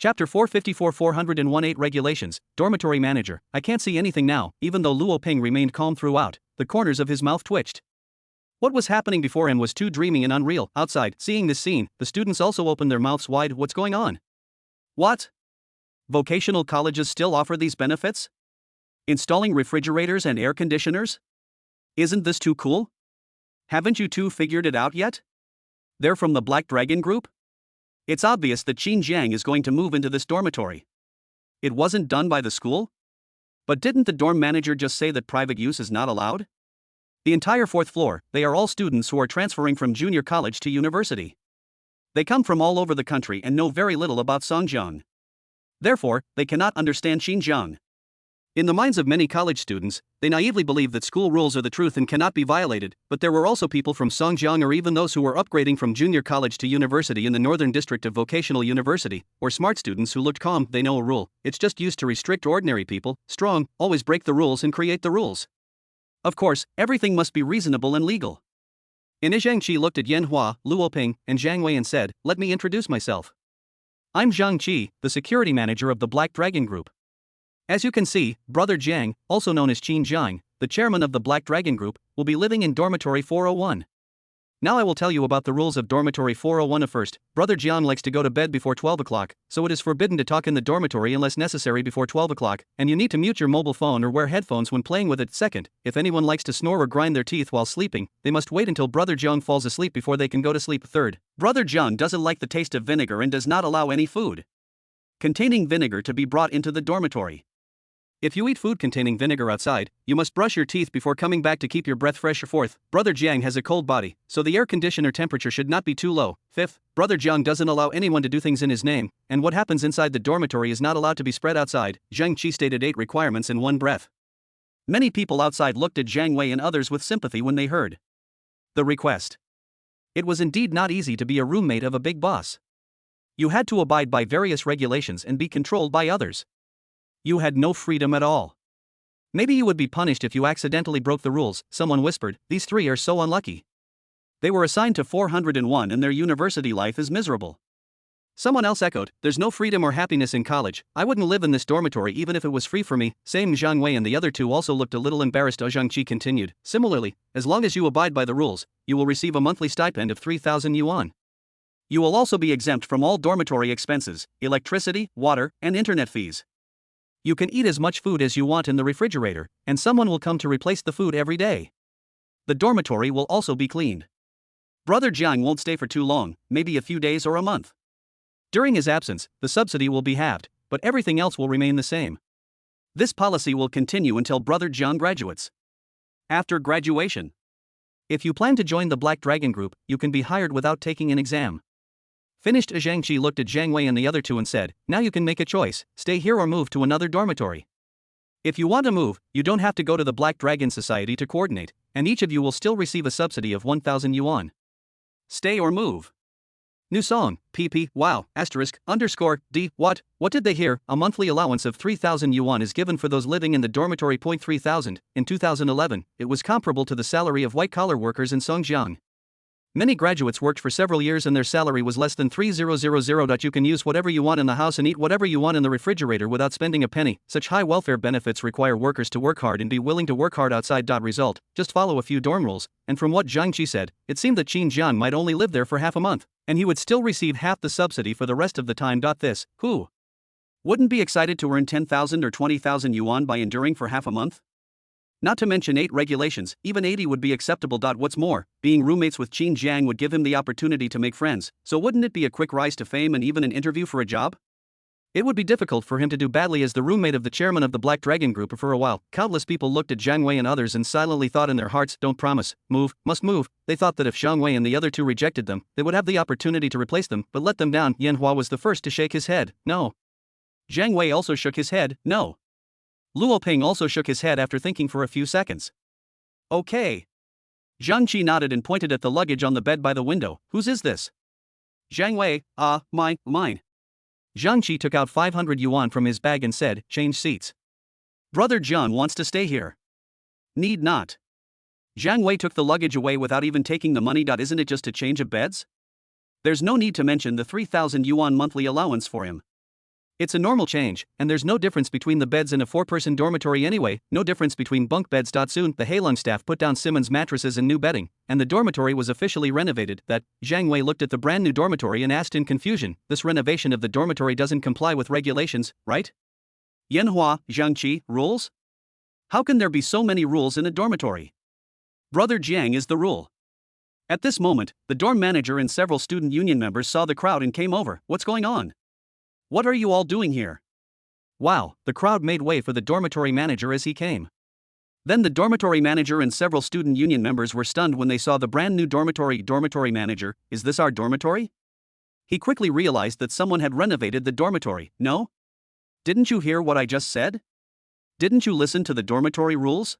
Chapter 454 418 Regulations, Dormitory Manager. I can't see anything now, even though Luo Ping remained calm throughout. The corners of his mouth twitched. What was happening before him was too dreamy and unreal. Outside, seeing this scene, the students also opened their mouths wide. What's going on? What? Vocational colleges still offer these benefits? Installing refrigerators and air conditioners? Isn't this too cool? Haven't you two figured it out yet? They're from the Black Dragon Group? It's obvious that Qin Jiang is going to move into this dormitory. It wasn't done by the school? But didn't the dorm manager just say that private use is not allowed? The entire fourth floor, they are all students who are transferring from junior college to university. They come from all over the country and know very little about Songjiang. Therefore, they cannot understand Xinjiang. In the minds of many college students, they naively believe that school rules are the truth and cannot be violated, but there were also people from Songjiang or even those who were upgrading from junior college to university in the northern district of vocational university, or smart students who looked calm. They know a rule, it's just used to restrict ordinary people. Strong, always break the rules and create the rules. Of course, everything must be reasonable and legal. And Zhang Qi looked at Yan Hua, Luo Ping, and Zhang Wei and said, "Let me introduce myself. I'm Zhang Qi, the security manager of the Black Dragon Group. As you can see, Brother Jiang, also known as Qin Jiang, the chairman of the Black Dragon Group, will be living in Dormitory 401. Now I will tell you about the rules of Dormitory 401. At first, Brother Jiang likes to go to bed before 12 o'clock, so it is forbidden to talk in the dormitory unless necessary before 12 o'clock, and you need to mute your mobile phone or wear headphones when playing with it. Second, if anyone likes to snore or grind their teeth while sleeping, they must wait until Brother Jiang falls asleep before they can go to sleep. Third, Brother Jiang doesn't like the taste of vinegar and does not allow any food containing vinegar to be brought into the dormitory. If you eat food containing vinegar outside, you must brush your teeth before coming back to keep your breath fresh. Fourth, Brother Jiang has a cold body, so the air conditioner temperature should not be too low. Fifth, Brother Jiang doesn't allow anyone to do things in his name, and what happens inside the dormitory is not allowed to be spread outside. Zhang Qi stated 8 requirements in one breath. Many people outside looked at Zhang Wei and others with sympathy when they heard the request. It was indeed not easy to be a roommate of a big boss. You had to abide by various regulations and be controlled by others. You had no freedom at all. Maybe you would be punished if you accidentally broke the rules, someone whispered. These three are so unlucky. They were assigned to 401 and their university life is miserable. Someone else echoed, there's no freedom or happiness in college. I wouldn't live in this dormitory even if it was free for me. Same. Zhang Wei and the other two also looked a little embarrassed. Zhang Qi continued, similarly, as long as you abide by the rules, you will receive a monthly stipend of 3,000 yuan. You will also be exempt from all dormitory expenses, electricity, water, and internet fees. You can eat as much food as you want in the refrigerator, and someone will come to replace the food every day. The dormitory will also be cleaned. Brother Jiang won't stay for too long, maybe a few days or a month. During his absence, the subsidy will be halved, but everything else will remain the same. This policy will continue until Brother Jiang graduates. After graduation, if you plan to join the Black Dragon Group, you can be hired without taking an exam. Finished. Zhang Qi looked at Zhang Wei and the other two and said, now you can make a choice, stay here or move to another dormitory. If you want to move, you don't have to go to the Black Dragon Society to coordinate, and each of you will still receive a subsidy of 1,000 yuan. Stay or move. New song, pp, wow, *_d, what did they hear? A monthly allowance of 3,000 yuan is given for those living in the dormitory. 3,000, in 2011, it was comparable to the salary of white-collar workers in Songjiang. Many graduates worked for several years and their salary was less than 3,000. You can use whatever you want in the house and eat whatever you want in the refrigerator without spending a penny. Such high welfare benefits require workers to work hard and be willing to work hard outside. Result, just follow a few dorm rules, and from what Zhang Qi said, it seemed that Qin Jiang might only live there for half a month, and he would still receive half the subsidy for the rest of the time. This, who wouldn't be excited to earn 10,000 or 20,000 yuan by enduring for half a month? Not to mention 8 regulations, even 80 would be acceptable. What's more, being roommates with Qin Jiang would give him the opportunity to make friends, so wouldn't it be a quick rise to fame and even an interview for a job? It would be difficult for him to do badly as the roommate of the chairman of the Black Dragon Group. For a while, countless people looked at Zhang Wei and others and silently thought in their hearts, don't promise, move, must move. They thought that if Zhang Wei and the other two rejected them, they would have the opportunity to replace them, but let them down. Yan Hua was the first to shake his head, no. Zhang Wei also shook his head, no. Luo Ping also shook his head after thinking for a few seconds. Okay. Zhang Qi nodded and pointed at the luggage on the bed by the window. Whose is this? Zhang Wei, mine. Zhang Qi took out 500 yuan from his bag and said, change seats. Brother Jiang wants to stay here. Need not. Zhang Wei took the luggage away without even taking the money. Isn't it just a change of beds? There's no need to mention the 3,000 yuan monthly allowance for him. It's a normal change, and there's no difference between the beds in a 4-person dormitory anyway, no difference between bunk beds. Soon, the Heilong staff put down Simmons mattresses and new bedding, and the dormitory was officially renovated. Zhang Wei looked at the brand new dormitory and asked in confusion, this renovation of the dormitory doesn't comply with regulations, right? Yanhua, Zhangqi, rules? How can there be so many rules in a dormitory? Brother Jiang is the rule. At this moment, the dorm manager and several student union members saw the crowd and came over. What's going on? What are you all doing here? Wow, the crowd made way for the dormitory manager as he came. Then the dormitory manager and several student union members were stunned when they saw the brand new dormitory. Dormitory manager, is this our dormitory? He quickly realized that someone had renovated the dormitory. No? Didn't you hear what I just said? Didn't you listen to the dormitory rules?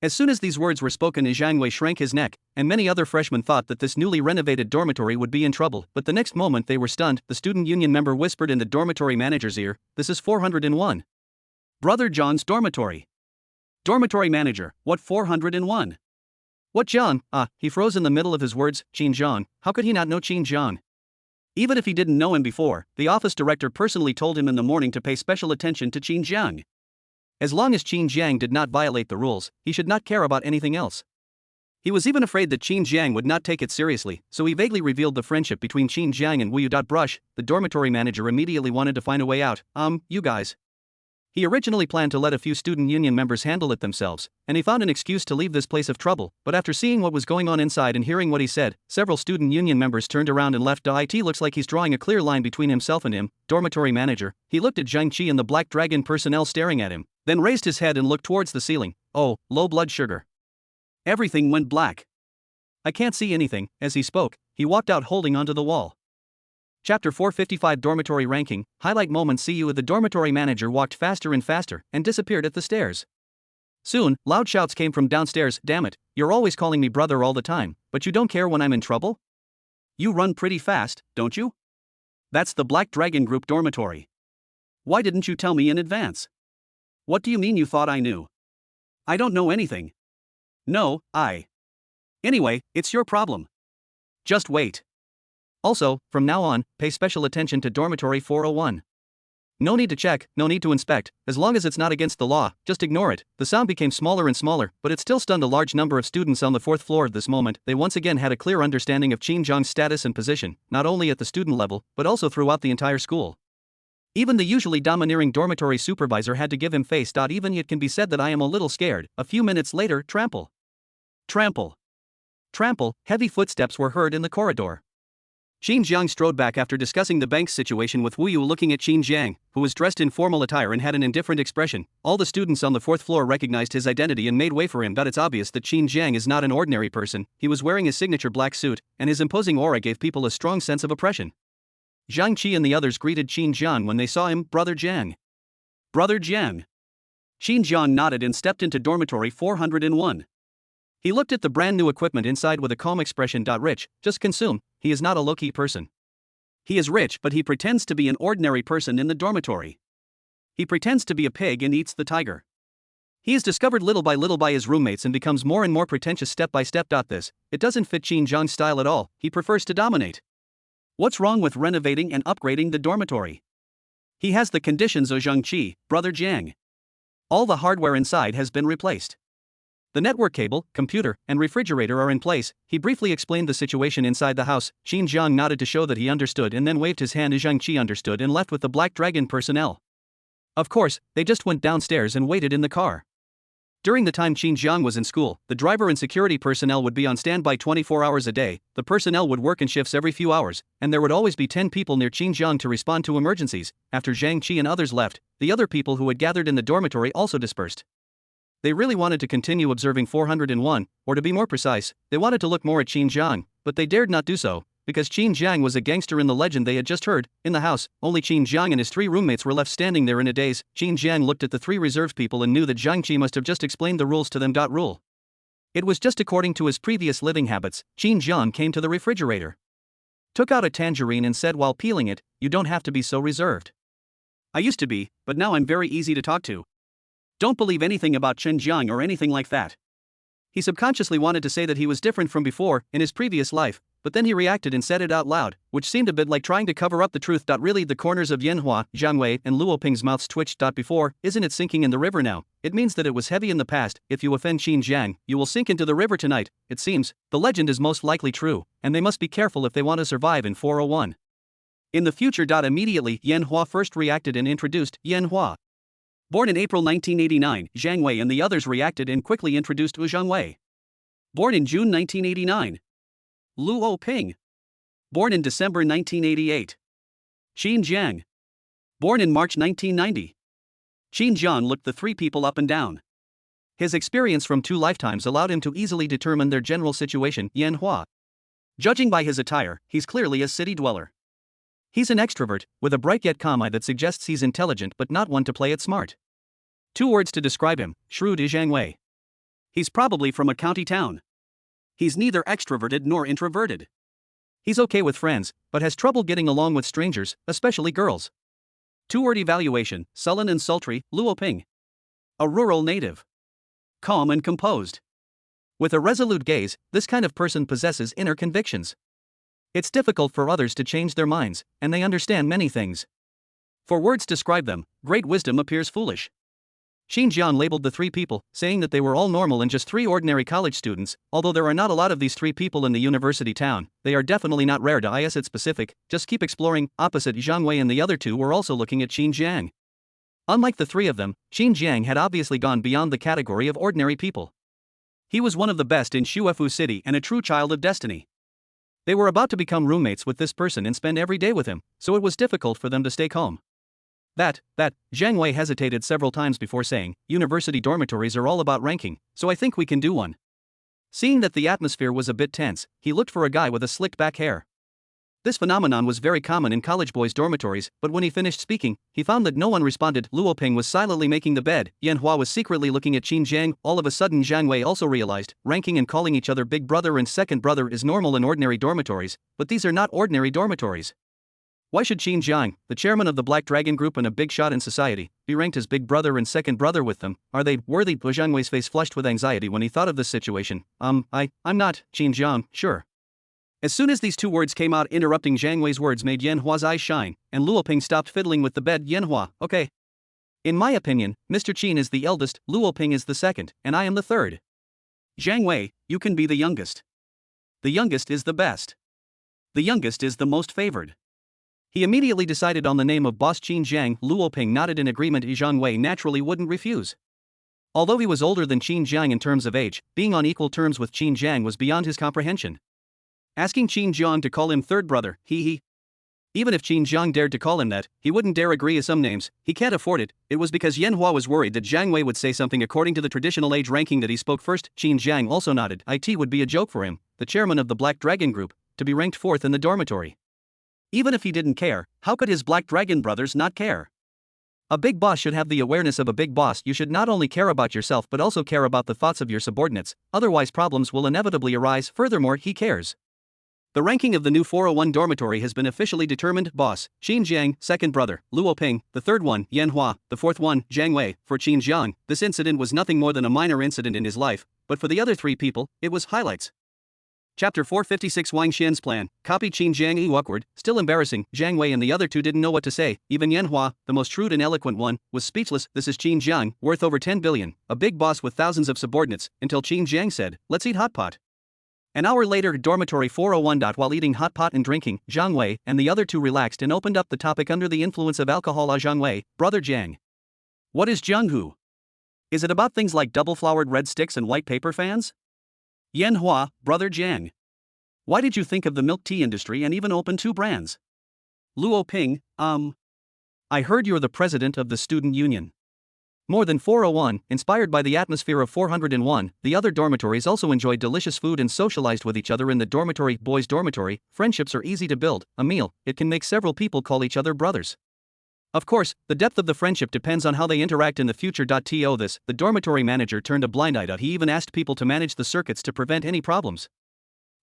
As soon as these words were spoken, Zhang Wei shrank his neck, and many other freshmen thought that this newly renovated dormitory would be in trouble, but the next moment they were stunned. The student union member whispered in the dormitory manager's ear, "This is 401. Brother John's dormitory." Dormitory manager, what 401? What John? He froze in the middle of his words. Qin Zhang, how could he not know Qin Zhang? Even if he didn't know him before, the office director personally told him in the morning to pay special attention to Qin Zhang. As long as Qin Jiang did not violate the rules, he should not care about anything else. He was even afraid that Qin Jiang would not take it seriously, so he vaguely revealed the friendship between Qin Jiang and Wu Yu. Brush, the dormitory manager immediately wanted to find a way out. You guys. He originally planned to let a few student union members handle it themselves, and he found an excuse to leave this place of trouble, but after seeing what was going on inside and hearing what he said, several student union members turned around and left. It looks like he's drawing a clear line between himself and him. Dormitory manager, he looked at Zhang Qi and the Black Dragon personnel staring at him, then raised his head and looked towards the ceiling. Oh, low blood sugar. Everything went black. I can't see anything. As he spoke, he walked out holding onto the wall. Chapter 455 Dormitory Ranking, Highlight Moment. See you. The dormitory manager walked faster and faster and disappeared at the stairs. Soon, loud shouts came from downstairs. Damn it, you're always calling me brother all the time, but you don't care when I'm in trouble? You run pretty fast, don't you? That's the Black Dragon Group dormitory. Why didn't you tell me in advance? What do you mean you thought I knew? I don't know anything. No, Anyway, it's your problem. Just wait. Also, from now on, pay special attention to dormitory 401. No need to check, no need to inspect, as long as it's not against the law, just ignore it. The sound became smaller and smaller, but it still stunned a large number of students on the 4th floor. At this moment, they once again had a clear understanding of Qin Zhang's status and position, not only at the student level, but also throughout the entire school. Even the usually domineering dormitory supervisor had to give him face. Even it can be said that I am a little scared. A few minutes later, trample. Trample. Trample, heavy footsteps were heard in the corridor. Qin Jiang strode back after discussing the bank's situation with Wu Yu. Looking at Qin Jiang, who was dressed in formal attire and had an indifferent expression, all the students on the 4th floor recognized his identity and made way for him. It's obvious that Qin Jiang is not an ordinary person. He was wearing his signature black suit, and his imposing aura gave people a strong sense of oppression. Zhang Qi and the others greeted Qin Jiang when they saw him. Brother Jiang. Brother Jiang. Qin Jiang nodded and stepped into dormitory 401. He looked at the brand new equipment inside with a calm expression. Rich, just consume. He is not a low-key person. He is rich, but he pretends to be an ordinary person in the dormitory. He pretends to be a pig and eats the tiger. He is discovered little by his roommates and becomes more and more pretentious step by step. It doesn't fit Qin Jiang's style at all. He prefers to dominate. What's wrong with renovating and upgrading the dormitory? He has the conditions. Zhang Qi, Brother Jiang. All the hardware inside has been replaced. The network cable, computer, and refrigerator are in place. He briefly explained the situation inside the house. Qin Jiang nodded to show that he understood and then waved his hand. Zhang Qi understood and left with the Black Dragon personnel. Of course, they just went downstairs and waited in the car. During the time Qin Jiang was in school, the driver and security personnel would be on standby 24 hours a day. The personnel would work in shifts every few hours, and there would always be 10 people near Qin Jiang to respond to emergencies. After Zhang Qi and others left, the other people who had gathered in the dormitory also dispersed. They really wanted to continue observing 401, or to be more precise, they wanted to look more at Qin Jiang, but they dared not do so, because Qin Jiang was a gangster in the legend they had just heard. In the house, only Qin Jiang and his 3 roommates were left standing there in a daze. Qin Jiang looked at the 3 reserved people and knew that Zhang Qi must have just explained the rules to them. Rule. It was just according to his previous living habits. Qin Jiang came to the refrigerator, took out a tangerine and said while peeling it, "You don't have to be so reserved. I used to be, but now I'm very easy to talk to. Don't believe anything about Qin Jiang or anything like that." He subconsciously wanted to say that he was different from before, in his previous life, but then he reacted and said it out loud, which seemed a bit like trying to cover up the truth. Really, the corners of Yanhua, Zhang Wei, and Luo Ping's mouths twitched. Before, isn't it sinking in the river now? It means that it was heavy in the past. If you offend Qin Jiang, you will sink into the river tonight. It seems the legend is most likely true, and they must be careful if they want to survive in 401. In the future. Immediately, Yanhua first reacted and introduced Yanhua. Born in April 1989, Zhang Wei and the others reacted and quickly introduced Zhang Wei. Born in June 1989. Luo Ping. Born in December 1988. Qin Jiang. Born in March 1990. Qin Jiang looked the three people up and down. His experience from 2 lifetimes allowed him to easily determine their general situation. Yanhua. Judging by his attire, he's clearly a city dweller. He's an extrovert, with a bright yet calm eye that suggests he's intelligent but not one to play it smart. 2 words to describe him: shrewd. Zhang Wei. He's probably from a county town. He's neither extroverted nor introverted. He's okay with friends, but has trouble getting along with strangers, especially girls. 2-word evaluation: sullen and sultry. Luo Ping. A rural native. Calm and composed. With a resolute gaze, this kind of person possesses inner convictions. It's difficult for others to change their minds, and they understand many things. For words describe them, great wisdom appears foolish. Qin Jiang labeled the 3 people, saying that they were all normal and just 3 ordinary college students. Although there are not a lot of these 3 people in the university town, they are definitely not rare. Is it specific? Just keep exploring. Opposite, Zhang Wei and the other 2 were also looking at Qin Jiang. Unlike the 3 of them, Qin Jiang had obviously gone beyond the category of ordinary people. He was one of the best in Shuefu City and a true child of destiny. They were about to become roommates with this person and spend every day with him, so it was difficult for them to stay calm. Zhang Wei hesitated several times before saying, university dormitories are all about ranking, so I think we can do one. Seeing that the atmosphere was a bit tense, he looked for a guy with a slicked back hair. This phenomenon was very common in college boys' dormitories, but when he finished speaking, he found that no one responded. Luo Ping was silently making the bed. Yanhua was secretly looking at Qin Jiang. All of a sudden, Zhang Wei also realized, ranking and calling each other big brother and second brother is normal in ordinary dormitories, but these are not ordinary dormitories. Why should Qin Jiang, the chairman of the Black Dragon Group and a big shot in society, be ranked as big brother and second brother with them? Are they worthy? Zhang Wei's face flushed with anxiety when he thought of this situation. I'm not, Qin Jiang, sure. As soon as these 2 words came out, interrupting Zhang Wei's words made Yanhua's eyes shine, and Luo Ping stopped fiddling with the bed. Yanhua, okay. In my opinion, Mr. Qin is the eldest, Luo Ping is the second, and I am the third. Zhang Wei, you can be the youngest. The youngest is the best. The youngest is the most favored. He immediately decided on the name of boss Qin Jiang. Luo Ping nodded in agreement. Zhang Wei naturally wouldn't refuse. Although he was older than Qin Jiang in terms of age, being on equal terms with Qin Jiang was beyond his comprehension. Asking Qin Jiang to call him third brother, even if Qin Jiang dared to call him that, he wouldn't dare agree to some names. He can't afford it. It was because Yanhua was worried that Zhang Wei would say something according to the traditional age ranking that he spoke first. Qin Jiang also nodded. It would be a joke for him, the chairman of the Black Dragon Group, to be ranked 4th in the dormitory. Even if he didn't care, how could his Black Dragon brothers not care? A big boss should have the awareness of a big boss. You should not only care about yourself but also care about the thoughts of your subordinates, otherwise problems will inevitably arise. Furthermore, he cares. The ranking of the new 401 dormitory has been officially determined. Boss, Qin Jiang, second brother, Luo Ping, the third one, Yanhua, the fourth one, Zhang Wei. For Qin Jiang, this incident was nothing more than a minor incident in his life, but for the other 3 people, it was highlights. Chapter 456 Wang Xian's plan. Copy. Qin Jiang awkward, still embarrassing. Zhang Wei and the other 2 didn't know what to say. Even Yanhua, the most shrewd and eloquent one, was speechless. This is Qin Jiang, worth over 10 billion, a big boss with thousands of subordinates, until Qin Jiang said, let's eat hot pot. An hour later, dormitory 401. While eating hot pot and drinking, Zhang Wei and the other 2 relaxed and opened up the topic under the influence of alcohol. Zhang Wei, brother Jiang. What is Jianghu? Is it about things like double-flowered red sticks and white paper fans? Yanhua, brother Jiang. Why did you think of the milk tea industry and even open 2 brands? Luo Ping, I heard you're the president of the student union. More than 401, inspired by the atmosphere of 401, the other dormitories also enjoyed delicious food and socialized with each other in the dormitory. Boys' dormitory, friendships are easy to build. A meal, it can make several people call each other brothers. Of course, the depth of the friendship depends on how they interact in the future. The dormitory manager turned a blind eye. He even asked people to manage the circuits to prevent any problems.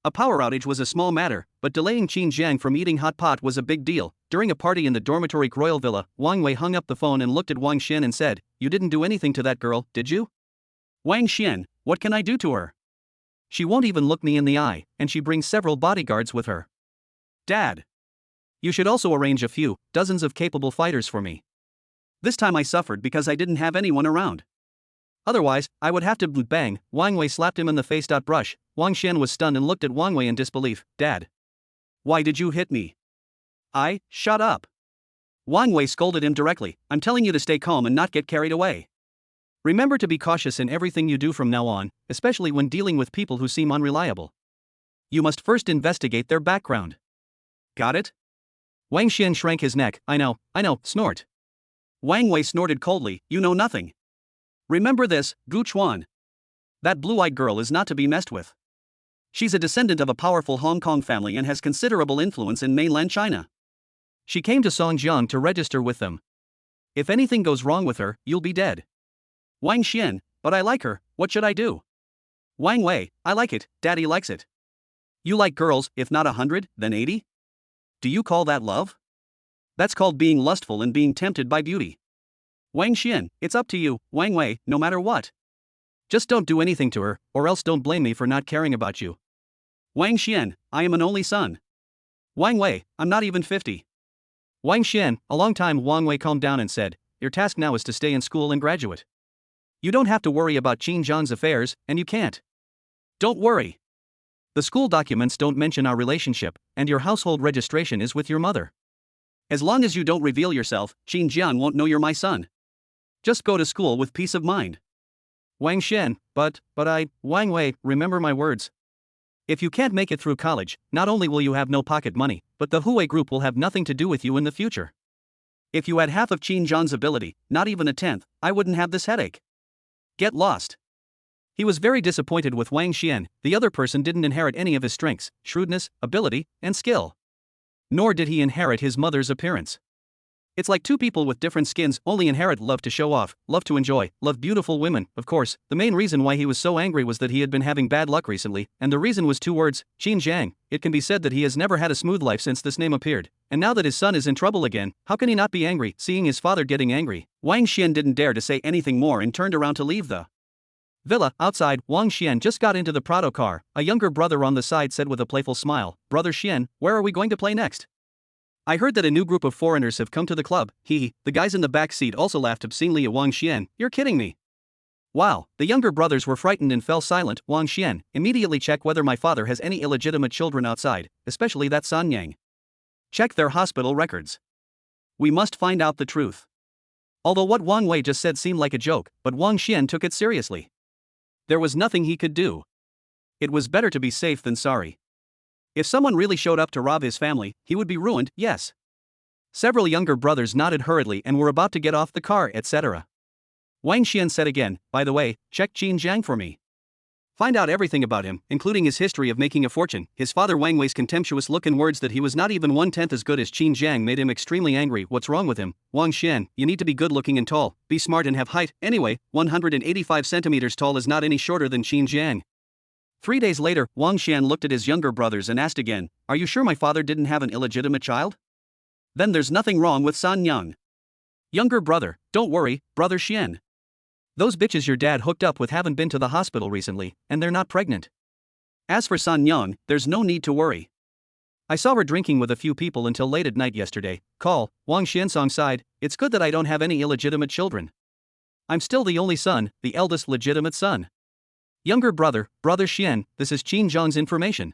A power outage was a small matter, but delaying Qin Jiang from eating hot pot was a big deal. During a party in the dormitory royal villa, Wang Wei hung up the phone and looked at Wang Xian and said, "You didn't do anything to that girl, did you?" Wang Xian, what can I do to her? She won't even look me in the eye, and she brings several bodyguards with her. Dad! You should also arrange a few dozens of capable fighters for me. This time I suffered because I didn't have anyone around. Otherwise, I would have to bang. Wang Wei slapped him in the face. Brush. Wang Xian was stunned and looked at Wang Wei in disbelief. Dad. Why did you hit me? Shut up. Wang Wei scolded him directly. I'm telling you to stay calm and not get carried away. Remember to be cautious in everything you do from now on, especially when dealing with people who seem unreliable. You must first investigate their background. Got it? Wang Xian shrank his neck. I know, snort. Wang Wei snorted coldly. You know nothing. Remember this, Gu Chuan. That blue-eyed girl is not to be messed with. She's a descendant of a powerful Hong Kong family and has considerable influence in mainland China. She came to Songjiang to register with them. If anything goes wrong with her, you'll be dead. Wang Xian, but I like her, what should I do? Wang Wei, I like it, Daddy likes it. You like girls, if not 100, then 80? Do you call that love? That's called being lustful and being tempted by beauty. Wang Xian, it's up to you, Wang Wei, no matter what. Just don't do anything to her, or else don't blame me for not caring about you. Wang Xian, I am an only son. Wang Wei, I'm not even 50. Wang Xian, a long time. Wang Wei calmed down and said, your task now is to stay in school and graduate. You don't have to worry about Qin Zhang's affairs, and you can't. Don't worry. The school documents don't mention our relationship, and your household registration is with your mother. As long as you don't reveal yourself, Qin Jian won't know you're my son. Just go to school with peace of mind. Wang Xian, but Wang Wei, remember my words. If you can't make it through college, not only will you have no pocket money, but the Huey group will have nothing to do with you in the future. If you had half of Qin Zhang's ability, not even a tenth, I wouldn't have this headache. Get lost. He was very disappointed with Wang Xian. The other person didn't inherit any of his strengths, shrewdness, ability, and skill. Nor did he inherit his mother's appearance. It's like two people with different skins only inherit love to show off, love to enjoy, love beautiful women. Of course, the main reason why he was so angry was that he had been having bad luck recently, and the reason was two words, Qin Zhang. It can be said that he has never had a smooth life since this name appeared, and now that his son is in trouble again, how can he not be angry, seeing his father getting angry? Wang Xian didn't dare to say anything more and turned around to leave the villa. Outside, Wang Xian just got into the Prado car. A younger brother on the side said with a playful smile, Brother Xian, where are we going to play next? I heard that a new group of foreigners have come to the club. The guys in the back seat also laughed obscenely at Wang Xian. You're kidding me. Wow, the younger brothers were frightened and fell silent. Wang Xian, immediately check whether my father has any illegitimate children outside, especially that San Yang. Check their hospital records. We must find out the truth. Although what Wang Wei just said seemed like a joke, but Wang Xian took it seriously. There was nothing he could do. It was better to be safe than sorry. If someone really showed up to rob his family, he would be ruined, yes. Several younger brothers nodded hurriedly and were about to get off the car, etc. Wang Xian said again, by the way, check Qin Zhang for me. Find out everything about him, including his history of making a fortune. His father Wang Wei's contemptuous look and words that he was not even 1/10 as good as Qin Zhang made him extremely angry. What's wrong with him? Wang Xian, you need to be good looking and tall, be smart and have height. Anyway, 185 centimeters tall is not any shorter than Qin Zhang. 3 days later, Wang Xian looked at his younger brothers and asked again, are you sure my father didn't have an illegitimate child? Then there's nothing wrong with San Yang. Younger brother, don't worry, Brother Xian. Those bitches your dad hooked up with haven't been to the hospital recently, and they're not pregnant. As for San Yang, there's no need to worry. I saw her drinking with a few people until late at night yesterday. Wang Xiansong sighed, it's good that I don't have any illegitimate children. I'm still the only son, the eldest legitimate son. Younger brother, Brother Xian, this is Qin Zhang's information.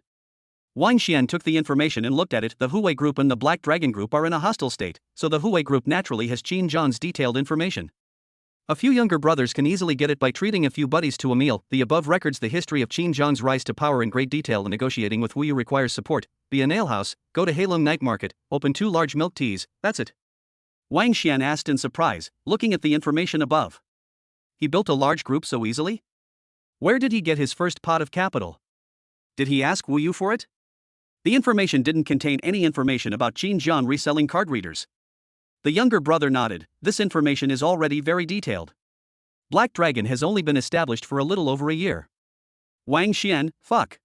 Wang Xian took the information and looked at it. The Huey group and the Black Dragon group are in a hostile state, so the Huey group naturally has Qin Zhang's detailed information. A few younger brothers can easily get it by treating a few buddies to a meal. The above records the history of Qin Zhang's rise to power in great detail, and negotiating with Wu Yu requires support. Be a nail house, go to Heilong Night Market, open 2 large milk teas, that's it. Wang Xian asked in surprise, looking at the information above. He built a large group so easily? Where did he get his first pot of capital? Did he ask Wu Yu for it? The information didn't contain any information about Qin Zhang reselling card readers. The younger brother nodded, this information is already very detailed. Black Dragon has only been established for a little over a year. Wang Xian, fuck.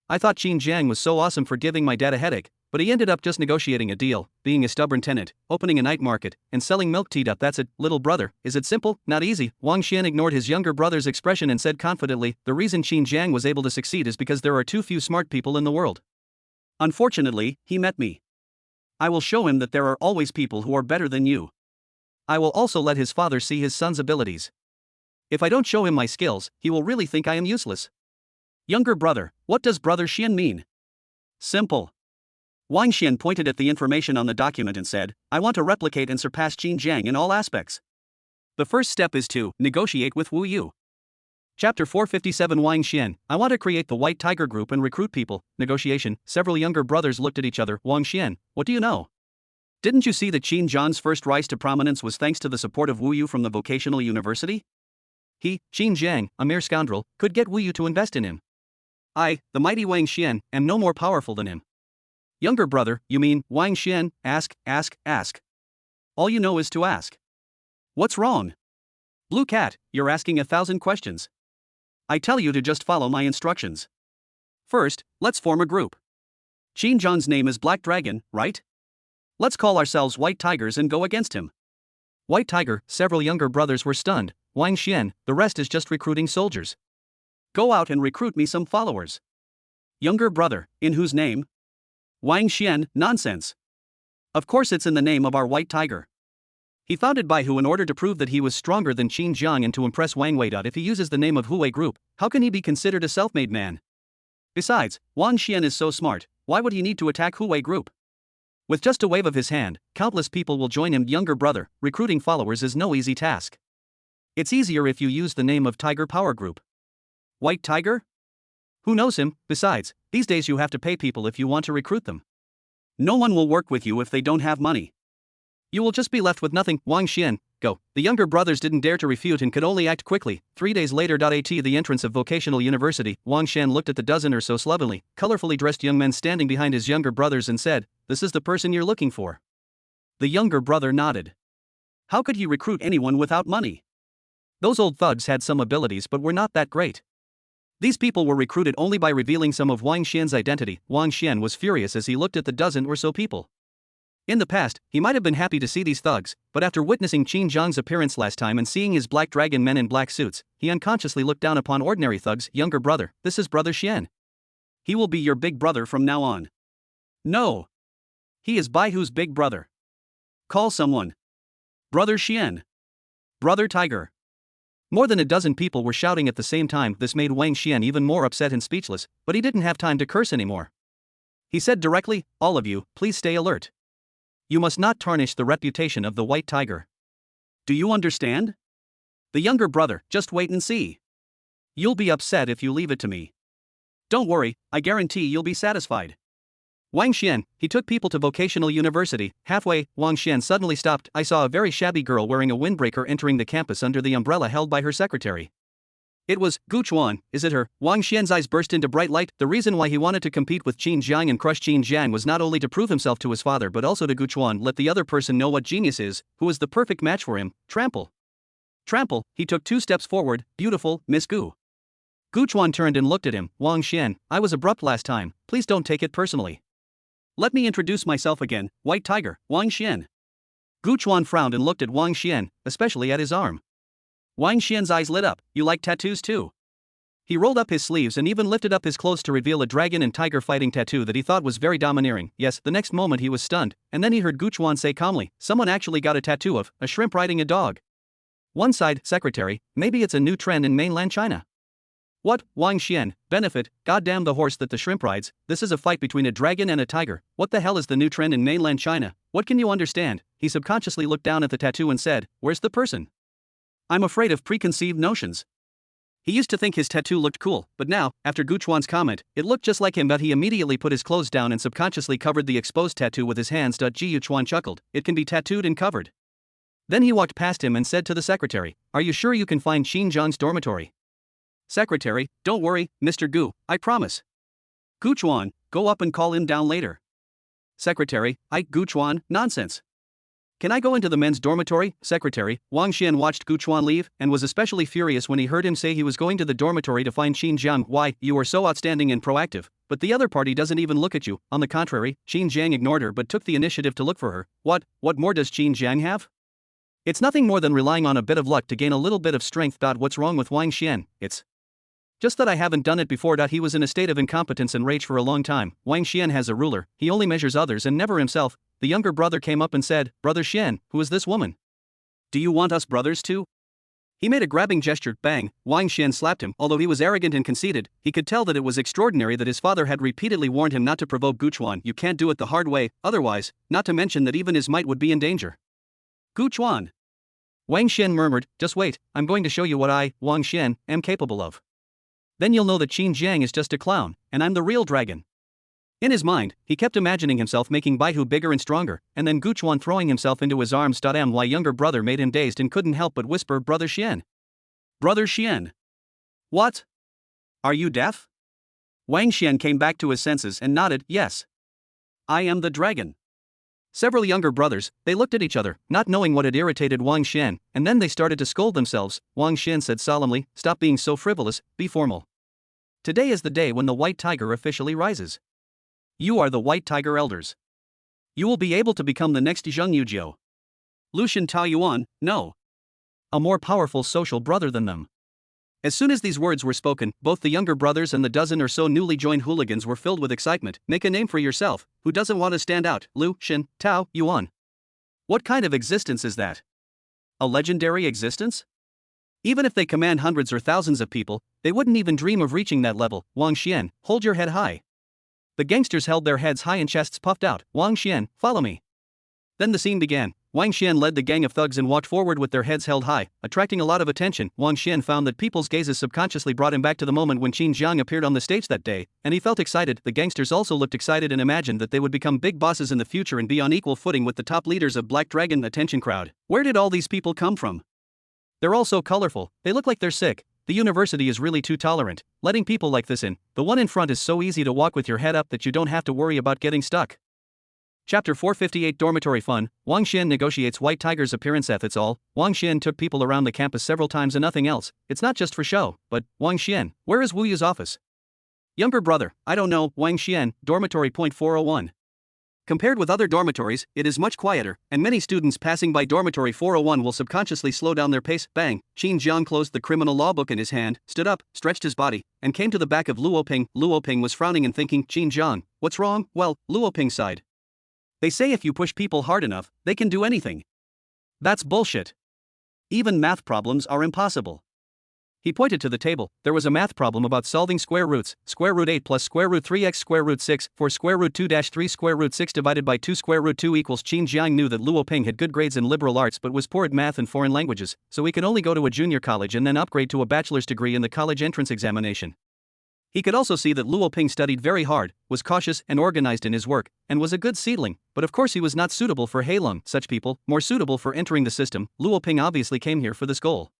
I thought Qin Zhang was so awesome for giving my dad a headache, But he ended up just negotiating a deal, being a stubborn tenant, opening a night market, and selling milk tea. That's it, little brother. Is it simple? Not easy. Wang Xian ignored his younger brother's expression and said confidently, the reason Qin Jiang was able to succeed is because there are too few smart people in the world. Unfortunately, he met me. I will show him that there are always people who are better than you. I will also let his father see his son's abilities. If I don't show him my skills, he will really think I am useless. Younger brother, what does brother Xian mean? Simple. Wang Xian pointed at the information on the document and said, I want to replicate and surpass Qin Jiang in all aspects. The first step is to negotiate with Wu Yu. Chapter 457 Wang Xian, I want to create the White Tiger Group and recruit people. Negotiation. Several younger brothers looked at each other. Wang Xian, what do you know? Didn't you see that Qin Jiang's first rise to prominence was thanks to the support of Wu Yu from the vocational university? He, Qin Jiang, a mere scoundrel, could get Wu Yu to invest in him. I, the mighty Wang Xian, am no more powerful than him. Younger brother, you mean, Wang Xian, ask. All you know is to ask. What's wrong? Blue cat, you're asking 1,000 questions. I tell you to just follow my instructions. First, let's form a group. Qin Jiang's name is Black Dragon, right? Let's call ourselves White Tigers and go against him. White Tiger, several younger brothers were stunned. Wang Xian, the rest is just recruiting soldiers. Go out and recruit me some followers. Younger brother, in whose name? Wang Xian, nonsense. Of course it's in the name of our White Tiger. He founded Baihu in order to prove that he was stronger than Qin Jiang and to impress Wang Wei. If he uses the name of Huwei Group, how can he be considered a self-made man? Besides, Wang Xian is so smart, why would he need to attack Huwei Group? With just a wave of his hand, countless people will join him. Younger brother, recruiting followers is no easy task. It's easier if you use the name of Tiger Power Group. White Tiger? Who knows him? Besides, these days you have to pay people if you want to recruit them. No one will work with you if they don't have money. You will just be left with nothing. Wang Xian, go. The younger brothers didn't dare to refute and could only act quickly. 3 days later. At the entrance of vocational university, Wang Xian looked at the dozen or so slovenly, colorfully dressed young men standing behind his younger brothers and said, this is the person you're looking for. The younger brother nodded. How could he recruit anyone without money? Those old thugs had some abilities but were not that great. These people were recruited only by revealing some of Wang Xian's identity. Wang Xian was furious as he looked at the dozen or so people. In the past, he might have been happy to see these thugs, but after witnessing Qin Jiang's appearance last time and seeing his Black Dragon men in black suits, he unconsciously looked down upon ordinary thugs. Younger brother, this is brother Xian. He will be your big brother from now on. No. He is Baihu's big brother. Call someone. Brother Xian. Brother Tiger. More than a dozen people were shouting at the same time. This made Wang Xian even more upset and speechless, but he didn't have time to curse anymore. He said directly, all of you, please stay alert. You must not tarnish the reputation of the White Tiger. Do you understand? The younger brother, just wait and see. You'll be upset if you leave it to me. Don't worry, I guarantee you'll be satisfied. Wang Xian, he took people to vocational university. Halfway, Wang Xian suddenly stopped. I saw a very shabby girl wearing a windbreaker entering the campus under the umbrella held by her secretary. It was Gu Chuan, is it her? Wang Xian's eyes burst into bright light. The reason why he wanted to compete with Qin Jiang and crush Qin Jiang was not only to prove himself to his father but also to Gu Chuan let the other person know what genius is, who is the perfect match for him. Trample. Trample, he took 2 steps forward. Beautiful, Miss Gu. Gu Chuan turned and looked at him. Wang Xian, I was abrupt last time, please don't take it personally. Let me introduce myself again, White Tiger, Wang Xian. Gu Chuan frowned and looked at Wang Xian, especially at his arm. Wang Xian's eyes lit up. You like tattoos too? He rolled up his sleeves and even lifted up his clothes to reveal a dragon and tiger fighting tattoo that he thought was very domineering. Yes, the next moment he was stunned, and then he heard Gu Chuan say calmly, someone actually got a tattoo of a shrimp riding a dog. One side, secretary, maybe it's a new trend in mainland China. What, Wang Xian, benefit, goddamn the horse that the shrimp rides, this is a fight between a dragon and a tiger. What the hell is the new trend in mainland China? What can you understand? He subconsciously looked down at the tattoo and said, where's the person? I'm afraid of preconceived notions. He used to think his tattoo looked cool, but now, after Gu Chuan's comment, it looked just like him. But he immediately put his clothes down and subconsciously covered the exposed tattoo with his hands. Gu Chuan chuckled, it can be tattooed and covered. Then he walked past him and said to the secretary, are you sure you can find Qin Jiang's dormitory? Secretary, don't worry, Mr. Gu, I promise. Gu Chuan, go up and call him down later. Secretary, Gu Chuan, nonsense. Can I go into the men's dormitory? Secretary, Wang Xian watched Gu Chuan leave, and was especially furious when he heard him say he was going to the dormitory to find Qin Jiang. Why, you are so outstanding and proactive, but the other party doesn't even look at you. On the contrary, Qin Jiang ignored her but took the initiative to look for her. What more does Qin Jiang have? It's nothing more than relying on a bit of luck to gain a little bit of strength. What's wrong with Wang Xian? It's just that I haven't done it before. He was in a state of incompetence and rage for a long time. Wang Xian has a ruler, he only measures others and never himself. The younger brother came up and said, Brother Xian, who is this woman? Do you want us brothers too? He made a grabbing gesture. Bang! Wang Xian slapped him. Although he was arrogant and conceited, he could tell that it was extraordinary that his father had repeatedly warned him not to provoke Gu Chuan. You can't do it the hard way, otherwise, not to mention that even his might would be in danger. Gu Chuan! Wang Xian murmured, just wait, I'm going to show you what I, Wang Xian, am capable of. Then you'll know that Qin Jiang is just a clown, and I'm the real dragon. In his mind, he kept imagining himself making Baihu bigger and stronger, and then Gu Chuan throwing himself into his arms. My younger brother made him dazed and couldn't help but whisper, Brother Xian. Brother Xian. What? Are you deaf? Wang Xian came back to his senses and nodded, yes. I am the dragon. Several younger brothers, they looked at each other, not knowing what had irritated Wang Xian, and then they started to scold themselves. Wang Xian said solemnly, stop being so frivolous, be formal. Today is the day when the White Tiger officially rises. You are the White Tiger elders. You will be able to become the next Zheng Yujiu. Lucian Taoyuan, no. A more powerful social brother than them. As soon as these words were spoken, both the younger brothers and the dozen or so newly joined hooligans were filled with excitement. Make a name for yourself, who doesn't want to stand out? Lu, Shin, Tao, Yuan. What kind of existence is that? A legendary existence? Even if they command hundreds or thousands of people, they wouldn't even dream of reaching that level. Wang Xian, hold your head high. The gangsters held their heads high and chests puffed out. Wang Xian, follow me. Then the scene began. Wang Xian led the gang of thugs and walked forward with their heads held high, attracting a lot of attention. Wang Xian found that people's gazes subconsciously brought him back to the moment when Qin Jiang appeared on the stage that day, and he felt excited. The gangsters also looked excited and imagined that they would become big bosses in the future and be on equal footing with the top leaders of Black Dragon. Attention crowd. Where did all these people come from? They're all so colorful, they look like they're sick. The university is really too tolerant, letting people like this in. The one in front is so easy to walk with your head up that you don't have to worry about getting stuck. Chapter 458 Dormitory Fun. Wang Xian negotiates White Tiger's appearance. That's all. Wang Xian took people around the campus several times and nothing else. It's not just for show, but, Wang Xian, where is Wu Yu's office? Younger brother, I don't know. Wang Xian, dormitory point 401. Compared with other dormitories, it is much quieter, and many students passing by dormitory 401 will subconsciously slow down their pace. Bang! Qin Jiang closed the criminal law book in his hand, stood up, stretched his body, and came to the back of Luo Ping. Luo Ping was frowning and thinking, Qin Jiang, what's wrong? Well, Luo Ping sighed. They say if you push people hard enough, they can do anything. That's bullshit. Even math problems are impossible. He pointed to the table. There was a math problem about solving square roots. Square root 8 plus square root 3x square root 6 for square root 2-3 square root 6 divided by 2 square root 2 equals. Qin Jiang knew that Luo Ping had good grades in liberal arts but was poor at math and foreign languages, so he could only go to a junior college and then upgrade to a bachelor's degree in the college entrance examination. He could also see that Luo Ping studied very hard, was cautious and organized in his work, and was a good seedling, but of course he was not suitable for Heilong. Such people, more suitable for entering the system. Luo Ping obviously came here for this goal.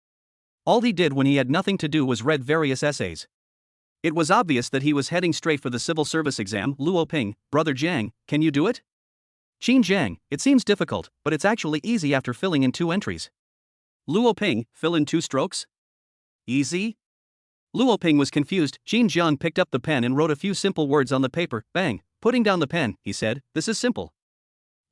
All he did when he had nothing to do was read various essays. It was obvious that he was heading straight for the civil service exam. Luo Ping, Brother Jiang, can you do it? Qin Jiang, it seems difficult, but it's actually easy after filling in 2 entries. Luo Ping, fill in 2 strokes? Easy? Luo Ping was confused. Qin Jiang picked up the pen and wrote a few simple words on the paper. Bang! Putting down the pen, he said, this is simple.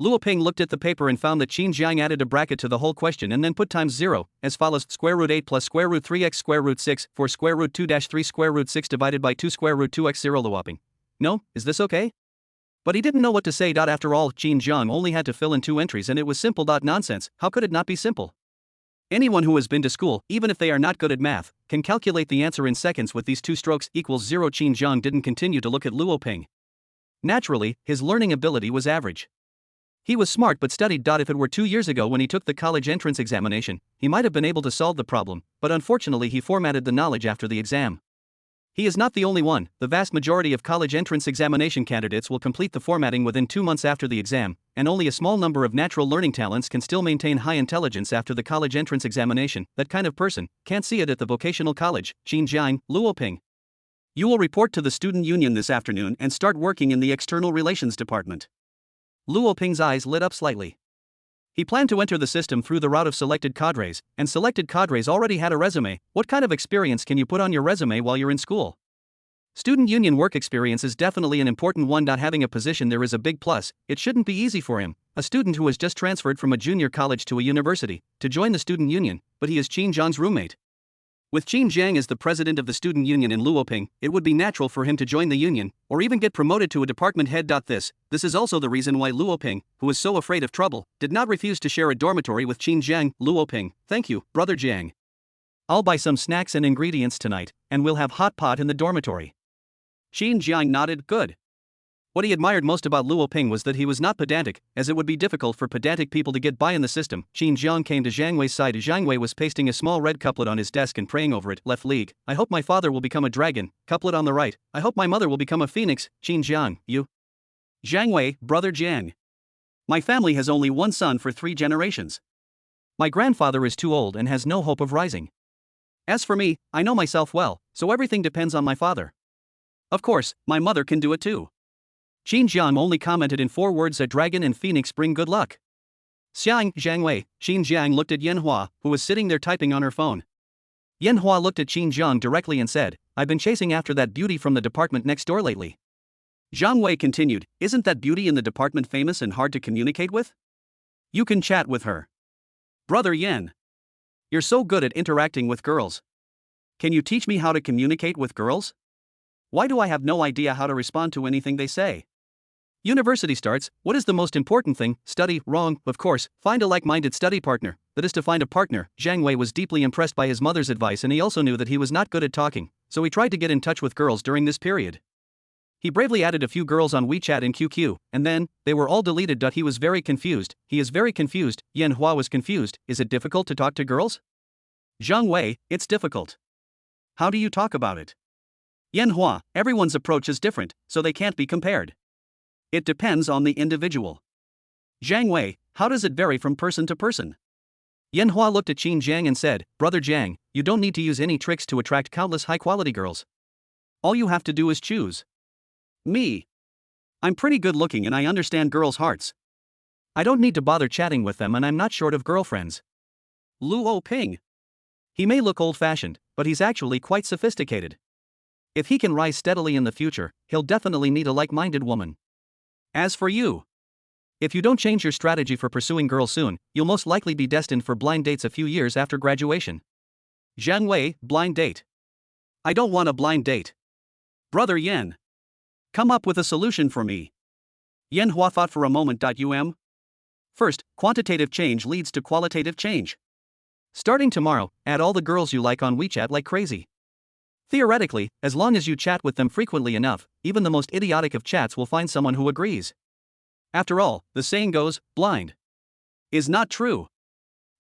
Luo Ping looked at the paper and found that Qin Jiang added a bracket to the whole question and then put times 0, as follows: square root 8 plus square root 3x square root 6 for square root 2-3 square root 6 divided by 2 square root 2x 0. Luo Ping. No, is this okay? But he didn't know what to say. After all, Qin Jiang only had to fill in 2 entries and it was simple. Nonsense, how could it not be simple? Anyone who has been to school, even if they are not good at math, can calculate the answer in seconds with these 2 strokes equals 0. Qin Jiang didn't continue to look at Luo Ping. Naturally, his learning ability was average. He was smart but studied. If it were 2 years ago when he took the college entrance examination, he might have been able to solve the problem, but unfortunately he formatted the knowledge after the exam. He is not the only one. The vast majority of college entrance examination candidates will complete the formatting within 2 months after the exam, and only a small number of natural learning talents can still maintain high intelligence after the college entrance examination. That kind of person can't see it at the vocational college. Qin Jiang, Luo Ping. You will report to the student union this afternoon and start working in the external relations department. Luo Ping's eyes lit up slightly. He planned to enter the system through the route of selected cadres, and selected cadres already had a resume. What kind of experience can you put on your resume while you're in school? Student union work experience is definitely an important one. Having a position there is a big plus. It shouldn't be easy for him, a student who has just transferred from a junior college to a university, to join the student union, but he is Qin Zhang's roommate. With Qin Zhang as the president of the student union in Luoping, it would be natural for him to join the union, or even get promoted to a department head. This is also the reason why Luoping, who is so afraid of trouble, did not refuse to share a dormitory with Qin Zhang. Luoping, thank you, brother Zhang. I'll buy some snacks and ingredients tonight, and we'll have hot pot in the dormitory. Qin Zhang nodded, good. What he admired most about Luo Ping was that he was not pedantic, as it would be difficult for pedantic people to get by in the system. Qin Zhang came to Zhang Wei's side. Zhang Wei was pasting a small red couplet on his desk and praying over it. Left league, I hope my father will become a dragon. Couplet on the right, I hope my mother will become a phoenix. Qin Zhang, you? Zhang Wei, brother Zhang. My family has only one son for 3 generations. My grandfather is too old and has no hope of rising. As for me, I know myself well, so everything depends on my father. Of course, my mother can do it too. Qin Zhang only commented in 4 words: a dragon and phoenix bring good luck. Xiang, Zhang Wei. Qin Zhang looked at Yan Hua, who was sitting there typing on her phone. Yan Hua looked at Qin Zhang directly and said, I've been chasing after that beauty from the department next door lately. Zhang Wei continued, isn't that beauty in the department famous and hard to communicate with? You can chat with her. Brother Yan. You're so good at interacting with girls. Can you teach me how to communicate with girls? Why do I have no idea how to respond to anything they say? University starts, what is the most important thing? Study, wrong, of course, find a like-minded study partner, that is to find a partner. Zhang Wei was deeply impressed by his mother's advice, and he also knew that he was not good at talking, so he tried to get in touch with girls during this period. He bravely added a few girls on WeChat and QQ, and then, they were all deleted. He was very confused. He is very confused. Yan Hua was confused. Is it difficult to talk to girls? Zhang Wei, it's difficult. How do you talk about it? Yan Hua, everyone's approach is different, so they can't be compared. It depends on the individual. Zhang Wei, how does it vary from person to person? Yan Hua looked at Qin Zhang and said, Brother Zhang, you don't need to use any tricks to attract countless high-quality girls. All you have to do is choose. Me. I'm pretty good looking and I understand girls' hearts. I don't need to bother chatting with them, and I'm not short of girlfriends. Luo Ping. He may look old-fashioned, but he's actually quite sophisticated. If he can rise steadily in the future, he'll definitely need a like-minded woman. As for you, if you don't change your strategy for pursuing girls soon, you'll most likely be destined for blind dates a few years after graduation. Zhang Wei, blind date. I don't want a blind date. Brother Yan. Come up with a solution for me. Yan Hua thought for a moment. First, quantitative change leads to qualitative change. Starting tomorrow, add all the girls you like on WeChat like crazy. Theoretically, as long as you chat with them frequently enough, even the most idiotic of chats will find someone who agrees. After all, the saying goes, blind is not true.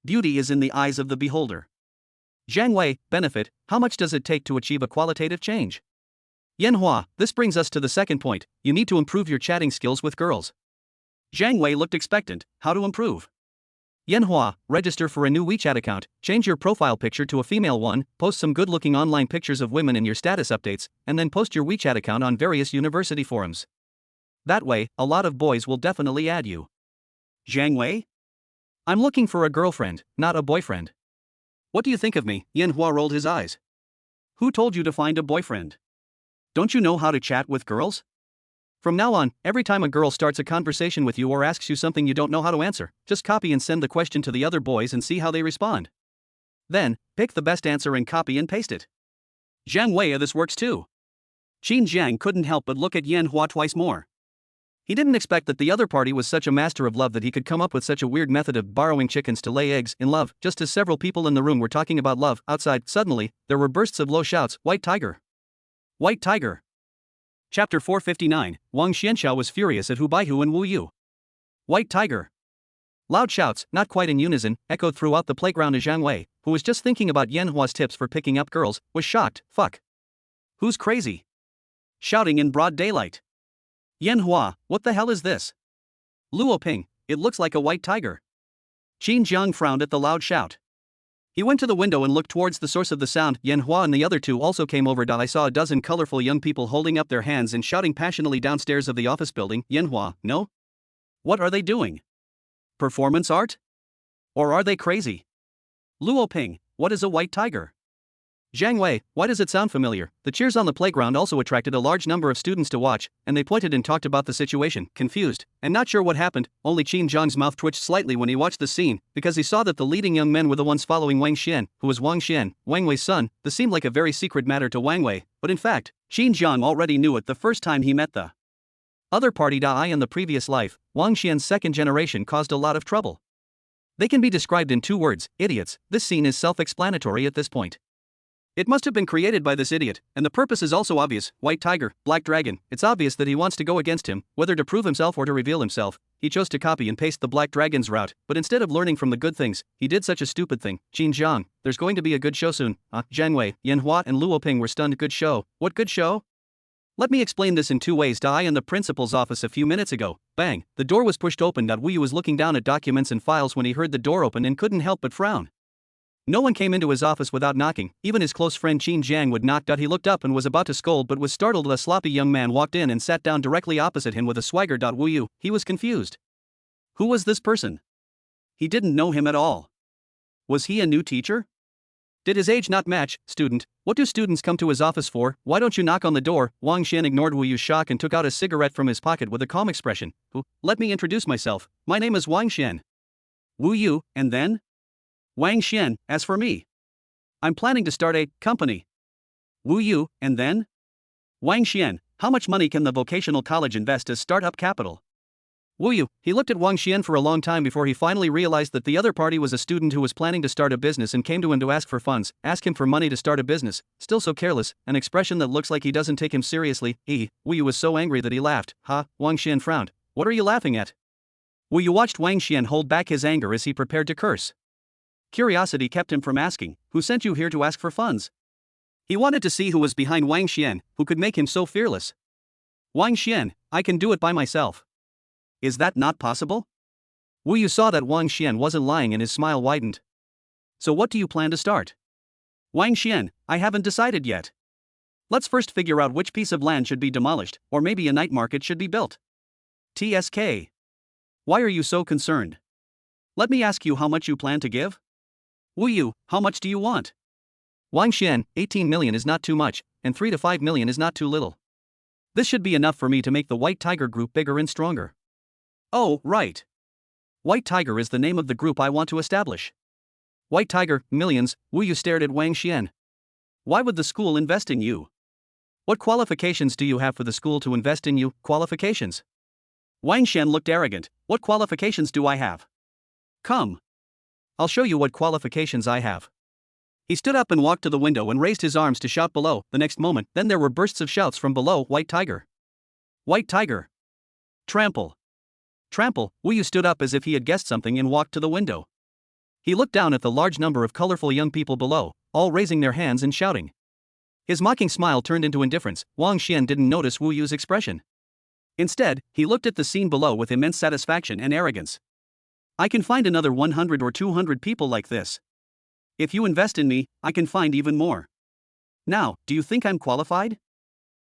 Beauty is in the eyes of the beholder. Zhang Wei, benefit, how much does it take to achieve a qualitative change? Yan Hua, this brings us to the second point, you need to improve your chatting skills with girls. Zhang Wei looked expectant, how to improve? Yan Hua, register for a new WeChat account, change your profile picture to a female one, post some good-looking online pictures of women in your status updates, and then post your WeChat account on various university forums. That way, a lot of boys will definitely add you. Zhang Wei? I'm looking for a girlfriend, not a boyfriend. What do you think of me? Yan Hua rolled his eyes. Who told you to find a boyfriend? Don't you know how to chat with girls? From now on, every time a girl starts a conversation with you or asks you something you don't know how to answer, just copy and send the question to the other boys and see how they respond. Then, pick the best answer and copy and paste it. Zhang Wei, this works too. Qin Zhang couldn't help but look at Yan Hua twice more. He didn't expect that the other party was such a master of love that he could come up with such a weird method of borrowing chickens to lay eggs in love. Just as several people in the room were talking about love, outside, suddenly, there were bursts of low shouts, White Tiger! White Tiger! Chapter 459, Wang Xianxiao was furious at Hu Baihu and Wu Yu. White Tiger! Loud shouts, not quite in unison, echoed throughout the playground as Zhang Wei, who was just thinking about Yan Hua's tips for picking up girls, was shocked. Fuck. Who's crazy? Shouting in broad daylight. Yan Hua, what the hell is this? Luo Ping, it looks like a white tiger. Qin Zhang frowned at the loud shout. He went to the window and looked towards the source of the sound. Yan Hua and the other two also came over. I saw a dozen colorful young people holding up their hands and shouting passionately downstairs of the office building. Yan Hua, no? What are they doing? Performance art? Or are they crazy? Luo Ping, what is a white tiger? Zhang Wei, why does it sound familiar? The cheers on the playground also attracted a large number of students to watch, and they pointed and talked about the situation, confused, and not sure what happened. Only Qin Zhang's mouth twitched slightly when he watched the scene, because he saw that the leading young men were the ones following Wang Xian, who was Wang Xian, Wang Wei's son. This seemed like a very secret matter to Wang Wei, but in fact, Qin Zhang already knew it the first time he met the other party. In the previous life, Wang Xian's second generation caused a lot of trouble. They can be described in 2 words, idiots. This scene is self-explanatory at this point. It must have been created by this idiot, and the purpose is also obvious. White tiger, black dragon. It's obvious that he wants to go against him, whether to prove himself or to reveal himself. He chose to copy and paste the black dragon's route, but instead of learning from the good things, he did such a stupid thing. Qin Zhang, there's going to be a good show soon. Zhang Wei, Yan Hua and Luo Ping were stunned. Good show? What good show? Let me explain this in 2 ways. I in the principal's office a few minutes ago. Bang, the door was pushed open. Wu Yu was looking down at documents and files when he heard the door open and couldn't help but frown. No one came into his office without knocking, even his close friend Qin Zhang would knock. He looked up and was about to scold but was startled. A sloppy young man walked in and sat down directly opposite him with a swagger. Wu Yu, he was confused. Who was this person? He didn't know him at all. Was he a new teacher? Did his age not match? Student, what do students come to his office for? Why don't you knock on the door? Wang Xian ignored Wu Yu's shock and took out a cigarette from his pocket with a calm expression. Let me introduce myself. My name is Wang Xian. Wu Yu, and then? Wang Xian, as for me, I'm planning to start a company. Wu Yu, and then? Wang Xian, how much money can the vocational college invest as startup capital? Wu Yu, he looked at Wang Xian for a long time before he finally realized that the other party was a student who was planning to start a business and came to him to ask for funds, ask him for money to start a business. Still so careless, an expression that looks like he doesn't take him seriously. Wu Yu was so angry that he laughed. Wang Xian frowned. What are you laughing at? Wu Yu watched Wang Xian hold back his anger as he prepared to curse. Curiosity kept him from asking, who sent you here to ask for funds? He wanted to see who was behind Wang Xian, who could make him so fearless. Wang Xian, I can do it by myself. Is that not possible? Wu Yu saw that Wang Xian wasn't lying and his smile widened. So what do you plan to start? Wang Xian, I haven't decided yet. Let's first figure out which piece of land should be demolished, or maybe a night market should be built. TSK. Why are you so concerned? Let me ask you how much you plan to give? Wu Yu, how much do you want? Wang Xian, 18 million is not too much, and 3 to 5 million is not too little. This should be enough for me to make the White Tiger Group bigger and stronger. Oh, right. White Tiger is the name of the group I want to establish. White Tiger, millions. Wu Yu stared at Wang Xian. Why would the school invest in you? What qualifications do you have for the school to invest in you? Qualifications? Wang Xian looked arrogant. What qualifications do I have? Come. I'll show you what qualifications I have. He stood up and walked to the window and raised his arms to shout below. The next moment, then there were bursts of shouts from below. White Tiger. White Tiger. Trample. Trample. Wu Yu stood up as if he had guessed something and walked to the window. He looked down at the large number of colorful young people below, all raising their hands and shouting. His mocking smile turned into indifference. Wang Xian didn't notice Wu Yu's expression. Instead, he looked at the scene below with immense satisfaction and arrogance. I can find another 100 or 200 people like this. If you invest in me, I can find even more. Now, do you think I'm qualified?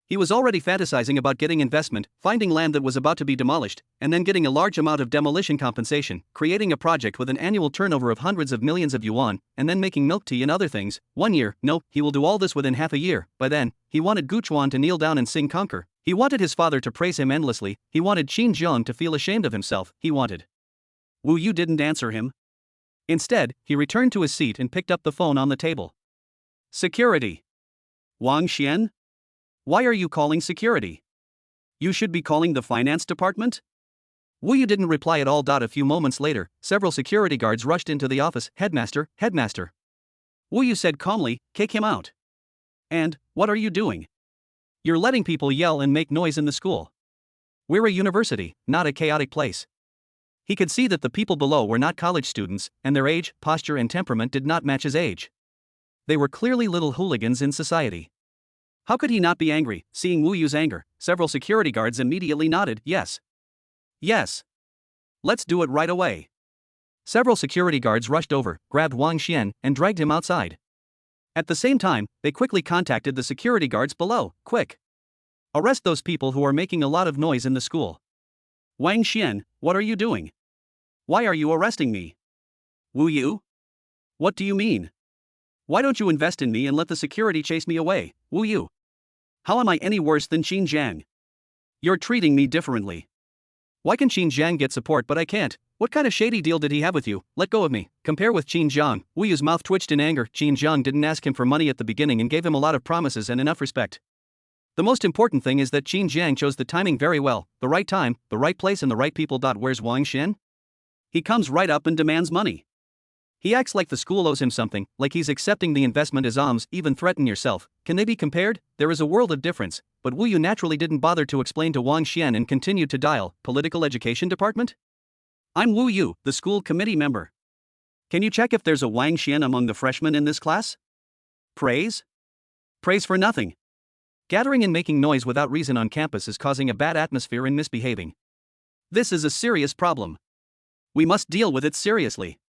He was already fantasizing about getting investment, finding land that was about to be demolished, and then getting a large amount of demolition compensation, creating a project with an annual turnover of hundreds of millions of yuan, and then making milk tea and other things. 1 year, no, he will do all this within half a year. By then, he wanted Gu Chuan to kneel down and sing conquer. He wanted his father to praise him endlessly. He wanted Qin Zhang to feel ashamed of himself. He wanted. Wu Yu didn't answer him. Instead, he returned to his seat and picked up the phone on the table. Security. Wang Xian? Why are you calling security? You should be calling the finance department? Wu Yu didn't reply at all. A few moments later, several security guards rushed into the office. Headmaster. Wu Yu said calmly, kick him out. And, what are you doing? You're letting people yell and make noise in the school. We're a university, not a chaotic place. He could see that the people below were not college students, and their age, posture and temperament did not match his age. They were clearly little hooligans in society. How could he not be angry? Seeing Wu Yu's anger, several security guards immediately nodded. Yes. Yes. Let's do it right away. Several security guards rushed over, grabbed Wang Xian, and dragged him outside. At the same time, they quickly contacted the security guards below. Quick. Arrest those people who are making a lot of noise in the school. Wang Xian, what are you doing? Why are you arresting me? Wu Yu? What do you mean? Why don't you invest in me and let the security chase me away, Wu Yu? How am I any worse than Qin Jiang? You're treating me differently. Why can Qin Jiang get support but I can't? What kind of shady deal did he have with you? Let go of me. Compare with Qin Jiang. Wu Yu's mouth twitched in anger. Qin Jiang didn't ask him for money at the beginning and gave him a lot of promises and enough respect. The most important thing is that Qin Jiang chose the timing very well, the right time, the right place and the right people. Where's Wang Xian? He comes right up and demands money. He acts like the school owes him something, like he's accepting the investment as alms. Even threaten yourself. Can they be compared? There is a world of difference. But Wu Yu naturally didn't bother to explain to Wang Xian and continued to dial. Political Education Department? I'm Wu Yu, the school committee member. Can you check if there's a Wang Xian among the freshmen in this class? Praise? Praise for nothing. Gathering and making noise without reason on campus is causing a bad atmosphere and misbehaving. This is a serious problem. We must deal with it seriously.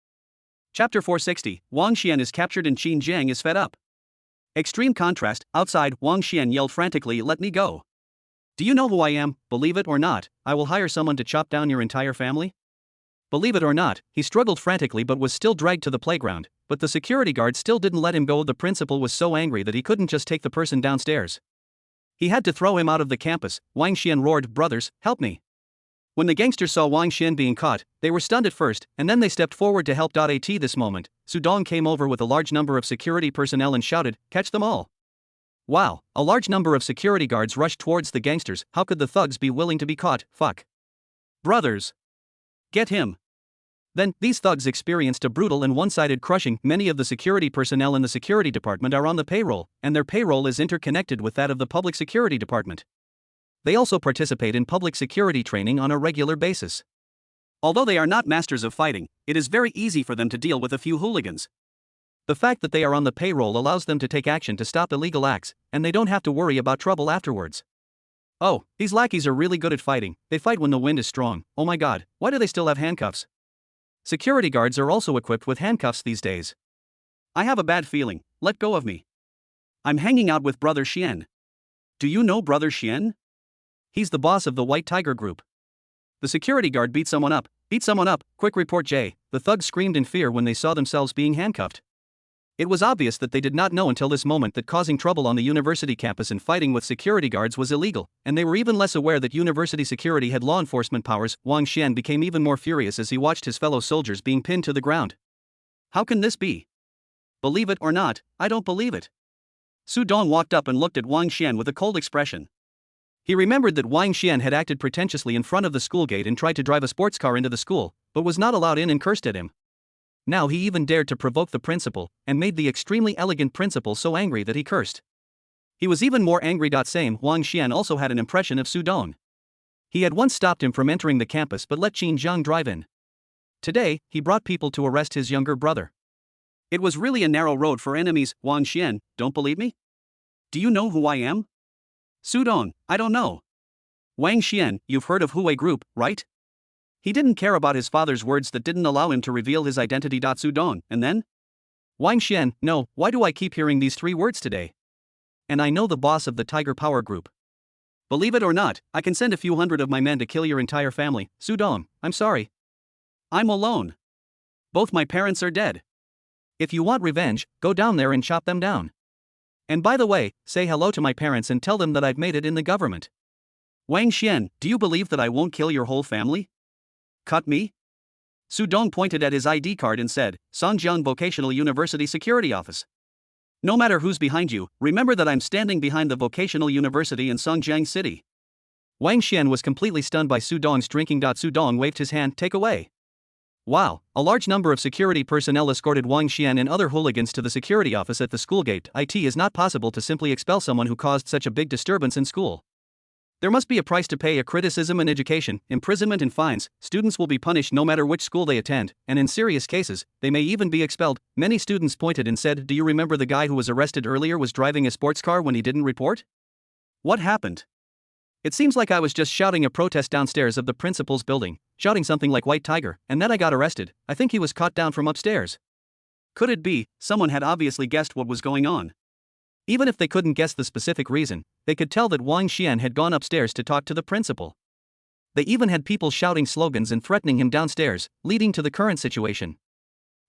Chapter 460, Wang Xian is captured and Qin Jiang is fed up. Extreme contrast. Outside, Wang Xian yelled frantically, "Let me go. Do you know who I am? Believe it or not, I will hire someone to chop down your entire family." Believe it or not, he struggled frantically but was still dragged to the playground, but the security guard still didn't let him go. The principal was so angry that he couldn't just take the person downstairs. He had to throw him out of the campus. Wang Xian roared, "Brothers, help me." When the gangsters saw Wang Xian being caught, they were stunned at first, and then they stepped forward to help. At this moment, Su Dong came over with a large number of security personnel and shouted, "Catch them all." Wow, a large number of security guards rushed towards the gangsters. How could the thugs be willing to be caught? Fuck. Brothers. Get him. Then, these thugs experienced a brutal and one-sided crushing. Many of the security personnel in the security department are on the payroll, and their payroll is interconnected with that of the public security department. They also participate in public security training on a regular basis. Although they are not masters of fighting, it is very easy for them to deal with a few hooligans. The fact that they are on the payroll allows them to take action to stop illegal acts, and they don't have to worry about trouble afterwards. Oh, these lackeys are really good at fighting. They fight when the wind is strong. Oh my god, why do they still have handcuffs? Security guards are also equipped with handcuffs these days. I have a bad feeling. Let go of me. I'm hanging out with Brother Xian. Do you know Brother Xian? He's the boss of the White Tiger Group. The security guard beat someone up. Quick report Jay. The thugs screamed in fear when they saw themselves being handcuffed. It was obvious that they did not know until this moment that causing trouble on the university campus and fighting with security guards was illegal, and they were even less aware that university security had law enforcement powers. Wang Xian became even more furious as he watched his fellow soldiers being pinned to the ground. How can this be? Believe it or not, I don't believe it. Su Dong walked up and looked at Wang Xian with a cold expression. He remembered that Wang Xian had acted pretentiously in front of the school gate and tried to drive a sports car into the school, but was not allowed in and cursed at him. Now he even dared to provoke the principal, and made the extremely elegant principal so angry that he cursed. He was even more angry. Same, Wang Xian also had an impression of Su Dong. He had once stopped him from entering the campus but let Qin Jiang drive in. Today, he brought people to arrest his younger brother. It was really a narrow road for enemies. Wang Xian, don't believe me? Do you know who I am? Su Dong, I don't know. Wang Xian, you've heard of Huey Group, right? He didn't care about his father's words that didn't allow him to reveal his identity. Su Dong, and then? Wang Xian, no, why do I keep hearing these three words today? And I know the boss of the Tiger Power Group. Believe it or not, I can send a few hundred of my men to kill your entire family. Su Dong, I'm sorry. I'm alone. Both my parents are dead. If you want revenge, go down there and chop them down. And by the way, say hello to my parents and tell them that I've made it in the government. Wang Xian, do you believe that I won't kill your whole family? Cut me? Su Dong pointed at his ID card and said, Songjiang Vocational University Security Office. No matter who's behind you, remember that I'm standing behind the Vocational University in Songjiang City. Wang Xian was completely stunned by Su Dong's drinking. Su Dong waved his hand, take away. Wow, a large number of security personnel escorted Wang Xian and other hooligans to the security office at the school gate. It is not possible to simply expel someone who caused such a big disturbance in school. There must be a price to pay: a criticism and education, imprisonment and fines. Students will be punished no matter which school they attend, and in serious cases, they may even be expelled. Many students pointed and said, do you remember the guy who was arrested earlier was driving a sports car when he didn't report? What happened? It seems like I was just shouting a protest downstairs of the principal's building, shouting something like White Tiger, and then I got arrested. I think he was caught down from upstairs. Could it be, someone had obviously guessed what was going on? Even if they couldn't guess the specific reason, they could tell that Wang Xian had gone upstairs to talk to the principal. They even had people shouting slogans and threatening him downstairs, leading to the current situation.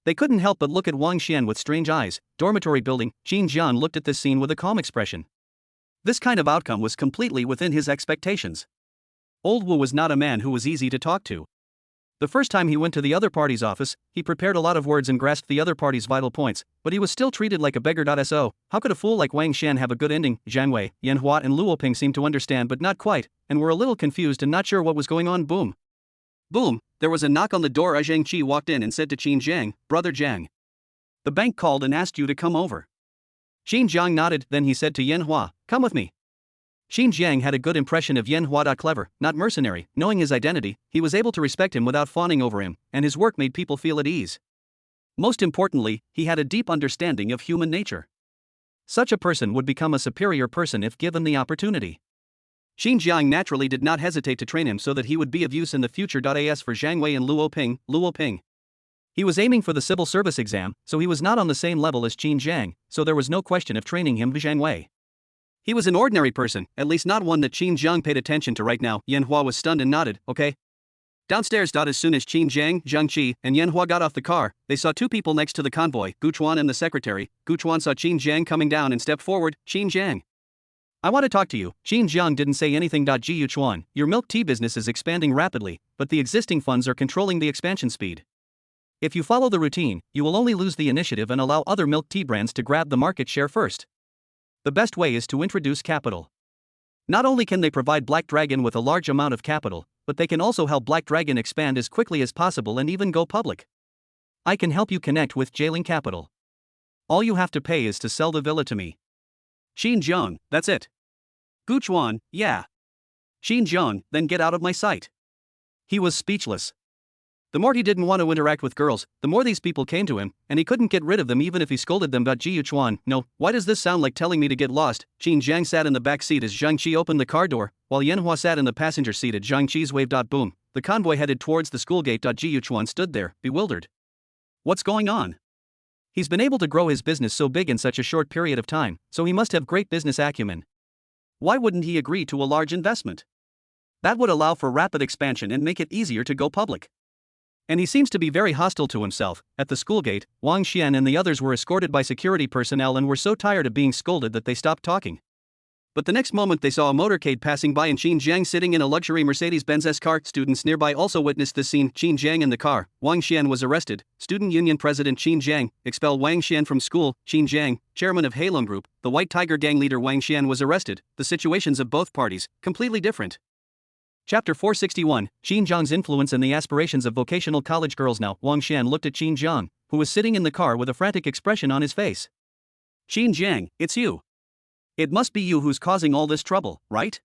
They couldn't help but look at Wang Xian with strange eyes. Dormitory building, Qin Jiang looked at this scene with a calm expression. This kind of outcome was completely within his expectations. Old Wu was not a man who was easy to talk to. The first time he went to the other party's office, he prepared a lot of words and grasped the other party's vital points, but he was still treated like a beggar. So, how could a fool like Wang Xian have a good ending? Zhang Wei, Yan Hua and Luo Ping seemed to understand but not quite, and were a little confused and not sure what was going on. Boom. Boom, there was a knock on the door. Zhang Qi walked in and said to Qin Jiang, "Brother Jiang. The bank called and asked you to come over." Qin Jiang nodded, then he said to Yan Hua, "Come with me." Qin Jiang had a good impression of Yan Hua. Clever, not mercenary, knowing his identity, he was able to respect him without fawning over him, and his work made people feel at ease. Most importantly, he had a deep understanding of human nature. Such a person would become a superior person if given the opportunity. Qin Jiang naturally did not hesitate to train him so that he would be of use in the future. As for Zhang Wei and Luo Ping. He was aiming for the civil service exam, so he was not on the same level as Qin Jiang, so there was no question of training him. Zhang Wei. He was an ordinary person, at least not one that Qin Jiang paid attention to right now. Yan Hua was stunned and nodded, "Okay." Downstairs. As soon as Qin Jiang, Zhang Qi, and Yan Hua got off the car, they saw two people next to the convoy, Gu Chuan and the secretary. Gu Chuan saw Qin Jiang coming down and stepped forward. "Qin Jiang, I want to talk to you." Qin Jiang didn't say anything. Ji Chuan, your milk tea business is expanding rapidly, but the existing funds are controlling the expansion speed. If you follow the routine, you will only lose the initiative and allow other milk tea brands to grab the market share first. The best way is to introduce capital. Not only can they provide Black Dragon with a large amount of capital, but they can also help Black Dragon expand as quickly as possible and even go public. I can help you connect with Jailing Capital. All you have to pay is to sell the villa to me. Qin Jiang, that's it. Gu Chuan, yeah. Qin Jiang, then get out of my sight. He was speechless. The more he didn't want to interact with girls, the more these people came to him, and he couldn't get rid of them even if he scolded them. Ji Chuan, no, why does this sound like telling me to get lost? Qin Jiang sat in the back seat as Zhang Qi opened the car door, while Yan Hua sat in the passenger seat at Zhang Qi's wave. Boom, the convoy headed towards the school gate. Ji Chuan stood there, bewildered. What's going on? He's been able to grow his business so big in such a short period of time, so he must have great business acumen. Why wouldn't he agree to a large investment? That would allow for rapid expansion and make it easier to go public. And he seems to be very hostile to himself. At the school gate, Wang Xian and the others were escorted by security personnel and were so tired of being scolded that they stopped talking. But the next moment they saw a motorcade passing by and Qin Jiang sitting in a luxury Mercedes-Benz S-car. Students nearby also witnessed this scene. Qin Jiang in the car. Wang Xian was arrested. Student Union President Qin Jiang expelled Wang Xian from school. Qin Jiang, chairman of Heilong Group, the White Tiger gang leader Wang Xian was arrested. The situations of both parties, completely different. Chapter 461, Qin Jiang's influence and the aspirations of vocational college girls. Now, Wang Xian looked at Qin Jiang, who was sitting in the car with a frantic expression on his face. Qin Jiang, it's you. It must be you who's causing all this trouble, right?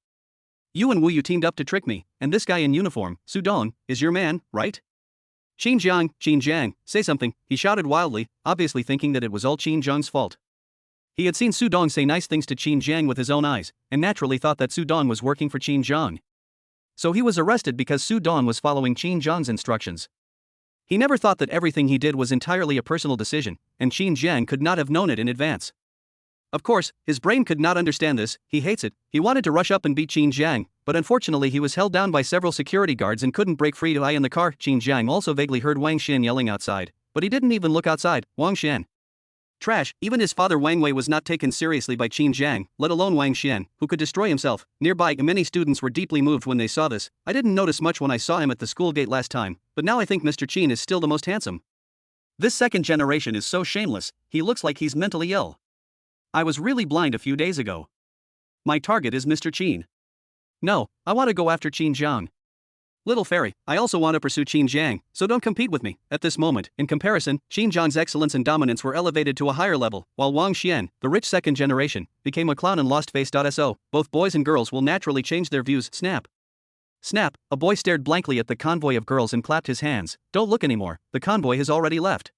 You and Wu Yu teamed up to trick me, and this guy in uniform, Su Dong, is your man, right? Qin Jiang, say something, he shouted wildly, obviously thinking that it was all Qin Jiang's fault. He had seen Su Dong say nice things to Qin Jiang with his own eyes, and naturally thought that Su Dong was working for Qin Jiang. So he was arrested because Su Dong was following Qin Jiang's instructions. He never thought that everything he did was entirely a personal decision, and Qin Jiang could not have known it in advance. Of course, his brain could not understand this, he hates it, he wanted to rush up and beat Qin Jiang, but unfortunately he was held down by several security guards and couldn't break free. In the car, Qin Jiang also vaguely heard Wang Xian yelling outside, but he didn't even look outside. Wang Xian. Trash. Even his father Wang Wei was not taken seriously by Qin Jiang, let alone Wang Xian, who could destroy himself. Nearby, many students were deeply moved when they saw this. I didn't notice much when I saw him at the school gate last time, but now I think Mr. Qin is still the most handsome. This second generation is so shameless, he looks like he's mentally ill. I was really blind a few days ago. My target is Mr. Qin. No, I want to go after Qin Jiang. Little fairy, I also want to pursue Qin Jiang, so don't compete with me. At this moment, in comparison, Qin Jiang's excellence and dominance were elevated to a higher level, while Wang Xian, the rich second generation, became a clown and lost face. So, both boys and girls will naturally change their views. Snap. Snap, a boy stared blankly at the convoy of girls and clapped his hands. Don't look anymore, the convoy has already left.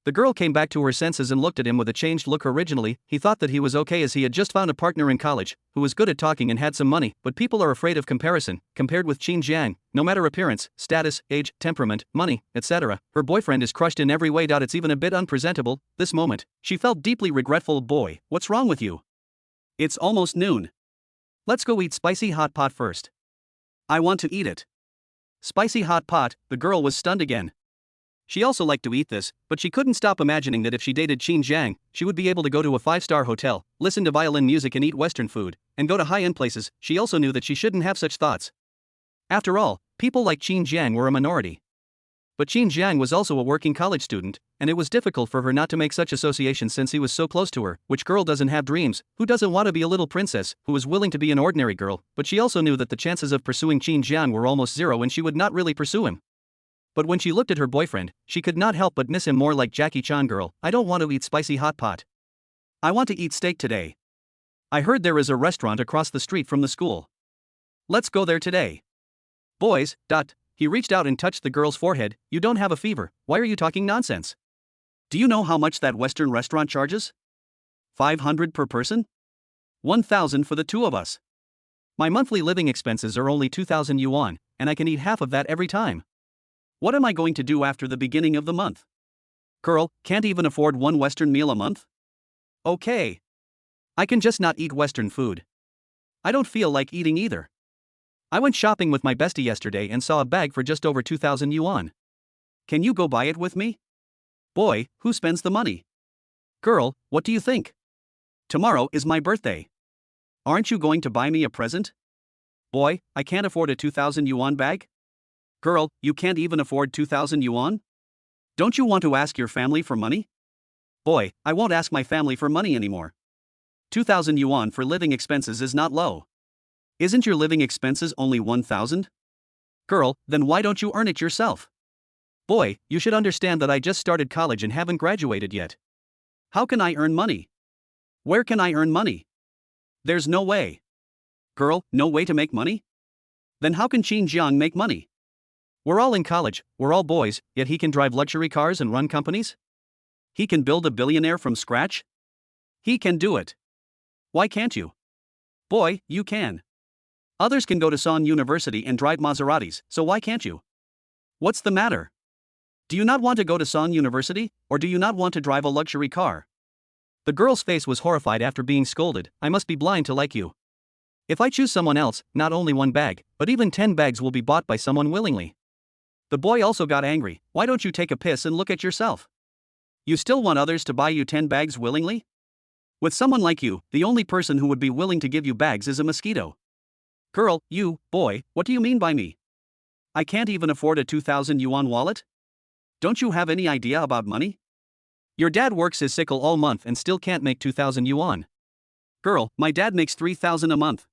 The girl came back to her senses and looked at him with a changed look. Originally, he thought that he was okay as he had just found a partner in college, who was good at talking and had some money, but people are afraid of comparison, compared with Qin Jiang, no matter appearance, status, age, temperament, money, etc. Her boyfriend is crushed in every way. It's even a bit unpresentable. This moment, she felt deeply regretful. Boy, what's wrong with you? It's almost noon. Let's go eat spicy hot pot first. I want to eat it. Spicy hot pot, the girl was stunned again. She also liked to eat this, but she couldn't stop imagining that if she dated Qin Jiang, she would be able to go to a five-star hotel, listen to violin music and eat Western food, and go to high-end places. She also knew that she shouldn't have such thoughts. After all, people like Qin Jiang were a minority. But Qin Jiang was also a working college student, and it was difficult for her not to make such associations since he was so close to her. Which girl doesn't have dreams? Who doesn't want to be a little princess who was willing to be an ordinary girl? But she also knew that the chances of pursuing Qin Jiang were almost zero and she would not really pursue him. But when she looked at her boyfriend, she could not help but miss him more like Jackie Chan. Girl, I don't want to eat spicy hot pot. I want to eat steak today. I heard there is a restaurant across the street from the school. Let's go there today. Boys, He reached out and touched the girl's forehead. You don't have a fever, why are you talking nonsense? Do you know how much that Western restaurant charges? 500 per person? 1,000 for the two of us. My monthly living expenses are only 2,000 yuan, and I can eat half of that every time. What am I going to do after the beginning of the month? Girl, can't even afford one Western meal a month? Okay. I can just not eat Western food. I don't feel like eating either. I went shopping with my bestie yesterday and saw a bag for just over 2,000 yuan. Can you go buy it with me? Boy, who spends the money? Girl, what do you think? Tomorrow is my birthday. Aren't you going to buy me a present? Boy, I can't afford a 2,000 yuan bag. Girl, you can't even afford 2,000 yuan? Don't you want to ask your family for money? Boy, I won't ask my family for money anymore. 2,000 yuan for living expenses is not low. Isn't your living expenses only 1,000? Girl, then why don't you earn it yourself? Boy, you should understand that I just started college and haven't graduated yet. How can I earn money? Where can I earn money? There's no way. Girl, no way to make money? Then how can Qin Jiang make money? We're all in college, we're all boys, yet he can drive luxury cars and run companies? He can build a billionaire from scratch? He can do it. Why can't you? Boy, you can. Others can go to Son University and drive Maseratis, so why can't you? What's the matter? Do you not want to go to Son University, or do you not want to drive a luxury car? The girl's face was horrified after being scolded. I must be blind to like you. If I choose someone else, not only one bag, but even 10 bags will be bought by someone willingly. The boy also got angry. Why don't you take a piss and look at yourself? You still want others to buy you 10 bags willingly? With someone like you, the only person who would be willing to give you bags is a mosquito. Girl, you, boy, what do you mean by me? I can't even afford a 2,000 yuan wallet? Don't you have any idea about money? Your dad works his sickle all month and still can't make 2,000 yuan. Girl, my dad makes 3,000 a month.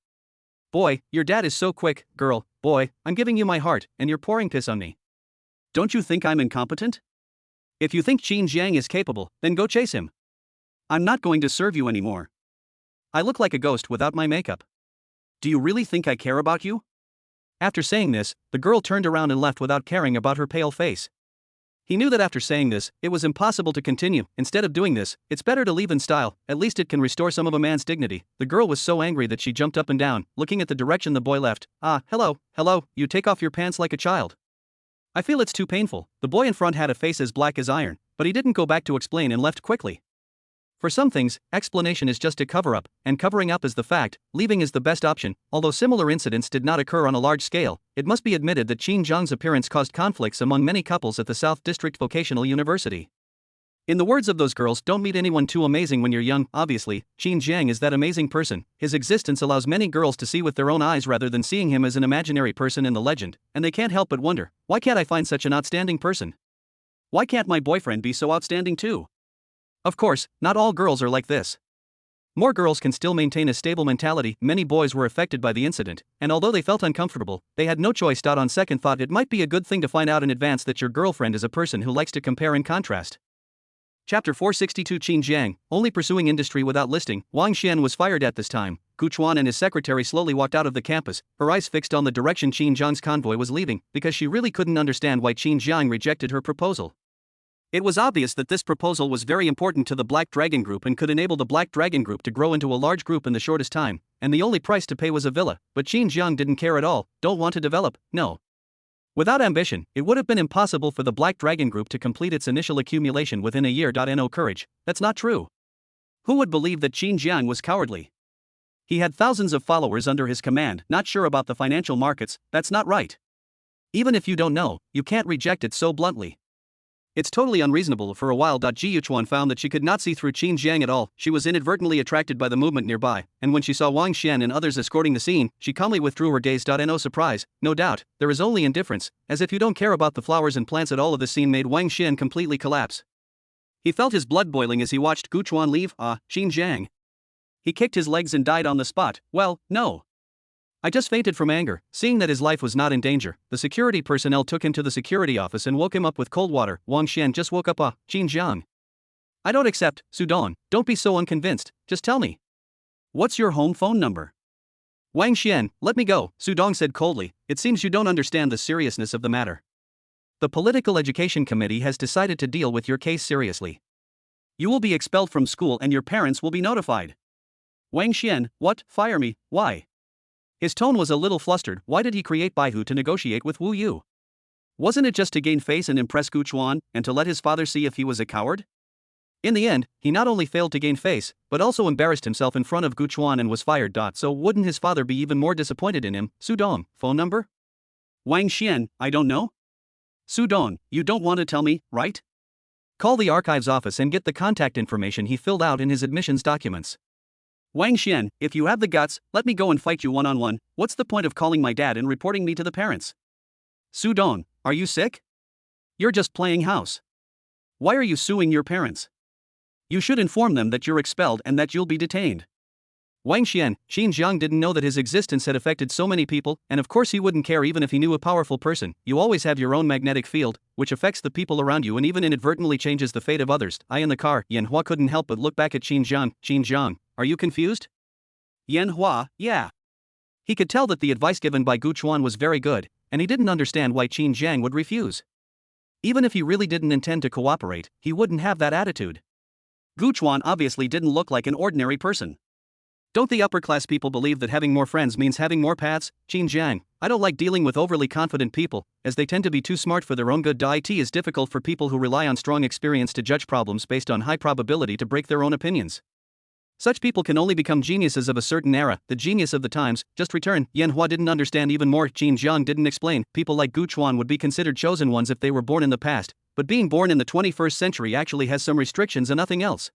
Boy, your dad is so quick. Girl, boy, I'm giving you my heart, and you're pouring piss on me. Don't you think I'm incompetent? If you think Qin Jiang is capable, then go chase him. I'm not going to serve you anymore. I look like a ghost without my makeup. Do you really think I care about you? After saying this, the girl turned around and left without caring about her pale face. He knew that after saying this, it was impossible to continue. Instead of doing this, it's better to leave in style, at least it can restore some of a man's dignity. The girl was so angry that she jumped up and down, looking at the direction the boy left. Hello, you take off your pants like a child. I feel it's too painful. The boy in front had a face as black as iron, but he didn't go back to explain and left quickly. For some things, explanation is just a cover-up, and covering up is the fact. Leaving is the best option. Although similar incidents did not occur on a large scale, it must be admitted that Qin Jiang's appearance caused conflicts among many couples at the South District Vocational University. In the words of those girls, don't meet anyone too amazing when you're young. Obviously, Qin Jiang is that amazing person. His existence allows many girls to see with their own eyes rather than seeing him as an imaginary person in the legend, and they can't help but wonder, why can't I find such an outstanding person? Why can't my boyfriend be so outstanding too? Of course, not all girls are like this. More girls can still maintain a stable mentality. Many boys were affected by the incident, and although they felt uncomfortable, they had no choice. On second thought, it might be a good thing to find out in advance that your girlfriend is a person who likes to compare and contrast. Chapter 462 Qin Jiang, only pursuing industry without listing. Wang Xian was fired at this time. Gu Chuan and his secretary slowly walked out of the campus, her eyes fixed on the direction Qin Jiang's convoy was leaving, because she really couldn't understand why Qin Jiang rejected her proposal. It was obvious that this proposal was very important to the Black Dragon Group and could enable the Black Dragon Group to grow into a large group in the shortest time, and the only price to pay was a villa, but Qin Jiang didn't care at all. Don't want to develop, no. Without ambition, it would have been impossible for the Black Dragon Group to complete its initial accumulation within a year. No courage, that's not true. Who would believe that Qin Jiang was cowardly? He had thousands of followers under his command, not sure about the financial markets. That's not right. Even if you don't know, you can't reject it so bluntly. It's totally unreasonable. For a while. Ji Yuchuan found that she could not see through Qin Jiang at all. She was inadvertently attracted by the movement nearby, and when she saw Wang Xian and others escorting the scene, she calmly withdrew her gaze. No surprise, no doubt, there is only indifference, as if you don't care about the flowers and plants at all. Of the scene made Wang Xian completely collapse. He felt his blood boiling as he watched Gu Chuan leave. Qin Jiang. He kicked his legs and died on the spot. Well, no. I just fainted from anger. Seeing that his life was not in danger, the security personnel took him to the security office and woke him up with cold water. Wang Xian just woke up. Qin Jiang. I don't accept, Sudong, don't be so unconvinced, just tell me. What's your home phone number? Wang Xian, let me go, Sudong said coldly. It seems you don't understand the seriousness of the matter. The Political Education Committee has decided to deal with your case seriously. You will be expelled from school and your parents will be notified. Wang Xian, what, fire me, why? His tone was a little flustered. Why did he create Baihu to negotiate with Wu Yu? Wasn't it just to gain face and impress Gu Chuan, and to let his father see if he was a coward? In the end, he not only failed to gain face, but also embarrassed himself in front of Gu Chuan and was fired. So wouldn't his father be even more disappointed in him? Sudong, phone number? Wang Xian, I don't know. Sudong, you don't want to tell me, right? Call the archives office and get the contact information he filled out in his admissions documents. Wang Xian, if you have the guts, let me go and fight you one-on-one. What's the point of calling my dad and reporting me to the parents? Sudong, are you sick? You're just playing house. Why are you suing your parents? You should inform them that you're expelled and that you'll be detained. Wang Xian, Qin Jiang didn't know that his existence had affected so many people, and of course he wouldn't care even if he knew a powerful person. You always have your own magnetic field, which affects the people around you and even inadvertently changes the fate of others. In the car, Yanhua couldn't help but look back at Qin Jiang. Qin Jiang, are you confused? Yanhua, yeah. He could tell that the advice given by Gu Chuan was very good, and he didn't understand why Qin Jiang would refuse. Even if he really didn't intend to cooperate, he wouldn't have that attitude. Gu Chuan obviously didn't look like an ordinary person. Don't the upper-class people believe that having more friends means having more paths? Qin Jiang, I don't like dealing with overly confident people, as they tend to be too smart for their own good. It is difficult for people who rely on strong experience to judge problems based on high probability to break their own opinions. Such people can only become geniuses of a certain era, the genius of the times. Just return. Yanhua didn't understand even more. Qin Jiang didn't explain. People like Gu Chuan would be considered chosen ones if they were born in the past, but being born in the 21st century actually has some restrictions and nothing else.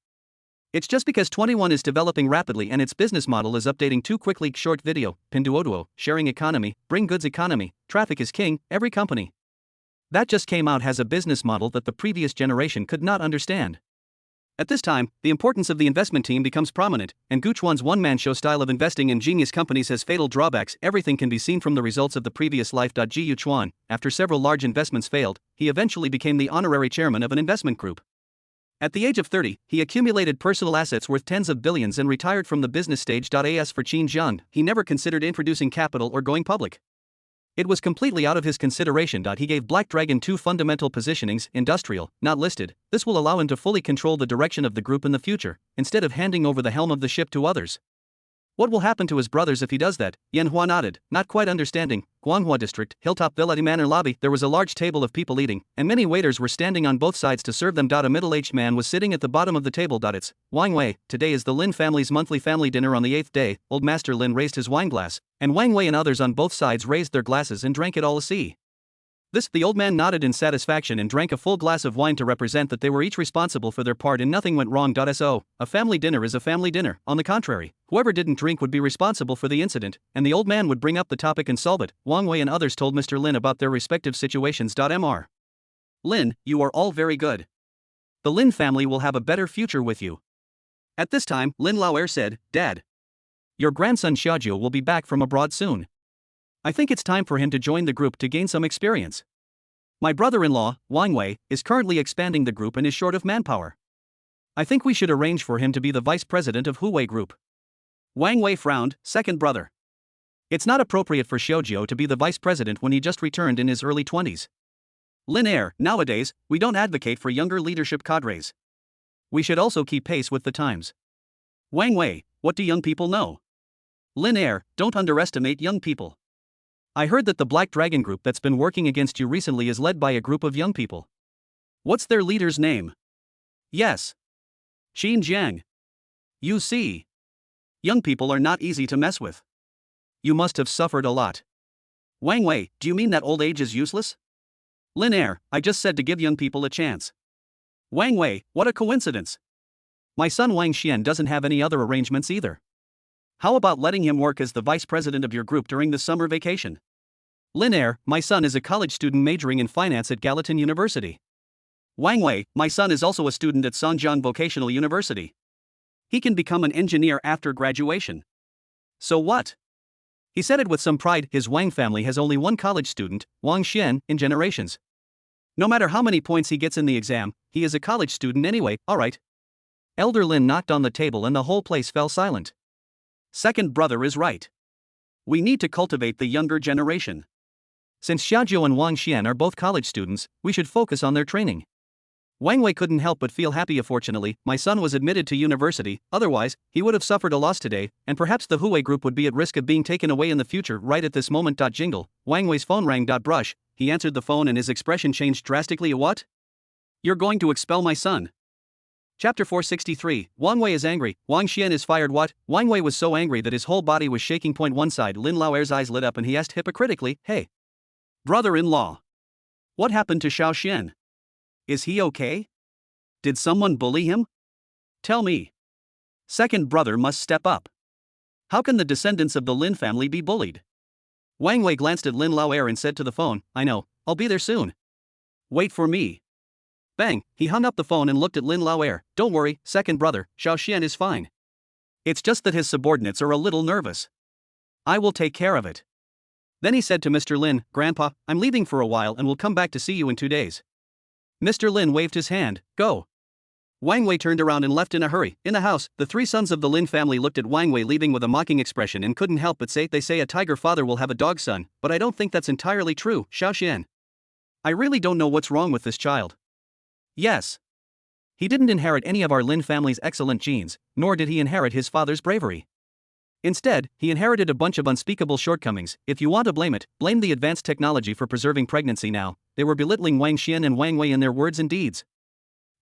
It's just because 21 is developing rapidly and its business model is updating too quickly. Short video, Pinduoduo, sharing economy, bring goods economy, traffic is king, every company that just came out has a business model that the previous generation could not understand. At this time, the importance of the investment team becomes prominent, and Gu Chuan's one-man show style of investing in genius companies has fatal drawbacks. Everything can be seen from the results of the previous life. Ji Yuchuan, after several large investments failed, he eventually became the honorary chairman of an investment group. At the age of 30, he accumulated personal assets worth tens of billions and retired from the business stage. As for Qin Jiang, he never considered introducing capital or going public. It was completely out of his consideration. He gave Black Dragon two fundamental positionings: industrial, not listed. This will allow him to fully control the direction of the group in the future, instead of handing over the helm of the ship to others. What will happen to his brothers if he does that? Yanhua nodded, not quite understanding. Guanghua District, Hilltop Villa Manor lobby. There was a large table of people eating, and many waiters were standing on both sides to serve them. A middle-aged man was sitting at the bottom of the table. It's Wang Wei. Today is the Lin family's monthly family dinner. On the 8th day, Old Master Lin raised his wine glass, and Wang Wei and others on both sides raised their glasses and drank it all a see. The old man nodded in satisfaction and drank a full glass of wine to represent that they were each responsible for their part and nothing went wrong. So, a family dinner is a family dinner. On the contrary, whoever didn't drink would be responsible for the incident, and the old man would bring up the topic and solve it. Wang Wei and others told Mr. Lin about their respective situations. Mr. Lin, you are all very good. The Lin family will have a better future with you. At this time, Lin Laoer said, Dad, your grandson Xiaojiu will be back from abroad soon. I think it's time for him to join the group to gain some experience. My brother-in-law, Wang Wei, is currently expanding the group and is short of manpower. I think we should arrange for him to be the vice president of Huwei Group. Wang Wei frowned. Second brother. It's not appropriate for Xiaojiu to be the vice president when he just returned in his early 20s. Lin Air, nowadays, we don't advocate for younger leadership cadres. We should also keep pace with the times. Wang Wei, what do young people know? Lin Air, don't underestimate young people. I heard that the Black Dragon group that's been working against you recently is led by a group of young people. What's their leader's name? Yes. Qin Jiang. You see. Young people are not easy to mess with. You must have suffered a lot. Wang Wei, do you mean that old age is useless? Lin Air, I just said to give young people a chance. Wang Wei, what a coincidence. My son Wang Xian doesn't have any other arrangements either. How about letting him work as the vice president of your group during the summer vacation? Lin Air, my son is a college student majoring in finance at Gallatin University. Wang Wei, my son is also a student at Songjiang Vocational University. He can become an engineer after graduation. So what? He said it with some pride. His Wang family has only one college student, Wang Xian, in generations. No matter how many points he gets in the exam, he is a college student anyway, alright. Elder Lin knocked on the table and the whole place fell silent. Second brother is right. We need to cultivate the younger generation. Since Xiaojiu and Wang Xian are both college students, we should focus on their training. Wang Wei couldn't help but feel happy. Fortunately, my son was admitted to university, otherwise, he would have suffered a loss today, and perhaps the Huawei group would be at risk of being taken away in the future. Right at this moment. Jingle, Wang Wei's phone rang. Brush, he answered the phone and his expression changed drastically. What? You're going to expel my son? Chapter 463, Wang Wei is angry, Wang Xian is fired. What? Wang Wei was so angry that his whole body was shaking. One side, Lin Laoer's eyes lit up and he asked hypocritically, hey, brother-in-law, what happened to Xiao Xian? Is he okay? Did someone bully him? Tell me. Second brother must step up. How can the descendants of the Lin family be bullied? Wang Wei glanced at Lin Laoer and said to the phone, I know, I'll be there soon. Wait for me. Bang, he hung up the phone and looked at Lin Laoer. Don't worry, second brother, Xiao Xian is fine. It's just that his subordinates are a little nervous. I will take care of it. Then he said to Mr. Lin, Grandpa, I'm leaving for a while and will come back to see you in 2 days. Mr. Lin waved his hand, go. Wang Wei turned around and left in a hurry. In the house, the three sons of the Lin family looked at Wang Wei leaving with a mocking expression and couldn't help but say, they say a tiger father will have a dog son, but I don't think that's entirely true, Xiao Xian. I really don't know what's wrong with this child. Yes. He didn't inherit any of our Lin family's excellent genes, nor did he inherit his father's bravery. Instead, he inherited a bunch of unspeakable shortcomings. If you want to blame it, blame the advanced technology for preserving pregnancy. Now, they were belittling Wang Xian and Wang Wei in their words and deeds.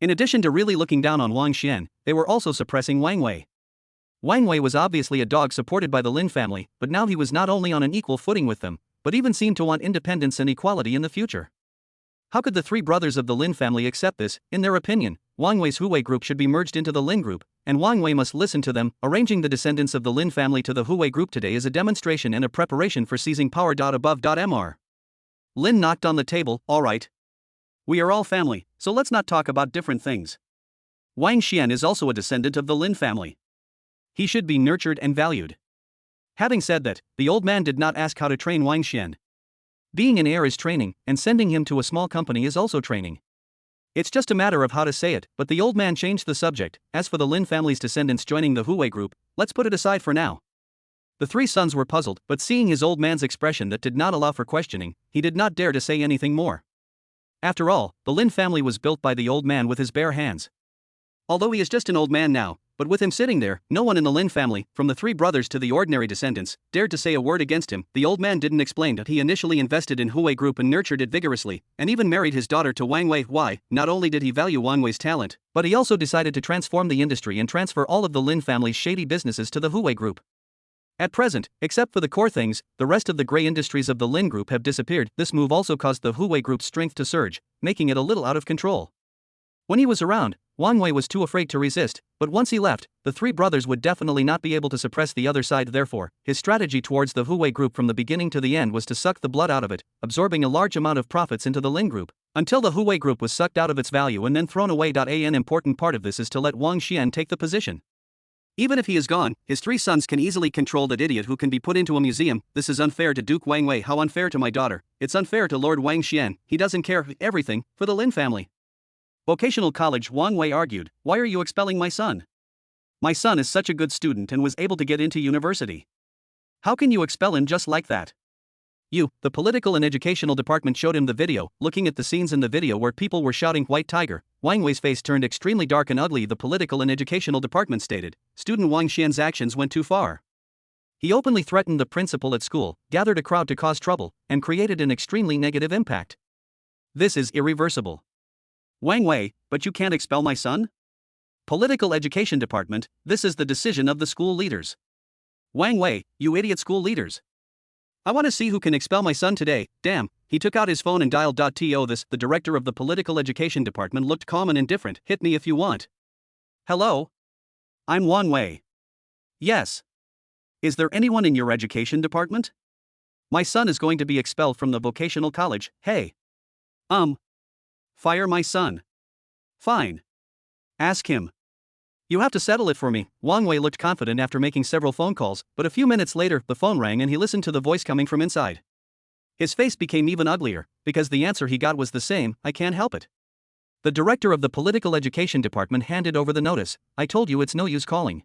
In addition to really looking down on Wang Xian, they were also suppressing Wang Wei. Wang Wei was obviously a dog supported by the Lin family, but now he was not only on an equal footing with them, but even seemed to want independence and equality in the future. How could the three brothers of the Lin family accept this? In their opinion, Wang Wei's Huawei group should be merged into the Lin group, and Wang Wei must listen to them. Arranging the descendants of the Lin family to the Huawei group today is a demonstration and a preparation for seizing power. Above. Mr. Lin knocked on the table, all right. We are all family, so let's not talk about different things. Wang Xian is also a descendant of the Lin family. He should be nurtured and valued. Having said that, the old man did not ask how to train Wang Xian. Being an heir is training, and sending him to a small company is also training. It's just a matter of how to say it, but the old man changed the subject. As for the Lin family's descendants joining the Huawei group, let's put it aside for now. The three sons were puzzled, but seeing his old man's expression that did not allow for questioning, he did not dare to say anything more. After all, the Lin family was built by the old man with his bare hands. Although he is just an old man now, but with him sitting there, no one in the Lin family, from the three brothers to the ordinary descendants, dared to say a word against him. The old man didn't explain that he initially invested in Huawei group and nurtured it vigorously, and even married his daughter to Wang Wei. Why? Not only did he value Wang Wei's talent, but he also decided to transform the industry and transfer all of the Lin family's shady businesses to the Huawei group. At present, except for the core things, the rest of the gray industries of the Lin group have disappeared. This move also caused the Huawei group's strength to surge, making it a little out of control. When he was around, Wang Wei was too afraid to resist, but once he left, the three brothers would definitely not be able to suppress the other side. Therefore, his strategy towards the Huawei group from the beginning to the end was to suck the blood out of it, absorbing a large amount of profits into the Lin group, until the Huawei group was sucked out of its value and then thrown away. An important part of this is to let Wang Xian take the position. Even if he is gone, his three sons can easily control that idiot who can be put into a museum. This is unfair to Duke Wang Wei. How unfair to my daughter. It's unfair to Lord Wang Xian. He doesn't care everything for the Lin family. Vocational College. Wang Wei argued, why are you expelling my son? My son is such a good student and was able to get into university. How can you expel him just like that? The political and educational department showed him the video. Looking at the scenes in the video where people were shouting white tiger, Wang Wei's face turned extremely dark and ugly. The political and educational department stated, student Wang Xian's actions went too far. He openly threatened the principal at school, gathered a crowd to cause trouble, and created an extremely negative impact. This is irreversible. Wang Wei, but you can't expel my son? Political Education Department, this is the decision of the school leaders. Wang Wei, you idiot school leaders. I want to see who can expel my son today. Damn. He took out his phone and dialed. The director of the political education department looked calm and indifferent. Hit me if you want. Hello? I'm Wang Wei. Yes. Is there anyone in your education department? My son is going to be expelled from the vocational college. Hey. Fire my son. Fine. Ask him. You have to settle it for me. Wang Wei looked confident after making several phone calls, but a few minutes later, the phone rang and he listened to the voice coming from inside. His face became even uglier, because the answer he got was the same. I can't help it. The director of the political education department handed over the notice. I told you it's no use calling.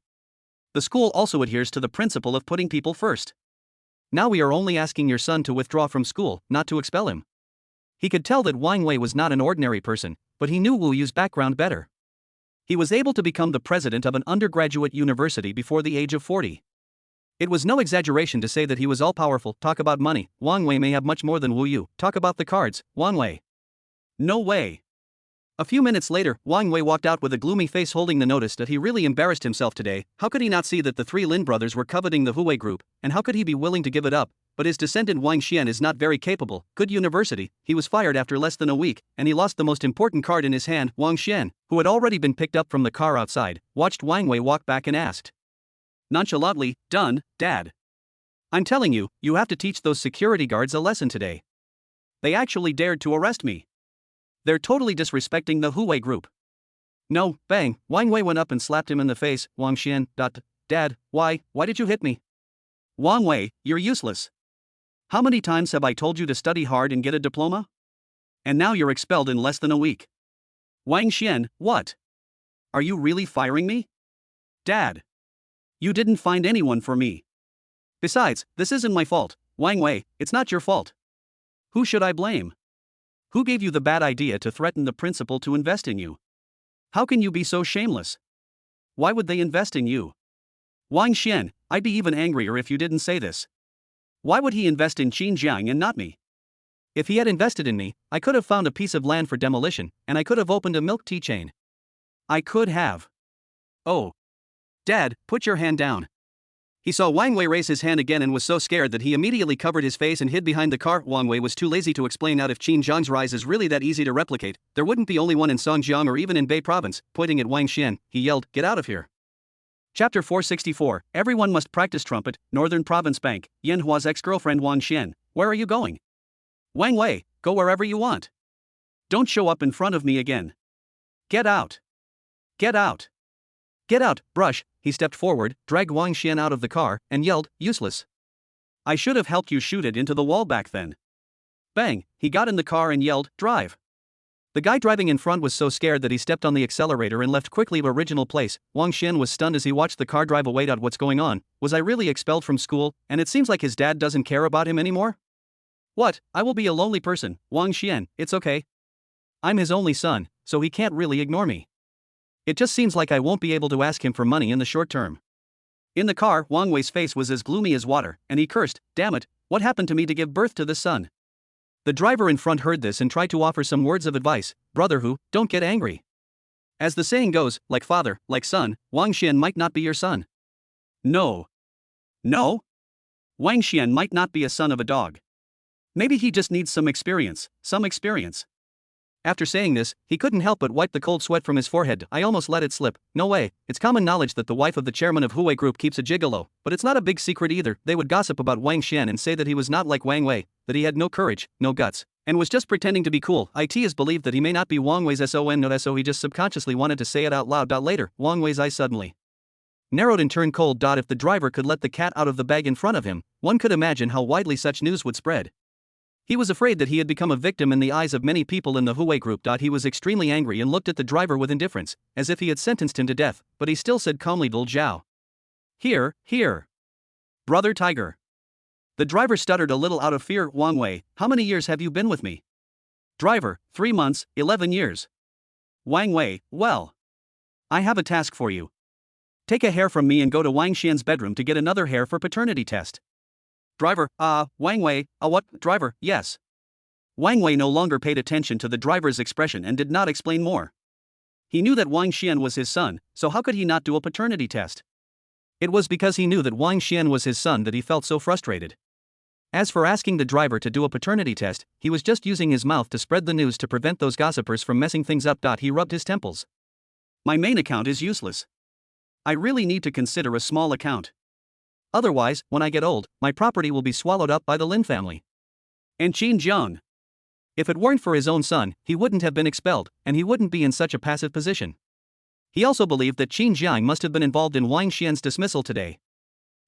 The school also adheres to the principle of putting people first. Now we are only asking your son to withdraw from school, not to expel him. He could tell that Wang Wei was not an ordinary person, but he knew Wu Yu's background better. He was able to become the president of an undergraduate university before the age of 40. It was no exaggeration to say that he was all-powerful. Talk about money, Wang Wei may have much more than Wu Yu. Talk about the cards, Wang Wei. No way. A few minutes later, Wang Wei walked out with a gloomy face holding the notice that he really embarrassed himself today. How could he not see that the three Lin brothers were coveting the Huwei group, and how could he be willing to give it up? But his descendant Wang Xian is not very capable. Good university. He was fired after less than a week, and he lost the most important card in his hand. Wang Xian, who had already been picked up from the car outside, watched Wang Wei walk back and asked nonchalantly, "Done, Dad. I'm telling you, you have to teach those security guards a lesson today. They actually dared to arrest me. They're totally disrespecting the Huwei group." No, bang, Wang Wei went up and slapped him in the face. Wang Xian, Dad, why did you hit me? Wang Wei, you're useless. How many times have I told you to study hard and get a diploma? And now you're expelled in less than a week. Wang Xian, what? Are you really firing me? Dad. You didn't find anyone for me. Besides, this isn't my fault. Wang Wei, it's not your fault. Who should I blame? Who gave you the bad idea to threaten the principal to invest in you? How can you be so shameless? Why would they invest in you? Wang Xian, I'd be even angrier if you didn't say this. Why would he invest in Xinjiang and not me? If he had invested in me, I could have found a piece of land for demolition, and I could have opened a milk tea chain. I could have. Oh. Dad, put your hand down. He saw Wang Wei raise his hand again and was so scared that he immediately covered his face and hid behind the car. Wang Wei was too lazy to explain out if Xinjiang's rise is really that easy to replicate. There wouldn't be only one in Songjiang or even in Bei province. Pointing at Wang Xian, he yelled, "Get out of here." Chapter 464, Everyone Must Practice Trumpet, Northern Province Bank, Yan Hua's ex-girlfriend Wang Xian. Where are you going? Wang Wei, go wherever you want. Don't show up in front of me again. Get out. Get out. Get out, brush. He stepped forward, dragged Wang Xian out of the car, and yelled, "Useless. I should have helped you shoot it into the wall back then." Bang, he got in the car and yelled, "Drive." The guy driving in front was so scared that he stepped on the accelerator and left quickly to original place. Wang Xian was stunned as he watched the car drive away. What's going on? Was I really expelled from school, and it seems like his dad doesn't care about him anymore? What, I will be a lonely person. Wang Xian, it's okay. I'm his only son, so he can't really ignore me. It just seems like I won't be able to ask him for money in the short term. In the car, Wang Wei's face was as gloomy as water, and he cursed, "Damn it, what happened to me to give birth to this son?" The driver in front heard this and tried to offer some words of advice. "Brother Hu, don't get angry. As the saying goes, like father, like son, Wang Xian might not be your son." No. No? Wang Xian might not be a son of a dog. Maybe he just needs some experience, After saying this, he couldn't help but wipe the cold sweat from his forehead. I almost let it slip. No way. It's common knowledge that the wife of the chairman of Huwei Group keeps a gigolo, but it's not a big secret either. They would gossip about Wang Xian and say that he was not like Wang Wei, that he had no courage, no guts, and was just pretending to be cool. It is believed that he may not be Wang Wei's son, not so he just subconsciously wanted to say it out loud. Later, Wang Wei's eyes suddenly narrowed and turned cold. If the driver could let the cat out of the bag in front of him, one could imagine how widely such news would spread. He was afraid that he had become a victim in the eyes of many people in the Huwei group. He was extremely angry and looked at the driver with indifference, as if he had sentenced him to death, but he still said calmly, "Dul Zhao. Here. Brother Tiger." The driver stuttered a little out of fear. "Wang Wei, how many years have you been with me?" Driver, 3 months, 11 years. Wang Wei, well. I have a task for you. Take a hair from me and go to Wang Xian's bedroom to get another hair for paternity test. Driver, Wang Wei, what? Driver, yes. Wang Wei no longer paid attention to the driver's expression and did not explain more. He knew that Wang Xian was his son, so how could he not do a paternity test? It was because he knew that Wang Xian was his son that he felt so frustrated. As for asking the driver to do a paternity test, he was just using his mouth to spread the news to prevent those gossipers from messing things up. He rubbed his temples. My main account is useless. I really need to consider a small account. Otherwise, when I get old, my property will be swallowed up by the Lin family. And Qin Jiang. If it weren't for his own son, he wouldn't have been expelled, and he wouldn't be in such a passive position. He also believed that Qin Jiang must have been involved in Wang Xian's dismissal today.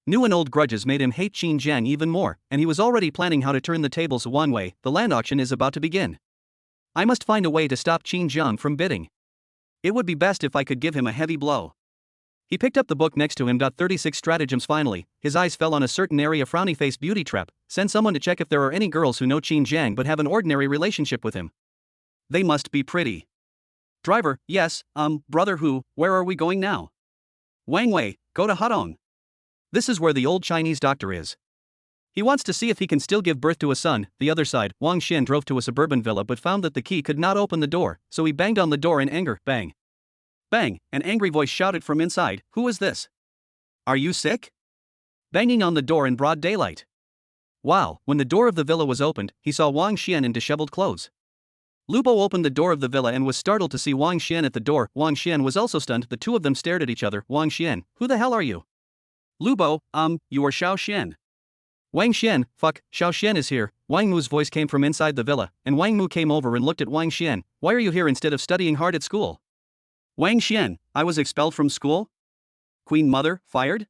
New and old grudges made him hate Qin Jiang even more, and he was already planning how to turn the tables one way. The land auction is about to begin. I must find a way to stop Qin Jiang from bidding. It would be best if I could give him a heavy blow. He picked up the book next to him. 36 stratagems. Finally, his eyes fell on a certain area. Frowny face beauty trap. Send someone to check if there are any girls who know Qin Jiang but have an ordinary relationship with him. They must be pretty. Driver, yes, brother who, where are we going now? Wang Wei, go to Hudong. This is where the old Chinese doctor is. He wants to see if he can still give birth to a son. The other side, Wang Xian drove to a suburban villa but found that the key could not open the door, so he banged on the door in anger. Bang. Bang, an angry voice shouted from inside, who is this? Are you sick? Banging on the door in broad daylight. Wow, when the door of the villa was opened, he saw Wang Xian in disheveled clothes. Lubo opened the door of the villa and was startled to see Wang Xian at the door. Wang Xian was also stunned. The two of them stared at each other. Wang Xian, who the hell are you? Lubo, you are Xiao Xian. Wang Xian, fuck, Xiao Xian is here. Wang Mu's voice came from inside the villa, and Wang Mu came over and looked at Wang Xian. Why are you here instead of studying hard at school? Wang Xian, I was expelled from school? Queen Mother, fired?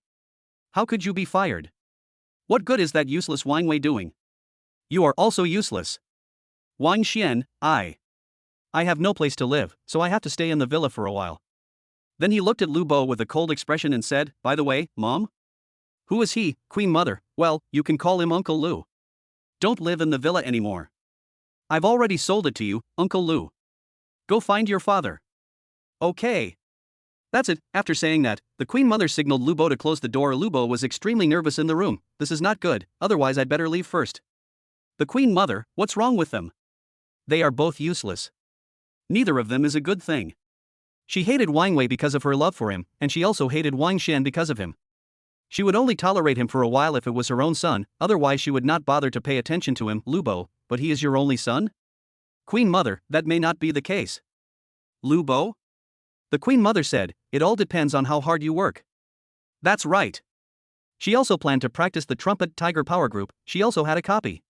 How could you be fired? What good is that useless Wang Wei doing? You are also useless. Wang Xian, I have no place to live, so I have to stay in the villa for a while. Then he looked at Lu Bo with a cold expression and said, by the way, Mom? Who is he, Queen Mother? Well, you can call him Uncle Lu. Don't live in the villa anymore. I've already sold it to you, Uncle Lu. Go find your father. Okay. That's it. After saying that, the Queen Mother signaled Lu Bo to close the door. Lu Bo was extremely nervous in the room. This is not good, otherwise I'd better leave first. The Queen Mother, what's wrong with them? They are both useless. Neither of them is a good thing. She hated Wang Wei because of her love for him, and she also hated Wang Xian because of him. She would only tolerate him for a while if it was her own son, otherwise she would not bother to pay attention to him. Lu Bo, but he is your only son? Queen Mother, that may not be the case. Lu Bo? The Queen Mother said, it all depends on how hard you work. That's right. She also planned to practice the trumpet tiger power group. She also had a copy.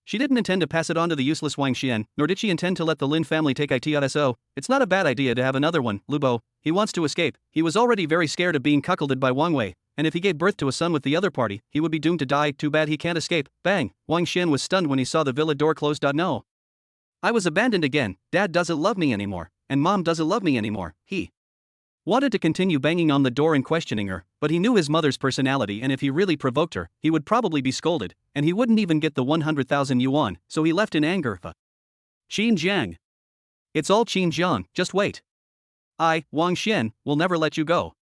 She didn't intend to pass it on to the useless Wang Xian, nor did she intend to let the Lin family take it. So, it's not a bad idea to have another one. Lu Bo, he wants to escape. He was already very scared of being cuckolded by Wang Wei, and if he gave birth to a son with the other party, he would be doomed to die. Too bad he can't escape. Bang, Wang Xian was stunned when he saw the villa door closed. No. I was abandoned again. Dad doesn't love me anymore, and Mom doesn't love me anymore. He wanted to continue banging on the door and questioning her, but he knew his mother's personality, and if he really provoked her, he would probably be scolded, and he wouldn't even get the 100,000 yuan, so he left in anger. Qin Jiang. It's all Qin Jiang, just wait. I, Wang Xian, will never let you go.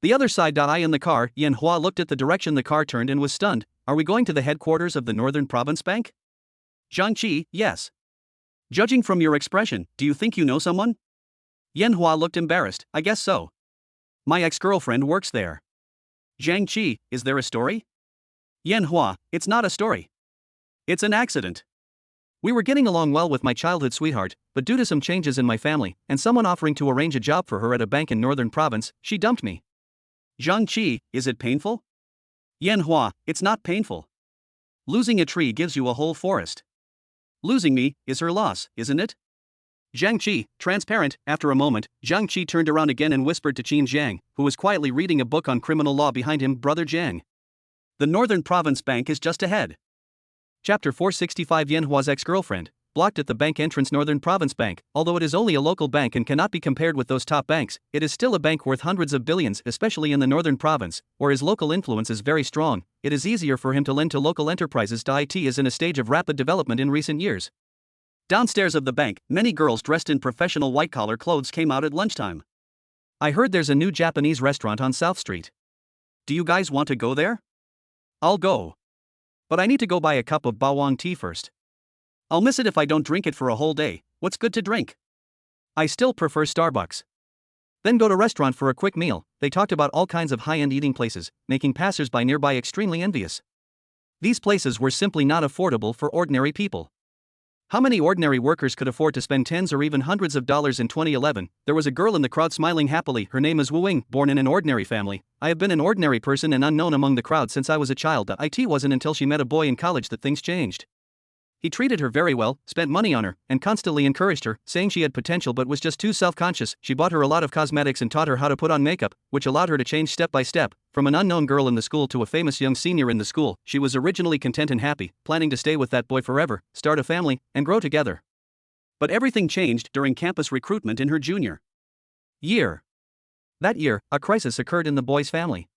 The other side. I in the car. Yan Hua looked at the direction the car turned and was stunned. Are we going to the headquarters of the Northern Province Bank? Zhang Qi, yes. Judging from your expression, do you think you know someone? Yan Hua looked embarrassed. I guess so. My ex-girlfriend works there. Zhang Qi, is there a story? Yan Hua, it's not a story. It's an accident. We were getting along well with my childhood sweetheart, but due to some changes in my family, and someone offering to arrange a job for her at a bank in Northern Province, she dumped me. Zhang Qi, is it painful? Yan Hua, it's not painful. Losing a tree gives you a whole forest. Losing me is her loss, isn't it? Zhang Qi, transparent. After a moment, Zhang Qi turned around again and whispered to Qin Jiang, who was quietly reading a book on criminal law behind him. Brother Jiang. The Northern Province Bank is just ahead. Chapter 465. Yan Hua's ex-girlfriend, blocked at the bank entrance. Northern Province Bank, although it is only a local bank and cannot be compared with those top banks, it is still a bank worth hundreds of billions, especially in the Northern Province, where his local influence is very strong. It is easier for him to lend to local enterprises. IT is in a stage of rapid development in recent years. Downstairs of the bank, many girls dressed in professional white-collar clothes came out at lunchtime. I heard there's a new Japanese restaurant on South Street. Do you guys want to go there? I'll go. But I need to go buy a cup of bawang tea first. I'll miss it if I don't drink it for a whole day. What's good to drink? I still prefer Starbucks. Then go to restaurant for a quick meal. They talked about all kinds of high-end eating places, making passers-by nearby extremely envious. These places were simply not affordable for ordinary people. How many ordinary workers could afford to spend tens or even hundreds of dollars in 2011? There was a girl in the crowd smiling happily. Her name is Wu Ying, born in an ordinary family. I have been an ordinary person and unknown among the crowd since I was a child. It wasn't until she met a boy in college that things changed. He treated her very well, spent money on her, and constantly encouraged her, saying she had potential but was just too self-conscious. She bought her a lot of cosmetics and taught her how to put on makeup, which allowed her to change step by step, from an unknown girl in the school to a famous young senior in the school. She was originally content and happy, planning to stay with that boy forever, start a family, and grow together. But everything changed during campus recruitment in her junior year. That year, a crisis occurred in the boy's family.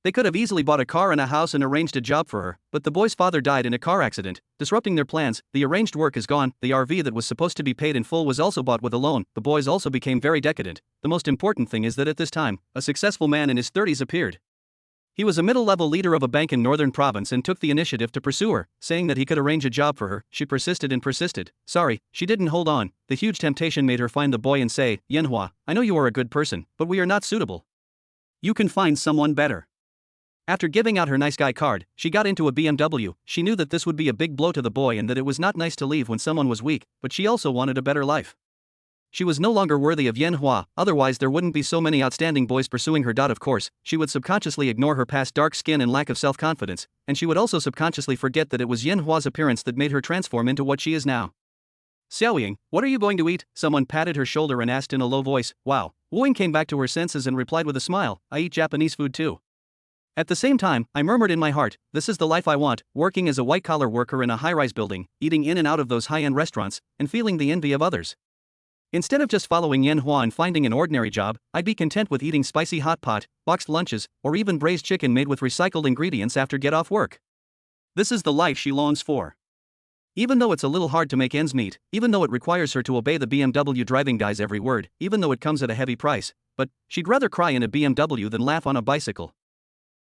They could have easily bought a car and a house and arranged a job for her, but the boy's father died in a car accident, disrupting their plans. The arranged work is gone, the RV that was supposed to be paid in full was also bought with a loan. The boys also became very decadent. The most important thing is that at this time, a successful man in his 30s appeared. He was a middle-level leader of a bank in northern province and took the initiative to pursue her, saying that he could arrange a job for her. She persisted and persisted. Sorry, she didn't hold on. The huge temptation made her find the boy and say, "Yanhua, I know you are a good person, but we are not suitable. You can find someone better." After giving out her nice guy card, she got into a BMW. She knew that this would be a big blow to the boy and that it was not nice to leave when someone was weak, but she also wanted a better life. She was no longer worthy of Yanhua, otherwise there wouldn't be so many outstanding boys pursuing her. Of course, she would subconsciously ignore her past dark skin and lack of self-confidence, and she would also subconsciously forget that it was Yanhua's appearance that made her transform into what she is now. "Xiaoying, what are you going to eat?" Someone patted her shoulder and asked in a low voice. Wow. Wu Ying came back to her senses and replied with a smile, "I eat Japanese food too." At the same time, I murmured in my heart, this is the life I want, working as a white-collar worker in a high-rise building, eating in and out of those high-end restaurants, and feeling the envy of others. Instead of just following Yanhua and finding an ordinary job, I'd be content with eating spicy hot pot, boxed lunches, or even braised chicken made with recycled ingredients after get off work. This is the life she longs for. Even though it's a little hard to make ends meet, even though it requires her to obey the BMW driving guy's every word, even though it comes at a heavy price, but she'd rather cry in a BMW than laugh on a bicycle.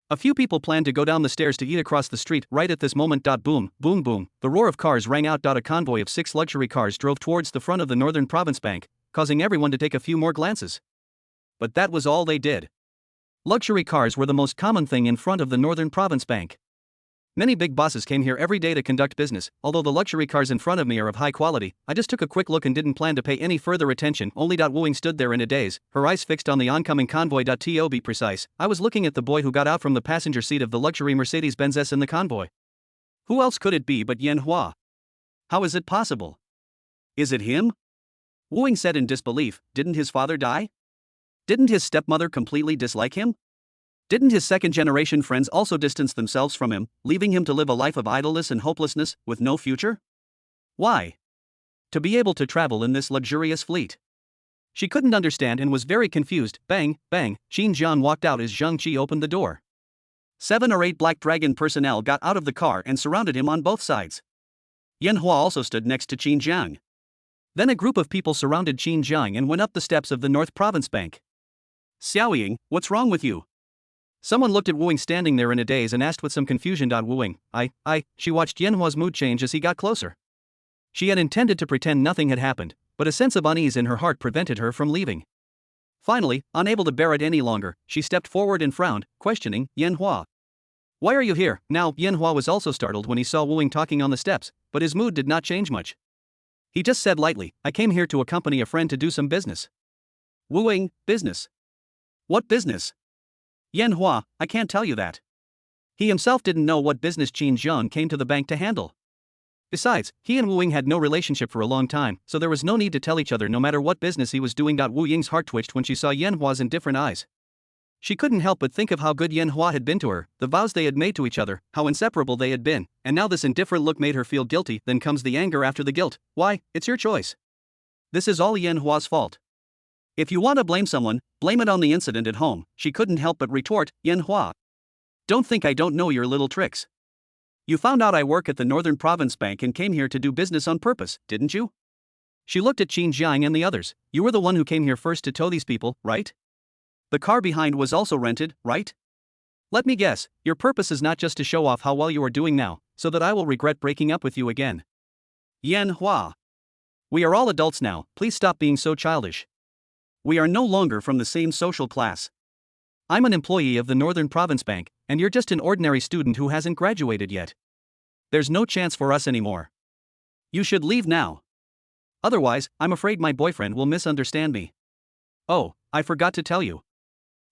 A few people planned to go down the stairs to eat across the street. Right at this moment, boom, boom, boom, the roar of cars rang out. A convoy of 6 luxury cars drove towards the front of the Northern Province Bank, causing everyone to take a few more glances. But that was all they did. Luxury cars were the most common thing in front of the Northern Province Bank. Many big bosses came here every day to conduct business. Although the luxury cars in front of me are of high quality, I just took a quick look and didn't plan to pay any further attention. Only Wu Ying stood there in a daze, her eyes fixed on the oncoming convoy. To be precise, I was looking at the boy who got out from the passenger seat of the luxury Mercedes-Benz S in the convoy. Who else could it be but Yanhua? How is it possible? Is it him? Wu Ying said in disbelief. Didn't his father die? Didn't his stepmother completely dislike him? Didn't his second-generation friends also distance themselves from him, leaving him to live a life of idleness and hopelessness, with no future? Why? To be able to travel in this luxurious fleet. She couldn't understand and was very confused. Bang, bang, Qin Jian walked out as Zhang Qi opened the door. 7 or 8 Black Dragon personnel got out of the car and surrounded him on both sides. Yanhua also stood next to Qin Jiang. Then a group of people surrounded Qin Jiang and went up the steps of the North Province Bank. "Xiaoying, what's wrong with you?" Someone looked at Wu Ying standing there in a daze and asked with some confusion. Wu Ying, she watched Yanhua's mood change as he got closer. She had intended to pretend nothing had happened, but a sense of unease in her heart prevented her from leaving. Finally, unable to bear it any longer, she stepped forward and frowned, questioning, "Yanhua, why are you here?" Now, Yanhua was also startled when he saw Wu Ying talking on the steps, but his mood did not change much. He just said lightly, "I came here to accompany a friend to do some business." Wu Ying, business? What business? Yanhua, I can't tell you that. He himself didn't know what business Qin Jiang came to the bank to handle. Besides, he and Wu Ying had no relationship for a long time, so there was no need to tell each other no matter what business he was doing. Wu Ying's heart twitched when she saw Yanhua's indifferent eyes. She couldn't help but think of how good Yanhua had been to her, the vows they had made to each other, how inseparable they had been, and now this indifferent look made her feel guilty. Then comes the anger after the guilt. Why, it's your choice. This is all Yanhua's fault. If you want to blame someone, blame it on the incident at home. She couldn't help but retort, "Yanhua, don't think I don't know your little tricks. You found out I work at the Northern Province Bank and came here to do business on purpose, didn't you?" She looked at Qin Jiang and the others. "You were the one who came here first to tow these people, right? The car behind was also rented, right? Let me guess, your purpose is not just to show off how well you are doing now, so that I will regret breaking up with you again. Yanhua, we are all adults now, please stop being so childish. We are no longer from the same social class. I'm an employee of the Northern Province Bank, and you're just an ordinary student who hasn't graduated yet. There's no chance for us anymore. You should leave now. Otherwise, I'm afraid my boyfriend will misunderstand me. Oh, I forgot to tell you.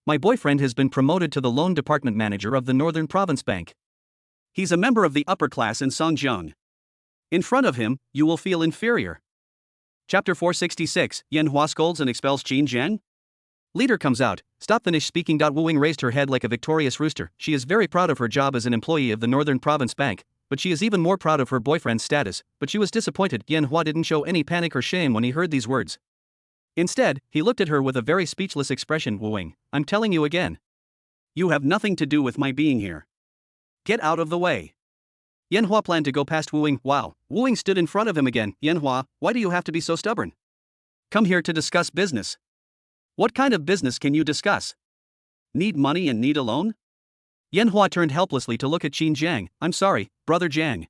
My boyfriend has been promoted to the loan department manager of the Northern Province Bank. He's a member of the upper class in Songjiang. In front of him, you will feel inferior. Chapter 466, Yan Hua scolds and expels Qin Jiang? Leader comes out. Stop finish speaking. Wu Wing raised her head like a victorious rooster. She is very proud of her job as an employee of the Northern Province Bank, but she is even more proud of her boyfriend's status. But she was disappointed. Yan Hua didn't show any panic or shame when he heard these words. Instead, he looked at her with a very speechless expression. Wu Wing, I'm telling you again. You have nothing to do with my being here. Get out of the way. Yan Hua planned to go past Wu Wing. Wow, Wu Wing stood in front of him again. Yan Hua, why do you have to be so stubborn? Come here to discuss business. What kind of business can you discuss? Need money and need a loan? Yan Hua turned helplessly to look at Qin Jiang. I'm sorry, brother Jiang.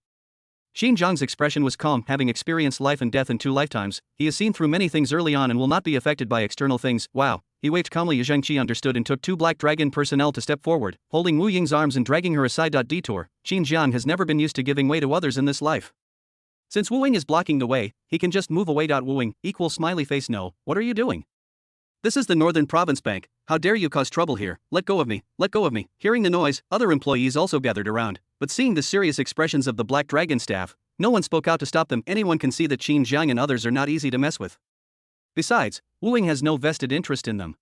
Qin Jiang's expression was calm. Having experienced life and death in 2 lifetimes, he has seen through many things early on and will not be affected by external things. Wow. He waved calmly. Zhang Qi understood and took 2 black dragon personnel to step forward, holding Wu Ying's arms and dragging her aside. Detour. Qin Jiang has never been used to giving way to others in this life. Since Wu Ying is blocking the way, he can just move away. Wu Ying, equal smiley face. No, what are you doing? This is the Northern Province Bank. How dare you cause trouble here? Let go of me, let go of me. Hearing the noise, other employees also gathered around, but seeing the serious expressions of the Black Dragon staff, no one spoke out to stop them. Anyone can see that Qin Jiang and others are not easy to mess with. Besides, Wu Ying has no vested interest in them.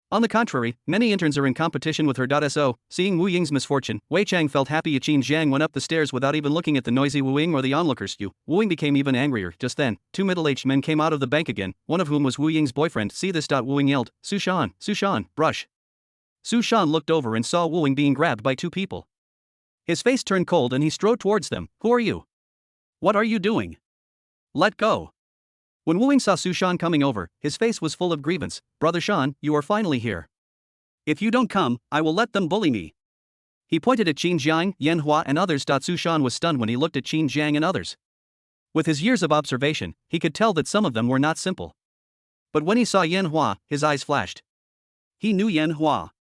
On the contrary, many interns are in competition with her. So, seeing Wu Ying's misfortune, Wei Chang felt happy. Qin Jiang went up the stairs without even looking at the noisy Wu Ying or the onlookers. Wu Ying became even angrier. Just then, 2 middle-aged men came out of the bank again, one of whom was Wu Ying's boyfriend. See this? Wu Ying yelled, Su Shan, brush. Su Shan looked over and saw Wu Ying being grabbed by 2 people. His face turned cold and he strode towards them. Who are you? What are you doing? Let go. When Wu Ying saw Su Shan coming over, his face was full of grievance. Brother Shan, you are finally here. If you don't come, I will let them bully me. He pointed at Qin Jiang, Yan Hua and others. Su Shan was stunned when he looked at Qin Jiang and others. With his years of observation, he could tell that some of them were not simple. But when he saw Yan Hua, his eyes flashed. He knew Yan Hua.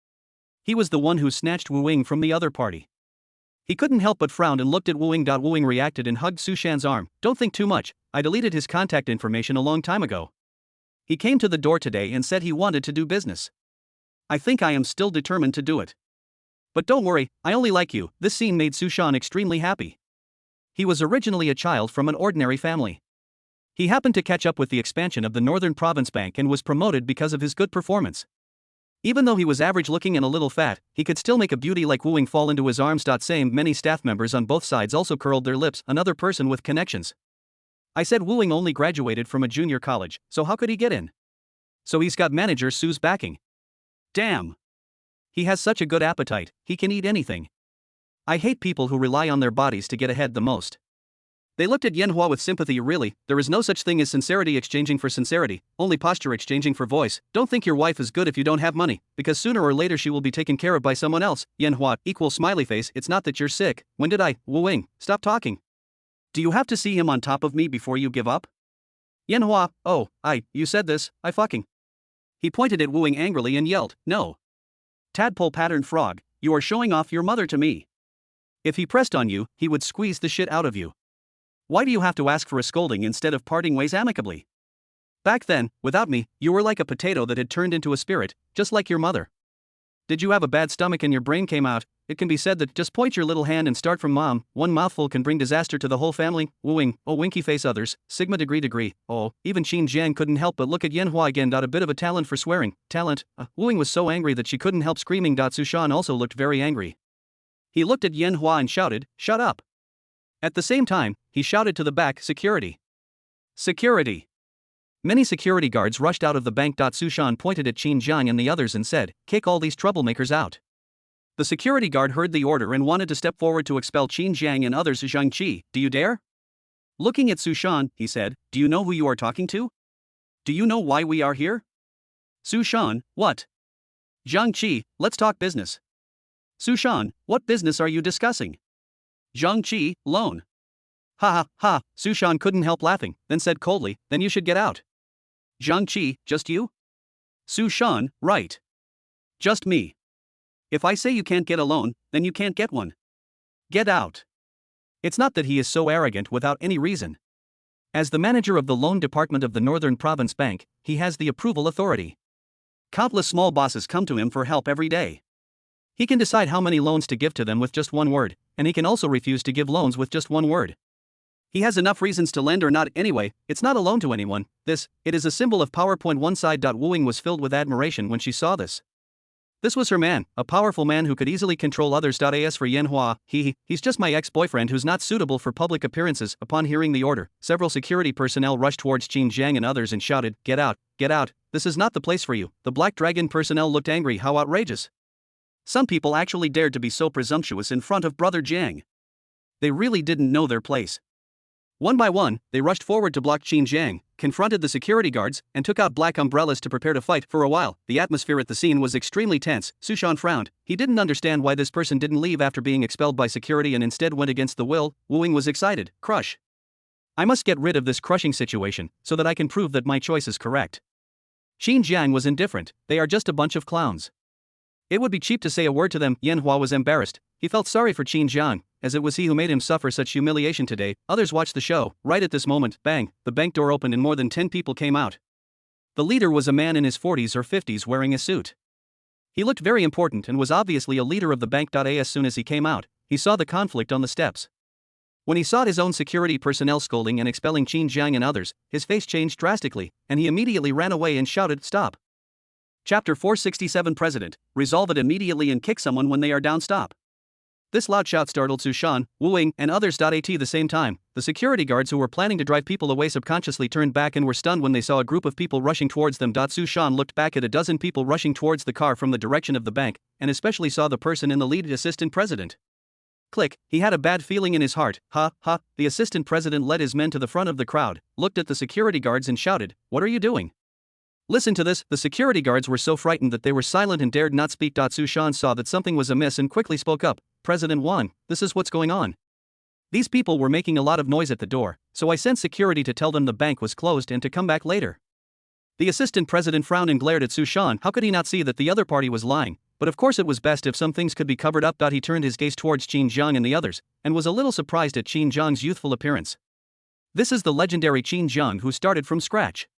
He was the one who snatched Wu Ying from the other party. He couldn't help but frown and looked at Wu Ying. Wu Ying reacted and hugged Su Shan's arm. Don't think too much, I deleted his contact information a long time ago. He came to the door today and said he wanted to do business. I think I am still determined to do it. But don't worry, I only like you. This scene made Su Shan extremely happy. He was originally a child from an ordinary family. He happened to catch up with the expansion of the Northern Province Bank and was promoted because of his good performance. Even though he was average looking and a little fat, he could still make a beauty like Wu Ying fall into his arms. Same, many staff members on both sides also curled their lips. Another person with connections. I said Wu Ying only graduated from a junior college, so how could he get in? So he's got manager Su's backing. Damn. He has such a good appetite, he can eat anything. I hate people who rely on their bodies to get ahead the most. They looked at Yan Hua with sympathy. Really, there is no such thing as sincerity exchanging for sincerity, only posture exchanging for voice. Don't think your wife is good if you don't have money, because sooner or later she will be taken care of by someone else. Yan Hua, equal smiley face. It's not that you're sick. When did I? Wu Ying, stop talking. Do you have to see him on top of me before you give up? Yan Hua, oh, you said this, I fucking. He pointed at Wu Ying angrily and yelled, no. Tadpole patterned frog, you are showing off your mother to me. If he pressed on you, he would squeeze the shit out of you. Why do you have to ask for a scolding instead of parting ways amicably? Back then, without me, you were like a potato that had turned into a spirit, just like your mother. Did you have a bad stomach and your brain came out? It can be said that just point your little hand and start from mom. One mouthful can bring disaster to the whole family. Wu Ying, oh winky face others, sigma degree. Oh, even Qin Jiang couldn't help but look at Yan Hua again. A bit of a talent for swearing. Talent. Wu Ying was so angry that she couldn't help screaming. Su Shan also looked very angry. He looked at Yan Hua and shouted, shut up. At the same time, he shouted to the back, security. Security. Many security guards rushed out of the bank. Su Shan pointed at Qin Jiang and the others and said, kick all these troublemakers out. The security guard heard the order and wanted to step forward to expel Qin Jiang and others. Zhang Qi, do you dare? Looking at Su Shan, he said, do you know who you are talking to? Do you know why we are here? Su Shan, what? Zhang Qi, let's talk business. Su Shan, what business are you discussing? Zhang Qi, loan. Ha ha ha, Su Shan couldn't help laughing, then said coldly, then you should get out. Zhang Qi, just you? Su Shan, right. Just me. If I say you can't get a loan, then you can't get one. Get out. It's not that he is so arrogant without any reason. As the manager of the loan department of the Northern Province Bank, he has the approval authority. Countless small bosses come to him for help every day. He can decide how many loans to give to them with just one word, and he can also refuse to give loans with just one word. He has enough reasons to lend or not anyway. It's not a loan to anyone. It is a symbol of PowerPoint. One side. Wu Ying was filled with admiration when she saw this. This was her man, a powerful man who could easily control others. As for Yan Hua, he's just my ex-boyfriend who's not suitable for public appearances. Upon hearing the order, several security personnel rushed towards Qin Jiang and others and shouted, "Get out, get out, this is not the place for you." The Black Dragon personnel looked angry. How outrageous. Some people actually dared to be so presumptuous in front of Brother Jiang. They really didn't know their place. One by one, they rushed forward to block Qin Jiang, confronted the security guards, and took out black umbrellas to prepare to fight. For a while, the atmosphere at the scene was extremely tense. Su Shan frowned. He didn't understand why this person didn't leave after being expelled by security and instead went against the will. Wu Ying was excited. Crush. I must get rid of this crushing situation, so that I can prove that my choice is correct. Qin Jiang was indifferent. They are just a bunch of clowns. It would be cheap to say a word to them. Yan Hua was embarrassed. He felt sorry for Qin Jiang, as it was he who made him suffer such humiliation today. Others watched the show. Right at this moment, bang, the bank door opened and more than 10 people came out. The leader was a man in his 40s or 50s wearing a suit. He looked very important and was obviously a leader of the bank. As soon as he came out, he saw the conflict on the steps. When he saw his own security personnel scolding and expelling Qin Jiang and others, his face changed drastically, and he immediately ran away and shouted, "Stop." Chapter 467 President, resolve it immediately and kick someone when they are down. Stop. This loud shout startled Su Shan, Wu Ying, and others. At the same time, the security guards who were planning to drive people away subconsciously turned back and were stunned when they saw a group of people rushing towards them. Su Shan looked back at a dozen people rushing towards the car from the direction of the bank, and especially saw the person in the lead, assistant president. Click, he had a bad feeling in his heart. Ha, ha, the assistant president led his men to the front of the crowd, looked at the security guards and shouted, "What are you doing?" Listen to this. The security guards were so frightened that they were silent and dared not speak. Su Shan saw that something was amiss and quickly spoke up. "President Wan, this is what's going on. These people were making a lot of noise at the door, so I sent security to tell them the bank was closed and to come back later." The assistant president frowned and glared at Su Shan. How could he not see that the other party was lying? But of course it was best if some things could be covered up. He turned his gaze towards Qin Jiang and the others, and was a little surprised at Qin Jiang's youthful appearance. This is the legendary Qin Jiang who started from scratch.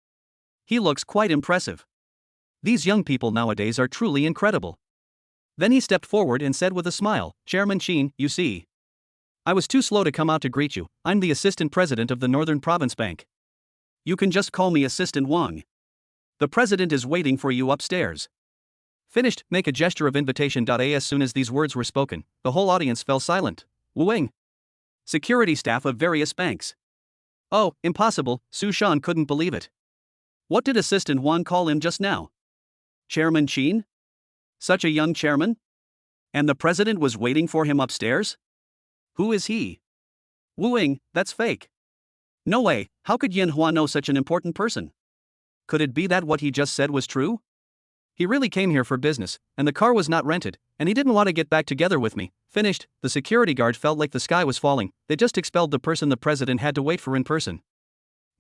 He looks quite impressive. These young people nowadays are truly incredible. Then he stepped forward and said with a smile, "Chairman Qin, you see. I was too slow to come out to greet you. I'm the assistant president of the Northern Province Bank. You can just call me Assistant Wang. The president is waiting for you upstairs." Finished, make a gesture of invitation. As soon as these words were spoken, the whole audience fell silent. Wu Ying. Security staff of various banks. Oh, impossible, Su Shan couldn't believe it. What did Assistant Wang call him just now? Chairman Qin? Such a young chairman? And the president was waiting for him upstairs? Who is he? Wu Ying, that's fake. No way, how could Yan Hua know such an important person? Could it be that what he just said was true? He really came here for business, and the car was not rented, and he didn't want to get back together with me. Finished, the security guard felt like the sky was falling. They just expelled the person the president had to wait for in person.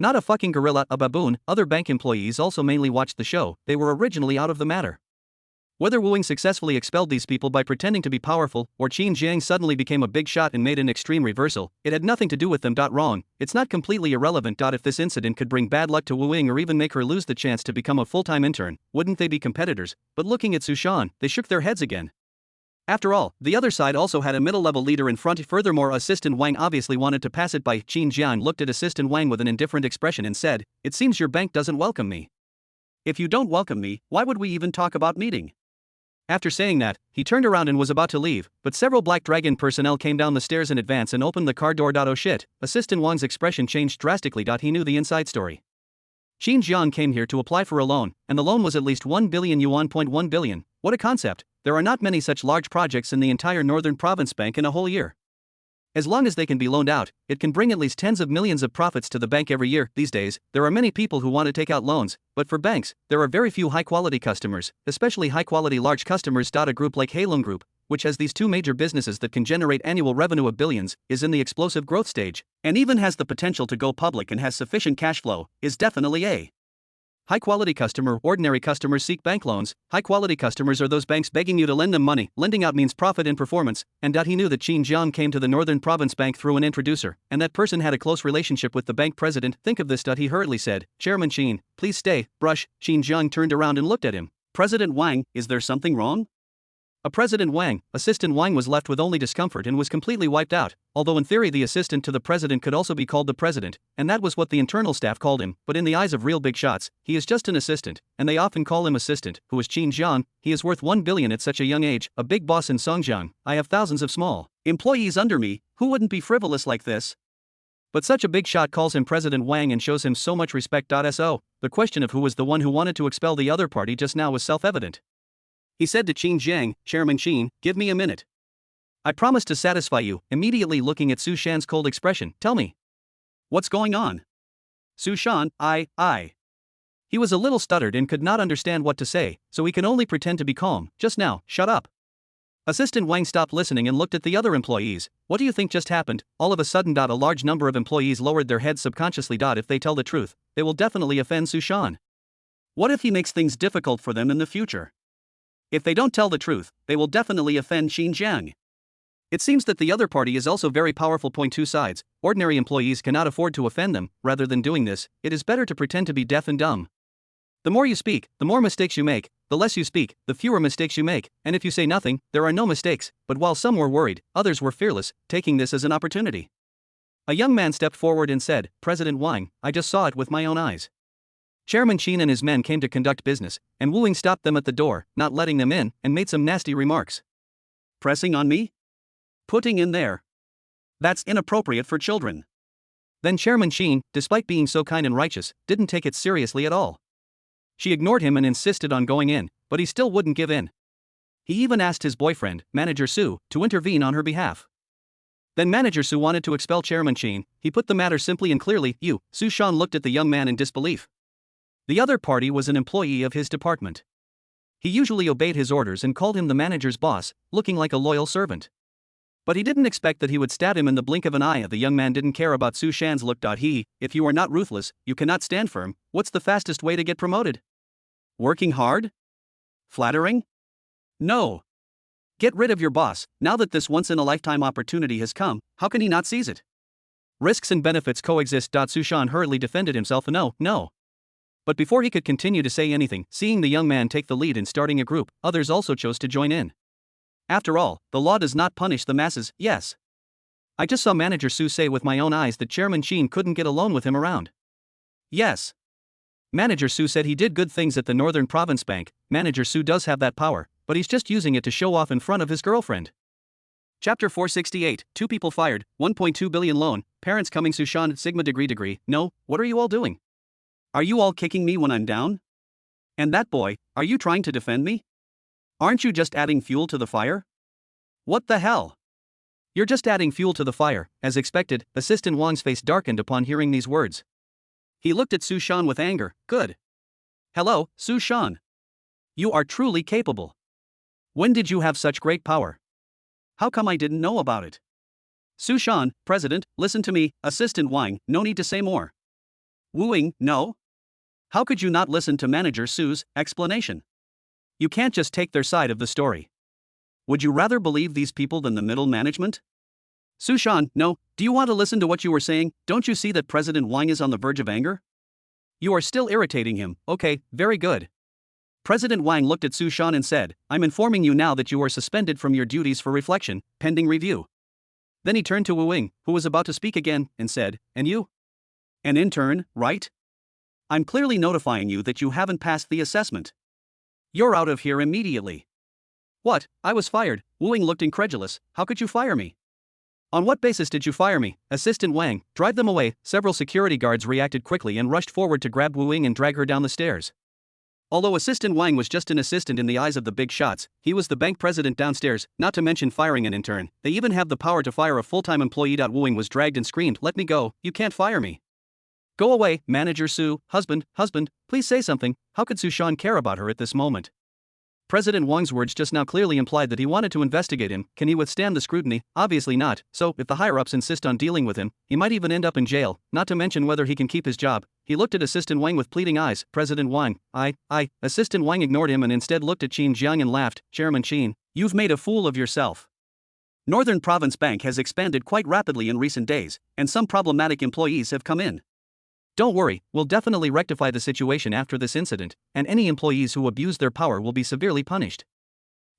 Not a fucking gorilla, a baboon. Other bank employees also mainly watched the show. They were originally out of the matter. Whether Wu Ying successfully expelled these people by pretending to be powerful, or Qin Jiang suddenly became a big shot and made an extreme reversal, it had nothing to do with them. Wrong, it's not completely irrelevant. If this incident could bring bad luck to Wu Ying or even make her lose the chance to become a full-time intern, wouldn't they be competitors? But looking at Su Shan, they shook their heads again. After all, the other side also had a middle-level leader in front. Furthermore, Assistant Wang obviously wanted to pass it by. Qin Jiang looked at Assistant Wang with an indifferent expression and said, "It seems your bank doesn't welcome me. If you don't welcome me, why would we even talk about meeting?" After saying that, he turned around and was about to leave, but several Black Dragon personnel came down the stairs in advance and opened the car door. Oh shit, Assistant Wang's expression changed drastically. He knew the inside story. Qin Jiang came here to apply for a loan, and the loan was at least 1 billion yuan. 1 billion. What a concept. There are not many such large projects in the entire Northern Province Bank in a whole year. As long as they can be loaned out, it can bring at least tens of millions of profits to the bank every year. These days, there are many people who want to take out loans, but for banks, there are very few high-quality customers, especially high-quality large customers. A group like Halong Group, which has these two major businesses that can generate annual revenue of billions, is in the explosive growth stage, and even has the potential to go public and has sufficient cash flow, is definitely a High-quality customer. Ordinary customers seek bank loans. High-quality customers are those banks begging you to lend them money. Lending out means profit and performance, and he knew that Qin Jiang came to the Northern Province Bank through an introducer, and that person had a close relationship with the bank president. Think of this. He hurriedly said, Chairman Qin, please stay. Brush. Qin Jiang turned around and looked at him. President Wang, is there something wrong? President Wang, Assistant Wang was left with only discomfort and was completely wiped out, although in theory the assistant to the president could also be called the president, and that was what the internal staff called him, but in the eyes of real big shots, he is just an assistant, and they often call him assistant, who is Qin Jiang. He is worth 1 billion at such a young age, a big boss in Songjiang. I have thousands of small employees under me, who wouldn't be frivolous like this? But such a big shot calls him President Wang and shows him so much respect. So, the question of who was the one who wanted to expel the other party just now was self-evident. He said to Qin Jiang, Chairman Qin, give me a minute. I promise to satisfy you. Immediately looking at Su Shan's cold expression, tell me. What's going on? Su Shan, I. He was a little stuttered and could not understand what to say, so he can only pretend to be calm. Just now, shut up. Assistant Wang stopped listening and looked at the other employees. What do you think just happened? All of a sudden, a large number of employees lowered their heads subconsciously. If they tell the truth, they will definitely offend Su Shan. What if he makes things difficult for them in the future? If they don't tell the truth, they will definitely offend Qin Jiang. It seems that the other party is also very powerful. Two sides. Ordinary employees cannot afford to offend them. Rather than doing this, it is better to pretend to be deaf and dumb. The more you speak, the more mistakes you make. The less you speak, the fewer mistakes you make. And if you say nothing, there are no mistakes. But while some were worried, others were fearless, taking this as an opportunity. A young man stepped forward and said, President Wang, I just saw it with my own eyes. Chairman Qin and his men came to conduct business, and Wu Ying stopped them at the door, not letting them in, and made some nasty remarks. Pressing on me? Putting in there? That's inappropriate for children. Then Chairman Qin, despite being so kind and righteous, didn't take it seriously at all. She ignored him and insisted on going in, but he still wouldn't give in. He even asked his boyfriend, Manager Su, to intervene on her behalf. Then Manager Su wanted to expel Chairman Qin. He put the matter simply and clearly. Su Shan looked at the young man in disbelief. The other party was an employee of his department. He usually obeyed his orders and called him the manager's boss, looking like a loyal servant. But he didn't expect that he would stab him in the blink of an eye. The young man didn't care about Su Shan's look. If you are not ruthless, you cannot stand firm. What's the fastest way to get promoted? Working hard? Flattering? No. Get rid of your boss. Now that this once-in-a-lifetime opportunity has come, how can he not seize it? Risks and benefits coexist. Su Shan hurriedly defended himself. No. But before he could continue to say anything, seeing the young man take the lead in starting a group, others also chose to join in. After all, the law does not punish the masses. Yes. I just saw Manager Su say with my own eyes that Chairman Qin couldn't get alone with him around. Yes. Manager Su said he did good things at the Northern Province Bank. Manager Su does have that power, but he's just using it to show off in front of his girlfriend. Chapter 468, 2 people fired, 1.2 billion loan, parents coming. Su Shan at Sigma degree. No, what are you all doing? Are you all kicking me when I'm down? And that boy, are you trying to defend me? Aren't you just adding fuel to the fire? What the hell? You're just adding fuel to the fire. As expected, Assistant Wang's face darkened upon hearing these words. He looked at Su Shan with anger. Good. Hello, Su Shan. You are truly capable. When did you have such great power? How come I didn't know about it? Su Shan, President, listen to me. Assistant Wang, no need to say more. Wu Ying, no? How could you not listen to Manager Su's explanation? You can't just take their side of the story. Would you rather believe these people than the middle management? Su Shan, no. Do you want to listen to what you were saying? Don't you see that President Wang is on the verge of anger? You are still irritating him. Okay, very good. President Wang looked at Su Shan and said, I'm informing you now that you are suspended from your duties for reflection, pending review. Then he turned to Wu Ying, who was about to speak again, and said, and you? An intern, right? I'm clearly notifying you that you haven't passed the assessment. You're out of here immediately. What? I was fired. Wu Ying looked incredulous. How could you fire me? On what basis did you fire me? Assistant Wang, drive them away. Several security guards reacted quickly and rushed forward to grab Wu Ying and drag her down the stairs. Although Assistant Wang was just an assistant in the eyes of the big shots, he was the bank president downstairs, not to mention firing an intern. They even have the power to fire a full-time employee. Wu Ying was dragged and screamed, let me go, you can't fire me. Go away, Manager Su. Husband, please say something. How could Su Shan care about her at this moment? President Wang's words just now clearly implied that he wanted to investigate him. Can he withstand the scrutiny? Obviously not, so if the higher-ups insist on dealing with him, he might even end up in jail, not to mention whether he can keep his job. He looked at Assistant Wang with pleading eyes. President Wang, Assistant Wang ignored him and instead looked at Qin Jiang and laughed. Chairman Qin, you've made a fool of yourself. Northern Province Bank has expanded quite rapidly in recent days, and some problematic employees have come in. Don't worry, we'll definitely rectify the situation after this incident, and any employees who abuse their power will be severely punished.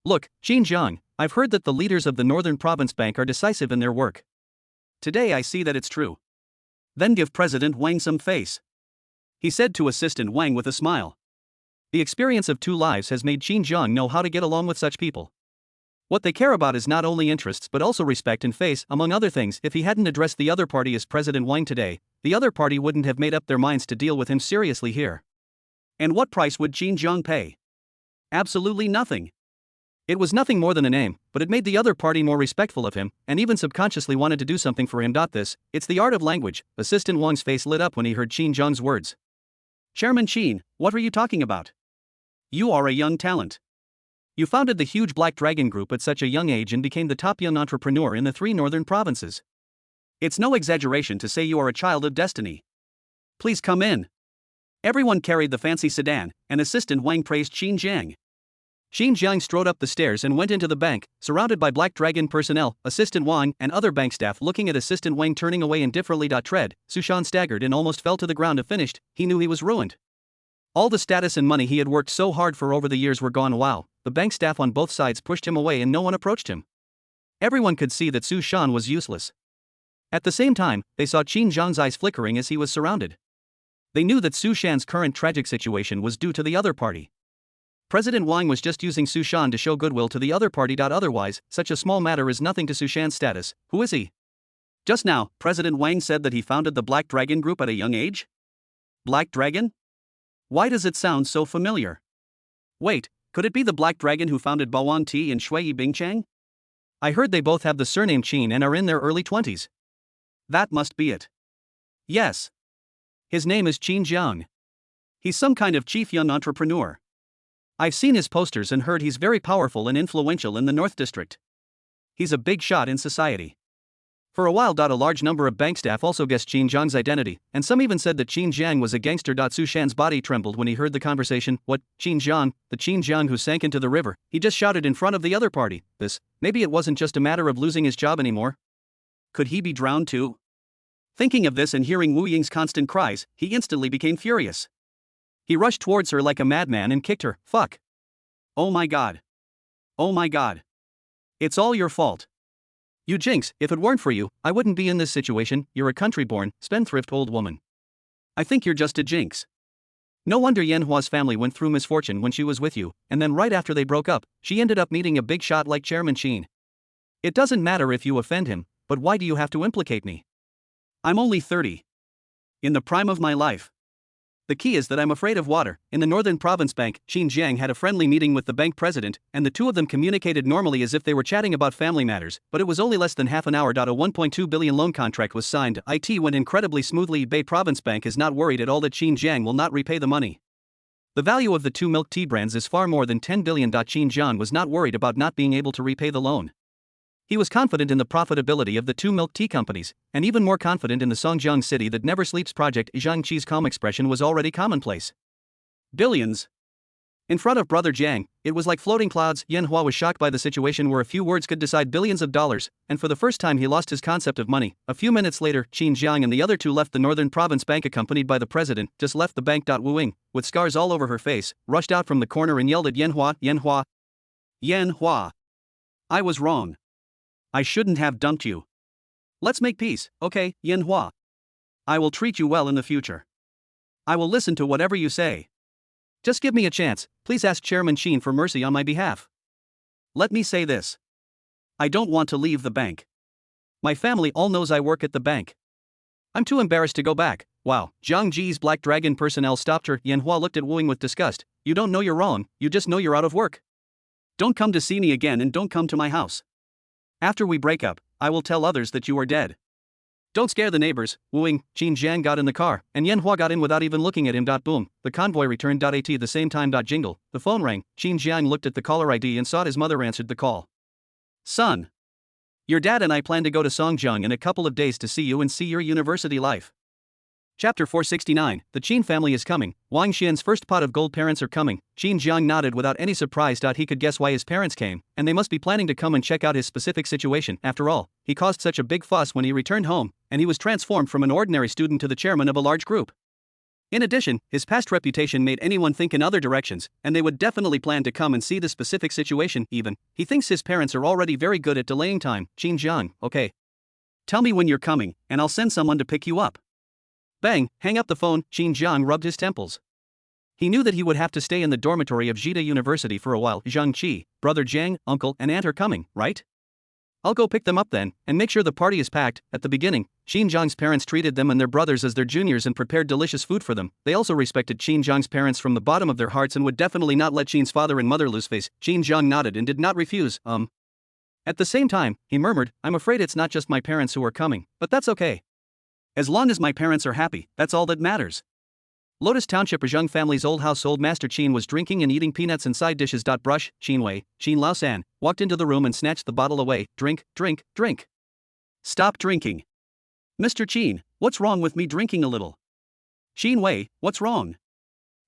Look, Qin Jiang, I've heard that the leaders of the Northern Province Bank are decisive in their work. Today I see that it's true. Then give President Wang some face, he said to Assistant Wang with a smile. The experience of 2 lives has made Qin Jiang know how to get along with such people. What they care about is not only interests but also respect and face, among other things. If he hadn't addressed the other party as President Wang today, the other party wouldn't have made up their minds to deal with him seriously here. And what price would Qin Jiang pay? Absolutely nothing. It was nothing more than a name, but it made the other party more respectful of him, and even subconsciously wanted to do something for him. It's the art of language. Assistant Wang's face lit up when he heard Qin Jiang's words. Chairman Qin, what are you talking about? You are a young talent. You founded the huge Black Dragon Group at such a young age and became the top young entrepreneur in the 3 northern provinces. It's no exaggeration to say you are a child of destiny. Please come in. Everyone carried the fancy sedan, and Assistant Wang praised Qin Jiang. Qin Jiang strode up the stairs and went into the bank, surrounded by Black Dragon personnel, Assistant Wang, and other bank staff looking at Assistant Wang turning away indifferently. Sushan staggered and almost fell to the ground. Finished, he knew he was ruined. All the status and money he had worked so hard for over the years were gone. Wow, the bank staff on both sides pushed him away and no one approached him. Everyone could see that Su Shan was useless. At the same time, they saw Qin Jiang's eyes flickering as he was surrounded. They knew that Su Shan's current tragic situation was due to the other party. President Wang was just using Su Shan to show goodwill to the other party. Otherwise, such a small matter is nothing to Su Shan's status. Who is he? Just now, President Wang said that he founded the Black Dragon Group at a young age? Black Dragon? Why does it sound so familiar? Wait, could it be the Black Dragon who founded Baoan Tea and Shui Bingchang? I heard they both have the surname Qin and are in their early 20s. That must be it. Yes. His name is Qin Jiang. He's some kind of chief young entrepreneur. I've seen his posters and heard he's very powerful and influential in the North District. He's a big shot in society. For a while, a large number of bank staff also guessed Qin Jiang's identity, and some even said that Qin Jiang was a gangster. Su Shan's body trembled when he heard the conversation. What, Qin Jiang, the Qin Jiang who sank into the river? He just shouted in front of the other party. Maybe it wasn't just a matter of losing his job anymore. Could he be drowned too? Thinking of this and hearing Wu Ying's constant cries, he instantly became furious. He rushed towards her like a madman and kicked her. Fuck. Oh my god. Oh my god. It's all your fault. You jinx, if it weren't for you, I wouldn't be in this situation. You're a country-born, spendthrift old woman. I think you're just a jinx. No wonder Yanhua's family went through misfortune when she was with you, and then right after they broke up, she ended up meeting a big shot like Chairman Qin. It doesn't matter if you offend him, but why do you have to implicate me? I'm only 30. In the prime of my life. The key is that I'm afraid of water. In the Northern Province Bank, Qin Jiang had a friendly meeting with the bank president, and the two of them communicated normally as if they were chatting about family matters, but it was only less than half an hour. A 1.2 billion loan contract was signed. It went incredibly smoothly. Bay Province Bank is not worried at all that Qin Jiang will not repay the money. The value of the 2 milk tea brands is far more than 10 billion. Qin Jiang was not worried about not being able to repay the loan. He was confident in the profitability of the 2 milk tea companies, and even more confident in the Songjiang City that never sleeps project. Zhang Qi's calm expression was already commonplace. Billions. In front of Brother Jiang, it was like floating clouds. Yanhua was shocked by the situation where a few words could decide billions of dollars, and for the first time he lost his concept of money. A few minutes later, Qin Jiang and the other two left the Northern Province Bank accompanied by the president. Just left the bank. Wu Ying, with scars all over her face, rushed out from the corner and yelled at Yanhua. Yanhua. Yanhua. I was wrong. I shouldn't have dumped you. Let's make peace, okay, Yanhua? I will treat you well in the future. I will listen to whatever you say. Just give me a chance. Please ask Chairman Qin for mercy on my behalf. Let me say this. I don't want to leave the bank. My family all knows I work at the bank. I'm too embarrassed to go back. Wow, Zhang Ji's Black Dragon personnel stopped her. Yanhua looked at Wu Ying with disgust. You don't know you're wrong, you just know you're out of work. Don't come to see me again and don't come to my house. After we break up, I will tell others that you are dead. Don't scare the neighbors, wooing. Qin Jiang got in the car, and Yan Hua got in without even looking at him. Boom. The convoy returned. At the same time. Jingle. The phone rang. Qin Jiang looked at the caller ID and saw his mother answered the call. Son. Your dad and I plan to go to Songjiang in a couple of days to see you and see your university life. Chapter 469, The Qin family is coming. Wang Xian's first pot of gold parents are coming. Qin Jiang nodded without any surprise. He could guess why his parents came, and they must be planning to come and check out his specific situation. After all, he caused such a big fuss when he returned home, and he was transformed from an ordinary student to the chairman of a large group. In addition, his past reputation made anyone think in other directions, and they would definitely plan to come and see the specific situation. Even, he thinks his parents are already very good at delaying time. Qin Jiang, okay. Tell me when you're coming, and I'll send someone to pick you up. Bang, hang up the phone. Qin Jiang rubbed his temples. He knew that he would have to stay in the dormitory of Jita University for a while. Zhang Qi, brother Jiang, uncle and aunt are coming, right? I'll go pick them up then, and make sure the party is packed. At the beginning, Qin Jiang's parents treated them and their brothers as their juniors and prepared delicious food for them. They also respected Qin Jiang's parents from the bottom of their hearts and would definitely not let Qin's father and mother lose face. Qin Jiang nodded and did not refuse. At the same time, he murmured, I'm afraid it's not just my parents who are coming, but that's okay. As long as my parents are happy, that's all that matters. Lotus Township Zheng family's old house. Old Master Qin was drinking and eating peanuts and side dishes. Brush, Qin Wei, Qin Laosan, walked into the room and snatched the bottle away. Drink, drink, drink. Stop drinking. Mr. Qin, what's wrong with me drinking a little? Qin Wei, what's wrong?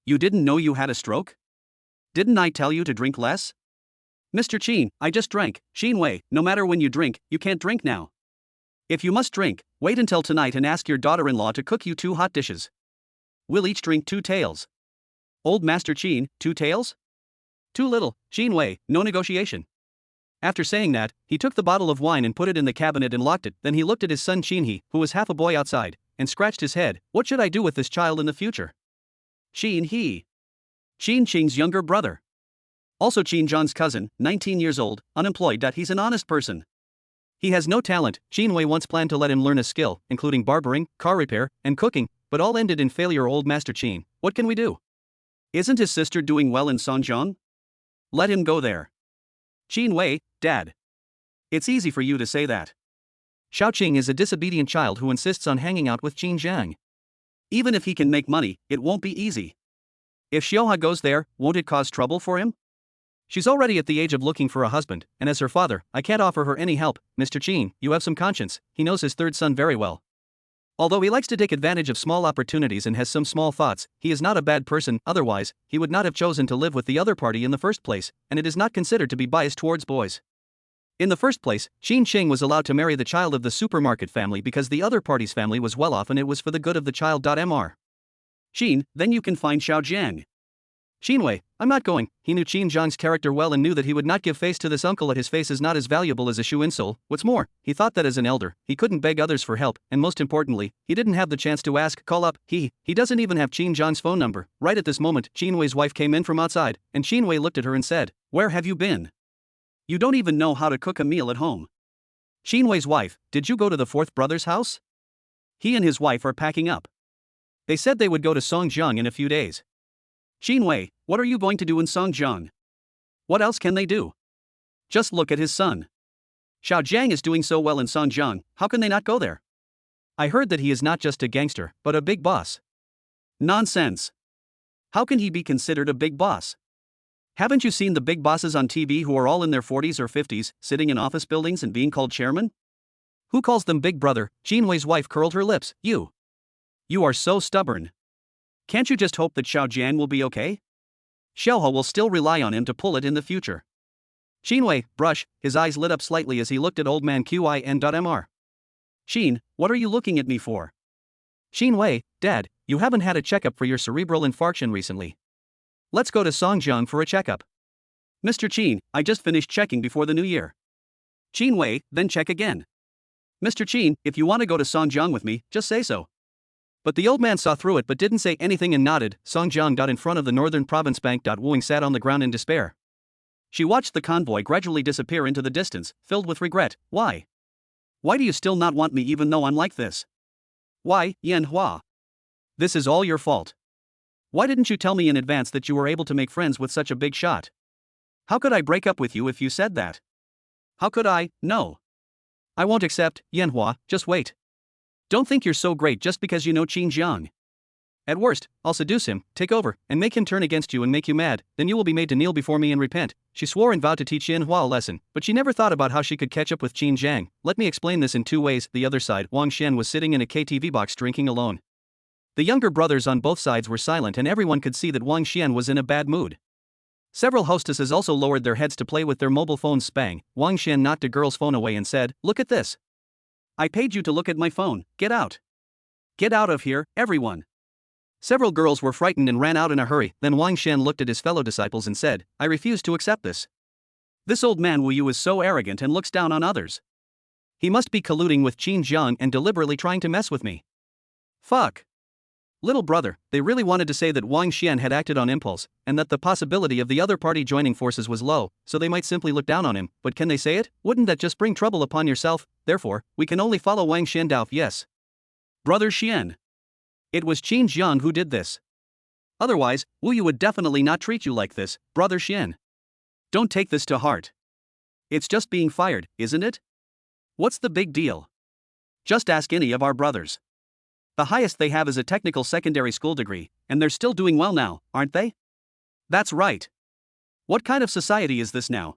You didn't know you had a stroke? Didn't I tell you to drink less? Mr. Qin, I just drank. Qin Wei, no matter when you drink, you can't drink now. If you must drink, wait until tonight and ask your daughter-in-law to cook you 2 hot dishes. We'll each drink 2 taels. Old Master Qin, 2 taels? Too little, Qin Wei, no negotiation. After saying that, he took the bottle of wine and put it in the cabinet and locked it. Then he looked at his son Qin He, who was half a boy outside, and scratched his head. What should I do with this child in the future? Qin He. Qin Qing's younger brother. Also Qin Zhang's cousin, 19 years old, unemployed. He's an honest person. He has no talent. Qin Wei once planned to let him learn a skill, including barbering, car repair, and cooking, but all ended in failure. Old Master Qin, what can we do? Isn't his sister doing well in Songjiang? Let him go there. Qin Wei, Dad. It's easy for you to say that. Xiaoqing is a disobedient child who insists on hanging out with Qin Jiang. Even if he can make money, it won't be easy. If Xiaoha goes there, won't it cause trouble for him? She's already at the age of looking for a husband, and as her father, I can't offer her any help. Mr. Qin, you have some conscience. He knows his third son very well. Although he likes to take advantage of small opportunities and has some small thoughts, he is not a bad person. Otherwise, he would not have chosen to live with the other party in the first place, and it is not considered to be biased towards boys. In the first place, Qin Qing was allowed to marry the child of the supermarket family because the other party's family was well off and it was for the good of the child. Mr. Qin, then you can find Xiao Jiang. Qin Wei, I'm not going. He knew Qin Zhang's character well and knew that he would not give face to this uncle. At his face is not as valuable as a shoe insole. What's more, he thought that as an elder, he couldn't beg others for help, and most importantly, he didn't have the chance to call up. He doesn't even have Qin Zhang's phone number. Right at this moment, Qin Wei's wife came in from outside, and Qin Wei looked at her and said, Where have you been? You don't even know how to cook a meal at home. Qin Wei's wife, did you go to the fourth brother's house? He and his wife are packing up. They said they would go to Songjiang in a few days. Qin Wei, what are you going to do in Songjiang? What else can they do? Just look at his son. Xiao Jiang is doing so well in Songjiang, how can they not go there? I heard that he is not just a gangster, but a big boss. Nonsense. How can he be considered a big boss? Haven't you seen the big bosses on TV who are all in their 40s or 50s, sitting in office buildings and being called chairman? Who calls them big brother? Qin Wei's wife curled her lips. You are so stubborn. Can't you just hope that Xiao Jian will be okay? Xiaohe will still rely on him to pull it in the future. Qin Wei, brush, his eyes lit up slightly as he looked at old man Qin. Qin, what are you looking at me for? Qin Wei, Dad, you haven't had a checkup for your cerebral infarction recently. Let's go to Songjiang for a checkup. Mr. Qin, I just finished checking before the new year. Qin Wei, then check again. Mr. Qin, if you want to go to Songjiang with me, just say so. But the old man saw through it but didn't say anything and nodded. Songjiang got in front of the Northern Province Bank. Wuing sat on the ground in despair. She watched the convoy gradually disappear into the distance, filled with regret. Why? Why do you still not want me even though I'm like this? Why, Yan Hua? This is all your fault. Why didn't you tell me in advance that you were able to make friends with such a big shot? How could I break up with you if you said that? How could I? No. I won't accept, Yan Hua, just wait. Don't think you're so great just because you know Qin Jiang. At worst, I'll seduce him, take over, and make him turn against you and make you mad, then you will be made to kneel before me and repent. She swore and vowed to teach Yin Hua a lesson, but she never thought about how she could catch up with Qin Jiang. Let me explain this in two ways. The other side, Wang Xian was sitting in a KTV box drinking alone. The younger brothers on both sides were silent and everyone could see that Wang Xian was in a bad mood. Several hostesses also lowered their heads to play with their mobile phones. Spang, Wang Xian knocked a girl's phone away and said, "Look at this. I paid you to look at my phone, get out. Get out of here, everyone." Several girls were frightened and ran out in a hurry. Then Wang Xian looked at his fellow disciples and said, "I refuse to accept this. This old man Wu Yu is so arrogant and looks down on others. He must be colluding with Qin Jiang and deliberately trying to mess with me. Fuck." Little brother, they really wanted to say that Wang Xian had acted on impulse, and that the possibility of the other party joining forces was low, so they might simply look down on him, but can they say it? Wouldn't that just bring trouble upon yourself? Therefore, we can only follow Wang Xian Dao. Yes. Brother Xian. It was Qin Jiang who did this. Otherwise, Wu Yu would definitely not treat you like this, Brother Xian. Don't take this to heart. It's just being fired, isn't it? What's the big deal? Just ask any of our brothers. The highest they have is a technical secondary school degree, and they're still doing well now, aren't they? That's right. What kind of society is this now?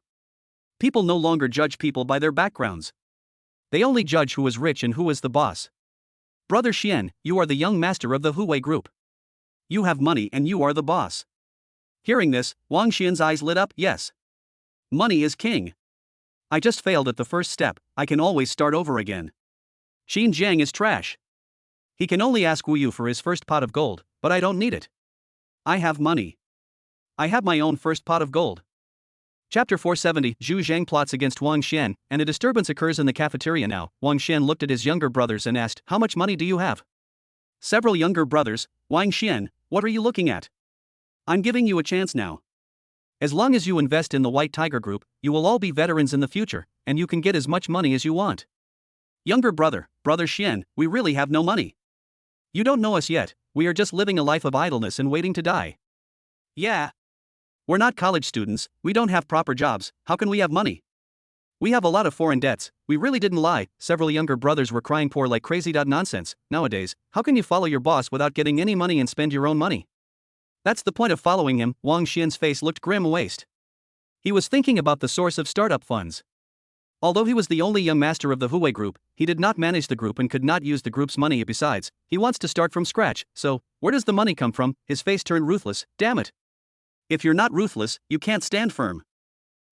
People no longer judge people by their backgrounds. They only judge who is rich and who is the boss. Brother Xian, you are the young master of the Huwei group. You have money and you are the boss. Hearing this, Wang Xian's eyes lit up. Yes. Money is king. I just failed at the first step, I can always start over again. Qin Jiang is trash. He can only ask Wu Yu for his first pot of gold, but I don't need it. I have money. I have my own first pot of gold. Chapter 470. Zhu Zhang plots against Wang Xian, and a disturbance occurs in the cafeteria now. Wang Xian looked at his younger brothers and asked, "How much money do you have?" Several younger brothers. Wang Xian, what are you looking at? I'm giving you a chance now. As long as you invest in the White Tiger Group, you will all be veterans in the future, and you can get as much money as you want. Younger brother, Brother Xian, we really have no money. You don't know us yet, we are just living a life of idleness and waiting to die. Yeah. We're not college students, we don't have proper jobs, how can we have money? We have a lot of foreign debts, we really didn't lie. Several younger brothers were crying poor like crazy. Nonsense, nowadays, how can you follow your boss without getting any money and spend your own money? That's the point of following him. Wang Xian's face looked grim. Waste. He was thinking about the source of startup funds. Although he was the only young master of the Huwei group, he did not manage the group and could not use the group's money. Besides, he wants to start from scratch, so, where does the money come from? His face turned ruthless. Damn it. If you're not ruthless, you can't stand firm.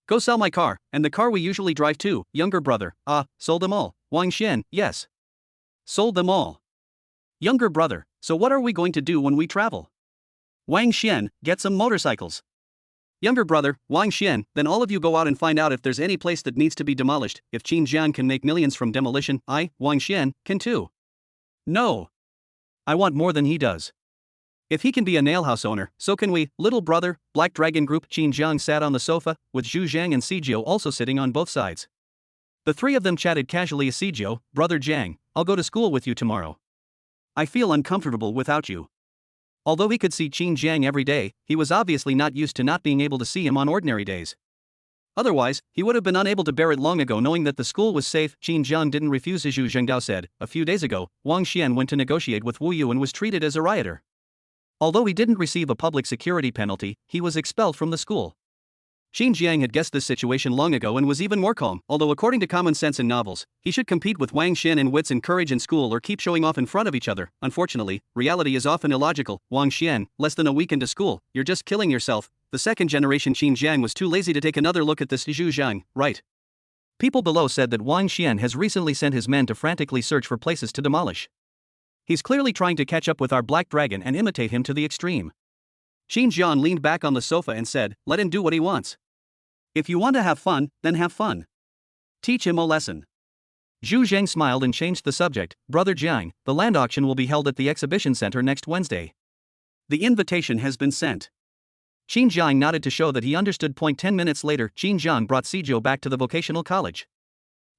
Go sell my car, and the car we usually drive too. Younger brother, sold them all. Wang Xian, yes. Sold them all. Younger brother, so what are we going to do when we travel? Wang Xian, get some motorcycles. Younger brother, Wang Xian, then all of you go out and find out if there's any place that needs to be demolished. If Qin Jiang can make millions from demolition, I, Wang Xian, can too. No. I want more than he does. If he can be a nailhouse owner, so can we. Little brother, Black Dragon Group. Qin Jiang sat on the sofa, with Zhu Zhang and Sijio also sitting on both sides. The three of them chatted casually. Sijio, Brother Jiang, I'll go to school with you tomorrow. I feel uncomfortable without you. Although he could see Qin Jiang every day, he was obviously not used to not being able to see him on ordinary days. Otherwise, he would have been unable to bear it long ago knowing that the school was safe. Qin Jiang didn't refuse. Zhu Zhengdao said, a few days ago, Wang Xian went to negotiate with Wu Yu and was treated as a rioter. Although he didn't receive a public security penalty, he was expelled from the school. Qin Jiang had guessed this situation long ago and was even more calm. Although according to common sense in novels, he should compete with Wang Xian in wits and courage in school or keep showing off in front of each other. Unfortunately, reality is often illogical. Wang Xian, less than a week into school, you're just killing yourself. The second generation Qin Jiang was too lazy to take another look at this. Zhu Zhang, right. People below said that Wang Xian has recently sent his men to frantically search for places to demolish. He's clearly trying to catch up with our Black Dragon and imitate him to the extreme. Qin Jiang leaned back on the sofa and said, let him do what he wants. If you want to have fun, then have fun. Teach him a lesson. Zhu Zhang smiled and changed the subject. Brother Jiang, the land auction will be held at the exhibition center next Wednesday. The invitation has been sent. Qin Jiang nodded to show that he understood. 10 minutes later, Qin Jiang brought Sijio back to the vocational college.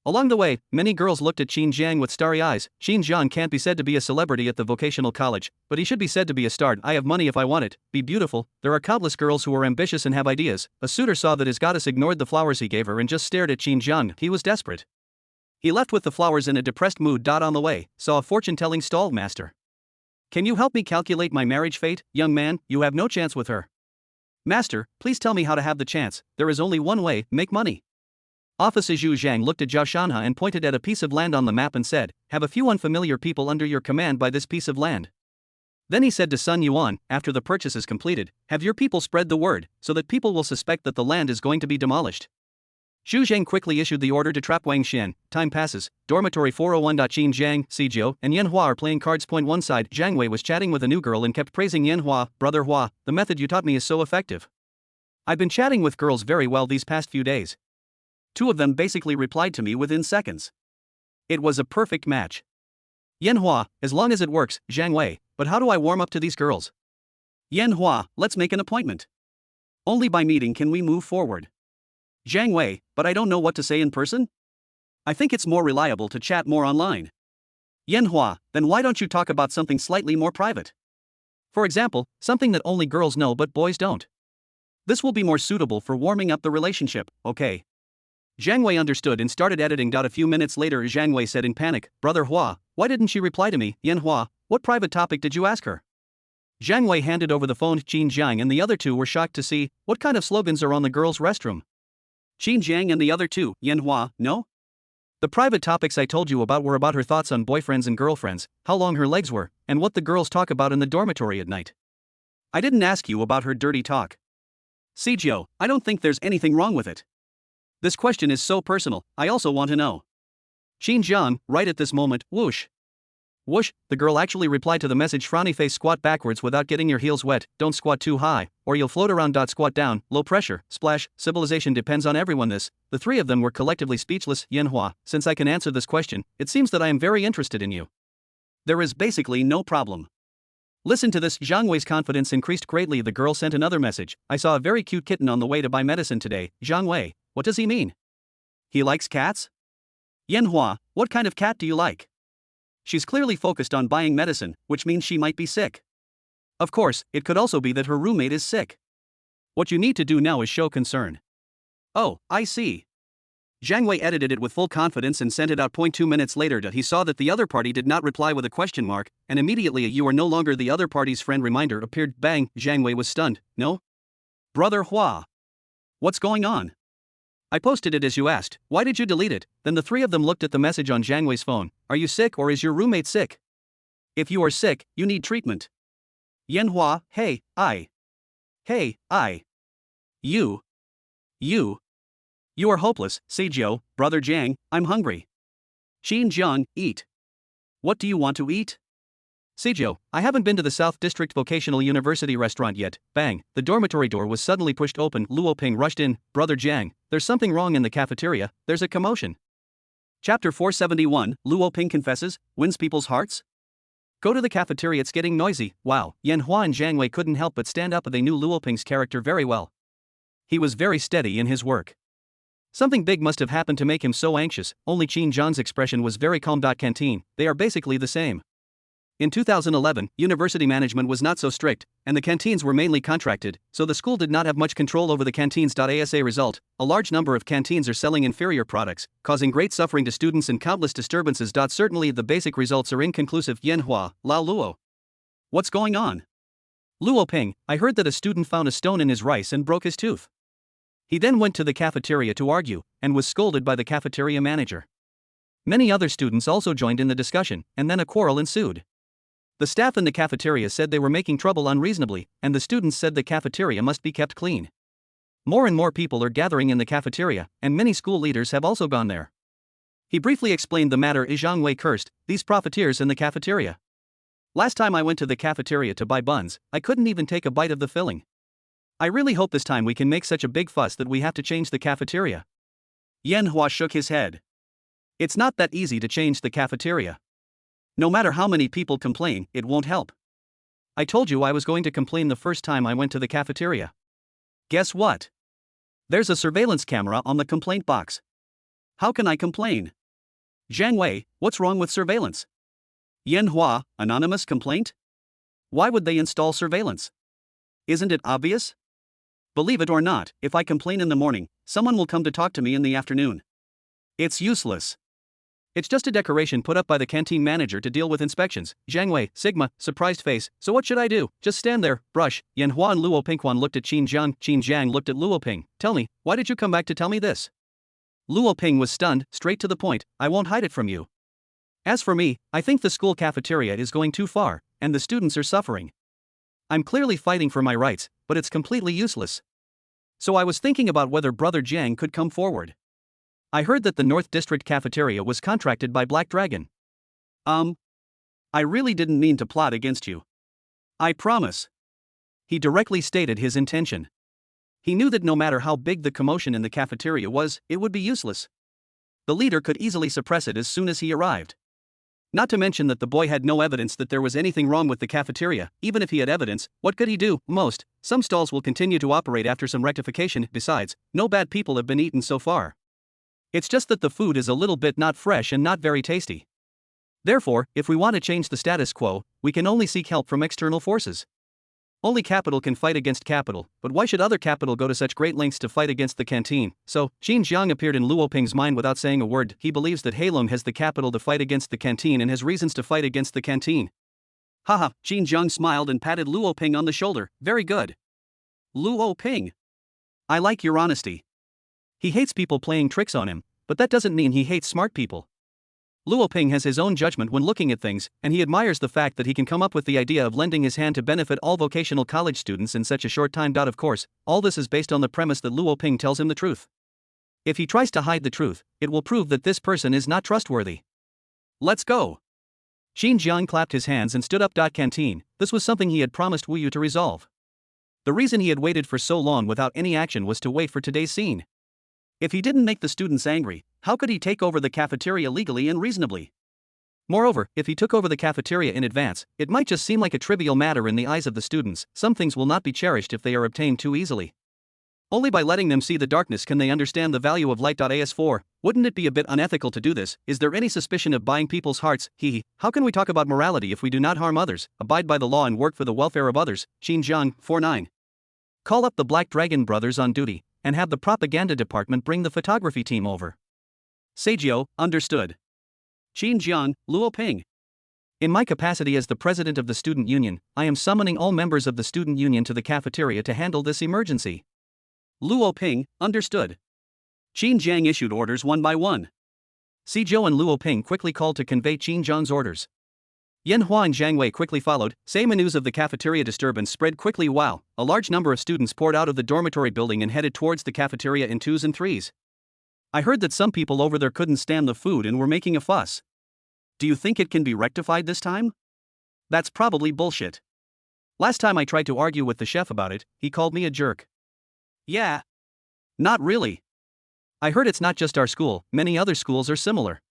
Along the way, many girls looked at Qin Jiang with starry eyes. Qin Jiang can't be said to be a celebrity at the vocational college, but he should be said to be a star. I have money if I want it, be beautiful. There are countless girls who are ambitious and have ideas. A suitor saw that his goddess ignored the flowers he gave her and just stared at Qin Jiang. He was desperate. He left with the flowers in a depressed mood. On the way, saw a fortune-telling stall master. Can you help me calculate my marriage fate, young man? You have no chance with her. Master, please tell me how to have the chance. There is only one way, make money. Officer Zhu Zhang looked at Zhao Shanha and pointed at a piece of land on the map and said, have a few unfamiliar people under your command by this piece of land. Then he said to Sun Yuan, after the purchase is completed, have your people spread the word, so that people will suspect that the land is going to be demolished. Zhu Zhang quickly issued the order to trap Wang Xian. Time passes. Dormitory 401. Qin Jiang, Sijio, and Yan Hua are playing cards. One side, Zhang Wei was chatting with a new girl and kept praising Yan Hua. Brother Hua, the method you taught me is so effective. I've been chatting with girls very well these past few days. 2 of them basically replied to me within seconds. It was a perfect match. Yan Hua, as long as it works, Zhang Wei, but how do I warm up to these girls? Yan Hua, let's make an appointment. Only by meeting can we move forward. Zhang Wei, but I don't know what to say in person? I think it's more reliable to chat more online. Yan Hua, then why don't you talk about something slightly more private? For example, something that only girls know but boys don't. This will be more suitable for warming up the relationship, okay? Zhang Wei understood and started editing. A few minutes later, Zhang Wei said in panic, Brother Hua, why didn't she reply to me? Yan Hua, what private topic did you ask her? Zhang Wei handed over the phone to Qin Jiang and the other 2 were shocked to see, what kind of slogans are on the girls' restroom? Qin Jiang and the other 2, Yan Hua, no? The private topics I told you about were about her thoughts on boyfriends and girlfriends, how long her legs were, and what the girls talk about in the dormitory at night. I didn't ask you about her dirty talk. Sijio, I don't think there's anything wrong with it. This question is so personal, I also want to know. Qin Jiang, right at this moment, whoosh. Whoosh, the girl actually replied to the message. Frowny face, squat backwards without getting your heels wet, don't squat too high, or you'll float around. Squat down, low pressure, splash, civilization depends on everyone. The 3 of them were collectively speechless. Yan Hua, since I can answer this question, it seems that I am very interested in you. There is basically no problem. Listen to this. Zhang Wei's confidence increased greatly. The girl sent another message. I saw a very cute kitten on the way to buy medicine today. Zhang Wei, what does he mean? He likes cats? Yan Hua, what kind of cat do you like? She's clearly focused on buying medicine, which means she might be sick. Of course, it could also be that her roommate is sick. What you need to do now is show concern. Oh, I see. Zhang Wei edited it with full confidence and sent it out. 2 minutes later, he saw that the other party did not reply with a question mark, and immediately a "you are no longer the other party's friend" reminder appeared. Bang, Zhang Wei was stunned. No? Brother Hua. What's going on? I posted it as you asked, why did you delete it? Then the 3 of them looked at the message on Zhang Wei's phone. Are you sick or is your roommate sick? If you are sick, you need treatment. Yan Hua, hey, I. Hey, I. You. You are hopeless, Sejio, Brother Jiang, I'm hungry. Qin Jiang, eat. What do you want to eat? Sejio, I haven't been to the South District Vocational University restaurant yet. Bang, the dormitory door was suddenly pushed open. Luo Ping rushed in. Brother Jiang, there's something wrong in the cafeteria, there's a commotion. Chapter 471, Luo Ping confesses, wins people's hearts? Go to the cafeteria, it's getting noisy. Wow, Yan Hua and Zhang Wei couldn't help but stand up. They knew Luo Ping's character very well. He was very steady in his work. Something big must have happened to make him so anxious. Only Qin Zhang's expression was very calm. Canteen, they are basically the same. In 2011, university management was not so strict, and the canteens were mainly contracted, so the school did not have much control over the canteens. As a result, a large number of canteens are selling inferior products, causing great suffering to students and countless disturbances. Certainly the basic results are inconclusive. Yan Hua, Lao Luo. What's going on? Luo Ping, I heard that a student found a stone in his rice and broke his tooth. He then went to the cafeteria to argue, and was scolded by the cafeteria manager. Many other students also joined in the discussion, and then a quarrel ensued. The staff in the cafeteria said they were making trouble unreasonably, and the students said the cafeteria must be kept clean. More and more people are gathering in the cafeteria, and many school leaders have also gone there. He briefly explained the matter. Zhang Wei cursed, these profiteers in the cafeteria. Last time I went to the cafeteria to buy buns, I couldn't even take a bite of the filling. I really hope this time we can make such a big fuss that we have to change the cafeteria. Yan Hua shook his head. It's not that easy to change the cafeteria. No matter how many people complain, it won't help. I told you I was going to complain the first time I went to the cafeteria. Guess what? There's a surveillance camera on the complaint box. How can I complain? Zhang Wei, what's wrong with surveillance? Yan Hua, anonymous complaint? Why would they install surveillance? Isn't it obvious? Believe it or not, if I complain in the morning, someone will come to talk to me in the afternoon. It's useless. It's just a decoration put up by the canteen manager to deal with inspections. Zhang Wei, Sigma, surprised face. So what should I do? Just stand there, brush. Yanhua and Luo Pingquan looked at Qin Jiang. Qin Jiang looked at Luo Ping. Tell me, why did you come back to tell me this? Luo Ping was stunned, straight to the point. I won't hide it from you. As for me, I think the school cafeteria is going too far, and the students are suffering. I'm clearly fighting for my rights, but it's completely useless. So I was thinking about whether Brother Jiang could come forward. I heard that the North District cafeteria was contracted by Black Dragon. I really didn't mean to plot against you. I promise. He directly stated his intention. He knew that no matter how big the commotion in the cafeteria was, it would be useless. The leader could easily suppress it as soon as he arrived. Not to mention that the boy had no evidence that there was anything wrong with the cafeteria. Even if he had evidence, what could he do? Some stalls will continue to operate after some rectification. Besides, no bad people have been eaten so far. It's just that the food is a little bit not fresh and not very tasty. Therefore, if we want to change the status quo, we can only seek help from external forces. Only capital can fight against capital, but why should other capital go to such great lengths to fight against the canteen? So, Qin Jiang appeared in Luo Ping's mind without saying a word. He believes that Heilong has the capital to fight against the canteen and has reasons to fight against the canteen. Haha, Qin Jiang smiled and patted Luo Ping on the shoulder. Very good. Luo Ping. I like your honesty. He hates people playing tricks on him, but that doesn't mean he hates smart people. Luo Ping has his own judgment when looking at things, and he admires the fact that he can come up with the idea of lending his hand to benefit all vocational college students in such a short time. Of course, all this is based on the premise that Luo Ping tells him the truth. If he tries to hide the truth, it will prove that this person is not trustworthy. Let's go. Qin Jiang clapped his hands and stood up. Canteen, this was something he had promised Wu Yu to resolve. The reason he had waited for so long without any action was to wait for today's scene. If he didn't make the students angry, how could he take over the cafeteria legally and reasonably? Moreover, if he took over the cafeteria in advance, it might just seem like a trivial matter in the eyes of the students. Some things will not be cherished if they are obtained too easily. Only by letting them see the darkness can they understand the value of light. As4, wouldn't it be a bit unethical to do this? Is there any suspicion of buying people's hearts? How can we talk about morality if we do not harm others, abide by the law and work for the welfare of others? Qin Jiang, 49. Call up the Black Dragon brothers on duty, and have the propaganda department bring the photography team over. Seijio, understood. Qin Jiang, Luo Ping. In my capacity as the president of the student union, I am summoning all members of the student union to the cafeteria to handle this emergency. Luo Ping, understood. Qin Jiang issued orders one by one. Seijio and Luo Ping quickly called to convey Qin Jiang's orders. Yanhua and Zhang Wei quickly followed. Same news of the cafeteria disturbance spread quickly. Wow, a large number of students poured out of the dormitory building and headed towards the cafeteria in twos and threes. I heard that some people over there couldn't stand the food and were making a fuss. Do you think it can be rectified this time? That's probably bullshit. Last time I tried to argue with the chef about it, he called me a jerk. Yeah. Not really. I heard it's not just our school, many other schools are similar.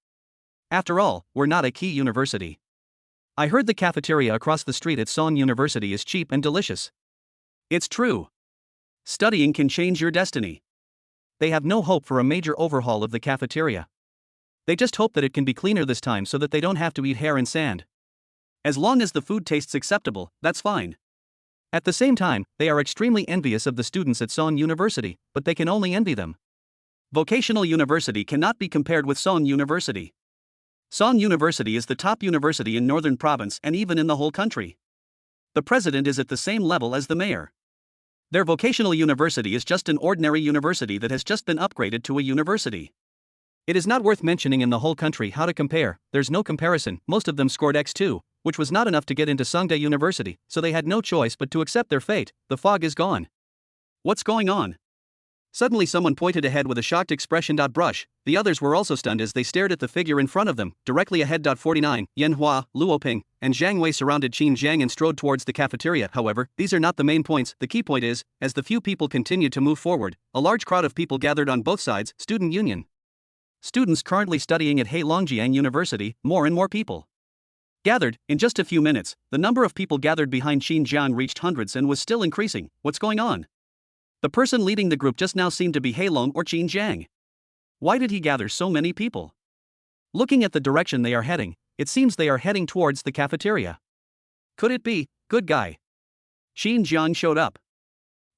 After all, we're not a key university. I heard the cafeteria across the street at Song University is cheap and delicious. It's true. Studying can change your destiny. They have no hope for a major overhaul of the cafeteria. They just hope that it can be cleaner this time so that they don't have to eat hair and sand. As long as the food tastes acceptable, that's fine. At the same time, they are extremely envious of the students at Song University, but they can only envy them. Vocational University cannot be compared with Song University. Song University is the top university in Northern Province and even in the whole country. The president is at the same level as the mayor. Their vocational university is just an ordinary university that has just been upgraded to a university. It is not worth mentioning in the whole country how to compare, there's no comparison. Most of them scored X2, which was not enough to get into Songda University, so they had no choice but to accept their fate. The fog is gone. What's going on? Suddenly someone pointed ahead with a shocked expression. Brush. The others were also stunned as they stared at the figure in front of them, directly ahead. 49, Yanhua, Luo Ping, and Zhang Wei surrounded Qin Jiang and strode towards the cafeteria. However, these are not the main points. The key point is, as the few people continued to move forward, a large crowd of people gathered on both sides. Student Union. Students currently studying at Heilongjiang University, more and more people gathered. In just a few minutes, the number of people gathered behind Qin Jiang reached hundreds and was still increasing. What's going on? The person leading the group just now seemed to be Heilong or Qin Jiang. Why did he gather so many people? Looking at the direction they are heading, it seems they are heading towards the cafeteria. Could it be, good guy? Qin Jiang showed up.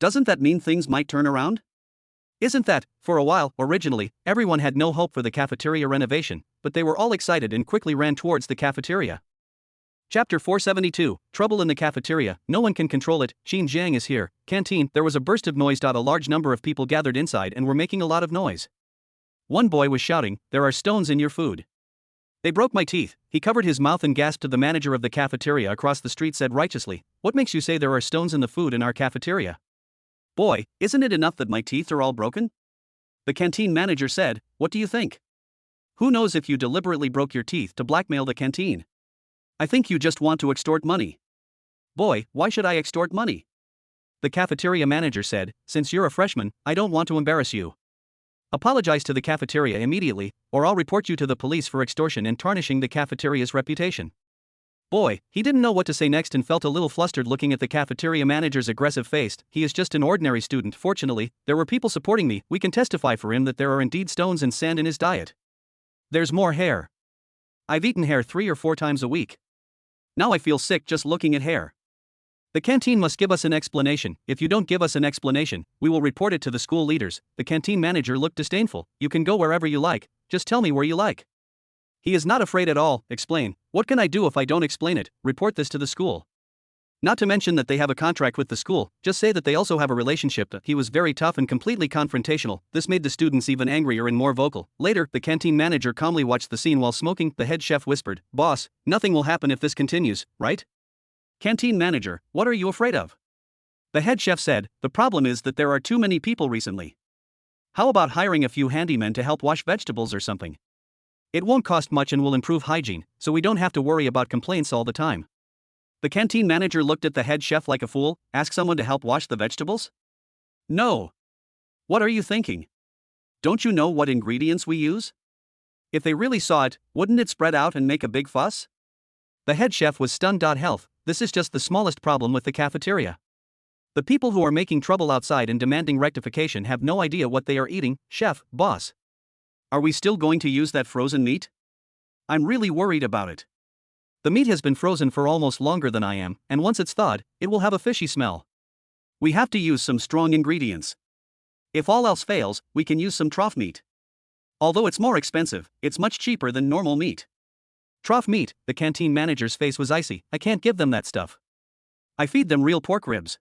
Doesn't that mean things might turn around? Isn't that, for a while, originally, everyone had no hope for the cafeteria renovation, but they were all excited and quickly ran towards the cafeteria. Chapter 472, Trouble in the Cafeteria, No One Can Control It, Qin Jiang is here, canteen, there was a burst of noise. A large number of people gathered inside and were making a lot of noise. One boy was shouting, "There are stones in your food. They broke my teeth." He covered his mouth and gasped. The manager of the cafeteria across the street said righteously, "What makes you say there are stones in the food in our cafeteria?" "Boy, isn't it enough that my teeth are all broken?" The canteen manager said, "What do you think? Who knows if you deliberately broke your teeth to blackmail the canteen? I think you just want to extort money." "Boy, why should I extort money?" The cafeteria manager said, "Since you're a freshman, I don't want to embarrass you. Apologize to the cafeteria immediately, or I'll report you to the police for extortion and tarnishing the cafeteria's reputation." Boy, he didn't know what to say next and felt a little flustered looking at the cafeteria manager's aggressive face. He is just an ordinary student. Fortunately, there were people supporting me. We can testify for him that there are indeed stones and sand in his diet. There's more hair. I've eaten hair 3 or 4 times a week. Now I feel sick just looking at hair. The canteen must give us an explanation. If you don't give us an explanation, we will report it to the school leaders. The canteen manager looked disdainful. "You can go wherever you like, just tell me where you like." He is not afraid at all. "Explain. What can I do if I don't explain it? Report this to the school. Not to mention that they have a contract with the school, just say that they also have a relationship." He was very tough and completely confrontational. This made the students even angrier and more vocal. Later, the canteen manager calmly watched the scene while smoking. The head chef whispered, "Boss, nothing will happen if this continues, right?" Canteen manager, "What are you afraid of?" The head chef said, "The problem is that there are too many people recently. How about hiring a few handymen to help wash vegetables or something? It won't cost much and will improve hygiene, so we don't have to worry about complaints all the time." The canteen manager looked at the head chef like a fool. "Ask someone to help wash the vegetables? No. What are you thinking? Don't you know what ingredients we use? If they really saw it, wouldn't it spread out and make a big fuss?" The head chef was stunned. Health, this is just the smallest problem with the cafeteria. The people who are making trouble outside and demanding rectification have no idea what they are eating. "Chef, boss. Are we still going to use that frozen meat? I'm really worried about it. The meat has been frozen for almost longer than I am, and once it's thawed, it will have a fishy smell. We have to use some strong ingredients. If all else fails, we can use some trough meat. Although it's more expensive, it's much cheaper than normal meat." Trough meat, the canteen manager's face was icy. "I can't give them that stuff. I feed them real pork ribs."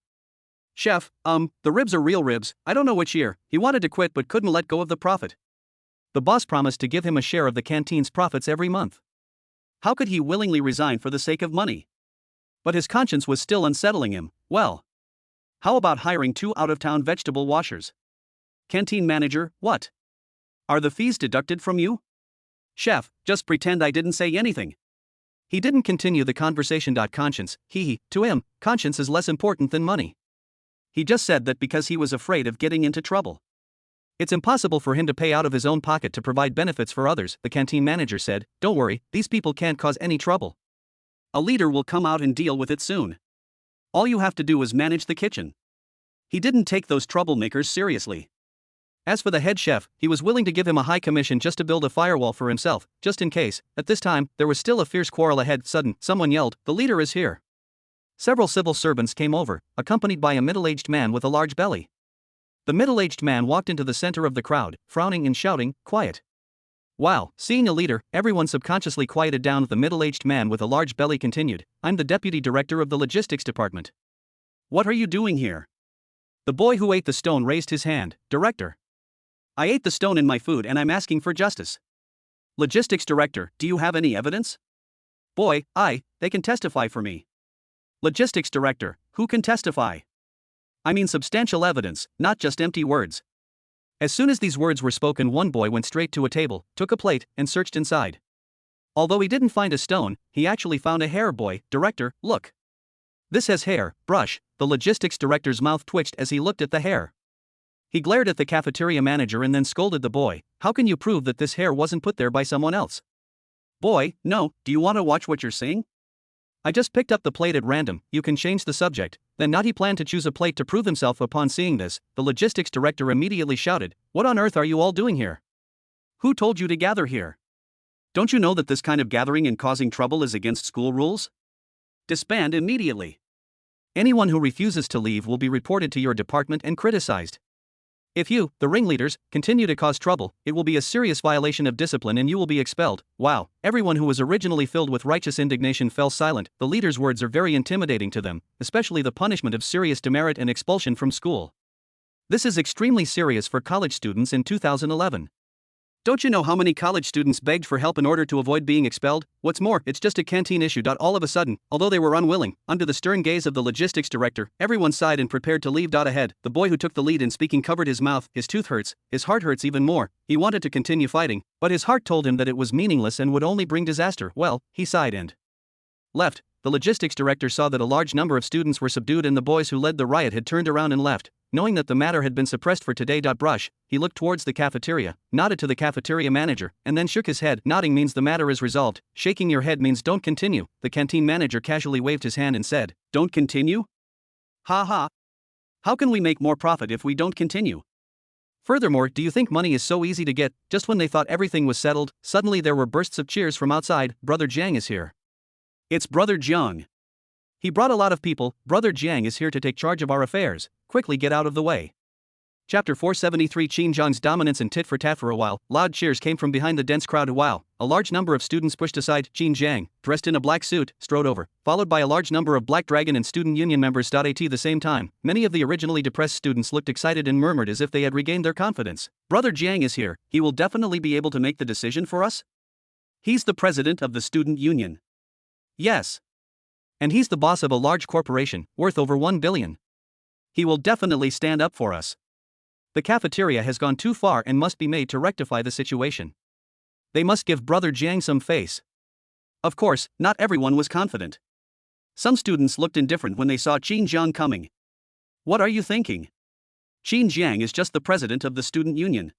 "Chef, the ribs are real ribs, I don't know which year." He wanted to quit but couldn't let go of the profit. The boss promised to give him a share of the canteen's profits every month. How could he willingly resign for the sake of money? But his conscience was still unsettling him. "Well, how about hiring 2 out-of-town vegetable washers?" Canteen manager, "What? Are the fees deducted from you?" "Chef, just pretend I didn't say anything." He didn't continue the conversation. Conscience, to him, conscience is less important than money. He just said that because he was afraid of getting into trouble. It's impossible for him to pay out of his own pocket to provide benefits for others. The canteen manager said, "Don't worry, these people can't cause any trouble. A leader will come out and deal with it soon. All you have to do is manage the kitchen." He didn't take those troublemakers seriously. As for the head chef, he was willing to give him a high commission just to build a firewall for himself, just in case. At this time, there was still a fierce quarrel ahead. Someone yelled, "The leader is here." Several civil servants came over, accompanied by a middle-aged man with a large belly. The middle-aged man walked into the center of the crowd, frowning and shouting, "Quiet." Wow, seeing a leader, everyone subconsciously quieted down. The middle-aged man with a large belly continued, "I'm the deputy director of the logistics department." "What are you doing here?" The boy who ate the stone raised his hand, "Director. I ate the stone in my food and I'm asking for justice." "Logistics director, do you have any evidence?" "Boy, they can testify for me." "Logistics director, who can testify?" "I mean substantial evidence, not just empty words." As soon as these words were spoken, one boy went straight to a table, took a plate, and searched inside. Although he didn't find a stone, he actually found a hair. "Boy, director, look. This has hair." "Brush." The logistics director's mouth twitched as he looked at the hair. He glared at the cafeteria manager and then scolded the boy, "How can you prove that this hair wasn't put there by someone else?" "Boy, no, do you want to watch what you're saying?" "I just picked up the plate at random, you can change the subject." Then not he planned to choose a plate to prove himself. Upon seeing this, the logistics director immediately shouted, "What on earth are you all doing here? Who told you to gather here? Don't you know that this kind of gathering and causing trouble is against school rules? Disband immediately. Anyone who refuses to leave will be reported to your department and criticized." If you, the ringleaders, continue to cause trouble, it will be a serious violation of discipline and you will be expelled. Wow, everyone who was originally filled with righteous indignation fell silent. The leader's words are very intimidating to them, especially the punishment of serious demerit and expulsion from school. This is extremely serious for college students in 2011. Don't you know how many college students begged for help in order to avoid being expelled? What's more, it's just a canteen issue. All of a sudden, although they were unwilling, under the stern gaze of the logistics director, everyone sighed and prepared to leave. Ahead, the boy who took the lead in speaking covered his mouth. His tooth hurts, his heart hurts even more. He wanted to continue fighting, but his heart told him that it was meaningless and would only bring disaster. Well, he sighed and left. The logistics director saw that a large number of students were subdued and the boys who led the riot had turned around and left. Knowing that the matter had been suppressed for today. Brush, he looked towards the cafeteria, nodded to the cafeteria manager, and then shook his head. Nodding means the matter is resolved, shaking your head means don't continue. The canteen manager casually waved his hand and said, "Don't continue? Ha ha. How can we make more profit if we don't continue? Furthermore, do you think money is so easy to get?" Just when they thought everything was settled, suddenly there were bursts of cheers from outside. "Brother Jiang is here. It's Brother Jiang. He brought a lot of people. Brother Jiang is here to take charge of our affairs. Quickly get out of the way." Chapter 473 Qin Jiang's dominance and tit for tat. For a while, loud cheers came from behind the dense crowd. While a large number of students pushed aside, Qin Jiang, dressed in a black suit, strode over, followed by a large number of Black Dragon and student union members. At the same time, many of the originally depressed students looked excited and murmured as if they had regained their confidence. "Brother Jiang is here. He will definitely be able to make the decision for us. He's the president of the student union. Yes. And he's the boss of a large corporation, worth over 1 billion. He will definitely stand up for us. The cafeteria has gone too far and must be made to rectify the situation. They must give Brother Jiang some face." Of course, not everyone was confident. Some students looked indifferent when they saw Qin Jiang coming. What are you thinking? Qin Jiang is just the president of the student union.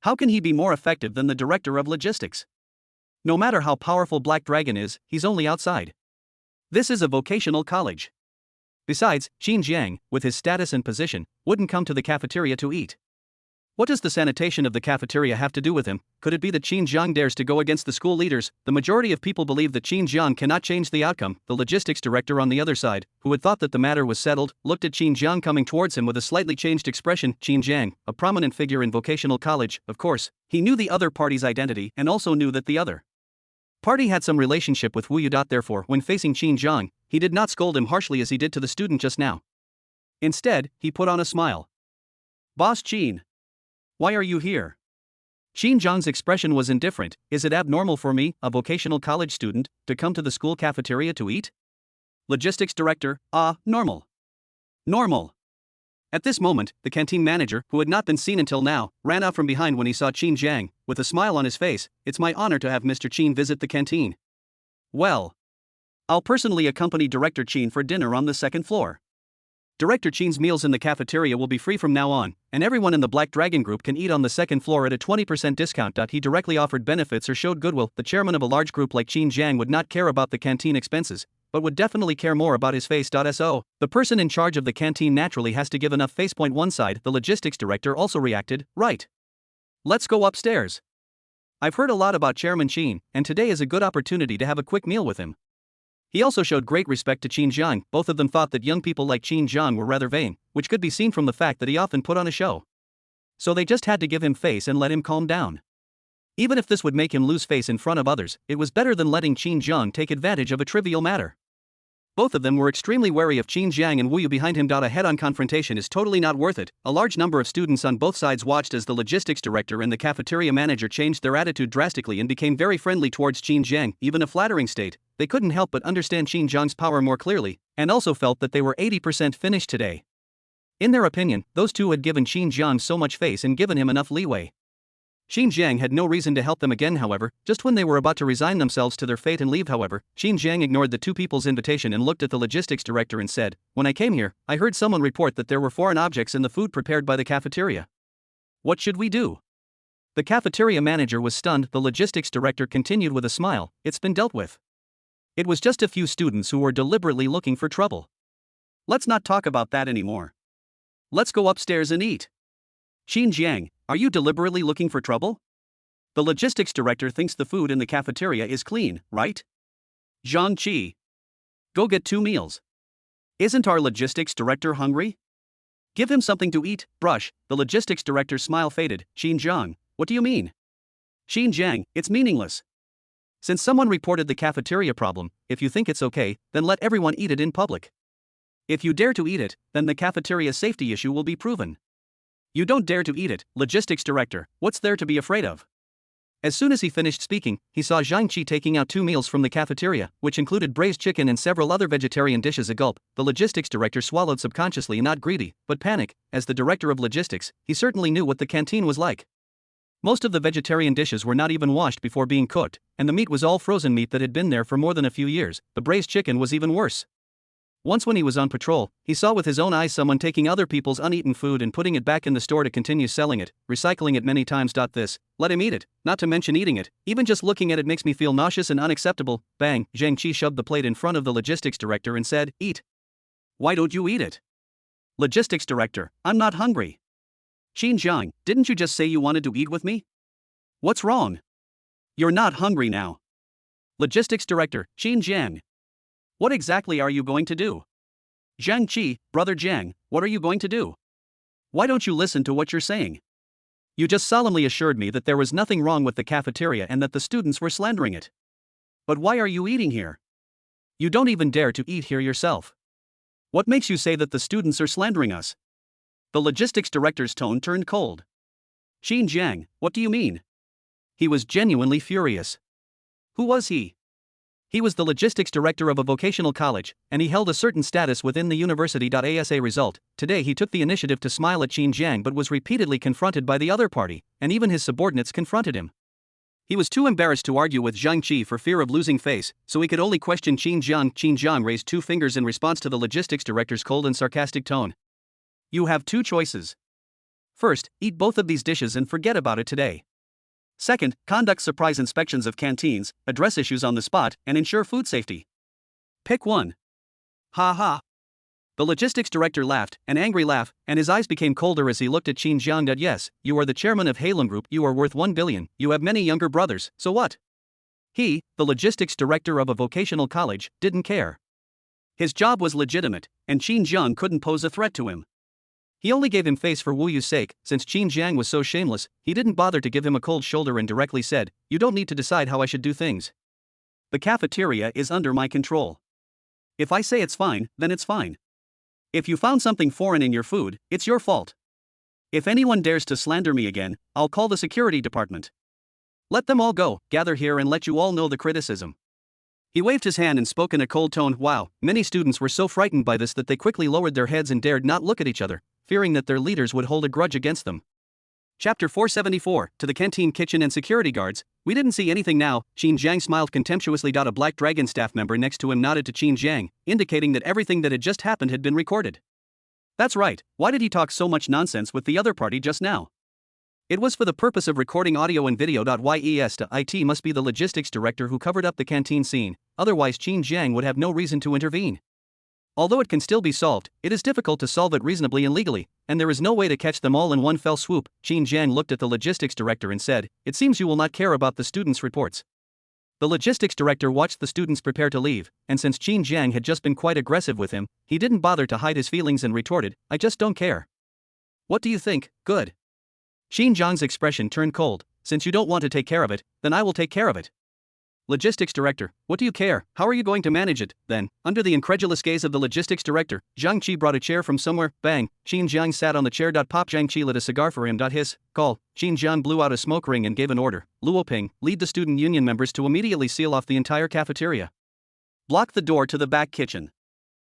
How can he be more effective than the director of logistics? No matter how powerful Black Dragon is, he's only outside. This is a vocational college. Besides, Qin Jiang, with his status and position, wouldn't come to the cafeteria to eat. What does the sanitation of the cafeteria have to do with him? Could it be that Qin Jiang dares to go against the school leaders? The majority of people believe that Qin Jiang cannot change the outcome. The logistics director on the other side, who had thought that the matter was settled, looked at Qin Jiang coming towards him with a slightly changed expression. Qin Jiang, a prominent figure in vocational college, of course, he knew the other party's identity and also knew that the other party had some relationship with Wu Yu. Therefore, when facing Qin Jiang, he did not scold him harshly as he did to the student just now. Instead, he put on a smile. "Boss Qin. Why are you here?" Qin Jiang's expression was indifferent. "Is it abnormal for me, a vocational college student, to come to the school cafeteria to eat?" Logistics director, normal. Normal. At this moment, the canteen manager, who had not been seen until now, ran out from behind when he saw Qin Jiang, with a smile on his face. "It's my honor to have Mr. Qin visit the canteen. Well, I'll personally accompany Director Qin for dinner on the second floor. Director Qin's meals in the cafeteria will be free from now on, and everyone in the Black Dragon group can eat on the second floor at a 20% discount." He directly offered benefits or showed goodwill. The chairman of a large group like Qin Jiang would not care about the canteen expenses, but would definitely care more about his face. So, the person in charge of the canteen naturally has to give enough face. One side, the logistics director also reacted, "Right. Let's go upstairs. I've heard a lot about Chairman Qin, and today is a good opportunity to have a quick meal with him." He also showed great respect to Qin Jiang. Both of them thought that young people like Qin Jiang were rather vain, which could be seen from the fact that he often put on a show. So they just had to give him face and let him calm down. Even if this would make him lose face in front of others, it was better than letting Qin Jiang take advantage of a trivial matter. Both of them were extremely wary of Qin Jiang and Wu Yu behind him. A head-on confrontation is totally not worth it. A large number of students on both sides watched as the logistics director and the cafeteria manager changed their attitude drastically and became very friendly towards Qin Jiang. Even a flattering state, they couldn't help but understand Qin Jiang's power more clearly, and also felt that they were 80% finished today. In their opinion, those two had given Qin Jiang so much face and given him enough leeway. Qin Jiang had no reason to help them again. However, just when they were about to resign themselves to their fate and leave, however, Qin Jiang ignored the two people's invitation and looked at the logistics director and said, "When I came here, I heard someone report that there were foreign objects in the food prepared by the cafeteria. What should we do?" The cafeteria manager was stunned. The logistics director continued with a smile, "It's been dealt with. It was just a few students who were deliberately looking for trouble. Let's not talk about that anymore. Let's go upstairs and eat." "Qin Jiang, are you deliberately looking for trouble? The logistics director thinks the food in the cafeteria is clean, right? Zhang Qi. Go get 2 meals. Isn't our logistics director hungry?" Give him something to eat, brush. The logistics director's smile faded. Xinjiang, what do you mean? Xinjiang, it's meaningless. Since someone reported the cafeteria problem, if you think it's okay, then let everyone eat it in public. If you dare to eat it, then the cafeteria safety issue will be proven. You don't dare to eat it, logistics director, what's there to be afraid of? As soon as he finished speaking, he saw Zhang Qi taking out 2 meals from the cafeteria, which included braised chicken and several other vegetarian dishes. A gulp, the logistics director swallowed subconsciously, not greedy, but panic. As the director of logistics, he certainly knew what the canteen was like. Most of the vegetarian dishes were not even washed before being cooked, and the meat was all frozen meat that had been there for more than a few years. The braised chicken was even worse. Once when he was on patrol, he saw with his own eyes someone taking other people's uneaten food and putting it back in the store to continue selling it, recycling it many times. This, let him eat it, not to mention eating it, even just looking at it makes me feel nauseous and unacceptable. Bang, Zhang Qi shoved the plate in front of the logistics director and said, eat. Why don't you eat it? Logistics director, I'm not hungry. Xinjiang, didn't you just say you wanted to eat with me? What's wrong? You're not hungry now. Logistics director, Xinjiang. What exactly are you going to do? Zhang Qi, brother Zhang, what are you going to do? Why don't you listen to what you're saying? You just solemnly assured me that there was nothing wrong with the cafeteria and that the students were slandering it. But why are you eating here? You don't even dare to eat here yourself. What makes you say that the students are slandering us? The logistics director's tone turned cold. Xinjiang, what do you mean? He was genuinely furious. Who was he? He was the logistics director of a vocational college, and he held a certain status within the university. As a result, today he took the initiative to smile at Xinjiang but was repeatedly confronted by the other party, and even his subordinates confronted him. He was too embarrassed to argue with Zhang Qi for fear of losing face, so he could only question Xinjiang. Xinjiang raised 2 fingers in response to the logistics director's cold and sarcastic tone. You have 2 choices. First, eat both of these dishes and forget about it today. Second, conduct surprise inspections of canteens, address issues on the spot, and ensure food safety. Pick one. Ha ha. The logistics director laughed, an angry laugh, and his eyes became colder as he looked at Xinjiang. Yes, you are the chairman of Halem Group, you are worth 1 billion, you have many younger brothers, so what? He, the logistics director of a vocational college, didn't care. His job was legitimate, and Xinjiang couldn't pose a threat to him. He only gave him face for Wu Yu's sake. Since Xinjiang was so shameless, he didn't bother to give him a cold shoulder and directly said, you don't need to decide how I should do things. The cafeteria is under my control. If I say it's fine, then it's fine. If you found something foreign in your food, it's your fault. If anyone dares to slander me again, I'll call the security department. Let them all go, gather here and let you all know the criticism. He waved his hand and spoke in a cold tone. Wow, many students were so frightened by this that they quickly lowered their heads and dared not look at each other, fearing that their leaders would hold a grudge against them. Chapter 474, to the canteen kitchen and security guards, we didn't see anything now. Xinjiang smiled contemptuously. A Black Dragon staff member next to him nodded to Xinjiang, indicating that everything that had just happened had been recorded. That's right, why did he talk so much nonsense with the other party just now? It was for the purpose of recording audio and video. Yes, it must be the logistics director who covered up the canteen scene, otherwise Xinjiang would have no reason to intervene. Although it can still be solved, it is difficult to solve it reasonably and legally, and there is no way to catch them all in one fell swoop. Xinjiang looked at the logistics director and said, it seems you will not care about the students' reports. The logistics director watched the students prepare to leave, and since Xinjiang had just been quite aggressive with him, he didn't bother to hide his feelings and retorted, I just don't care. What do you think? Good. Xinjiang's expression turned cold. Since you don't want to take care of it, then I will take care of it. Logistics director, what do you care? How are you going to manage it? Then, under the incredulous gaze of the logistics director, Zhang Qi brought a chair from somewhere. Bang, Xinjiang sat on the chair. Pop. Zhang Qi lit a cigar for him. His call. Xinjiang blew out a smoke ring and gave an order. Luo Ping, lead the student union members to immediately seal off the entire cafeteria. Block the door to the back kitchen.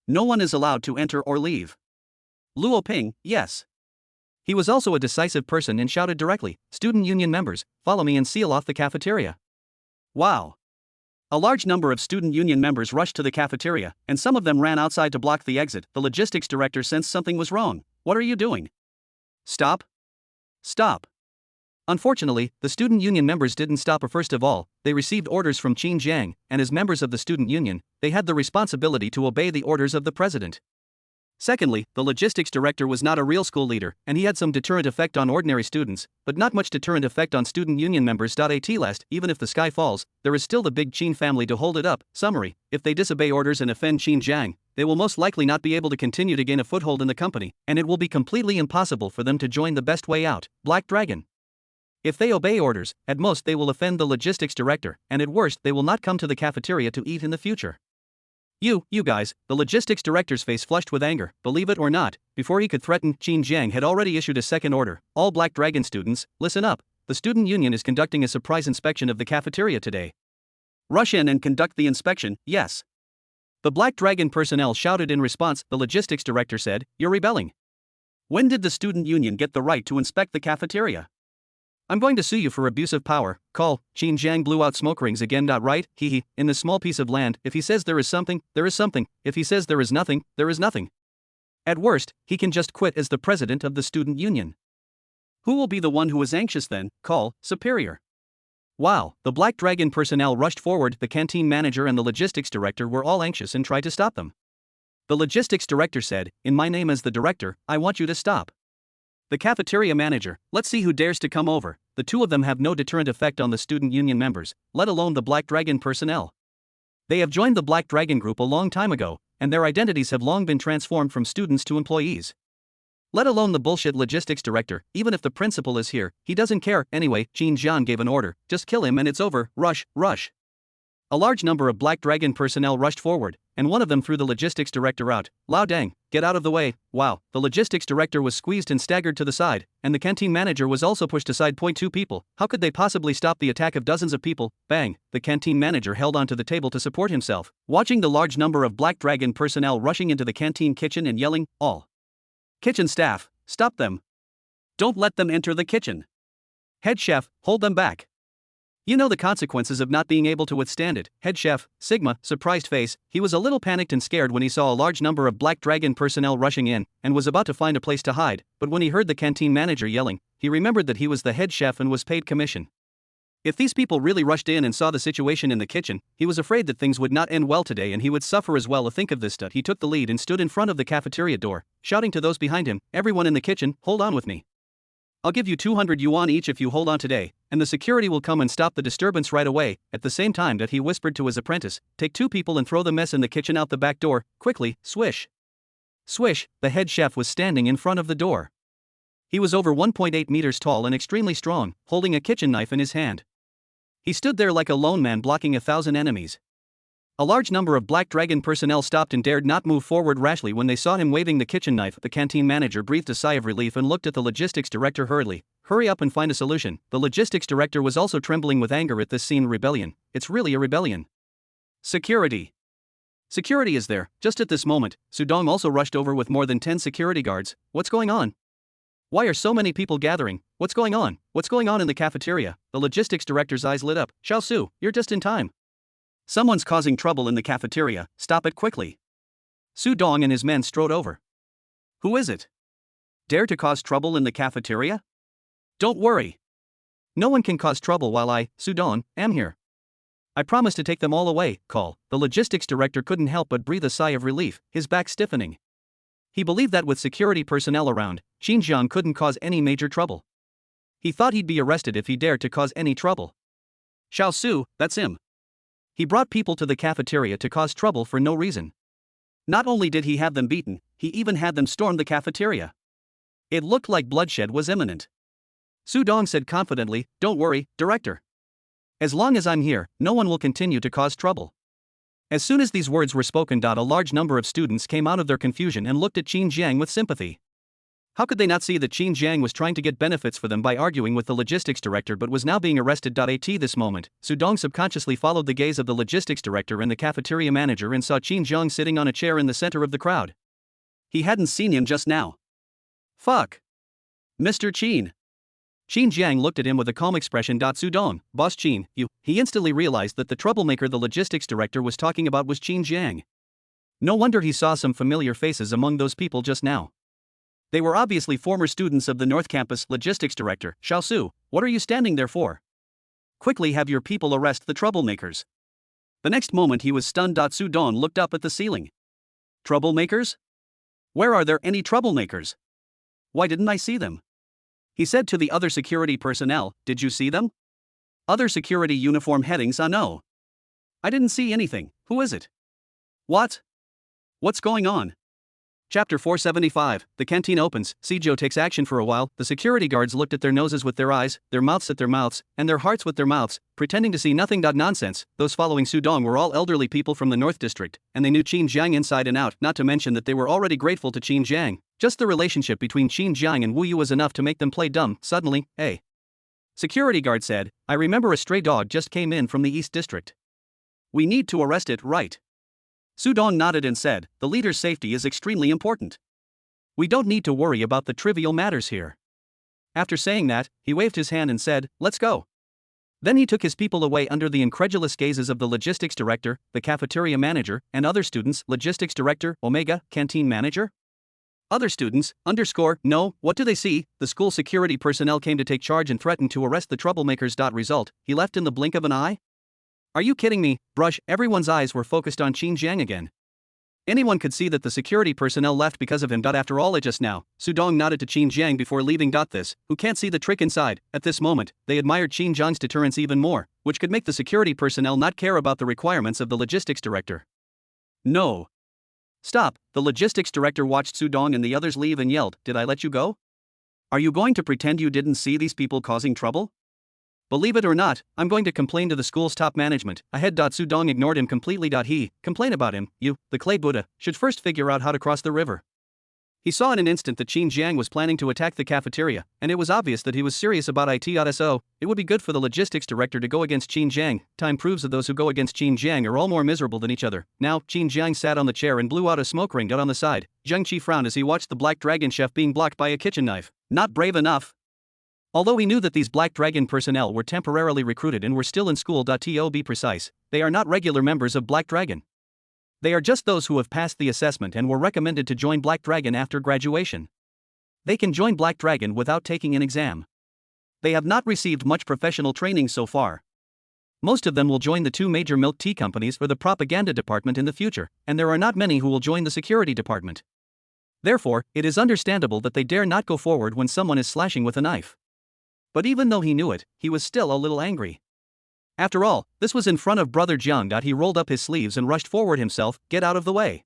No one is allowed to enter or leave. Luo Ping, yes. He was also a decisive person and shouted directly, student union members, follow me and seal off the cafeteria. Wow. A large number of student union members rushed to the cafeteria, and some of them ran outside to block the exit. The logistics director sensed something was wrong. What are you doing? Stop. Stop. Unfortunately, the student union members didn't stop. First of all, they received orders from Xinjiang, and as members of the student union, they had the responsibility to obey the orders of the president. Secondly, the logistics director was not a real school leader, and he had some deterrent effect on ordinary students, but not much deterrent effect on student union members. At last, even if the sky falls, there is still the big Qin family to hold it up. Summary: if they disobey orders and offend Qin Jiang, they will most likely not be able to continue to gain a foothold in the company, and it will be completely impossible for them to join the best way out, Black Dragon. If they obey orders, at most they will offend the logistics director, and at worst they will not come to the cafeteria to eat in the future. You guys, the logistics director's face flushed with anger. Believe it or not, before he could threaten, Qin Jiang had already issued a second order. All Black Dragon students, listen up. The student union is conducting a surprise inspection of the cafeteria today. Rush in and conduct the inspection, yes. The Black Dragon personnel shouted in response. The logistics director said, "You're rebelling. When did the student union get the right to inspect the cafeteria? I'm going to sue you for abuse of power." Call. Qin Jiang blew out smoke rings again. Right, hee. In this small piece of land, if he says there is something, there is something. If he says there is nothing, there is nothing. At worst, he can just quit as the president of the student union. Who will be the one who is anxious then? Call. Superior. Wow, the Black Dragon personnel rushed forward. The canteen manager and the logistics director were all anxious and tried to stop them. The logistics director said, "In my name as the director, I want you to stop." The cafeteria manager, "Let's see who dares to come over." The two of them have no deterrent effect on the student union members, let alone the Black Dragon personnel. They have joined the Black Dragon group a long time ago, and their identities have long been transformed from students to employees. Let alone the bullshit logistics director. Even if the principal is here, he doesn't care. Anyway, Qin Jiang gave an order, just kill him and it's over. Rush. A large number of Black Dragon personnel rushed forward, and one of them threw the logistics director out. "Lao Dang, get out of the way." Wow, the logistics director was squeezed and staggered to the side, and the canteen manager was also pushed aside. 2 people. How could they possibly stop the attack of dozens of people? Bang, the canteen manager held onto the table to support himself, watching the large number of Black Dragon personnel rushing into the canteen kitchen and yelling, "All kitchen staff, stop them. Don't let them enter the kitchen. Head chef, hold them back. You know the consequences of not being able to withstand it." Head chef, Sigma, surprised face. He was a little panicked and scared when he saw a large number of Black Dragon personnel rushing in, and was about to find a place to hide, but when he heard the canteen manager yelling, he remembered that he was the head chef and was paid commission. If these people really rushed in and saw the situation in the kitchen, he was afraid that things would not end well today and he would suffer as well. Think of this. He took the lead and stood in front of the cafeteria door, shouting to those behind him, "Everyone in the kitchen, hold on with me. I'll give you 200 yuan each if you hold on today, and the security will come and stop the disturbance right away." At the same time that he whispered to his apprentice, "Take 2 people and throw the mess in the kitchen out the back door, quickly." Swish. Swish, the head chef was standing in front of the door. He was over 1.8 meters tall and extremely strong, holding a kitchen knife in his hand. He stood there like a lone man blocking 1,000 enemies. A large number of Black Dragon personnel stopped and dared not move forward rashly when they saw him waving the kitchen knife. The canteen manager breathed a sigh of relief and looked at the logistics director hurriedly. "Hurry up and find a solution." The logistics director was also trembling with anger at this scene. Rebellion. It's really a rebellion. Security. Security is there. Just at this moment, Sudong also rushed over with more than 10 security guards. What's going on? Why are so many people gathering? What's going on? What's going on in the cafeteria? The logistics director's eyes lit up. "Xiao Su, you're just in time. Someone's causing trouble in the cafeteria, stop it quickly." Su Dong and his men strode over. "Who is it? Dare to cause trouble in the cafeteria? Don't worry. No one can cause trouble while I, Su Dong, am here. I promise to take them all away." Call. The logistics director couldn't help but breathe a sigh of relief, his back stiffening. He believed that with security personnel around, Xinjiang couldn't cause any major trouble. He thought he'd be arrested if he dared to cause any trouble. Xiao Su, that's him. He brought people to the cafeteria to cause trouble for no reason. Not only did he have them beaten, he even had them storm the cafeteria. It looked like bloodshed was imminent. Su Dong said confidently, "Don't worry, director. As long as I'm here, no one will continue to cause trouble." As soon as these words were spoken, a large number of students came out of their confusion and looked at Qin Jiang with sympathy. How could they not see that Qin Jiang was trying to get benefits for them by arguing with the logistics director but was now being arrested? At this moment, Su Dong subconsciously followed the gaze of the logistics director and the cafeteria manager and saw Qin Jiang sitting on a chair in the center of the crowd. He hadn't seen him just now. "Fuck. Mr. Qin." Qin Jiang looked at him with a calm expression. "Su Dong, Boss Qin, you." He instantly realized that the troublemaker the logistics director was talking about was Qin Jiang. No wonder he saw some familiar faces among those people just now. They were obviously former students of the North Campus. "Logistics director, Xiao Su, what are you standing there for? Quickly have your people arrest the troublemakers." The next moment he was stunned. Su Dong looked up at the ceiling. "Troublemakers? Where are there any troublemakers? Why didn't I see them? He said to the other security personnel, did you see them? Other security uniform headings, no. I didn't see anything, who is it? What? What's going on? Chapter 475, the canteen opens, Seijo takes action for a while, the security guards looked at their noses with their eyes, their mouths at their mouths, and their hearts with their mouths, pretending to see nothing. Nonsense, those following Sudong were all elderly people from the North District, and they knew Qin Jiang inside and out, not to mention that they were already grateful to Qin Jiang. Just the relationship between Qin Jiang and Wu Yu was enough to make them play dumb. Suddenly, a security guard said, I remember a stray dog just came in from the East District. We need to arrest it, right? Sudong nodded and said, the leader's safety is extremely important. We don't need to worry about the trivial matters here. After saying that, he waved his hand and said, let's go. Then he took his people away under the incredulous gazes of the logistics director, the cafeteria manager, and other students. Logistics director, Omega, canteen manager? Other students, no, what do they see? The school security personnel came to take charge and threatened to arrest the troublemakers. Result, he left in the blink of an eye? Are you kidding me? Brush, everyone's eyes were focused on Qin Jiang again. Anyone could see that the security personnel left because of him. After all, just now, Sudong nodded to Qin Jiang before leaving. This, who can't see the trick inside, at this moment, they admired Qin Jiang's deterrence even more, which could make the security personnel not care about the requirements of the logistics director. No. Stop, the logistics director watched Sudong and the others leave and yelled, did I let you go? Are you going to pretend you didn't see these people causing trouble? Believe it or not, I'm going to complain to the school's top management. Sudong ignored him completely. He, complain about him, you, the clay Buddha, should first figure out how to cross the river. He saw in an instant that Qin Jiang was planning to attack the cafeteria, and it was obvious that he was serious about it. So, it would be good for the logistics director to go against Qin Jiang. Time proves that those who go against Qin Jiang are all more miserable than each other. Now, Qin Jiang sat on the chair and blew out a smoke ring on the side. Zhang Qi frowned as he watched the Black Dragon chef being blocked by a kitchen knife. Not brave enough. Although he knew that these Black Dragon personnel were temporarily recruited and were still in school. To be precise, they are not regular members of Black Dragon. They are just those who have passed the assessment and were recommended to join Black Dragon after graduation. They can join Black Dragon without taking an exam. They have not received much professional training so far. Most of them will join the two major milk tea companies or the propaganda department in the future, and there are not many who will join the security department. Therefore, it is understandable that they dare not go forward when someone is slashing with a knife. But even though he knew it, he was still a little angry. After all, this was in front of Brother Jiang. He rolled up his sleeves and rushed forward himself, get out of the way.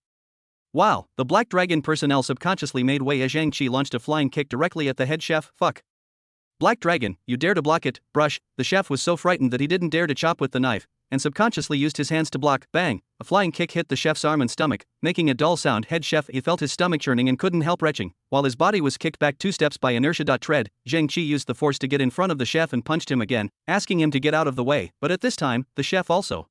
Wow, the Black Dragon personnel subconsciously made way as Zhang Qi launched a flying kick directly at the head chef. Fuck. Black Dragon, you dare to block it, brush. The chef was so frightened that he didn't dare to chop with the knife, and subconsciously used his hands to block. Bang, a flying kick hit the chef's arm and stomach, making a dull sound. Head chef, he felt his stomach churning and couldn't help retching, while his body was kicked back 2 steps by inertia. Tread, Zhang Qi used the force to get in front of the chef and punched him again, asking him to get out of the way, but at this time, the chef also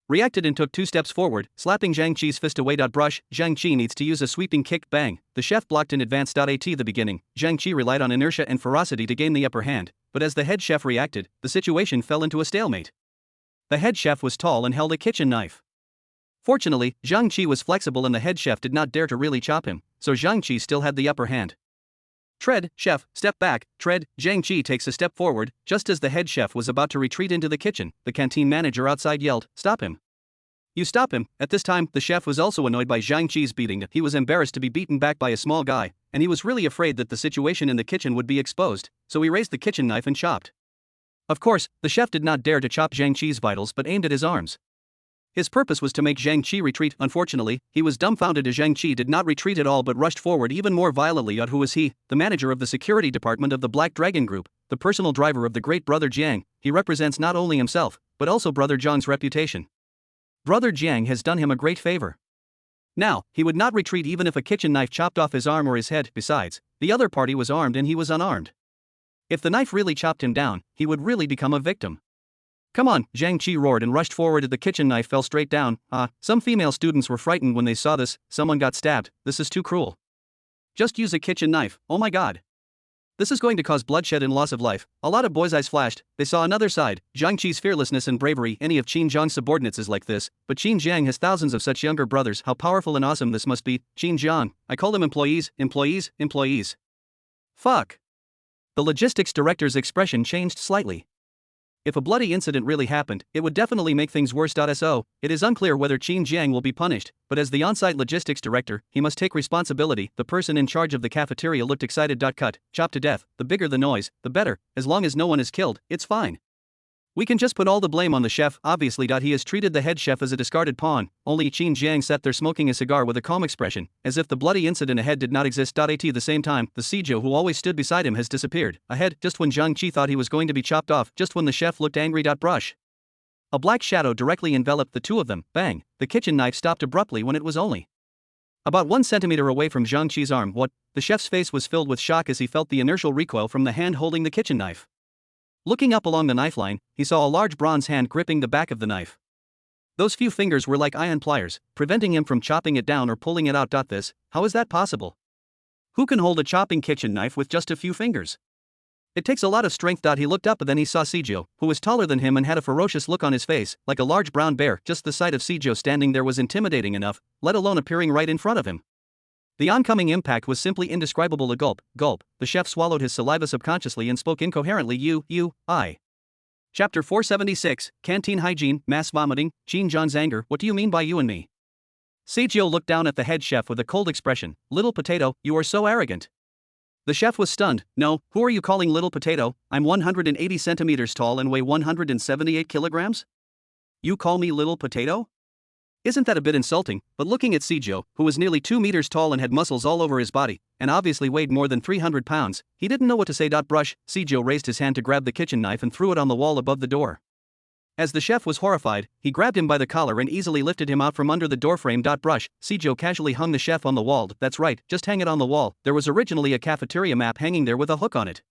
reacted and took 2 steps forward, slapping Zhang Qi's fist away. Brush, Zhang Qi needs to use a sweeping kick. Bang, the chef blocked in advance. At the beginning, Zhang Qi relied on inertia and ferocity to gain the upper hand, but as the head chef reacted, the situation fell into a stalemate. The head chef was tall and held a kitchen knife. Fortunately, Zhang Qi was flexible and the head chef did not dare to really chop him, so Zhang Qi still had the upper hand. Tread, chef, step back, tread, Zhang Qi takes a step forward. Just as the head chef was about to retreat into the kitchen, the canteen manager outside yelled, stop him. You stop him. At this time, the chef was also annoyed by Zhang Qi's beating. He was embarrassed to be beaten back by a small guy, and he was really afraid that the situation in the kitchen would be exposed, so he raised the kitchen knife and chopped. Of course, the chef did not dare to chop Zhang Qi's vitals but aimed at his arms. His purpose was to make Zhang Qi retreat. Unfortunately, he was dumbfounded as Zhang Qi did not retreat at all but rushed forward even more violently. Who was he? The manager of the security department of the Black Dragon Group, the personal driver of the great Brother Jiang. He represents not only himself, but also Brother Jiang's reputation. Brother Jiang has done him a great favor. Now, he would not retreat even if a kitchen knife chopped off his arm or his head. Besides, the other party was armed and he was unarmed. If the knife really chopped him down, he would really become a victim. Come on, Zhang Qi roared and rushed forward. The kitchen knife fell straight down. Some female students were frightened when they saw this. Someone got stabbed. This is too cruel. Just use a kitchen knife, oh my god. This is going to cause bloodshed and loss of life. A lot of boys' eyes flashed. They saw another side, Zhang Qi's fearlessness and bravery. Any of Qin Jiang's subordinates is like this, but Qin Jiang has thousands of such younger brothers. How powerful and awesome this must be. Qin Jiang, I call them employees. Fuck. The logistics director's expression changed slightly. If a bloody incident really happened, it would definitely make things worse. So, it is unclear whether Qin Jiang will be punished, but as the on-site logistics director, he must take responsibility. The person in charge of the cafeteria looked excited. Cut, chopped to death, the bigger the noise, the better, as long as no one is killed, it's fine. We can just put all the blame on the chef, obviously. He has treated the head chef as a discarded pawn. Only Qin Jiang sat there smoking a cigar with a calm expression, as if the bloody incident ahead did not exist. At the same time, the Seijo who always stood beside him has disappeared. Ahead, just when Zhang Qi thought he was going to be chopped off, just when the chef looked angry. Brush. A black shadow directly enveloped the two of them. Bang! The kitchen knife stopped abruptly when it was only about 1 centimeter away from Zhang Qi's arm. What? The chef's face was filled with shock as he felt the inertial recoil from the hand holding the kitchen knife. Looking up along the knife line, he saw a large bronze hand gripping the back of the knife. Those few fingers were like iron pliers, preventing him from chopping it down or pulling it out. How is that possible? Who can hold a chopping kitchen knife with just a few fingers? It takes a lot of strength. He looked up and then he saw Seijo, who was taller than him and had a ferocious look on his face, like a large brown bear. Just the sight of Seijo standing there was intimidating enough, let alone appearing right in front of him. The oncoming impact was simply indescribable. A gulp, gulp, the chef swallowed his saliva subconsciously and spoke incoherently. I. Chapter 476, Canteen Hygiene, Mass Vomiting, Qin Zhan's anger. What do you mean by you and me? Seijo looked down at the head chef with a cold expression. Little potato, you are so arrogant. The chef was stunned. No, who are you calling little potato? I'm 180 centimeters tall and weigh 178 kilograms? You call me little potato? Isn't that a bit insulting? But looking at Seijo, who was nearly 2 meters tall and had muscles all over his body, and obviously weighed more than 300 pounds, he didn't know what to say. Brush. Seijo raised his hand to grab the kitchen knife and threw it on the wall above the door. As the chef was horrified, he grabbed him by the collar and easily lifted him out from under the doorframe. Brush. Seijo casually hung the chef on the wall. That's right, just hang it on the wall. There was originally a cafeteria map hanging there with a hook on it.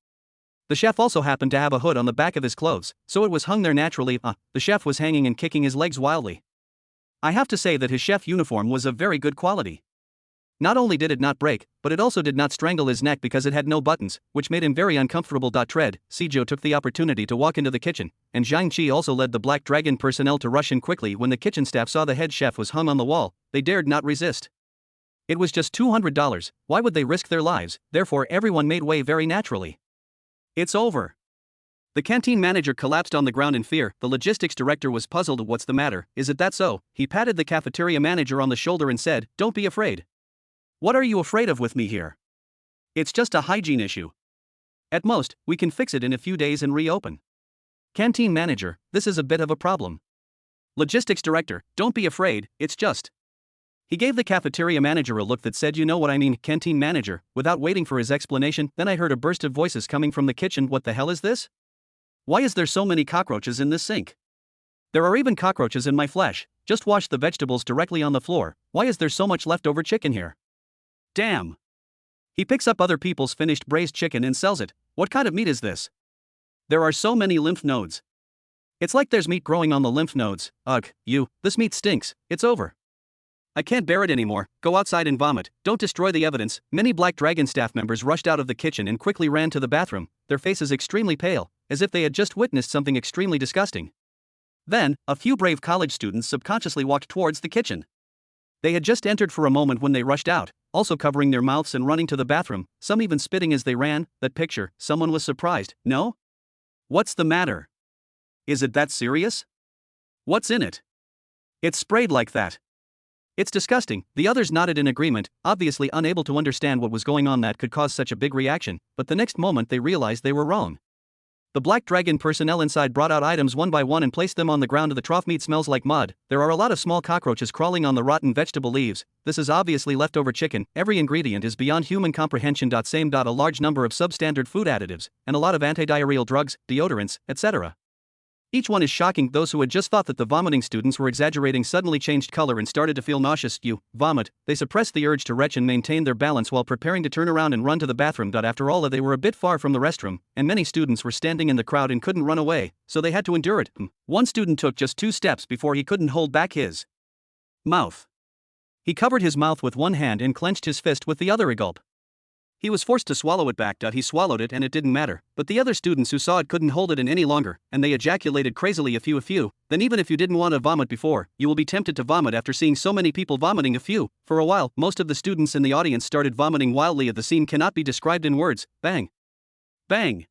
The chef also happened to have a hood on the back of his clothes, so it was hung there naturally. The chef was hanging and kicking his legs wildly. I have to say that his chef uniform was of very good quality. Not only did it not break, but it also did not strangle his neck because it had no buttons, which made him very uncomfortable. Tread. Seijo took the opportunity to walk into the kitchen, and Zhang Qi also led the Black Dragon personnel to rush in quickly. When the kitchen staff saw the head chef was hung on the wall, they dared not resist. It was just $200, why would they risk their lives? Therefore everyone made way very naturally. It's over. The canteen manager collapsed on the ground in fear. The logistics director was puzzled. What's the matter? Is it that so? He patted the cafeteria manager on the shoulder and said, don't be afraid. What are you afraid of with me here? It's just a hygiene issue. At most, we can fix it in a few days and reopen. Canteen manager, this is a bit of a problem. Logistics director, don't be afraid, it's just. He gave the cafeteria manager a look that said, you know what I mean, canteen manager. Without waiting for his explanation, then I heard a burst of voices coming from the kitchen. What the hell is this? Why is there so many cockroaches in this sink? There are even cockroaches in my flesh. Just wash the vegetables directly on the floor. Why is there so much leftover chicken here? Damn. He picks up other people's finished braised chicken and sells it. What kind of meat is this? There are so many lymph nodes. It's like there's meat growing on the lymph nodes. Ugh, this meat stinks. It's over. I can't bear it anymore. Go outside and vomit. Don't destroy the evidence. Many Black Dragon staff members rushed out of the kitchen and quickly ran to the bathroom, their faces extremely pale, as if they had just witnessed something extremely disgusting. Then, a few brave college students subconsciously walked towards the kitchen. They had just entered for a moment when they rushed out, also covering their mouths and running to the bathroom, some even spitting as they ran. That picture, someone was surprised. No? What's the matter? Is it that serious? What's in it? It's sprayed like that. It's disgusting. The others nodded in agreement, obviously unable to understand what was going on that could cause such a big reaction, but the next moment they realized they were wrong. The Black Dragon personnel inside brought out items one by one and placed them on the ground. The trough meat smells like mud. There are a lot of small cockroaches crawling on the rotten vegetable leaves. This is obviously leftover chicken. Every ingredient is beyond human comprehension. Same. A large number of substandard food additives, and a lot of antidiarrheal drugs, deodorants, etc. Each one is shocking. Those who had just thought that the vomiting students were exaggerating suddenly changed color and started to feel nauseous. Vomit. They suppressed the urge to retch and maintained their balance while preparing to turn around and run to the bathroom. After all, they were a bit far from the restroom, and many students were standing in the crowd and couldn't run away, so they had to endure it. One student took just 2 steps before he couldn't hold back his mouth. He covered his mouth with one hand and clenched his fist with the other. A gulp. He was forced to swallow it back. He swallowed it and it didn't matter, but the other students who saw it couldn't hold it in any longer, and they ejaculated crazily. A few. Then even if you didn't want to vomit before, you will be tempted to vomit after seeing so many people vomiting. For a while, most of the students in the audience started vomiting wildly. The scene cannot be described in words. Bang. Bang.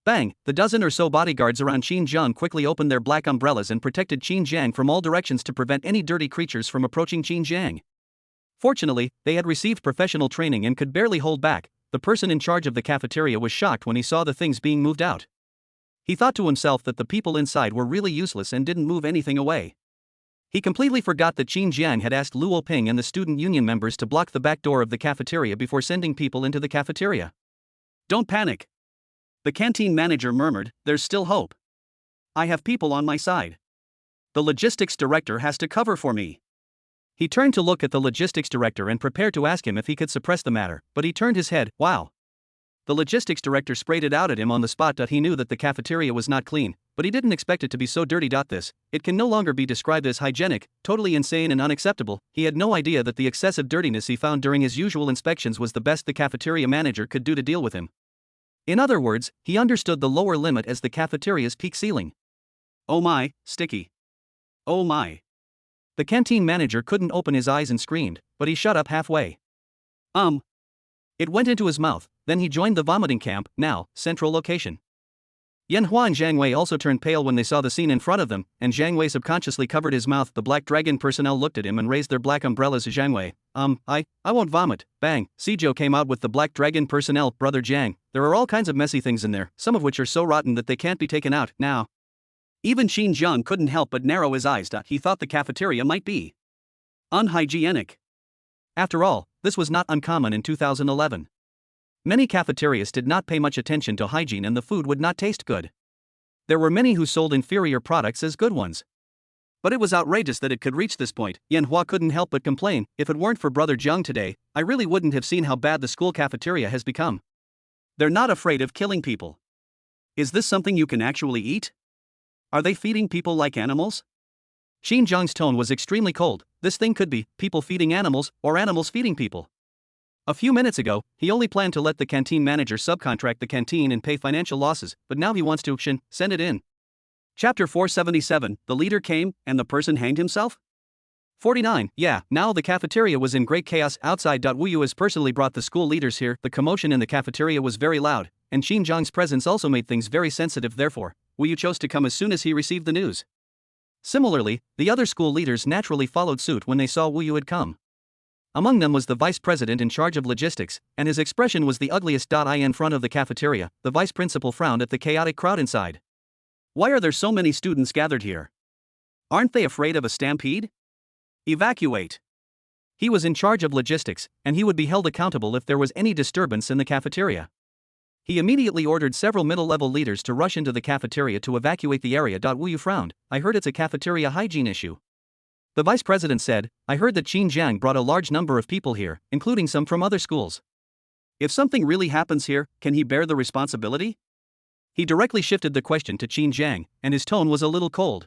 Bang! The dozen or so bodyguards around Qin Jiang quickly opened their black umbrellas and protected Qin Jiang from all directions to prevent any dirty creatures from approaching Qin Jiang. Fortunately, they had received professional training and could barely hold back. The person in charge of the cafeteria was shocked when he saw the things being moved out. He thought to himself that the people inside were really useless and didn't move anything away. He completely forgot that Qin Jiang had asked Luo Ping and the student union members to block the back door of the cafeteria before sending people into the cafeteria. "Don't panic," the canteen manager murmured, "there's still hope. I have people on my side. The logistics director has to cover for me." He turned to look at the logistics director and prepared to ask him if he could suppress the matter, but he turned his head. Wow. The logistics director sprayed it out at him on the spot. He knew that the cafeteria was not clean, but he didn't expect it to be so dirty. It can no longer be described as hygienic, totally insane and unacceptable. He had no idea that the excessive dirtiness he found during his usual inspections was the best the cafeteria manager could do to deal with him. In other words, he understood the lower limit as the cafeteria's peak ceiling. Oh my, sticky. Oh my. The canteen manager couldn't open his eyes and screamed, but he shut up halfway. It went into his mouth, then he joined the vomiting camp, now, central location. Yanhua and Zhang Wei also turned pale when they saw the scene in front of them, and Zhang Wei subconsciously covered his mouth. The Black Dragon personnel looked at him and raised their black umbrellas. Zhang Wei, I won't vomit. Bang, Sizhou came out with the Black Dragon personnel. Brother Zhang, there are all kinds of messy things in there, some of which are so rotten that they can't be taken out, now. Even Qin Jiang couldn't help but narrow his eyes. He thought the cafeteria might be unhygienic. After all, this was not uncommon in 2011. Many cafeterias did not pay much attention to hygiene and the food would not taste good. There were many who sold inferior products as good ones. But it was outrageous that it could reach this point. Yanhua couldn't help but complain, if it weren't for Brother Jiang today, I really wouldn't have seen how bad the school cafeteria has become. They're not afraid of killing people. Is this something you can actually eat? Are they feeding people like animals? Qin Jiang's tone was extremely cold. This thing could be people feeding animals or animals feeding people. A few minutes ago, he only planned to let the canteen manager subcontract the canteen and pay financial losses, but now he wants to send it in. Chapter 477, the leader came, and the person hanged himself? 49, yeah, now the cafeteria was in great chaos outside. Wu Yu has personally brought the school leaders here. The commotion in the cafeteria was very loud, and Qin Jiang's presence also made things very sensitive. Therefore, Wu Yu chose to come as soon as he received the news. Similarly, the other school leaders naturally followed suit when they saw Wu Yu had come. Among them was the vice president in charge of logistics, and his expression was the ugliest. In front of the cafeteria, the vice principal frowned at the chaotic crowd inside. Why are there so many students gathered here? Aren't they afraid of a stampede? Evacuate. He was in charge of logistics, and he would be held accountable if there was any disturbance in the cafeteria. He immediately ordered several middle-level leaders to rush into the cafeteria to evacuate the area. Wu Yu frowned. I heard it's a cafeteria hygiene issue. The vice president said, I heard that Qin Jiang brought a large number of people here, including some from other schools. If something really happens here, can he bear the responsibility? He directly shifted the question to Qin Jiang, and his tone was a little cold.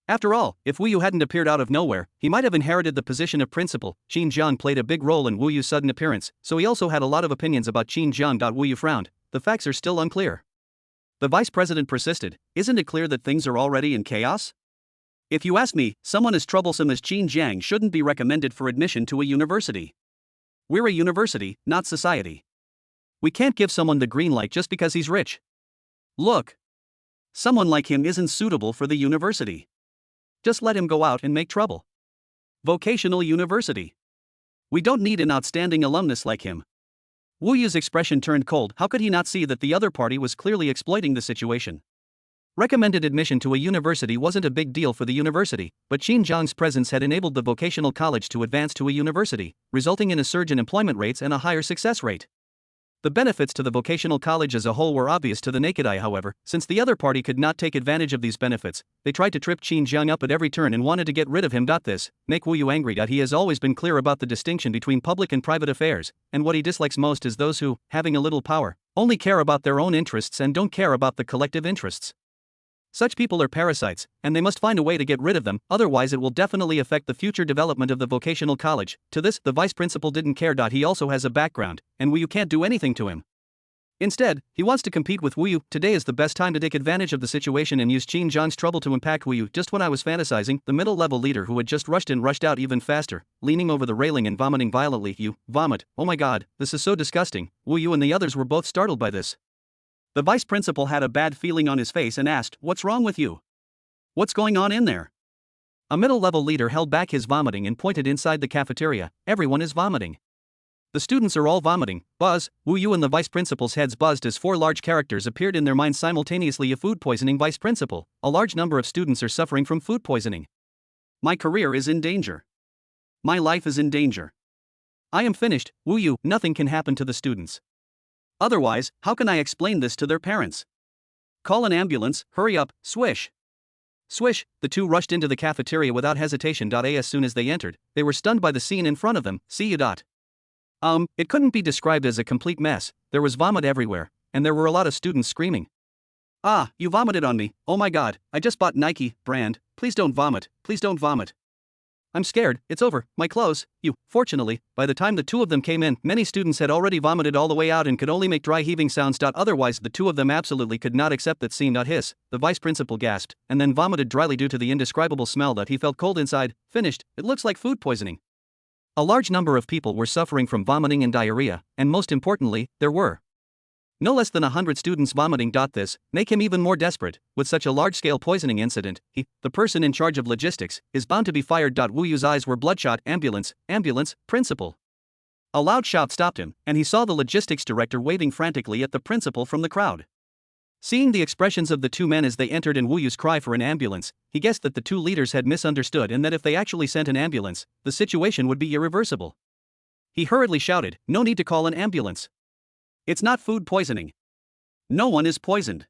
After all, if Wu Yu hadn't appeared out of nowhere, he might have inherited the position of principal. Qin Jiang played a big role in Wu Yu's sudden appearance, so he also had a lot of opinions about Qin Jiang. Wu Yu frowned. The facts are still unclear. The vice president persisted. Isn't it clear that things are already in chaos? If you ask me, someone as troublesome as Qin Jiang shouldn't be recommended for admission to a university. We're a university, not society. We can't give someone the green light just because he's rich. Look. Someone like him isn't suitable for the university. Just let him go out and make trouble. Vocational university. We don't need an outstanding alumnus like him. Wu Yu's expression turned cold. How could he not see that the other party was clearly exploiting the situation? Recommended admission to a university wasn't a big deal for the university, but Qin Jiang's presence had enabled the vocational college to advance to a university, resulting in a surge in employment rates and a higher success rate. The benefits to the vocational college as a whole were obvious to the naked eye. However, since the other party could not take advantage of these benefits, they tried to trip Qin Jiang up at every turn and wanted to get rid of him. This make Wu Yu angry. He has always been clear about the distinction between public and private affairs, and what he dislikes most is those who, having a little power, only care about their own interests and don't care about the collective interests. Such people are parasites, and they must find a way to get rid of them, otherwise it will definitely affect the future development of the vocational college. To this, the vice principal didn't care. He also has a background, and Wu Yu can't do anything to him. Instead, he wants to compete with Wu Yu. Today is the best time to take advantage of the situation and use Qin Jiang's trouble to impact Wu Yu. Just when I was fantasizing, the middle-level leader who had just rushed in rushed out even faster, leaning over the railing and vomiting violently. You vomit, oh my god, this is so disgusting. Wu Yu and the others were both startled by this. The vice principal had a bad feeling on his face and asked, "What's wrong with you? What's going on in there?" A middle-level leader held back his vomiting and pointed inside the cafeteria. "Everyone is vomiting. The students are all vomiting." Buzz, Wu Yu and the vice principal's heads buzzed as four large characters appeared in their minds simultaneously. A food poisoning vice principal. A large number of students are suffering from food poisoning. My career is in danger. My life is in danger. I am finished. Wu Yu, nothing can happen to the students. Otherwise, how can I explain this to their parents? Call an ambulance, hurry up, swish. Swish, the two rushed into the cafeteria without hesitation. As soon as they entered, they were stunned by the scene in front of them. See you. It couldn't be described as a complete mess. There was vomit everywhere, and there were a lot of students screaming. "Ah, you vomited on me. Oh my god, I just bought Nike brand. Please don't vomit, please don't vomit. I'm scared, it's over, my clothes, you." Fortunately, by the time the two of them came in, many students had already vomited all the way out and could only make dry heaving sounds. Otherwise, the two of them absolutely could not accept that scene. Hiss, the vice principal gasped, and then vomited dryly due to the indescribable smell that he felt cold inside. Finished, it looks like food poisoning. A large number of people were suffering from vomiting and diarrhea, and most importantly, there were no less than 100 students vomiting. This make him even more desperate. With such a large-scale poisoning incident, he, the person in charge of logistics, is bound to be fired. Wu Yu's eyes were bloodshot. Ambulance, ambulance, principal. A loud shout stopped him, and he saw the logistics director waving frantically at the principal from the crowd. Seeing the expressions of the two men as they entered and Wu Yu's cry for an ambulance, he guessed that the two leaders had misunderstood and that if they actually sent an ambulance, the situation would be irreversible. He hurriedly shouted, "No need to call an ambulance. It's not food poisoning. No one is poisoned."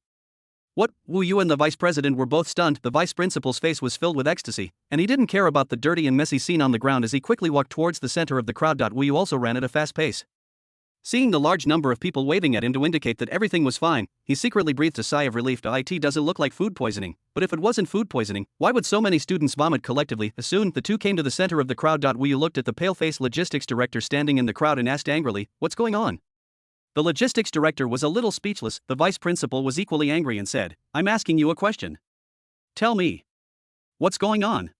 What? Wu Yu and the vice president were both stunned. The vice principal's face was filled with ecstasy, and he didn't care about the dirty and messy scene on the ground as he quickly walked towards the center of the crowd. Wu Yu also ran at a fast pace. Seeing the large number of people waving at him to indicate that everything was fine, he secretly breathed a sigh of relief. It doesn't look like food poisoning, but if it wasn't food poisoning, why would so many students vomit collectively? Soon, the two came to the center of the crowd. Wu Yu looked at the pale-faced logistics director standing in the crowd and asked angrily, "What's going on?" The logistics director was a little speechless. The vice principal was equally angry and said, "I'm asking you a question. Tell me. What's going on?"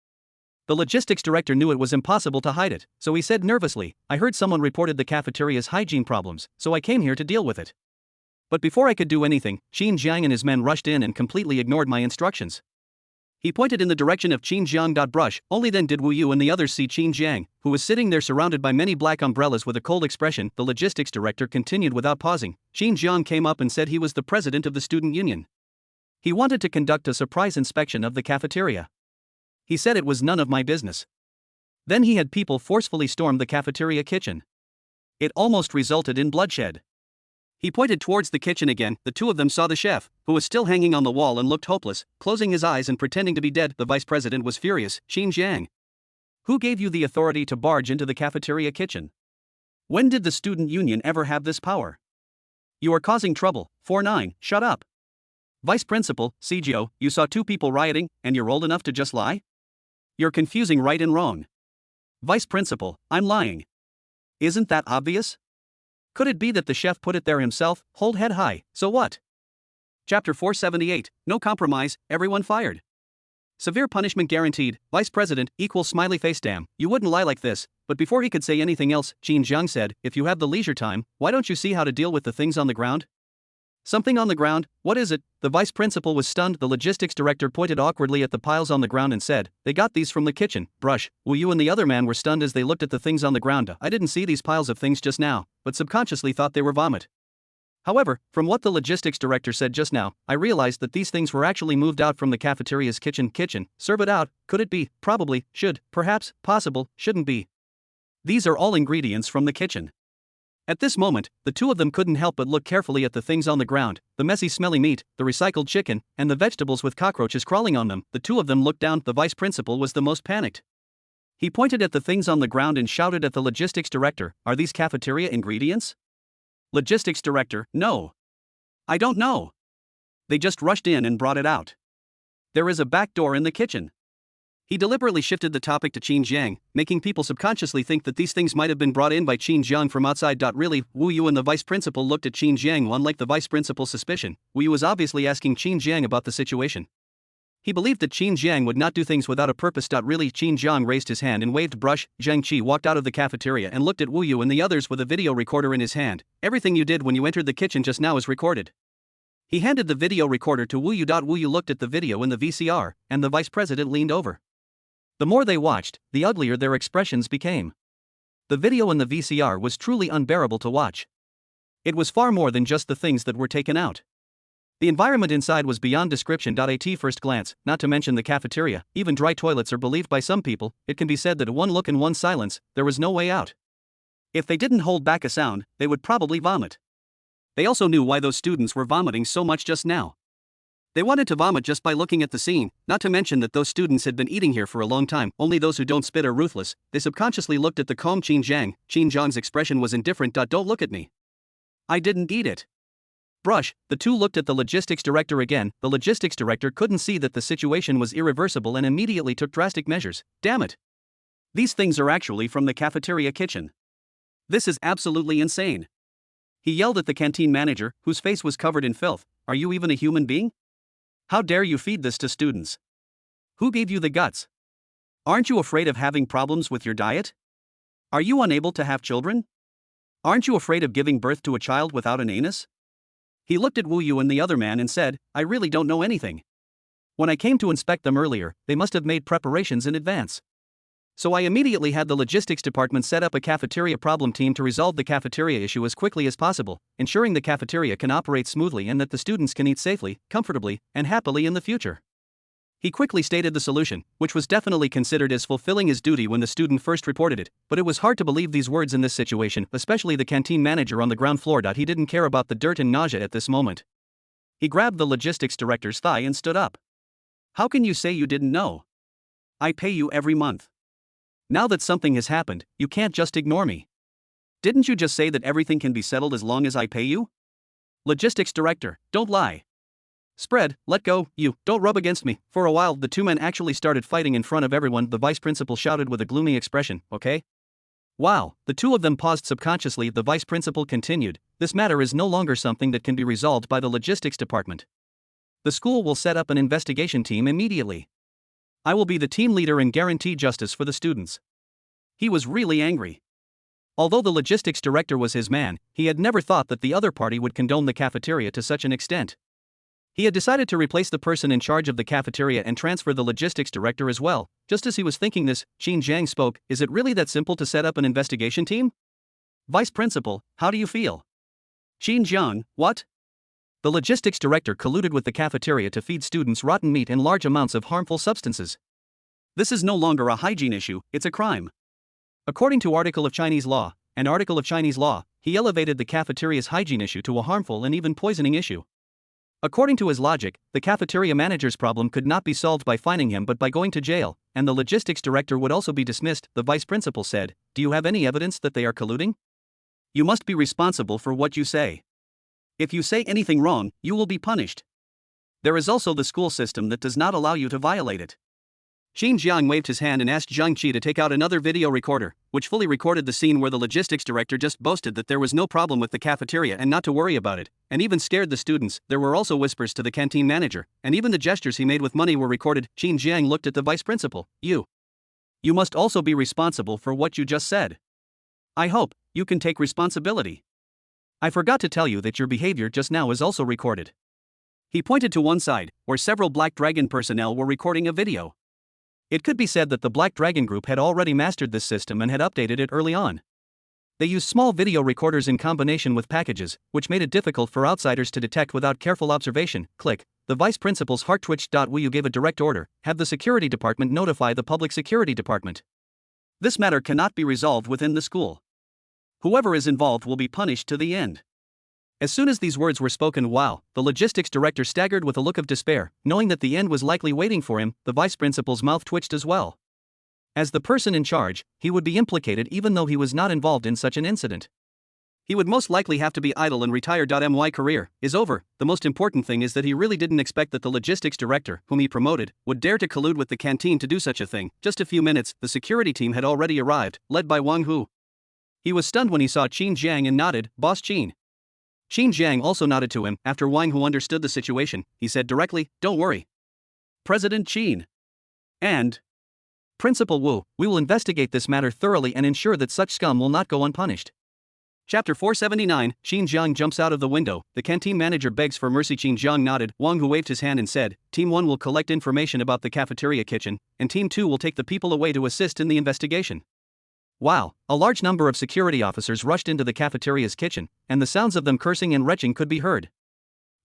The logistics director knew it was impossible to hide it, so he said nervously, "I heard someone reported the cafeteria's hygiene problems, so I came here to deal with it. But before I could do anything, Qin Jiang and his men rushed in and completely ignored my instructions." He pointed in the direction of Qin Jiang. Brush. Only then did Wu Yu and the others see Qin Jiang, who was sitting there surrounded by many black umbrellas with a cold expression. The logistics director continued without pausing. Qin Jiang came up and said he was the president of the student union. He wanted to conduct a surprise inspection of the cafeteria. He said it was none of my business. Then he had people forcefully storm the cafeteria kitchen. It almost resulted in bloodshed. He pointed towards the kitchen again. The two of them saw the chef, who was still hanging on the wall and looked hopeless, closing his eyes and pretending to be dead. The vice president was furious. "Qin Jiang, who gave you the authority to barge into the cafeteria kitchen? When did the student union ever have this power? You are causing trouble." 49, shut up. Vice principal, CGO, you saw two people rioting, and you're old enough to just lie? You're confusing right and wrong. Vice principal, I'm lying. Isn't that obvious? Could it be that the chef put it there himself? Hold head high, so what? Chapter 478, no compromise, everyone fired. Severe punishment guaranteed. Vice president, equals smiley face. Damn, you wouldn't lie like this. But before he could say anything else, Qin Jiang said, "If you have the leisure time, why don't you see how to deal with the things on the ground?" Something on the ground? What is it? The vice principal was stunned. The logistics director pointed awkwardly at the piles on the ground and said, "They got these from the kitchen." Brush. Wu Yu and the other man were stunned as they looked at the things on the ground. "I didn't see these piles of things just now, but subconsciously thought they were vomit. However, from what the logistics director said just now, I realized that these things were actually moved out from the cafeteria's kitchen. Serve it out. Could it be? Probably. Should. Perhaps. Possible. Shouldn't be. These are all ingredients from the kitchen." At this moment, the two of them couldn't help but look carefully at the things on the ground, the messy smelly meat, the recycled chicken, and the vegetables with cockroaches crawling on them. The two of them looked down. The vice principal was the most panicked. He pointed at the things on the ground and shouted at the logistics director, "Are these cafeteria ingredients?" Logistics director, "No. I don't know. They just rushed in and brought it out. There is a back door in the kitchen." He deliberately shifted the topic to Qin Jiang, making people subconsciously think that these things might have been brought in by Qin Jiang from outside. Really, Wu Yu and the vice principal looked at Qin Jiang. Unlike the vice principal's suspicion, Wu Yu was obviously asking Qin Jiang about the situation. He believed that Qin Jiang would not do things without a purpose. Really, Qin Jiang raised his hand and waved. Brush. Zhang Qi walked out of the cafeteria and looked at Wu Yu and the others with a video recorder in his hand. "Everything you did when you entered the kitchen just now is recorded. He handed the video recorder to Wu Yu. Wu Yu looked at the video in the VCR, and the vice president leaned over. The more they watched, the uglier their expressions became. The video in the VCR was truly unbearable to watch. It was far more than just the things that were taken out. The environment inside was beyond description. At first glance, not to mention the cafeteria, even dry toilets are believed by some people, it can be said that one look and one silence, there was no way out. If they didn't hold back a sound, they would probably vomit. They also knew why those students were vomiting so much just now. They wanted to vomit just by looking at the scene, not to mention that those students had been eating here for a long time. Only those who don't spit are ruthless. They subconsciously looked at the calm Qin Zhang. Qin Zhang's expression was indifferent. Don't look at me. I didn't eat it. Brush. The two looked at the logistics director again. The logistics director couldn't see that the situation was irreversible and immediately took drastic measures. Damn it. These things are actually from the cafeteria kitchen. This is absolutely insane. He yelled at the canteen manager, whose face was covered in filth. Are you even a human being? How dare you feed this to students? Who gave you the guts? Aren't you afraid of having problems with your diet? Are you unable to have children? Aren't you afraid of giving birth to a child without an anus? He looked at Wu Yu and the other man and said, I really don't know anything. When I came to inspect them earlier, they must have made preparations in advance. So I immediately had the logistics department set up a cafeteria problem team to resolve the cafeteria issue as quickly as possible, ensuring the cafeteria can operate smoothly and that the students can eat safely, comfortably, and happily in the future. He quickly stated the solution, which was definitely considered as fulfilling his duty when the student first reported it, but it was hard to believe these words in this situation, especially the canteen manager on the ground floor. He didn't care about the dirt and nausea at this moment. He grabbed the logistics director's thigh and stood up. How can you say you didn't know? I pay you every month. Now that something has happened, you can't just ignore me. Didn't you just say that everything can be settled as long as I pay you? Logistics director, don't lie. Spread, let go, you, don't rub against me. For a while, the two men actually started fighting in front of everyone. The vice principal shouted with a gloomy expression, okay? Wow, the two of them paused subconsciously. The vice principal continued, this matter is no longer something that can be resolved by the logistics department. The school will set up an investigation team immediately. I will be the team leader and guarantee justice for the students. He was really angry. Although the logistics director was his man, he had never thought that the other party would condone the cafeteria to such an extent. He had decided to replace the person in charge of the cafeteria and transfer the logistics director as well. Just as he was thinking this, Qin Zhang spoke, is it really that simple to set up an investigation team? Vice principal, how do you feel? Qin Zhang, what? The logistics director colluded with the cafeteria to feed students rotten meat and large amounts of harmful substances. This is no longer a hygiene issue, it's a crime. According to Article of Chinese law, he elevated the cafeteria's hygiene issue to a harmful and even poisoning issue. According to his logic, the cafeteria manager's problem could not be solved by fining him but by going to jail, and the logistics director would also be dismissed. The vice principal said, do you have any evidence that they are colluding? You must be responsible for what you say. If you say anything wrong, you will be punished. There is also the school system that does not allow you to violate it. Qin Zhang waved his hand and asked Zhang Qi to take out another video recorder, which fully recorded the scene where the logistics director just boasted that there was no problem with the cafeteria and not to worry about it, and even scared the students. There were also whispers to the canteen manager, and even the gestures he made with money were recorded. Qin Zhang looked at the vice principal. You must also be responsible for what you just said. I hope you can take responsibility. I forgot to tell you that your behavior just now is also recorded. He pointed to one side, where several Black Dragon personnel were recording a video. It could be said that the Black Dragon group had already mastered this system and had updated it early on. They used small video recorders in combination with packages, which made it difficult for outsiders to detect without careful observation. Click. The vice principal's heart twitched. Wu Yu gave a direct order, have the security department notify the public security department. This matter cannot be resolved within the school. Whoever is involved will be punished to the end. As soon as these words were spoken, the logistics director staggered with a look of despair, knowing that the end was likely waiting for him. The vice principal's mouth twitched as well. As the person in charge, he would be implicated even though he was not involved in such an incident. He would most likely have to be idle and retire. My career is over. The most important thing is that he really didn't expect that the logistics director, whom he promoted, would dare to collude with the canteen to do such a thing. Just a few minutes, the security team had already arrived, led by Wang Hu. He was stunned when he saw Qin Zhang and nodded, Boss Qin. Qin Zhang also nodded to him. After Wang Hu understood the situation, he said directly, don't worry. President Qin. And Principal Wu, we will investigate this matter thoroughly and ensure that such scum will not go unpunished. Chapter 479, Qin Jiang jumps out of the window, the canteen manager begs for mercy. Qin Jiang nodded, Wang Hu waved his hand and said, Team 1 will collect information about the cafeteria kitchen, and Team 2 will take the people away to assist in the investigation. Wow, a large number of security officers rushed into the cafeteria's kitchen, and the sounds of them cursing and retching could be heard.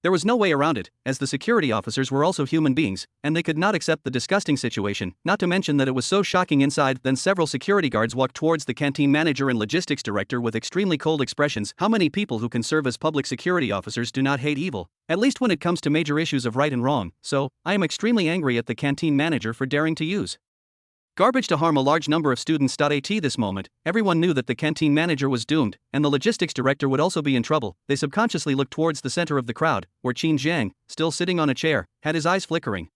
There was no way around it, as the security officers were also human beings, and they could not accept the disgusting situation, not to mention that it was so shocking inside. Then several security guards walked towards the canteen manager and logistics director with extremely cold expressions. How many people who can serve as public security officers do not hate evil, at least when it comes to major issues of right and wrong? So, I am extremely angry at the canteen manager for daring to use garbage to harm a large number of students. At this moment, everyone knew that the canteen manager was doomed, and the logistics director would also be in trouble. They subconsciously looked towards the center of the crowd, where Qin Jiang, still sitting on a chair, had his eyes flickering.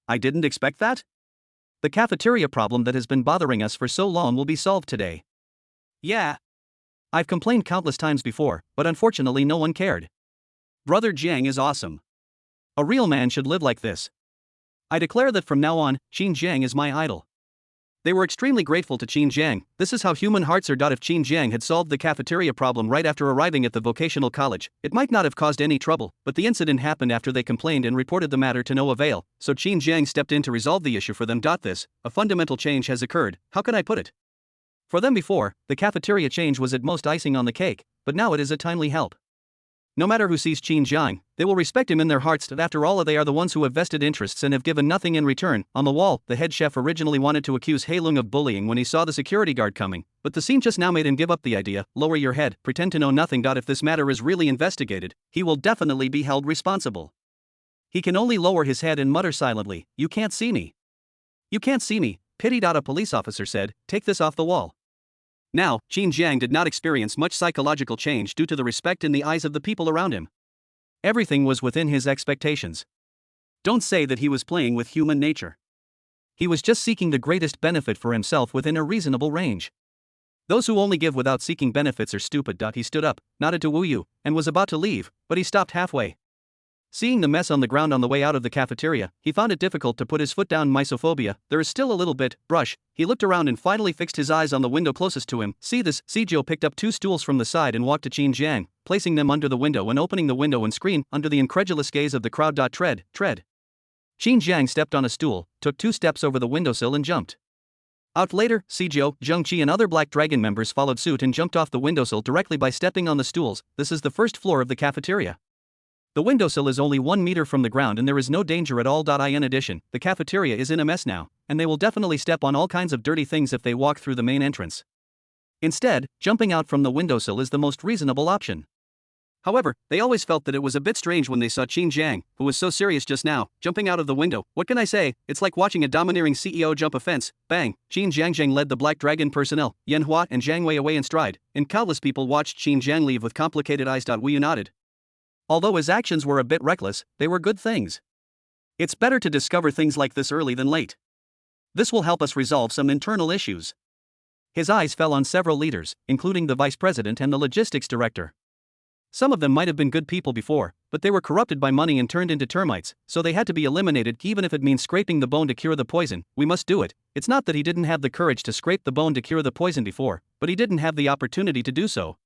I didn't expect that? The cafeteria problem that has been bothering us for so long will be solved today. Yeah. I've complained countless times before, but unfortunately no one cared. Brother Jiang is awesome. A real man should live like this. I declare that from now on, Qin Jiang is my idol. They were extremely grateful to Qin Jiang. This is how human hearts are. If Qin Jiang had solved the cafeteria problem right after arriving at the vocational college, it might not have caused any trouble, but the incident happened after they complained and reported the matter to no avail, so Qin Jiang stepped in to resolve the issue for them. A fundamental change has occurred. How can I put it? For them before, the cafeteria change was at most icing on the cake, but now it is a timely help. No matter who sees Qin Jiang, they will respect him in their hearts. After all, they are the ones who have vested interests and have given nothing in return. On the wall, the head chef originally wanted to accuse Heilung of bullying when he saw the security guard coming, but the scene just now made him give up the idea. Lower your head, pretend to know nothing. If this matter is really investigated, he will definitely be held responsible. He can only lower his head and mutter silently, You can't see me. You can't see me. Pity. A police officer said, Take this off the wall. Now, Qin Jiang did not experience much psychological change due to the respect in the eyes of the people around him. Everything was within his expectations. Don't say that he was playing with human nature. He was just seeking the greatest benefit for himself within a reasonable range. Those who only give without seeking benefits are stupid. He stood up, nodded to Wu Yu, and was about to leave, but he stopped halfway. Seeing the mess on the ground on the way out of the cafeteria, he found it difficult to put his foot down. Misophobia, there is still a little bit, brush. He looked around and finally fixed his eyes on the window closest to him. See this? Sijio picked up 2 stools from the side and walked to Qin Jiang, placing them under the window and opening the window and screen, under the incredulous gaze of the crowd. Tread. Qin Jiang stepped on a stool, took 2 steps over the windowsill and jumped out. Later, Sijio, Zhengqi and other Black Dragon members followed suit and jumped off the windowsill directly by stepping on the stools. This is the first floor of the cafeteria. The windowsill is only 1 meter from the ground and there is no danger at all. In addition, the cafeteria is in a mess now, and they will definitely step on all kinds of dirty things if they walk through the main entrance. Instead, jumping out from the windowsill is the most reasonable option. However, they always felt that it was a bit strange when they saw Qin Jiang, who was so serious just now, jumping out of the window. What can I say? It's like watching a domineering CEO jump a fence. Bang! Qin Jiang led the Black Dragon personnel, Yan Hua and Zhang Wei away in stride, and countless people watched Qin Jiang leave with complicated eyes. Wu Yu nodded. Although his actions were a bit reckless, they were good things. It's better to discover things like this early than late. This will help us resolve some internal issues. His eyes fell on several leaders, including the vice president and the logistics director. Some of them might have been good people before, but they were corrupted by money and turned into termites, so they had to be eliminated. Even if it means scraping the bone to cure the poison, we must do it. It's not that he didn't have the courage to scrape the bone to cure the poison before, but he didn't have the opportunity to do so.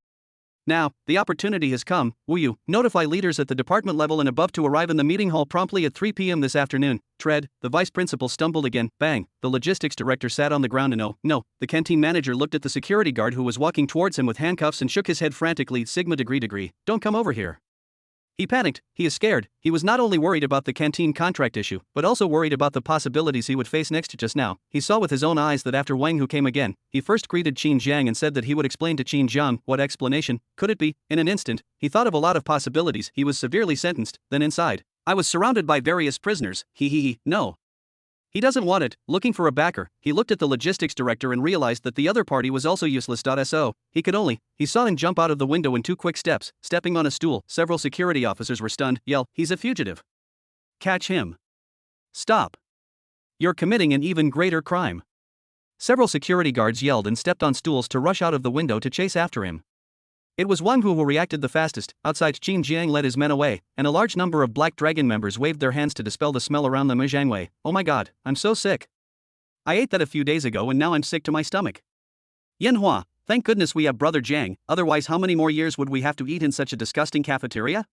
Now, the opportunity has come. Wu Yu, notify leaders at the department level and above to arrive in the meeting hall promptly at 3 p.m. this afternoon. Tread, the vice principal stumbled again. Bang, the logistics director sat on the ground and no, the canteen manager looked at the security guard who was walking towards him with handcuffs and shook his head frantically. Sigma degree, don't come over here. He panicked, he is scared. He was not only worried about the canteen contract issue, but also worried about the possibilities he would face next. Just now, he saw with his own eyes that after Wang Hu came again, he first greeted Qin Jiang and said that he would explain to Qin Jiang. What explanation could it be? In an instant, he thought of a lot of possibilities. He was severely sentenced, then inside. I was surrounded by various prisoners. No. He doesn't want it. Looking for a backer, he looked at the logistics director and realized that the other party was also useless. So, he saw him jump out of the window in 2 quick steps, stepping on a stool. Several security officers were stunned. Yell, he's a fugitive. Catch him. Stop. You're committing an even greater crime. Several security guards yelled and stepped on stools to rush out of the window to chase after him. It was Wang Hu who reacted the fastest. Outside, Qin Jiang led his men away, and a large number of Black Dragon members waved their hands to dispel the smell around them. Zhang Wei, oh my god, I'm so sick. I ate that a few days ago and now I'm sick to my stomach. Yan Hua, Thank goodness we have Brother Jiang, otherwise how many more years would we have to eat in such a disgusting cafeteria?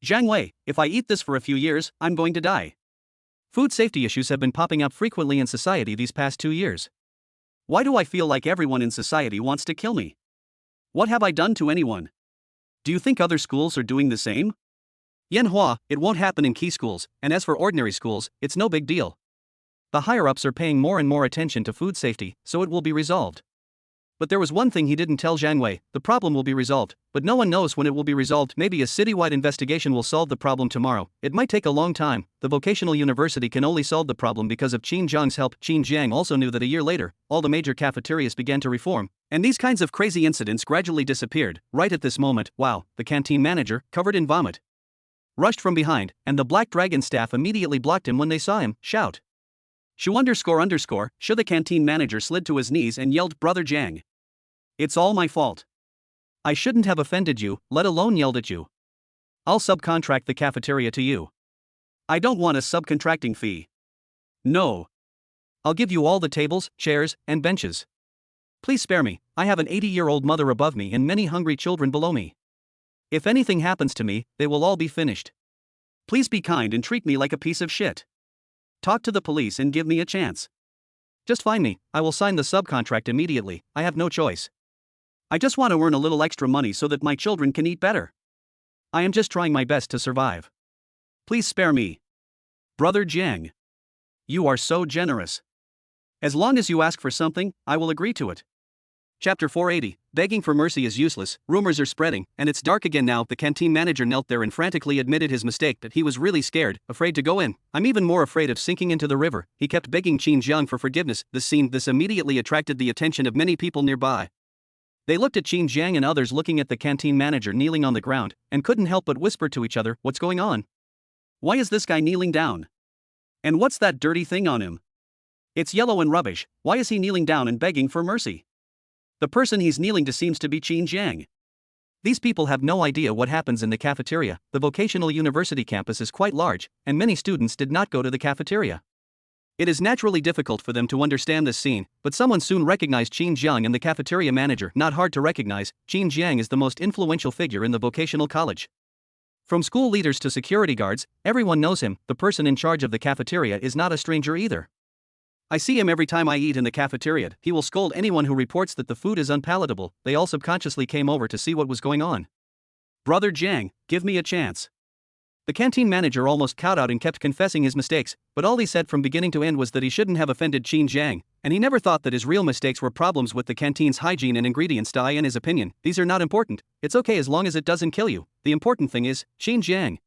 Jiang Wei, if I eat this for a few years, I'm going to die. Food safety issues have been popping up frequently in society these past 2 years. Why do I feel like everyone in society wants to kill me? What have I done to anyone? Do you think other schools are doing the same? Yanhua, it won't happen in key schools, and as for ordinary schools, it's no big deal. The higher-ups are paying more and more attention to food safety, so it will be resolved. But there was one thing he didn't tell Jiang Wei: the problem will be resolved, but no one knows when it will be resolved. Maybe a citywide investigation will solve the problem tomorrow. It might take a long time. The vocational university can only solve the problem because of Qin Jiang's help. Qin Jiang also knew that a year later, all the major cafeterias began to reform, and these kinds of crazy incidents gradually disappeared. Right at this moment, wow, the canteen manager, covered in vomit, rushed from behind, and the Black Dragon staff immediately blocked him when they saw him. Shout. Shu __. Shu, the canteen manager slid to his knees and yelled, Brother Jiang. It's all my fault. I shouldn't have offended you, let alone yelled at you. I'll subcontract the cafeteria to you. I don't want a subcontracting fee. No. I'll give you all the tables, chairs, and benches. Please spare me, I have an 80-year-old mother above me and many hungry children below me. If anything happens to me, they will all be finished. Please be kind and treat me like a piece of shit. Talk to the police and give me a chance. Just find me, I will sign the subcontract immediately, I have no choice. I just want to earn a little extra money so that my children can eat better. I am just trying my best to survive. Please spare me. Brother Jiang. You are so generous. As long as you ask for something, I will agree to it. Chapter 480, Begging for mercy is useless. Rumors are spreading, and it's dark again now. The canteen manager knelt there and frantically admitted his mistake, that he was really scared, afraid to go in. I'm even more afraid of sinking into the river. He kept begging Qin Jiang for forgiveness. This immediately attracted the attention of many people nearby. They looked at Qin Jiang and others looking at the canteen manager kneeling on the ground, and couldn't help but whisper to each other, what's going on? Why is this guy kneeling down? And what's that dirty thing on him? It's yellow and rubbish. Why is he kneeling down and begging for mercy? The person he's kneeling to seems to be Qin Jiang. These people have no idea what happens in the cafeteria. The vocational university campus is quite large, and many students did not go to the cafeteria. It is naturally difficult for them to understand this scene, but someone soon recognized Qin Jiang and the cafeteria manager. Not hard to recognize, Qin Jiang is the most influential figure in the vocational college. From school leaders to security guards, everyone knows him. The person in charge of the cafeteria is not a stranger either. I see him every time I eat in the cafeteria. He will scold anyone who reports that the food is unpalatable. They all subconsciously came over to see what was going on. Brother Jiang, give me a chance. The canteen manager almost cowed out and kept confessing his mistakes, but all he said from beginning to end was that he shouldn't have offended Qin Jiang, and he never thought that his real mistakes were problems with the canteen's hygiene and ingredients. In his opinion, these are not important. It's okay as long as it doesn't kill you. The important thing is, Qin Jiang.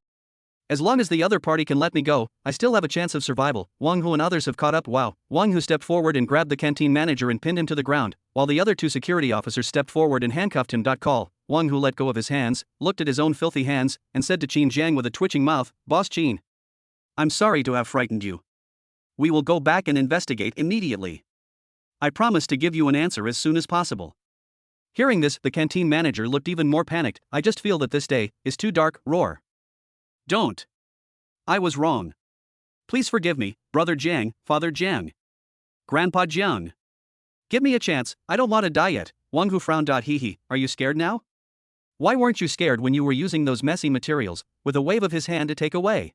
As long as the other party can let me go, I still have a chance of survival. Wang Hu and others have caught up. Wow. Wang Hu stepped forward and grabbed the canteen manager and pinned him to the ground, while the other two security officers stepped forward and handcuffed him. Call. Wang Hu let go of his hands, looked at his own filthy hands, and said to Qin Jiang with a twitching mouth, Boss Qin. I'm sorry to have frightened you. We will go back and investigate immediately. I promise to give you an answer as soon as possible. Hearing this, the canteen manager looked even more panicked. I just feel that this day is too dark. Roar. Don't. I was wrong. Please forgive me, Brother Jiang, Father Jiang. Grandpa Jiang. Give me a chance, I don't want to die yet. Wang Hu frowned. Hee, are you scared now? Why weren't you scared when you were using those messy materials? With a wave of his hand to take away.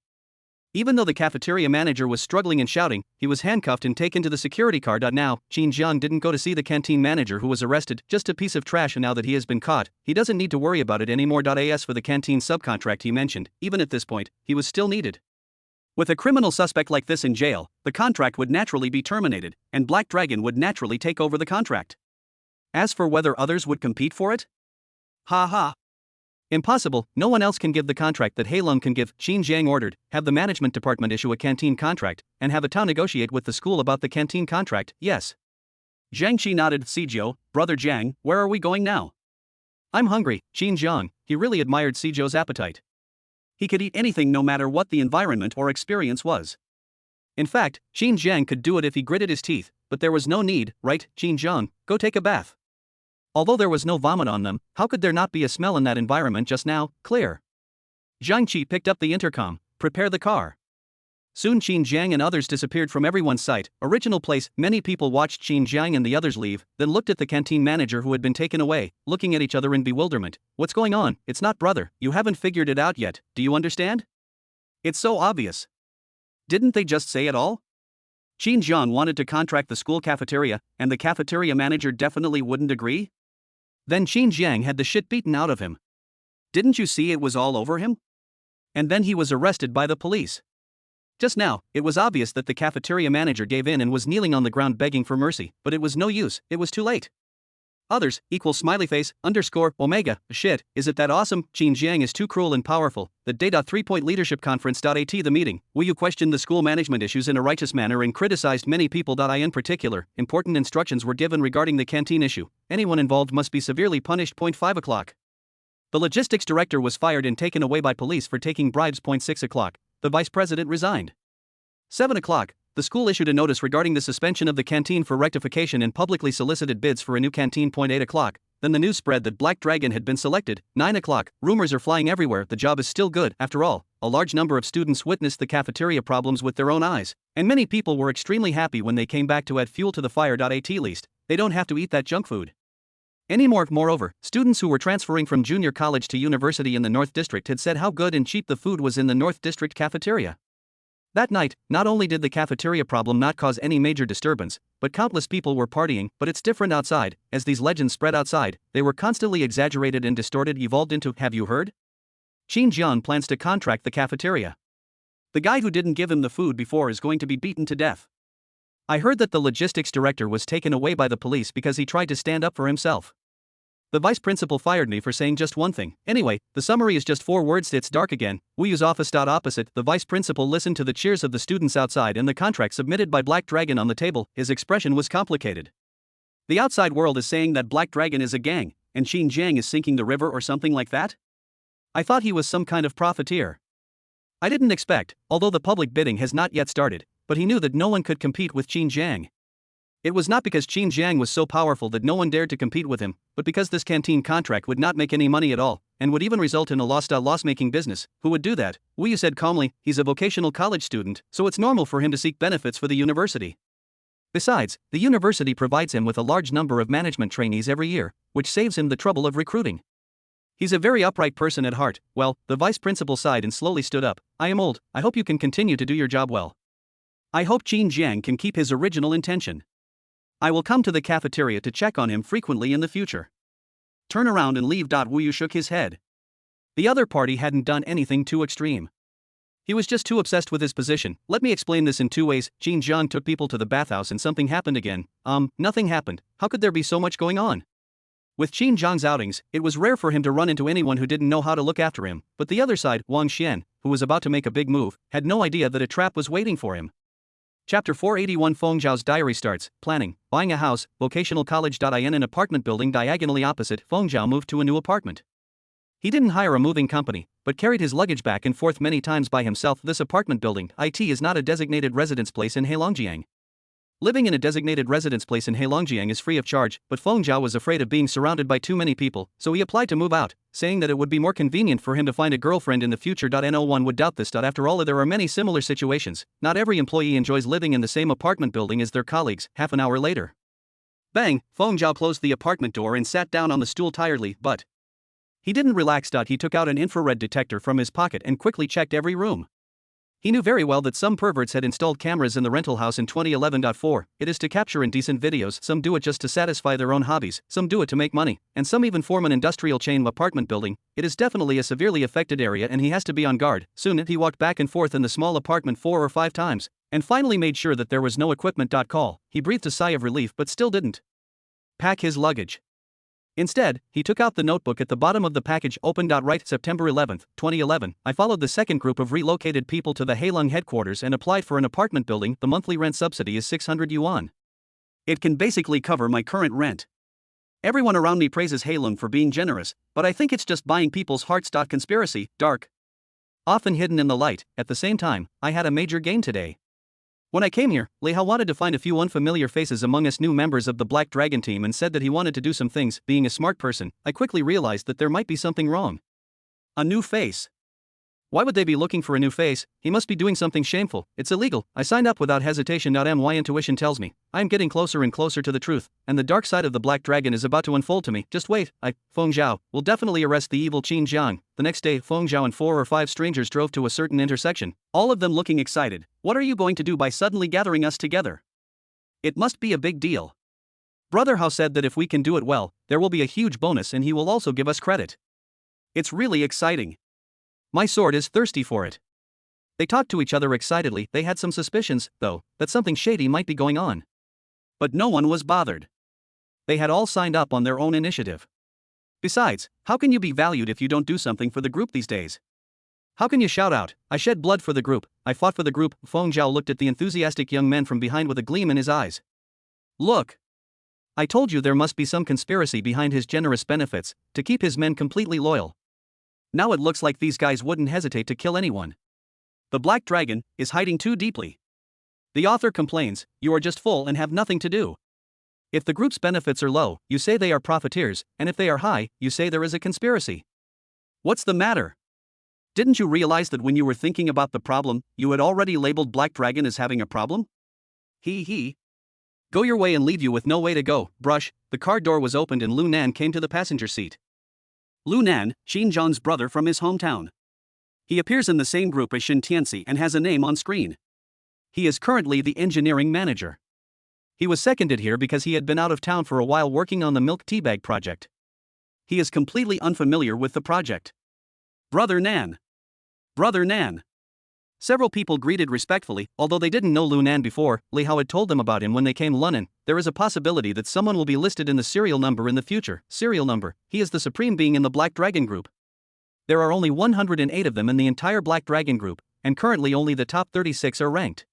Even though the cafeteria manager was struggling and shouting, he was handcuffed and taken to the security car. Now, Qin Jiang didn't go to see the canteen manager who was arrested, just a piece of trash, and now that he has been caught, he doesn't need to worry about it anymore. As for the canteen subcontract he mentioned, even at this point, he was still needed. With a criminal suspect like this in jail, the contract would naturally be terminated, and Black Dragon would naturally take over the contract. As for whether others would compete for it? Ha ha. Impossible, no one else can give the contract that Heilong can give. Qin Jiang ordered, have the management department issue a canteen contract, and have a town negotiate with the school about the canteen contract. Yes. Jiang Qi nodded. Sijou, Brother Jiang, where are we going now? I'm hungry. Qin Jiang, he really admired Sijou's appetite. He could eat anything no matter what the environment or experience was. In fact, Qin Jiang could do it if he gritted his teeth, but there was no need, right? Qin Jiang, go take a bath. Although there was no vomit on them, how could there not be a smell in that environment just now? Clear. Jiang Qi picked up the intercom. Prepare the car. Soon Qin Jiang and others disappeared from everyone's sight. Original place. Many people watched Qin Jiang and the others leave, then looked at the canteen manager who had been taken away, looking at each other in bewilderment. What's going on? It's not brother. You haven't figured it out yet. Do you understand? It's so obvious. Didn't they just say it all? Qin Jiang wanted to contract the school cafeteria, and the cafeteria manager definitely wouldn't agree? Then Qin Jiang had the shit beaten out of him. Didn't you see it was all over him? And then he was arrested by the police. Just now, it was obvious that the cafeteria manager gave in and was kneeling on the ground begging for mercy, but it was no use, it was too late. Others, equal smiley face, underscore, omega, shit, is it that awesome? Qin Jiang is too cruel and powerful. The day. 3-point leadership conference.at the meeting, where you questioned the school management issues in a righteous manner and criticized many people. In particular, important instructions were given regarding the canteen issue. Anyone involved must be severely punished. 5 o'clock. The logistics director was fired and taken away by police for taking bribes. 6 o'clock. The vice president resigned. 7 o'clock. The school issued a notice regarding the suspension of the canteen for rectification and publicly solicited bids for a new canteen. 8 o'clock. Then the news spread that Black Dragon had been selected. 9 o'clock. Rumors are flying everywhere. The job is still good. After all, a large number of students witnessed the cafeteria problems with their own eyes, and many people were extremely happy when they came back to add fuel to the fire. At least, they don't have to eat that junk food anymore. Moreover, students who were transferring from junior college to university in the North District had said how good and cheap the food was in the North District cafeteria. That night, not only did the cafeteria problem not cause any major disturbance, but countless people were partying. But it's different outside. As these legends spread outside, they were constantly exaggerated and distorted, evolved into, have you heard? Qin Jiang plans to contract the cafeteria. The guy who didn't give him the food before is going to be beaten to death. I heard that the logistics director was taken away by the police because he tried to stand up for himself. The vice principal fired me for saying just one thing. Anyway, the summary is just 4 words. It's dark again. We use office. Opposite. The vice principal listened to the cheers of the students outside and the contract submitted by Black Dragon on the table. His expression was complicated. The outside world is saying that Black Dragon is a gang, and Qin Jiang is sinking the river or something like that? I thought he was some kind of profiteer. I didn't expect, although the public bidding has not yet started, but he knew that no one could compete with Qin Jiang. It was not because Qin Jiang was so powerful that no one dared to compete with him, but because this canteen contract would not make any money at all, and would even result in a loss-making business. Who would do that? Wu Yu said calmly. He's a vocational college student, so it's normal for him to seek benefits for the university. Besides, the university provides him with a large number of management trainees every year, which saves him the trouble of recruiting. He's a very upright person at heart. Well, the vice principal sighed and slowly stood up. I am old. I hope you can continue to do your job well. I hope Qin Jiang can keep his original intention. I will come to the cafeteria to check on him frequently in the future. Turn around and leave. Wu Yu shook his head. The other party hadn't done anything too extreme. He was just too obsessed with his position. Let me explain this in 2 ways. Qin Jiang took people to the bathhouse and something happened again. Nothing happened. How could there be so much going on? With Qin Jiang's outings, it was rare for him to run into anyone who didn't know how to look after him, but the other side, Wang Xian, who was about to make a big move, had no idea that a trap was waiting for him. Chapter 481. Feng Zhao's diary starts. Planning, buying a house, vocational college. In an apartment building diagonally opposite, Feng Zhao moved to a new apartment. He didn't hire a moving company, but carried his luggage back and forth many times by himself. This apartment building, is not a designated residence place in Heilongjiang. Living in a designated residence place in Heilongjiang is free of charge, but Feng Zhao was afraid of being surrounded by too many people, so he applied to move out, saying that it would be more convenient for him to find a girlfriend in the future. No one would doubt this. After all, there are many similar situations. Not every employee enjoys living in the same apartment building as their colleagues. Half an hour later. Bang! Feng Zhao closed the apartment door and sat down on the stool tiredly, but he didn't relax. He took out an infrared detector from his pocket and quickly checked every room. He knew very well that some perverts had installed cameras in the rental house in 2011. It is to capture indecent videos. Some do it just to satisfy their own hobbies, some do it to make money, and some even form an industrial chain apartment building. It is definitely a severely affected area and he has to be on guard. Soon he walked back and forth in the small apartment 4 or 5 times, and finally made sure that there was no equipment. Call. He breathed a sigh of relief but still didn't pack his luggage. Instead, he took out the notebook at the bottom of the package. Open. Right, September 11, 2011, I followed the second group of relocated people to the Heilong headquarters and applied for an apartment building. The monthly rent subsidy is 600 yuan. It can basically cover my current rent. Everyone around me praises Heilong for being generous, but I think it's just buying people's hearts. Conspiracy, dark, often hidden in the light. At the same time, I had a major gain today. When I came here, Lei Hao wanted to find a few unfamiliar faces among us new members of the Black Dragon team and said that he wanted to do some things. Being a smart person, I quickly realized that there might be something wrong. A new face. Why would they be looking for a new face? He must be doing something shameful. It's illegal. I signed up without hesitation. My intuition tells me I am getting closer and closer to the truth, and the dark side of the Black Dragon is about to unfold to me. Just wait. Feng Zhao, will definitely arrest the evil Qin Jiang. The next day, Feng Zhao and 4 or 5 strangers drove to a certain intersection, all of them looking excited. What are you going to do by suddenly gathering us together? It must be a big deal. Brother Hao said that if we can do it well, there will be a huge bonus and he will also give us credit. It's really exciting. My sword is thirsty for it. They talked to each other excitedly. They had some suspicions, though, that something shady might be going on. But no one was bothered. They had all signed up on their own initiative. Besides, how can you be valued if you don't do something for the group these days? How can you shout out, I shed blood for the group, I fought for the group? Feng Zhao looked at the enthusiastic young men from behind with a gleam in his eyes. Look! I told you there must be some conspiracy behind his generous benefits, to keep his men completely loyal. Now it looks like these guys wouldn't hesitate to kill anyone. The Black Dragon is hiding too deeply. The author complains, you are just full and have nothing to do. If the group's benefits are low, you say they are profiteers, and if they are high, you say there is a conspiracy. What's the matter? Didn't you realize that when you were thinking about the problem, you had already labeled Black Dragon as having a problem? He. Go your way and leave you with no way to go, brush. The car door was opened and Lu Nan came to the passenger seat. Lu Nan, Xin Zhang's brother from his hometown. He appears in the same group as Shin Tianxi and has a name on screen. He is currently the engineering manager. He was seconded here because he had been out of town for a while working on the milk teabag project. He is completely unfamiliar with the project. Brother Nan. Brother Nan. Several people greeted respectfully, although they didn't know Lu Nan before. Li Hao had told them about him when they came Lunan. There is a possibility that someone will be listed in the serial number in the future. Serial number. He is the supreme being in the Black Dragon group. There are only 108 of them in the entire Black Dragon group, and currently only the top 36 are ranked.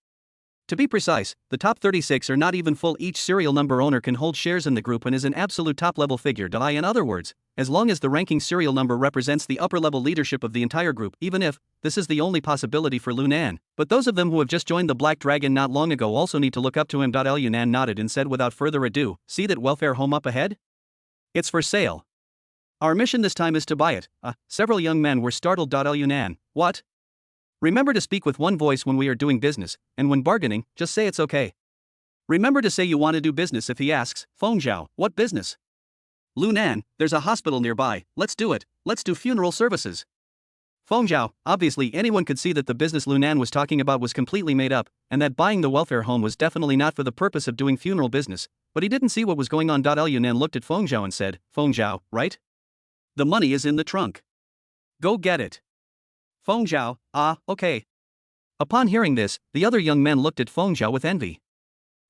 To be precise, the top 36 are not even full. Each serial number owner can hold shares in the group and is an absolute top-level figure. In other words, as long as the ranking serial number represents the upper-level leadership of the entire group, even if this is the only possibility for Lu Nan. But those of them who have just joined the Black Dragon not long ago also need to look up to him. Lu Nan nodded and said without further ado, see that welfare home up ahead? It's for sale. Our mission this time is to buy it. Several young men were startled. Lu Nan, what? Remember to speak with one voice when we are doing business, and when bargaining, just say it's okay. Remember to say you want to do business if he asks, Feng Zhao, what business? Lu Nan, there's a hospital nearby, let's do it, let's do funeral services. Feng Zhao, obviously anyone could see that the business Lu Nan was talking about was completely made up, and that buying the welfare home was definitely not for the purpose of doing funeral business, but he didn't see what was going on. Lu Nan looked at Feng Zhao and said, Feng Zhao, right? The money is in the trunk. Go get it. Feng Zhao, okay. Upon hearing this, the other young men looked at Feng Zhao with envy.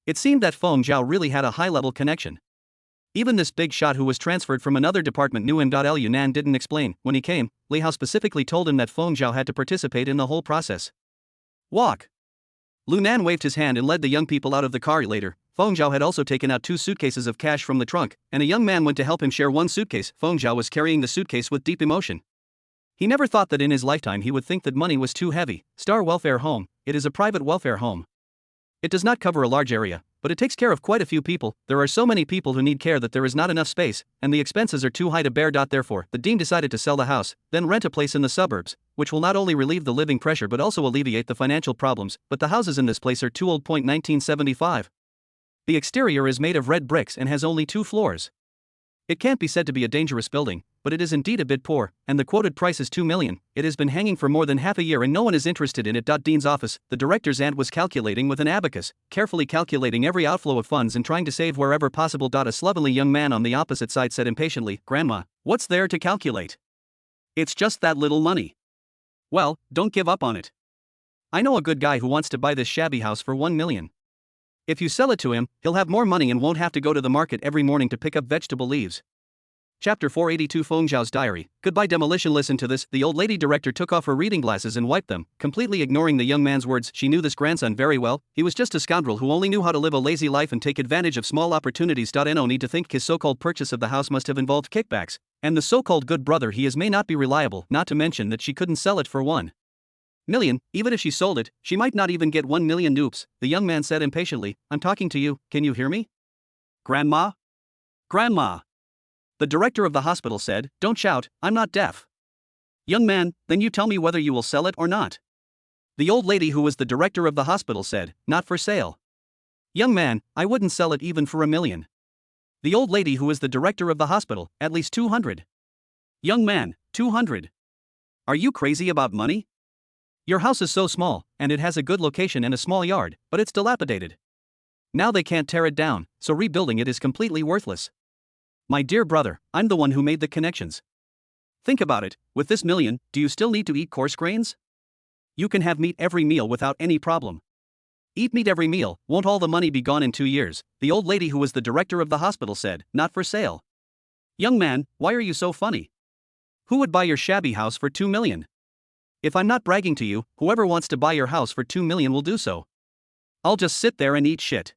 It seemed that Feng Zhao really had a high-level connection. Even this big shot who was transferred from another department knew him. Lu Nan didn't explain. When he came, Li Hao specifically told him that Feng Zhao had to participate in the whole process. Walk. Lu Nan waved his hand and led the young people out of the car. Later, Feng Zhao had also taken out 2 suitcases of cash from the trunk, and a young man went to help him share one suitcase. Feng Zhao was carrying the suitcase with deep emotion. He never thought that in his lifetime he would think that money was too heavy. Star Welfare Home, it is a private welfare home. It does not cover a large area, but it takes care of quite a few people. There are so many people who need care that there is not enough space, and the expenses are too high to bear. Therefore, the dean decided to sell the house, then rent a place in the suburbs, which will not only relieve the living pressure but also alleviate the financial problems. But the houses in this place are too old. 1975. The exterior is made of red bricks and has only 2 floors. It can't be said to be a dangerous building, but it is indeed a bit poor, and the quoted price is 2 million. It has been hanging for more than half a year and no one is interested in it. Dean's office, the director's aunt was calculating with an abacus, carefully calculating every outflow of funds and trying to save wherever possible. A slovenly young man on the opposite side said impatiently, Grandma, what's there to calculate? It's just that little money. Well, don't give up on it. I know a good guy who wants to buy this shabby house for 1 million. If you sell it to him, he'll have more money and won't have to go to the market every morning to pick up vegetable leaves. Chapter 482 Feng Zhao's Diary. Goodbye demolition. Listen to this. The old lady director took off her reading glasses and wiped them, completely ignoring the young man's words. She knew this grandson very well. He was just a scoundrel who only knew how to live a lazy life and take advantage of small opportunities. No need to think his so-called purchase of the house must have involved kickbacks, and the so-called good brother he is may not be reliable, not to mention that she couldn't sell it for 1 million. Even if she sold it, she might not even get 1 million. Oops, the young man said impatiently, I'm talking to you, can you hear me? Grandma? Grandma? The director of the hospital said, don't shout, I'm not deaf. Young man, then you tell me whether you will sell it or not. The old lady who was the director of the hospital said, not for sale. Young man, I wouldn't sell it even for $1 million. The old lady who is the director of the hospital, at least 200. Young man, 200. Are you crazy about money? Your house is so small, and it has a good location and a small yard, but it's dilapidated. Now they can't tear it down, so rebuilding it is completely worthless. My dear brother, I'm the one who made the connections. Think about it, with this $1 million, do you still need to eat coarse grains? You can have meat every meal without any problem. Eat meat every meal, won't all the money be gone in 2 years? The old lady who was the director of the hospital said, not for sale. Young man, why are you so funny? Who would buy your shabby house for $2 million? If I'm not bragging to you, whoever wants to buy your house for $2 million will do so. I'll just sit there and eat shit.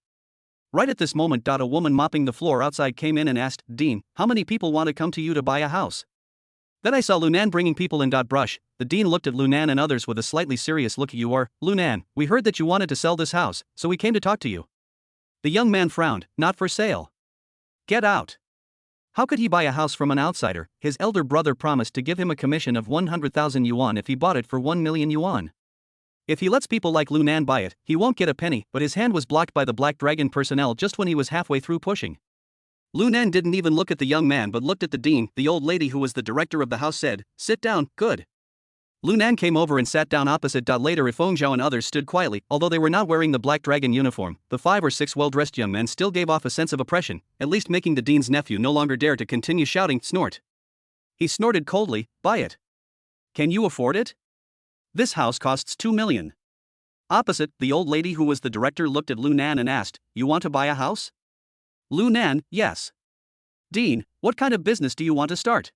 Right at this moment, a woman mopping the floor outside came in and asked, Dean, how many people want to come to you to buy a house? Then I saw Lunan bringing people in. Brush. The dean looked at Lunan and others with a slightly serious look. You are, Lunan, we heard that you wanted to sell this house, so we came to talk to you. The young man frowned, not for sale. Get out. How could he buy a house from an outsider? His elder brother promised to give him a commission of 100,000 yuan if he bought it for 1 million yuan. If he lets people like Lunan buy it, he won't get a penny, but his hand was blocked by the Black Dragon personnel just when he was halfway through pushing. Lunan didn't even look at the young man but looked at the dean. The old lady who was the director of the house said, sit down, good. Lunan came over and sat down opposite. Later Ifeng Zhao and others stood quietly. Although they were not wearing the Black Dragon uniform, the 5 or 6 well-dressed young men still gave off a sense of oppression, at least making the dean's nephew no longer dare to continue shouting, snort. He snorted coldly, buy it. Can you afford it? This house costs 2 million. Opposite, the old lady who was the director looked at Lunan and asked, you want to buy a house? Lunan, yes. Dean, what kind of business do you want to start?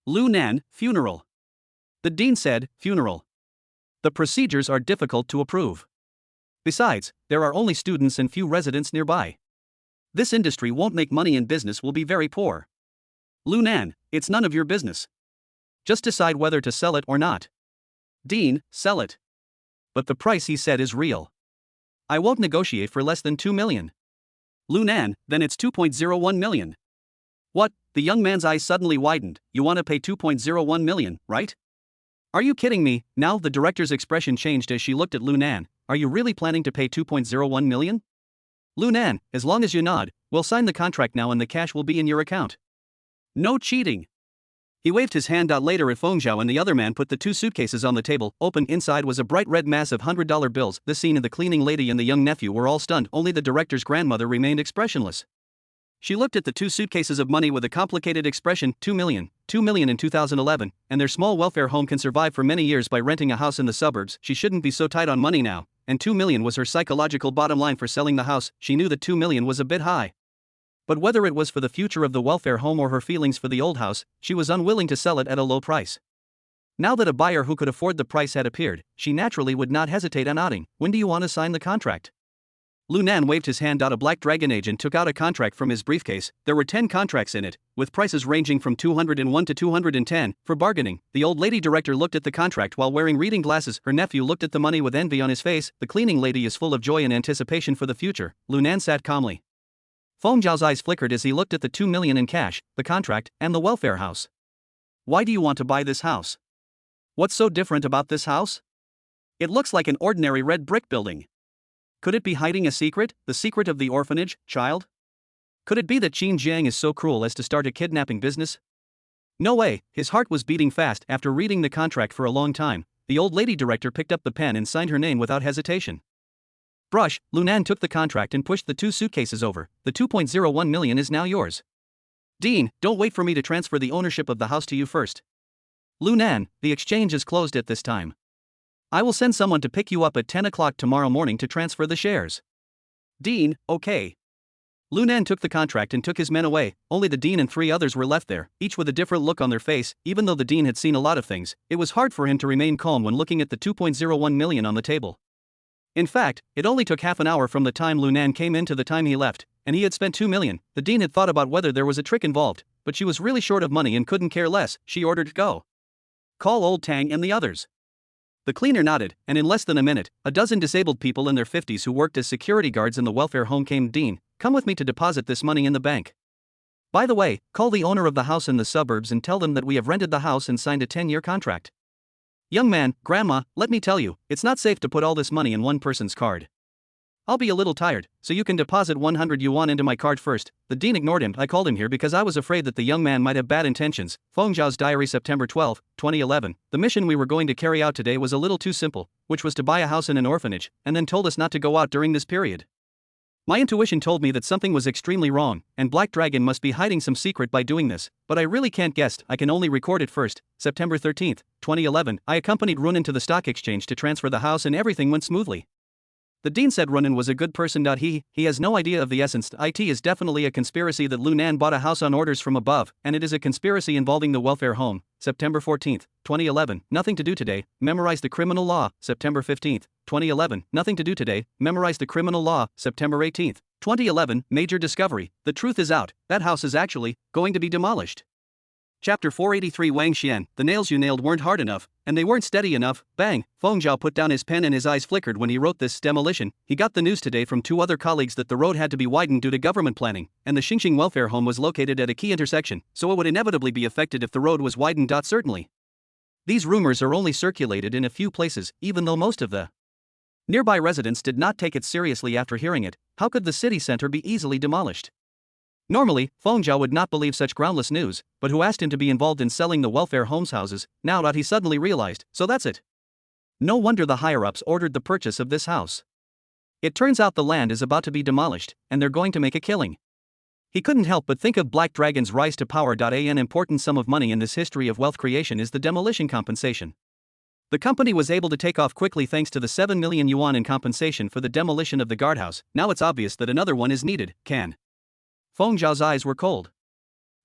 Lunan, funeral. The dean said, funeral. The procedures are difficult to approve. Besides, there are only students and few residents nearby. This industry won't make money and business will be very poor. Lunan, it's none of your business. Just decide whether to sell it or not. Dean, sell it. But the price he said is real. I won't negotiate for less than 2 million. Lunan, then it's 2.01 million. What? The young man's eyes suddenly widened. You want to pay 2.01 million, right? Are you kidding me? Now the director's expression changed as she looked at Lunan. Are you really planning to pay 2.01 million? Lunan, as long as you nod, we'll sign the contract now and the cash will be in your account. No cheating. He waved his hand. Later Ifeng Zhao and the other man put the 2 suitcases on the table. Open inside was a bright red mass of $100 bills. The scene and the cleaning lady and the young nephew were all stunned. Only the director's grandmother remained expressionless. She looked at the 2 suitcases of money with a complicated expression. 2 million in 2011, and their small welfare home can survive for many years by renting a house in the suburbs. She shouldn't be so tight on money now, and 2 million was her psychological bottom line for selling the house. She knew that 2 million was a bit high. But whether it was for the future of the welfare home or her feelings for the old house, she was unwilling to sell it at a low price. Now that a buyer who could afford the price had appeared, she naturally would not hesitate on nodding. When do you want to sign the contract? Lunan waved his hand. A Black Dragon agent took out a contract from his briefcase. There were 10 contracts in it, with prices ranging from 201 to 210. For bargaining, the old lady director looked at the contract while wearing reading glasses. Her nephew looked at the money with envy on his face. The cleaning lady is full of joy and anticipation for the future. Lunan sat calmly. Feng Zhao's eyes flickered as he looked at the 2 million in cash, the contract, and the welfare house. Why do you want to buy this house? What's so different about this house? It looks like an ordinary red brick building. Could it be hiding a secret, the secret of the orphanage, child? Could it be that Qin Jiang is so cruel as to start a kidnapping business? No way. His heart was beating fast. After reading the contract for a long time, the old lady director picked up the pen and signed her name without hesitation. Brush, Lunan took the contract and pushed the 2 suitcases over. The 2.01 million is now yours. Dean, don't wait for me to transfer the ownership of the house to you first. Lunan, the exchange is closed at this time. I will send someone to pick you up at 10 o'clock tomorrow morning to transfer the shares. Dean, okay. Lunan took the contract and took his men away. Only the dean and 3 others were left there, each with a different look on their face. Even though the dean had seen a lot of things, it was hard for him to remain calm when looking at the 2.01 million on the table. In fact, it only took half an hour from the time Lunan came in to the time he left, and he had spent 2 million. The dean had thought about whether there was a trick involved, but she was really short of money and couldn't care less. She ordered, go. Call old Tang and the others. The cleaner nodded, and in less than a minute, a dozen disabled people in their 50s who worked as security guards in the welfare home came. Dean, come with me to deposit this money in the bank. By the way, call the owner of the house in the suburbs and tell them that we have rented the house and signed a 10-year contract. Young man, grandma, let me tell you, it's not safe to put all this money in one person's card. I'll be a little tired, so you can deposit 100 yuan into my card first. The dean ignored him. I called him here because I was afraid that the young man might have bad intentions. Feng Zhao's diary, September 12, 2011. The mission we were going to carry out today was a little too simple, which was to buy a house in an orphanage, and then told us not to go out during this period. My intuition told me that something was extremely wrong, and Black Dragon must be hiding some secret by doing this, but I really can't guess. I can only record it first. September 13, 2011. I accompanied Runin to the stock exchange to transfer the house and everything went smoothly. The dean said Runin was a good person. He has no idea of the essence. It is definitely a conspiracy that Lu Nan bought a house on orders from above, and it is a conspiracy involving the welfare home. September 14, 2011. Nothing to do today. Memorize the criminal law. September 15, 2011. Nothing to do today. Memorize the criminal law. September 18, 2011. Major discovery. The truth is out. That house is actually going to be demolished. Chapter 483. Wang Xian. The nails you nailed weren't hard enough, and they weren't steady enough. Bang! Feng Zhao put down his pen and his eyes flickered when he wrote this demolition. He got the news today from two other colleagues that the road had to be widened due to government planning, and the Xingxing welfare home was located at a key intersection, so it would inevitably be affected if the road was widened. Certainly. These rumors are only circulated in a few places, even though most of the nearby residents did not take it seriously after hearing it. How could the city center be easily demolished? Normally, Feng Zhao would not believe such groundless news, but who asked him to be involved in selling the welfare homes houses? Now that he suddenly realized, so that's it. No wonder the higher-ups ordered the purchase of this house. It turns out the land is about to be demolished, and they're going to make a killing. He couldn't help but think of Black Dragon's rise to power. An important sum of money in this history of wealth creation is the demolition compensation. The company was able to take off quickly thanks to the 7 million yuan in compensation for the demolition of the guardhouse. Now it's obvious that another one is needed. Feng Zhao's eyes were cold.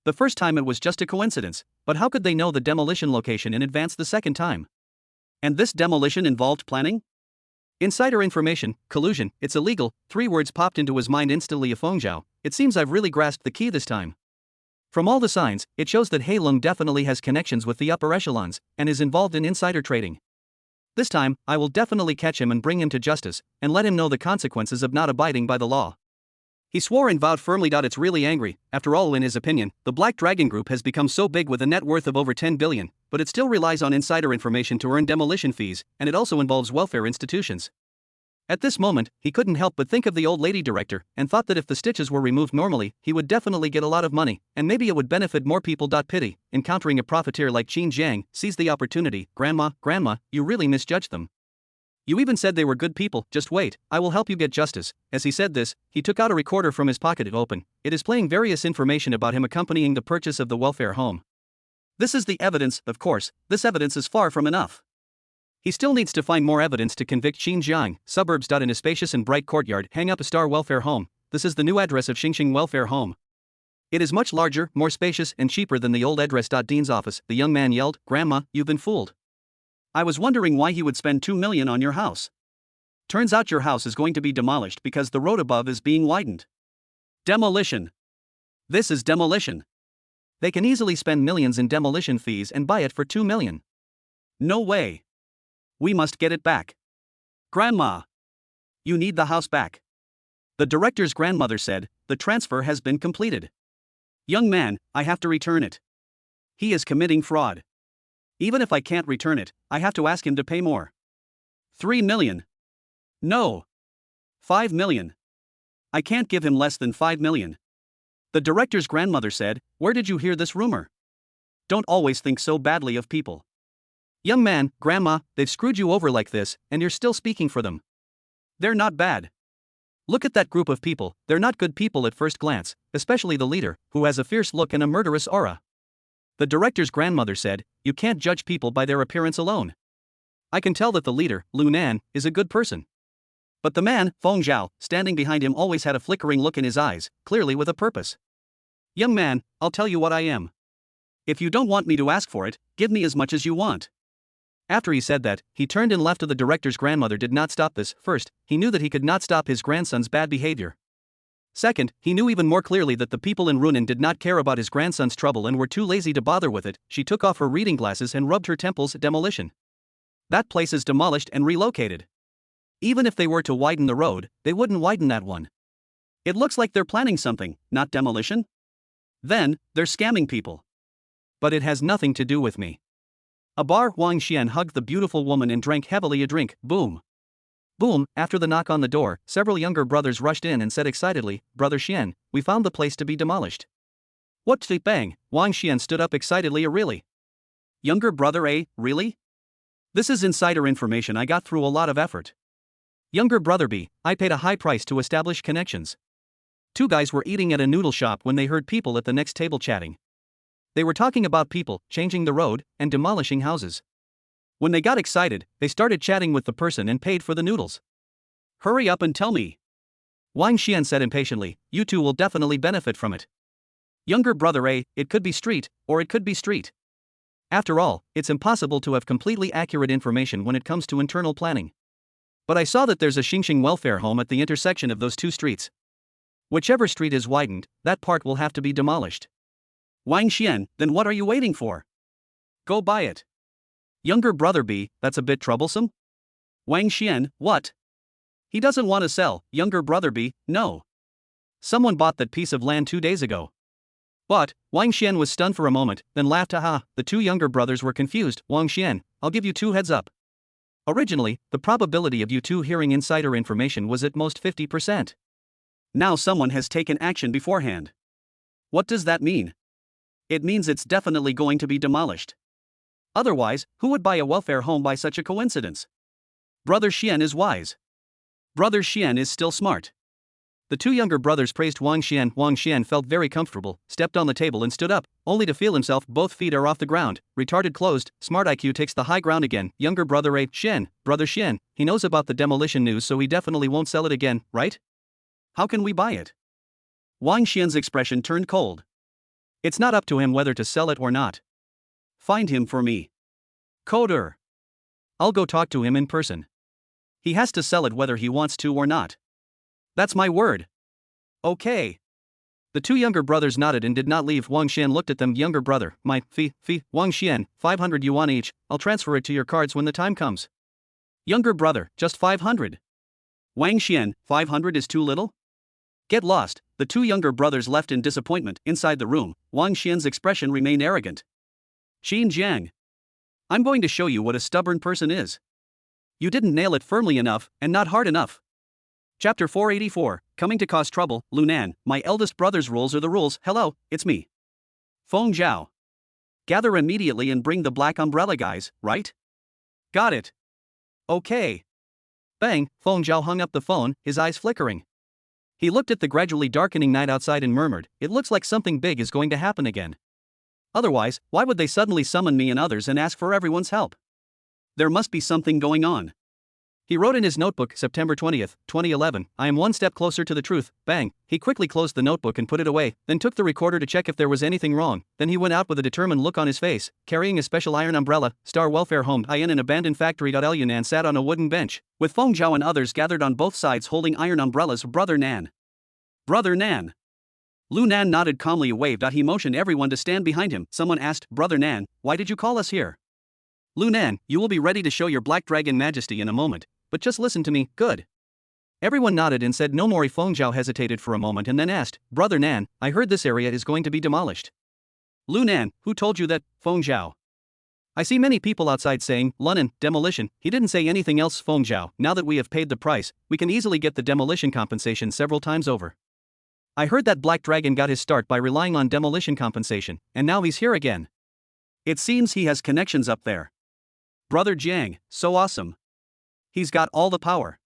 The first time it was just a coincidence, but how could they know the demolition location in advance the second time? And this demolition involved planning? Insider information, collusion, it's illegal. 3 words popped into his mind instantly. Feng Zhao, it seems I've really grasped the key this time. From all the signs, it shows that He Lung definitely has connections with the upper echelons, and is involved in insider trading. This time, I will definitely catch him and bring him to justice, and let him know the consequences of not abiding by the law. He swore and vowed firmly. It's really angry. After all, in his opinion, the Black Dragon Group has become so big with a net worth of over 10 billion, but it still relies on insider information to earn demolition fees, and it also involves welfare institutions. At this moment, he couldn't help but think of the old lady director, and thought that if the stitches were removed normally, he would definitely get a lot of money, and maybe it would benefit more people. Pity, encountering a profiteer like Qin Jiang, seized the opportunity. Grandma, you really misjudged them. You even said they were good people. Just wait, I will help you get justice. As he said this, he took out a recorder from his pocket. It is playing various information about him accompanying the purchase of the welfare home. This is the evidence. Of course, this evidence is far from enough. He still needs to find more evidence to convict Qin Jiang. Suburbs. In a spacious and bright courtyard, hang up a star welfare home. This is the new address of Xingxing welfare home. It is much larger, more spacious, and cheaper than the old address. Dean's office. The young man yelled, Grandma, you've been fooled. I was wondering why he would spend 2 million on your house. Turns out your house is going to be demolished because the road above is being widened. Demolition. This is demolition. They can easily spend millions in demolition fees and buy it for 2 million. No way. We must get it back. Grandma. You need the house back. The director's grandmother said, the transfer has been completed. Young man, I have to return it. He is committing fraud. Even if I can't return it, I have to ask him to pay more. 3 million. No. 5 million. I can't give him less than 5 million. The director's grandmother said, where did you hear this rumor? Don't always think so badly of people. Young man, Grandma, they've screwed you over like this, and you're still speaking for them. They're not bad. Look at that group of people, they're not good people at first glance, especially the leader, who has a fierce look and a murderous aura. The director's grandmother said, you can't judge people by their appearance alone. I can tell that the leader, Lu Nan, is a good person. But the man, Feng Zhao, standing behind him always had a flickering look in his eyes, clearly with a purpose. Young man, I'll tell you what I am. If you don't want me to ask for it, give me as much as you want. After he said that, he turned and left. The director's grandmother did not stop this. First, he knew that he could not stop his grandson's bad behavior. Second, he knew even more clearly that the people in Runin did not care about his grandson's trouble and were too lazy to bother with it. She took off her reading glasses and rubbed her temples. Demolition. That place is demolished and relocated. Even if they were to widen the road, they wouldn't widen that one. It looks like they're planning something, not demolition. Then, they're scamming people. But it has nothing to do with me. A bar. Wang Xian hugged the beautiful woman and drank heavily a drink. Boom. Boom. After the knock on the door, several younger brothers rushed in and said excitedly, Brother Xian, we found the place to be demolished. What the bang? Wang Xian stood up excitedly. Really? Younger brother A, really? This is insider information I got through a lot of effort. Younger brother B, I paid a high price to establish connections. Two guys were eating at a noodle shop when they heard people at the next table chatting. They were talking about people changing the road and demolishing houses. When they got excited, they started chatting with the person and paid for the noodles. Hurry up and tell me. Wang Xian said impatiently, you two will definitely benefit from it. Younger brother A, it could be street, or it could be street. After all, it's impossible to have completely accurate information when it comes to internal planning. But I saw that there's a Xingxing welfare home at the intersection of those two streets. Whichever street is widened, that part will have to be demolished. Wang Xian, then what are you waiting for? Go buy it. Younger brother B, that's a bit troublesome? Wang Xian, what? He doesn't want to sell. Younger brother B, no. Someone bought that piece of land 2 days ago. But, Wang Xian was stunned for a moment, then laughed. Haha, the two younger brothers were confused. Wang Xian, I'll give you 2 heads up. Originally, the probability of you two hearing insider information was at most 50%. Now someone has taken action beforehand. What does that mean? It means it's definitely going to be demolished. Otherwise, who would buy a welfare home by such a coincidence? Brother Xian is wise. Brother Xian is still smart. The two younger brothers praised Wang Xian. Wang Xian felt very comfortable, stepped on the table and stood up, only to feel himself both feet are off the ground. Retarded closed, smart IQ takes the high ground again. Younger brother A, Xian, brother Xian, he knows about the demolition news so he definitely won't sell it again, right? How can we buy it? Wang Xian's expression turned cold. It's not up to him whether to sell it or not. Find him for me. Coder. I'll go talk to him in person. He has to sell it whether he wants to or not. That's my word. Okay. The two younger brothers nodded and did not leave. Wang Xian looked at them. Younger brother, my fee, Wang Xian, 500 yuan each, I'll transfer it to your cards when the time comes. Younger brother, just 500. Wang Xian, 500 is too little? Get lost. The two younger brothers left in disappointment. Inside the room, Wang Xian's expression remained arrogant. Xin Jiang. I'm going to show you what a stubborn person is. You didn't nail it firmly enough, and not hard enough. Chapter 484, Coming to Cause Trouble. Lunan, my eldest brother's rules are the rules. Hello, it's me. Feng Zhao. Gather immediately and bring the black umbrella guys, right? Got it. Okay. Bang, Feng Zhao hung up the phone, his eyes flickering. He looked at the gradually darkening night outside and murmured, it looks like something big is going to happen again. Otherwise, why would they suddenly summon me and others and ask for everyone's help? There must be something going on. He wrote in his notebook, September 20th, 2011, I am one step closer to the truth. Bang, he quickly closed the notebook and put it away, then took the recorder to check if there was anything wrong. Then he went out with a determined look on his face, carrying a special iron umbrella. Star Welfare Home in an abandoned factory. Lunan sat on a wooden bench, with Feng Zhao and others gathered on both sides holding iron umbrellas. Brother Nan. Brother Nan. Lunan nodded calmly. Waved. He motioned everyone to stand behind him. Someone asked, Brother Nan, why did you call us here? Lunan, you will be ready to show your black dragon majesty in a moment. But just listen to me, good. Everyone nodded and said no more. Feng Zhao hesitated for a moment and then asked, Brother Nan, I heard this area is going to be demolished. Lunan, who told you that? Feng Zhao. I see many people outside saying, Lunan, demolition. He didn't say anything else. Feng Zhao, now that we have paid the price, we can easily get the demolition compensation several times over. I heard that Black Dragon got his start by relying on demolition compensation, and now he's here again. It seems he has connections up there. Brother Jiang, so awesome. He's got all the power.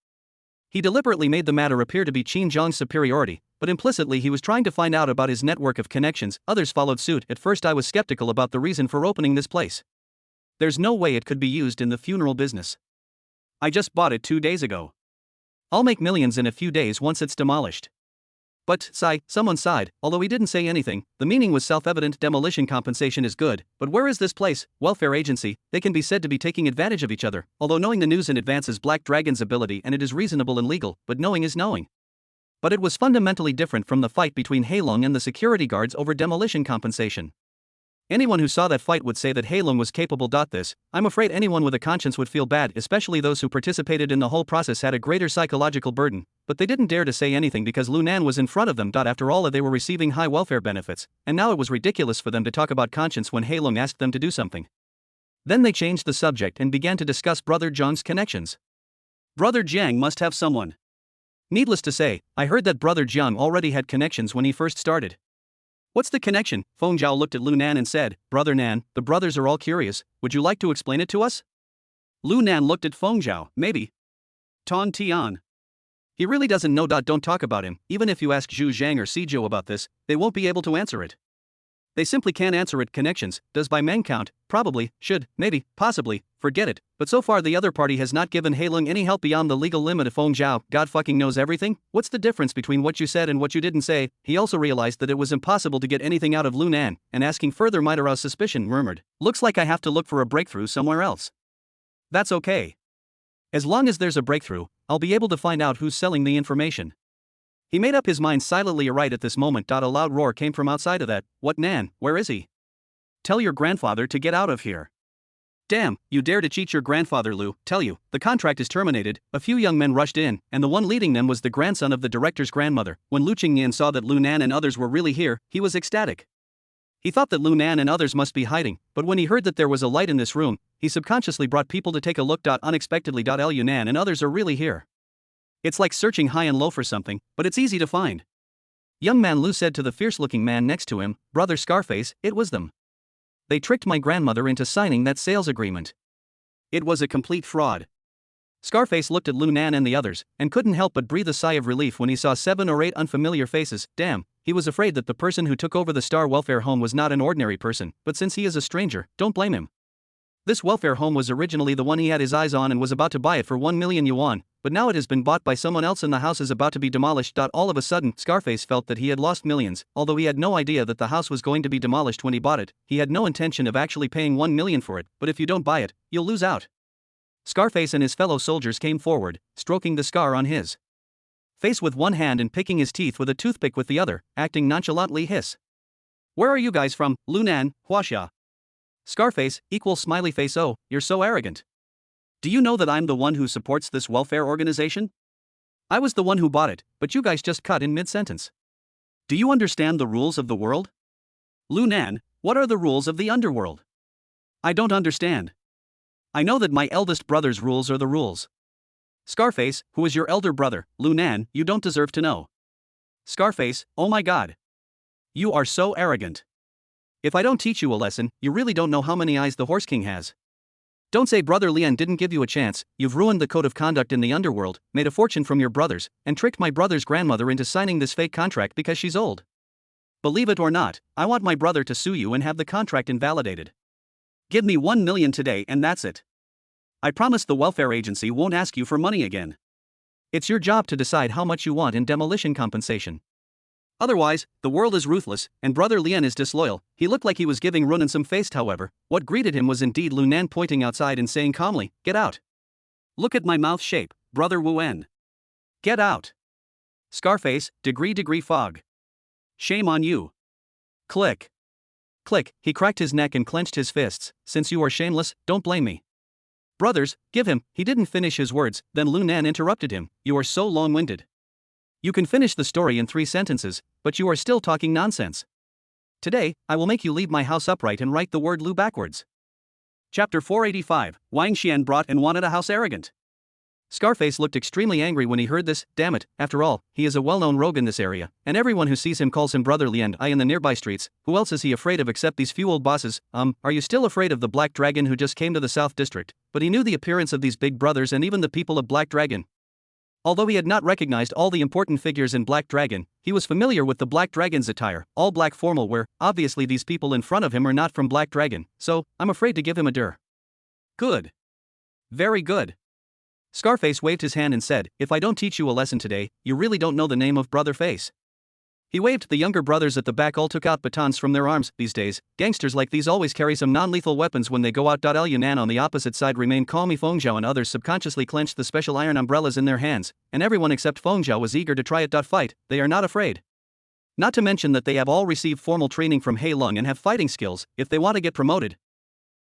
He deliberately made the matter appear to be Qin Zhang's superiority, but implicitly he was trying to find out about his network of connections. Others followed suit. At first I was skeptical about the reason for opening this place. There's no way it could be used in the funeral business. I just bought it 2 days ago. I'll make millions in a few days once it's demolished. But, someone sighed, although he didn't say anything. The meaning was self-evident. Demolition compensation is good, but where is this place? Welfare agency. They can be said to be taking advantage of each other, although knowing the news in advance is Black Dragon's ability and it is reasonable and legal, but knowing is knowing. But it was fundamentally different from the fight between Heilong and the security guards over demolition compensation. Anyone who saw that fight would say that Heilong was capable. I'm afraid anyone with a conscience would feel bad, especially those who participated in the whole process had a greater psychological burden, but they didn't dare to say anything because Lu Nan was in front of them. After all, they were receiving high welfare benefits, and now it was ridiculous for them to talk about conscience when Heilong asked them to do something. Then they changed the subject and began to discuss Brother Jiang's connections. Brother Jiang must have someone. Needless to say, I heard that Brother Jiang already had connections when he first started. What's the connection? Feng Zhao looked at Lu Nan and said, Brother Nan, the brothers are all curious, would you like to explain it to us? Lu Nan looked at Feng Zhao, maybe. Ton Tian. He really doesn't know. Don't talk about him, even if you ask Zhu Zhang or Si Zhou about this, they won't be able to answer it. They simply can't answer it. Connections, does by men count? Probably, should, maybe, possibly, forget it, but so far the other party has not given Heilong any help beyond the legal limit of Feng Zhao. God fucking knows everything? What's the difference between what you said and what you didn't say? He also realized that it was impossible to get anything out of Lu Nan, and asking further might arouse suspicion. Murmured, looks like I have to look for a breakthrough somewhere else. That's okay. As long as there's a breakthrough, I'll be able to find out who's selling the information. He made up his mind silently. Right at this moment, a loud roar came from outside of that. What, Nan, where is he? Tell your grandfather to get out of here. Damn, you dare to cheat your grandfather, Lu. Tell you, the contract is terminated. A few young men rushed in, and the one leading them was the grandson of the director's grandmother. When Lu Qingnian saw that Lu Nan and others were really here, he was ecstatic. He thought that Lu Nan and others must be hiding, but when he heard that there was a light in this room, he subconsciously brought people to take a look. Unexpectedly, Lu Nan and others are really here. It's like searching high and low for something, but it's easy to find. Young man Lu said to the fierce-looking man next to him, Brother Scarface, it was them. They tricked my grandmother into signing that sales agreement. It was a complete fraud. Scarface looked at Lu Nan and the others, and couldn't help but breathe a sigh of relief when he saw 7 or 8 unfamiliar faces. Damn, he was afraid that the person who took over the Star Welfare Home was not an ordinary person, but since he is a stranger, don't blame him. This welfare home was originally the one he had his eyes on and was about to buy it for 1 million yuan, but now it has been bought by someone else and the house is about to be demolished. All of a sudden, Scarface felt that he had lost millions. Although he had no idea that the house was going to be demolished when he bought it, he had no intention of actually paying 1 million for it, but if you don't buy it, you'll lose out. Scarface and his fellow soldiers came forward, stroking the scar on his face with one hand and picking his teeth with a toothpick with the other, acting nonchalantly. Hiss. Where are you guys from? Lu Nan, Huaxia. Scarface, equal smiley face. Oh, you're so arrogant. Do you know that I'm the one who supports this welfare organization? I was the one who bought it, but you guys just cut in mid-sentence. Do you understand the rules of the world? Lu Nan, what are the rules of the underworld? I don't understand. I know that my eldest brother's rules are the rules. Scarface, who is your elder brother? Lu Nan, you don't deserve to know. Scarface, oh my god. You are so arrogant. If I don't teach you a lesson, you really don't know how many eyes the Horse King has. Don't say Brother Lian didn't give you a chance. You've ruined the code of conduct in the underworld, made a fortune from your brothers, and tricked my brother's grandmother into signing this fake contract because she's old. Believe it or not, I want my brother to sue you and have the contract invalidated. Give me 1 million today and that's it. I promise the welfare agency won't ask you for money again. It's your job to decide how much you want in demolition compensation. Otherwise, the world is ruthless, and Brother Lian is disloyal. He looked like he was giving Runan some face. However, what greeted him was indeed Lu Nan pointing outside and saying calmly, get out. Look at my mouth shape, Brother Wen. Get out. Scarface, degree fog. Shame on you. Click. Click, he cracked his neck and clenched his fists. Since you are shameless, don't blame me. Brothers, give him. He didn't finish his words, then Lu Nan interrupted him. You are so long-winded. You can finish the story in 3 sentences, but you are still talking nonsense. Today, I will make you leave my house upright and write the word Lu backwards. Chapter 485, Wang Xian brought and wanted a house arrogant. Scarface looked extremely angry when he heard this. Damn it, after all, he is a well-known rogue in this area, and everyone who sees him calls him Brother Lian. In the nearby streets, who else is he afraid of except these few old bosses? Are you still afraid of the Black Dragon who just came to the South District? But he knew the appearance of these big brothers and even the people of Black Dragon. Although he had not recognized all the important figures in Black Dragon, he was familiar with the Black Dragon's attire, all black formal wear. Obviously these people in front of him are not from Black Dragon, so, I'm afraid to give him a dir. Good. Very good. Scarface waved his hand and said, if I don't teach you a lesson today, you really don't know the name of Brother Face. He waved. The younger brothers at the back all took out batons from their arms. These days, gangsters like these always carry some non-lethal weapons when they go out. Lu Nan on the opposite side remained calm. Feng Zhao and others subconsciously clenched the special iron umbrellas in their hands, and everyone except Feng Zhao was eager to try it. Fight, they are not afraid. Not to mention that they have all received formal training from Hei Lung and have fighting skills. If they want to get promoted,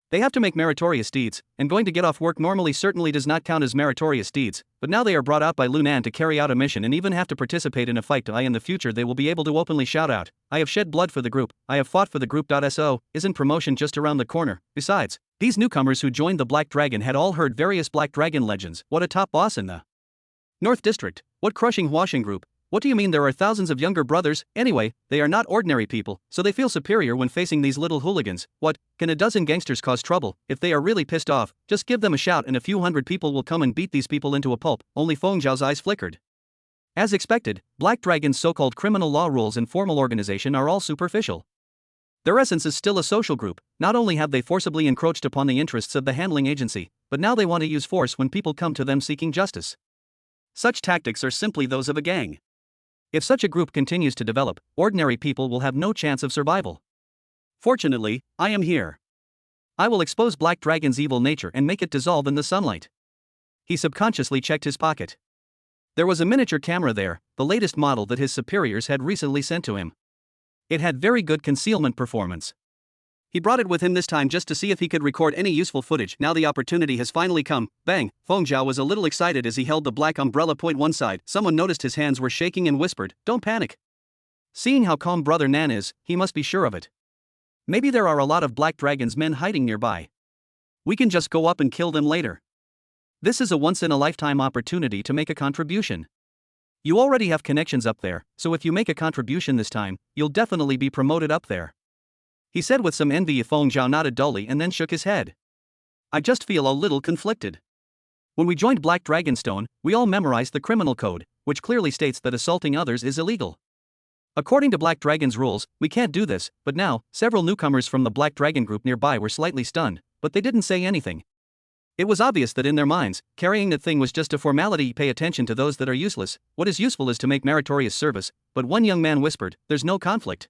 they have to make meritorious deeds, and going to get off work normally certainly does not count as meritorious deeds, but now they are brought out by Lunan to carry out a mission and even have to participate in a fight. In the future they will be able to openly shout out, "I have shed blood for the group, I have fought for the group." So, isn't promotion just around the corner? Besides, these newcomers who joined the Black Dragon had all heard various Black Dragon legends. What a top boss in the North District, what crushing Huashin group. What do you mean there are thousands of younger brothers? Anyway, they are not ordinary people, so they feel superior when facing these little hooligans. What, can a dozen gangsters cause trouble? If they are really pissed off, just give them a shout and a few hundred people will come and beat these people into a pulp. Only Feng Zhao's eyes flickered. As expected, Black Dragon's so-called criminal law rules and formal organization are all superficial. Their essence is still a social group. Not only have they forcibly encroached upon the interests of the handling agency, but now they want to use force when people come to them seeking justice. Such tactics are simply those of a gang. If such a group continues to develop, ordinary people will have no chance of survival. Fortunately, I am here. I will expose Black Dragon's evil nature and make it dissolve in the sunlight. He subconsciously checked his pocket. There was a miniature camera there, the latest model that his superiors had recently sent to him. It had very good concealment performance. He brought it with him this time just to see if he could record any useful footage. Now the opportunity has finally come. Bang! Feng Zhao was a little excited as he held the black umbrella. One side, someone noticed his hands were shaking and whispered, "Don't panic." Seeing how calm Brother Nan is, he must be sure of it. Maybe there are a lot of Black Dragon's men hiding nearby. We can just go up and kill them later. This is a once-in-a-lifetime opportunity to make a contribution. You already have connections up there, so if you make a contribution this time, you'll definitely be promoted up there. He said with some envy. Feng Zhao nodded dully and then shook his head. I just feel a little conflicted. When we joined Black Dragonstone, we all memorized the criminal code, which clearly states that assaulting others is illegal. According to Black Dragon's rules, we can't do this, but now, several newcomers from the Black Dragon group nearby were slightly stunned, but they didn't say anything. It was obvious that in their minds, carrying that thing was just a formality. Pay attention to those that are useless. What is useful is to make meritorious service, but one young man whispered, "There's no conflict.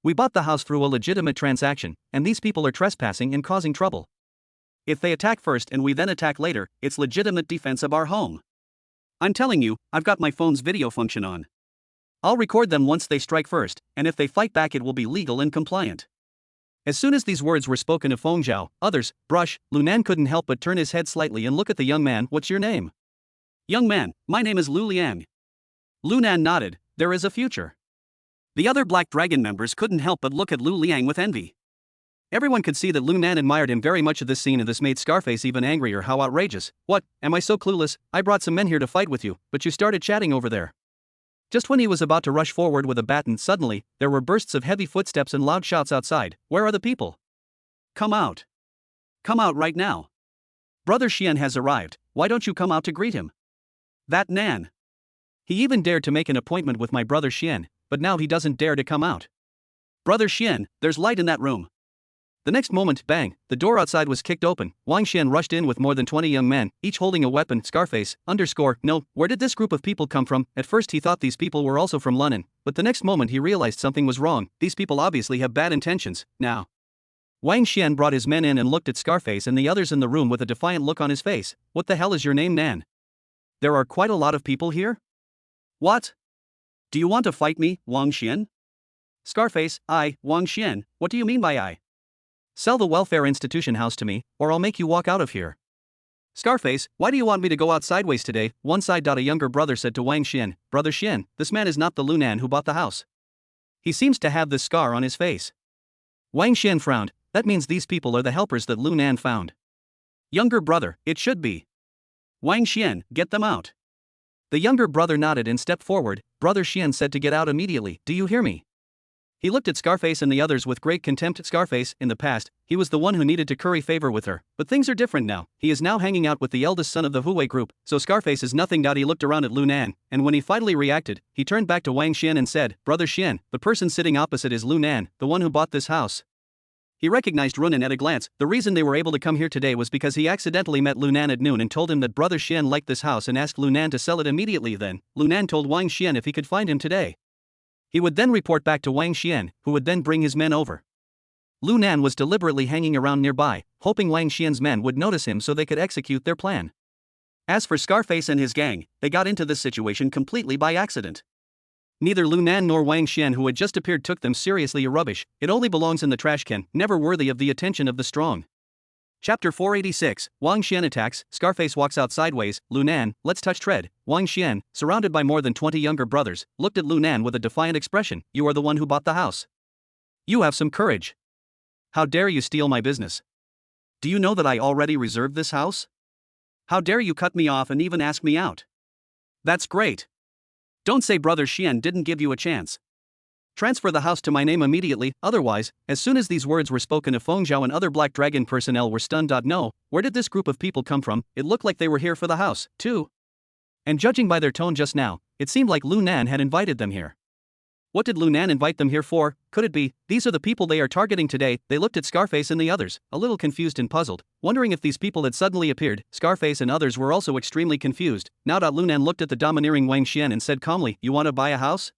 We bought the house through a legitimate transaction, and these people are trespassing and causing trouble. If they attack first and we then attack later, it's legitimate defense of our home. I'm telling you, I've got my phone's video function on. I'll record them once they strike first, and if they fight back it will be legal and compliant." As soon as these words were spoken of Feng Zhao, others, Brush, Lunan couldn't help but turn his head slightly and look at the young man. "What's your name?" "Young man, my name is Lu Liang." Lunan nodded. "There is a future." The other Black Dragon members couldn't help but look at Lu Liang with envy. Everyone could see that Lunan admired him very much. At this scene, and this made Scarface even angrier. How outrageous. "What, am I so clueless? I brought some men here to fight with you, but you started chatting over there." Just when he was about to rush forward with a baton, suddenly, there were bursts of heavy footsteps and loud shouts outside. "Where are the people? Come out. Come out right now. Brother Xian has arrived. Why don't you come out to greet him? That Nan. He even dared to make an appointment with my brother Xian, but now he doesn't dare to come out. Brother Xian, there's light in that room." The next moment, bang, the door outside was kicked open. Wang Xian rushed in with more than 20 young men, each holding a weapon. Scarface, no, where did this group of people come from? At first he thought these people were also from London, but the next moment he realized something was wrong. These people obviously have bad intentions. Now, Wang Xian brought his men in and looked at Scarface and the others in the room with a defiant look on his face. "What the hell is your name, Nan? There are quite a lot of people here? What? Do you want to fight me, Wang Xian?" Scarface, "I, Wang Xian, what do you mean by I? Sell the welfare institution house to me, or I'll make you walk out of here." Scarface, "Why do you want me to go out sideways today?" One side. A younger brother said to Wang Xian, "Brother Xian, this man is not the Lunan who bought the house. He seems to have this scar on his face." Wang Xian frowned. "That means these people are the helpers that Lunan found." "Younger brother, it should be. Wang Xian, get them out." The younger brother nodded and stepped forward. Brother Xian said to get out immediately. "Do you hear me?" He looked at Scarface and the others with great contempt. Scarface, in the past, he was the one who needed to curry favor with her, but things are different now. He is now hanging out with the eldest son of the Huwei group, so Scarface is nothing. He looked around at Lunan, and when he finally reacted, he turned back to Wang Xian and said, "Brother Xian, the person sitting opposite is Lunan, the one who bought this house." He recognized Runan at a glance. The reason they were able to come here today was because he accidentally met Lunan at noon and told him that Brother Xian liked this house and asked Lunan to sell it immediately. Then, Lunan told Wang Xian if he could find him today, he would then report back to Wang Xian, who would then bring his men over. Lunan was deliberately hanging around nearby, hoping Wang Xian's men would notice him so they could execute their plan. As for Scarface and his gang, they got into this situation completely by accident. Neither Lu Nan nor Wang Xian, who had just appeared, took them seriously. Rubbish, it only belongs in the trash can, never worthy of the attention of the strong. Chapter 486, Wang Xian attacks, Scarface walks out sideways. Lu Nan, let's touch tread. Wang Xian, surrounded by more than 20 younger brothers, looked at Lu Nan with a defiant expression. You are the one who bought the house. You have some courage. How dare you steal my business? Do you know that I already reserved this house? How dare you cut me off and even ask me out? That's great. Don't say Brother Xian didn't give you a chance. Transfer the house to my name immediately, otherwise. As soon as these words were spoken, Feng Zhao and other Black Dragon personnel were stunned. No, where did this group of people come from? It looked like they were here for the house, too. And judging by their tone just now, it seemed like Lu Nan had invited them here. What did Lu Nan invite them here for? Could it be, these are the people they are targeting today? They looked at Scarface and the others, a little confused and puzzled, wondering if these people had suddenly appeared. Scarface and others were also extremely confused. Now Lu Nan looked at the domineering Wang Xian and said calmly, you want to buy a house?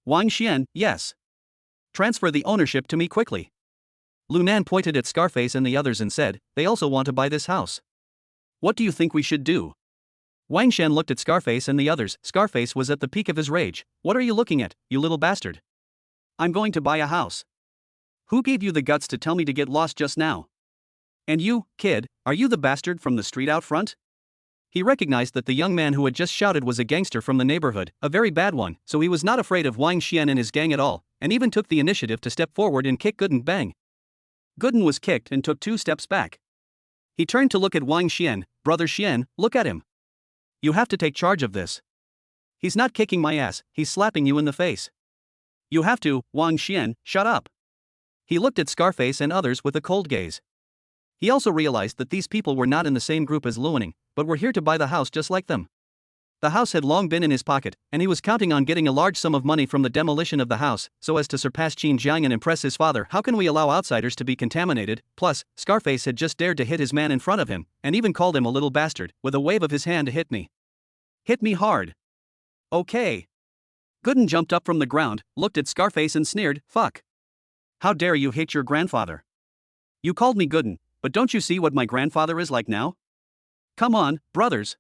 Wang Xian, yes. Transfer the ownership to me quickly. Lu Nan pointed at Scarface and the others and said, they also want to buy this house. What do you think we should do? Wang Xian looked at Scarface and the others. Scarface was at the peak of his rage. What are you looking at, you little bastard? I'm going to buy a house. Who gave you the guts to tell me to get lost just now? And you, kid, are you the bastard from the street out front? He recognized that the young man who had just shouted was a gangster from the neighborhood, a very bad one, so he was not afraid of Wang Xian and his gang at all, and even took the initiative to step forward and kick Gooden. Bang. Gooden was kicked and took 2 steps back. He turned to look at Wang Xian. Brother Xian, look at him. You have to take charge of this. He's not kicking my ass, he's slapping you in the face. You have to. Wang Xian, shut up. He looked at Scarface and others with a cold gaze. He also realized that these people were not in the same group as Luaning, but were here to buy the house just like them. The house had long been in his pocket, and he was counting on getting a large sum of money from the demolition of the house, so as to surpass Qin Jiang and impress his father. How can we allow outsiders to be contaminated? Plus, Scarface had just dared to hit his man in front of him, and even called him a little bastard, with a wave of his hand to hit me. Hit me hard. Okay. Gooden jumped up from the ground, looked at Scarface and sneered, fuck. How dare you hit your grandfather? You called me Gooden, but don't you see what my grandfather is like now? Come on, brothers.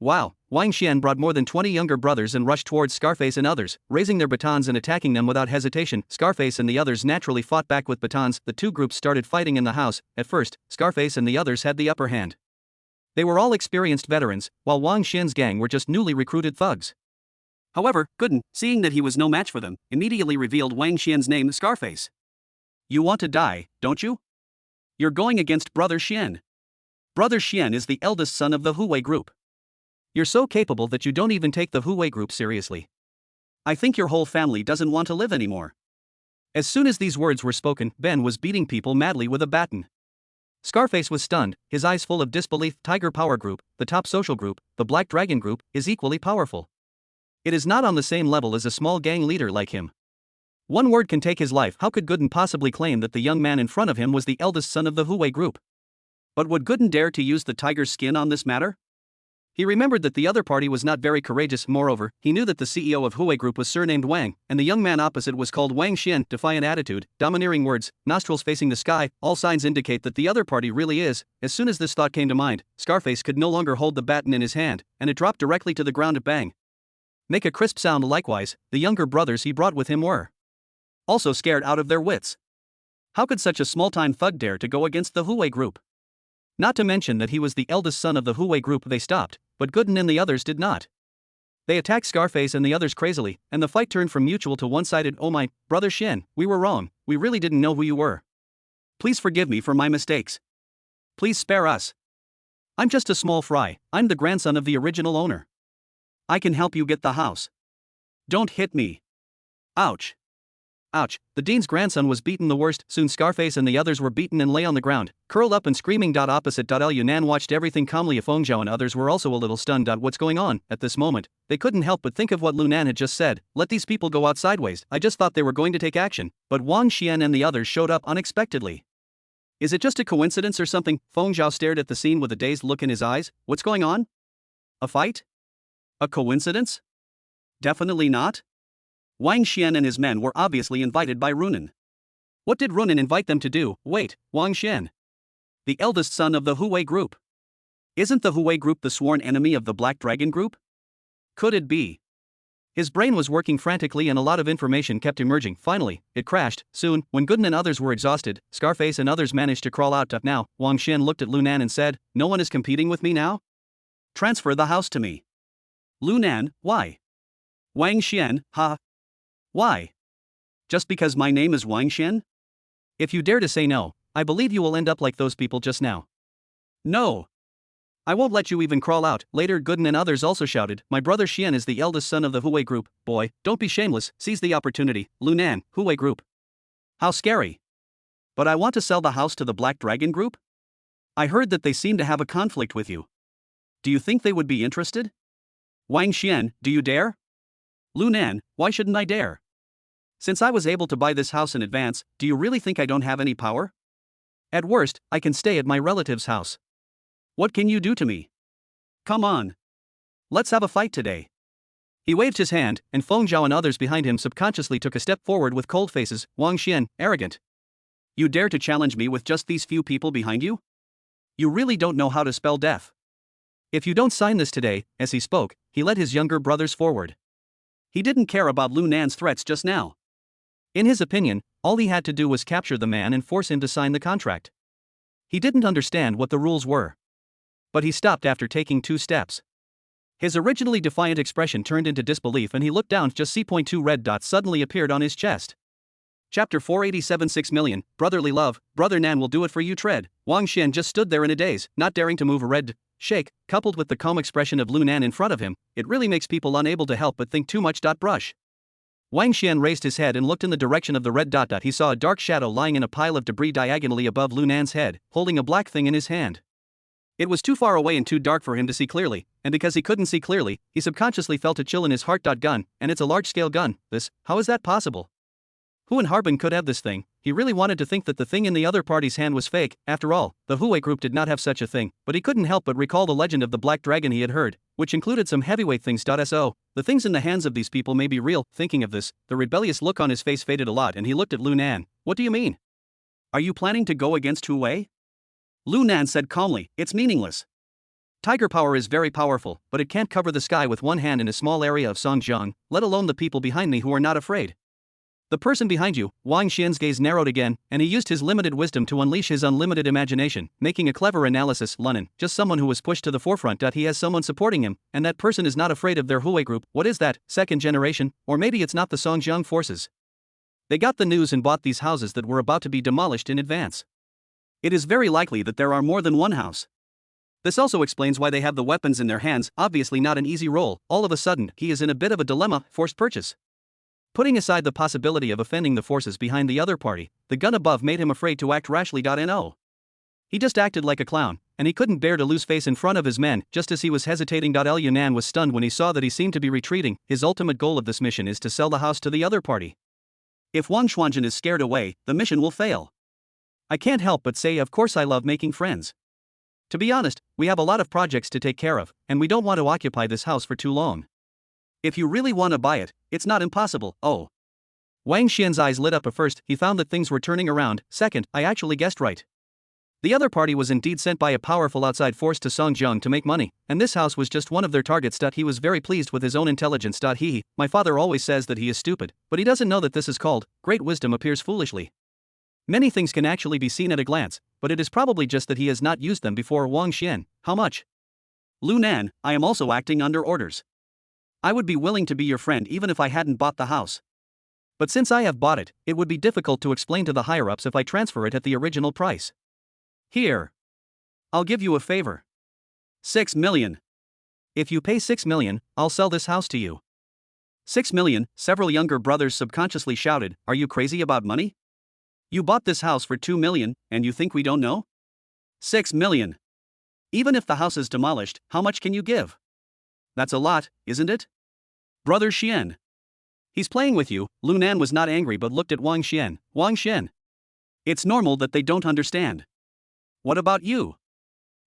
Wow, Wang Xian brought more than 20 younger brothers and rushed towards Scarface and others, raising their batons and attacking them without hesitation. Scarface and the others naturally fought back with batons. The two groups started fighting in the house. At first, Scarface and the others had the upper hand. They were all experienced veterans, while Wang Xian's gang were just newly recruited thugs. However, Gooden, seeing that he was no match for them, immediately revealed Wang Xian's name, Scarface. You want to die, don't you? You're going against Brother Xian. Brother Xian is the eldest son of the Huwei group. You're so capable that you don't even take the Huwei group seriously. I think your whole family doesn't want to live anymore. As soon as these words were spoken, Ben was beating people madly with a baton. Scarface was stunned, his eyes full of disbelief. Tiger Power Group, the top social group, the Black Dragon Group, is equally powerful. It is not on the same level as a small gang leader like him. One word can take his life. How could Gooden possibly claim that the young man in front of him was the eldest son of the Huwei group? But would Gooden dare to use the tiger's skin on this matter? He remembered that the other party was not very courageous. Moreover, he knew that the CEO of Huwei Group was surnamed Wang, and the young man opposite was called Wang Xian. Defiant attitude, domineering words, nostrils facing the sky, all signs indicate that the other party really is. As soon as this thought came to mind, Scarface could no longer hold the baton in his hand, and it dropped directly to the ground. Bang. Make a crisp sound. Likewise, the younger brothers he brought with him were also scared out of their wits. How could such a small-time thug dare to go against the Huwei Group? Not to mention that he was the eldest son of the Huwei Group. They stopped, but Gooden and the others did not. They attacked Scarface and the others crazily, and the fight turned from mutual to one-sided. Oh my, Brother Xian, we were wrong, we really didn't know who you were. Please forgive me for my mistakes. Please spare us. I'm just a small fry, I'm the grandson of the original owner. I can help you get the house. Don't hit me. Ouch. Ouch, the dean's grandson was beaten the worst. Soon Scarface and the others were beaten and lay on the ground, curled up and screaming. Opposite. Liu Nan watched everything calmly. Feng Zhao and others were also a little stunned. What's going on? At this moment, they couldn't help but think of what Lu Nan had just said. Let these people go out sideways. I just thought they were going to take action, but Wang Xian and the others showed up unexpectedly. Is it just a coincidence or something? Feng Zhao stared at the scene with a dazed look in his eyes. What's going on? A fight? A coincidence? Definitely not. Wang Xian and his men were obviously invited by Runan. What did Runan invite them to do? Wait, Wang Xian. The eldest son of the Huwei Group. Isn't the Huwei Group the sworn enemy of the Black Dragon Group? Could it be? His brain was working frantically and a lot of information kept emerging. Finally, it crashed. Soon, when Gooden and others were exhausted, Scarface and others managed to crawl out. Now, Wang Xian looked at Lu Nan and said, "No one is competing with me now? Transfer the house to me." Lu Nan, why? Wang Xian, ha? Why? Just because my name is Wang Xian? If you dare to say no, I believe you will end up like those people just now. No. I won't let you even crawl out. Later, Gooden and others also shouted, "My brother Xian is the eldest son of the Huwei group. Boy, don't be shameless, seize the opportunity." Lu Nan, Huwei group. How scary. But I want to sell the house to the Black Dragon group? I heard that they seem to have a conflict with you. Do you think they would be interested? Wang Xian, do you dare? Lu Nan, why shouldn't I dare? Since I was able to buy this house in advance, do you really think I don't have any power? At worst, I can stay at my relative's house. What can you do to me? Come on. Let's have a fight today. He waved his hand, and Feng Zhao and others behind him subconsciously took a step forward with cold faces. Wang Xian, arrogant. You dare to challenge me with just these few people behind you? You really don't know how to spell death. If you don't sign this today, as he spoke, he led his younger brothers forward. He didn't care about Lu Nan's threats just now. In his opinion, all he had to do was capture the man and force him to sign the contract. He didn't understand what the rules were. But he stopped after taking 2 steps. His originally defiant expression turned into disbelief and he looked down. Just C.2 red dots suddenly appeared on his chest. Chapter 487 6 million, brotherly love, brother Nan will do it for you tread. Wang Xian just stood there in a daze, not daring to move a red shake, coupled with the calm expression of Lu Nan in front of him, it really makes people unable to help but think too much. Brush. Wang Xian raised his head and looked in the direction of the red dot. He saw a dark shadow lying in a pile of debris diagonally above Lu Nan's head, holding a black thing in his hand. It was too far away and too dark for him to see clearly, and because he couldn't see clearly, he subconsciously felt a chill in his heart. Gun, and it's a large-scale gun. How is that possible? Who in Harbin could have this thing? He really wanted to think that the thing in the other party's hand was fake. After all, the Huwei group did not have such a thing, but he couldn't help but recall the legend of the Black Dragon he had heard, which included some heavyweight things. So, the things in the hands of these people may be real. Thinking of this, the rebellious look on his face faded a lot and he looked at Lu Nan. What do you mean? Are you planning to go against Huwei? Lu Nan said calmly, it's meaningless. Tiger power is very powerful, but it can't cover the sky with one hand in a small area of Songjiang, let alone the people behind me who are not afraid. The person behind you, Wang Xian's gaze narrowed again, and he used his limited wisdom to unleash his unlimited imagination, making a clever analysis. Lunan, just someone who was pushed to the forefront. He has someone supporting him, and that person is not afraid of their Huwei group. What is that, second generation, or maybe it's not the Songjiang forces? They got the news and bought these houses that were about to be demolished in advance. It is very likely that there are more than one house. This also explains why they have the weapons in their hands, obviously not an easy role. All of a sudden, he is in a bit of a dilemma, forced purchase. Putting aside the possibility of offending the forces behind the other party, the gun above made him afraid to act rashly. No. He just acted like a clown, and he couldn't bear to lose face in front of his men. Just as he was hesitating, Yunan was stunned when he saw that he seemed to be retreating. His ultimate goal of this mission is to sell the house to the other party. If Wang Xuanjin is scared away, the mission will fail. I can't help but say, of course I love making friends. To be honest, we have a lot of projects to take care of, and we don't want to occupy this house for too long. If you really want to buy it, it's not impossible. Oh. Wang Xian's eyes lit up. At first, he found that things were turning around. Second, I actually guessed right. The other party was indeed sent by a powerful outside force to Songjiang to make money, and this house was just one of their targets. He was very pleased with his own intelligence. My father always says that he is stupid, but he doesn't know that this is called great wisdom appears foolishly. Many things can actually be seen at a glance, but it is probably just that he has not used them before. Wang Xian, how much? Lu Nan, I am also acting under orders. I would be willing to be your friend even if I hadn't bought the house. But since I have bought it, it would be difficult to explain to the higher-ups if I transfer it at the original price. Here. I'll give you a favor. 6 million. If you pay 6 million, I'll sell this house to you. 6 million, several younger brothers subconsciously shouted, are you crazy about money? You bought this house for 2 million, and you think we don't know? 6 million. Even if the house is demolished, how much can you give? That's a lot, isn't it? Brother Xian. He's playing with you. Lu Nan was not angry but looked at Wang Xian. Wang Xian. It's normal that they don't understand. What about you?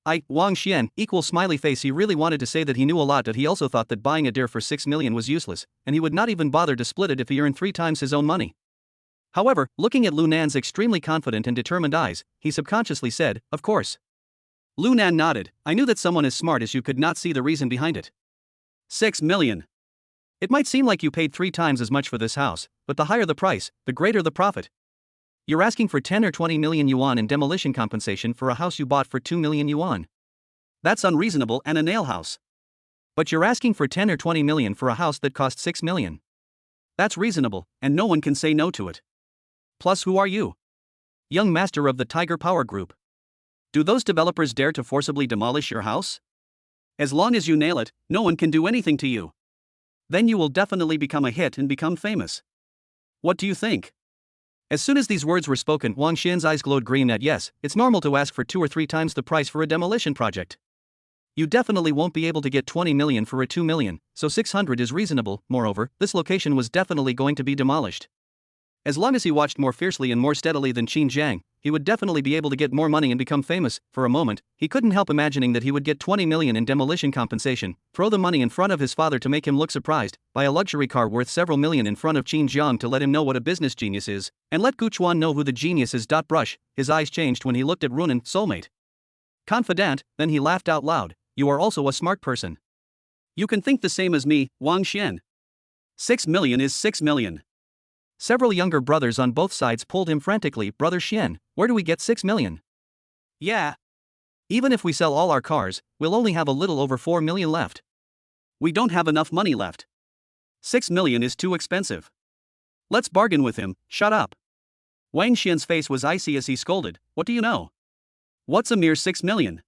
Wang Xian, equal smiley face. He really wanted to say that he knew a lot, that he also thought that buying a deer for 6 million was useless, and he would not even bother to split it if he earned 3 times his own money. However, looking at Lu Nan's extremely confident and determined eyes, he subconsciously said, of course. Lu Nan nodded. I knew that someone as smart as you could not see the reason behind it. 6 million. It might seem like you paid 3 times as much for this house, but the higher the price, the greater the profit. You're asking for 10 or 20 million yuan in demolition compensation for a house you bought for 2 million yuan. That's unreasonable and a nail house. But you're asking for 10 or 20 million for a house that cost 6 million. That's reasonable, and no one can say no to it. Plus, who are you? Young master of the Tiger Power Group. Do those developers dare to forcibly demolish your house? As long as you nail it, no one can do anything to you. Then you will definitely become a hit and become famous. What do you think? As soon as these words were spoken, Wang Xian's eyes glowed green at yes, it's normal to ask for 2 or 3 times the price for a demolition project. You definitely won't be able to get 20 million for a 2 million, so 600 is reasonable. Moreover, this location was definitely going to be demolished. As long as he watched more fiercely and more steadily than Qin Jiang, he would definitely be able to get more money and become famous. For a moment, he couldn't help imagining that he would get 20 million in demolition compensation, throw the money in front of his father to make him look surprised, buy a luxury car worth several million in front of Qin Jiang to let him know what a business genius is, and let Gu Chuan know who the genius is. Brush, his eyes changed when he looked at Runan, soulmate. Confident, then he laughed out loud. You are also a smart person. You can think the same as me, Wang Xian. 6 million is 6 million. Several younger brothers on both sides pulled him frantically. Brother Xian, where do we get 6 million? Yeah. Even if we sell all our cars, we'll only have a little over 4 million left. We don't have enough money left. 6 million is too expensive. Let's bargain with him. Shut up. Wang Xian's face was icy as he scolded. What do you know? What's a mere 6 million?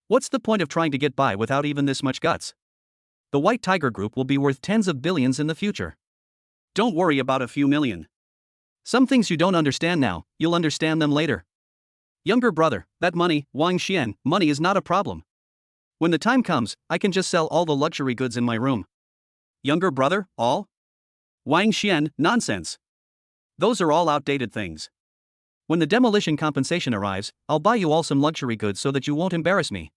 What's the point of trying to get by without even this much guts? The White Tiger Group will be worth tens of billions in the future. Don't worry about a few million. Some things you don't understand now, you'll understand them later. Younger brother, that money, Wang Xian, money is not a problem. When the time comes, I can just sell all the luxury goods in my room. Younger brother, all? Wang Xian, nonsense. Those are all outdated things. When the demolition compensation arrives, I'll buy you all some luxury goods so that you won't embarrass me.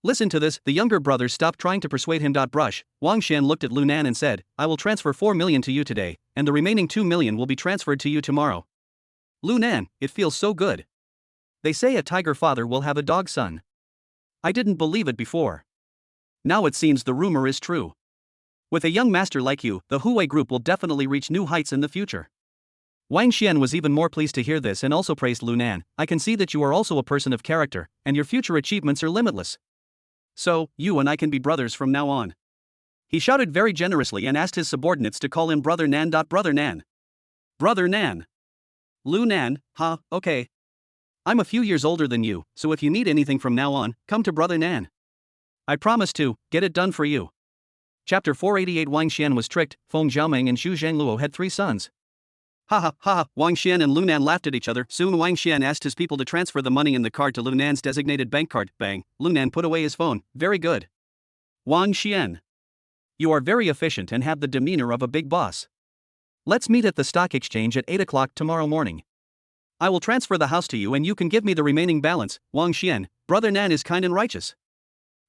Listen to this. The younger brother stopped trying to persuade him. Brush, Wang Xian looked at Lu Nan and said, I will transfer 4 million to you today, and the remaining 2 million will be transferred to you tomorrow. Lu Nan, it feels so good. They say a tiger father will have a dog son. I didn't believe it before. Now it seems the rumor is true. With a young master like you, the Huawei Group will definitely reach new heights in the future. Wang Xian was even more pleased to hear this and also praised Lu Nan. I can see that you are also a person of character, and your future achievements are limitless. So, you and I can be brothers from now on. He shouted very generously and asked his subordinates to call him Brother Nan. Brother Nan. Brother Nan. Lu Nan, huh, okay. I'm a few years older than you, so if you need anything from now on, come to Brother Nan. I promise to get it done for you. Chapter 488. Wang Xian was tricked. Feng Xiaoming and Xu Zhangluo had 3 sons. Ha ha ha, Wang Xian and Lu Nan laughed at each other. Soon Wang Xian asked his people to transfer the money in the card to Lu Nan's designated bank card. Bang, Lu Nan put away his phone. Very good. Wang Xian. You are very efficient and have the demeanor of a big boss. Let's meet at the stock exchange at 8 o'clock tomorrow morning. I will transfer the house to you and you can give me the remaining balance. Wang Xian, Brother Nan is kind and righteous.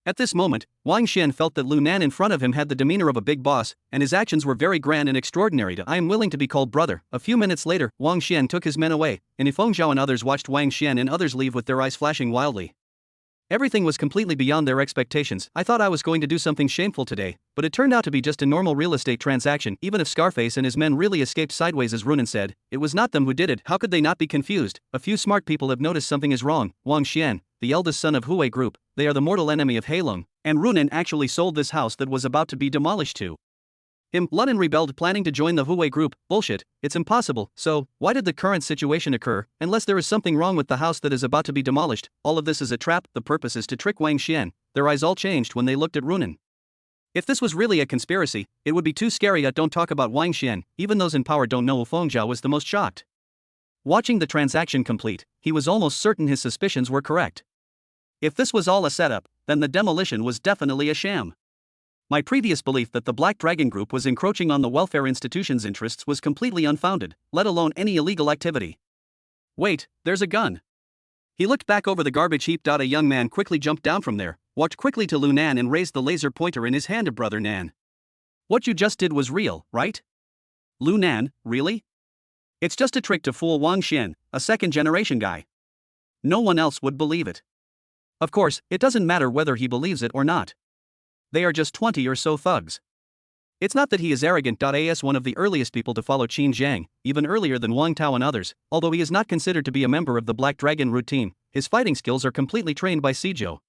At this moment, Wang Xian felt that Lu Nan in front of him had the demeanor of a big boss, and his actions were very grand and extraordinary. I am willing to be called brother. A few minutes later, Wang Xian took his men away, and Feng Zhao and others watched Wang Xian and others leave with their eyes flashing wildly. Everything was completely beyond their expectations. I thought I was going to do something shameful today, but it turned out to be just a normal real estate transaction. Even if Scarface and his men really escaped sideways as Runan said, it was not them who did it. How could they not be confused? A few smart people have noticed something is wrong. Wang Xian, the eldest son of Huawei Group, they are the mortal enemy of Heilong, and Runan actually sold this house that was about to be demolished to him. Lunan rebelled, planning to join the Huawei Group. Bullshit, it's impossible. So, why did the current situation occur? Unless there is something wrong with the house that is about to be demolished, all of this is a trap. The purpose is to trick Wang Xian. Their eyes all changed when they looked at Runan. If this was really a conspiracy, it would be too scary. Don't talk about Wang Xian. Even those in power don't know. Feng Zhao was the most shocked. Watching the transaction complete, he was almost certain his suspicions were correct. If this was all a setup, then the demolition was definitely a sham. My previous belief that the Black Dragon Group was encroaching on the welfare institution's interests was completely unfounded, let alone any illegal activity. Wait, there's a gun. He looked back over the garbage heap. A young man quickly jumped down from there, walked quickly to Lu Nan and raised the laser pointer in his hand to Brother Nan. What you just did was real, right? Lu Nan, really? It's just a trick to fool Wang Xian, a second-generation guy. No one else would believe it. Of course, it doesn't matter whether he believes it or not. They are just 20 or so thugs. It's not that he is arrogant. As one of the earliest people to follow Qin Jiang, even earlier than Wang Tao and others, although he is not considered to be a member of the Black Dragon route team, his fighting skills are completely trained by Sizhou.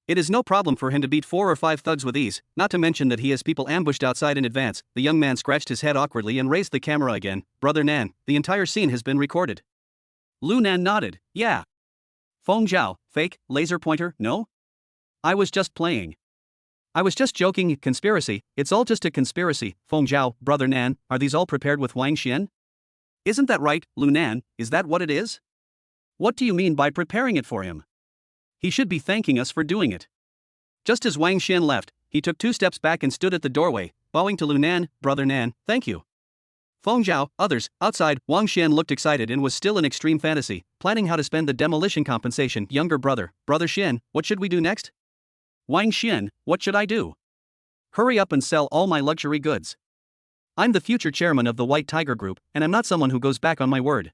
It is no problem for him to beat 4 or 5 thugs with ease, not to mention that he has people ambushed outside in advance. The young man scratched his head awkwardly and raised the camera again. Brother Nan, the entire scene has been recorded. Lu Nan nodded. Yeah. Feng Zhao, fake, laser pointer, no? I was just playing. I was just joking. Conspiracy, it's all just a conspiracy. Feng Zhao, Brother Nan, are these all prepared with Wang Xian? Isn't that right, Lu Nan, is that what it is? What do you mean by preparing it for him? He should be thanking us for doing it. Just as Wang Xian left, he took 2 steps back and stood at the doorway, bowing to Lu Nan. Brother Nan, thank you. Feng Zhao, others, outside. Wang Xian looked excited and was still in extreme fantasy, planning how to spend the demolition compensation. Younger brother, Brother Xian, what should we do next? Wang Xian, what should I do? Hurry up and sell all my luxury goods. I'm the future chairman of the White Tiger Group, and I'm not someone who goes back on my word.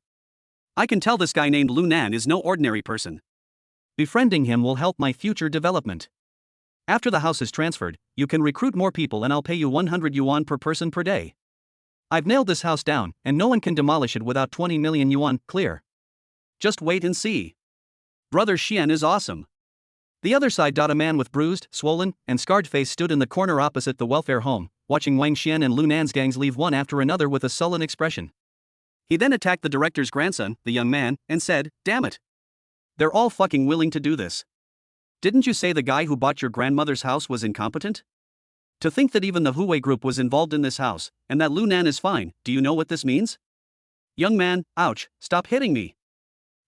I can tell this guy named Lu Nan is no ordinary person. Befriending him will help my future development. After the house is transferred, you can recruit more people and I'll pay you 100 yuan per person per day. I've nailed this house down, and no one can demolish it without 20 million yuan, clear. Just wait and see. Brother Xian is awesome. The other side. A man with bruised, swollen, and scarred face stood in the corner opposite the welfare home, watching Wang Xian and Lu Nan's gangs leave one after another with a sullen expression. He then attacked the director's grandson, the young man, and said, "Damn it. They're all fucking willing to do this. Didn't you say the guy who bought your grandmother's house was incompetent? To think that even the Huawei group was involved in this house, and that Lu Nan is fine, do you know what this means? Young man, ouch, stop hitting me.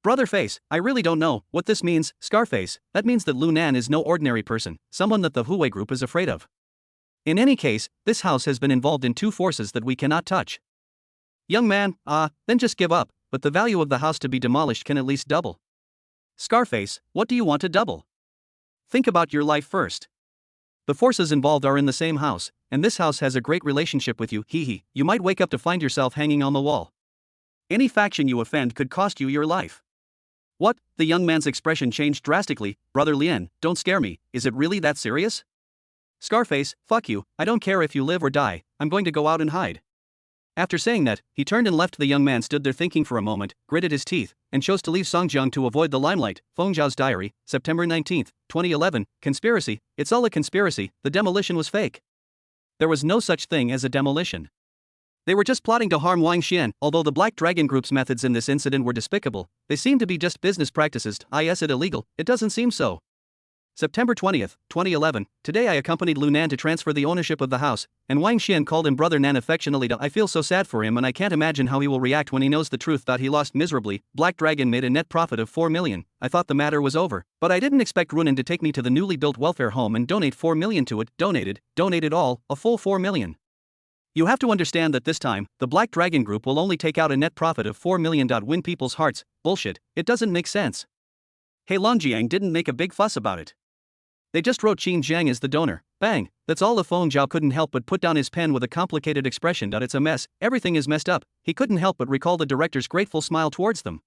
Brother Face, I really don't know what this means. Scarface, that means that Lu Nan is no ordinary person, someone that the Huawei group is afraid of. In any case, this house has been involved in 2 forces that we cannot touch. Young man, then just give up, but the value of the house to be demolished can at least double. Scarface, what do you want to double? Think about your life first. The forces involved are in the same house, and this house has a great relationship with you. You might wake up to find yourself hanging on the wall. Any faction you offend could cost you your life. What? The young man's expression changed drastically. Brother Lien, don't scare me, is it really that serious? Scarface, fuck you, I don't care if you live or die, I'm going to go out and hide. After saying that, he turned and left. The young man stood there thinking for a moment, gritted his teeth, and chose to leave Songjiang to avoid the limelight. Feng Zhao's diary, September 19, 2011, conspiracy, it's all a conspiracy, the demolition was fake. There was no such thing as a demolition. They were just plotting to harm Wang Xian. Although the Black Dragon Group's methods in this incident were despicable, they seemed to be just business practices. Is it illegal? It doesn't seem so. September 20, 2011, today I accompanied Lu Nan to transfer the ownership of the house, and Wang Xian called him Brother Nan affectionately. I feel so sad for him and I can't imagine how he will react when he knows the truth. He lost miserably. Black Dragon made a net profit of 4 million. I thought the matter was over, but I didn't expect Runan to take me to the newly built welfare home and donate 4 million to it. Donated all, a full 4 million. You have to understand that this time, the Black Dragon Group will only take out a net profit of 4 million. Win people's hearts, bullshit, it doesn't make sense. Hey, Longjiang didn't make a big fuss about it. They just wrote Qin Jiang as the donor. Bang, that's all. Feng Zhao couldn't help but put down his pen with a complicated expression. It's a mess, everything is messed up. He couldn't help but recall the director's grateful smile towards them.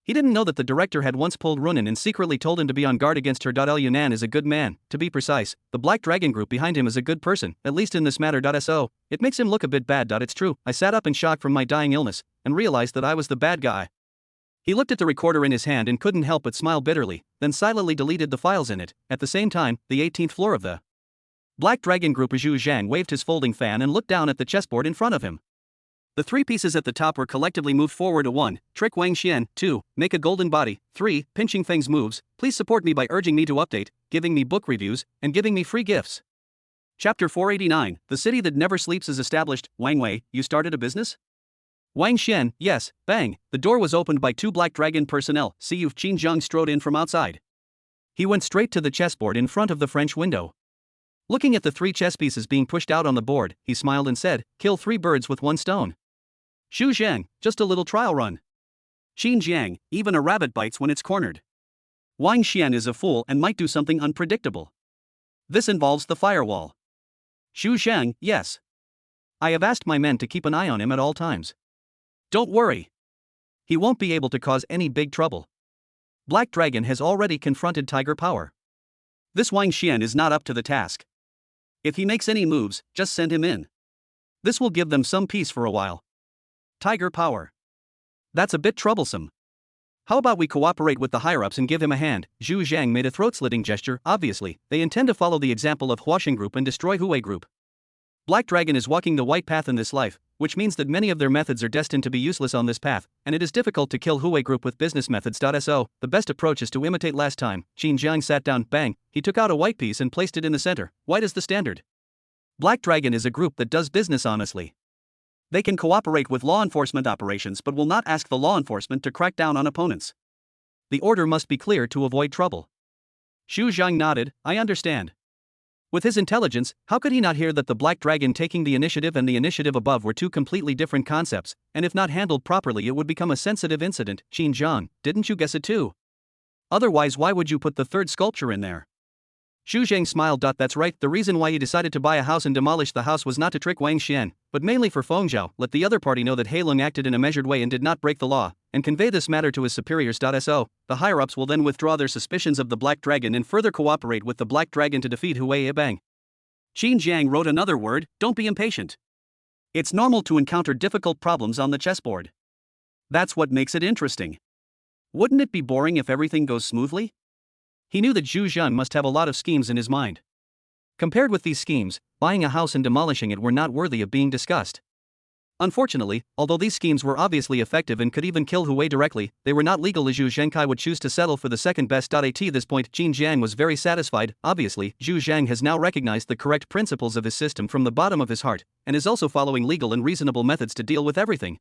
He didn't know that the director had once pulled Runan and secretly told him to be on guard against her. Yunan is a good man, to be precise, the Black Dragon Group behind him is a good person, at least in this matter. So, it makes him look a bit bad. It's true, I sat up in shock from my dying illness, and realized that I was the bad guy. He looked at the recorder in his hand and couldn't help but smile bitterly, then silently deleted the files in it. At the same time, the 18th floor of the Black Dragon Group. Zhu Zhang waved his folding fan and looked down at the chessboard in front of him. The 3 pieces at the top were collectively moved forward. 1. Trick Wang Xian. 2. Make a golden body. 3. Pinching Feng's moves. Please support me by urging me to update, giving me book reviews, and giving me free gifts. Chapter 489, The City That Never Sleeps is established. Wang Wei, you started a business? Wang Xian, yes. Bang, the door was opened by 2 Black Dragon personnel. Qin Jiang strode in from outside. He went straight to the chessboard in front of the French window. Looking at the 3 chess pieces being pushed out on the board, he smiled and said, kill 3 birds with 1 stone. Xu Zhang, just a little trial run. Qin Jiang, even a rabbit bites when it's cornered. Wang Xian is a fool and might do something unpredictable. This involves the firewall. Xu Zhang, yes. I have asked my men to keep an eye on him at all times. Don't worry. He won't be able to cause any big trouble. Black Dragon has already confronted Tiger Power. This Wang Xian is not up to the task. If he makes any moves, just send him in. This will give them some peace for a while. Tiger power. That's a bit troublesome. How about we cooperate with the higher-ups and give him a hand? Zhu Zhang made a throat-slitting gesture. Obviously, they intend to follow the example of Huaxing Group and destroy Huawei Group. Black Dragon is walking the white path in this life, which means that many of their methods are destined to be useless on this path, and it is difficult to kill Huawei Group with business methods. So, the best approach is to imitate last time. Qin Jiang sat down, bang, he took out a white piece and placed it in the center. White is the standard. Black Dragon is a group that does business honestly. They can cooperate with law enforcement operations but will not ask the law enforcement to crack down on opponents. The order must be clear to avoid trouble. Xu Zhang nodded, I understand. With his intelligence, how could he not hear that the Black Dragon taking the initiative and the initiative above were two completely different concepts, and if not handled properly it would become a sensitive incident? Qin Zhang, didn't you guess it too? Otherwise why would you put the third sculpture in there? Xu Zhang smiled. That's right, the reason why he decided to buy a house and demolish the house was not to trick Wang Xian, but mainly for Feng Zhao, let the other party know that He Lung acted in a measured way and did not break the law, and convey this matter to his superiors. So, the higher-ups will then withdraw their suspicions of the Black Dragon and further cooperate with the Black Dragon to defeat Huawei Bang. Qin Jiang wrote another word, don't be impatient. It's normal to encounter difficult problems on the chessboard. That's what makes it interesting. Wouldn't it be boring if everything goes smoothly? He knew that Zhu Zhang must have a lot of schemes in his mind. Compared with these schemes, buying a house and demolishing it were not worthy of being discussed. Unfortunately, although these schemes were obviously effective and could even kill Huawei directly, they were not legal as Zhu Zhengkai would choose to settle for the second best. At this point, Qin Jiang was very satisfied. Obviously, Zhu Zhang has now recognized the correct principles of his system from the bottom of his heart, and is also following legal and reasonable methods to deal with everything.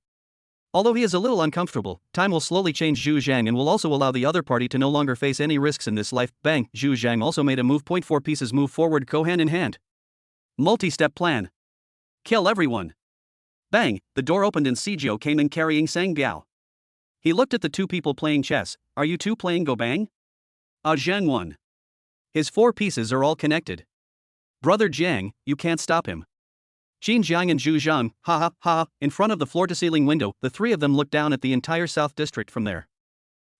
Although he is a little uncomfortable, time will slowly change Zhu Zhang and will also allow the other party to no longer face any risks in this life. Bang, Zhu Zhang also made a move. 4 pieces move forward, go hand in hand. Multi-step plan. Kill everyone. Bang, the door opened and Sijio came in carrying Sang Biao. He looked at the two people playing chess. Are you two playing Go Bang? Zhang won. His 4 pieces are all connected. Brother Jiang, you can't stop him. Qin Jiang and Zhu Zhang, ha ha ha, in front of the floor-to-ceiling window, the three of them looked down at the entire South District from there.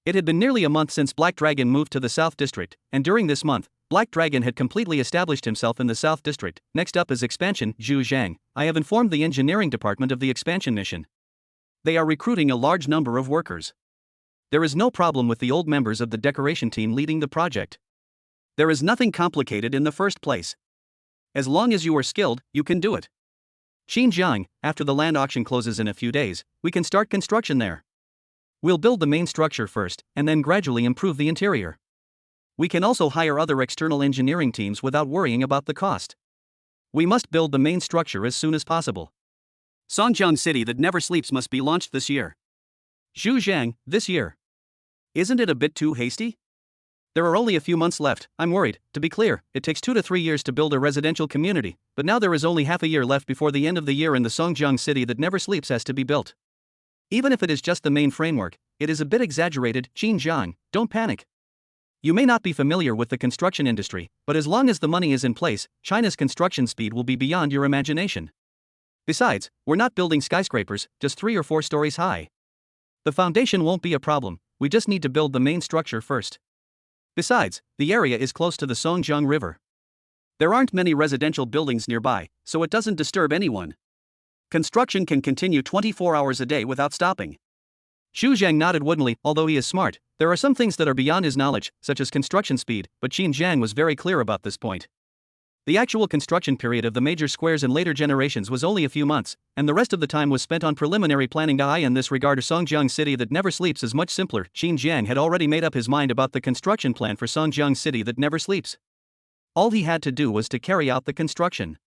It had been nearly a month since Black Dragon moved to the South District, and during this month, Black Dragon had completely established himself in the South District. Next up is expansion. Zhu Zhang, I have informed the engineering department of the expansion mission. They are recruiting a large number of workers. There is no problem with the old members of the decoration team leading the project. There is nothing complicated in the first place. As long as you are skilled, you can do it. Qin Jiang, after the land auction closes in a few days, we can start construction there. We'll build the main structure first, and then gradually improve the interior. We can also hire other external engineering teams without worrying about the cost. We must build the main structure as soon as possible. Songjiang City that never sleeps must be launched this year. Zhu Zhang, this year. Isn't it a bit too hasty? There are only a few months left, I'm worried. To be clear, it takes 2 to 3 years to build a residential community, but now there is only half a year left before the end of the year and the Songjiang City that never sleeps has to be built. Even if it is just the main framework, it is a bit exaggerated. Qin Jiang, don't panic. You may not be familiar with the construction industry, but as long as the money is in place, China's construction speed will be beyond your imagination. Besides, we're not building skyscrapers, just 3 or 4 stories high. The foundation won't be a problem, we just need to build the main structure first. Besides, the area is close to the Songjiang River. There aren't many residential buildings nearby, so it doesn't disturb anyone. Construction can continue 24 hours a day without stopping. Xu Zhang nodded woodenly. Although he is smart, there are some things that are beyond his knowledge, such as construction speed, but Qin Jiang was very clear about this point. The actual construction period of the major squares in later generations was only a few months, and the rest of the time was spent on preliminary planning. In this regard, Songjiang City that never sleeps is much simpler. Qin Jiang had already made up his mind about the construction plan for Songjiang City that never sleeps. All he had to do was to carry out the construction.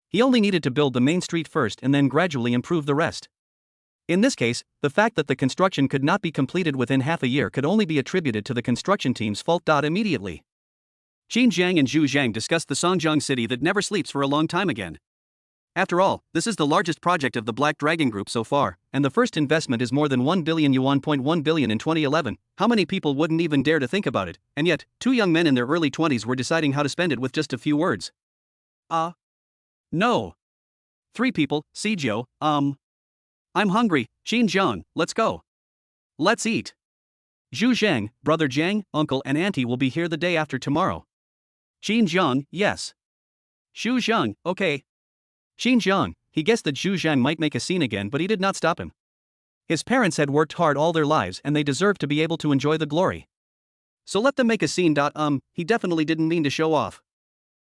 He only needed to build the main street first and then gradually improve the rest. In this case, the fact that the construction could not be completed within half a year could only be attributed to the construction team's fault. Immediately, Qin Jiang and Zhu Zhang discussed the Songjiang City that never sleeps for a long time again. After all, this is the largest project of the Black Dragon Group so far, and the first investment is more than 1 billion yuan. 1 billion in 2011. How many people wouldn't even dare to think about it? And yet, 2 young men in their early 20s were deciding how to spend it with just a few words. No. 3 people, Sijio, I'm hungry. Qin Jiang, let's go. Let's eat. Zhu Zhang, brother Jiang, uncle and auntie will be here the day after tomorrow. Qin Jiang, yes. Xu Zhang, okay. Xin Zhang, he guessed that Xu Zhang might make a scene again, but he did not stop him. His parents had worked hard all their lives and they deserved to be able to enjoy the glory. So let them make a scene. He definitely didn't mean to show off.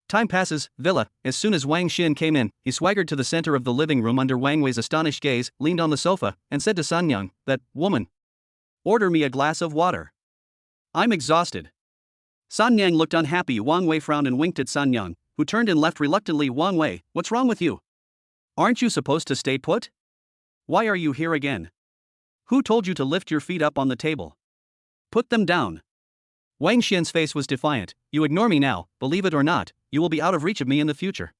Time passes, villa. As soon as Wang Xian came in, he swaggered to the center of the living room under Wang Wei's astonished gaze, leaned on the sofa, and said to Sun Yang, "That woman. Order me a glass of water. I'm exhausted." Sun Yang looked unhappy. Wang Wei frowned and winked at Sun Yang, who turned and left reluctantly. "Wang Wei, what's wrong with you? Aren't you supposed to stay put? Why are you here again? Who told you to lift your feet up on the table? Put them down." Wang Xian's face was defiant. "You ignore me now, believe it or not, you will be out of reach of me in the future.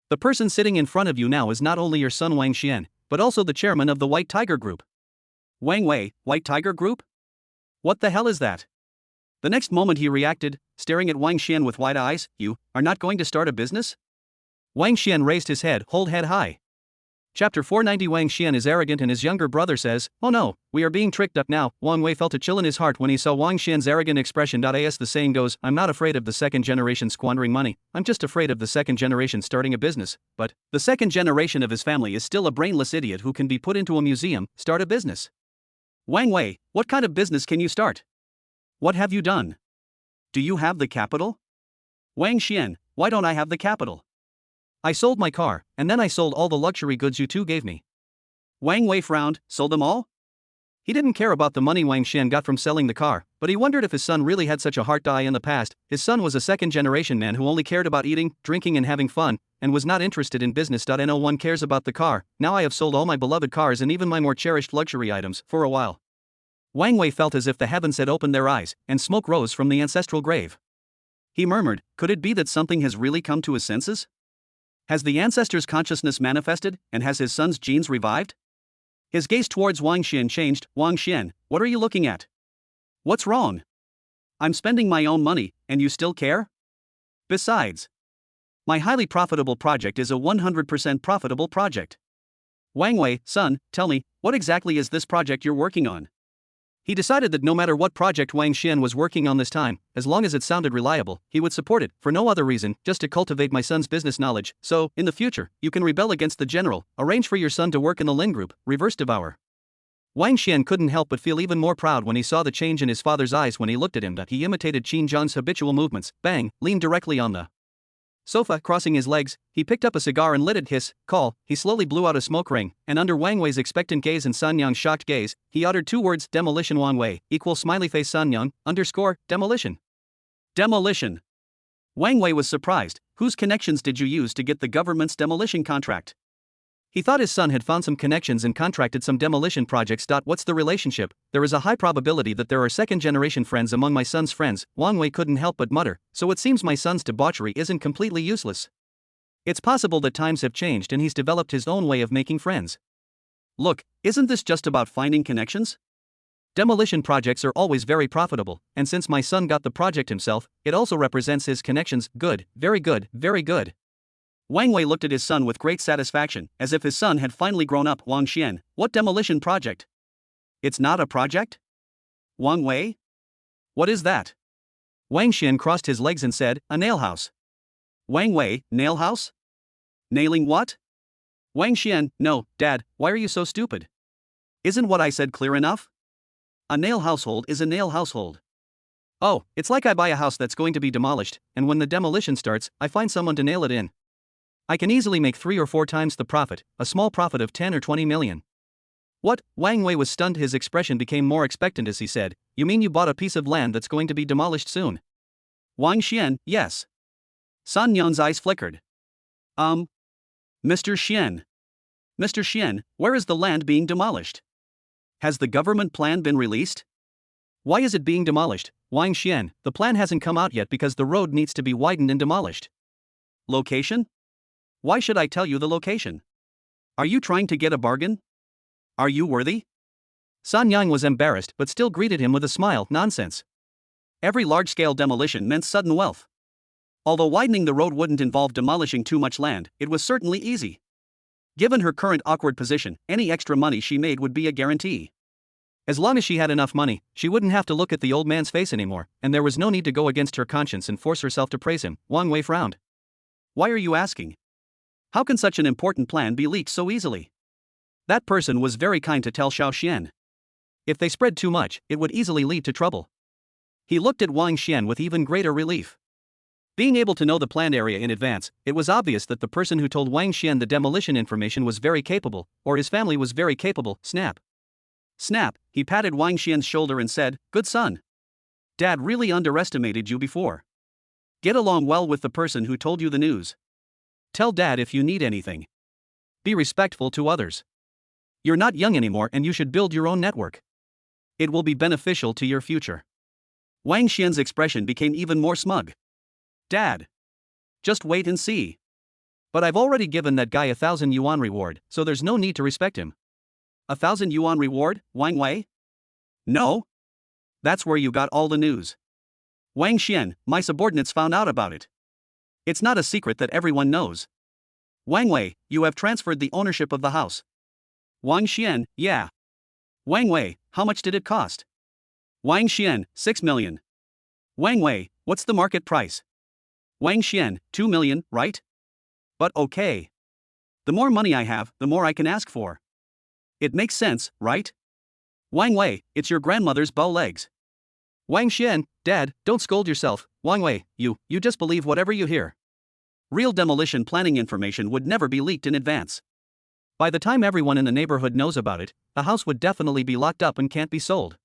The person sitting in front of you now is not only your son Wang Xian, but also the chairman of the White Tiger Group." Wang Wei, White Tiger Group? What the hell is that? The next moment he reacted, staring at Wang Xian with wide eyes. "You are not going to start a business?" Wang Xian raised his head, hold head high. Chapter 490. Wang Xian is arrogant and his younger brother says, "Oh no, we are being tricked up now." Wang Wei felt a chill in his heart when he saw Wang Xian's arrogant expression. As the saying goes, "I'm not afraid of the second generation squandering money, I'm just afraid of the second generation starting a business." But the second generation of his family is still a brainless idiot who can be put into a museum. Start a business. Wang Wei, what kind of business can you start? What have you done? Do you have the capital? Wang Xian, why don't I have the capital? I sold my car, and then I sold all the luxury goods you two gave me. Wang Wei frowned. Sold them all? He didn't care about the money Wang Xian got from selling the car, but he wondered if his son really had such a heart. In the past, his son was a second-generation man who only cared about eating, drinking and having fun, and was not interested in business. No one cares about the car. Now I have sold all my beloved cars and even my more cherished luxury items, for a while. Wang Wei felt as if the heavens had opened their eyes, and smoke rose from the ancestral grave. He murmured, could it be that something has really come to his senses? Has the ancestor's consciousness manifested, and has his son's genes revived? His gaze towards Wang Xian changed. Wang Xian, what are you looking at? What's wrong? I'm spending my own money, and you still care? Besides, my highly profitable project is a 100% profitable project. Wang Wei, son, tell me, what exactly is this project you're working on? He decided that no matter what project Wang Xian was working on this time, as long as it sounded reliable, he would support it, for no other reason, just to cultivate my son's business knowledge. So, in the future, you can rebel against the general, arrange for your son to work in the Lin Group, reverse devour. Wang Xian couldn't help but feel even more proud when he saw the change in his father's eyes when he looked at him. He imitated Qin Zhang's habitual movements, bang, leaned directly on the sofa, crossing his legs, he picked up a cigar and lit it. Hiss, call, he slowly blew out a smoke ring, and under Wang Wei's expectant gaze and Sun Yang's shocked gaze, he uttered two words, demolition. Wang Wei, equal smiley face. Sun Yang, underscore, demolition. Demolition. Wang Wei was surprised. Whose connections did you use to get the government's demolition contract? He thought his son had found some connections and contracted some demolition projects. What's the relationship? There is a high probability that there are second-generation friends among my son's friends. Wang Wei couldn't help but mutter, so it seems my son's debauchery isn't completely useless. It's possible that times have changed and he's developed his own way of making friends. Look, isn't this just about finding connections? Demolition projects are always very profitable, and since my son got the project himself, it also represents his connections. Good, very good, very good. Wang Wei looked at his son with great satisfaction, as if his son had finally grown up. Wang Xian, what demolition project? It's not a project? Wang Wei? What is that? Wang Xian crossed his legs and said, a nail house. Wang Wei, nail house? Nailing what? Wang Xian, no, Dad, why are you so stupid? Isn't what I said clear enough? A nail household is a nail household. Oh, it's like I buy a house that's going to be demolished, and when the demolition starts, I find someone to nail it in. I can easily make 3 or 4 times the profit, a small profit of 10 or 20 million. What? Wang Wei was stunned. His expression became more expectant as he said, you mean you bought a piece of land that's going to be demolished soon? Wang Xian, yes. Sun Yan's eyes flickered. Mr. Xian. Mr. Xian, where is the land being demolished? Has the government plan been released? Why is it being demolished? Wang Xian, the plan hasn't come out yet because the road needs to be widened and demolished. Location? Why should I tell you the location? Are you trying to get a bargain? Are you worthy? Sun Yang was embarrassed but still greeted him with a smile. Nonsense. Every large-scale demolition meant sudden wealth. Although widening the road wouldn't involve demolishing too much land, it was certainly easy. Given her current awkward position, any extra money she made would be a guarantee. As long as she had enough money, she wouldn't have to look at the old man's face anymore, and there was no need to go against her conscience and force herself to praise him. Wang Wei frowned. Why are you asking? How can such an important plan be leaked so easily? That person was very kind to tell Xiao Xian. If they spread too much, it would easily lead to trouble. He looked at Wang Xian with even greater relief. Being able to know the planned area in advance, it was obvious that the person who told Wang Xian the demolition information was very capable, or his family was very capable. Snap. Snap, he patted Wang Xian's shoulder and said, "Good son. Dad really underestimated you before. Get along well with the person who told you the news. Tell Dad if you need anything. Be respectful to others. You're not young anymore and you should build your own network. It will be beneficial to your future." Wang Xian's expression became even more smug. "Dad. Just wait and see. But I've already given that guy 1,000 yuan reward, so there's no need to respect him." 1,000 yuan reward, Wang Wei? No. That's where you got all the news. Wang Xian, my subordinates found out about it. It's not a secret that everyone knows. Wang Wei, you have transferred the ownership of the house. Wang Xian, yeah. Wang Wei, how much did it cost? Wang Xian, 6 million. Wang Wei, what's the market price? Wang Xian, 2 million, right? But okay. The more money I have, the more I can ask for. It makes sense, right? Wang Wei, it's your grandmother's bow legs. Wang Xian, Dad, don't scold yourself. Wang Wei, you just believe whatever you hear. Real demolition planning information would never be leaked in advance. By the time everyone in the neighborhood knows about it, the house would definitely be locked up and can't be sold.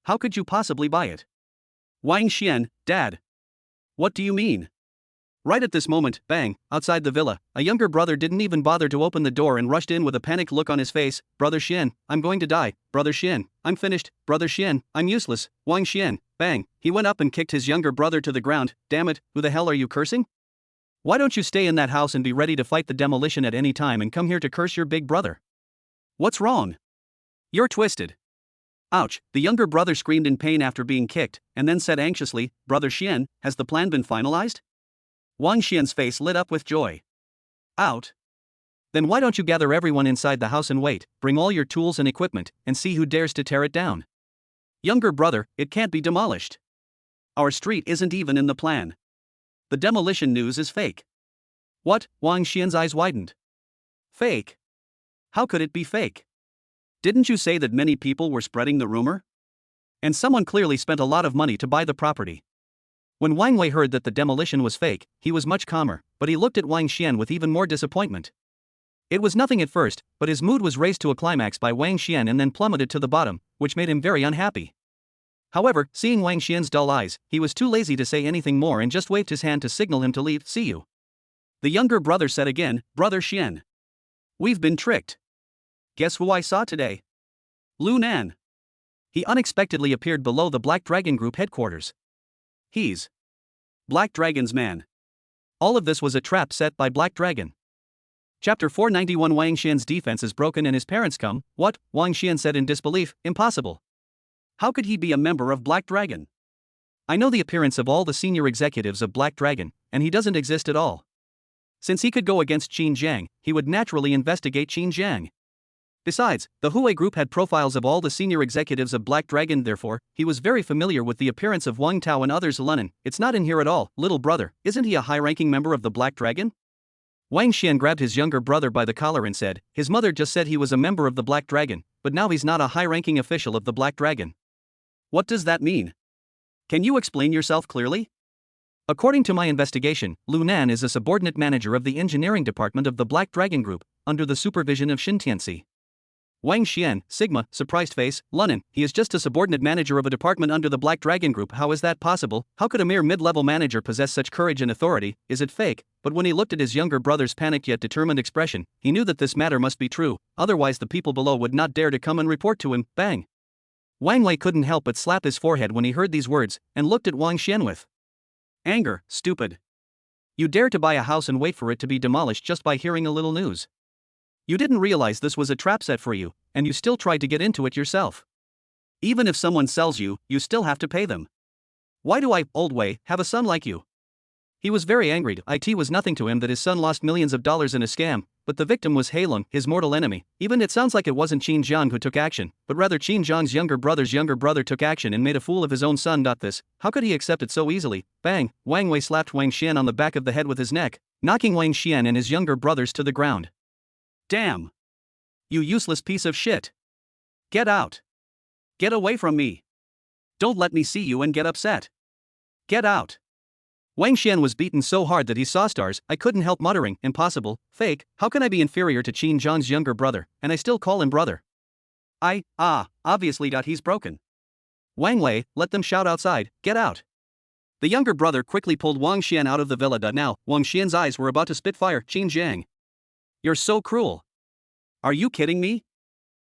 How could you possibly buy it? Wang Xian, Dad. What do you mean? Right at this moment, bang, outside the villa, a younger brother didn't even bother to open the door and rushed in with a panicked look on his face. "Brother Xian, I'm going to die. Brother Xian, I'm finished. Brother Xian, I'm useless." Wang Xian, bang, he went up and kicked his younger brother to the ground. "Damn it, who the hell are you cursing? Why don't you stay in that house and be ready to fight the demolition at any time and come here to curse your big brother? What's wrong? You're twisted." Ouch, the younger brother screamed in pain after being kicked, and then said anxiously, "Brother Xian, has the plan been finalized?" Wang Xian's face lit up with joy. "Out. Then why don't you gather everyone inside the house and wait, bring all your tools and equipment, and see who dares to tear it down? Younger brother, it can't be demolished. Our street isn't even in the plan. The demolition news is fake." What? Wang Xian's eyes widened. Fake? How could it be fake? Didn't you say that many people were spreading the rumor? And someone clearly spent a lot of money to buy the property. When Wang Wei heard that the demolition was fake, he was much calmer, but he looked at Wang Xian with even more disappointment. It was nothing at first, but his mood was raised to a climax by Wang Xian and then plummeted to the bottom, which made him very unhappy. However, seeing Wang Xian's dull eyes, he was too lazy to say anything more and just waved his hand to signal him to leave. "See you." The younger brother said again, "Brother Xian. We've been tricked. Guess who I saw today? Lu Nan." He unexpectedly appeared below the Black Dragon Group headquarters. He's Black Dragon's man. All of this was a trap set by Black Dragon. Chapter 491. Wang Xian's defense is broken and his parents come. What? Wang Xian said in disbelief. Impossible. How could he be a member of Black Dragon? I know the appearance of all the senior executives of Black Dragon, and he doesn't exist at all. Since he could go against Qin Jiang, he would naturally investigate Qin Jiang. Besides, the Huey Group had profiles of all the senior executives of Black Dragon, therefore, he was very familiar with the appearance of Wang Tao and others. Lenin, it's not in here at all. Little brother, isn't he a high-ranking member of the Black Dragon? Wang Xian grabbed his younger brother by the collar and said, his mother just said he was a member of the Black Dragon, but now he's not a high-ranking official of the Black Dragon. What does that mean? Can you explain yourself clearly? According to my investigation, Lu Nan is a subordinate manager of the engineering department of the Black Dragon Group, under the supervision of Shin Tianxi. Wang Xian, Sigma, surprised face. Lenin, he is just a subordinate manager of a department under the Black Dragon Group. How is that possible? How could a mere mid-level manager possess such courage and authority? Is it fake? But when he looked at his younger brother's panicked yet determined expression, he knew that this matter must be true, otherwise the people below would not dare to come and report to him. Bang! Wang Wei couldn't help but slap his forehead when he heard these words, and looked at Wang Xian with anger. Stupid. You dare to buy a house and wait for it to be demolished just by hearing a little news. You didn't realize this was a trap set for you, and you still tried to get into it yourself. Even if someone sells you, you still have to pay them. Why do I, old Wei, have a son like you? He was very angry. It was nothing to him that his son lost millions of dollars in a scam, but the victim was Heilun, his mortal enemy. Even it sounds like it wasn't Qin Jiang who took action, but rather Qin Jiang's younger brother took action and made a fool of his own son. How could he accept it so easily? Bang! Wang Wei slapped Wang Xian on the back of the head with his neck. knocking Wang Xian and his younger brothers to the ground. Damn! You useless piece of shit! Get out! Get away from me! Don't let me see you and get upset! Get out! Wang Xian was beaten so hard that he saw stars. I couldn't help muttering, impossible, fake, how can I be inferior to Qin Zhang's younger brother, and I still call him brother? Obviously he's broken. Wang Wei, let them shout outside, get out. The younger brother quickly pulled Wang Xian out of the villa. Now, Wang Xian's eyes were about to spit fire. Qin Zhang. You're so cruel. Are you kidding me?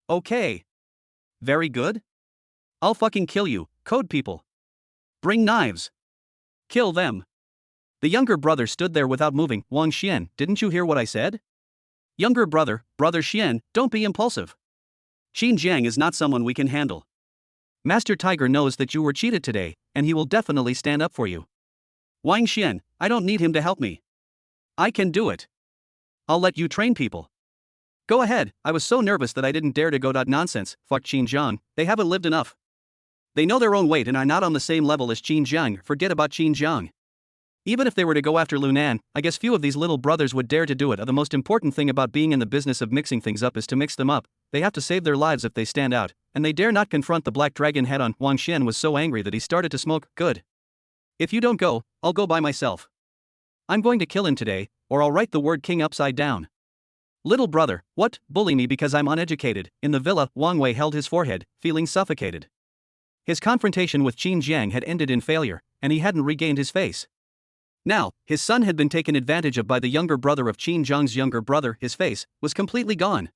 Okay. Very good. I'll fucking kill you, code people. Bring knives. Kill them. The younger brother stood there without moving. Wang Xian, didn't you hear what I said? Younger brother, brother Xian, don't be impulsive. Qin Zhang is not someone we can handle. Master Tiger knows that you were cheated today, and he will definitely stand up for you. Wang Xian, I don't need him to help me. I can do it. I'll let you train people. Go ahead, I was so nervous that I didn't dare to go. Nonsense, fuck Qin Zhang, they haven't lived enough. They know their own weight and are not on the same level as Qin Zhang. Forget about Qin Zhang. Even if they were to go after Lunan, I guess few of these little brothers would dare to do it. The most important thing about being in the business of mixing things up is to mix them up. They have to save their lives if they stand out, and they dare not confront the Black Dragon head on. Wang Xian was so angry that he started to smoke. Good. If you don't go, I'll go by myself. I'm going to kill him today, or I'll write the word king upside down. Little brother, what, bully me because I'm uneducated? In the villa, Wang Wei held his forehead, feeling suffocated. His confrontation with Qin Zhang had ended in failure, and he hadn't regained his face. Now, his son had been taken advantage of by the younger brother of Qin Zhang's younger brother. His face was completely gone.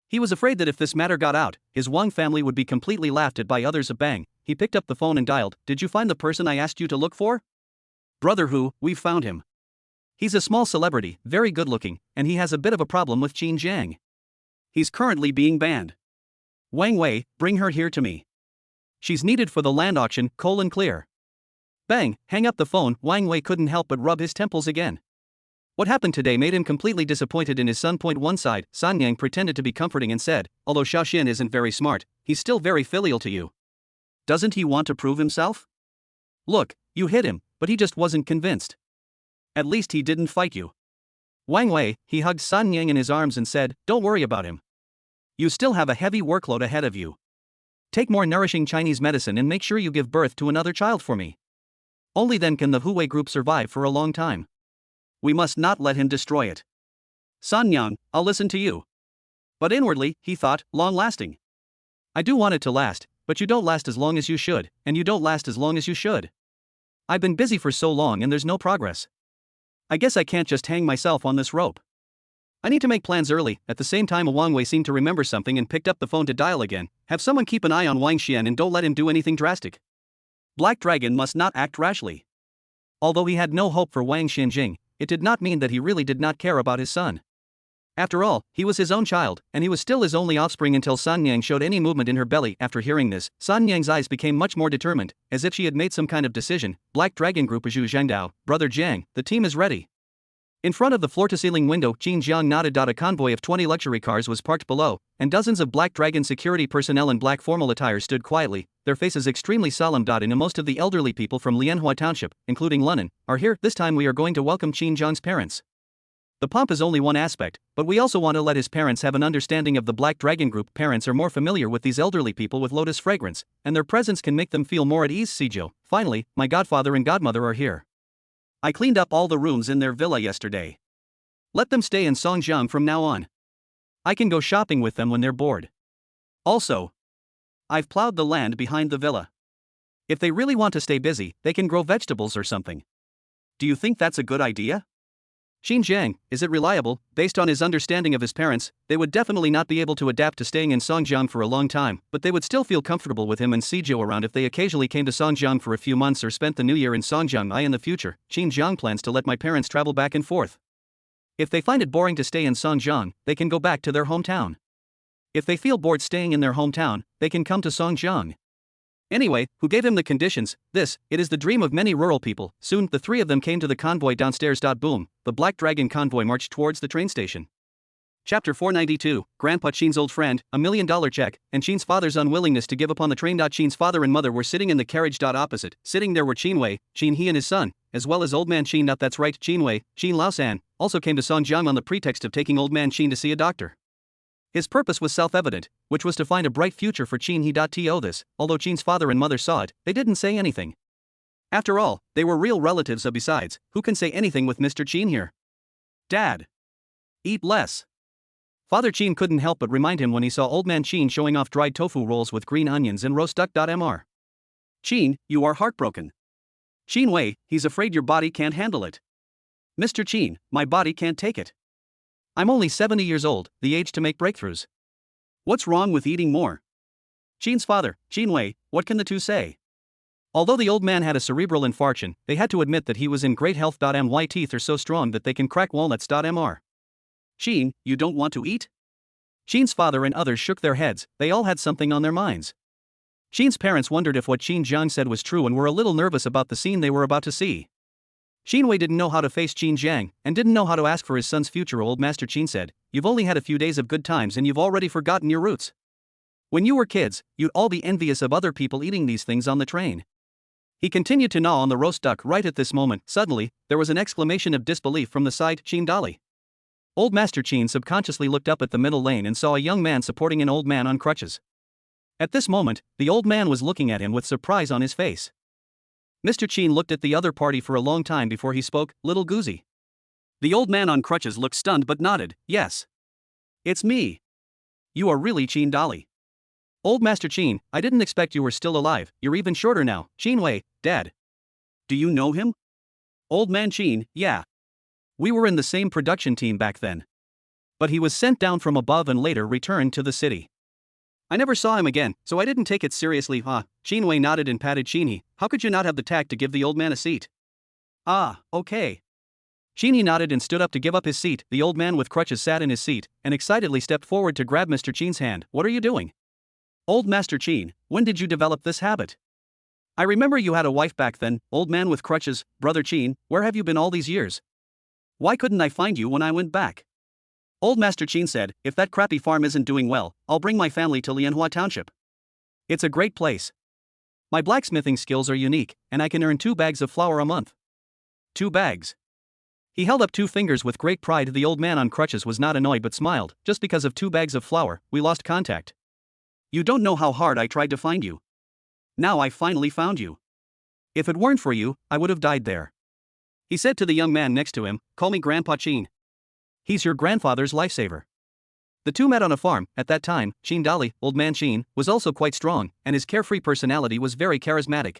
He was afraid that if this matter got out, his Wang family would be completely laughed at by others. Bang, he picked up the phone and dialed. Did you find the person I asked you to look for? Brother Hu, we've found him. He's a small celebrity, very good looking, and he has a bit of a problem with Qin Zhang. He's currently being banned. Wang Wei, bring her here to me. She's needed for the land auction, clear. Bang, hang up the phone. Wang Wei couldn't help but rub his temples again. What happened today made him completely disappointed in his son. One side, San Yang pretended to be comforting and said, although Xiaoxian isn't very smart, he's still very filial to you. Doesn't he want to prove himself? Look, you hit him, but he just wasn't convinced. At least he didn't fight you. Wang Wei, he hugged San Yang in his arms and said, don't worry about him. You still have a heavy workload ahead of you. Take more nourishing Chinese medicine and make sure you give birth to another child for me. Only then can the Huwei group survive for a long time. We must not let him destroy it. San Yang, I'll listen to you. But inwardly, he thought, long-lasting. I do want it to last, but you don't last as long as you should, and you don't last as long as you should. I've been busy for so long and there's no progress. I guess I can't just hang myself on this rope. I need to make plans early. At the same time, Wang Wei seemed to remember something and picked up the phone to dial again. Have someone keep an eye on Wang Xian and don't let him do anything drastic. Black Dragon must not act rashly. Although he had no hope for Wang Xianjing, it did not mean that he really did not care about his son. After all, he was his own child, and he was still his only offspring until San Yang showed any movement in her belly. After hearing this, San Yang's eyes became much more determined, as if she had made some kind of decision. Black Dragon Group Zhu Zhangdao, Brother Jiang, the team is ready. In front of the floor-to-ceiling window, Qin Jiang nodded. A convoy of 20 luxury cars was parked below, and dozens of Black Dragon security personnel in black formal attire stood quietly, their faces extremely solemn. In most of the elderly people from Lianhua Township, including Lunan, are here. This time we are going to welcome Qin Jiang's parents. The pomp is only one aspect, but we also want to let his parents have an understanding of the Black Dragon Group. Parents are more familiar with these elderly people with lotus fragrance, and their presence can make them feel more at ease. Sijo, finally, my godfather and godmother are here. I cleaned up all the rooms in their villa yesterday. Let them stay in Songjiang from now on. I can go shopping with them when they're bored. Also, I've plowed the land behind the villa. If they really want to stay busy, they can grow vegetables or something. Do you think that's a good idea? Qin Zhang, is it reliable? Based on his understanding of his parents, they would definitely not be able to adapt to staying in Songjiang for a long time, but they would still feel comfortable with him and Sijo around if they occasionally came to Songjiang for a few months or spent the new year in Songjiang. In the future, Qin Zhang plans to let my parents travel back and forth. If they find it boring to stay in Songjiang, they can go back to their hometown. If they feel bored staying in their hometown, they can come to Songjiang. Anyway, who gave him the conditions? It is the dream of many rural people. Soon, the three of them came to the convoy downstairs. Boom, the Black Dragon convoy marched towards the train station. Chapter 492, Grandpa Qin's old friend, $1 million check, and Qin's father's unwillingness to give up on the train. Qin's father and mother were sitting in the carriage. Opposite, sitting there were Qin Wei, Qin He and his son, as well as Old Man Qin. That's right, Qin Wei, Qin Laosan, also came to Songjiang on the pretext of taking Old Man Qin to see a doctor. His purpose was self-evident, which was to find a bright future for Qin. To this, although Qin's father and mother saw it, they didn't say anything. After all, they were real relatives. Besides, who can say anything with Mr. Qin here? Dad. Eat less. Father Qin couldn't help but remind him when he saw Old Man Qin showing off dried tofu rolls with green onions and roast duck. Mr. Qin, you are heartbroken. Qin Wei, he's afraid your body can't handle it. Mr. Qin, my body can't take it. I'm only 70 years old, the age to make breakthroughs. What's wrong with eating more? Qin's father, Qin Wei, what can the two say? Although the old man had a cerebral infarction, they had to admit that he was in great health. My teeth are so strong that they can crack walnuts. Mr. Qin, you don't want to eat? Qin's father and others shook their heads, they all had something on their minds. Qin's parents wondered if what Qin Jiang said was true and were a little nervous about the scene they were about to see. Qin Wei didn't know how to face Qin Jiang, and didn't know how to ask for his son's future. Old Master Qin said, "You've only had a few days of good times and you've already forgotten your roots. When you were kids, you'd all be envious of other people eating these things on the train." He continued to gnaw on the roast duck. Right at this moment, suddenly, there was an exclamation of disbelief from the side. Qin Dali. Old Master Qin subconsciously looked up at the middle lane and saw a young man supporting an old man on crutches. At this moment, the old man was looking at him with surprise on his face. Mr. Qin looked at the other party for a long time before he spoke. "Little Goozy." The old man on crutches looked stunned but nodded. "Yes. It's me. You are really Qin Dali." "Old Master Qin, I didn't expect you were still alive. You're even shorter now." "Qin Wei, Dad. Do you know him?" "Old Man Qin, yeah. We were in the same production team back then. But he was sent down from above and later returned to the city. I never saw him again, so I didn't take it seriously." Qin Wei nodded and patted Qinhe. "How could you not have the tact to give the old man a seat?" "Ah, okay." Qinhe nodded and stood up to give up his seat. The old man with crutches sat in his seat and excitedly stepped forward to grab Mr. Qin's hand. "What are you doing?" "Old Master Qin, when did you develop this habit?" "I remember you had a wife back then." "Old man with crutches, Brother Qin, where have you been all these years? Why couldn't I find you when I went back?" Old Master Qin said, "If that crappy farm isn't doing well, I'll bring my family to Lianhua Township. It's a great place. My blacksmithing skills are unique, and I can earn 2 bags of flour a month." 2 bags. He held up 2 fingers with great pride. The old man on crutches was not annoyed but smiled. "Just because of 2 bags of flour, we lost contact. You don't know how hard I tried to find you. Now I finally found you. If it weren't for you, I would have died there." He said to the young man next to him, "Call me Grandpa Qin. He's your grandfather's lifesaver." The two met on a farm. At that time, Qin Dali, Old Man Qin, was also quite strong, and his carefree personality was very charismatic.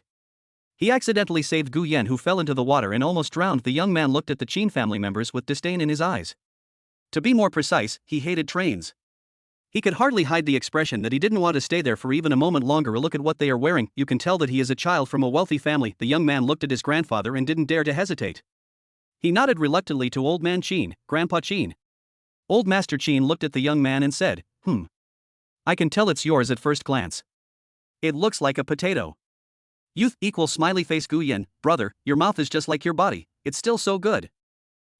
He accidentally saved Gu Yan, who fell into the water and almost drowned. The young man looked at the Qin family members with disdain in his eyes. To be more precise, he hated trains. He could hardly hide the expression that he didn't want to stay there for even a moment longer. "Look at what they are wearing. You can tell that he is a child from a wealthy family." The young man looked at his grandfather and didn't dare to hesitate. He nodded reluctantly to Old Man Qin. "Grandpa Qin." Old Master Qin looked at the young man and said, I can tell it's yours at first glance. It looks like a potato." Youth equals smiley face. "Gu Yan, brother, your mouth is just like your body, it's still so good."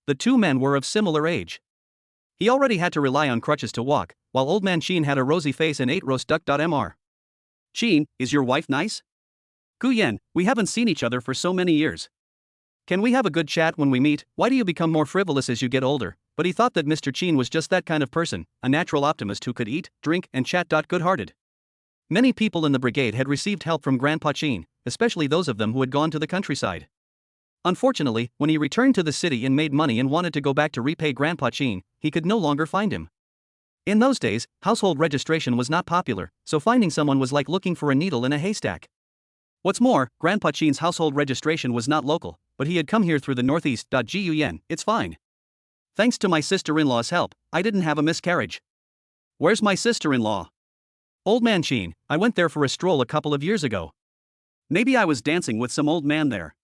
The two men were of similar age. He already had to rely on crutches to walk, while Old Man Qin had a rosy face and ate roast duck. Mr. Qin, is your wife nice? "Gu Yan, we haven't seen each other for so many years. Can we have a good chat when we meet? Why do you become more frivolous as you get older?" But he thought that Mr. Qin was just that kind of person, a natural optimist who could eat, drink, and chat. Good-hearted. Many people in the brigade had received help from Grandpa Qin, especially those of them who had gone to the countryside. Unfortunately, when he returned to the city and made money and wanted to go back to repay Grandpa Qin, he could no longer find him. In those days, household registration was not popular, so finding someone was like looking for a needle in a haystack. What's more, Grandpa Qin's household registration was not local, but he had come here through the northeast. Gu Yan, it's fine. Thanks to my sister-in-law's help, I didn't have a miscarriage. Where's my sister-in-law? Old Man Qin, I went there for a stroll a couple of years ago. Maybe I was dancing with some old man there.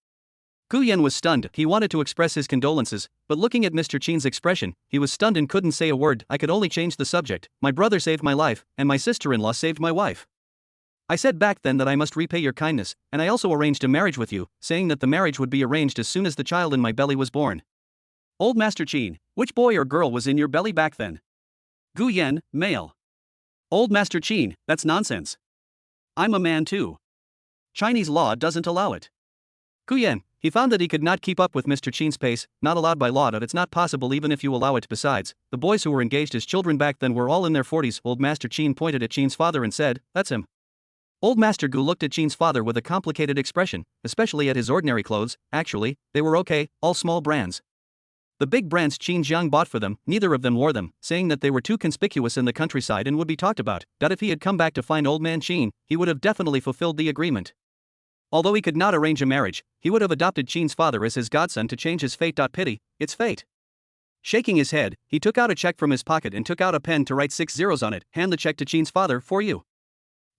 Gu Yan was stunned. He wanted to express his condolences, but looking at Mr. Qin's expression, he was stunned and couldn't say a word. "I could only change the subject. My brother saved my life, and my sister-in-law saved my wife. I said back then that I must repay your kindness, and I also arranged a marriage with you, saying that the marriage would be arranged as soon as the child in my belly was born." Old Master Qin, which boy or girl was in your belly back then? Gu Yan, male. Old Master Qin, that's nonsense. I'm a man too. Chinese law doesn't allow it. Gu Yan, He found that he could not keep up with Mr. Chin's pace, not allowed by law, that it's not possible even if you allow it. Besides, the boys who were engaged as children back then were all in their 40s. Old Master Chin pointed at Chin's father and said, "That's him." Old Master Gu looked at Chin's father with a complicated expression, especially at his ordinary clothes. Actually, they were okay, all small brands. The big brands Qin Jiang bought for them, neither of them wore them, saying that they were too conspicuous in the countryside and would be talked about. If he had come back to find old man Qin, he would have definitely fulfilled the agreement. Although he could not arrange a marriage, he would have adopted Qin's father as his godson to change his fate. Pity, it's fate. Shaking his head, he took out a check from his pocket and took out a pen to write 6 zeros on it. "Hand the check to Qin's father, for you."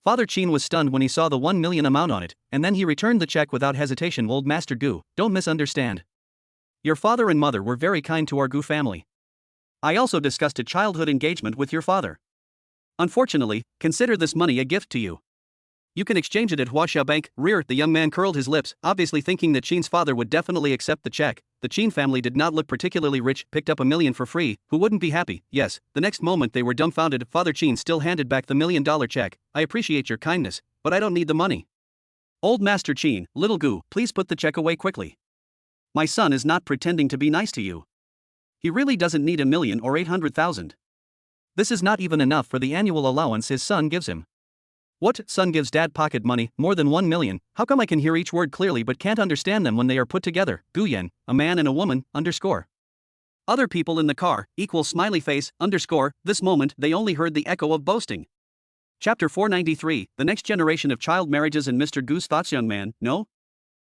Father Qin was stunned when he saw the 1 million amount on it, and then he returned the check without hesitation. "Old Master Gu, don't misunderstand. Your father and mother were very kind to our Gu family. I also discussed a childhood engagement with your father. Unfortunately, consider this money a gift to you. You can exchange it at Huaxia Bank." The young man curled his lips, obviously thinking that Qin's father would definitely accept the check. The Qin family did not look particularly rich. Picked up $1 million for free, who wouldn't be happy? Yes. The next moment they were dumbfounded. Father Qin still handed back the $1 million check. "I appreciate your kindness, but I don't need the money." "Old Master Qin, little Gu, please put the check away quickly. My son is not pretending to be nice to you. He really doesn't need $1 million or 800,000. This is not even enough for the annual allowance his son gives him." "What? Son gives dad pocket money, more than 1 million? How come I can hear each word clearly but can't understand them when they are put together?" Guyen, a man and a woman, underscore. Other people in the car, equal smiley face, underscore. This moment they only heard the echo of boasting. Chapter 493, The Next Generation of Child Marriages and Mr. Gu's Thoughts. Young man, no?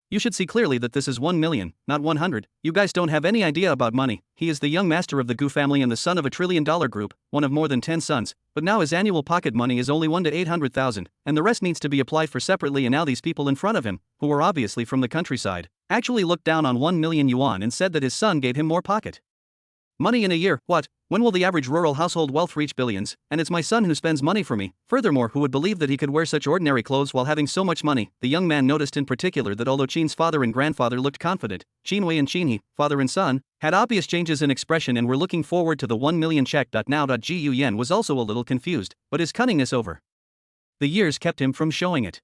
You should see clearly that this is 1 million, not 100. You guys don't have any idea about money. He is the young master of the Gu family and the son of $1 trillion group, one of more than 10 sons, but now his annual pocket money is only 1 to 800,000, and the rest needs to be applied for separately. And now these people in front of him, who were obviously from the countryside, actually looked down on 1 million yuan and said that his son gave him more pocket money in a year. What? When will the average rural household wealth reach billions? And it's my son who spends money for me. Furthermore, who would believe that he could wear such ordinary clothes while having so much money? The young man noticed in particular that although Qin's father and grandfather looked confident, Qin Wei and Qin He, father and son, had obvious changes in expression and were looking forward to the 1 million check. Now. Ji Yuyen was also a little confused, but his cunningness over the years kept him from showing it.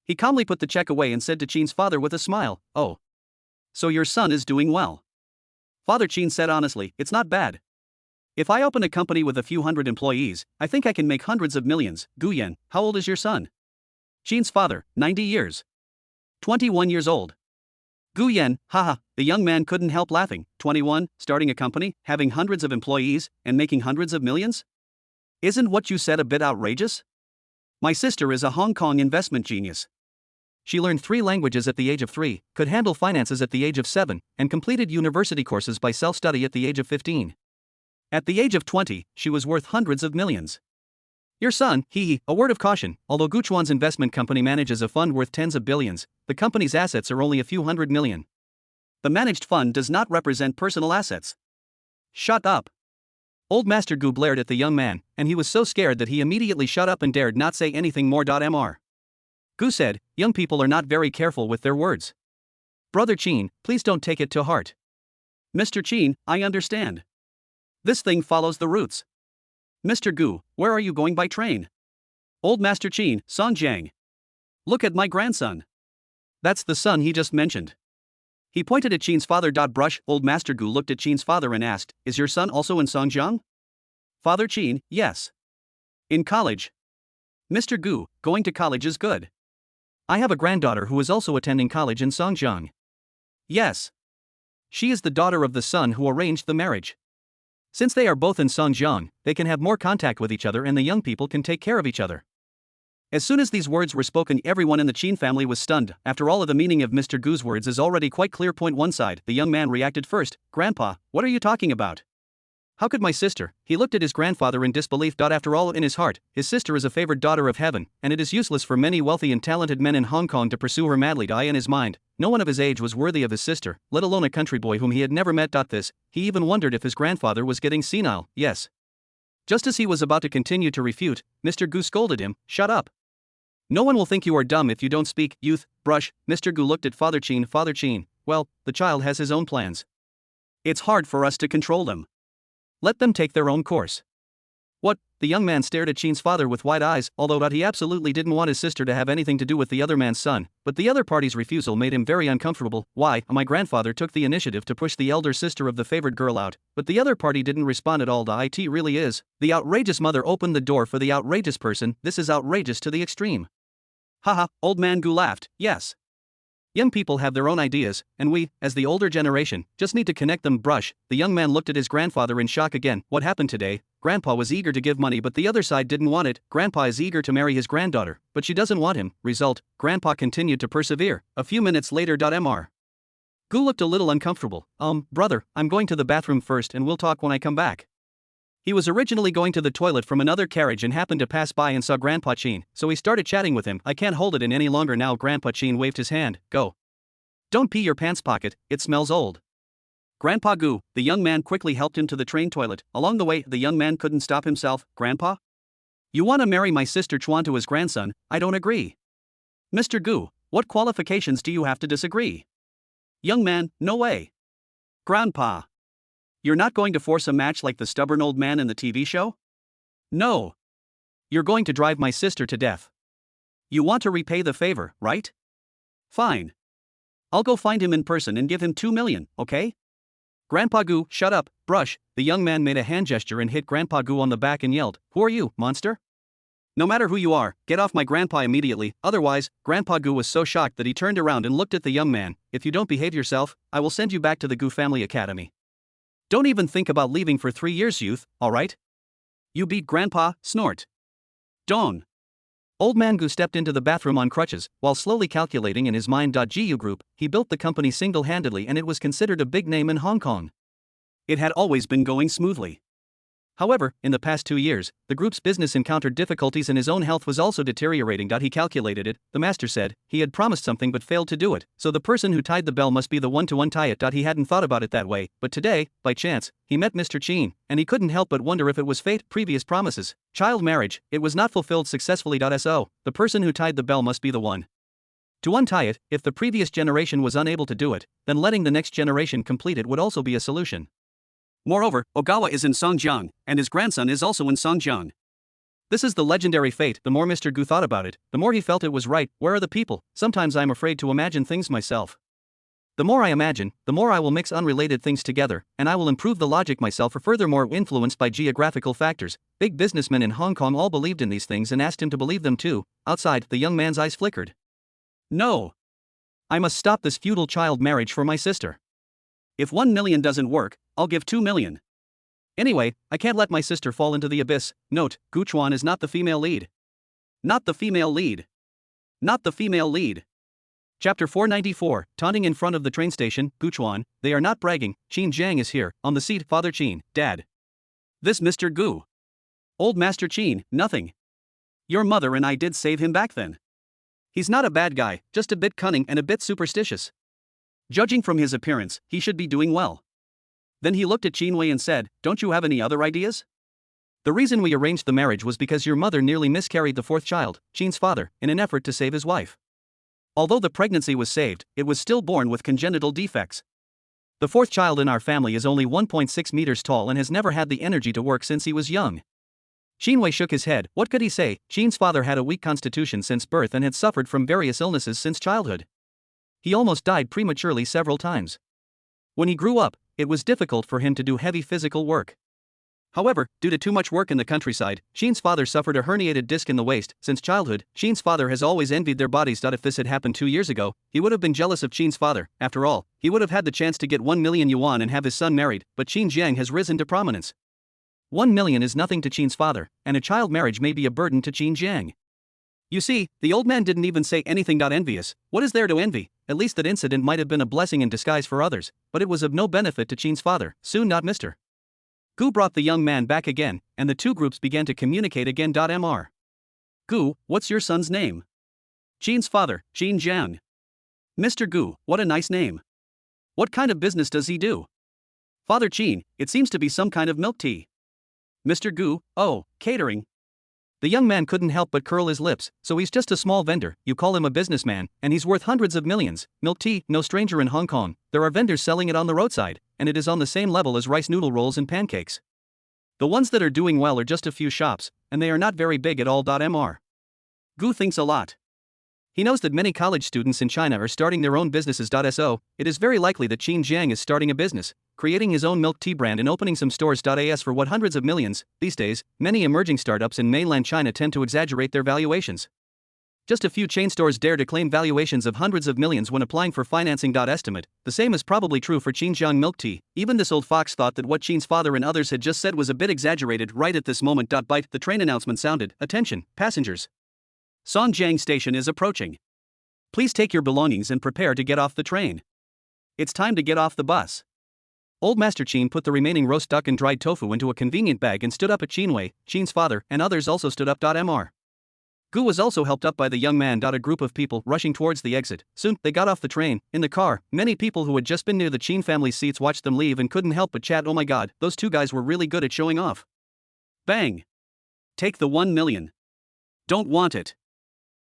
He calmly put the check away and said to Qin's father with a smile, "Oh. So your son is doing well." Father Qin said honestly, "It's not bad. If I open a company with a few hundred employees, I think I can make hundreds of millions." Guyen, how old is your son? Qin's father, 90 years. 21 years old. Guyen, haha, the young man couldn't help laughing. 21, starting a company, having hundreds of employees, and making hundreds of millions? Isn't what you said a bit outrageous? My sister is a Hong Kong investment genius. She learned 3 languages at the age of 3, could handle finances at the age of 7, and completed university courses by self-study at the age of 15. At the age of 20, she was worth hundreds of millions. Your son, a word of caution, although Guchuan's investment company manages a fund worth tens of billions, the company's assets are only a few hundred million. The managed fund does not represent personal assets. Shut up. Old Master Gu blared at the young man, and he was so scared that he immediately shut up and dared not say anything more. Mr. Gu said, "Young people are not very careful with their words. Brother Qin, please don't take it to heart." "Mr. Qin, I understand. This thing follows the routes. Mr. Gu, where are you going by train?" "Old Master Qin, Songjiang. Look at my grandson. That's the son he just mentioned." He pointed at Qin's father. Brush. Old Master Gu looked at Qin's father and asked, "Is your son also in Songjiang?" Father Qin, yes. In college. Mr. Gu, going to college is good. I have a granddaughter who is also attending college in Songjiang. Yes. She is the daughter of the son who arranged the marriage. Since they are both in Songjiang, they can have more contact with each other and the young people can take care of each other. As soon as these words were spoken, everyone in the Qin family was stunned. After all, the meaning of Mr. Gu's words is already quite clear. One side, the young man reacted first. "Grandpa, what are you talking about? How could my sister?" He looked at his grandfather in disbelief. After all, in his heart, his sister is a favored daughter of heaven, and it is useless for many wealthy and talented men in Hong Kong to pursue her madly. In his mind, no one of his age was worthy of his sister, let alone a country boy whom he had never met. He even wondered if his grandfather was getting senile. Yes. Just as he was about to continue to refute, Mr. Gu scolded him, "Shut up. No one will think you are dumb if you don't speak, youth." Brush. Mr. Gu looked at Father Qin. "Father Qin, well, the child has his own plans. It's hard for us to control them. Let them take their own course. What? The young man stared at Chin's father with wide eyes, although he absolutely didn't want his sister to have anything to do with the other man's son, but the other party's refusal made him very uncomfortable. Why? My grandfather took the initiative to push the elder sister of the favored girl out, but the other party didn't respond at all. It really is. The outrageous mother opened the door for the outrageous person. This is outrageous to the extreme. Haha, old man Gu laughed. Yes. Young people have their own ideas, and we, as the older generation, just need to connect them. Brush. The young man looked at his grandfather in shock again. What happened today? Grandpa was eager to give money, but the other side didn't want it. Grandpa is eager to marry his granddaughter, but she doesn't want him. Result, Grandpa continued to persevere. A few minutes later. Mr. Gu looked a little uncomfortable. Brother, I'm going to the bathroom first and we'll talk when I come back. He was originally going to the toilet from another carriage and happened to pass by and saw Grandpa Chin, so he started chatting with him. I can't hold it in any longer now. Grandpa Chin waved his hand. Go. Don't pee your pants pocket, it smells old. Grandpa Gu, the young man quickly helped him to the train toilet. Along the way, the young man couldn't stop himself. Grandpa? You want to marry my sister Chuan to his grandson? I don't agree. Mr. Gu, what qualifications do you have to disagree? Young man, no way. Grandpa. You're not going to force a match like the stubborn old man in the TV show? No. You're going to drive my sister to death. You want to repay the favor, right? Fine. I'll go find him in person and give him 2 million, okay? Grandpa Gu, shut up, brush. The young man made a hand gesture and hit Grandpa Gu on the back and yelled, Who are you, monster? No matter who you are, get off my grandpa immediately, otherwise. Grandpa Gu was so shocked that he turned around and looked at the young man. If you don't behave yourself, I will send you back to the Gu Family Academy. Don't even think about leaving for 3 years, youth, alright? You beat Grandpa, snort. Don. Old man Gu stepped into the bathroom on crutches, while slowly calculating in his mind. Gu Group, he built the company single-handedly and it was considered a big name in Hong Kong. It had always been going smoothly. However, in the past 2 years, the group's business encountered difficulties and his own health was also deteriorating. He calculated it, the master said, he had promised something but failed to do it, so the person who tied the bell must be the one to untie it. He hadn't thought about it that way, but today, by chance, he met Mr. Chin, and he couldn't help but wonder if it was fate. Previous promises, child marriage, it was not fulfilled successfully. So, the person who tied the bell must be the one to untie it. If the previous generation was unable to do it, then letting the next generation complete it would also be a solution. Moreover, Ogawa is in Songjiang, and his grandson is also in Songjiang. This is the legendary fate. The more Mr. Gu thought about it, the more he felt it was right. Where are the people? Sometimes I'm afraid to imagine things myself. The more I imagine, the more I will mix unrelated things together, and I will improve the logic myself. Or furthermore, influenced by geographical factors, big businessmen in Hong Kong all believed in these things and asked him to believe them too. Outside, the young man's eyes flickered. No. I must stop this feudal child marriage for my sister. If 1 million doesn't work, I'll give 2 million. Anyway, I can't let my sister fall into the abyss. Note, Gu Chuan is not the female lead. Not the female lead. Not the female lead. Chapter 494, taunting in front of the train station. Gu Chuan, they are not bragging. Qin Jiang is here, on the seat. Father Qin, Dad. This Mr. Gu. Old Master Qin, nothing. Your mother and I did save him back then. He's not a bad guy, just a bit cunning and a bit superstitious. Judging from his appearance, he should be doing well. Then he looked at Qin Wei and said, Don't you have any other ideas? The reason we arranged the marriage was because your mother nearly miscarried the 4th child, Qin's father, in an effort to save his wife. Although the pregnancy was saved, it was still born with congenital defects. The 4th child in our family is only 1.6 meters tall and has never had the energy to work since he was young. Qin Wei shook his head. What could he say? Qin's father had a weak constitution since birth and had suffered from various illnesses since childhood. He almost died prematurely several times. When he grew up, it was difficult for him to do heavy physical work. However, due to too much work in the countryside, Qin's father suffered a herniated disc in the waist. Since childhood, Qin's father has always envied their bodies. If this had happened 2 years ago, he would have been jealous of Qin's father. After all, he would have had the chance to get 1 million yuan and have his son married, but Qin Jiang has risen to prominence. 1 million is nothing to Qin's father, and a child marriage may be a burden to Qin Jiang. You see, the old man didn't even say anything. Envious. What is there to envy? At least that incident might have been a blessing in disguise for others, but it was of no benefit to Qin's father. Soon not Mr. Gu brought the young man back again, and the two groups began to communicate again. Mr. Gu, what's your son's name? Qin's father, Qin Jiang. Mr. Gu, what a nice name. What kind of business does he do? Father Qin, it seems to be some kind of milk tea. Mr. Gu, oh, catering. The young man couldn't help but curl his lips. So he's just a small vendor, you call him a businessman, and he's worth hundreds of millions. Milk tea, no stranger in Hong Kong. There are vendors selling it on the roadside, and it is on the same level as rice noodle rolls and pancakes. The ones that are doing well are just a few shops, and they are not very big at all. Mr. Gu thinks a lot. He knows that many college students in China are starting their own businesses. So, it is very likely that Qin Jiang is starting a business, creating his own milk tea brand and opening some stores. As for what hundreds of millions, these days, many emerging startups in mainland China tend to exaggerate their valuations. Just a few chain stores dare to claim valuations of hundreds of millions when applying for financing. Estimate, the same is probably true for Xinjiang milk tea. Even this old fox thought that what Qin's father and others had just said was a bit exaggerated right at this moment. Bite, the train announcement sounded. Attention, passengers. Songjiang station is approaching. Please take your belongings and prepare to get off the train. It's time to get off the bus. Old Master Qin put the remaining roast duck and dried tofu into a convenient bag and stood up at Qinwei. Qin's father and others also stood up. Mr. Gu was also helped up by the young man. A group of people rushing towards the exit. Soon, they got off the train. In the car, many people who had just been near the Qin family's seats watched them leave and couldn't help but chat. Oh my god, those two guys were really good at showing off. Bang! Take the 1 million. Don't want it.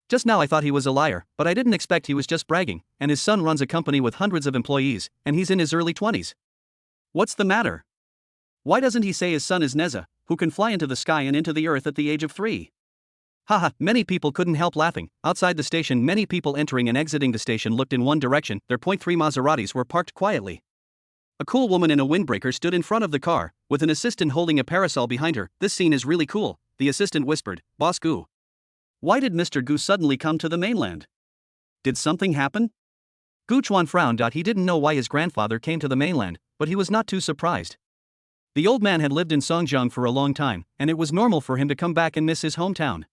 Just now I thought he was a liar, but I didn't expect he was just bragging, and his son runs a company with hundreds of employees, and he's in his early 20s. What's the matter? Why doesn't he say his son is Neza, who can fly into the sky and into the earth at the age of 3? Haha, many people couldn't help laughing. Outside the station, many people entering and exiting the station looked in one direction. Their .3 Maseratis were parked quietly. A cool woman in a windbreaker stood in front of the car, with an assistant holding a parasol behind her. This scene is really cool, the assistant whispered. Boss Gu. Why did Mr. Gu suddenly come to the mainland? Did something happen? Gu Chuan frowned. He didn't know why his grandfather came to the mainland, but he was not too surprised. The old man had lived in Songjiang for a long time, and it was normal for him to come back and miss his hometown.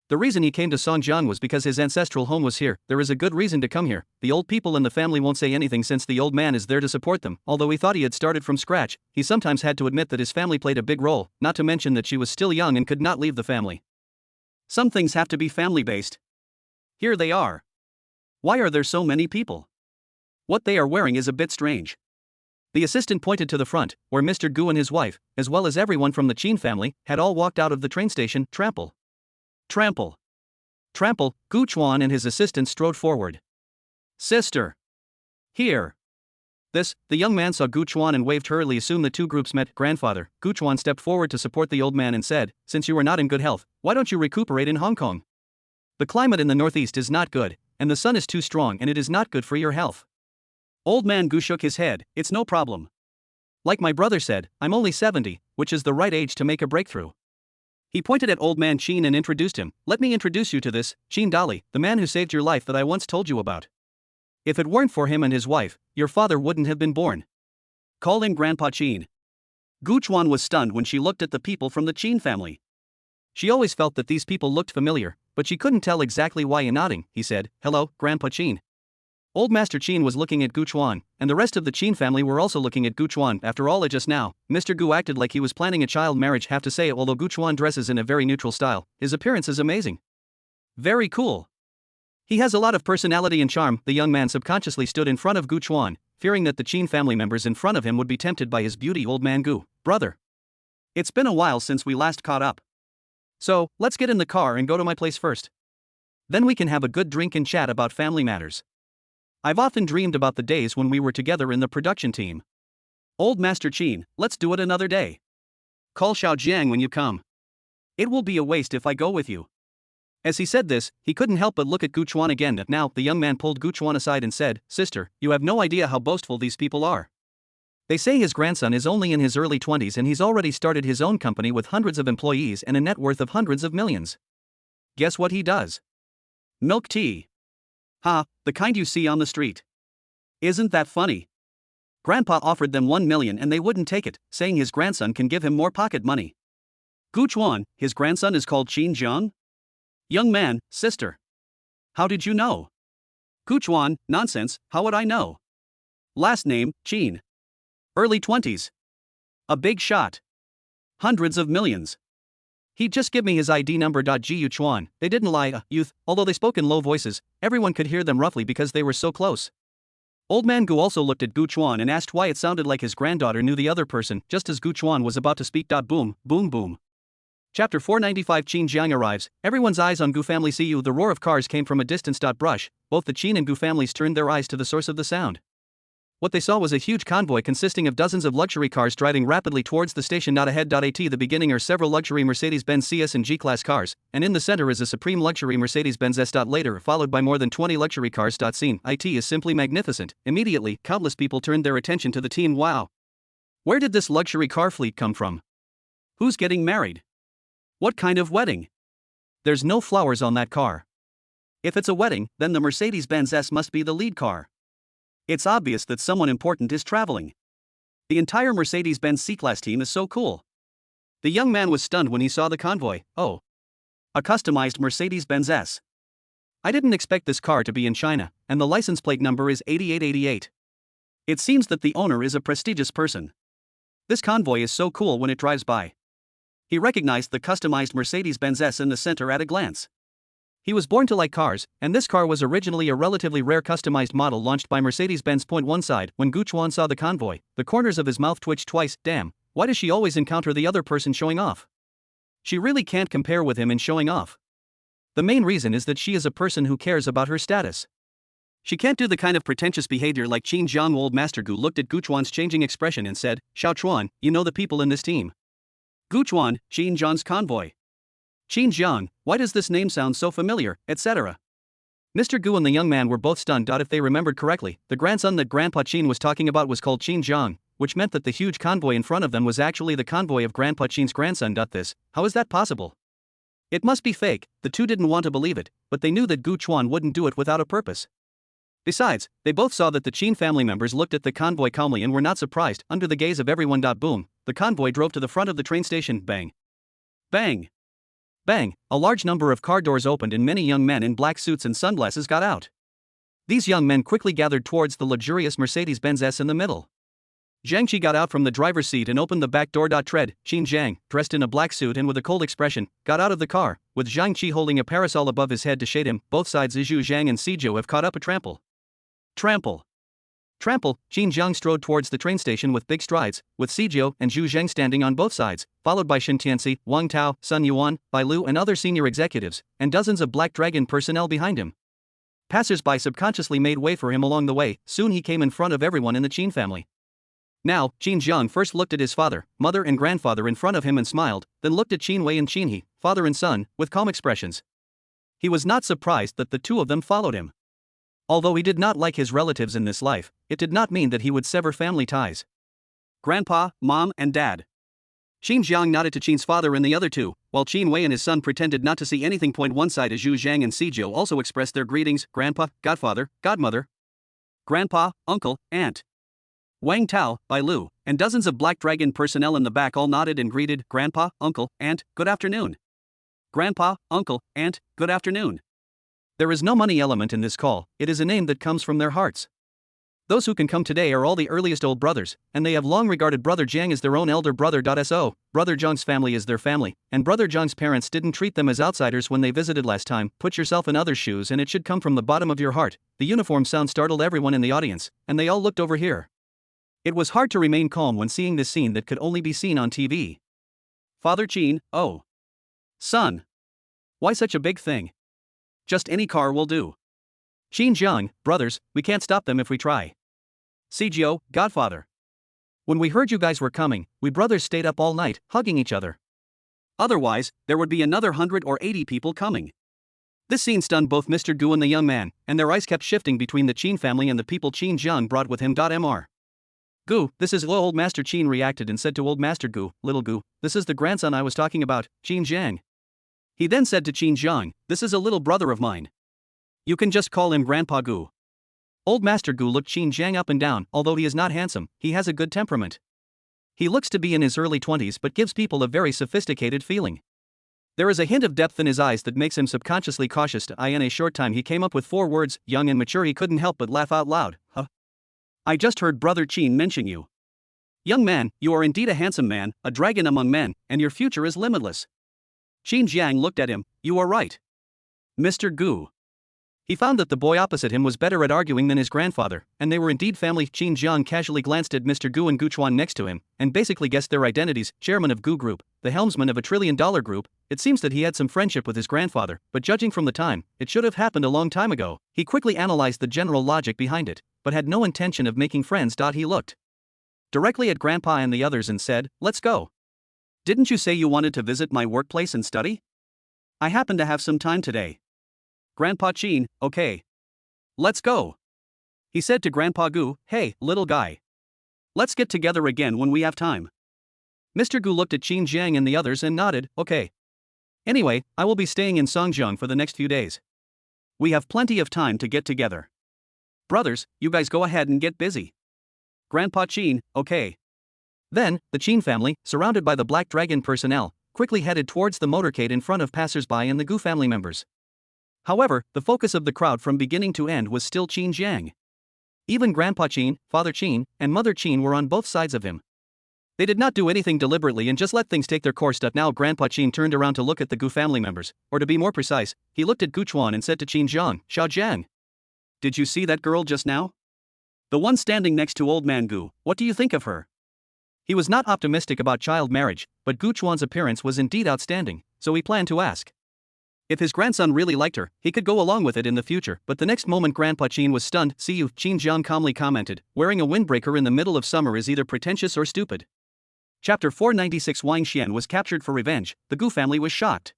The reason he came to Songjiang was because his ancestral home was here. There is a good reason to come here. The old people in the family won't say anything since the old man is there to support them. Although he thought he had started from scratch, he sometimes had to admit that his family played a big role, not to mention that she was still young and could not leave the family. Some things have to be family-based. Here they are. Why are there so many people? What they are wearing is a bit strange. The assistant pointed to the front, where Mr. Gu and his wife, as well as everyone from the Qin family, had all walked out of the train station. Trample. Trample. Trample. Gu Chuan and his assistant strode forward. Sister. Here. The young man saw Gu Chuan and waved hurriedly. Soon the two groups met. Grandfather. Gu Chuan stepped forward to support the old man and said, since you are not in good health, why don't you recuperate in Hong Kong? The climate in the northeast is not good, and the sun is too strong and it is not good for your health. Old man Gu shook his head. It's no problem. Like my brother said, I'm only 70, which is the right age to make a breakthrough. He pointed at old man Qin and introduced him. Let me introduce you to this, Qin Dali, the man who saved your life that I once told you about. If it weren't for him and his wife, your father wouldn't have been born. Call him Grandpa Qin. Gu Chuan was stunned when she looked at the people from the Qin family. She always felt that these people looked familiar, but she couldn't tell exactly why. Nodding, he said, hello, Grandpa Qin. Old Master Qin was looking at Gu Chuan, and the rest of the Qin family were also looking at Gu Chuan. After all, just now, Mr. Gu acted like he was planning a child marriage. Have to say, although Gu Chuan dresses in a very neutral style, his appearance is amazing. Very cool. He has a lot of personality and charm. The young man subconsciously stood in front of Gu Chuan, fearing that the Qin family members in front of him would be tempted by his beauty. Old man Gu, brother. It's been a while since we last caught up. So, let's get in the car and go to my place first. Then we can have a good drink and chat about family matters. I've often dreamed about the days when we were together in the production team. Old Master Qin, let's do it another day. Call Xiao Jiang when you come. It will be a waste if I go with you. As he said this, he couldn't help but look at Gu Chuan again. Now, the young man pulled Gu Chuan aside and said, Sister, you have no idea how boastful these people are. They say his grandson is only in his early 20s and he's already started his own company with hundreds of employees and a net worth of hundreds of millions. Guess what he does? Milk tea. Ha, the kind you see on the street. Isn't that funny? Grandpa offered them 1 million and they wouldn't take it, saying his grandson can give him more pocket money. Gu Chuan, his grandson is called Qin Jiang? Young man, sister. How did you know? Gu Chuan, nonsense, how would I know? Last name, Qin. Early 20s. A big shot. Hundreds of millions. He'd just give me his ID number. Gu Chuan, they didn't lie, youth, although they spoke in low voices, everyone could hear them roughly because they were so close. Old man Gu also looked at Gu Chuan and asked why it sounded like his granddaughter knew the other person, just as Gu Chuan was about to speak. Boom, boom, boom. Chapter 495. Qin Jiang arrives, everyone's eyes on Gu family. See you. The roar of cars came from a distance. Brush, both the Qin and Gu families turned their eyes to the source of the sound. What they saw was a huge convoy consisting of dozens of luxury cars driving rapidly towards the station. Not ahead. At the beginning are several luxury Mercedes-Benz CS and G-Class cars, and in the center is a supreme luxury Mercedes-Benz S. Later followed by more than 20 luxury cars. Scene. It is simply magnificent. Immediately, countless people turned their attention to the team. Wow! Where did this luxury car fleet come from? Who's getting married? What kind of wedding? There's no flowers on that car. If it's a wedding, then the Mercedes-Benz S must be the lead car. It's obvious that someone important is traveling. The entire Mercedes-Benz C-Class team is so cool. The young man was stunned when he saw the convoy. Oh. A customized Mercedes-Benz S. I didn't expect this car to be in China, and the license plate number is 8888. It seems that the owner is a prestigious person. This convoy is so cool when it drives by. He recognized the customized Mercedes-Benz S in the center at a glance. He was born to like cars, and this car was originally a relatively rare customized model launched by Mercedes-Benz. One side, when Gu Chuan saw the convoy, the corners of his mouth twitched twice. Damn, why does she always encounter the other person showing off? She really can't compare with him in showing off. The main reason is that she is a person who cares about her status. She can't do the kind of pretentious behavior like Qin Jiang. Old Master Gu looked at Gu Chuan's changing expression and said, Xiao Chuan, you know the people in this team. Gu Chuan, Qin Jiang's convoy. Qin Jiang, why does this name sound so familiar, etc. Mr. Gu and the young man were both stunned. If they remembered correctly, the grandson that Grandpa Qin was talking about was called Qin Jiang, which meant that the huge convoy in front of them was actually the convoy of Grandpa Qin's grandson. How is that possible? It must be fake. The two didn't want to believe it, but they knew that Gu Chuan wouldn't do it without a purpose. Besides, they both saw that the Qin family members looked at the convoy calmly and were not surprised. Under the gaze of everyone. Boom, the convoy drove to the front of the train station. Bang. Bang. Bang, a large number of car doors opened and many young men in black suits and sunglasses got out. These young men quickly gathered towards the luxurious Mercedes-Benz S in the middle. Zhang Qi got out from the driver's seat and opened the back door. Qin Jiang, dressed in a black suit and with a cold expression, got out of the car, with Zhang Qi holding a parasol above his head to shade him. Both sides Zhu Zhang and Sijou have caught up. A trample. Trample. Qin Jiang strode towards the train station with big strides, with Sijou and Zhu Zheng standing on both sides, followed by Shen Tianxi, Wang Tao, Sun Yuan, Bai Lu and other senior executives, and dozens of Black Dragon personnel behind him. Passers-by subconsciously made way for him along the way. Soon he came in front of everyone in the Qin family. Now, Qin Jiang first looked at his father, mother and grandfather in front of him and smiled, then looked at Qin Wei and Qin He, father and son, with calm expressions. He was not surprised that the two of them followed him. Although he did not like his relatives in this life, it did not mean that he would sever family ties. Grandpa, Mom, and Dad. Qin Jiang nodded to Qin's father and the other two, while Qin Wei and his son pretended not to see anything. One side as Zhu Zhang and Sijou also expressed their greetings, Grandpa, Godfather, Godmother, Grandpa, Uncle, Aunt. Wang Tao, Bai Lu, and dozens of Black Dragon personnel in the back all nodded and greeted, Grandpa, Uncle, Aunt, good afternoon. Grandpa, Uncle, Aunt, good afternoon. There is no money element in this call, it is a name that comes from their hearts. Those who can come today are all the earliest old brothers, and they have long regarded Brother Jiang as their own elder brother. So, Brother Zhang's family is their family, and Brother Zhang's parents didn't treat them as outsiders when they visited last time. Put yourself in others' shoes and it should come from the bottom of your heart. The uniform sound startled everyone in the audience, and they all looked over here. It was hard to remain calm when seeing this scene that could only be seen on TV. Father Qin, oh. Son. Why such a big thing? Just any car will do. Qin Jiang, brothers, we can't stop them if we try. Sijou, Godfather. When we heard you guys were coming, we brothers stayed up all night, hugging each other. Otherwise, there would be another 100 or 80 people coming. This scene stunned both Mr. Gu and the young man, and their eyes kept shifting between the Qin family and the people Qin Jiang brought with him. Mr. Gu, this is Old Master Qin reacted and said to Old Master Gu, Little Gu, this is the grandson I was talking about, Qin Jiang. He then said to Qin Jiang, this is a little brother of mine. You can just call him Grandpa Gu. Old Master Gu looked Qin Jiang up and down. Although he is not handsome, he has a good temperament. He looks to be in his early 20s but gives people a very sophisticated feeling. There is a hint of depth in his eyes that makes him subconsciously cautious. In a short time he came up with 4 words, young and mature. He couldn't help but laugh out loud. Huh? I just heard Brother Qin mention you. Young man, you are indeed a handsome man, a dragon among men, and your future is limitless. Qin Jiang looked at him, you are right. Mr. Gu. He found that the boy opposite him was better at arguing than his grandfather, and they were indeed family. Qin Jiang casually glanced at Mr. Gu and Gu Chuan next to him, and basically guessed their identities, chairman of Gu Group, the helmsman of $1 trillion group, It seems that he had some friendship with his grandfather, but judging from the time, it should have happened a long time ago. He quickly analyzed the general logic behind it, but had no intention of making friends. He looked directly at Grandpa and the others and said, "Let's go. Didn't you say you wanted to visit my workplace and study? I happen to have some time today." Grandpa Chin, "Okay. Let's go." He said to Grandpa Gu, "Hey, little guy. Let's get together again when we have time." Mr. Gu looked at Qin Jiang and the others and nodded, "Okay. Anyway, I will be staying in Songjiang for the next few days. We have plenty of time to get together. Brothers, you guys go ahead and get busy." Grandpa Qin, "Okay." Then, the Qin family, surrounded by the Black Dragon personnel, quickly headed towards the motorcade in front of passers-by and the Gu family members. However, the focus of the crowd from beginning to end was still Qin Jiang. Even Grandpa Qin, Father Qin, and Mother Qin were on both sides of him. They did not do anything deliberately and just let things take their course. Now Grandpa Qin turned around to look at the Gu family members, or to be more precise, he looked at Gu Chuan and said to Qin Jiang, "Xiao Jiang. Did you see that girl just now? The one standing next to old man Gu, what do you think of her?" He was not optimistic about child marriage, but Gu Chuan's appearance was indeed outstanding, so he planned to ask. If his grandson really liked her, he could go along with it in the future, but the next moment Grandpa Qin was stunned. "See you," Qin Jiang calmly commented, "wearing a windbreaker in the middle of summer is either pretentious or stupid." Chapter 496 Wang Xian was captured for revenge. The Gu family was shocked.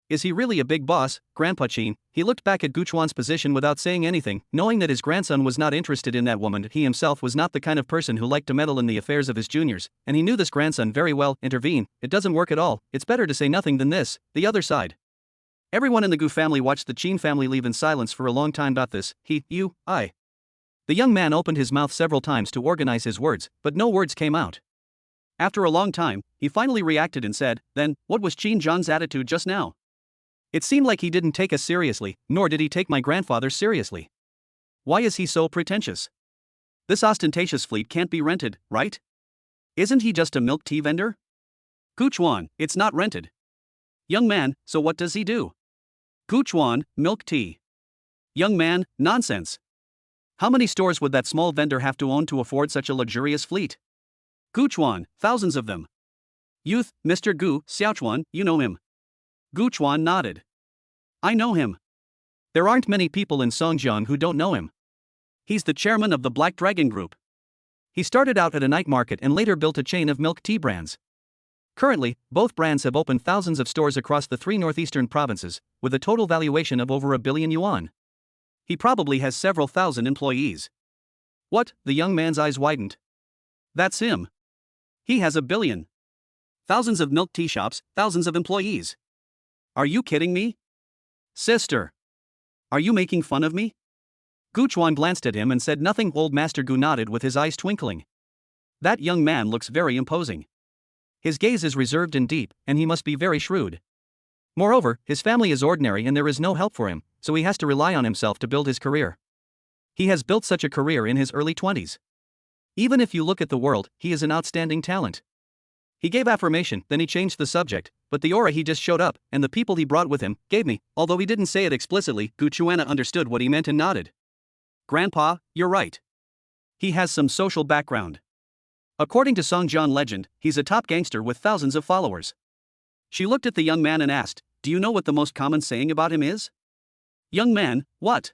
Is he really a big boss, Grandpa Qin? He looked back at Gu Chuan's position without saying anything, knowing that his grandson was not interested in that woman. He himself was not the kind of person who liked to meddle in the affairs of his juniors, and he knew this grandson very well. Intervene, it doesn't work at all, it's better to say nothing than this. The other side. Everyone in the Gu family watched the Qin family leave in silence for a long time. This, he, you, I. The young man opened his mouth several times to organize his words, but no words came out. After a long time, he finally reacted and said, "Then, what was Qin Jiang's attitude just now? It seemed like he didn't take us seriously, nor did he take my grandfather seriously. Why is he so pretentious? This ostentatious fleet can't be rented, right? Isn't he just a milk tea vendor? Gu Chuan, it's not rented. Young man, so what does he do? Gu Chuan, milk tea. Young man, nonsense. How many stores would that small vendor have to own to afford such a luxurious fleet? Gu Chuan, thousands of them. Youth, Mr. Gu, Xiaochuan, you know him." Gu Chuan nodded. "I know him. There aren't many people in Songjiang who don't know him. He's the chairman of the Black Dragon Group. He started out at a night market and later built a chain of milk tea brands. Currently, both brands have opened thousands of stores across the 3 northeastern provinces, with a total valuation of over 1 billion yuan. He probably has several thousand employees." "What?" The young man's eyes widened. "That's him. He has 1 billion. Thousands of milk tea shops, thousands of employees. Are you kidding me? Sister. Are you making fun of me?" Gu Chuan glanced at him and said nothing. Old Master Gu nodded with his eyes twinkling. "That young man looks very imposing. His gaze is reserved and deep, and he must be very shrewd. Moreover, his family is ordinary and there is no help for him, so he has to rely on himself to build his career. He has built such a career in his early 20s. Even if you look at the world, he is an outstanding talent." He gave affirmation, then he changed the subject, "But the aura he just showed up, and the people he brought with him, gave me," although he didn't say it explicitly. Gu Chuana understood what he meant and nodded. "Grandpa, you're right. He has some social background. According to Songjiang legend, he's a top gangster with thousands of followers." She looked at the young man and asked, "Do you know what the most common saying about him is?" "Young man, what?"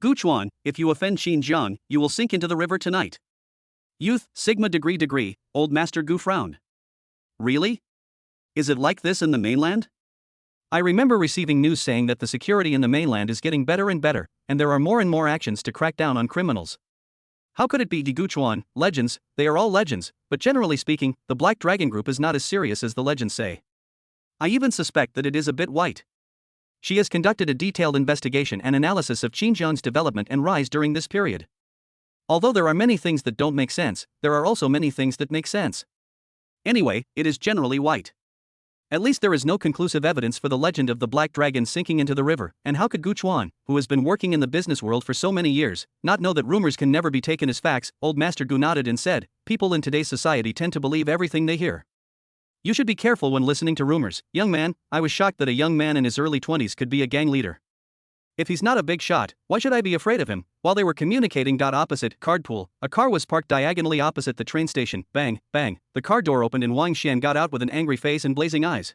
"Gu Chuan, if you offend Qin Jiang, you will sink into the river tonight." "Youth, sigma degree," Old Master Gu frowned. "Really? Is it like this in the mainland? I remember receiving news saying that the security in the mainland is getting better and better, and there are more and more actions to crack down on criminals. How could it be?" Gu Chuan, "Legends, they are all legends, but generally speaking, the Black Dragon Group is not as serious as the legends say. I even suspect that it is a bit white." She has conducted a detailed investigation and analysis of Xinjiang's development and rise during this period. Although there are many things that don't make sense, there are also many things that make sense. Anyway, it is generally white. At least there is no conclusive evidence for the legend of the Black Dragon sinking into the river, and how could Gu Chuan, who has been working in the business world for so many years, not know that rumors can never be taken as facts? Old Master Gu nodded and said, "People in today's society tend to believe everything they hear. You should be careful when listening to rumors." "Young man, I was shocked that a young man in his early 20s could be a gang leader. If he's not a big shot, why should I be afraid of him?" While they were communicating, opposite card pool, a car was parked diagonally opposite the train station. Bang, bang, the car door opened and Wang Xian got out with an angry face and blazing eyes.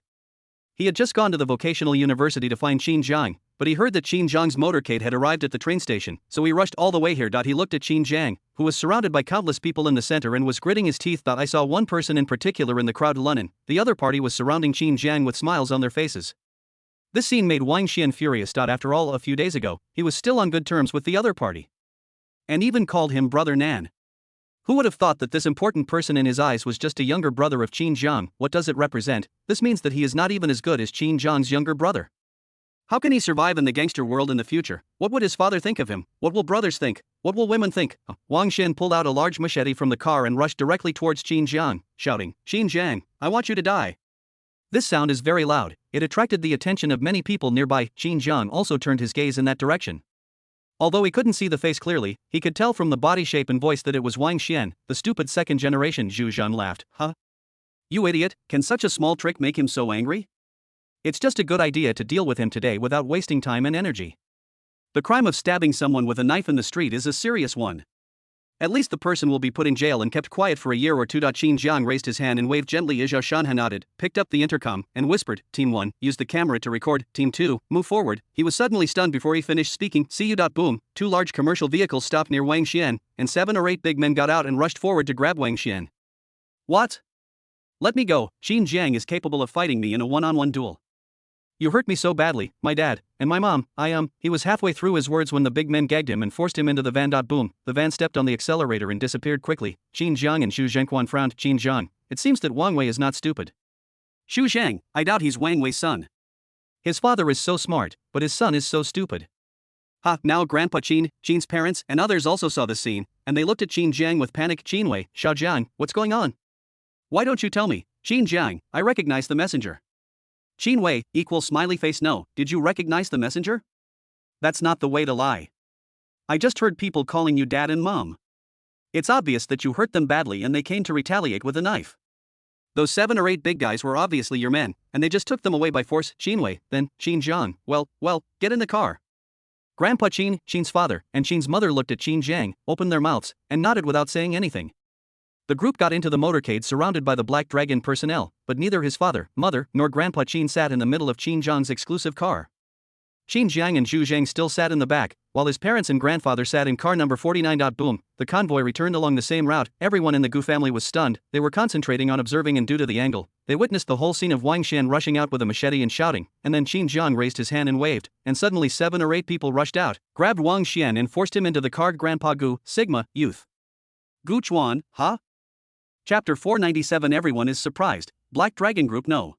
He had just gone to the vocational university to find Qin Jiang, but he heard that Qin Jiang's motorcade had arrived at the train station, so he rushed all the way here. He looked at Qin Jiang, who was surrounded by countless people in the center and was gritting his teeth. I saw one person in particular in the crowd. London. The other party was surrounding Qin Jiang with smiles on their faces. This scene made Wang Xian furious. After all, a few days ago, he was still on good terms with the other party. And even called him Brother Nan. Who would have thought that this important person in his eyes was just a younger brother of Qin Jiang? What does it represent? This means that he is not even as good as Qin Jiang's younger brother. How can he survive in the gangster world in the future? What would his father think of him? What will brothers think? What will women think? Wang Xian pulled out a large machete from the car and rushed directly towards Qin Jiang, shouting, "Qin Jiang, I want you to die." This sound is very loud. It attracted the attention of many people nearby. Qin Jiang also turned his gaze in that direction. Although he couldn't see the face clearly, he could tell from the body shape and voice that it was Wang Xian, the stupid second generation. Zhu Zhan laughed. Huh? You idiot, can such a small trick make him so angry? It's just a good idea to deal with him today without wasting time and energy. The crime of stabbing someone with a knife in the street is a serious one. At least the person will be put in jail and kept quiet for a year or two. Qin Jiang raised his hand and waved gently. Zhao Shanhan nodded, picked up the intercom, and whispered, "Team 1, use the camera to record. Team 2, move forward." He was suddenly stunned before he finished speaking. See you. Boom, two large commercial vehicles stopped near Wang Xian, and 7 or 8 big men got out and rushed forward to grab Wang Xian. What? Let me go. Qin Jiang is capable of fighting me in a one-on-one duel. You hurt me so badly, my dad, and my mom. He was halfway through his words when the big men gagged him and forced him into the van. Boom, the van stepped on the accelerator and disappeared quickly. Qin Jiang and Xu Zhengquan frowned. Qin Jiang, it seems that Wang Wei is not stupid. Xu Zheng, I doubt he's Wang Wei's son. His father is so smart, but his son is so stupid. Now Grandpa Qin's parents and others also saw the scene, and they looked at Qin Jiang with panic. Qin Wei, Xiao Jiang, what's going on? Why don't you tell me? Qin Jiang, I recognize the messenger. Qin Wei, smiley face. No, did you recognize the messenger? That's not the way to lie. I just heard people calling you dad and mom. It's obvious that you hurt them badly and they came to retaliate with a knife. Those 7 or 8 big guys were obviously your men, and they just took them away by force. Qin Wei, then, Qin Jiang, well, get in the car. Grandpa Qin's father, and Qin's mother looked at Qin Jiang, opened their mouths, and nodded without saying anything. The group got into the motorcade surrounded by the Black Dragon personnel, but neither his father, mother, nor Grandpa Qin sat in the middle of Qin Jiang's exclusive car. Qin Jiang and Zhu Zheng still sat in the back, while his parents and grandfather sat in car number 49. Boom, the convoy returned along the same route. Everyone in the Gu family was stunned. They were concentrating on observing, and due to the angle, they witnessed the whole scene of Wang Xian rushing out with a machete and shouting, and then Qin Jiang raised his hand and waved, and suddenly 7 or 8 people rushed out, grabbed Wang Xian and forced him into the car. Grandpa Gu, Sigma, Youth. Gu Chuan, huh? Chapter 497. Everyone is surprised. Black Dragon Group. No.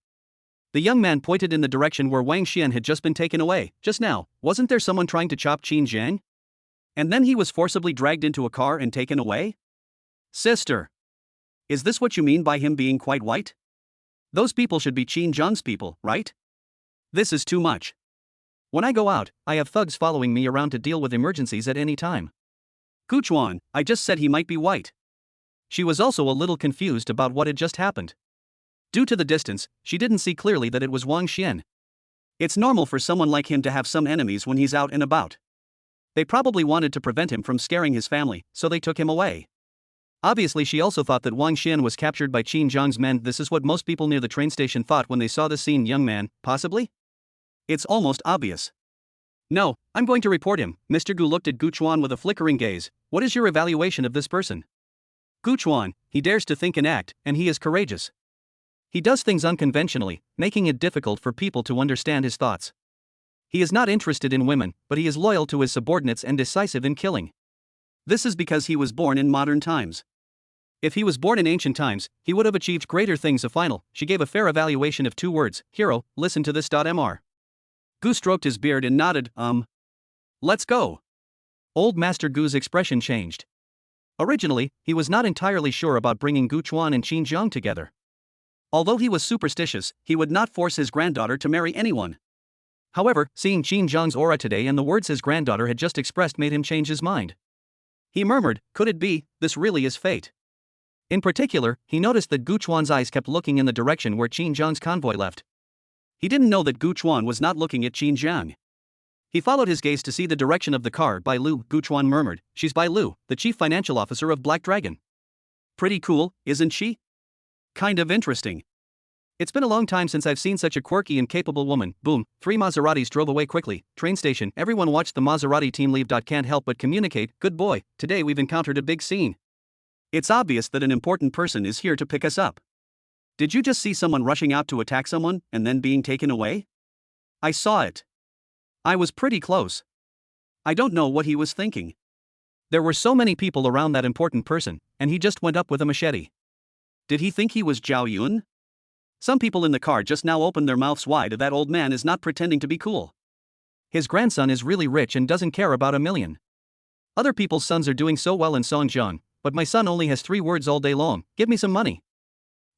The young man pointed in the direction where Wang Xian had just been taken away. Just now, wasn't there someone trying to chop Qin Jiang? And then he was forcibly dragged into a car and taken away? Sister. Is this what you mean by him being quite white? Those people should be Qin Jiang's people, right? This is too much. When I go out, I have thugs following me around to deal with emergencies at any time. Gu Chuan, I just said he might be white. She was also a little confused about what had just happened. Due to the distance, she didn't see clearly that it was Wang Xian. It's normal for someone like him to have some enemies when he's out and about. They probably wanted to prevent him from scaring his family, so they took him away. Obviously, she also thought that Wang Xian was captured by Qin Jiang's men. This is what most people near the train station thought when they saw the scene. Young man, possibly? It's almost obvious. No, I'm going to report him. Mr. Gu looked at Gu Chuan with a flickering gaze. What is your evaluation of this person? Gu Chuan, he dares to think and act, and he is courageous. He does things unconventionally, making it difficult for people to understand his thoughts. He is not interested in women, but he is loyal to his subordinates and decisive in killing. This is because he was born in modern times. If he was born in ancient times, he would have achieved greater things. A final, she gave a fair evaluation of 2 words. Hero, listen to this. Mr. Gu stroked his beard and nodded. Let's go. Old Master Gu's expression changed. Originally, he was not entirely sure about bringing Gu Chuan and Qin Jiang together. Although he was superstitious, he would not force his granddaughter to marry anyone. However, seeing Qin Jiang's aura today and the words his granddaughter had just expressed made him change his mind. He murmured, could it be, this really is fate? In particular, he noticed that Gu Chuan's eyes kept looking in the direction where Qin Jiang's convoy left. He didn't know that Gu Chuan was not looking at Qin Jiang. He followed his gaze to see the direction of the car. Bai Lu, Gu Chuan murmured, she's Bai Lu, the chief financial officer of Black Dragon. Pretty cool, isn't she? Kind of interesting. It's been a long time since I've seen such a quirky and capable woman. Boom, 3 Maseratis drove away quickly. Train station, everyone watched the Maserati team leave. Can't help but communicate, good boy, today we've encountered a big scene. It's obvious that an important person is here to pick us up. Did you just see someone rushing out to attack someone, and then being taken away? I saw it. I was pretty close. I don't know what he was thinking. There were so many people around that important person, and he just went up with a machete. Did he think he was Zhao Yun? Some people in the car just now opened their mouths wide. That old man is not pretending to be cool. His grandson is really rich and doesn't care about a million. Other people's sons are doing so well in Songjiang, but my son only has 3 words all day long, give me some money.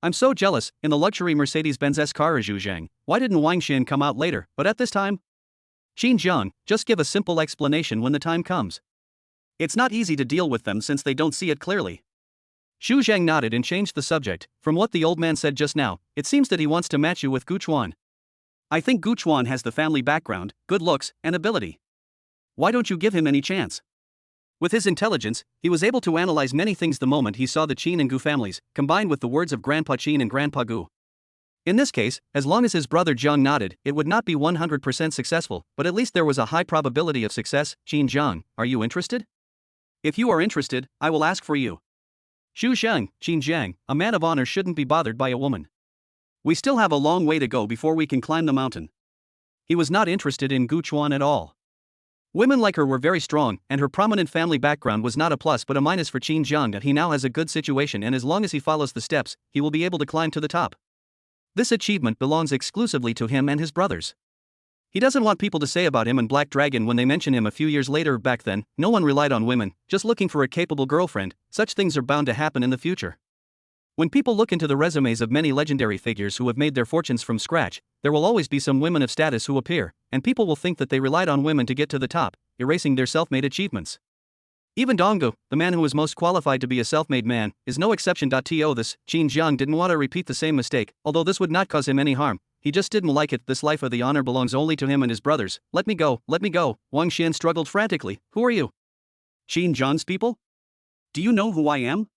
I'm so jealous. In the luxury Mercedes-Benz S car is Zhuzhang. Why didn't Wang Xin come out later, but at this time? Xinjiang, just give a simple explanation when the time comes. It's not easy to deal with them since they don't see it clearly. Xu Zhang nodded and changed the subject. From what the old man said just now, it seems that he wants to match you with Gu Chuan. I think Gu Chuan has the family background, good looks, and ability. Why don't you give him any chance? With his intelligence, he was able to analyze many things the moment he saw the Qin and Gu families, combined with the words of Grandpa Qin and Grandpa Gu. In this case, as long as his brother Zhang nodded, it would not be 100% successful, but at least there was a high probability of success. Qin Zhang, are you interested? If you are interested, I will ask for you. Xu Zhang, Qin Zhang, a man of honor shouldn't be bothered by a woman. We still have a long way to go before we can climb the mountain. He was not interested in Gu Chuan at all. Women like her were very strong, and her prominent family background was not a plus but a minus for Qin Zhang. That he now has a good situation, and as long as he follows the steps, he will be able to climb to the top. This achievement belongs exclusively to him and his brothers. He doesn't want people to say about him and Black Dragon when they mention him a few years later. Back then, no one relied on women, just looking for a capable girlfriend. Such things are bound to happen in the future. When people look into the resumes of many legendary figures who have made their fortunes from scratch, there will always be some women of status who appear, and people will think that they relied on women to get to the top, erasing their self-made achievements. Even Donggu, the man who is most qualified to be a self-made man, is no exception. This, Qin Zhang didn't want to repeat the same mistake, although this would not cause him any harm. He just didn't like it. This life of the honor belongs only to him and his brothers. Let me go, let me go. Wang Xian struggled frantically. Who are you? Qin Zhang's people? Do you know who I am?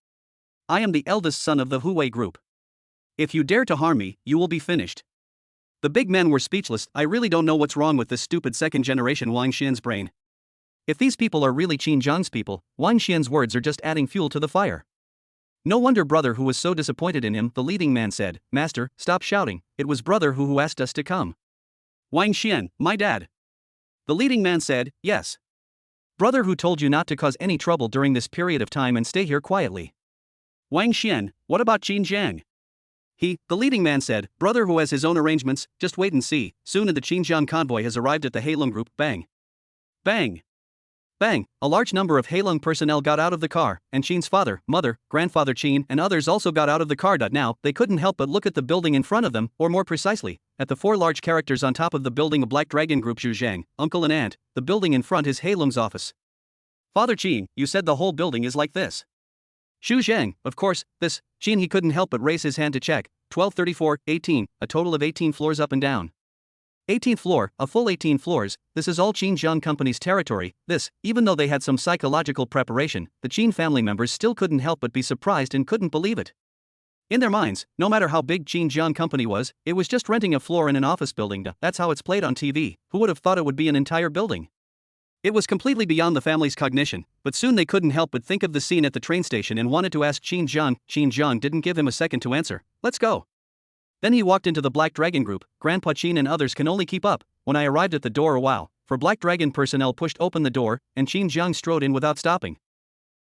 I am the eldest son of the Huwei group. If you dare to harm me, you will be finished. The big men were speechless. I really don't know what's wrong with this stupid second generation Wang Xian's brain. If these people are really Qin Zhang's people, Wang Xian's words are just adding fuel to the fire. No wonder brother who was so disappointed in him. The leading man said, Master, stop shouting, it was brother who asked us to come. Wang Xian, my dad. The leading man said, yes. Brother who told you not to cause any trouble during this period of time and stay here quietly. Wang Xian, what about Qin Zhang? The leading man said, brother who has his own arrangements, just wait and see. Soon the Qinjiang convoy has arrived at the Heilong group. Bang. Bang. Bang, a large number of Heilong personnel got out of the car, and Qin's father, mother, grandfather Qin and others also got out of the car. Now, they couldn't help but look at the building in front of them, or more precisely, at the 4 large characters on top of the building. A Black Dragon Group. Zhu Zhang, uncle and aunt, the building in front is Heilong's office. Father Qin, you said the whole building is like this. Xu Zhang, of course, this. Qin he couldn't help but raise his hand to check. 12, 34, 18, a total of 18 floors up and down. 18th floor, a full 18 floors, this is all Qin Zhang Company's territory. This, even though they had some psychological preparation, the Qin family members still couldn't help but be surprised and couldn't believe it. In their minds, no matter how big Qin Zhang Company was, it was just renting a floor in an office building. That's how it's played on TV. Who would have thought it would be an entire building? It was completely beyond the family's cognition, but soon they couldn't help but think of the scene at the train station and wanted to ask Qin Zhang. Qin Zhang didn't give him a second to answer. Let's go. Then he walked into the Black Dragon Group. Grandpa Qin and others can only keep up. When I arrived at the door, a while, for Black Dragon personnel pushed open the door, and Qin Zhang strode in without stopping.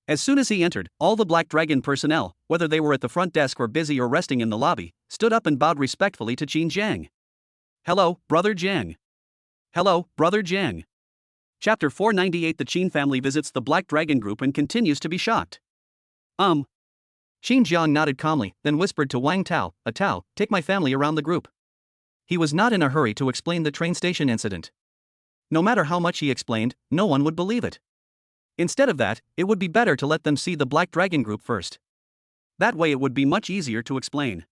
As soon as he entered, all the Black Dragon personnel, whether they were at the front desk or busy or resting in the lobby, stood up and bowed respectfully to Qin Zhang. Hello, Brother Zhang. Hello, Brother Zhang. Chapter 498. The Qin family visits the Black Dragon Group and continues to be shocked. Qin Zhang nodded calmly, then whispered to Wang Tao, Tao, take my family around the group. He was not in a hurry to explain the train station incident. No matter how much he explained, no one would believe it. Instead of that, it would be better to let them see the Black Dragon Group first. That way it would be much easier to explain.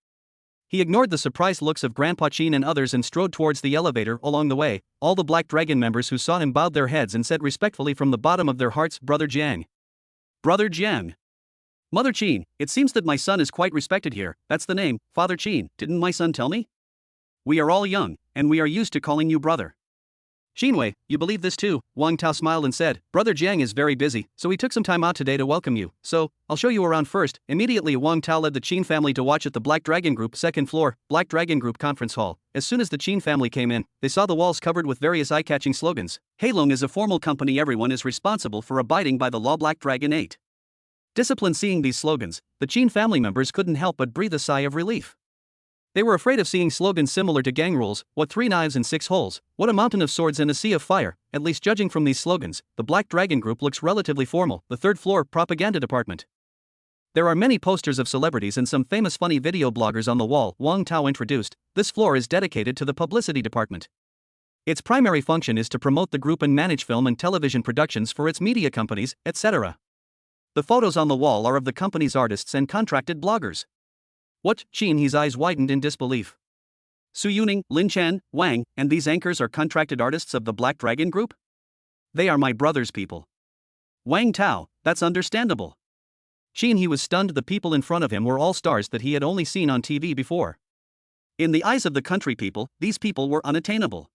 He ignored the surprised looks of Grandpa Qin and others and strode towards the elevator. Along the way, all the Black Dragon members who saw him bowed their heads and said respectfully from the bottom of their hearts, Brother Zhang. Brother Zhang. Mother Chin, it seems that my son is quite respected here. That's the name, Father Chin, didn't my son tell me? We are all young, and we are used to calling you brother. Xinwei, you believe this too? Wang Tao smiled and said, Brother Jiang is very busy, so he took some time out today to welcome you. So, I'll show you around first. Immediately Wang Tao led the Qin family to watch at the Black Dragon Group second floor, Black Dragon Group conference hall. As soon as the Qin family came in, they saw the walls covered with various eye-catching slogans. Heilong is a formal company, everyone is responsible for abiding by the law. Black Dragon 8. Discipline. Seeing these slogans, the Qin family members couldn't help but breathe a sigh of relief. They were afraid of seeing slogans similar to gang rules, what 3 knives and 6 holes, what a mountain of swords and a sea of fire. At least judging from these slogans, the Black Dragon Group looks relatively formal. The third floor, propaganda department. There are many posters of celebrities and some famous funny video bloggers on the wall. Wang Tao introduced, this floor is dedicated to the publicity department. Its primary function is to promote the group and manage film and television productions for its media companies, etc. The photos on the wall are of the company's artists and contracted bloggers. What? Qin, his eyes widened in disbelief. Su Yuning, Lin Chen, Wang, and these anchors are contracted artists of the Black Dragon Group? They are my brother's people. Wang Tao, that's understandable. Qin, he was stunned. The people in front of him were all stars that he had only seen on TV before. In the eyes of the country people, these people were unattainable.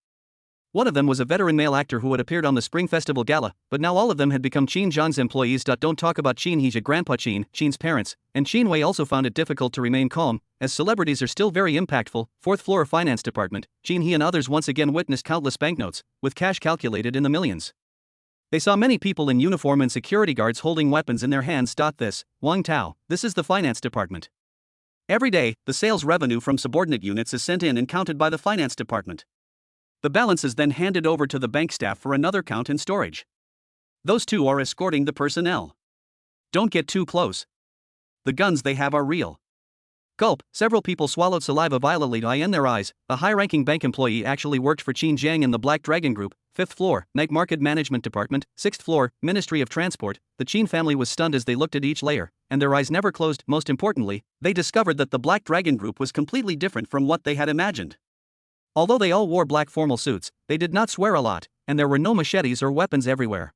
One of them was a veteran male actor who had appeared on the Spring Festival Gala, but now all of them had become Qin Zhang's employees. Don't talk about Qin, he's a grandpa. Qin's parents, and Qin Wei also found it difficult to remain calm, as celebrities are still very impactful. Fourth floor finance department, Qin he and others once again witnessed countless banknotes, with cash calculated in the millions. They saw many people in uniform and security guards holding weapons in their hands. This, Wang Tao, this is the finance department. Every day, the sales revenue from subordinate units is sent in and counted by the finance department. The balance is then handed over to the bank staff for another count and storage. Those two are escorting the personnel. Don't get too close. The guns they have are real. Gulp, several people swallowed saliva violently in their eyes. A high-ranking bank employee actually worked for Qin Zhang in the Black Dragon Group. 5th floor, Night Market Management Department. 6th floor, Ministry of Transport. The Qin family was stunned as they looked at each layer, and their eyes never closed. Most importantly, they discovered that the Black Dragon Group was completely different from what they had imagined. Although they all wore black formal suits, they did not swear a lot, and there were no machetes or weapons everywhere.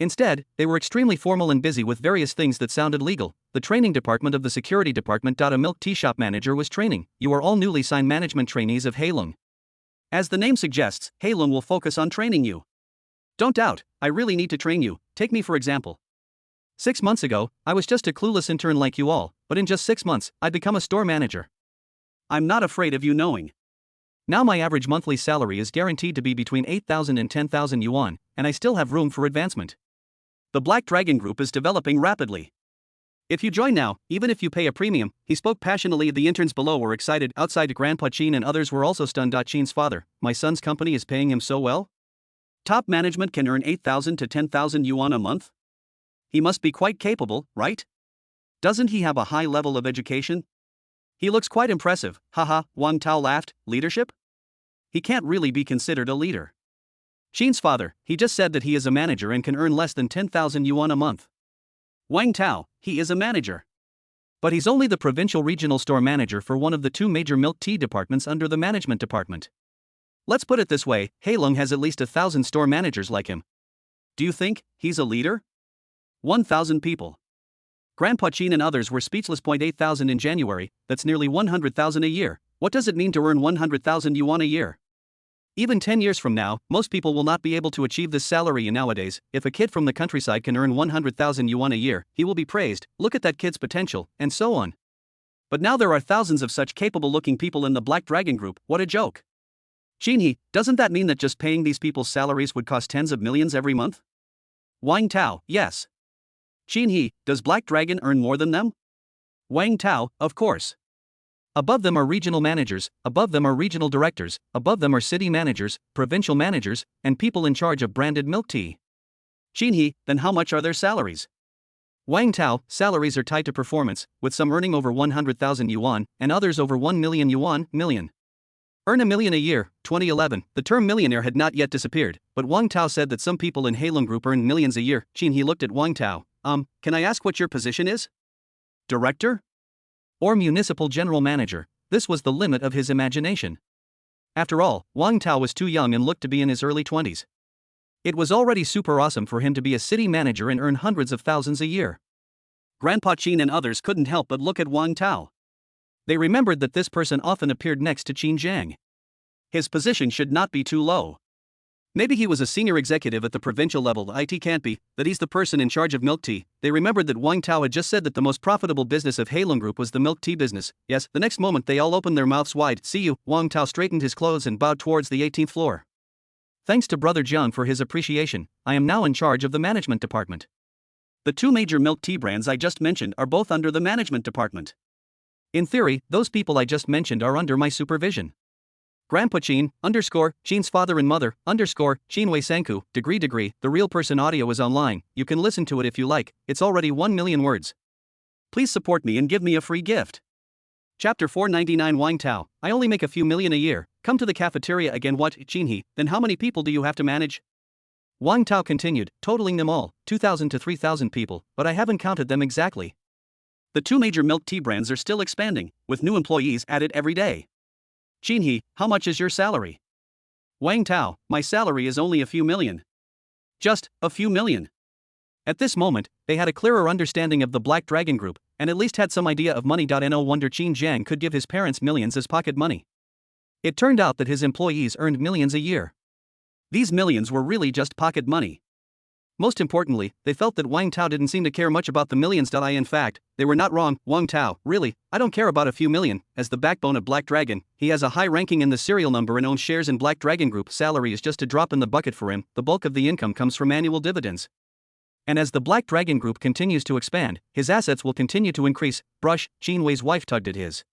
Instead, they were extremely formal and busy with various things that sounded legal. The training department of the security department. A milk tea shop manager was training. You are all newly signed management trainees of Heilong. As the name suggests, Heilong will focus on training you. Don't doubt, I really need to train you. Take me for example. 6 months ago, I was just a clueless intern like you all, but in just 6 months, I'd become a store manager. I'm not afraid of you knowing. Now my average monthly salary is guaranteed to be between 8,000 and 10,000 yuan, and I still have room for advancement. The Black Dragon Group is developing rapidly. If you join now, even if you pay a premium, he spoke passionately. The interns below were excited. Outside, Grandpa Qin and others were also stunned. Qin's father, my son's company is paying him so well? Top management can earn 8,000 to 10,000 yuan a month? He must be quite capable, right? Doesn't he have a high level of education? He looks quite impressive. Haha, Wang Tao laughed. Leadership? He can't really be considered a leader. Qin's father, he just said that he is a manager and can earn less than 10,000 yuan a month. Wang Tao, he is a manager. But he's only the provincial regional store manager for one of the 2 major milk tea departments under the management department. Let's put it this way, Heilong has at least 1,000 store managers like him. Do you think he's a leader? 1,000 people. Grandpa Qin and others were speechless. 8,000 in January, that's nearly 100,000 a year. What does it mean to earn 100,000 yuan a year? Even 10 years from now, most people will not be able to achieve this salary. And nowadays, if a kid from the countryside can earn 100,000 yuan a year, he will be praised. Look at that kid's potential, and so on. But now there are thousands of such capable-looking people in the Black Dragon Group. What a joke. Qin, doesn't that mean that just paying these people's salaries would cost tens of millions every month? Wang Tao, yes. Qin, does Black Dragon earn more than them? Wang Tao, of course. Above them are regional managers, above them are regional directors, above them are city managers, provincial managers, and people in charge of branded milk tea. Qin, then how much are their salaries? Wang Tao, salaries are tied to performance, with some earning over 100,000 yuan, and others over 1 million yuan, million. Earn a million a year. 2011, the term millionaire had not yet disappeared, but Wang Tao said that some people in Heilong Group earn millions a year. Qin, looked at Wang Tao. Can I ask what your position is? Director? Or municipal general manager? This was the limit of his imagination. After all, Wang Tao was too young and looked to be in his early 20s. It was already super awesome for him to be a city manager and earn hundreds of thousands a year. Grandpa Qin and others couldn't help but look at Wang Tao. They remembered that this person often appeared next to Qin Jiang. His position should not be too low. Maybe he was a senior executive at the provincial level. It can't be that he's the person in charge of milk tea. They remembered that Wang Tao had just said that the most profitable business of Heilong Group was the milk tea business. Yes, the next moment they all opened their mouths wide. See you. Wang Tao straightened his clothes and bowed towards the 18th floor. Thanks to Brother Jiang for his appreciation, I am now in charge of the management department. The two major milk tea brands I just mentioned are both under the management department. In theory, those people I just mentioned are under my supervision. Grandpa Qin, Qin's father and mother, Qin Wei Sanku, degree, the real person audio is online, you can listen to it if you like, it's already 1 million words. Please support me and give me a free gift. Chapter 499 Wang Tao, I only make a few million a year, come to the cafeteria again. What, Qin, then how many people do you have to manage? Wang Tao continued, totaling them all, 2,000 to 3,000 people, but I haven't counted them exactly. The two major milk tea brands are still expanding, with new employees added every day. Qin, how much is your salary? Wang Tao, my salary is only a few million. Just a few million. At this moment, they had a clearer understanding of the Black Dragon Group, and at least had some idea of money. No wonder Qin Jiang could give his parents millions as pocket money. It turned out that his employees earned millions a year. These millions were really just pocket money. Most importantly, they felt that Wang Tao didn't seem to care much about the millions. In fact, they were not wrong. Wang Tao, really, I don't care about a few million. As the backbone of Black Dragon, he has a high ranking in the serial number and owns shares in Black Dragon Group. Salary is just a drop in the bucket for him, the bulk of the income comes from annual dividends. And as the Black Dragon Group continues to expand, his assets will continue to increase. Brush, Qin Wei's wife tugged at his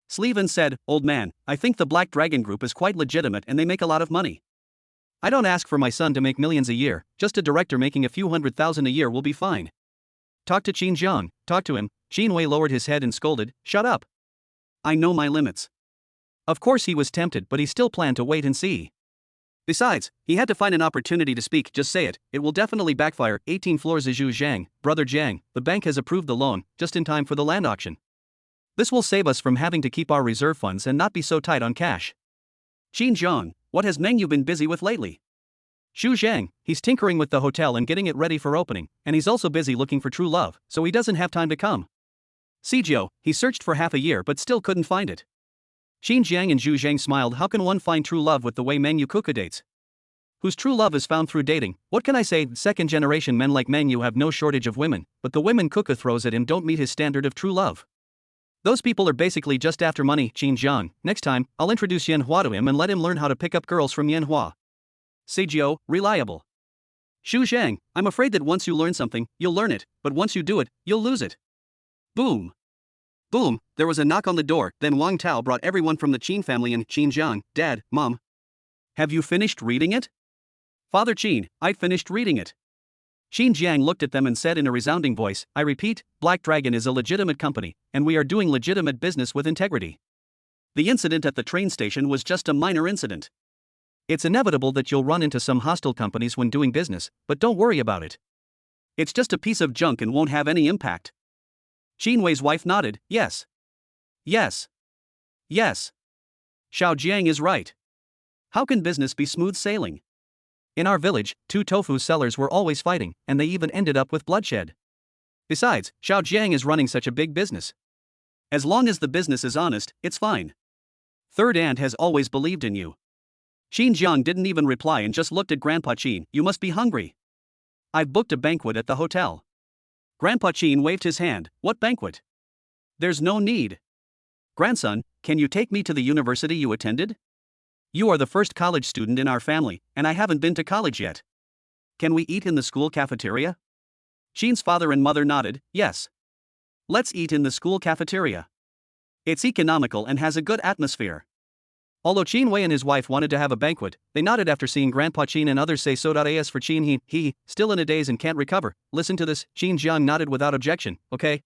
sleeve and said, old man, I think the Black Dragon Group is quite legitimate and they make a lot of money. I don't ask for my son to make millions a year, just a director making a few $100,000 a year will be fine. Talk to Qin Jiang, talk to him. Qin Wei lowered his head and scolded, shut up. I know my limits. Of course he was tempted, but he still planned to wait and see. Besides, he had to find an opportunity to speak. Just say it, it will definitely backfire. 18 floors. Zhu Zhang, Brother Jiang, the bank has approved the loan, just in time for the land auction. This will save us from having to keep our reserve funds and not be so tight on cash. Qin Jiang, what has Meng Yu been busy with lately? Xu Zhang, he's tinkering with the hotel and getting it ready for opening, and he's also busy looking for true love, so he doesn't have time to come. Sijio, he searched for half a year but still couldn't find it. Qin Jiang and Xu Zhang smiled. How can one find true love with the way Meng Yu Kuka dates? Whose true love is found through dating? What can I say? Second generation men like Meng Yu have no shortage of women, but the women Kuka throws at him don't meet his standard of true love. Those people are basically just after money. Qin Jiang, next time, I'll introduce Yanhua to him and let him learn how to pick up girls from Yanhua. Sejio, reliable. Xu Zhang, I'm afraid that once you learn something, you'll learn it, but once you do it, you'll lose it. Boom. Boom, there was a knock on the door, then Wang Tao brought everyone from the Qin family in. Qin Jiang, Dad, Mom. Have you finished reading it? Father Qin, I finished reading it. Qin Jiang looked at them and said in a resounding voice, I repeat, Black Dragon is a legitimate company, and we are doing legitimate business with integrity. The incident at the train station was just a minor incident. It's inevitable that you'll run into some hostile companies when doing business, but don't worry about it. It's just a piece of junk and won't have any impact. Qin Wei's wife nodded, yes. Yes. Yes. Xiao Jiang is right. How can business be smooth sailing? In our village, two tofu sellers were always fighting, and they even ended up with bloodshed. Besides, Xiao Jiang is running such a big business. As long as the business is honest, it's fine. Third aunt has always believed in you. Qin Jiang didn't even reply and just looked at Grandpa Qin. You must be hungry. I've booked a banquet at the hotel. Grandpa Qin waved his hand. What banquet? There's no need. Grandson, can you take me to the university you attended? You are the first college student in our family, and I haven't been to college yet. Can we eat in the school cafeteria? Qin's father and mother nodded, yes. Let's eat in the school cafeteria. It's economical and has a good atmosphere. Although Qin Wei and his wife wanted to have a banquet, they nodded after seeing Grandpa Qin and others say so. As for Qin, he, still in a daze and can't recover. Listen to this. Qin Jiang nodded without objection, okay?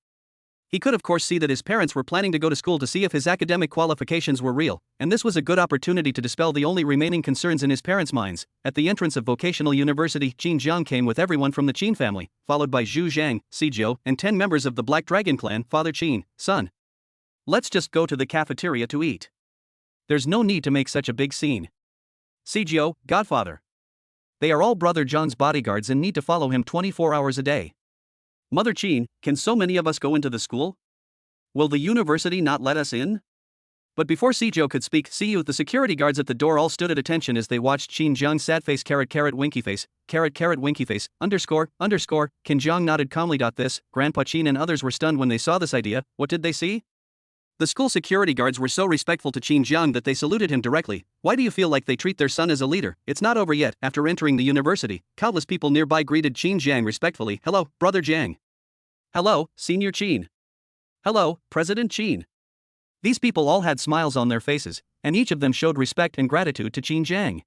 He could of course see that his parents were planning to go to school to see if his academic qualifications were real, and this was a good opportunity to dispel the only remaining concerns in his parents' minds. At the entrance of vocational university, Qin Jiang came with everyone from the Qin family, followed by Xu Zhang, Sijio, and 10 members of the Black Dragon clan. Father Qin, son. Let's just go to the cafeteria to eat. There's no need to make such a big scene. Sijio, godfather. They are all Brother John's bodyguards and need to follow him 24 hours a day. Mother Chin, can so many of us go into the school? Will the university not let us in? But before Sijo could speak, Siyu, the security guards at the door all stood at attention as they watched Qin Jiang's sad face winky face, winky face, underscore, Qin Jiang nodded calmly. This, Grandpa Qin and others were stunned when they saw this idea. What did they see? The school security guards were so respectful to Qin Jiang that they saluted him directly. Why do you feel like they treat their son as a leader? It's not over yet. After entering the university, countless people nearby greeted Qin Jiang respectfully. Hello, Brother Jiang. Hello, Senior Qin. Hello, President Qin. These people all had smiles on their faces, and each of them showed respect and gratitude to Qin Jiang.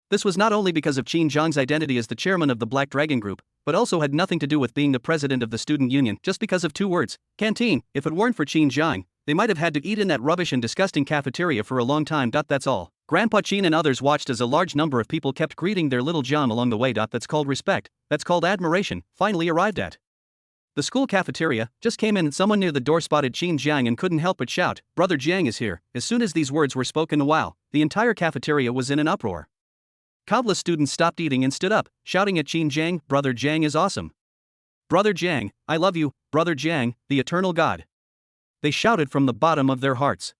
This was not only because of Qin Jiang's identity as the chairman of the Black Dragon Group, but also had nothing to do with being the president of the student union, just because of two words, canteen. If it weren't for Qin Jiang, they might have had to eat in that rubbish and disgusting cafeteria for a long time. That's all. Grandpa Qin and others watched as a large number of people kept greeting their little John along the way. That's called respect, that's called admiration, finally arrived at. The school cafeteria just came in and someone near the door spotted Qin Jiang and couldn't help but shout, Brother Jiang is here. As soon as these words were spoken, wow, the entire cafeteria was in an uproar. Countless students stopped eating and stood up, shouting at Qin Jiang, Brother Jiang is awesome. Brother Jiang, I love you, Brother Jiang, the eternal God. They shouted from the bottom of their hearts.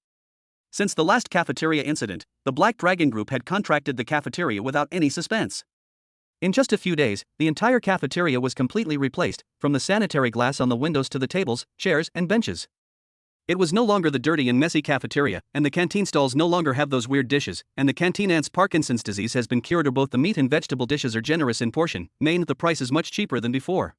Since the last cafeteria incident, the Black Dragon Group had contracted the cafeteria without any suspense. In just a few days, the entire cafeteria was completely replaced, from the sanitary glass on the windows to the tables, chairs, and benches. It was no longer the dirty and messy cafeteria, and the canteen stalls no longer have those weird dishes, and the canteen aunt's Parkinson's disease has been cured, or both the meat and vegetable dishes are generous in portion, meaning the price is much cheaper than before.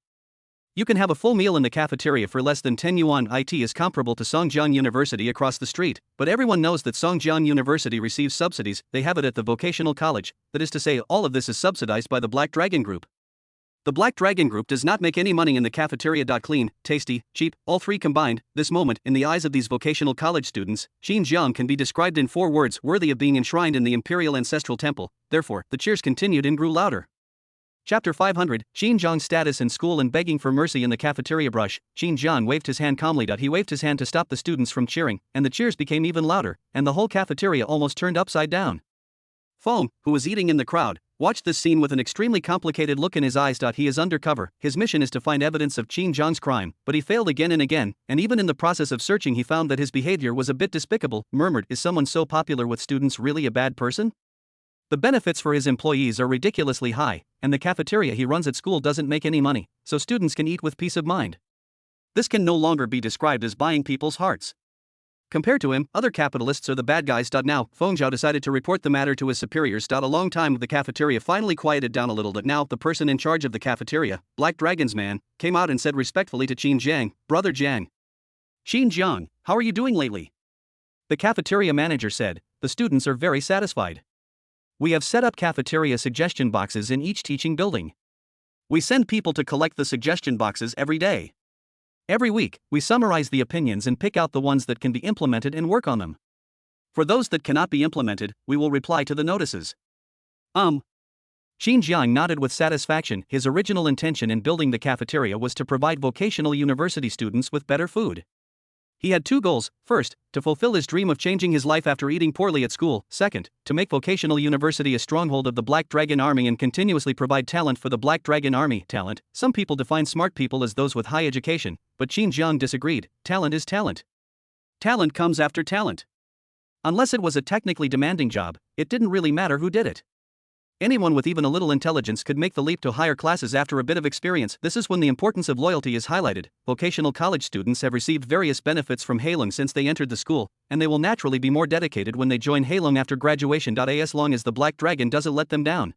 You can have a full meal in the cafeteria for less than 10 yuan. It is comparable to Songjiang University across the street, but everyone knows that Songjiang University receives subsidies. They have it at the vocational college, that is to say, all of this is subsidized by the Black Dragon Group. The Black Dragon Group does not make any money in the cafeteria. Clean, tasty, cheap, all three combined. This moment, in the eyes of these vocational college students, Qin Jiang can be described in 4 words, worthy of being enshrined in the imperial ancestral temple. Therefore, the cheers continued and grew louder. Chapter 500, Qin Jiang's status in school and begging for mercy in the cafeteria. Brush, Qin Jiang waved his hand calmly. He waved his hand to stop the students from cheering, and the cheers became even louder, and the whole cafeteria almost turned upside down. Fong, who was eating in the crowd, watched this scene with an extremely complicated look in his eyes. He is undercover, his mission is to find evidence of Qin Jiang's crime, but he failed again and again, and even in the process of searching he found that his behavior was a bit despicable. Murmured, is someone so popular with students really a bad person? The benefits for his employees are ridiculously high, and the cafeteria he runs at school doesn't make any money, so students can eat with peace of mind. This can no longer be described as buying people's hearts. Compared to him, other capitalists are the bad guys. Now, Feng Zhao decided to report the matter to his superiors. A long time the cafeteria finally quieted down a little. Now, the person in charge of the cafeteria, Black Dragon's man, came out and said respectfully to Qin Jiang, Brother Jiang. Qin Jiang, how are you doing lately? The cafeteria manager said, the students are very satisfied. We have set up cafeteria suggestion boxes in each teaching building. We send people to collect the suggestion boxes every day. Every week, we summarize the opinions and pick out the ones that can be implemented and work on them. For those that cannot be implemented, we will reply to the notices. Qin Jiang nodded with satisfaction. His original intention in building the cafeteria was to provide vocational university students with better food. He had 2 goals: first, to fulfill his dream of changing his life after eating poorly at school; second, to make vocational university a stronghold of the Black Dragon Army and continuously provide talent for the Black Dragon Army. Talent, some people define smart people as those with high education, but Qin Jiang disagreed. Talent is talent. Talent comes after talent. Unless it was a technically demanding job, it didn't really matter who did it. Anyone with even a little intelligence could make the leap to higher classes after a bit of experience. This is when the importance of loyalty is highlighted. Vocational college students have received various benefits from Heilong since they entered the school, and they will naturally be more dedicated when they join Heilong after graduation. As long as the Black Dragon doesn't let them down.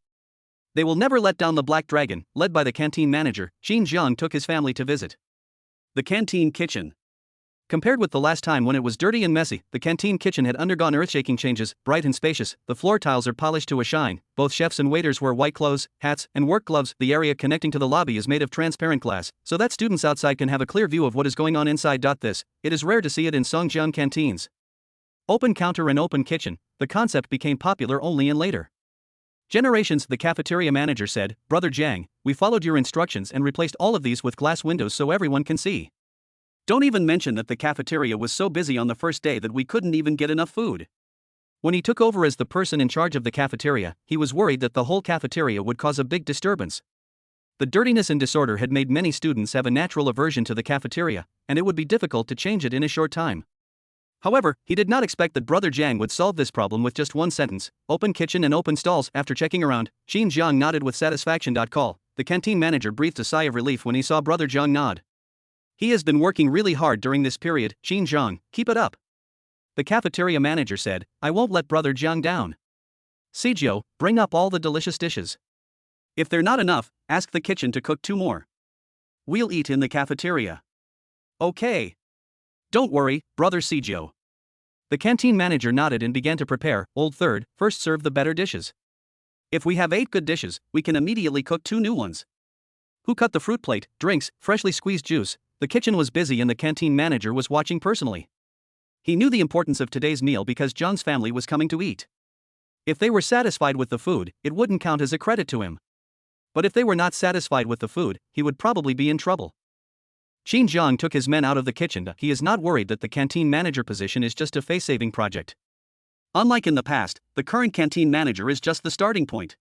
They will never let down the Black Dragon. Led by the canteen manager, Qin Jiang took his family to visit the canteen kitchen. Compared with the last time when it was dirty and messy, the canteen kitchen had undergone earth-shaking changes. Bright and spacious, the floor tiles are polished to a shine, both chefs and waiters wear white clothes, hats, and work gloves. The area connecting to the lobby is made of transparent glass, so that students outside can have a clear view of what is going on inside. It is rare to see it in Songjiang canteens. Open counter and open kitchen, the concept became popular only in later generations. The cafeteria manager said, Brother Jiang, we followed your instructions and replaced all of these with glass windows so everyone can see. Don't even mention that the cafeteria was so busy on the first day that we couldn't even get enough food. When he took over as the person in charge of the cafeteria, he was worried that the whole cafeteria would cause a big disturbance. The dirtiness and disorder had made many students have a natural aversion to the cafeteria, and it would be difficult to change it in a short time. However, he did not expect that Brother Jiang would solve this problem with just one sentence: open kitchen and open stalls. After checking around, Qin Jiang nodded with satisfaction. Call. The canteen manager breathed a sigh of relief when he saw Brother Jiang nod. He has been working really hard during this period, Qin Jiang, keep it up. The cafeteria manager said, I won't let Brother Jiang down. Sijio, bring up all the delicious dishes. If they're not enough, ask the kitchen to cook 2 more. We'll eat in the cafeteria. Okay. Don't worry, Brother Sijio. The canteen manager nodded and began to prepare. Old third, first serve the better dishes. If we have 8 good dishes, we can immediately cook 2 new ones. Who cut the fruit plate, drinks, freshly squeezed juice? The kitchen was busy and the canteen manager was watching personally. He knew the importance of today's meal because Jiang's family was coming to eat. If they were satisfied with the food, it wouldn't count as a credit to him. But if they were not satisfied with the food, he would probably be in trouble. Qin Jiang took his men out of the kitchen. He is not worried that the canteen manager position is just a face-saving project. Unlike in the past, the current canteen manager is just the starting point.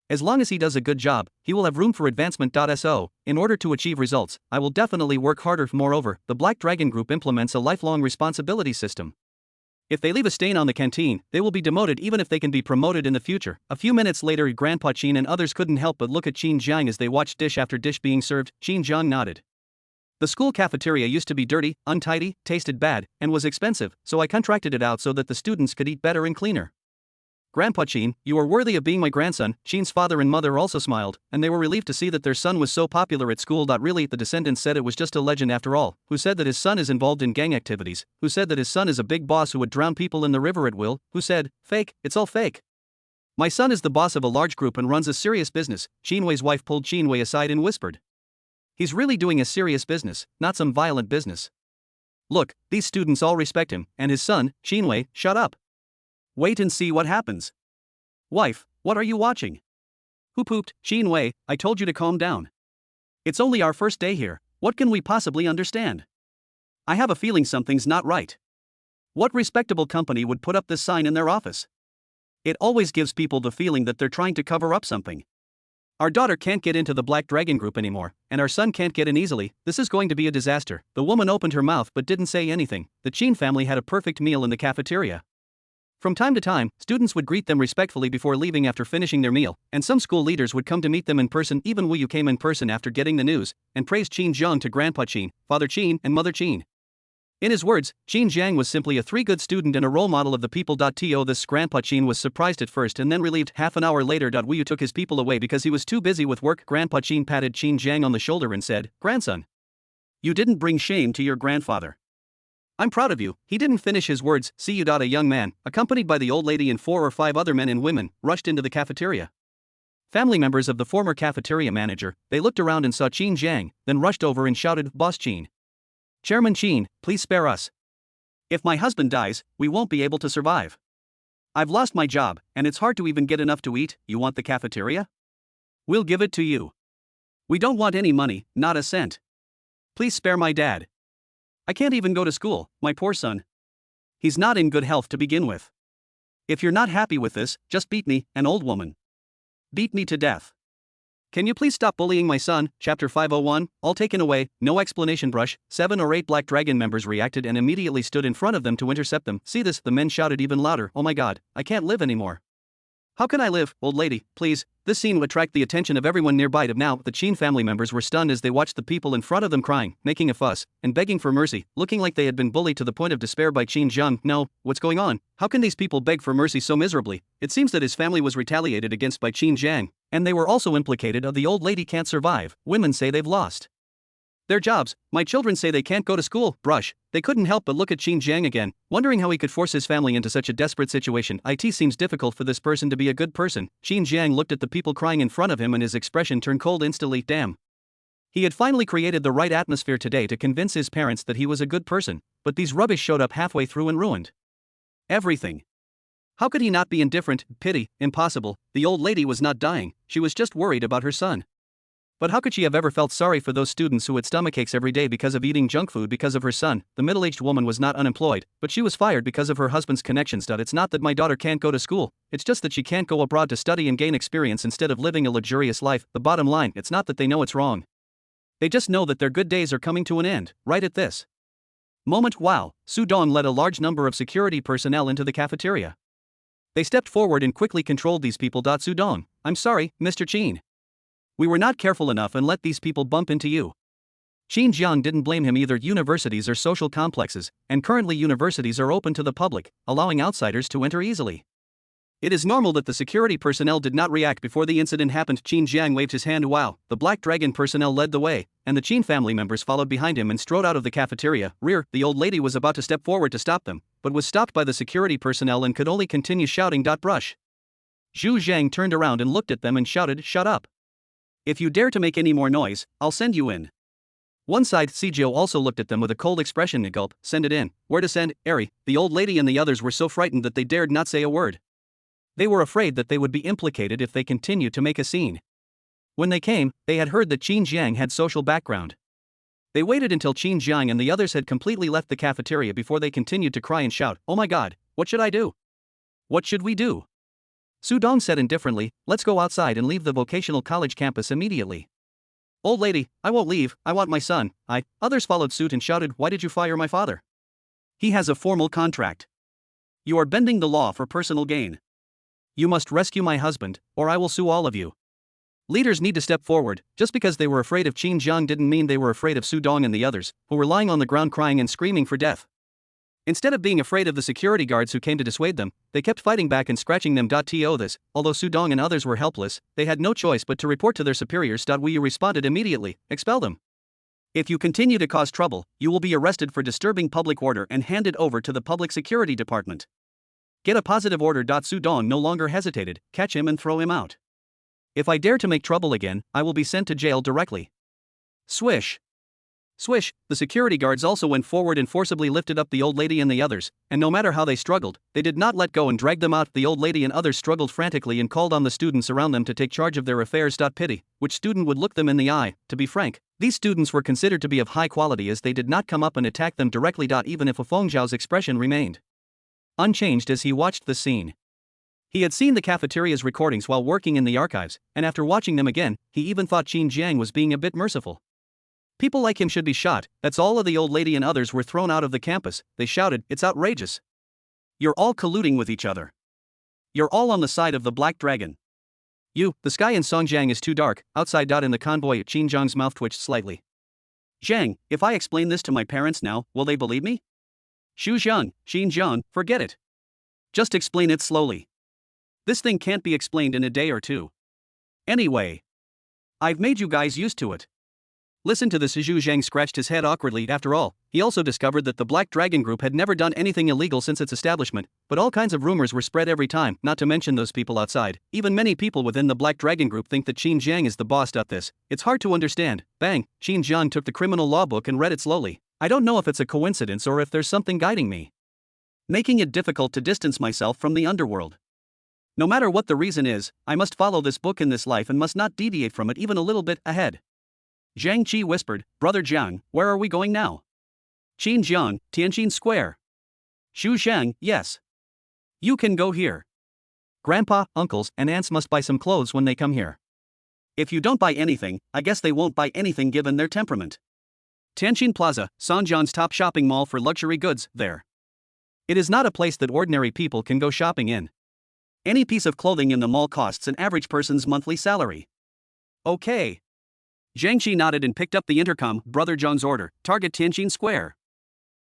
As long as he does a good job, he will have room for advancement. So, in order to achieve results, I will definitely work harder. Moreover, the Black Dragon Group implements a lifelong responsibility system. If they leave a stain on the canteen, they will be demoted even if they can be promoted in the future. A few minutes later, Grandpa Qin and others couldn't help but look at Qin Jiang as they watched dish after dish being served. Qin Jiang nodded. The school cafeteria used to be dirty, untidy, tasted bad, and was expensive, so I contracted it out so that the students could eat better and cleaner. Grandpa Qin, you are worthy of being my grandson. Qin's father and mother also smiled, and they were relieved to see that their son was so popular at school. Really, the descendants said it was just a legend after all. Who said that his son is involved in gang activities? Who said that his son is a big boss who would drown people in the river at will? Who said, fake, it's all fake. My son is the boss of a large group and runs a serious business. Qinwei's wife pulled Qinwei aside and whispered. He's really doing a serious business, not some violent business. Look, these students all respect him, and his son, Qinwei, shut up. Wait and see what happens. Wife, what are you watching? Who pooped? Qinwei, I told you to calm down. It's only our first day here, what can we possibly understand? I have a feeling something's not right. What respectable company would put up this sign in their office? It always gives people the feeling that they're trying to cover up something. Our daughter can't get into the Black Dragon Group anymore, and our son can't get in easily. This is going to be a disaster. The woman opened her mouth but didn't say anything. The Qin family had a perfect meal in the cafeteria. From time to time, students would greet them respectfully before leaving after finishing their meal, and some school leaders would come to meet them in person. Even Wu Yu came in person after getting the news, and praised Qin Jiang to Grandpa Qin, Father Qin, and Mother Qin. In his words, Qin Jiang was simply a 3 good student and a role model of the people. This Grandpa Qin was surprised at first and then relieved. Half an hour later, Wu Yu took his people away because he was too busy with work. Grandpa Qin patted Qin Jiang on the shoulder and said, Grandson, you didn't bring shame to your grandfather. I'm proud of you. He didn't finish his words. See you. A young man, accompanied by the old lady and 4 or 5 other men and women, rushed into the cafeteria. Family members of the former cafeteria manager, they looked around and saw Qin Jiang, then rushed over and shouted, Boss Qin. Chairman Qin, please spare us. If my husband dies, we won't be able to survive. I've lost my job, and it's hard to even get enough to eat. You want the cafeteria? We'll give it to you. We don't want any money, not a cent. Please spare my dad. I can't even go to school, my poor son. He's not in good health to begin with. If you're not happy with this, just beat me, an old woman. Beat me to death. Can you please stop bullying my son? Chapter 501, all taken away, no explanation. Brush. 7 or 8 Black Dragon members reacted and immediately stood in front of them to intercept them. See this? The men shouted even louder. Oh my god, I can't live anymore. How can I live, old lady, please? This scene would attract the attention of everyone nearby. Now, the Qin family members were stunned as they watched the people in front of them crying, making a fuss, and begging for mercy, looking like they had been bullied to the point of despair by Qin Jiang. No, what's going on? How can these people beg for mercy so miserably? It seems that his family was retaliated against by Qin Jiang, and they were also implicated. The old lady can't survive. Women say they've lost their jobs. My children say they can't go to school. Brush. They couldn't help but look at Qin Jiang again, wondering how he could force his family into such a desperate situation. It seems difficult for this person to be a good person. Qin Jiang looked at the people crying in front of him and his expression turned cold instantly. Damn. He had finally created the right atmosphere today to convince his parents that he was a good person, but these rubbish showed up halfway through and ruined everything. How could he not be indifferent? Pity. Impossible. The old lady was not dying, she was just worried about her son. But how could she have ever felt sorry for those students who had stomachaches every day because of eating junk food because of her son? The middle-aged woman was not unemployed, but she was fired because of her husband's connections. It's not that my daughter can't go to school, it's just that she can't go abroad to study and gain experience instead of living a luxurious life. The bottom line, it's not that they know it's wrong. They just know that their good days are coming to an end, right at this moment. Wow, Su Dong led a large number of security personnel into the cafeteria. They stepped forward and quickly controlled these people. Su Dong, I'm sorry, Mr. Qin. We were not careful enough and let these people bump into you. Qin Jiang didn't blame him either. Universities are social complexes, and currently universities are open to the public, allowing outsiders to enter easily. It is normal that the security personnel did not react before the incident happened. Qin Jiang waved his hand. Wow, the Black Dragon personnel led the way, and the Qin family members followed behind him and strode out of the cafeteria. The old lady was about to step forward to stop them, but was stopped by the security personnel and could only continue shouting. Brush. Zhu Zhang turned around and looked at them and shouted, "Shut up. If you dare to make any more noise, I'll send you in." One side Sijio also looked at them with a cold expression. Gulp, send it in. Where to send, Eri? The old lady and the others were so frightened that they dared not say a word. They were afraid that they would be implicated if they continued to make a scene. When they came, they had heard that Qin Jiang had social background. They waited until Qin Jiang and the others had completely left the cafeteria before they continued to cry and shout, "Oh my god, what should I do? What should we do?" Su Dong said indifferently, "Let's go outside and leave the vocational college campus immediately." "Old lady, I won't leave, I want my son." Others followed suit and shouted, "Why did you fire my father? He has a formal contract. You are bending the law for personal gain. You must rescue my husband, or I will sue all of you." Leaders need to step forward. Just because they were afraid of Qin Jiang didn't mean they were afraid of Su Dong and the others, who were lying on the ground crying and screaming for death. Instead of being afraid of the security guards who came to dissuade them, they kept fighting back and scratching them. Although Su Dong and others were helpless, they had no choice but to report to their superiors. Wu responded immediately, "Expel them. If you continue to cause trouble, you will be arrested for disturbing public order and handed over to the public security department. Get a positive order." Su Dong no longer hesitated, "Catch him and throw him out. If I dare to make trouble again, I will be sent to jail directly." Swish. Swish, the security guards also went forward and forcibly lifted up the old lady and the others, and no matter how they struggled, they did not let go and drag them out. The old lady and others struggled frantically and called on the students around them to take charge of their affairs. Pity, which student would look them in the eye? To be frank, these students were considered to be of high quality as they did not come up and attack them directly. Even if Feng Zhao's expression remained unchanged as he watched the scene. He had seen the cafeteria's recordings while working in the archives, and after watching them again, he even thought Qin Jiang was being a bit merciful. People like him should be shot. That's all. Of the old lady and others were thrown out of the campus. They shouted, "It's outrageous. You're all colluding with each other. You're all on the side of the Black Dragon. The sky in Songjiang is too dark." Outside. In the convoy, Qin Jiang's mouth twitched slightly. "Jiang, if I explain this to my parents now, will they believe me?" "Xu Xiang, Qin Jiang, forget it. Just explain it slowly. This thing can't be explained in a day or two. Anyway, I've made you guys used to it." Listen to this. Zhu Zhang scratched his head awkwardly. After all, he also discovered that the Black Dragon Group had never done anything illegal since its establishment, but all kinds of rumors were spread every time, not to mention those people outside. Even many people within the Black Dragon Group think that Qin Jiang is the boss. It's hard to understand. Bang, Qin Jiang took the criminal law book and read it slowly. "I don't know if it's a coincidence or if there's something guiding me, making it difficult to distance myself from the underworld. No matter what the reason is, I must follow this book in this life and must not deviate from it even a little bit." Ahead, Zhang Qi whispered, "Brother Jiang, where are we going now?" "Qin Jiang, Tianjin Square." "Xu Xiang, yes. You can go here. Grandpa, uncles, and aunts must buy some clothes when they come here. If you don't buy anything, I guess they won't buy anything given their temperament. Tianjin Plaza, Songjiang's top shopping mall for luxury goods, there. It is not a place that ordinary people can go shopping in. Any piece of clothing in the mall costs an average person's monthly salary." "Okay." Zhang Qi nodded and picked up the intercom. "Brother Zhang's order, target Tianjin Square."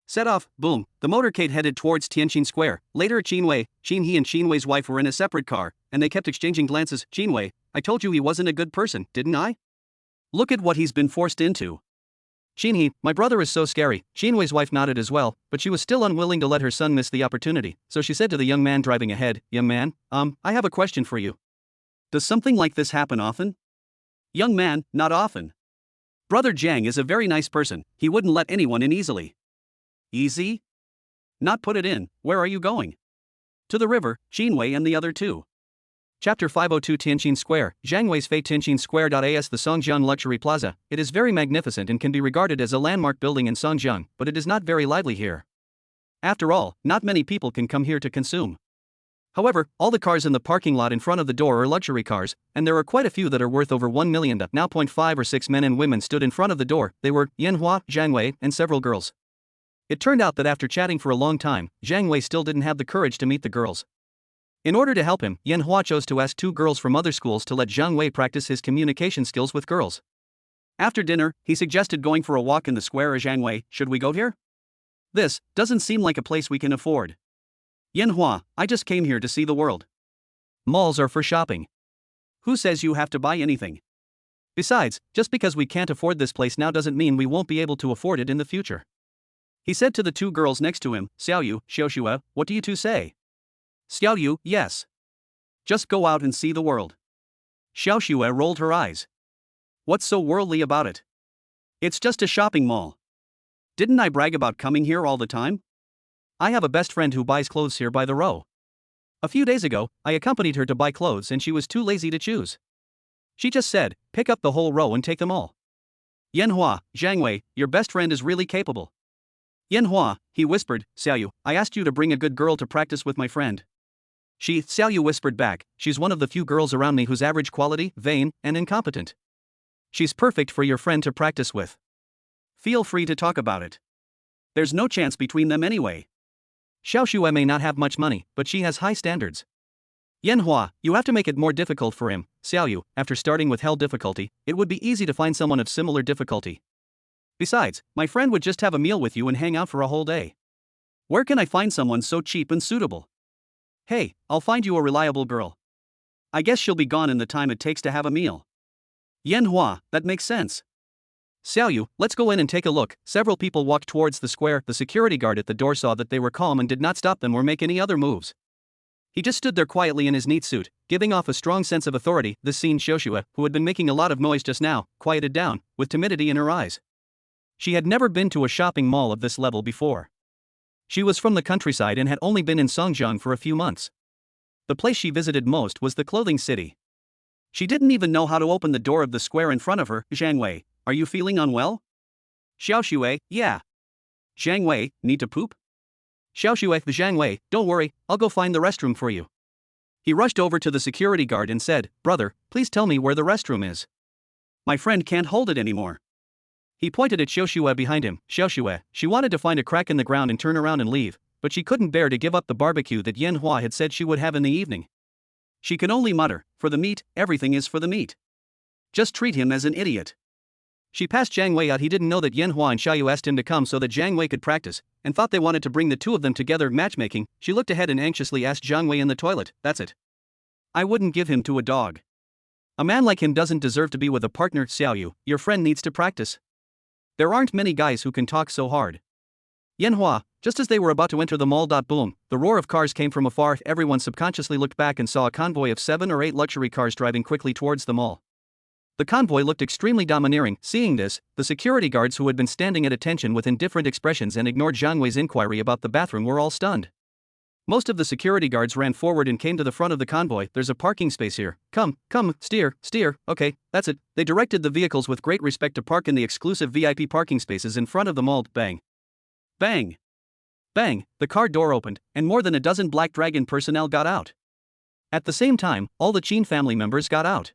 Set off, boom, the motorcade headed towards Tianjin Square. Later Qin Wei, Qin He and Qin Wei's wife were in a separate car, and they kept exchanging glances. "Qin Wei, I told you he wasn't a good person, didn't I? Look at what he's been forced into." "Qin He, my brother is so scary." Qin Wei's wife nodded as well, but she was still unwilling to let her son miss the opportunity, so she said to the young man driving ahead, "Young man, I have a question for you. Does something like this happen often?" "Young man, not often. Brother Jiang is a very nice person, he wouldn't let anyone in easily." "Easy? Not put it in, where are you going?" "To the river, Qin Wei and the other two." Chapter 502 Tianjin Square, Zhang Wei's Fei Tianjin Square. As the Songjiang Luxury Plaza, it is very magnificent and can be regarded as a landmark building in Songjiang, but it is not very lively here. After all, not many people can come here to consume. However, all the cars in the parking lot in front of the door are luxury cars, and there are quite a few that are worth over 1 million. Now, 5 or 6 men and women stood in front of the door. They were Yanhua, Zhang Wei, and several girls. It turned out that after chatting for a long time, Zhang Wei still didn't have the courage to meet the girls. In order to help him, Yanhua chose to ask 2 girls from other schools to let Zhang Wei practice his communication skills with girls. After dinner, he suggested going for a walk in the square. Zhang Wei, should we go here? This doesn't seem like a place we can afford. Yanhua, I just came here to see the world. Malls are for shopping. Who says you have to buy anything? Besides, just because we can't afford this place now doesn't mean we won't be able to afford it in the future. He said to the 2 girls next to him, Xiaoyu, Xiaoxue, what do you two say? Xiaoyu, yes. Just go out and see the world. Xiaoxue rolled her eyes. What's so worldly about it? It's just a shopping mall. Didn't I brag about coming here all the time? I have a best friend who buys clothes here by the row. A few days ago, I accompanied her to buy clothes and she was too lazy to choose. She just said, pick up the whole row and take them all. Yanhua, Zhang Wei, your best friend is really capable. Yanhua, he whispered, Xiaoyu, I asked you to bring a good girl to practice with my friend. Xiaoyu whispered back, she's one of the few girls around me who's average quality, vain, and incompetent. She's perfect for your friend to practice with. Feel free to talk about it. There's no chance between them anyway. Xiaoxue may not have much money, but she has high standards. Yanhua, you have to make it more difficult for him. Xiaoyu, after starting with hell difficulty, it would be easy to find someone of similar difficulty. Besides, my friend would just have a meal with you and hang out for a whole day. Where can I find someone so cheap and suitable? Hey, I'll find you a reliable girl. I guess she'll be gone in the time it takes to have a meal. Yanhua, that makes sense. Xiaoyu, let's go in and take a look. Several people walked towards the square. The security guard at the door saw that they were calm and did not stop them or make any other moves. He just stood there quietly in his neat suit, giving off a strong sense of authority. This scene Xiaoxue, who had been making a lot of noise just now, quieted down, with timidity in her eyes. She had never been to a shopping mall of this level before. She was from the countryside and had only been in Songjiang for a few months. The place she visited most was the clothing city. She didn't even know how to open the door of the square in front of her. Zhang Wei, are you feeling unwell? Xiaoxue, yeah. Zhang Wei, need to poop? Xiaoxue, Zhang Wei, don't worry, I'll go find the restroom for you. He rushed over to the security guard and said, brother, please tell me where the restroom is. My friend can't hold it anymore. He pointed at Xiaoxue behind him. Xiaoxue, she wanted to find a crack in the ground and turn around and leave, but she couldn't bear to give up the barbecue that Yanhua had said she would have in the evening. She could only mutter, for the meat, everything is for the meat. Just treat him as an idiot. She passed Zhang Wei out. He didn't know that Yanhua and Xiaoyu asked him to come so that Zhang Wei could practice, and thought they wanted to bring the 2 of them together. Matchmaking. She looked ahead and anxiously asked Zhang Wei in the toilet, that's it. I wouldn't give him to a dog. A man like him doesn't deserve to be with a partner. Xiaoyu, your friend needs to practice. There aren't many guys who can talk so hard. Yanhua, just as they were about to enter the mall. Boom, the roar of cars came from afar. Everyone subconsciously looked back and saw a convoy of 7 or 8 luxury cars driving quickly towards the mall. The convoy looked extremely domineering. Seeing this, the security guards who had been standing at attention with indifferent expressions and ignored Zhang Wei's inquiry about the bathroom were all stunned. Most of the security guards ran forward and came to the front of the convoy. There's a parking space here. Come, steer, okay, that's it. They directed the vehicles with great respect to park in the exclusive VIP parking spaces in front of the mall. Bang. Bang. Bang, the car door opened, and more than a dozen Black Dragon personnel got out. At the same time, all the Qin family members got out.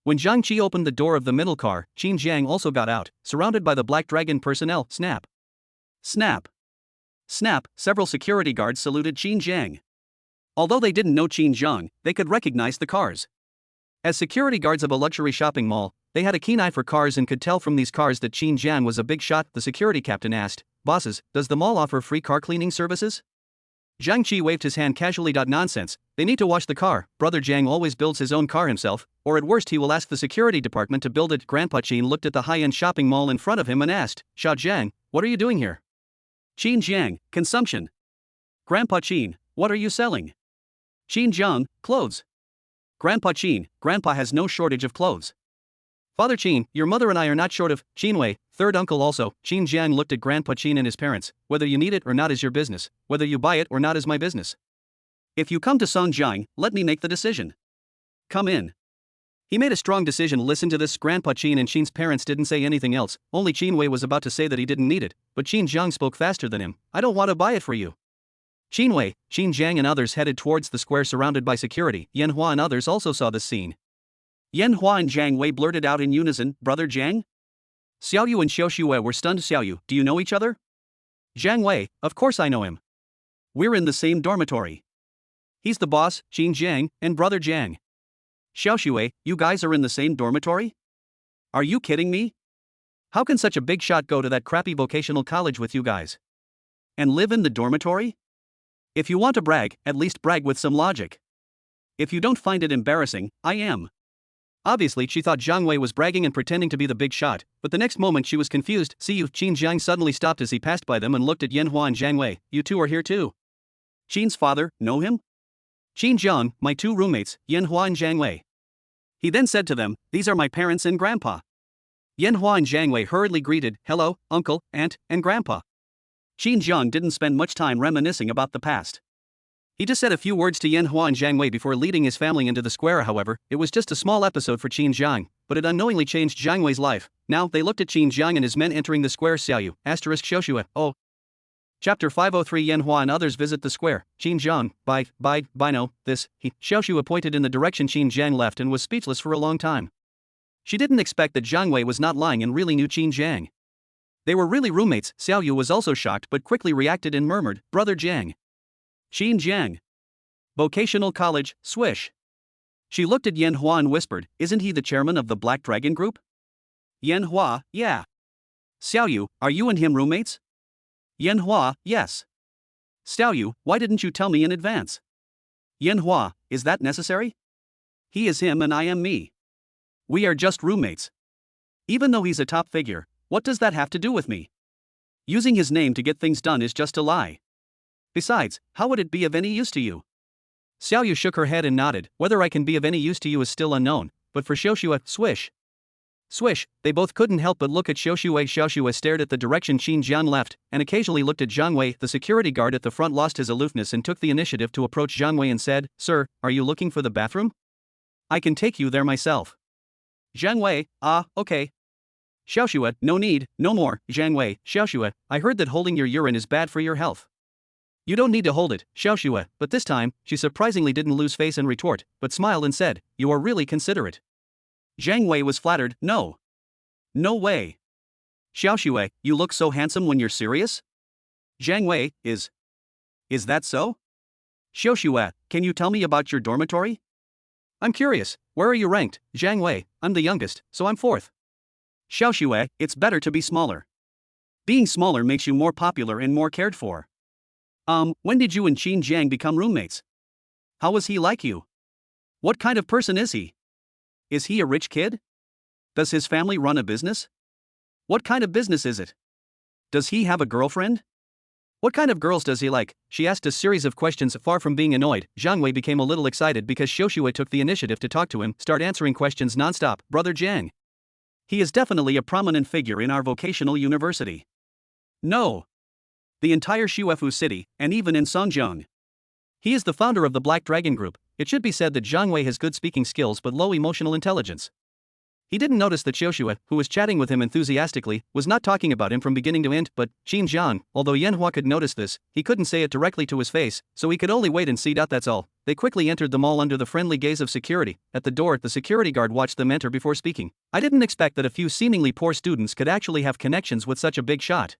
When Zhang Qi opened the door of the middle car, Qin Jiang also got out, surrounded by the Black Dragon personnel. Snap. Snap. Snap, several security guards saluted Qin Jiang. Although they didn't know Qin Jiang, they could recognize the cars. As security guards of a luxury shopping mall, they had a keen eye for cars and could tell from these cars that Qin Jiang was a big shot. The security captain asked, bosses, does the mall offer free car cleaning services? Zhang Qi waved his hand casually. Nonsense, they need to wash the car. Brother Jiang always builds his own car himself, or at worst he will ask the security department to build it. Grandpa Qin looked at the high-end shopping mall in front of him and asked, Xia Jiang, what are you doing here? Qin Jiang, consumption. Grandpa Qin, what are you selling? Qin Jiang, clothes. Grandpa Qin, Grandpa has no shortage of clothes. Father Qin, your mother and I are not short of. Qin Wei, third uncle also. Qin Jiang looked at Grandpa Qin and his parents. Whether you need it or not is your business. Whether you buy it or not is my business. If you come to Songjiang, let me make the decision. Come in. He made a strong decision. Listen to this. Grandpa Qin and Qin's parents didn't say anything else, only Qin Wei was about to say that he didn't need it, but Qin Jiang spoke faster than him. I don't want to buy it for you. Qin Wei, Qin Jiang and others headed towards the square surrounded by security. Yan Hua and others also saw this scene. Yan Hua and Jiang Wei blurted out in unison, Brother Jiang? Xiao Yu and Xiao Xue were stunned. Xiao Yu, do you know each other? Jiang Wei, of course I know him. We're in the same dormitory. He's the boss, Qin Jiang, and Brother Jiang. Xiao Xue, you guys are in the same dormitory? Are you kidding me? How can such a big shot go to that crappy vocational college with you guys? And live in the dormitory? If you want to brag, at least brag with some logic. If you don't find it embarrassing, I am. Obviously, she thought Jiang Wei was bragging and pretending to be the big shot, but the next moment she was confused. See you, Qin Jiang suddenly stopped as he passed by them and looked at Yan Hua and Jiang Wei. You two are here too. Qin's father, know him? Qin Jiang, my two roommates, Yan Hua and Jiang Wei. He then said to them, these are my parents and grandpa. Yan Hua and Jiang Wei hurriedly greeted, hello, uncle, aunt, and grandpa. Qin Jiang didn't spend much time reminiscing about the past. He just said a few words to Yan Hua and Jiang Wei before leading his family into the square. However, it was just a small episode for Qin Jiang, but it unknowingly changed Jiang Wei's life. Now, they looked at Qin Jiang and his men entering the square. Xiao Yu, asterisk Xiaoxue, oh. Chapter 503 Yan Hua and others visit the square. Qin Jiang, no, this, he, Xiaoxue pointed in the direction Qin Jiang left and was speechless for a long time. She didn't expect that Jiang Wei was not lying and really knew Qin Jiang. They were really roommates. Xiao Yu was also shocked but quickly reacted and murmured, Brother Jiang. Qin Jiang. Vocational College, swish. She looked at Yan Hua and whispered, isn't he the chairman of the Black Dragon Group? Yan Hua, yeah. Xiao Yu, are you and him roommates? Yan Hua, yes. Xiao Yu, why didn't you tell me in advance? Yan Hua, is that necessary? He is him and I am me. We are just roommates. Even though he's a top figure, what does that have to do with me? Using his name to get things done is just a lie. Besides, how would it be of any use to you? Xiao Yu shook her head and nodded. Whether I can be of any use to you is still unknown, but for Xiaoxue, swish. Swish, they both couldn't help but look at Xiaoxue. Xiaoxue stared at the direction Qin Jiang left, and occasionally looked at Jiang Wei. The security guard at the front lost his aloofness and took the initiative to approach Jiang Wei and said, Sir, are you looking for the bathroom? I can take you there myself. Jiang Wei, okay. Xiaoxue, no need, no more. Jiang Wei, Xiaoxue, I heard that holding your urine is bad for your health. You don't need to hold it, Xiaoxue, but this time, she surprisingly didn't lose face and retort, but smiled and said, you are really considerate. Jiang Wei was flattered, no. No way. Xiaoxue, you look so handsome when you're serious? Jiang Wei, is that so? Xiaoxue, can you tell me about your dormitory? I'm curious, where are you ranked? Jiang Wei, I'm the youngest, so I'm fourth. Xiaoxue, it's better to be smaller. Being smaller makes you more popular and more cared for. When did you and Qin Jiang become roommates? How was he like you? What kind of person is he? Is he a rich kid? Does his family run a business? What kind of business is it? Does he have a girlfriend? What kind of girls does he like? She asked a series of questions. Far from being annoyed, Jiang Wei became a little excited because Xiaoxue took the initiative to talk to him, start answering questions nonstop. Brother Jiang. He is definitely a prominent figure in our vocational university. No. The entire Xuefu city, and even in Songjiang. He is the founder of the Black Dragon Group. It should be said that Jiang Wei has good speaking skills but low emotional intelligence. He didn't notice that Xiaoxue, who was chatting with him enthusiastically, was not talking about him from beginning to end, but Qin Jiang, although Yan Hua could notice this, he couldn't say it directly to his face, so he could only wait and see. That's all. They quickly entered the mall under the friendly gaze of security. At the door, the security guard watched them enter before speaking. I didn't expect that a few seemingly poor students could actually have connections with such a big shot.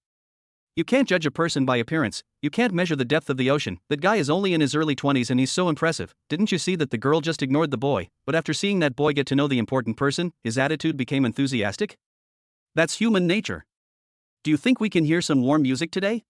You can't judge a person by appearance, you can't measure the depth of the ocean. That guy is only in his early 20s and he's so impressive. Didn't you see that the girl just ignored the boy, but after seeing that boy get to know the important person, his attitude became enthusiastic? That's human nature. Do you think we can hear some warm music today?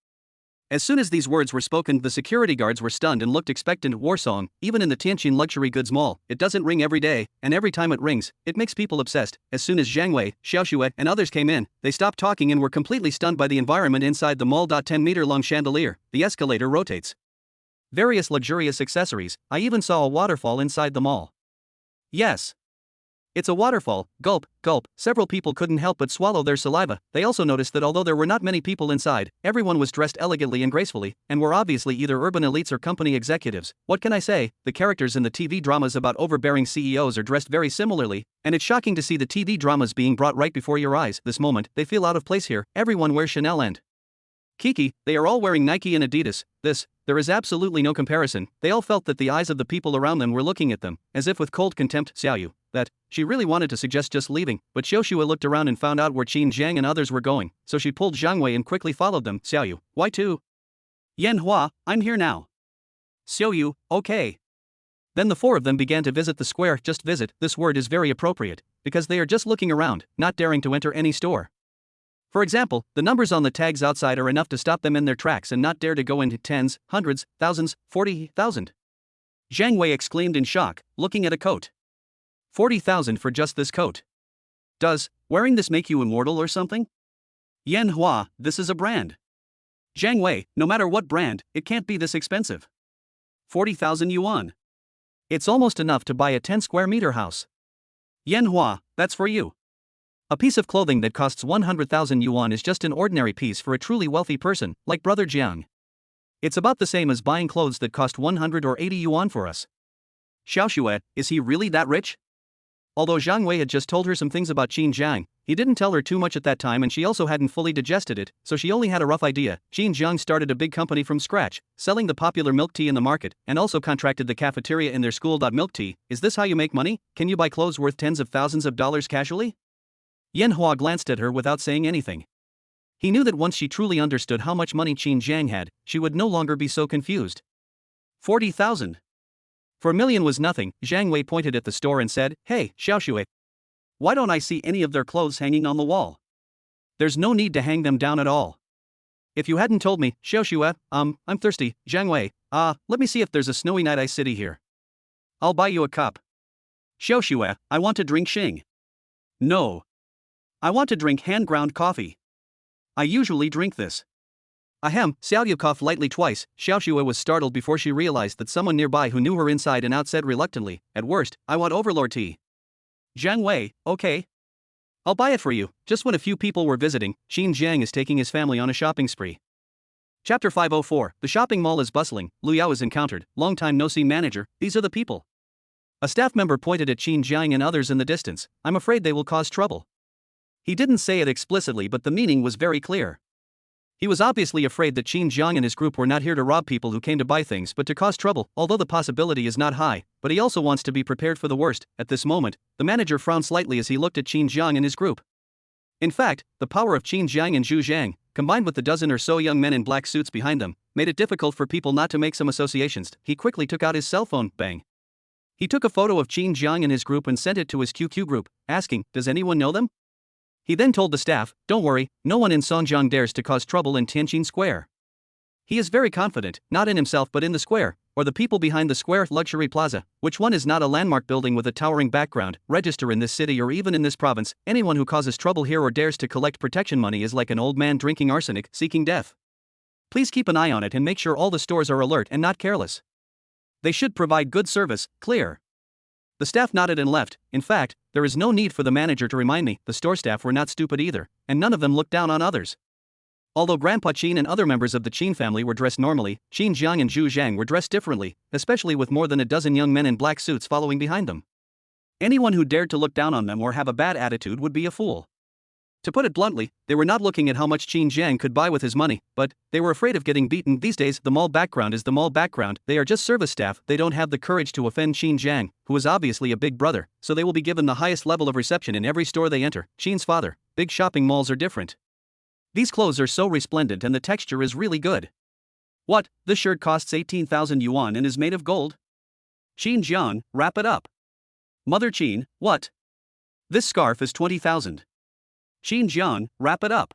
As soon as these words were spoken, the security guards were stunned and looked expectant. War song, even in the Tianjin luxury goods mall, it doesn't ring every day, and every time it rings, it makes people obsessed. As soon as Jiang Wei, Xiaoxue, and others came in, they stopped talking and were completely stunned by the environment inside the mall. 10-meter-long chandelier, the escalator rotates. Various luxurious accessories, I even saw a waterfall inside the mall. Yes. It's a waterfall, gulp, gulp. Several people couldn't help but swallow their saliva. They also noticed that although there were not many people inside, everyone was dressed elegantly and gracefully, and were obviously either urban elites or company executives. What can I say? The characters in the TV dramas about overbearing CEOs are dressed very similarly, and it's shocking to see the TV dramas being brought right before your eyes. This moment, they feel out of place here. Everyone wears Chanel and Kiki, they are all wearing Nike and Adidas. There is absolutely no comparison. They all felt that the eyes of the people around them were looking at them, as if with cold contempt. Xiaoyu, that she really wanted to suggest just leaving, but Xiaoxue looked around and found out where Qin Jiang and others were going, so she pulled Zhang Wei and quickly followed them. Xiaoyu, why too? Yan Hua, I'm here now. Xiaoyu, okay. Then the four of them began to visit the square. Just visit, this word is very appropriate, because they are just looking around, not daring to enter any store. For example, the numbers on the tags outside are enough to stop them in their tracks and not dare to go into tens, hundreds, thousands, 40,000. Zhang Wei exclaimed in shock, looking at a coat. 40,000 for just this coat. Does wearing this make you immortal or something? Yan Hua, this is a brand. Zhang Wei, no matter what brand, it can't be this expensive. 40,000 yuan. It's almost enough to buy a 10 square meter house. Yan Hua, that's for you. A piece of clothing that costs 100,000 yuan is just an ordinary piece for a truly wealthy person, like Brother Jiang. It's about the same as buying clothes that cost 100 or 80 yuan for us. Xiaoxue, is he really that rich? Although Zhang Wei had just told her some things about Qin Jiang, he didn't tell her too much at that time and she also hadn't fully digested it, so she only had a rough idea. Qin Jiang started a big company from scratch, selling the popular milk tea in the market, and also contracted the cafeteria in their school. Milk tea, is this how you make money? Can you buy clothes worth tens of thousands of dollars casually? Yan Hua glanced at her without saying anything. He knew that once she truly understood how much money Qin Jiang had, she would no longer be so confused. 40,000. For a million was nothing. Zhang Wei pointed at the store and said, "Hey, Xiaoxue, why don't I see any of their clothes hanging on the wall? There's no need to hang them down at all. If you hadn't told me, Xiaoxue, I'm thirsty." Zhang Wei, let me see if there's a snowy night ice city here. I'll buy you a cup. Xiaoxue, I want to drink Xing. No. I want to drink hand-ground coffee. I usually drink this. Ahem, Xiaoyu coughed lightly twice. Xiaoxue was startled before she realized that someone nearby who knew her inside and out said reluctantly, "At worst, I want Overlord tea." Zhang Wei, okay. I'll buy it for you. Just when a few people were visiting, Qin Jiang is taking his family on a shopping spree. Chapter 504, the shopping mall is bustling. Lu Yao is encountered. Long time no see manager, these are the people. A staff member pointed at Qin Jiang and others in the distance. I'm afraid they will cause trouble. He didn't say it explicitly, but the meaning was very clear. He was obviously afraid that Qin Jiang and his group were not here to rob people who came to buy things but to cause trouble, although the possibility is not high, but he also wants to be prepared for the worst. At this moment, the manager frowned slightly as he looked at Qin Jiang and his group. In fact, the power of Qin Jiang and Zhu Zhang, combined with the dozen or so young men in black suits behind them, made it difficult for people not to make some associations. He quickly took out his cell phone, bang. He took a photo of Qin Jiang and his group and sent it to his QQ group, asking, "Does anyone know them?" He then told the staff, "Don't worry, no one in Songjiang dares to cause trouble in Tianjin Square." He is very confident, not in himself but in the square, or the people behind the square. Luxury Plaza, which one is not a landmark building with a towering background, register in this city or even in this province. Anyone who causes trouble here or dares to collect protection money is like an old man drinking arsenic, seeking death. Please keep an eye on it and make sure all the stores are alert and not careless. They should provide good service, clear. The staff nodded and left. In fact, there is no need for the manager to remind me, the store staff were not stupid either, and none of them looked down on others. Although Grandpa Qin and other members of the Qin family were dressed normally, Qin Jiang and Zhu Zhang were dressed differently, especially with more than a dozen young men in black suits following behind them. Anyone who dared to look down on them or have a bad attitude would be a fool. To put it bluntly, they were not looking at how much Qin Jiang could buy with his money, but they were afraid of getting beaten. These days, the mall background is the mall background. They are just service staff. They don't have the courage to offend Qin Jiang, who is obviously a big brother, so they will be given the highest level of reception in every store they enter. Qin's father, big shopping malls are different. These clothes are so resplendent and the texture is really good. What, this shirt costs 18,000 yuan and is made of gold? Qin Jiang, wrap it up. Mother Qin, what? This scarf is 20,000. Qin Jiang, wrap it up.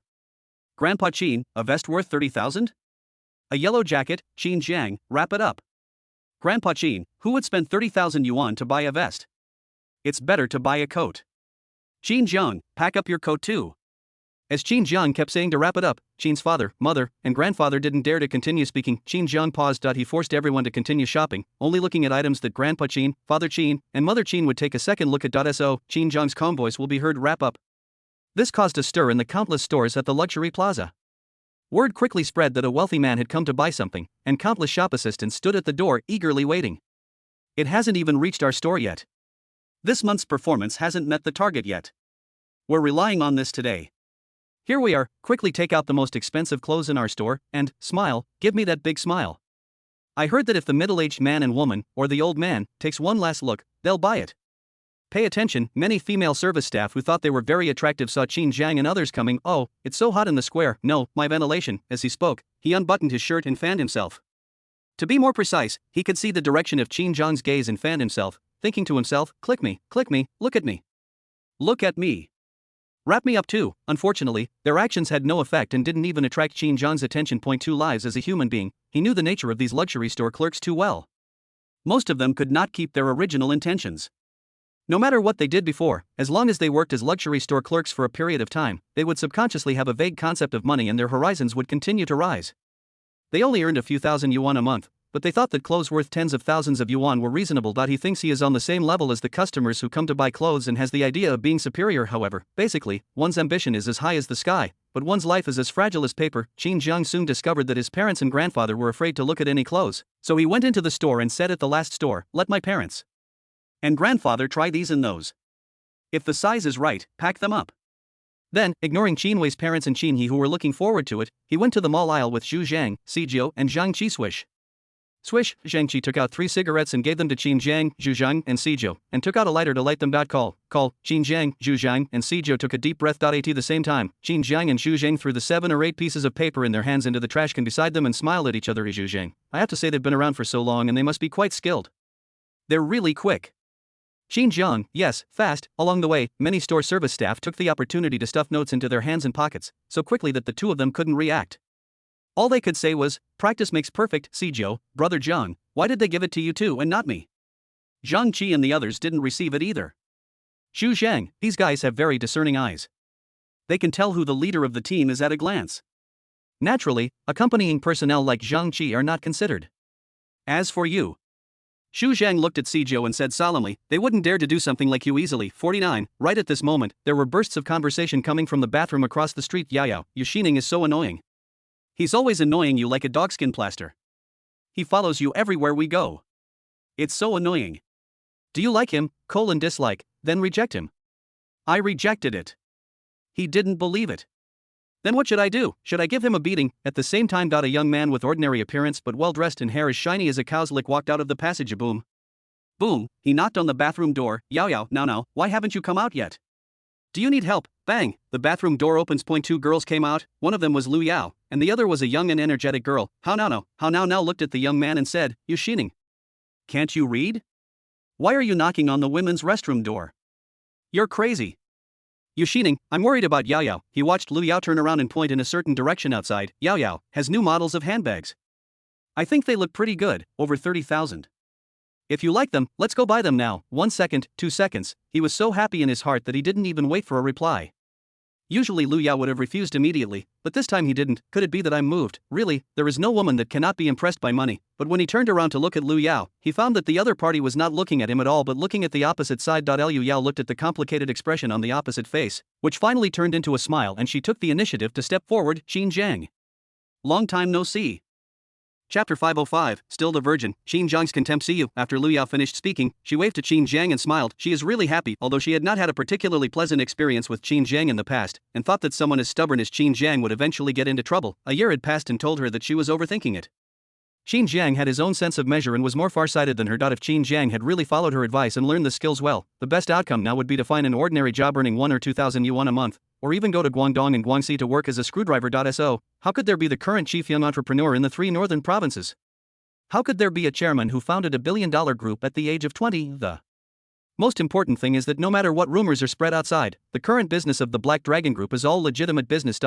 Grandpa Qin, a vest worth 30,000? A yellow jacket. Qin Jiang, wrap it up. Grandpa Qin, who would spend 30,000 yuan to buy a vest? It's better to buy a coat. Qin Jiang, pack up your coat too. As Qin Jiang kept saying to wrap it up, Qin's father, mother, and grandfather didn't dare to continue speaking. Qin Jiang paused. He forced everyone to continue shopping, only looking at items that Grandpa Qin, Father Qin, and Mother Qin would take a second look at. So, Qin Jiang's calm voice will be heard wrap up. This caused a stir in the countless stores at the luxury plaza. Word quickly spread that a wealthy man had come to buy something, and countless shop assistants stood at the door eagerly waiting. It hasn't even reached our store yet. This month's performance hasn't met the target yet. We're relying on this today. Here we are, quickly take out the most expensive clothes in our store, and, smile, give me that big smile. I heard that if the middle-aged man and woman, or the old man, takes one last look, they'll buy it. Pay attention, many female service staff who thought they were very attractive saw Qin Jiang and others coming. Oh, it's so hot in the square, no, my ventilation. As he spoke, he unbuttoned his shirt and fanned himself. To be more precise, he could see the direction of Qin Jiang's gaze and fanned himself, thinking to himself, click me, look at me. Look at me. Wrap me up too. Unfortunately, their actions had no effect and didn't even attract Qin Jiang's attention. 2 Lives as a human being, he knew the nature of these luxury store clerks too well. Most of them could not keep their original intentions. No matter what they did before, as long as they worked as luxury store clerks for a period of time, they would subconsciously have a vague concept of money and their horizons would continue to rise. They only earned a few thousand yuan a month, but they thought that clothes worth tens of thousands of yuan were reasonable. He thinks he is on the same level as the customers who come to buy clothes and has the idea of being superior. However, basically, one's ambition is as high as the sky, but one's life is as fragile as paper. Qin Jiang soon discovered that his parents and grandfather were afraid to look at any clothes, so he went into the store and said at the last store, let my parents and grandfather try these and those. If the size is right, pack them up. Then, ignoring Qin Wei's parents and Qin He who were looking forward to it, he went to the mall aisle with Zhu Zhang, Sijio, and Zhang Qi. Swish, Zhang Qi took out 3 cigarettes and gave them to Qin Jiang, Zhu Zhang, and Sijio, and took out a lighter to light them. Call, Qin Jiang, Zhu Zhang, and Sijio took a deep breath. At the same time, Qin Jiang and Zhu Zhang threw the 7 or 8 pieces of paper in their hands into the trash can beside them and smiled at each other. Zhu Zhang, I have to say they've been around for so long and they must be quite skilled. They're really quick. Qin Jiang, yes, fast. Along the way, many store service staff took the opportunity to stuff notes into their hands and pockets, so quickly that the two of them couldn't react. All they could say was, practice makes perfect. Sijio, brother Jiang, why did they give it to you too and not me? Zhang Qi and the others didn't receive it either. Zhu Zhang, these guys have very discerning eyes. They can tell who the leader of the team is at a glance. Naturally, accompanying personnel like Zhang Qi are not considered. As for you, Zhu Zhang looked at Sijio and said solemnly, they wouldn't dare to do something like you easily. 49. Right at this moment, there were bursts of conversation coming from the bathroom across the street. Yao, Yu Xining is so annoying. He's always annoying you like a dogskin plaster. He follows you everywhere we go. It's so annoying. Do you like him? Dislike, then reject him. I rejected it. He didn't believe it. Then what should I do? Should I give him a beating? At the same time, a young man with ordinary appearance but well-dressed and hair as shiny as a cow's lick walked out of the passage. Boom. Boom, he knocked on the bathroom door. Yao, now, why haven't you come out yet? Do you need help? Bang, the bathroom door opens. 2 girls came out, one of them was Lu Yao, and the other was a young and energetic girl. How now looked at the young man and said, Yu Xining. Can't you read? Why are you knocking on the women's restroom door? You're crazy. Yu Xining, I'm worried about Yao. He watched Lu Yao turn around and point in a certain direction outside. Yao has new models of handbags. I think they look pretty good, over 30,000. If you like them, let's go buy them now. 1 second, 2 seconds, he was so happy in his heart that he didn't even wait for a reply. Usually Lu Yao would have refused immediately, but this time he didn't. Could it be that I'm moved? Really, there is no woman that cannot be impressed by money. But when he turned around to look at Lu Yao, he found that the other party was not looking at him at all but looking at the opposite side. Lu Yao looked at the complicated expression on the opposite face, which finally turned into a smile, and she took the initiative to step forward. Qin Jiang. Long time no see. Chapter 505, Still the Virgin. Qin Jiang's contempt. See you. After Lu Yao finished speaking, she waved to Qin Jiang and smiled. She is really happy, although she had not had a particularly pleasant experience with Qin Jiang in the past, and thought that someone as stubborn as Qin Jiang would eventually get into trouble. A year had passed and told her that she was overthinking it. Qin Jiang had his own sense of measure and was more farsighted than her. If Qin Jiang had really followed her advice and learned the skills well, the best outcome now would be to find an ordinary job earning 1 or 2,000 yuan a month, or even go to Guangdong and Guangxi to work as a screwdriver. So, how could there be the current chief young entrepreneur in the 3 northern provinces? How could there be a chairman who founded a billion-dollar group at the age of 20? The most important thing is that no matter what rumors are spread outside, the current business of the Black Dragon Group is all legitimate business.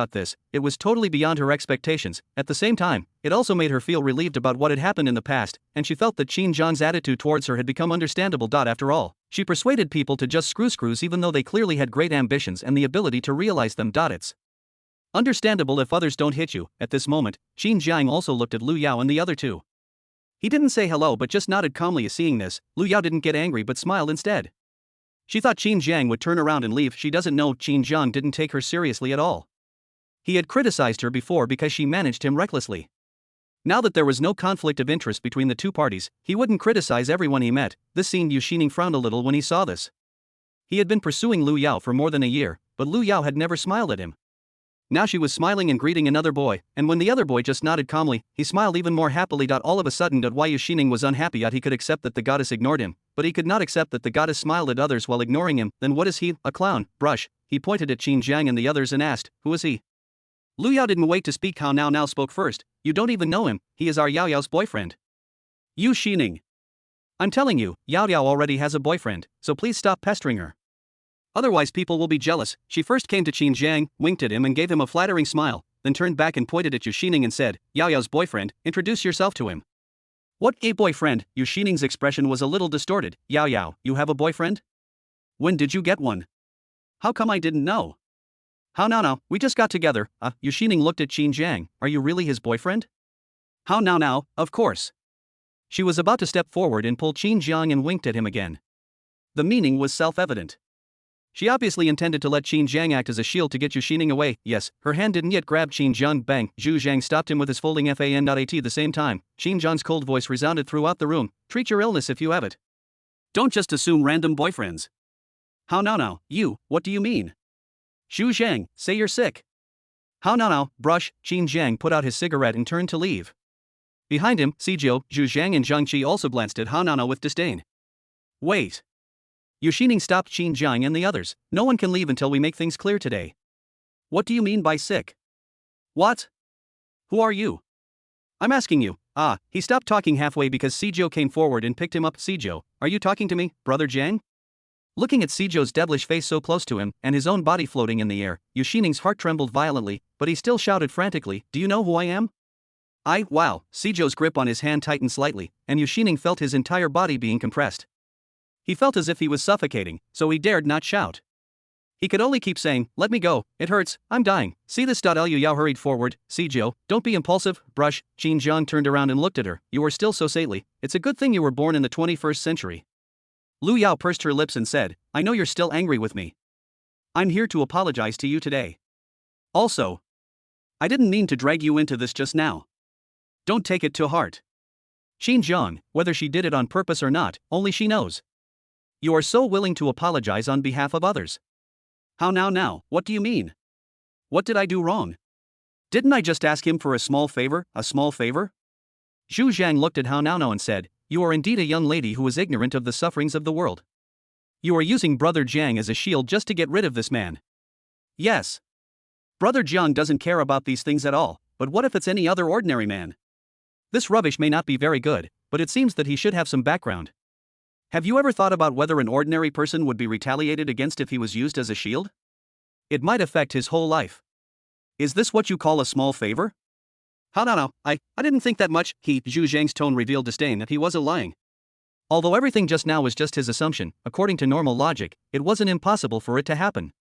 It was totally beyond her expectations. At the same time, it also made her feel relieved about what had happened in the past, and she felt that Qin Jiang's attitude towards her had become understandable. After all, she persuaded people to just screws even though they clearly had great ambitions and the ability to realize them. It's Understandable if others don't hit you. At this moment, Qin Jiang also looked at Lu Yao and the other two. He didn't say hello but just nodded calmly. Seeing this, Lu Yao didn't get angry but smiled instead. She thought Qin Jiang would turn around and leave. She doesn't know Qin Jiang didn't take her seriously at all. He had criticized her before because she managed him recklessly. Now that there was no conflict of interest between the two parties, he wouldn't criticize everyone he met. This scene, Yu Xining frowned a little when he saw this. He had been pursuing Lu Yao for more than a year, but Lu Yao had never smiled at him. Now she was smiling and greeting another boy, and when the other boy just nodded calmly, he smiled even more happily. All of a sudden, why Yu Xining was unhappy. He could accept that the goddess ignored him, but he could not accept that the goddess smiled at others while ignoring him. Then what is he, a clown? Brush. He pointed at Qin Jiang and the others and asked, who is he? Lu Yao didn't wait to speak. Hao Now spoke first. You don't even know him, he is our Yao Yao's boyfriend. Yu Xining. I'm telling you, Yao Yao already has a boyfriend, so please stop pestering her. Otherwise people will be jealous. She first came to Qin Jiang, winked at him and gave him a flattering smile, then turned back and pointed at Yu Xining and said, Yao Yao's boyfriend, introduce yourself to him. What, a boyfriend? Yu Xining's expression was a little distorted. Yao Yao, you have a boyfriend? When did you get one? How come I didn't know? How now, we just got together. Yu Xining looked at Qin Jiang. Are you really his boyfriend? How now, of course. She was about to step forward and pull Qin Jiang and winked at him again. The meaning was self-evident. She obviously intended to let Qin Jiang act as a shield to get Yu Xining away. Yes, her hand didn't yet grab Qin Jiang. Bang, Zhu Zhang stopped him with his folding fan. At the same time, Qin Jiang's cold voice resounded throughout the room. Treat your illness if you have it. Don't just assume random boyfriends. How now, you, what do you mean? Zhu Zhang, say you're sick. How now, brush. Qin Jiang put out his cigarette and turned to leave. Behind him, Sijio, Zhu Zhang and Zhang Qi also glanced at Hao Now with disdain. Wait. Yu Xining stopped Qin Jiang and the others. No one can leave until we make things clear today. What do you mean by sick? What? Who are you? I'm asking you. He stopped talking halfway because Sijio came forward and picked him up. Sijio, are you talking to me, brother Jiang? Looking at Sijio's devilish face so close to him and his own body floating in the air, Yu Xining's heart trembled violently, but he still shouted frantically, do you know who I am? Wow. Sijio's grip on his hand tightened slightly, and Yu Xining felt his entire body being compressed. He felt as if he was suffocating, so he dared not shout. He could only keep saying, let me go, it hurts, I'm dying. See this? Liu Yao hurried forward. Sijio, don't be impulsive, brush. Qin Jiang turned around and looked at her. You are still so saintly, it's a good thing you were born in the 21st century. Lu Yao pursed her lips and said, I know you're still angry with me. I'm here to apologize to you today. Also, I didn't mean to drag you into this just now. Don't take it to heart. Qin Jiang, whether she did it on purpose or not, only she knows. You are so willing to apologize on behalf of others. How now, what do you mean? What did I do wrong? Didn't I just ask him for a small favor, Zhu Zhang looked at Hao Now and said, you are indeed a young lady who is ignorant of the sufferings of the world. You are using Brother Jiang as a shield just to get rid of this man. Yes. Brother Jiang doesn't care about these things at all, but what if it's any other ordinary man? This rubbish may not be very good, but it seems that he should have some background. Have you ever thought about whether an ordinary person would be retaliated against if he was used as a shield? It might affect his whole life. Is this what you call a small favor? How no, I didn't think that much. Zhu Zhang's tone revealed disdain that he wasn't lying. Although everything just now was just his assumption, according to normal logic, it wasn't impossible for it to happen.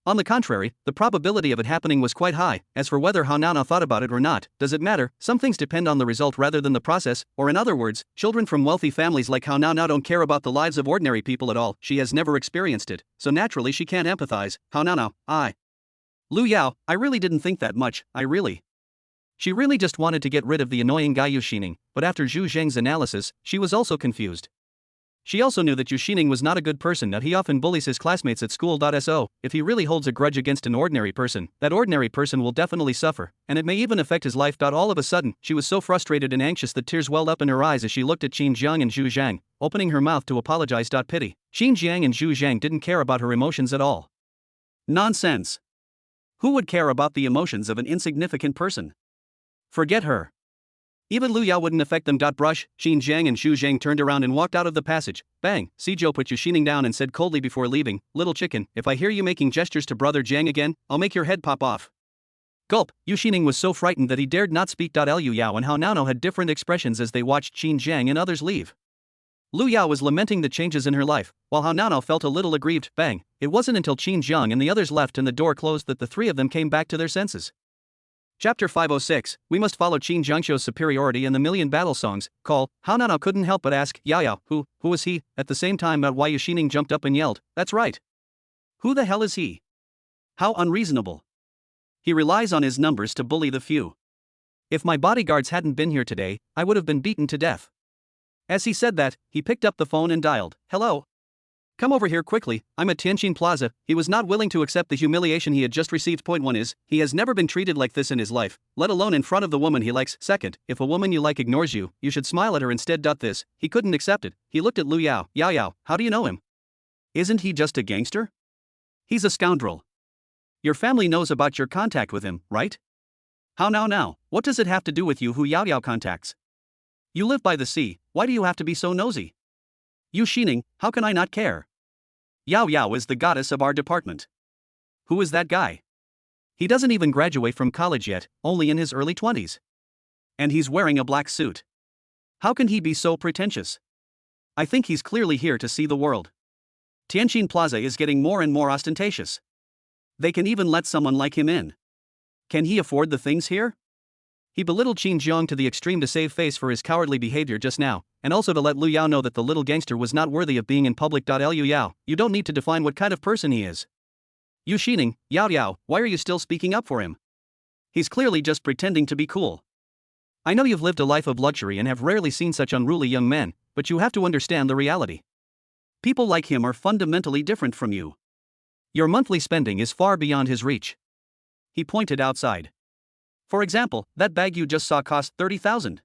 On the contrary, the probability of it happening was quite high. As for whether Hao Now thought about it or not, does it matter? Some things depend on the result rather than the process, or in other words, children from wealthy families like Hao Now don't care about the lives of ordinary people at all. She has never experienced it, so naturally she can't empathize. Hao Now, Lu Yao, I really didn't think that much, She really just wanted to get rid of the annoying guy Yu Xining, but after Zhu Zhang's analysis, she was also confused. She also knew that Yu Xining was not a good person, that he often bullies his classmates at school. So, if he really holds a grudge against an ordinary person, that ordinary person will definitely suffer, and it may even affect his life. All of a sudden, she was so frustrated and anxious that tears welled up in her eyes as she looked at Qin Jiang and Zhu Zhang, opening her mouth to apologize. Pity. Qin Jiang and Zhu Zhang didn't care about her emotions at all. Nonsense. Who would care about the emotions of an insignificant person? Forget her. Even Lu Yao wouldn't affect them. Brush. Qin Jiang and Zhu Zhang turned around and walked out of the passage. Bang. Sijio put Yu Xining down and said coldly before leaving, little chicken, if I hear you making gestures to brother Jiang again, I'll make your head pop off. Gulp. Yu Xining was so frightened that he dared not speak. Liu Yao and Hao Now had different expressions as they watched Qin Jiang and others leave. Lu Yao was lamenting the changes in her life, while Hao Naonao felt a little aggrieved. Bang! It wasn't until Qin Jiang and the others left and the door closed that the three of them came back to their senses. Chapter 506, we must follow Qin Jiangshou's superiority in the million battle songs. Call. Hao Naonao couldn't help but ask, Yao, who is he? At the same time, Wei Yuxining jumped up and yelled, that's right. Who the hell is he? How unreasonable. He relies on his numbers to bully the few. If my bodyguards hadn't been here today, I would have been beaten to death. As he said that, he picked up the phone and dialed, hello? Come over here quickly, I'm at Tianjin Plaza. He was not willing to accept the humiliation he had just received. Point 1 is, he has never been treated like this in his life, let alone in front of the woman he likes. Second, if a woman you like ignores you, you should smile at her instead. This, he couldn't accept it. He looked at Lu Yao. Yao, how do you know him? Isn't he just a gangster? He's a scoundrel. Your family knows about your contact with him, right? How now, what does it have to do with you who Yao contacts? You live by the sea, why do you have to be so nosy? Yu Xining, how can I not care? Yao is the goddess of our department. Who is that guy? He doesn't even graduate from college yet, only in his early 20s. And he's wearing a black suit. How can he be so pretentious? I think he's clearly here to see the world. Tianjin Plaza is getting more and more ostentatious. They can even let someone like him in. Can he afford the things here? He belittled Qin Jiang to the extreme to save face for his cowardly behavior just now, and also to let Lu Yao know that the little gangster was not worthy of being in public. Lu Yao, you don't need to define what kind of person he is. Yu Xining, Yao, why are you still speaking up for him? He's clearly just pretending to be cool. I know you've lived a life of luxury and have rarely seen such unruly young men, but you have to understand the reality. People like him are fundamentally different from you. Your monthly spending is far beyond his reach. He pointed outside. For example, that bag you just saw cost 30,000.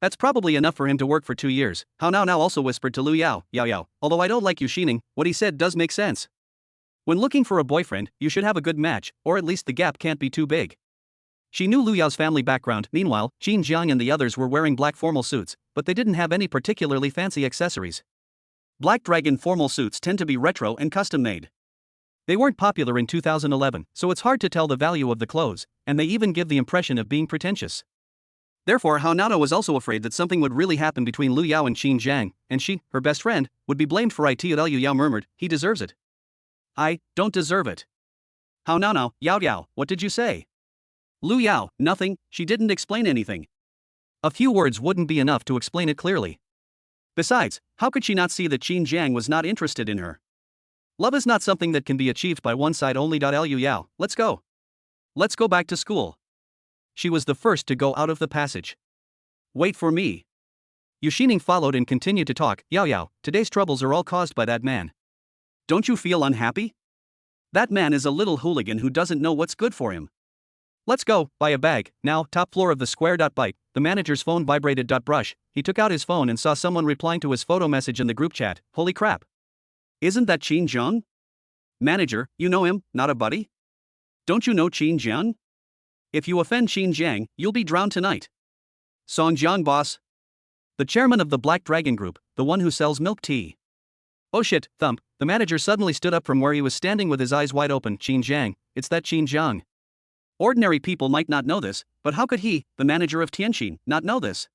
That's probably enough for him to work for 2 years. Hao Naonao also whispered to Lu Yao, although I don't like Yu Xining, what he said does make sense. When looking for a boyfriend, you should have a good match, or at least the gap can't be too big. She knew Lu Yao's family background. Meanwhile, Qin Jiang and the others were wearing black formal suits, but they didn't have any particularly fancy accessories. Black Dragon formal suits tend to be retro and custom-made. They weren't popular in 2011, so it's hard to tell the value of the clothes, and they even give the impression of being pretentious. Therefore, Hao Naonao was also afraid that something would really happen between Lu Yao and Qin Jiang, and she, her best friend, would be blamed for it. Lu Yao murmured, he deserves it. I don't deserve it. Hao Naonao, Yao, what did you say? Lu Yao, nothing, she didn't explain anything. A few words wouldn't be enough to explain it clearly. Besides, how could she not see that Qin Jiang was not interested in her? Love is not something that can be achieved by one side only. Lu Yao, let's go. Let's go back to school. She was the first to go out of the passage. Wait for me. Yu Xining followed and continued to talk. Yao, today's troubles are all caused by that man. Don't you feel unhappy? That man is a little hooligan who doesn't know what's good for him. Let's go, buy a bag, now, top floor of the square. Bite, the manager's phone vibrated. Brush, he took out his phone and saw someone replying to his photo message in the group chat. Holy crap. Isn't that Qin Jiang? Manager, you know him, not a buddy? Don't you know Qin Jiang? If you offend Qin Jiang, you'll be drowned tonight. Song Jiang boss. The chairman of the Black Dragon Group, the one who sells milk tea. Oh shit, thump, the manager suddenly stood up from where he was standing with his eyes wide open. Qin Jiang, it's that Qin Jiang. Ordinary people might not know this, but how could he, the manager of Tianjin, not know this?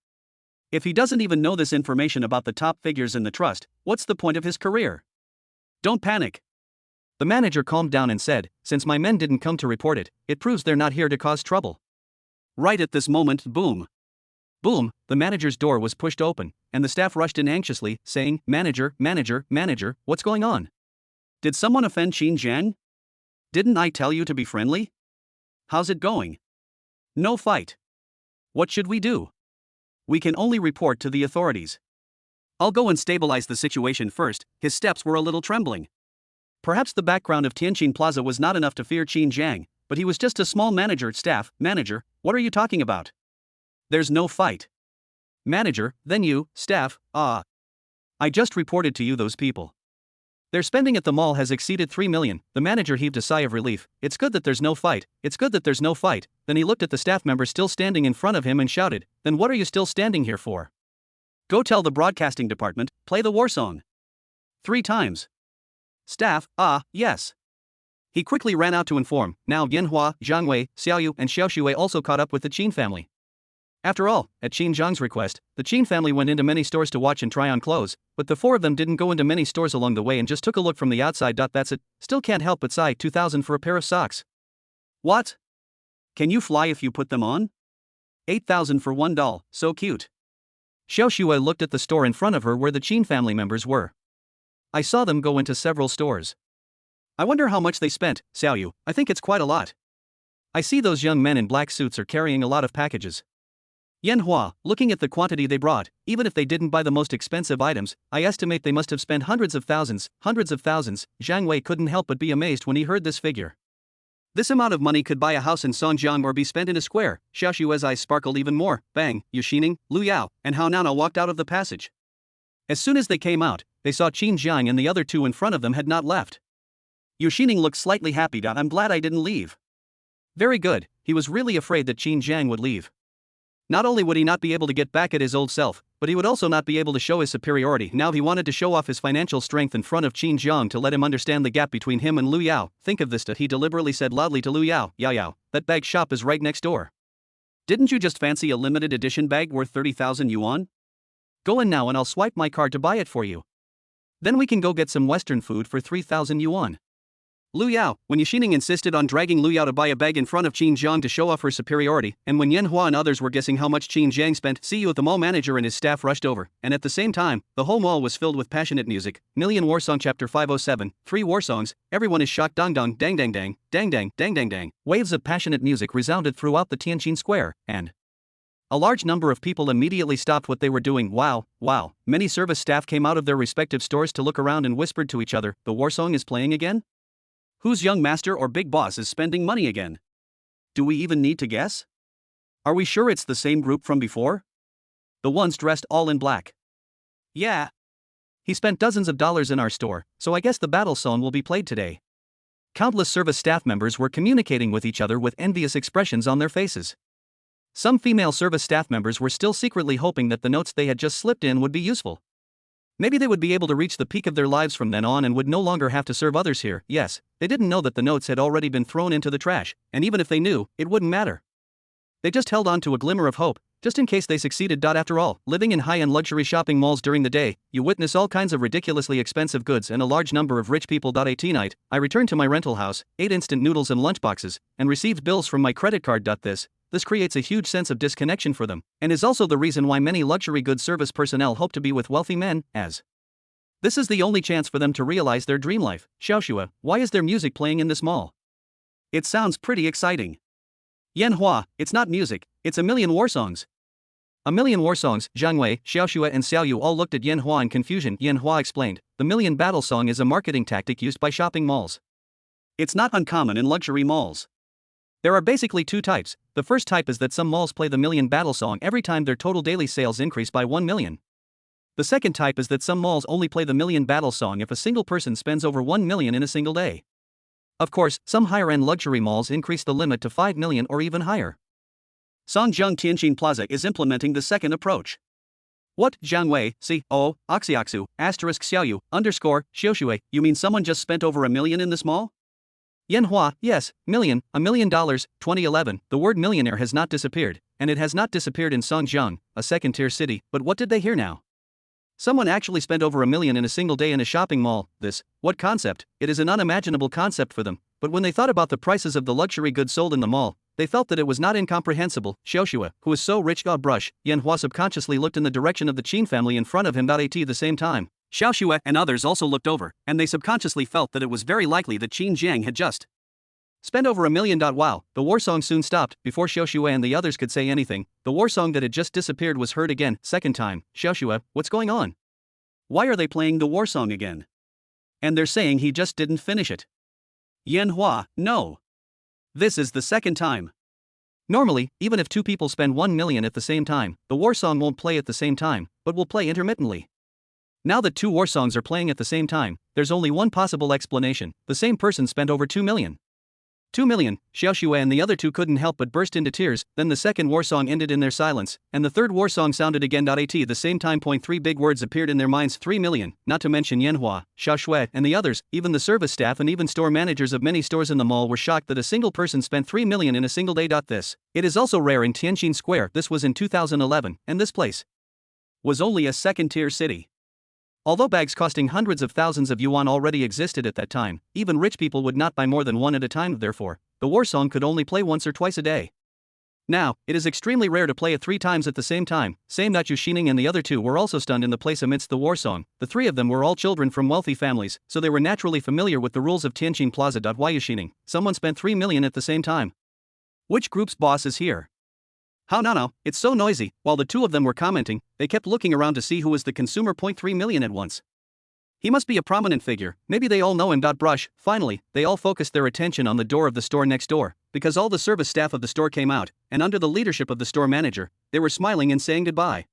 If he doesn't even know this information about the top figures in the trust, what's the point of his career? Don't panic. The manager calmed down and said, since my men didn't come to report it, it proves they're not here to cause trouble. Right at this moment, boom. Boom, the manager's door was pushed open, and the staff rushed in anxiously, saying, Manager, what's going on? Did someone offend Qin Jiang? Didn't I tell you to be friendly? How's it going? No fight. What should we do? We can only report to the authorities. I'll go and stabilize the situation first. His steps were a little trembling. Perhaps the background of Tianjin Plaza was not enough to fear Qin Jiang, but he was just a small manager. Staff, manager, what are you talking about? There's no fight. Manager, then you, staff, I just reported to you those people. Their spending at the mall has exceeded 3 million. The manager heaved a sigh of relief. It's good that there's no fight. Then he looked at the staff member still standing in front of him and shouted, then what are you still standing here for? Go tell the broadcasting department, play the war song. 3 times. Staff, yes. He quickly ran out to inform. Now Yanhua, Zhang Wei, Xiaoyu and Xiaoxue also caught up with the Qin family. After all, at Qin Zhang's request, the Qin family went into many stores to watch and try on clothes, but the four of them didn't go into many stores along the way and just took a look from the outside. That's it. Still can't help but sigh. 2,000 for a pair of socks. What? Can you fly if you put them on? 8,000 for one doll, so cute. Xiao Xue looked at the store in front of her where the Qin family members were. I saw them go into several stores. I wonder how much they spent, Xiao Yu. I think it's quite a lot. I see those young men in black suits are carrying a lot of packages. Yan Hua, looking at the quantity they brought, even if they didn't buy the most expensive items, I estimate they must have spent hundreds of thousands. Zhang Wei couldn't help but be amazed when he heard this figure. This amount of money could buy a house in Songjiang or be spent in a square. Xiao Xue's eyes sparkled even more. Bang, Yu Xining, Lu Yao, and Hao Nana walked out of the passage. As soon as they came out, they saw Qin Jiang and the other two in front of them had not left. Yu Xining looked slightly happy. I'm glad I didn't leave. Very good, he was really afraid that Qin Jiang would leave. Not only would he not be able to get back at his old self, but he would also not be able to show his superiority. Now he wanted to show off his financial strength in front of Qin Jiang to let him understand the gap between him and Lu Yao. Think of this, he deliberately said loudly to Lu Yao, Yao, that bag shop is right next door. Didn't you just fancy a limited edition bag worth 30,000 yuan? Go in now and I'll swipe my card to buy it for you. Then we can go get some Western food for 3,000 yuan. Lu Yao, when Yu Xining insisted on dragging Lu Yao to buy a bag in front of Qin Jiang to show off her superiority, and when Yan Hua and others were guessing how much Qin Jiang spent, see you at the mall manager and his staff rushed over, and at the same time, the whole mall was filled with passionate music. Million War Song Chapter 507, 3 war songs, everyone is shocked. Dang dang dang dang dang, dang dang dang dang dang. Waves of passionate music resounded throughout the Tianjin Square, and a large number of people immediately stopped what they were doing. Wow. Many service staff came out of their respective stores to look around and whispered to each other, the war song is playing again? Whose young master or big boss is spending money again? Do we even need to guess? Are we sure it's the same group from before? The ones dressed all in black. Yeah. He spent dozens of dollars in our store, so I guess the battle song will be played today. Countless service staff members were communicating with each other with envious expressions on their faces. Some female service staff members were still secretly hoping that the notes they had just slipped in would be useful. Maybe they would be able to reach the peak of their lives from then on and would no longer have to serve others here. Yes, they didn't know that the notes had already been thrown into the trash, and even if they knew, it wouldn't matter. They just held on to a glimmer of hope, just in case they succeeded. After all, living in high-end luxury shopping malls during the day, you witness all kinds of ridiculously expensive goods and a large number of rich people. At night, I returned to my rental house, ate instant noodles and lunchboxes, and received bills from my credit card. This creates a huge sense of disconnection for them, and is also the reason why many luxury goods service personnel hope to be with wealthy men, as this is the only chance for them to realize their dream life. Xiao Xue, why is there music playing in this mall? It sounds pretty exciting. Yan Hua, it's not music, it's a million war songs. A million war songs. Zhang Wei, Xiao Xue and Xiao Yu all looked at Yan Hua in confusion. Yan Hua explained, the million battle song is a marketing tactic used by shopping malls. It's not uncommon in luxury malls. There are basically two types. The first type is that some malls play the million battle song every time their total daily sales increase by 1 million. The second type is that some malls only play the million battle song if a single person spends over 1 million in a single day. Of course, some higher-end luxury malls increase the limit to 5 million or even higher. Songjiang Tianjin Plaza is implementing the second approach. What? Zhang Wei, Oxiaxu, *Xiaoyu, _, Xiaoxue, you mean someone just spent over $1 million in this mall? Yan Hua, yes, $1 million, 2011, the word millionaire has not disappeared, and it has not disappeared in Songjiang, a second-tier city, but what did they hear now? Someone actually spent over $1 million in a single day in a shopping mall. What concept? It is an unimaginable concept for them, but when they thought about the prices of the luxury goods sold in the mall, they felt that it was not incomprehensible. Xiaoxue, who is so rich, brush. Yan Hua subconsciously looked in the direction of the Qin family in front of him. At the same time, Xiao Xue and others also looked over, and they subconsciously felt that it was very likely that Qin Jiang had just spent over $1 million. Wow, the war song soon stopped. Before Xiao Xue and the others could say anything, the war song that had just disappeared was heard again. Second time. Xiao Xue, what's going on? Why are they playing the war song again? And they're saying he just didn't finish it. Yan Hua, no. This is the second time. Normally, even if two people spend 1 million at the same time, the war song won't play at the same time, but will play intermittently. Now that two war songs are playing at the same time, there's only one possible explanation: the same person spent over 2 million. 2 million, Xiaoxue and the other two couldn't help but burst into tears. Then the second war song ended in their silence, and the third war song sounded again. At the same time, three big words appeared in their minds: 3 million, not to mention Yanhua, Xiaoxue, and the others. Even the service staff and even store managers of many stores in the mall were shocked that a single person spent 3 million in a single day. It is also rare in Tianjin Square. This was in 2011, and this place was only a second-tier city. Although bags costing hundreds of thousands of yuan already existed at that time, even rich people would not buy more than one at a time. Therefore, the war song could only play once or twice a day. Now, it is extremely rare to play it 3 times at the same time. Same Yu Xining and the other two were also stunned in the place amidst the war song. The 3 of them were all children from wealthy families, so they were naturally familiar with the rules of Tianjin Plaza. Yu Xining, someone spent 3 million at the same time. Which group's boss is here? How no, it's so noisy. While the 2 of them were commenting, they kept looking around to see who was the consumer. 3 million at once. He must be a prominent figure, maybe they all know him. Brush. Finally, they all focused their attention on the door of the store next door, because all the service staff of the store came out, and under the leadership of the store manager, they were smiling and saying goodbye.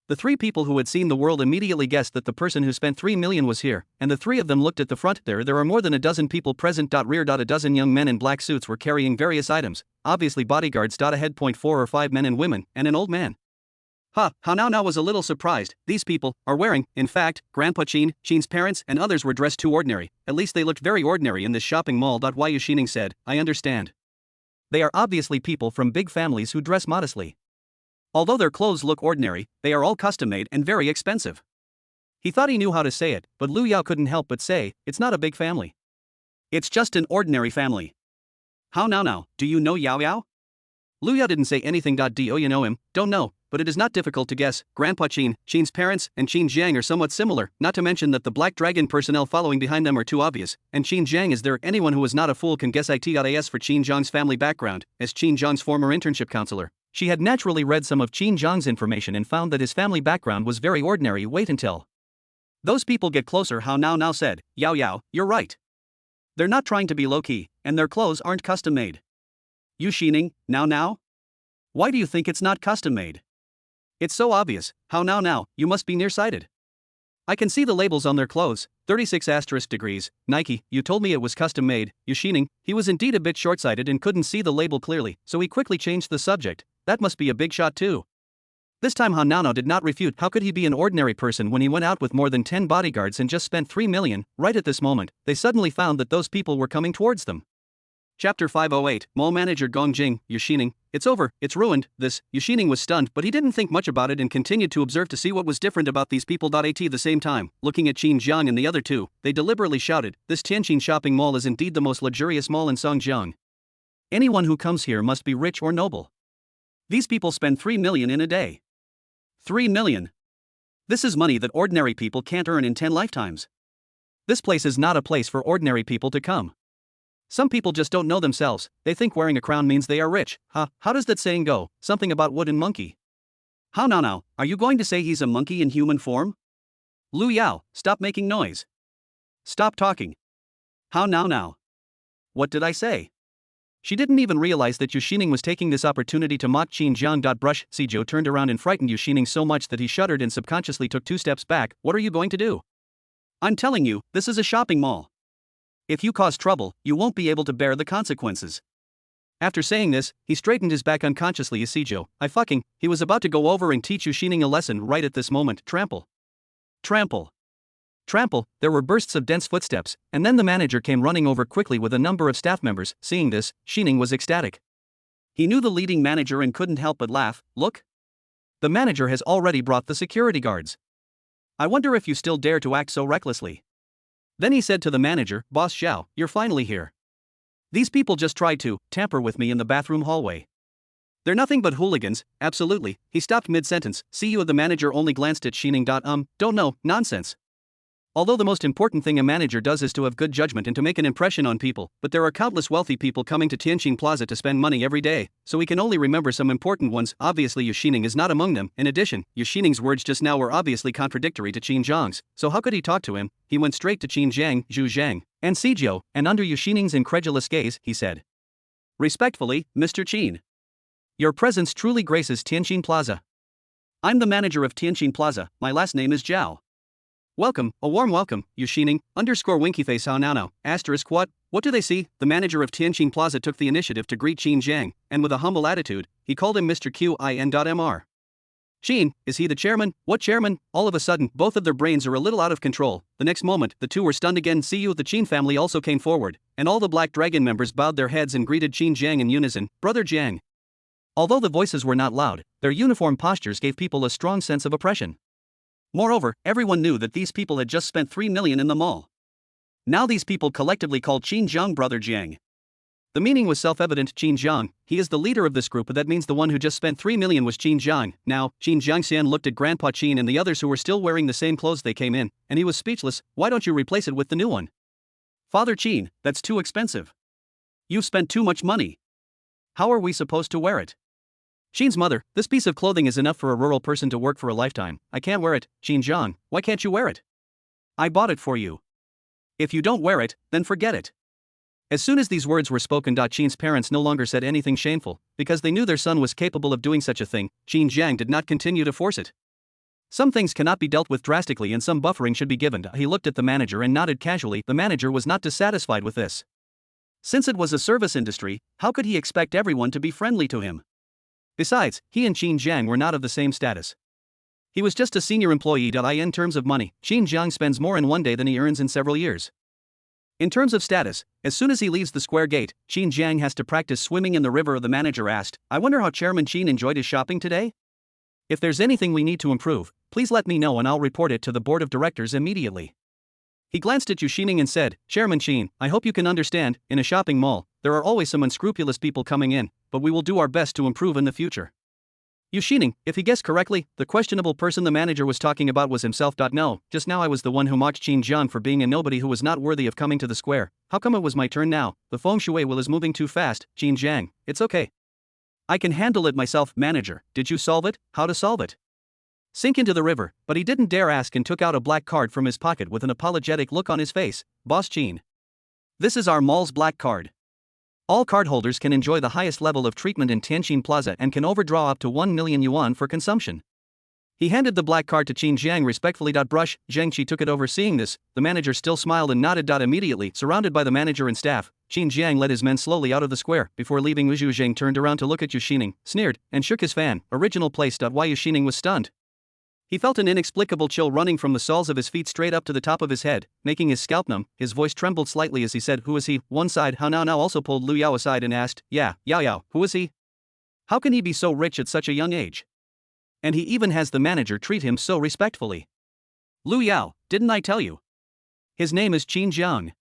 The 3 people who had seen the world immediately guessed that the person who spent 3 million was here, and the 3 of them looked at the front. There are more than a dozen people present. Rear. A dozen young men in black suits were carrying various items, obviously bodyguards. Ahead. 4 or 5 men and women, and an old man. How now was a little surprised. These people are wearing, in fact, Grandpa Qin's parents and others were dressed too ordinary. At least they looked very ordinary in this shopping mall. Yu Xining said, I understand. They are obviously people from big families who dress modestly. Although their clothes look ordinary, they are all custom-made and very expensive. He thought he knew how to say it, but Lu Yao couldn't help but say, it's not a big family. It's just an ordinary family. How now, do you know Yao Yao? Lu Yao didn't say anything. Do you know him? Don't know, but it is not difficult to guess. Grandpa Qin's parents, and Qin Jiang are somewhat similar, not to mention that the Black Dragon personnel following behind them are too obvious, and Qin Jiang is there. Anyone who is not a fool can guess it. As for Qin Jiang's family background, as Qin Jiang's former internship counselor, she had naturally read some of Qin Jiang's information and found that his family background was very ordinary. Wait until those people get closer. How now said, Yao, you're right. They're not trying to be low-key, and their clothes aren't custom-made. Yu Xining, now? Why do you think it's not custom-made? It's so obvious. How now, you must be nearsighted. I can see the labels on their clothes, 36*. Nike, you told me it was custom-made. Yu Xining, he was indeed a bit short-sighted and couldn't see the label clearly, so he quickly changed the subject. That must be a big shot too. This time Han Nao did not refute. How could he be an ordinary person when he went out with more than 10 bodyguards and just spent 3 million? Right at this moment, they suddenly found that those people were coming towards them. Chapter 508, Mall Manager Gong Jing, Yu Xining, it's over, it's ruined. Yu Xining was stunned, but he didn't think much about it and continued to observe to see what was different about these people. At the same time, looking at Qin Jiang and the other 2, they deliberately shouted, this Tianjin shopping mall is indeed the most luxurious mall in Songjiang. Anyone who comes here must be rich or noble. These people spend 3 million in a day. 3 million. This is money that ordinary people can't earn in 10 lifetimes. This place is not a place for ordinary people to come. Some people just don't know themselves. They think wearing a crown means they are rich. How does that saying go? Something about wooden monkey. How now, are you going to say he's a monkey in human form? Lu Yao, stop making noise. Stop talking. How now? What did I say? She didn't even realize that Yu Xining was taking this opportunity to mock Qin Jiang. Brush. Sizhou turned around and frightened Yu Xining so much that he shuddered and subconsciously took 2 steps back. What are you going to do? I'm telling you, this is a shopping mall. If you cause trouble, you won't be able to bear the consequences. After saying this, he straightened his back unconsciously as Sizhou, he was about to go over and teach Yu Xining a lesson. Right at this moment, trample. There were bursts of dense footsteps, and then the manager came running over quickly with a number of staff members. Seeing this, Xining was ecstatic. He knew the leading manager and couldn't help but laugh. Look. The manager has already brought the security guards. I wonder if you still dare to act so recklessly. Then he said to the manager, Boss Xiao, you're finally here. These people just tried to tamper with me in the bathroom hallway. They're nothing but hooligans, absolutely. He stopped mid-sentence. The manager only glanced at Xining. Don't know, nonsense. Although the most important thing a manager does is to have good judgment and to make an impression on people, but there are countless wealthy people coming to Tianjin Plaza to spend money every day, so we can only remember some important ones. Obviously Yu Xining is not among them. In addition, Yu Xining's words just now were obviously contradictory to Qin Jiang's, so how could he talk to him? He went straight to Qin Jiang, Zhu Zhang, and Sizhou, and under Yu Xining's incredulous gaze, he said, respectfully, Mr. Qin. Your presence truly graces Tianjin Plaza. I'm the manager of Tianjin Plaza, my last name is Zhao. Welcome, a warm welcome, Yushining, underscore winkyface how now, asterisk what do they see? The manager of Tianjin Plaza took the initiative to greet Qin Jiang, and with a humble attitude, he called him Mr. Qin.Mr. Qin, is he the chairman? What chairman? All of a sudden, both of their brains are a little out of control. The next moment, the two were stunned again. See you. The Qin family also came forward, and all the Black Dragon members bowed their heads and greeted Qin Jiang in unison, Brother Jiang. Although the voices were not loud, their uniform postures gave people a strong sense of oppression. Moreover, everyone knew that these people had just spent 3 million in the mall. Now these people collectively called Qin Jiang Brother Jiang. The meaning was self-evident. Qin Jiang, he is the leader of this group, but that means the one who just spent 3 million was Qin Jiang. Now, Qin Jiangxian looked at Grandpa Qin and the others who were still wearing the same clothes they came in, and he was speechless. Why don't you replace it with the new one? Father Qin, that's too expensive. You've spent too much money. How are we supposed to wear it? Qin's mother, this piece of clothing is enough for a rural person to work for a lifetime. I can't wear it. Qin Jiang, why can't you wear it? I bought it for you. If you don't wear it, then forget it. As soon as these words were spoken, Qin's parents no longer said anything shameful, because they knew their son was capable of doing such a thing. Qin Jiang did not continue to force it. Some things cannot be dealt with drastically and some buffering should be given. He looked at the manager and nodded casually. The manager was not dissatisfied with this. Since it was a service industry, how could he expect everyone to be friendly to him? Besides, he and Qin Jiang were not of the same status. He was just a senior employee. In terms of money, Qin Jiang spends more in one day than he earns in several years. In terms of status, as soon as he leaves the square gate, Qin Jiang has to practice swimming in the river. The manager asked, I wonder how Chairman Qin enjoyed his shopping today? If there's anything we need to improve, please let me know and I'll report it to the board of directors immediately. He glanced at Yushining and said, Chairman Qin, I hope you can understand, in a shopping mall, there are always some unscrupulous people coming in, but we will do our best to improve in the future. Yushining, if he guessed correctly, the questionable person the manager was talking about was himself. No, just now I was the one who mocked Qin Jiang for being a nobody who was not worthy of coming to the square. How come it was my turn now? The feng shui wheel is moving too fast. Qin Jiang, it's okay. I can handle it myself. Manager, did you solve it? How to solve it? Sink into the river, but he didn't dare ask and took out a black card from his pocket with an apologetic look on his face. Boss Qin. This is our mall's black card. All cardholders can enjoy the highest level of treatment in Tianjin Plaza and can overdraw up to 1 million yuan for consumption. He handed the black card to Qin Jiang respectfully. Brush, Jiangqi took it over. Seeing this, the manager still smiled and nodded. Immediately, surrounded by the manager and staff, Qin Jiang led his men slowly out of the square. Before leaving, Zhu Zheng turned around to look at Yushining, sneered, and shook his fan. Original place. Why Yushining was stunned. He felt an inexplicable chill running from the soles of his feet straight up to the top of his head, making his scalp numb. His voice trembled slightly as he said, Who is he? One side, Hao Now also pulled Lu Yao aside and asked, Yeah, Yao, who is he? How can he be so rich at such a young age? And he even has the manager treat him so respectfully. Lu Yao, didn't I tell you? His name is Qin Jiang.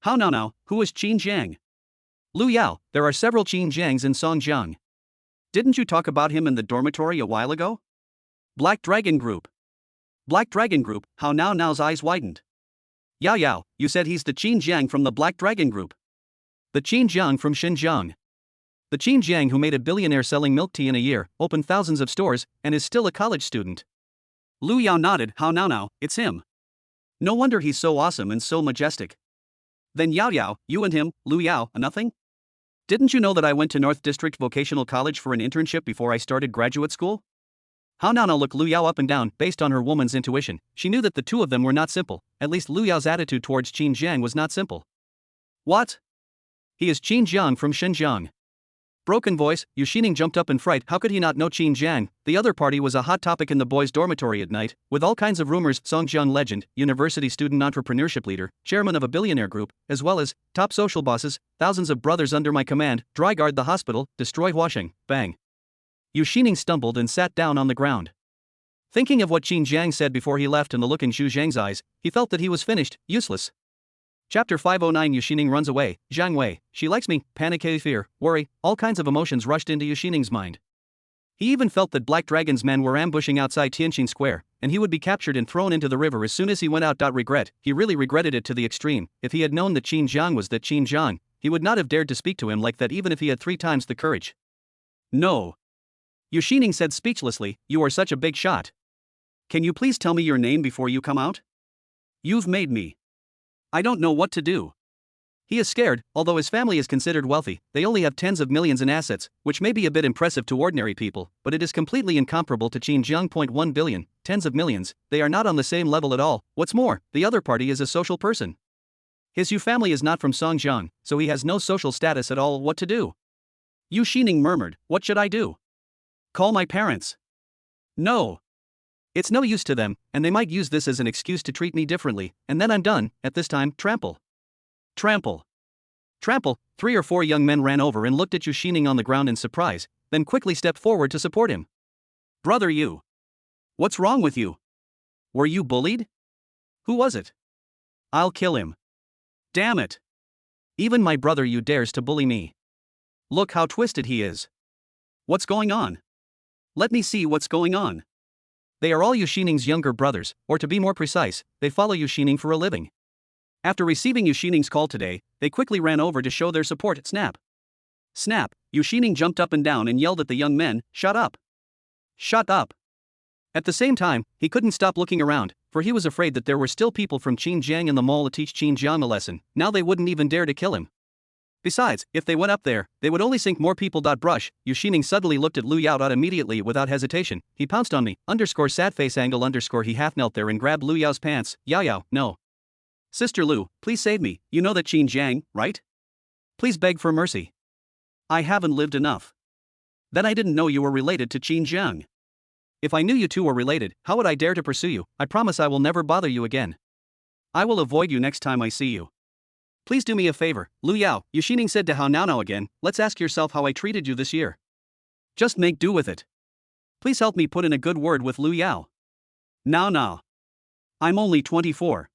How now, who is Qin Jiang? Lu Yao, there are several Qin Jiangs in Songjiang. Didn't you talk about him in the dormitory a while ago? Black Dragon Group. Black Dragon Group, How Now's eyes widened. Yao, you said he's the Qin Jiang from the Black Dragon Group. The Qin Jiang from Xinjiang. The Qin Jiang who made a billionaire selling milk tea in a year, opened thousands of stores, and is still a college student. Lu Yao nodded. How now, it's him. No wonder he's so awesome and so majestic. Then Yao, you and him, Lu Yao, nothing? Didn't you know that I went to North District Vocational College for an internship before I started graduate school? How now looked Lu Yao up and down. Based on her woman's intuition, she knew that the two of them were not simple. At least Lu Yao's attitude towards Qin Jiang was not simple. What? He is Qin Jiang from Xinjiang. Broken voice, Yushining jumped up in fright. How could he not know Qin Jiang? The other party was a hot topic in the boys' dormitory at night, with all kinds of rumors. Songjiang legend, university student entrepreneurship leader, chairman of a billionaire group, as well as top social bosses, thousands of brothers under my command, dry guard the hospital, destroy washing, bang. Yushining stumbled and sat down on the ground. Thinking of what Qin Jiang said before he left and the look in Zhu Zheng's eyes, he felt that he was finished, useless. Chapter 509. Yushining runs away. Zhang Wei, she likes me. Panic, fear, worry, all kinds of emotions rushed into Yushining's mind. He even felt that Black Dragon's men were ambushing outside Tianjin Square, and he would be captured and thrown into the river as soon as he went out. Regret, he really regretted it to the extreme. If he had known that Qin Jiang was that Qin Jiang, he would not have dared to speak to him like that even if he had 3 times the courage. No. Yushining said speechlessly, You are such a big shot. Can you please tell me your name before you come out? You've made me. I don't know what to do. He is scared, although his family is considered wealthy, they only have tens of millions in assets, which may be a bit impressive to ordinary people, but it is completely incomparable to Qin Jiang. 1 billion, tens of millions, they are not on the same level at all. What's more, the other party is a social person. His Yu family is not from Songjiang, so he has no social status at all. What to do? Yu Xining murmured, what should I do? Call my parents. No. It's no use to them, and they might use this as an excuse to treat me differently, and then I'm done. At this time, trample. Trample. Trample. 3 or 4 young men ran over and looked at Yu Xining on the ground in surprise, then quickly stepped forward to support him. Brother Yu. What's wrong with you? Were you bullied? Who was it? I'll kill him. Damn it. Even my brother Yu dares to bully me. Look how twisted he is. What's going on? Let me see what's going on. They are all Yu Xining's younger brothers, or to be more precise, they follow Yu Xining for a living. After receiving Yu Xining's call today, they quickly ran over to show their support. Snap. Snap. Yu Xining jumped up and down and yelled at the young men, shut up. Shut up. At the same time, he couldn't stop looking around, for he was afraid that there were still people from Xinjiang in the mall to teach Xinjiang a lesson. Now they wouldn't even dare to kill him. Besides, if they went up there, they would only sink more people. Brush. Yu Xining suddenly looked at Lu Yao immediately without hesitation. He pounced on me, sad face angle he half knelt there and grabbed Lu Yao's pants. Yao, no. Sister Lu, please save me, you know that Xinjiang, right? Please beg for mercy. I haven't lived enough. Then I didn't know you were related to Xinjiang. If I knew you two were related, how would I dare to pursue you? I promise I will never bother you again. I will avoid you next time I see you. Please do me a favor, Lu Yao, Yu Xining said to Hao Now again, let's ask yourself how I treated you this year. Just make do with it. Please help me put in a good word with Lu Yao. Now. I'm only 24.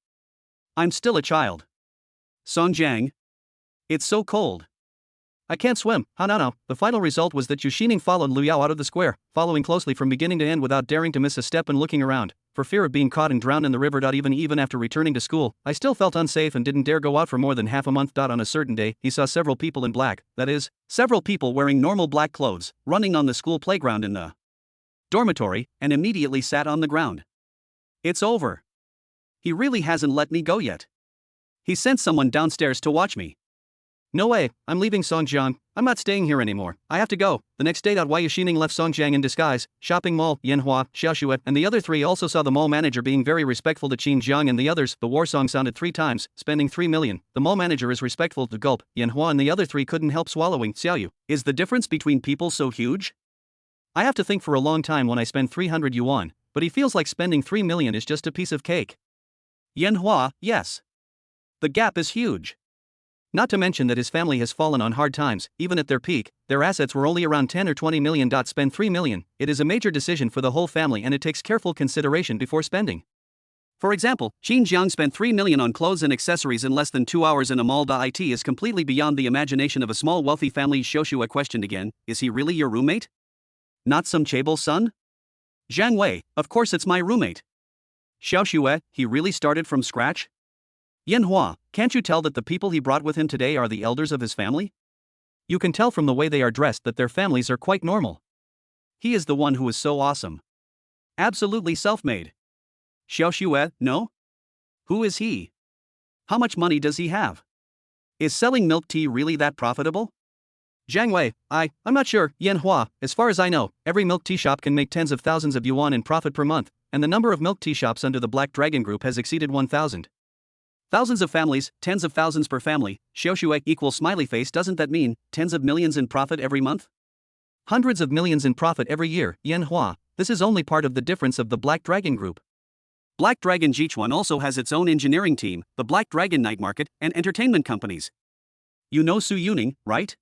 I'm still a child. Songjiang. It's so cold. I can't swim. No. The final result was that Yu Xining followed Lu Yao out of the square, following closely from beginning to end without daring to miss a step and looking around, for fear of being caught and drowned in the river. Even after returning to school, I still felt unsafe and didn't dare go out for more than half a month. On a certain day, he saw several people in black, that is, several people wearing normal black clothes, running on the school playground in the dormitory, and immediately sat on the ground. It's over. He really hasn't let me go yet. He sent someone downstairs to watch me. No way, I'm leaving Songjiang. I'm not staying here anymore. I have to go. The next day, Yu Xining left Songjiang in disguise. Shopping mall, Yanhua, Xiaoxue, and the other 3 also saw the mall manager being very respectful to Xinjiang and the others. The war song sounded 3 times, spending 3 million. The mall manager is respectful to Gulp. Yanhua and the other 3 couldn't help swallowing. Xiaoyu, is the difference between people so huge? I have to think for a long time when I spend 300 yuan, but he feels like spending 3 million is just a piece of cake. Yanhua, yes. The gap is huge. Not to mention that his family has fallen on hard times. Even at their peak, their assets were only around 10 or 20 million. Spend 3 million, it is a major decision for the whole family and it takes careful consideration before spending. For example, Xinjiang spent 3 million on clothes and accessories in less than 2 hours in a mall. It is completely beyond the imagination of a small wealthy family. Xiaoxue questioned again, is he really your roommate? Not some chaebol son? Zhang Wei, of course it's my roommate. Xiaoxue, he really started from scratch? Yanhua, can't you tell that the people he brought with him today are the elders of his family? You can tell from the way they are dressed that their families are quite normal. He is the one who is so awesome. Absolutely self-made. Xiaoxue, no? Who is he? How much money does he have? Is selling milk tea really that profitable? Zhang Wei, I'm not sure. Yanhua, as far as I know, every milk tea shop can make tens of thousands of yuan in profit per month, and the number of milk tea shops under the Black Dragon Group has exceeded 1,000. Thousands of families, tens of thousands per family. Xiaoxue equals smiley face. Doesn't that mean tens of millions in profit every month? Hundreds of millions in profit every year. Yanhua, this is only part of the difference of the Black Dragon Group. Black Dragon Jichuan also has its own engineering team, the Black Dragon Night Market, and entertainment companies. You know Su Yuning, right?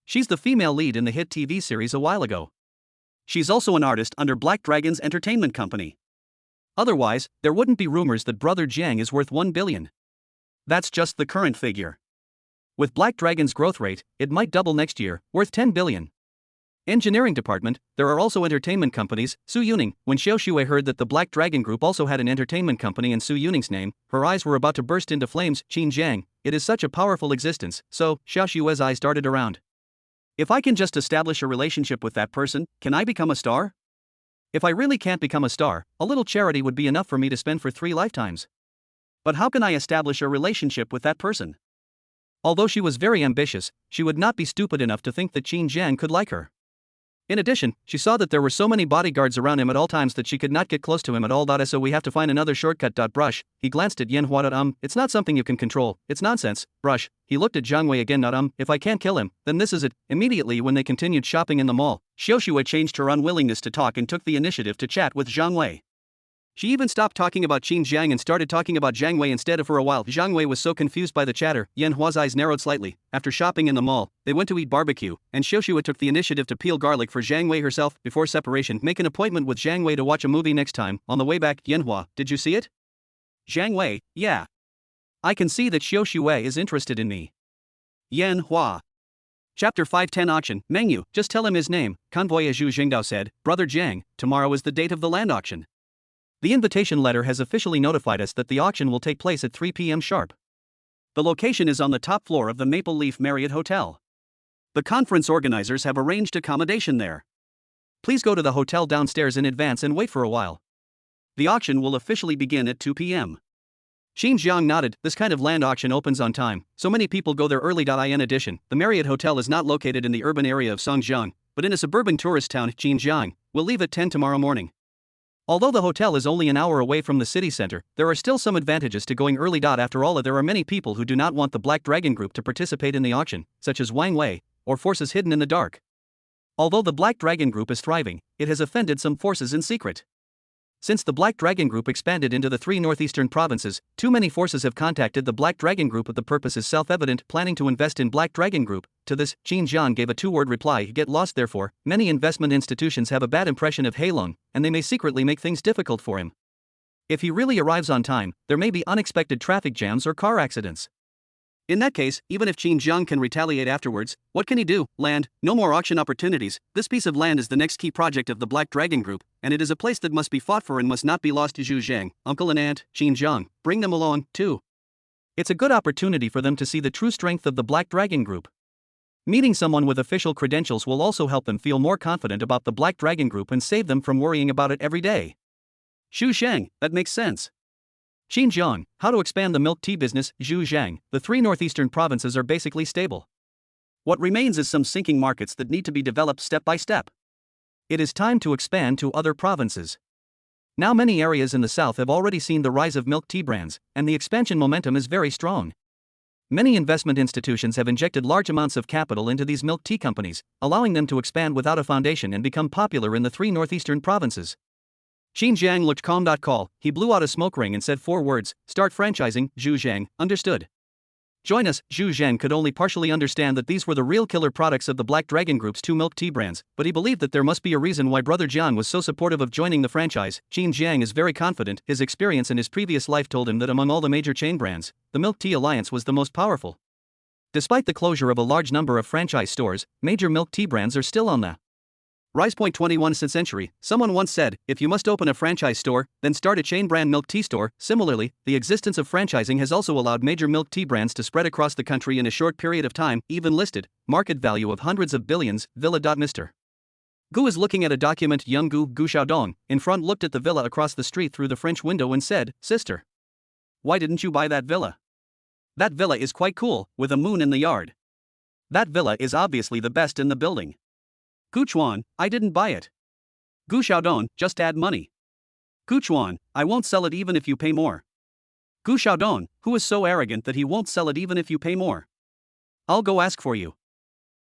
She's the female lead in the hit TV series a while ago. She's also an artist under Black Dragon's entertainment company. Otherwise, there wouldn't be rumors that Brother Jiang is worth 1 billion. That's just the current figure. With Black Dragon's growth rate, it might double next year, worth 10 billion. Engineering department, there are also entertainment companies. Su Yuning, when Xiaoxue heard that the Black Dragon Group also had an entertainment company in Su Yuning's name, her eyes were about to burst into flames. Xinjiang, it is such a powerful existence, so, Xiaoxue's eyes darted around. If I can just establish a relationship with that person, can I become a star? If I really can't become a star, a little charity would be enough for me to spend for 3 lifetimes. But how can I establish a relationship with that person? Although she was very ambitious, she would not be stupid enough to think that Qin Jiang could like her. In addition, she saw that there were so many bodyguards around him at all times that she could not get close to him at all. So we have to find another shortcut. Brush. He glanced at Yanhua. It's not something you can control, it's nonsense. Brush. He looked at Zhang Wei again. If I can't kill him, then this is it. Immediately when they continued shopping in the mall, Xiaoxue changed her unwillingness to talk and took the initiative to chat with Zhang Wei. She even stopped talking about Qin Jiang and started talking about Zhang Wei instead. For a while, Zhang Wei was so confused by the chatter, Yanhua's eyes narrowed slightly. After shopping in the mall, they went to eat barbecue, and Xiaoxue took the initiative to peel garlic for Zhang Wei herself. Before separation, make an appointment with Zhang Wei to watch a movie next time. On the way back, Yanhua, did you see it? Zhang Wei, yeah. I can see that Xiaoxue is interested in me. Yanhua. Chapter 510 Auction. Mengyu, just tell him his name. Convoy Zhu Jingdao said, Brother Jiang, tomorrow is the date of the land auction. The invitation letter has officially notified us that the auction will take place at 3 p.m. sharp. The location is on the top floor of the Maple Leaf Marriott Hotel. The conference organizers have arranged accommodation there. Please go to the hotel downstairs in advance and wait for a while. The auction will officially begin at 2 p.m. Qin Jiang nodded. This kind of land auction opens on time, so many people go there early. In addition, the Marriott Hotel is not located in the urban area of Songjiang, but in a suburban tourist town. Qin Jiang will leave at 10 tomorrow morning. Although the hotel is only an hour away from the city center, there are still some advantages to going early. After all, there are many people who do not want the Black Dragon Group to participate in the auction, such as Wang Wei, or forces hidden in the dark. Although the Black Dragon Group is thriving, it has offended some forces in secret. Since the Black Dragon Group expanded into the 3 northeastern provinces, too many forces have contacted the Black Dragon Group. The purpose is self-evident, planning to invest in Black Dragon Group. To this, Qin Jiang gave a 2-word reply, get lost. Therefore, many investment institutions have a bad impression of Heilong, and they may secretly make things difficult for him. If he really arrives on time, there may be unexpected traffic jams or car accidents. In that case, even if Qin Jiang can retaliate afterwards, what can he do? Land, no more auction opportunities. This piece of land is the next key project of the Black Dragon Group, and it is a place that must be fought for and must not be lost. Zhu Zhang, uncle and aunt, Qin Jiang, bring them along, too. It's a good opportunity for them to see the true strength of the Black Dragon Group. Meeting someone with official credentials will also help them feel more confident about the Black Dragon Group and save them from worrying about it every day. Xu Sheng, that makes sense. Qin Jiang, how to expand the milk tea business. Zhu Zhang, the 3 northeastern provinces are basically stable. What remains is some sinking markets that need to be developed step by step. It is time to expand to other provinces. Now many areas in the south have already seen the rise of milk tea brands, and the expansion momentum is very strong. Many investment institutions have injected large amounts of capital into these milk tea companies, allowing them to expand without a foundation and become popular in the 3 northeastern provinces. Qin Jiang looked calm. Call. He blew out a smoke ring and said 4 words, start franchising. Zhu Zhang, understood. Join us. Zhu Zhang could only partially understand that these were the real killer products of the Black Dragon Group's 2 milk tea brands, but he believed that there must be a reason why Brother Jian was so supportive of joining the franchise. Qin Jiang is very confident. His experience in his previous life told him that among all the major chain brands, the Milk Tea Alliance was the most powerful. Despite the closure of a large number of franchise stores, major milk tea brands are still on the rise. 21st century, someone once said, if you must open a franchise store, then start a chain brand milk tea store. Similarly, the existence of franchising has also allowed major milk tea brands to spread across the country in a short period of time, even listed, market value of hundreds of billions. Villa. Mr. Gu is looking at a document. Young Gu Xiaodong, in front, looked at the villa across the street through the French window and said, sister, why didn't you buy that villa? That villa is quite cool, with a moon in the yard. That villa is obviously the best in the building. Gu Chuan, I didn't buy it. Gu Xiaodong, just add money. Gu Chuan, I won't sell it even if you pay more. Gu Xiaodong, who is so arrogant that he won't sell it even if you pay more? I'll go ask for you.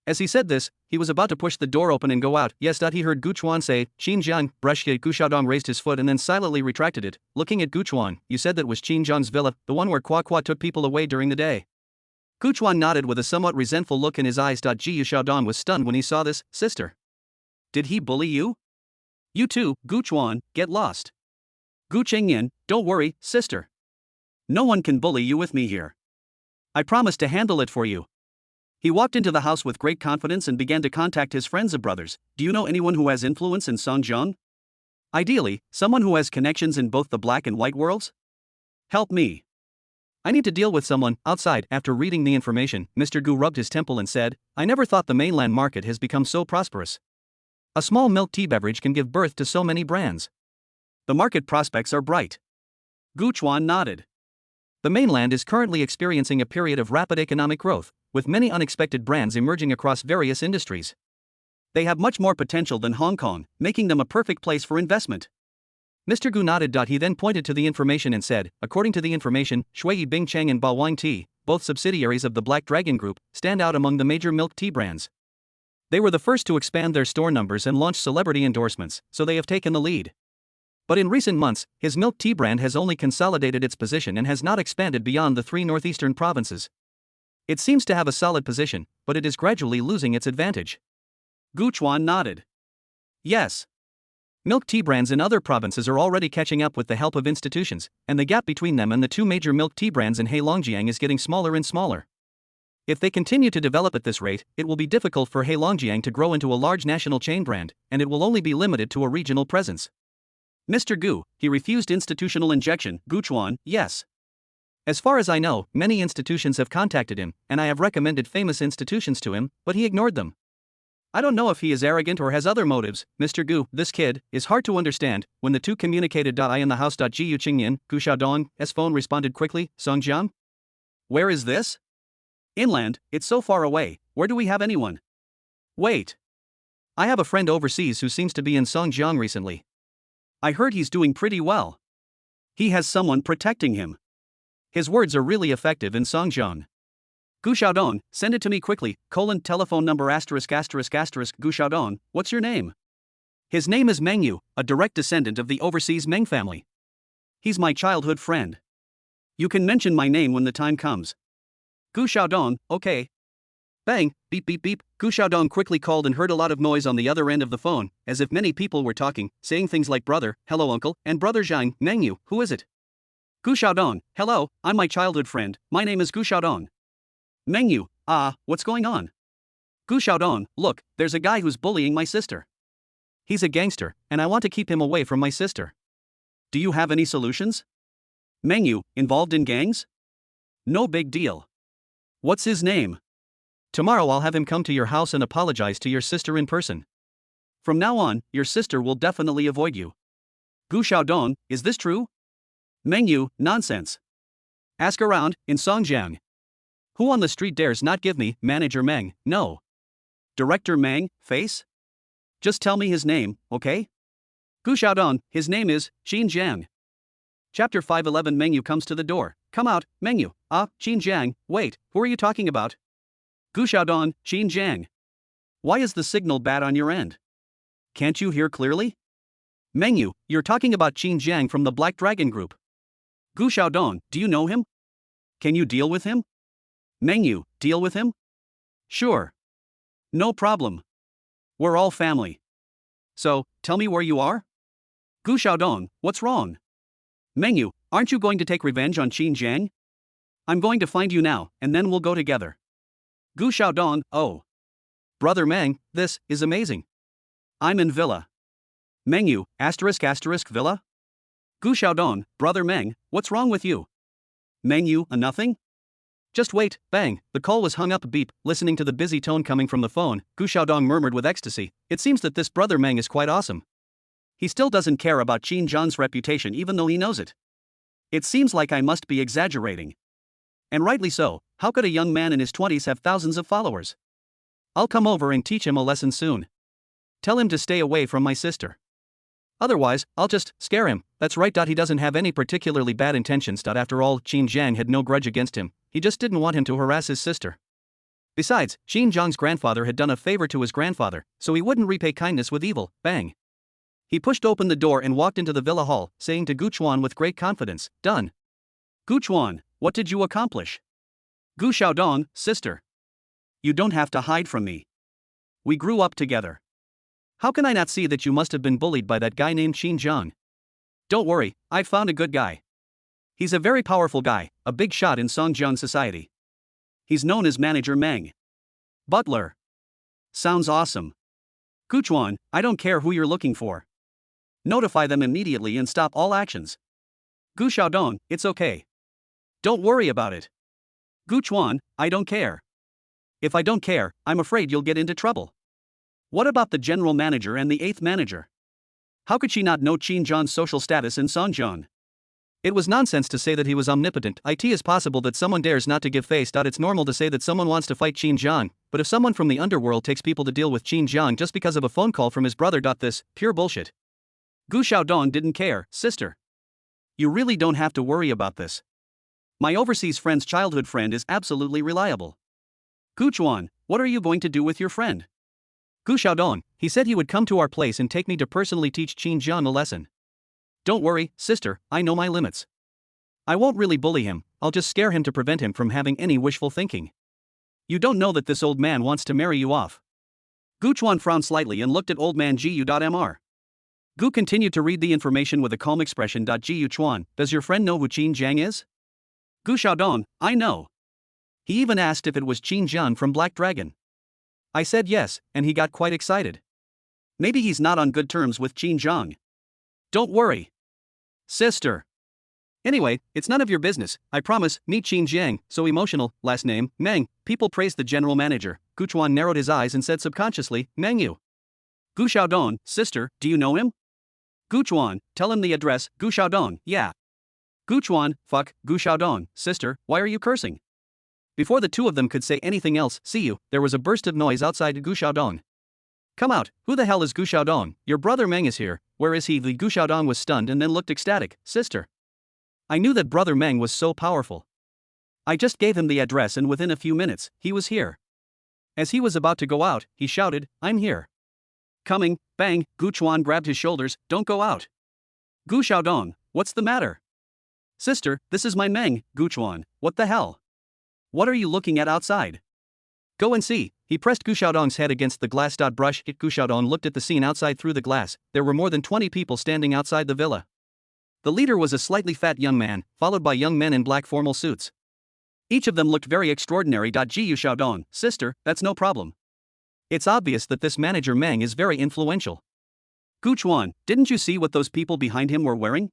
As he said this, he was about to push the door open and go out. Yes. He heard Gu Chuan say, Qin Jiang, brush. Gu Xiaodong raised his foot and then silently retracted it, looking at Gu Chuan. You said that was Qin Jiang's villa, the one where Kwa took people away during the day. Gu Chuan nodded with a somewhat resentful look in his eyes. Gu Xiaodong was stunned when he saw this. Sister, did he bully you? You too, Gu Chuan, get lost. Gu Chengyan, don't worry, sister. No one can bully you with me here. I promise to handle it for you. He walked into the house with great confidence and began to contact his friends and brothers. Do you know anyone who has influence in Songjiang? Ideally, someone who has connections in both the black and white worlds? Help me. I need to deal with someone outside. After reading the information, Mr. Gu rubbed his temple and said, I never thought the mainland market has become so prosperous. A small milk tea beverage can give birth to so many brands. The market prospects are bright. Gu Chuan nodded. The mainland is currently experiencing a period of rapid economic growth, with many unexpected brands emerging across various industries. They have much more potential than Hong Kong, making them a perfect place for investment. Mr. Gu nodded. He then pointed to the information and said, according to the information, Shui Bingcheng and Bawang Tea, both subsidiaries of the Black Dragon Group, stand out among the major milk tea brands. They were the first to expand their store numbers and launch celebrity endorsements, so they have taken the lead. But in recent months, his milk tea brand has only consolidated its position and has not expanded beyond the 3 northeastern provinces. It seems to have a solid position, but it is gradually losing its advantage. Gu Chuan nodded. Yes. Milk tea brands in other provinces are already catching up with the help of institutions, and the gap between them and the 2 major milk tea brands in Heilongjiang is getting smaller and smaller. If they continue to develop at this rate, it will be difficult for Heilongjiang to grow into a large national chain brand, and it will only be limited to a regional presence. Mr. Gu, he refused institutional injection. Gu Chuan, yes. As far as I know, many institutions have contacted him, and I have recommended famous institutions to him, but he ignored them. I don't know if he is arrogant or has other motives. Mr. Gu, this kid, is hard to understand. When the two communicated. I in the house. Gu Qingyan, Gu Xiaodong's phone responded quickly. Songjiang? Where is this? Inland, it's so far away. Where do we have anyone? Wait. I have a friend overseas who seems to be in Songjiang recently. I heard he's doing pretty well. He has someone protecting him. His words are really effective in Songjiang. Gu Xiaodong, send it to me quickly. Telephone number *****. Gu Xiaodong, what's your name? His name is Meng Yu, a direct descendant of the overseas Meng family. He's my childhood friend. You can mention my name when the time comes. Gu Xiaodong, okay. Bang, beep beep beep. Gu Xiaodong quickly called and heard a lot of noise on the other end of the phone, as if many people were talking, saying things like brother, hello uncle, and brother Zhang. Meng Yu, who is it? Gu Xiaodong, hello, I'm my childhood friend, my name is Gu Xiaodong. Meng Yu, what's going on? Gu Xiaodong, look, there's a guy who's bullying my sister. He's a gangster, and I want to keep him away from my sister. Do you have any solutions? Meng Yu, involved in gangs? No big deal. What's his name? Tomorrow I'll have him come to your house and apologize to your sister in person. From now on, your sister will definitely avoid you. Gu Xiaodong, is this true? Meng Yu, nonsense. Ask around, in Songjiang. Who on the street dares not give me, Manager Meng, no. Director Meng, face? Just tell me his name, okay? Gu Xiaodong, his name is, Qin Jiang. Chapter 511. Meng Yu comes to the door. Come out, Meng Yu. Qin Jiang, wait, who are you talking about? Gu Xiaodong, Qin Jiang. Why is the signal bad on your end? Can't you hear clearly? Meng Yu, you're talking about Qin Jiang from the Black Dragon Group. Gu Xiaodong, do you know him? Can you deal with him? Meng Yu, deal with him? Sure. No problem. We're all family. So, tell me where you are? Gu Xiaodong, what's wrong? Meng Yu, aren't you going to take revenge on Qin Jiang? I'm going to find you now, and then we'll go together. Gu Xiaodong, oh. Brother Meng, this is amazing. I'm in Villa. Meng Yu, ***, Villa? Gu Xiaodong, Brother Meng, what's wrong with you? Meng Yu, nothing? Just wait, bang, the call was hung up. Beep. Listening to the busy tone coming from the phone, Gu Xiaodong murmured with ecstasy, it seems that this Brother Meng is quite awesome. He still doesn't care about Qin Jiang's reputation even though he knows it. It seems like I must be exaggerating. And rightly so, how could a young man in his 20s have thousands of followers? I'll come over and teach him a lesson soon. Tell him to stay away from my sister. Otherwise, I'll just scare him. That's right. He doesn't have any particularly bad intentions. After all, Qin Jiang had no grudge against him, he just didn't want him to harass his sister. Besides, Qin Jiang's grandfather had done a favor to his grandfather, so he wouldn't repay kindness with evil. Bang. He pushed open the door and walked into the villa hall, saying to Gu Chuan with great confidence, done. Gu Chuan, what did you accomplish? Gu Xiaodong, sister. You don't have to hide from me. We grew up together. How can I not see that you must have been bullied by that guy named Qin Jiang? Don't worry, I found a good guy. He's a very powerful guy, a big shot in Songjiang society. He's known as Manager Meng. Butler. Sounds awesome. Gu Chuan, I don't care who you're looking for. Notify them immediately and stop all actions. Gu Xiaodong, it's okay. Don't worry about it. Gu Chuan, I don't care. If I don't care, I'm afraid you'll get into trouble. What about the general manager and the 8th manager? How could she not know Qin Jiang's social status in Songjiang? It was nonsense to say that he was omnipotent. It is possible that someone dares not to give face. It's normal to say that someone wants to fight Qin Jiang, but if someone from the underworld takes people to deal with Qin Jiang just because of a phone call from his brother. This, pure bullshit. Gu Xiaodong didn't care, sister. You really don't have to worry about this. My overseas friend's childhood friend is absolutely reliable. Gu Chuan, what are you going to do with your friend? Gu Xiaodong, he said he would come to our place and take me to personally teach Qin Jiang a lesson. Don't worry, sister, I know my limits. I won't really bully him, I'll just scare him to prevent him from having any wishful thinking. You don't know that this old man wants to marry you off. Gu Chuan frowned slightly and looked at old man Gu.Mr. Gu continued to read the information with a calm expression. Gu Chuan, does your friend know who Qin Jiang is? Gu Xiaodong, I know. He even asked if it was Qin Jiang from Black Dragon. I said yes, and he got quite excited. Maybe he's not on good terms with Qin Jiang. Don't worry. Sister. Anyway, it's none of your business, I promise. Meet Qin Jiang, so emotional, last name, Meng. People praised the general manager. Gu Chuan narrowed his eyes and said subconsciously, Meng Yu. Gu Xiaodong, sister, do you know him? Gu Chuan, tell him the address. Gu Xiaodong, yeah. Gu Chuan, fuck, Gu Xiaodong, sister, why are you cursing? Before the two of them could say anything else, see you, there was a burst of noise outside Gu Xiaodong. Come out, who the hell is Gu Xiaodong? Your brother Meng is here, where is he? The Gu Xiaodong was stunned and then looked ecstatic, sister. I knew that brother Meng was so powerful. I just gave him the address and within a few minutes, he was here. As he was about to go out, he shouted, I'm here. Coming, bang, Gu Chuan grabbed his shoulders, don't go out. Gu Xiaodong, what's the matter? Sister, this is my Meng. Gu Chuan, what the hell? What are you looking at outside? Go and see. He pressed Gu Xiaodong's head against the glass. Brush it. Gu Xiaodong looked at the scene outside through the glass. There were more than 20 people standing outside the villa. The leader was a slightly fat young man, followed by young men in black formal suits. Each of them looked very extraordinary. Gu Xiaodong, sister, that's no problem. It's obvious that this manager Meng is very influential. Gu Chuan, didn't you see what those people behind him were wearing?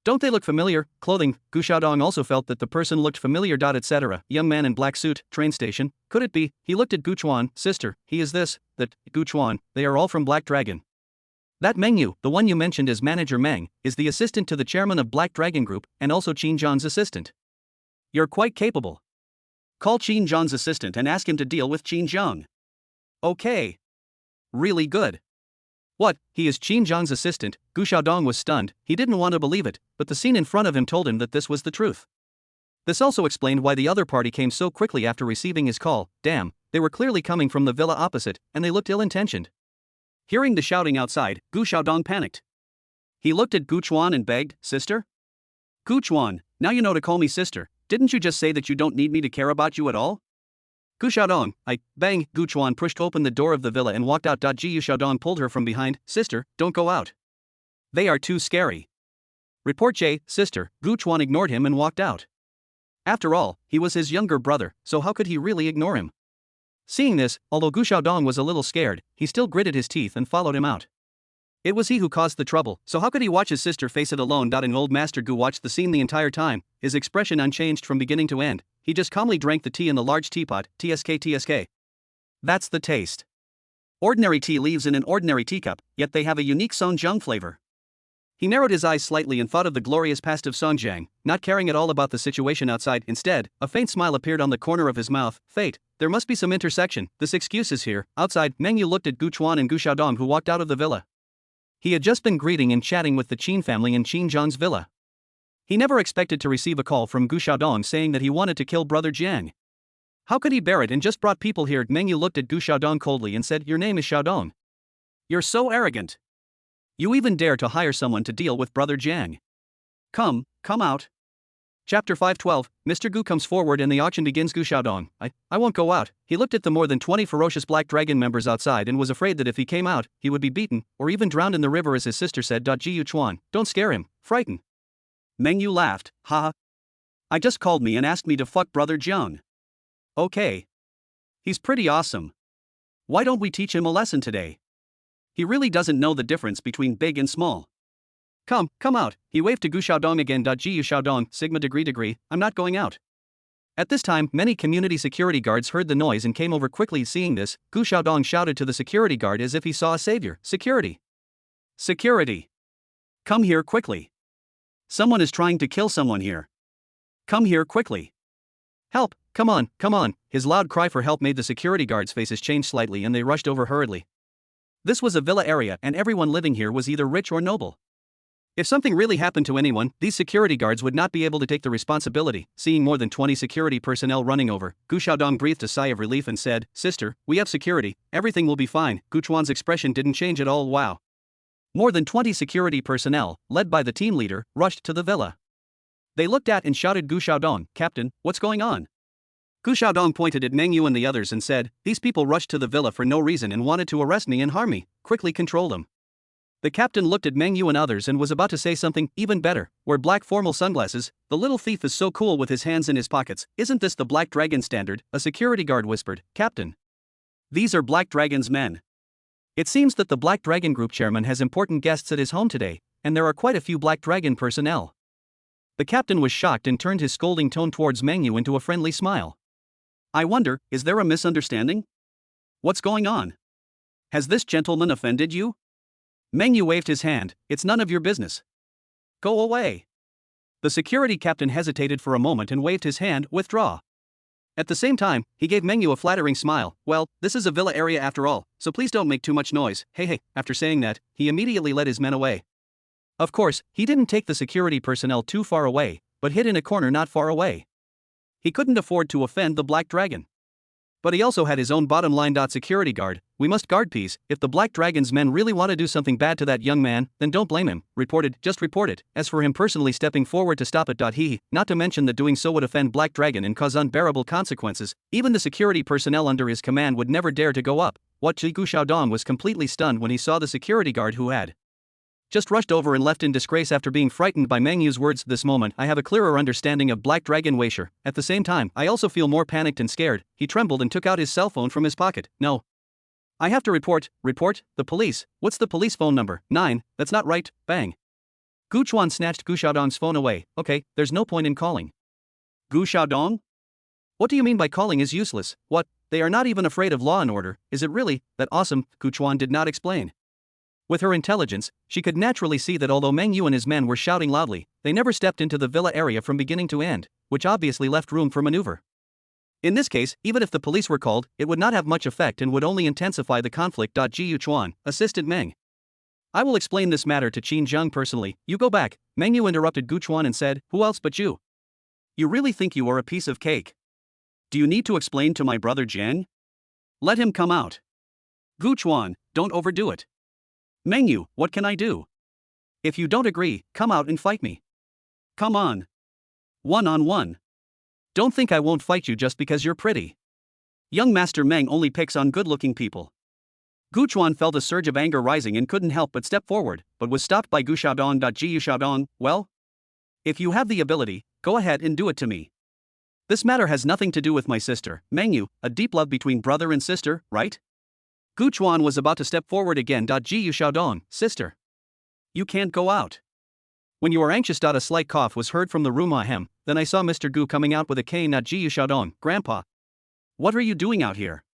Don't they look familiar? Clothing. Gu Xiaodong also felt that the person looked familiar. Etc. Young man in black suit, train station. Could it be? He looked at Gu Chuan, sister, he is this, that, Gu Chuan, they are all from Black Dragon. That Meng Yu, the one you mentioned as manager Meng, is the assistant to the chairman of Black Dragon Group, and also Qin Jiang's assistant. You're quite capable. Call Qin Jiang's assistant and ask him to deal with Qin Jiang. Okay. Really good. What, he is Qin Jiang's assistant? Gu Xiaodong was stunned, he didn't want to believe it, but the scene in front of him told him that this was the truth. This also explained why the other party came so quickly after receiving his call. Damn, they were clearly coming from the villa opposite, and they looked ill-intentioned. Hearing the shouting outside, Gu Xiaodong panicked. He looked at Gu Chuan and begged, sister? Gu Chuan, now you know to call me sister, didn't you just say that you don't need me to care about you at all? Gu Xiaodong, bang, Gu Chuan pushed open the door of the villa and walked out. Gu Xiaodong pulled her from behind, sister, don't go out. They are too scary. Report J, sister. Gu Chuan ignored him and walked out. After all, he was his younger brother, so how could he really ignore him? Seeing this, although Gu Xiaodong was a little scared, he still gritted his teeth and followed him out. It was he who caused the trouble, so how could he watch his sister face it alone? An old master Gu watched the scene the entire time, his expression unchanged from beginning to end. He just calmly drank the tea in the large teapot. TSK. That's the taste. Ordinary tea leaves in an ordinary teacup, yet they have a unique Songjiang flavor. He narrowed his eyes slightly and thought of the glorious past of Songjiang, not caring at all about the situation outside. Instead, a faint smile appeared on the corner of his mouth. Fate, there must be some intersection, this excuse is here. Outside, Meng Yu looked at Gu Chuan and Gu Xiaodong who walked out of the villa. He had just been greeting and chatting with the Qin family in Qin Jiang's villa. He never expected to receive a call from Gu Xiaodong saying that he wanted to kill brother Jiang. How could he bear it and just brought people here? Meng Yu looked at Gu Xiaodong coldly and said, your name is Xiaodong. You're so arrogant. You even dare to hire someone to deal with brother Jiang. Come out. Chapter 512, Mr. Gu comes forward and the auction begins. Gu Xiaodong, I won't go out. He looked at the more than 20 ferocious Black Dragon members outside and was afraid that if he came out, he would be beaten, or even drowned in the river as his sister said. Gu Chuan, don't scare him, frighten. Meng Yu laughed, haha. I just called me and asked me to fuck brother Jiang. Okay. He's pretty awesome. Why don't we teach him a lesson today? He really doesn't know the difference between big and small. Come out, he waved to Gu Xiaodong again. Gu Xiaodong, Sigma degree, I'm not going out. At this time, many community security guards heard the noise and came over quickly. Seeing this, Gu Xiaodong shouted to the security guard as if he saw a savior. Security! Security! Come here quickly! Someone is trying to kill someone here. Come here quickly. Help, come on, come on. His loud cry for help made the security guards' faces change slightly and they rushed over hurriedly. This was a villa area and everyone living here was either rich or noble. If something really happened to anyone, these security guards would not be able to take the responsibility. Seeing more than 20 security personnel running over, Gu Xiaodong breathed a sigh of relief and said, "Sister, we have security, everything will be fine." Gu Chuan's expression didn't change at all. Wow. More than 20 security personnel, led by the team leader, rushed to the villa. They looked at and shouted, "Gu Xiaodong, Captain, what's going on?" Gu Xiaodong pointed at Meng Yu and the others and said, "These people rushed to the villa for no reason and wanted to arrest me and harm me. Quickly control them." The captain looked at Meng Yu and others and was about to say something even better. Wear black formal sunglasses, the little thief is so cool with his hands in his pockets. Isn't this the Black Dragon standard? A security guard whispered, "Captain. These are Black Dragon's men. It seems that the Black Dragon Group chairman has important guests at his home today, and there are quite a few Black Dragon personnel." The captain was shocked and turned his scolding tone towards Meng Yu into a friendly smile. "I wonder, is there a misunderstanding? What's going on? Has this gentleman offended you?" Meng Yu waved his hand, "It's none of your business. Go away." The security captain hesitated for a moment and waved his hand, "Withdraw." At the same time, he gave Meng Yu a flattering smile. "Well, this is a villa area after all, so please don't make too much noise. Hey." After saying that, he immediately led his men away. Of course, he didn't take the security personnel too far away, but hid in a corner not far away. He couldn't afford to offend the Black Dragon. But he also had his own bottom line. Security guard, we must guard peace. If the Black Dragon's men really want to do something bad to that young man, then don't blame him. Reported, just report it. As for him personally stepping forward to stop it, not to mention that doing so would offend Black Dragon and cause unbearable consequences, even the security personnel under his command would never dare to go up. What? Gu Xiaodong was completely stunned when he saw the security guard who had just rushed over and left in disgrace after being frightened by Meng Yu's words. This moment, I have a clearer understanding of Black Dragon Weisher. At the same time, I also feel more panicked and scared. He trembled and took out his cell phone from his pocket. "No. I have to report, the police." "What's the police phone number?" 9, that's not right, bang. Gu Chuan snatched Gu Xiaodong's phone away. "Okay, there's no point in calling." "Gu Xiaodong? What do you mean by calling is useless? What, they are not even afraid of law and order, is it really that awesome?" Gu Chuan did not explain. With her intelligence, she could naturally see that although Meng Yu and his men were shouting loudly, they never stepped into the villa area from beginning to end, which obviously left room for maneuver. In this case, even if the police were called, it would not have much effect and would only intensify the conflict. Ji Yuchuan, assisted Meng. "I will explain this matter to Qin Zheng personally. You go back." Meng Yu interrupted Gu Chuan and said, "Who else but you? You really think you are a piece of cake? Do you need to explain to my brother Jiang? Let him come out." "Gu Chuan, don't overdo it." "Meng Yu, what can I do? If you don't agree, come out and fight me. Come on. One-on-one. Don't think I won't fight you just because you're pretty. Young Master Meng only picks on good-looking people." Gu Chuan felt a surge of anger rising and couldn't help but step forward, but was stopped by Gu Xiaodong. Ji Xiaodong, well? If you have the ability, go ahead and do it to me. This matter has nothing to do with my sister, Meng Yu, a deep love between brother and sister, right? Gu Chuan was about to step forward again. Ji Xiaodong, sister. You can't go out. When you are anxious. A slight cough was heard from the room. Ahem. Then I saw Mr. Gu coming out with a cane. Ji Xiaodong, Grandpa. What are you doing out here?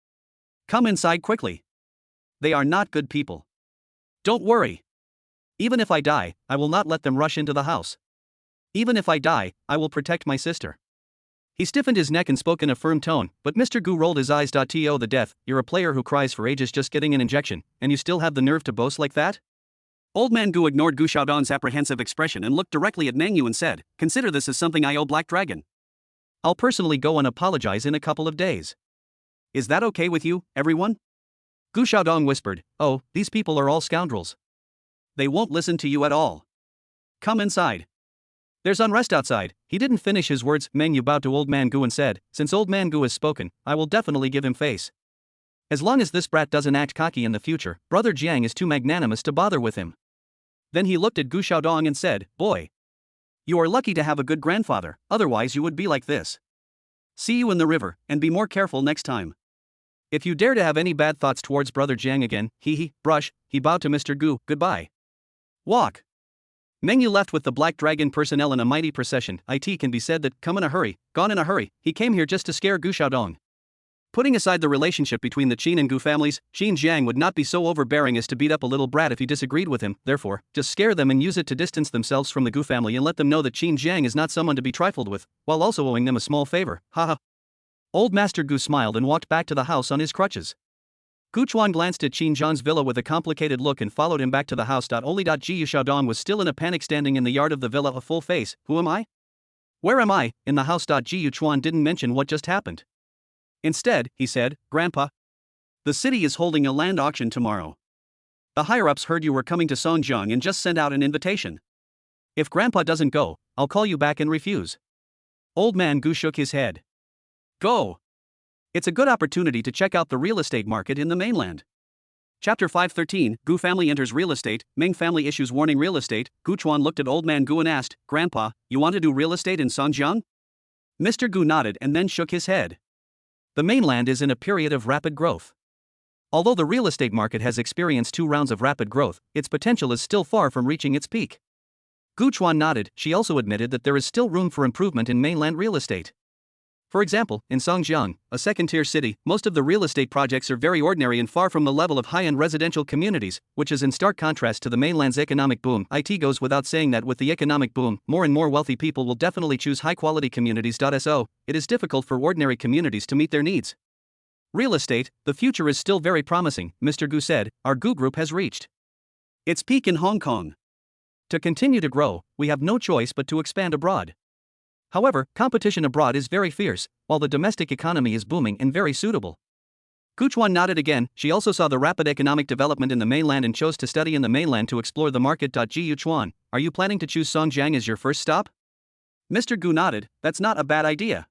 Come inside quickly. They are not good people. Don't worry. Even if I die, I will not let them rush into the house. Even if I die, I will protect my sister. He stiffened his neck and spoke in a firm tone, but Mr. Gu rolled his eyes. To the death, you're a player who cries for ages just getting an injection, and you still have the nerve to boast like that? Old man Gu ignored Gu Xiaodong's apprehensive expression and looked directly at Meng Yu and said, "Consider this as something I owe Black Dragon. I'll personally go and apologize in a couple of days. Is that okay with you, everyone?" Gu Xiaodong whispered, "Oh, these people are all scoundrels. They won't listen to you at all. Come inside. There's unrest outside." He didn't finish his words. Meng Yu bowed to Old Man Gu and said, "Since Old Man Gu has spoken, I will definitely give him face. As long as this brat doesn't act cocky in the future, Brother Jiang is too magnanimous to bother with him." Then he looked at Gu Xiaodong and said, "Boy, you are lucky to have a good grandfather, otherwise you would be like this. See you in the river, and be more careful next time. If you dare to have any bad thoughts towards Brother Jiang again, brush." He bowed to Mr. Gu, "Goodbye. Walk." Meng Yu left with the Black Dragon personnel in a mighty procession. It can be said that, come in a hurry, gone in a hurry. He came here just to scare Gu Xiaodong. Putting aside the relationship between the Qin and Gu families, Qin Jiang would not be so overbearing as to beat up a little brat if he disagreed with him, therefore, just scare them and use it to distance themselves from the Gu family and let them know that Qin Jiang is not someone to be trifled with, while also owing them a small favor, haha. Old Master Gu smiled and walked back to the house on his crutches. Gu Chuan glanced at Qin Zhang's villa with a complicated look and followed him back to the house. Only Ji Xiaodong was still in a panic standing in the yard of the villa, a full face. Who am I? Where am I? In the house. Ji Chuan didn't mention what just happened. Instead, he said, Grandpa, the city is holding a land auction tomorrow. The higher-ups heard you were coming to Songjiang and just sent out an invitation. If Grandpa doesn't go, I'll call you back and refuse. Old man Gu shook his head. Go! It's a good opportunity to check out the real estate market in the mainland. Chapter 513, Gu family enters real estate, Ming family issues warning real estate. Gu Chuan looked at old man Gu and asked, Grandpa, you want to do real estate in Songjiang? Mr. Gu nodded and then shook his head. The mainland is in a period of rapid growth. Although the real estate market has experienced 2 rounds of rapid growth, its potential is still far from reaching its peak. Gu Chuan nodded. She also admitted that there is still room for improvement in mainland real estate. For example, in Songjiang, a second-tier city, most of the real estate projects are very ordinary and far from the level of high-end residential communities, which is in stark contrast to the mainland's economic boom. It goes without saying that with the economic boom, more and more wealthy people will definitely choose high-quality communities. So, it is difficult for ordinary communities to meet their needs. Real estate, the future is still very promising, Mr. Gu said. Our Gu Group has reached its peak in Hong Kong. To continue to grow, we have no choice but to expand abroad. However, competition abroad is very fierce, while the domestic economy is booming and very suitable. Gu Chuan nodded again. She also saw the rapid economic development in the mainland and chose to study in the mainland to explore the market. Ji Chuan, are you planning to choose Songjiang as your first stop? Mr. Gu nodded. That's not a bad idea.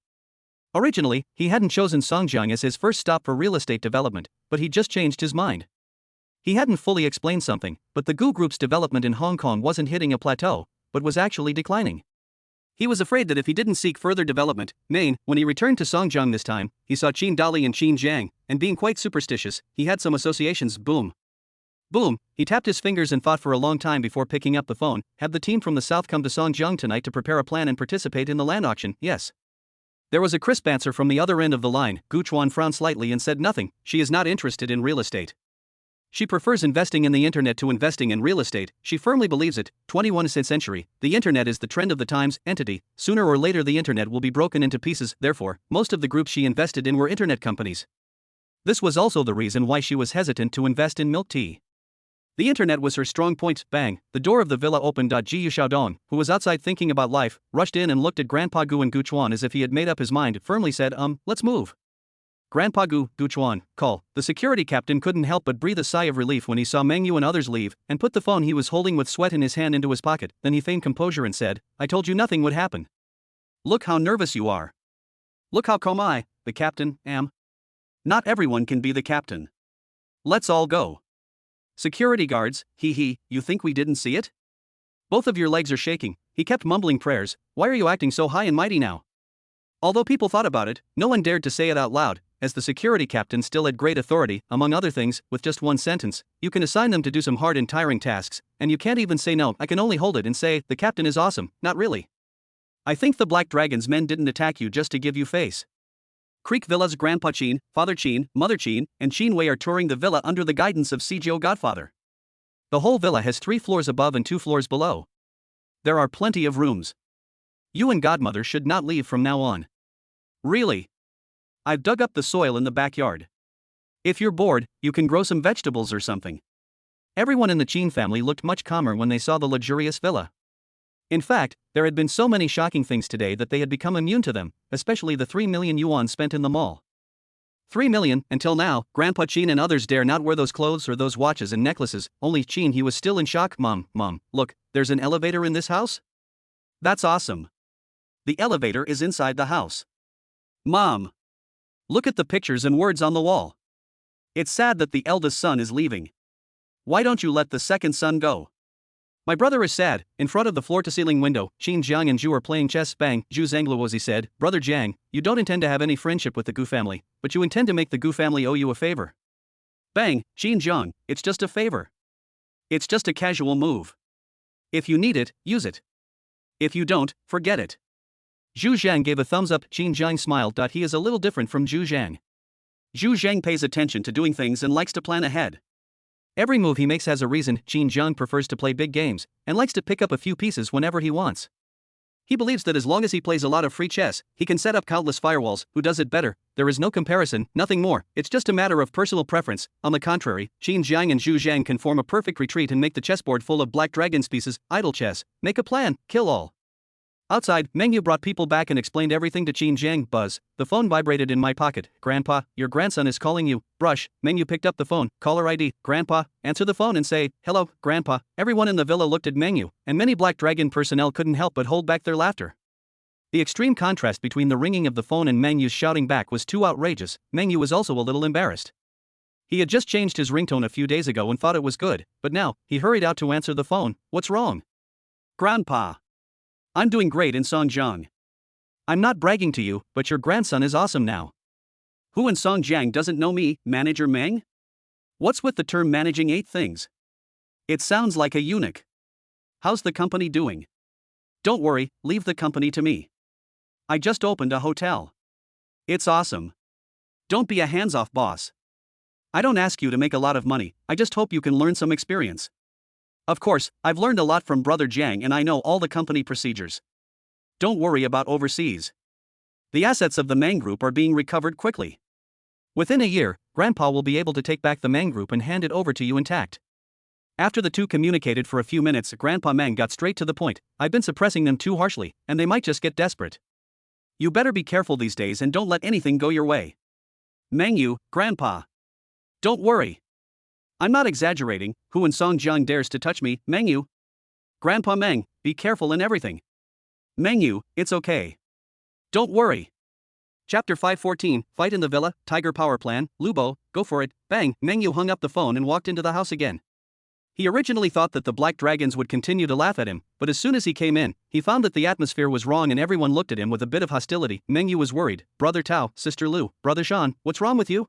Originally, he hadn't chosen Songjiang as his first stop for real estate development, but he just changed his mind. He hadn't fully explained something, but the Gu Group's development in Hong Kong wasn't hitting a plateau, but was actually declining. He was afraid that if he didn't seek further development, when he returned to Songjiang this time, he saw Qin Dali and Qin Jiang, and being quite superstitious, he had some associations. Boom. Boom, he tapped his fingers and thought for a long time before picking up the phone. Have the team from the south come to Songjiang tonight to prepare a plan and participate in the land auction? Yes. There was a crisp answer from the other end of the line. Gu Chuan frowned slightly and said nothing. She is not interested in real estate. She prefers investing in the internet to investing in real estate. She firmly believes it. 21st century, the internet is the trend of the times, entity. Sooner or later the internet will be broken into pieces. Therefore, most of the groups she invested in were internet companies. This was also the reason why she was hesitant to invest in milk tea. The internet was her strong point. Bang, the door of the villa opened. Ji Xiaodong, who was outside thinking about life, rushed in and looked at Grandpa Gu and Gu Chuan as if he had made up his mind. Firmly said, let's move. Grandpa Gu Chuan, call. The security captain couldn't help but breathe a sigh of relief when he saw Meng Yu and others leave, and put the phone he was holding with sweat in his hand into his pocket. Then he feigned composure and said, I told you nothing would happen. Look how nervous you are. Look how calm I, the captain, am. Not everyone can be the captain. Let's all go. Security guards, you think we didn't see it? Both of your legs are shaking. He kept mumbling prayers. Why are you acting so high and mighty now? Although people thought about it, no one dared to say it out loud, as the security captain still had great authority. Among other things, with just one sentence, you can assign them to do some hard and tiring tasks, and you can't even say no. I can only hold it and say, the captain is awesome. Not really. I think the Black Dragon's men didn't attack you just to give you face. Creek Villa's Grandpa Qin, Father Qin, Mother Qin, and Qin Wei are touring the villa under the guidance of Cjo Godfather. The whole villa has 3 floors above and 2 floors below. There are plenty of rooms. You and Godmother should not leave from now on. Really? I've dug up the soil in the backyard. If you're bored, you can grow some vegetables or something. Everyone in the Qin family looked much calmer when they saw the luxurious villa. In fact, there had been so many shocking things today that they had become immune to them, especially the 3 million yuan spent in the mall. 3 million, until now, Grandpa Qin and others dare not wear those clothes or those watches and necklaces. Only Qin, he was still in shock. Mom, look, there's an elevator in this house? That's awesome. The elevator is inside the house. Mom. Look at the pictures and words on the wall. It's sad that the eldest son is leaving. Why don't you let the second son go? My brother is sad. In front of the floor-to-ceiling window, Qin Jiang and Zhu are playing chess. Bang, Zhu Zhangluozi said, Brother Jiang, you don't intend to have any friendship with the Gu family, but you intend to make the Gu family owe you a favor. Bang, Qin Jiang, it's just a favor. It's just a casual move. If you need it, use it. If you don't, forget it. Zhu Zhang gave a thumbs up. Qin Jiang smiled. He is a little different from Zhu Zhang. Zhu Zhang pays attention to doing things and likes to plan ahead. Every move he makes has a reason. Qin Zhang prefers to play big games and likes to pick up a few pieces whenever he wants. He believes that as long as he plays a lot of free chess, he can set up countless firewalls. Who does it better? There is no comparison, nothing more. It's just a matter of personal preference. On the contrary, Qin Zhang and Zhu Zhang can form a perfect retreat and make the chessboard full of black dragon's pieces. Idle chess. Make a plan, kill all. Outside, Meng Yu brought people back and explained everything to Qin Zhang. Buzz. The phone vibrated in my pocket. Grandpa, your grandson is calling you. Brush. Meng Yu picked up the phone. Caller ID. Grandpa. Answer the phone and say, hello, Grandpa. Everyone in the villa looked at Meng Yu, and many Black Dragon personnel couldn't help but hold back their laughter. The extreme contrast between the ringing of the phone and Meng Yu's shouting back was too outrageous. Meng Yu was also a little embarrassed. He had just changed his ringtone a few days ago and thought it was good, but now, he hurried out to answer the phone. What's wrong? Grandpa. I'm doing great in Songjiang. I'm not bragging to you, but your grandson is awesome now. Who in Songjiang doesn't know me, Manager Meng? What's with the term managing 8 things? It sounds like a eunuch. How's the company doing? Don't worry, leave the company to me. I just opened a hotel. It's awesome. Don't be a hands-off boss. I don't ask you to make a lot of money, I just hope you can learn some experience. Of course, I've learned a lot from Brother Jiang and I know all the company procedures. Don't worry about overseas. The assets of the Mang Group are being recovered quickly. Within a year, Grandpa will be able to take back the Mang Group and hand it over to you intact. After the two communicated for a few minutes, Grandpa Meng got straight to the point. I've been suppressing them too harshly, and they might just get desperate. You better be careful these days and don't let anything go your way. Meng Yu, Grandpa. Don't worry. I'm not exaggerating. Who in Songjiang dares to touch me, Meng Yu? Grandpa Meng, be careful in everything. Meng Yu, it's okay. Don't worry. Chapter 514, Fight in the Villa, Tiger Power Plan, Lubo, go for it, bang. Meng Yu hung up the phone and walked into the house again. He originally thought that the Black Dragons would continue to laugh at him, but as soon as he came in, he found that the atmosphere was wrong and everyone looked at him with a bit of hostility. Meng Yu was worried. Brother Tao, Sister Lu, Brother Shan, what's wrong with you?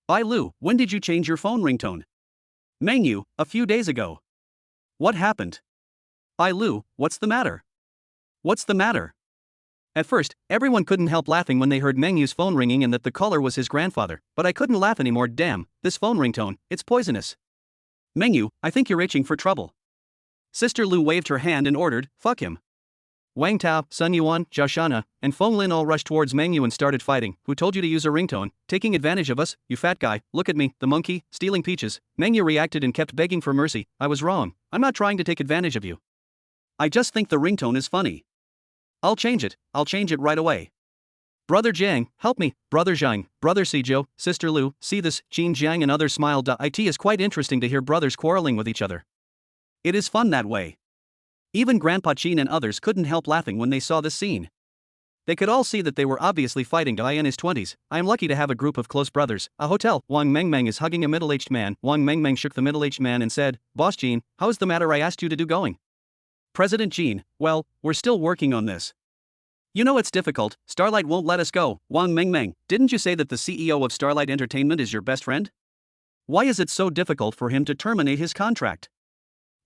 Ai Lu, when did you change your phone ringtone? Meng Yu, a few days ago. What happened? Ai Lu, what's the matter? What's the matter? At first, everyone couldn't help laughing when they heard Meng Yu's phone ringing and that the caller was his grandfather, but I couldn't laugh anymore. Damn, this phone ringtone, it's poisonous. Meng Yu, I think you're itching for trouble. Sister Lu waved her hand and ordered, fuck him. Wang Tao, Sun Yuan, Zhao Shana, and Feng Lin all rushed towards Meng Yu and started fighting. Who told you to use a ringtone? Taking advantage of us, you fat guy, look at me, the monkey, stealing peaches. Meng Yu reacted and kept begging for mercy. I was wrong, I'm not trying to take advantage of you. I just think the ringtone is funny. I'll change it right away. Brother Jiang, help me, Brother Zhang, Brother Sizhou, Sister Lu, see this, Qin Jiang and others smiled. It is quite interesting to hear brothers quarreling with each other. It is fun that way. Even Grandpa Qin and others couldn't help laughing when they saw this scene. They could all see that they were obviously fighting. I in his 20s, I am lucky to have a group of close brothers. A hotel, Wang Mengmeng is hugging a middle-aged man. Wang Mengmeng shook the middle-aged man and said, Boss Qin, how is the matter I asked you to do going? President Qin, well, we're still working on this. You know it's difficult, Starlight won't let us go. Wang Mengmeng, didn't you say that the CEO of Starlight Entertainment is your best friend? Why is it so difficult for him to terminate his contract?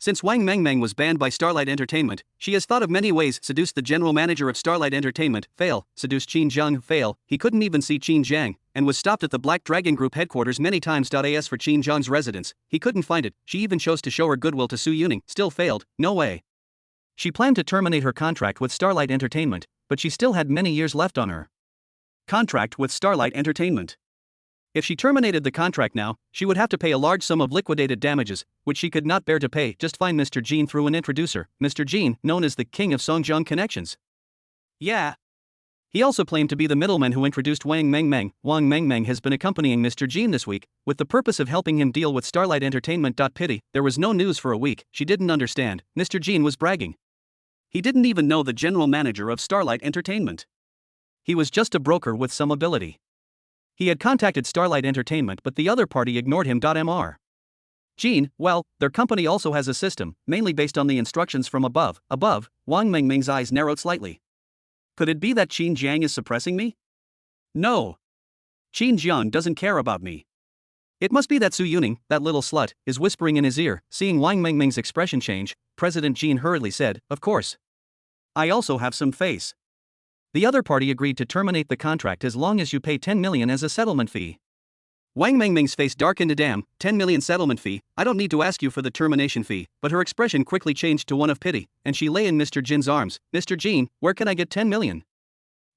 Since Wang Mengmeng was banned by Starlight Entertainment, she has thought of many ways. Seduced the general manager of Starlight Entertainment, fail. Seduced Qin Zhang, fail. He couldn't even see Qin Zhang, and was stopped at the Black Dragon Group headquarters many times. As for Qin Zhang's residence, he couldn't find it. She even chose to show her goodwill to Su Yuning, still failed, no way. She planned to terminate her contract with Starlight Entertainment, but she still had many years left on her contract with Starlight Entertainment. If she terminated the contract now, she would have to pay a large sum of liquidated damages, which she could not bear to pay. Just find Mr. Jin through an introducer, Mr. Jin, known as the King of Songjiang Connections. Yeah. He also claimed to be the middleman who introduced Wang Mengmeng. Wang Mengmeng has been accompanying Mr. Jin this week, with the purpose of helping him deal with Starlight Entertainment. Pity, there was no news for a week. She didn't understand. Mr. Jin was bragging. He didn't even know the general manager of Starlight Entertainment. He was just a broker with some ability. He had contacted Starlight Entertainment, but the other party ignored him. Mr. Jin, well, their company also has a system, mainly based on the instructions from above. Wang Mengmeng's eyes narrowed slightly. Could it be that Qin Jiang is suppressing me? No. Qin Jiang doesn't care about me. It must be that Su Yuning, that little slut, is whispering in his ear. Seeing Wang Mengmeng's expression change, President Jin hurriedly said, of course. I also have some face. The other party agreed to terminate the contract as long as you pay 10 million as a settlement fee. Wang Mengmeng's face darkened. Damn, 10 million settlement fee. I don't need to ask you for the termination fee. But her expression quickly changed to one of pity, and she lay in Mr. Jin's arms. Mr. Jin, where can I get 10 million?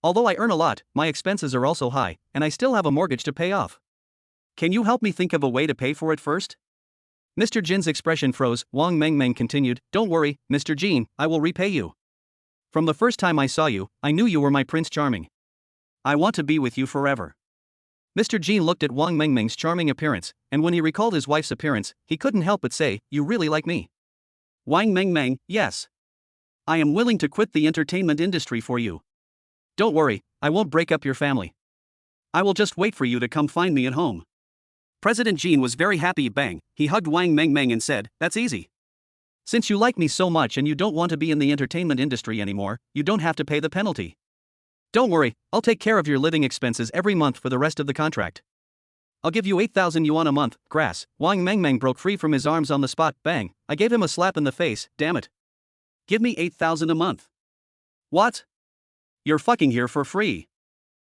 Although I earn a lot, my expenses are also high, and I still have a mortgage to pay off. Can you help me think of a way to pay for it first? Mr. Jin's expression froze. Wang Mengmeng continued, don't worry, Mr. Jin, I will repay you. From the first time I saw you, I knew you were my Prince Charming. I want to be with you forever. Mr. Jin looked at Wang Mengmeng's charming appearance, and when he recalled his wife's appearance, he couldn't help but say, you really like me. Wang Mengmeng, yes. I am willing to quit the entertainment industry for you. Don't worry, I won't break up your family. I will just wait for you to come find me at home. President Jin was very happy. Bang, he hugged Wang Mengmeng and said, that's easy. Since you like me so much and you don't want to be in the entertainment industry anymore, you don't have to pay the penalty. Don't worry, I'll take care of your living expenses every month for the rest of the contract. I'll give you 8,000 yuan a month. Grass. Wang Mengmeng broke free from his arms on the spot. Bang, I gave him a slap in the face. Damn it. Give me 8,000 a month. What? You're fucking here for free.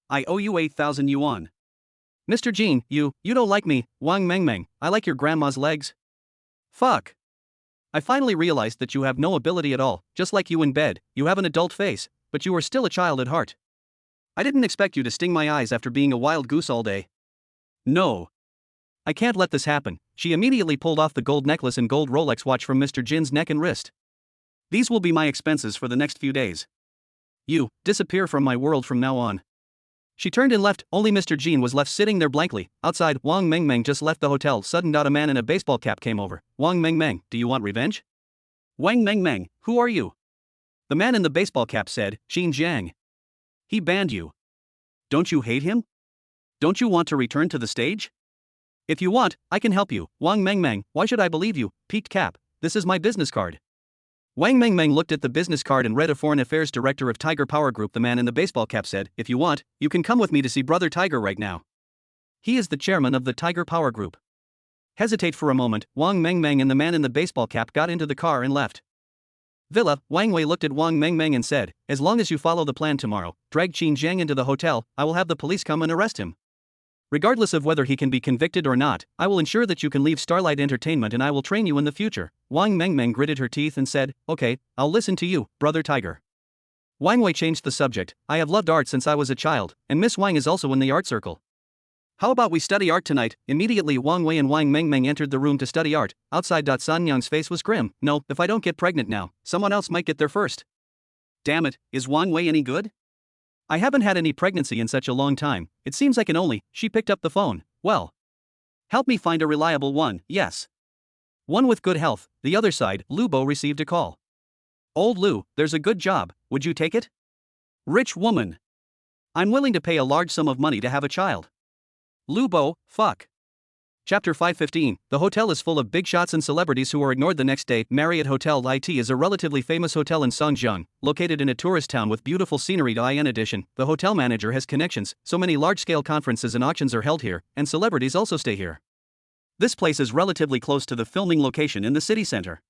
I owe you 8,000 yuan. Mr. Jin, you don't like me. Wang Mengmeng, I like your grandma's legs. Fuck. I finally realized that you have no ability at all. Just like you in bed, you have an adult face, but you are still a child at heart. I didn't expect you to sting my eyes after being a wild goose all day. No. I can't let this happen. She immediately pulled off the gold necklace and gold Rolex watch from Mr. Jin's neck and wrist. These will be my expenses for the next few days. You, disappear from my world from now on. She turned and left. Only Mr. Jin was left sitting there blankly. Outside, Wang Mengmeng just left the hotel. Suddenly a man in a baseball cap came over. Wang Mengmeng, do you want revenge? Wang Mengmeng, who are you? The man in the baseball cap said, Xin Jiang. He banned you. Don't you hate him? Don't you want to return to the stage? If you want, I can help you. Wang Mengmeng, why should I believe you? Peaked cap, this is my business card. Wang Mengmeng looked at the business card and read a foreign affairs director of Tiger Power Group. The man in the baseball cap said, if you want, you can come with me to see Brother Tiger right now. He is the chairman of the Tiger Power Group. Hesitate for a moment. Wang Mengmeng and the man in the baseball cap got into the car and left. Villa, Wang Wei looked at Wang Mengmeng and said, as long as you follow the plan tomorrow, drag Qin Jiang into the hotel, I will have the police come and arrest him. Regardless of whether he can be convicted or not, I will ensure that you can leave Starlight Entertainment and I will train you in the future. Wang Mengmeng gritted her teeth and said, okay, I'll listen to you, Brother Tiger. Wang Wei changed the subject. I have loved art since I was a child, and Miss Wang is also in the art circle. How about we study art tonight? Immediately Wang Wei and Wang Mengmeng entered the room to study art. Outside. Sun Yang's face was grim. No, if I don't get pregnant now, someone else might get there first. Damn it, is Wang Wei any good? I haven't had any pregnancy in such a long time. It seems I can only. She picked up the phone. Well, help me find a reliable one. Yes. One with good health. The other side, Lu Bo received a call. Old Lu, there's a good job. Would you take it? Rich woman. I'm willing to pay a large sum of money to have a child. Lu Bo, fuck. Chapter 515. The hotel is full of big shots and celebrities who are ignored the next day. Marriott Hotel IT is a relatively famous hotel in Songjiang, located in a tourist town with beautiful scenery. In addition, the hotel manager has connections, so many large-scale conferences and auctions are held here, and celebrities also stay here. This place is relatively close to the filming location in the city center.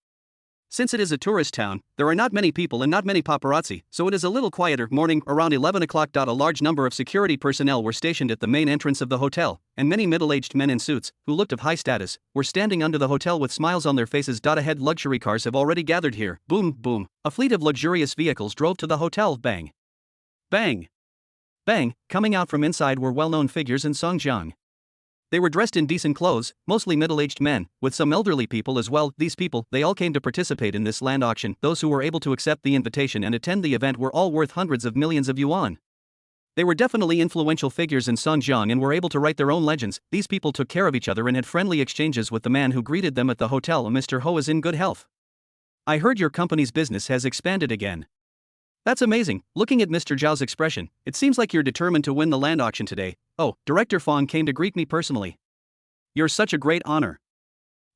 Since it is a tourist town, there are not many people and not many paparazzi, so it is a little quieter. Morning, around 11 o'clock. A large number of security personnel were stationed at the main entrance of the hotel, and many middle-aged men in suits, who looked of high status, were standing under the hotel with smiles on their faces. Ahead, luxury cars have already gathered here. Boom, boom. A fleet of luxurious vehicles drove to the hotel. Bang. Bang. Bang. Coming out from inside were well-known figures in Songjiang. They were dressed in decent clothes, mostly middle-aged men, with some elderly people as well. These people, they all came to participate in this land auction. Those who were able to accept the invitation and attend the event were all worth hundreds of millions of yuan. They were definitely influential figures in Songjiang and were able to write their own legends. These people took care of each other and had friendly exchanges with the man who greeted them at the hotel. Mr. Ho is in good health. I heard your company's business has expanded again. That's amazing. Looking at Mr. Zhao's expression, it seems like you're determined to win the land auction today. Oh, Director Fong came to greet me personally. You're such a great honor.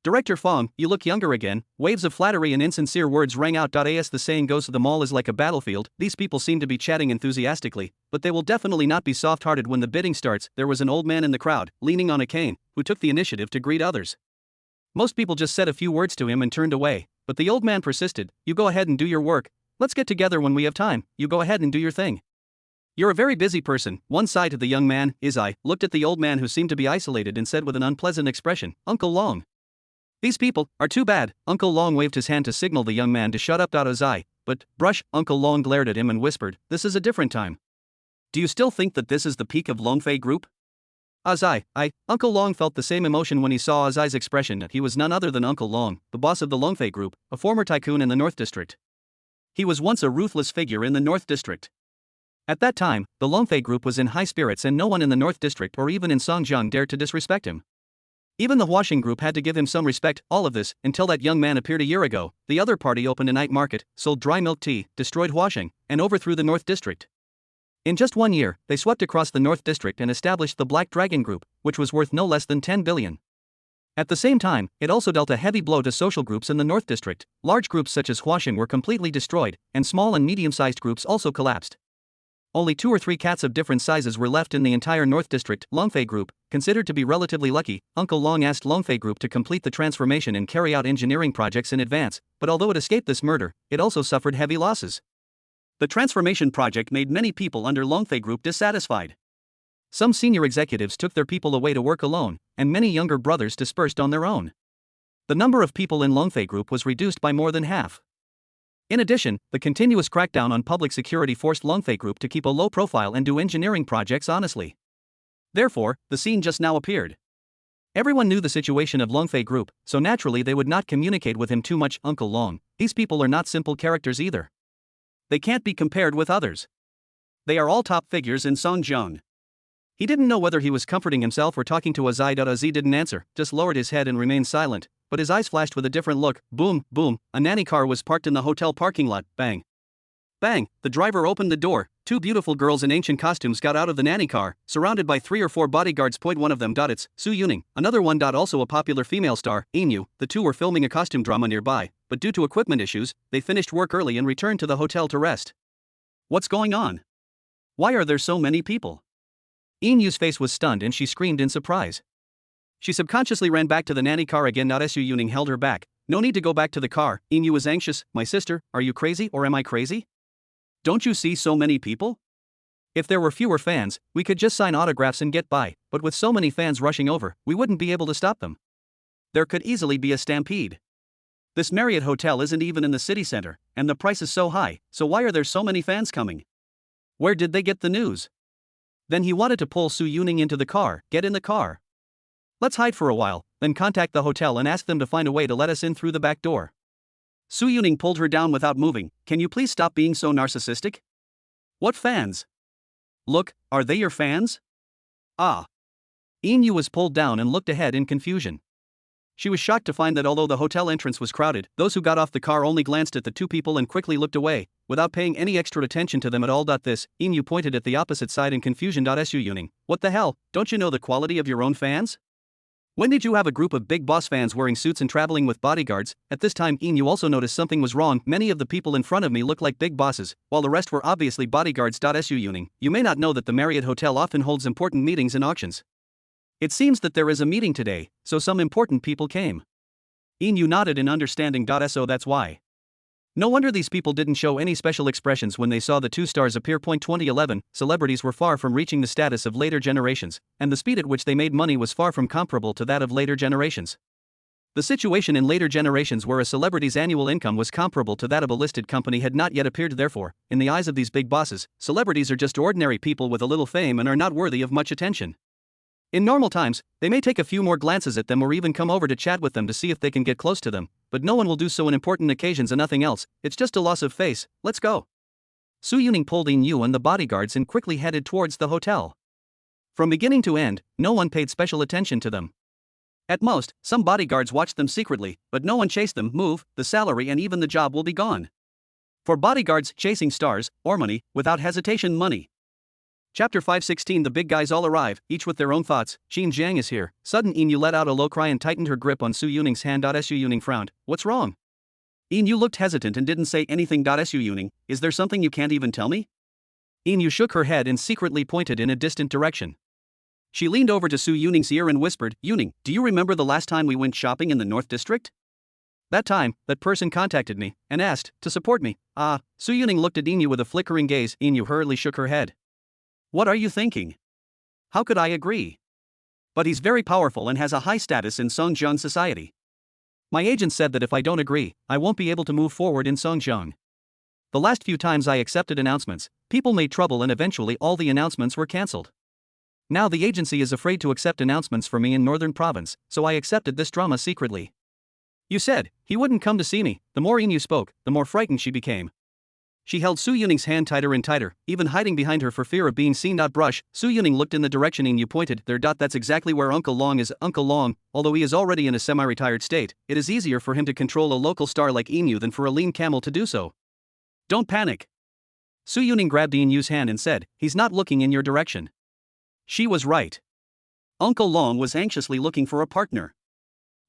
Director Fong, you look younger again. Waves of flattery and insincere words rang out. As the saying goes, the mall is like a battlefield. These people seem to be chatting enthusiastically, but they will definitely not be soft-hearted when the bidding starts. There was an old man in the crowd, leaning on a cane, who took the initiative to greet others. Most people just said a few words to him and turned away, but the old man persisted. You go ahead and do your work. Let's get together when we have time. You go ahead and do your thing. You're a very busy person. One sighed to the young man, Izai, looked at the old man who seemed to be isolated and said with an unpleasant expression, Uncle Long. These people are too bad. Uncle Long waved his hand to signal the young man to shut up. Izai, but, brush, Uncle Long glared at him and whispered, this is a different time. Do you still think that this is the peak of Longfei Group? Izai, Uncle Long felt the same emotion when he saw Izai's expression. He was none other than Uncle Long, the boss of the Longfei Group, a former tycoon in the North District. He was once a ruthless figure in the North District. At that time, the Longfei Group was in high spirits and no one in the North District or even in Songjiang dared to disrespect him. Even the Huaxing Group had to give him some respect, all of this, until that young man appeared a year ago. The other party opened a night market, sold dry milk tea, destroyed Huaxing, and overthrew the North District. In just 1 year, they swept across the North District and established the Black Dragon Group, which was worth no less than 10 billion. At the same time, it also dealt a heavy blow to social groups in the North District. Large groups such as Huaxing were completely destroyed, and small and medium-sized groups also collapsed. Only 2 or 3 cats of different sizes were left in the entire North District. Longfei Group, considered to be relatively lucky, Uncle Long asked Longfei Group to complete the transformation and carry out engineering projects in advance, but although it escaped this murder, it also suffered heavy losses. The transformation project made many people under Longfei Group dissatisfied. Some senior executives took their people away to work alone, and many younger brothers dispersed on their own. The number of people in Longfei Group was reduced by more than half. In addition, the continuous crackdown on public security forced Longfei Group to keep a low profile and do engineering projects honestly. Therefore, the scene just now appeared. Everyone knew the situation of Longfei Group, so naturally they would not communicate with him too much. Uncle Long, these people are not simple characters either. They can't be compared with others. They are all top figures in Songjiang. He didn't know whether he was comforting himself or talking to Izai. Izai didn't answer, just lowered his head and remained silent, but his eyes flashed with a different look. Boom, boom, a nanny car was parked in the hotel parking lot. Bang. Bang, the driver opened the door. 2 beautiful girls in ancient costumes got out of the nanny car, surrounded by 3 or 4 bodyguards. One of them. It's Su Yuning, another one. Also a popular female star, Inu. The 2 were filming a costume drama nearby, but due to equipment issues, they finished work early and returned to the hotel to rest. What's going on? Why are there so many people? Inu's face was stunned and she screamed in surprise. She subconsciously ran back to the nanny car again. Su Yuning held her back. No need to go back to the car. Inu was anxious. My sister, are you crazy or am I crazy? Don't you see so many people? If there were fewer fans, we could just sign autographs and get by, but with so many fans rushing over, we wouldn't be able to stop them. There could easily be a stampede. This Marriott hotel isn't even in the city center, and the price is so high, so why are there so many fans coming? Where did they get the news? Then he wanted to pull Su Yuning into the car. Get in the car. Let's hide for a while, then contact the hotel and ask them to find a way to let us in through the back door. Su Yuning pulled her down without moving. Can you please stop being so narcissistic? What fans? Look, are they your fans? Ah. Inu was pulled down and looked ahead in confusion. She was shocked to find that although the hotel entrance was crowded, those who got off the car only glanced at the 2 people and quickly looked away, without paying any extra attention to them at all. This, Inu pointed at the opposite side in confusion. Su Yuning, what the hell, don't you know the quality of your own fans? When did you have a group of big boss fans wearing suits and traveling with bodyguards? At this time, Inu also noticed something was wrong. Many of the people in front of me looked like big bosses, while the rest were obviously bodyguards. Su Yuning, you may not know that the Marriott Hotel often holds important meetings and auctions. It seems that there is a meeting today, so some important people came. Inu nodded in understanding. So that's why. No wonder these people didn't show any special expressions when they saw the 2 stars appear. 2011, celebrities were far from reaching the status of later generations, and the speed at which they made money was far from comparable to that of later generations. The situation in later generations where a celebrity's annual income was comparable to that of a listed company had not yet appeared. Therefore, in the eyes of these big bosses, celebrities are just ordinary people with a little fame and are not worthy of much attention. In normal times, they may take a few more glances at them or even come over to chat with them to see if they can get close to them, but no one will do so in important occasions and nothing else. It's just a loss of face. Let's go. Su Yuning pulled Inu and the bodyguards and quickly headed towards the hotel. From beginning to end, no one paid special attention to them. At most, some bodyguards watched them secretly, but no one chased them. Move, the salary and even the job will be gone. For bodyguards, chasing stars, or money, without hesitation money. Chapter 516. The big guys all arrive, each with their own thoughts. Xin Jiang is here. Sudden Inu let out a low cry and tightened her grip on Su Yuning's hand. Su Yuning frowned. What's wrong? Inu looked hesitant and didn't say anything. Su Yuning, is there something you can't even tell me? Inu shook her head and secretly pointed in a distant direction. She leaned over to Su Yuning's ear and whispered, Yuning, do you remember the last time we went shopping in the North District? That time, that person contacted me and asked to support me. Su Yuning looked at Inu with a flickering gaze. Inu hurriedly shook her head. What are you thinking? How could I agree? But he's very powerful and has a high status in Songjiang society. My agent said that if I don't agree, I won't be able to move forward in Songjiang. The last few times I accepted announcements, people made trouble and eventually all the announcements were cancelled. Now the agency is afraid to accept announcements for me in Northern Province, so I accepted this drama secretly. You said, he wouldn't come to see me. The more Inu spoke, the more frightened she became. She held Su Yuning's hand tighter and tighter, even hiding behind her for fear of being seen. Brush. Su Yuning looked in the direction Inu pointed there. That's exactly where Uncle Long is. Uncle Long, although he is already in a semi-retired state, it is easier for him to control a local star like Inu than for a lean camel to do so. Don't panic. Su Yuning grabbed Inu's hand and said, he's not looking in your direction. She was right. Uncle Long was anxiously looking for a partner.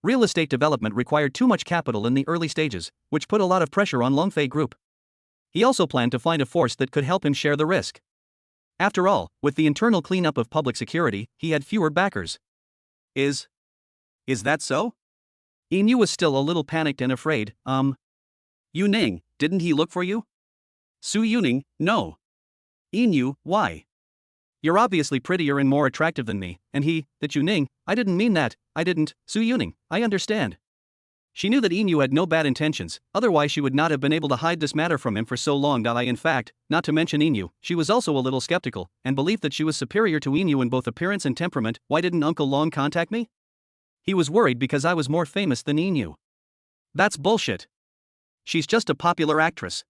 Real estate development required too much capital in the early stages, which put a lot of pressure on Longfei Group. He also planned to find a force that could help him share the risk. After all, with the internal cleanup of public security, he had fewer backers. Is that so? Inu was still a little panicked and afraid. Yuning, didn't he look for you? Su Yuning, no. Inu, why? You're obviously prettier and more attractive than me, and that Yuning, I didn't mean that, I didn't, Su Yuning, I understand. She knew that Inu had no bad intentions, otherwise she would not have been able to hide this matter from him for so long. In fact, not to mention Inu, she was also a little skeptical, and believed that she was superior to Inu in both appearance and temperament. Why didn't Uncle Long contact me? He was worried because I was more famous than Inu. That's bullshit. She's just a popular actress.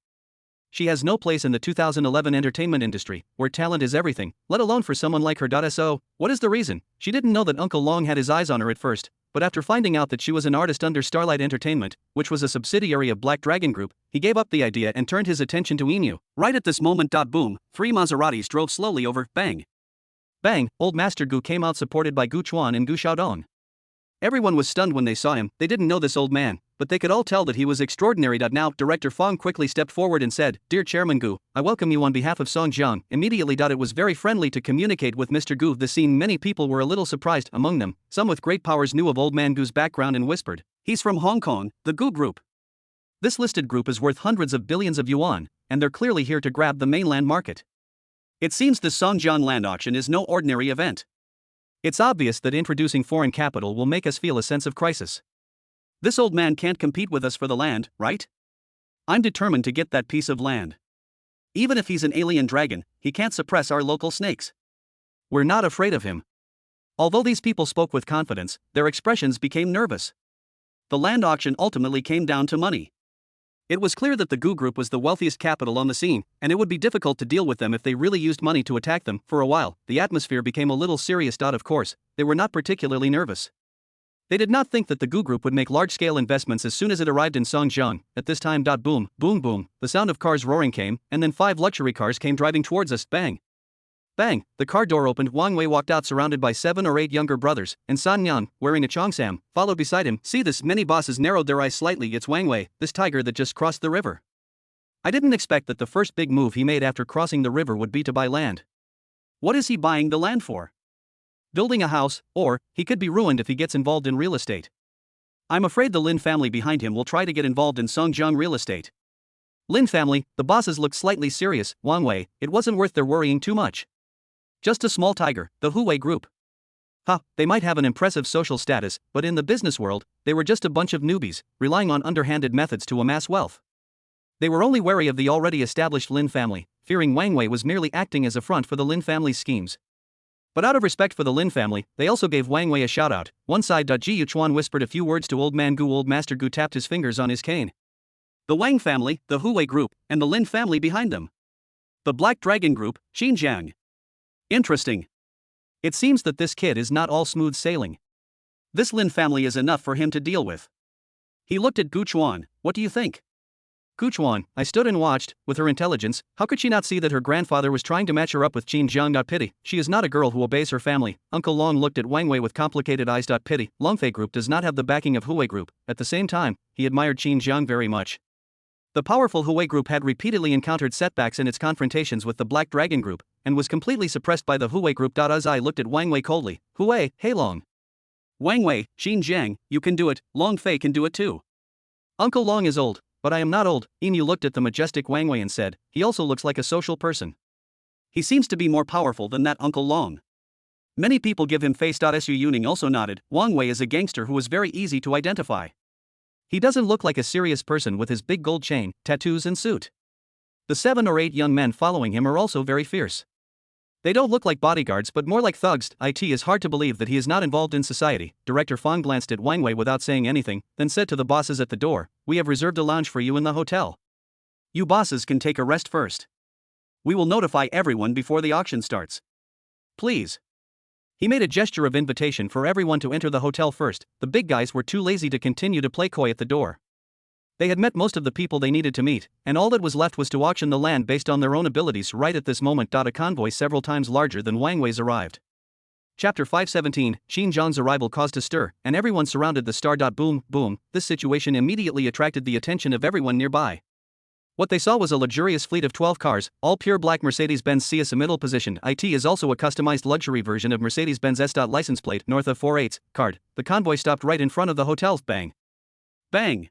She has no place in the 2011 entertainment industry, where talent is everything, let alone for someone like her. So, what is the reason? She didn't know that Uncle Long had his eyes on her at first, but after finding out that she was an artist under Starlight Entertainment, which was a subsidiary of Black Dragon Group, he gave up the idea and turned his attention to Inu. Right at this moment. Boom, 3 Maseratis drove slowly over. Bang. Bang, old Master Gu came out supported by Gu Chuan and Gu Xiaodong. Everyone was stunned when they saw him. They didn't know this old man, but they could all tell that he was extraordinary. Now, Director Fong quickly stepped forward and said, Dear Chairman Gu, I welcome you on behalf of Songjiang. Immediately. It was very friendly to communicate with Mr. Gu. The scene, many people were a little surprised. Among them, some with great powers knew of old man Gu's background and whispered, he's from Hong Kong, the Gu Group. This listed group is worth hundreds of billions of yuan, and they're clearly here to grab the mainland market. It seems the Songjiang land auction is no ordinary event. It's obvious that introducing foreign capital will make us feel a sense of crisis. This old man can't compete with us for the land, right? I'm determined to get that piece of land. Even if he's an alien dragon, he can't suppress our local snakes. We're not afraid of him. Although these people spoke with confidence, their expressions became nervous. The land auction ultimately came down to money. It was clear that the Gu Group was the wealthiest capital on the scene, and it would be difficult to deal with them if they really used money to attack them. For a while, the atmosphere became a little serious. Of course, they were not particularly nervous. They did not think that the Gu Group would make large-scale investments as soon as it arrived in Songjiang. At this time. Boom, boom, boom, the sound of cars roaring came, and then 5 luxury cars came driving towards us. Bang. Bang, the car door opened. Wang Wei walked out surrounded by 7 or 8 younger brothers, and San Yan, wearing a cheongsam, followed beside him. See this? Many bosses narrowed their eyes slightly. It's Wang Wei, this tiger that just crossed the river. I didn't expect that the first big move he made after crossing the river would be to buy land. What is he buying the land for? Building a house, or he could be ruined if he gets involved in real estate. I'm afraid the Lin family behind him will try to get involved in Songjiang real estate. Lin family, the bosses looked slightly serious. Wang Wei, it wasn't worth their worrying too much. Just a small tiger, the Huwei Group. They might have an impressive social status, but in the business world, they were just a bunch of newbies, relying on underhanded methods to amass wealth. They were only wary of the already established Lin family, fearing Wang Wei was merely acting as a front for the Lin family's schemes. But out of respect for the Lin family, they also gave Wang Wei a shout-out. One side. Ji Yuchuan whispered a few words to old man Gu. Old Master Gu tapped his fingers on his cane. The Wang family, the Huwei Group, and the Lin family behind them. The Black Dragon Group, Xinjiang. Interesting. It seems that this kid is not all smooth sailing. This Lin family is enough for him to deal with. He looked at Gu Chuan. What do you think? Gu Chuan, I stood and watched. With her intelligence, how could she not see that her grandfather was trying to match her up with Xinjiang? Pity, she is not a girl who obeys her family. Uncle Long looked at Wang Wei with complicated eyes. Pity, Longfei Group does not have the backing of Huwei Group. At the same time, he admired Xinjiang very much. The powerful Huwei Group had repeatedly encountered setbacks in its confrontations with the Black Dragon Group, and was completely suppressed by the Huwei Group. As I looked at Wang Wei coldly, Huwei, hey Long. Wang Wei, Xinjiang, you can do it, Long Fei can do it too. Uncle Long is old, but I am not old. Inu looked at the majestic Wang Wei and said, he also looks like a social person. He seems to be more powerful than that Uncle Long. Many people give him face. Su Yuning also nodded. Wang Wei is a gangster who is very easy to identify. He doesn't look like a serious person with his big gold chain, tattoos and suit. The 7 or 8 young men following him are also very fierce. They don't look like bodyguards but more like thugs. It is hard to believe that he is not involved in society. Director Fang glanced at Wang Wei without saying anything, then said to the bosses at the door, "We have reserved a lounge for you in the hotel. You bosses can take a rest first. We will notify everyone before the auction starts. Please." He made a gesture of invitation for everyone to enter the hotel first. The big guys were too lazy to continue to play coy at the door. They had met most of the people they needed to meet, and all that was left was to auction the land based on their own abilities. Right at this moment, a convoy several times larger than Wang Wei's arrived. Chapter 517, Qin Zhang's arrival caused a stir, and everyone surrounded the star. Boom, boom, this situation immediately attracted the attention of everyone nearby. What they saw was a luxurious fleet of 12 cars, all pure black Mercedes-Benz CS. A middle-positioned IT is also a customized luxury version of Mercedes-Benz S. License plate north of 48's card. The convoy stopped right in front of the hotel. Bang. Bang.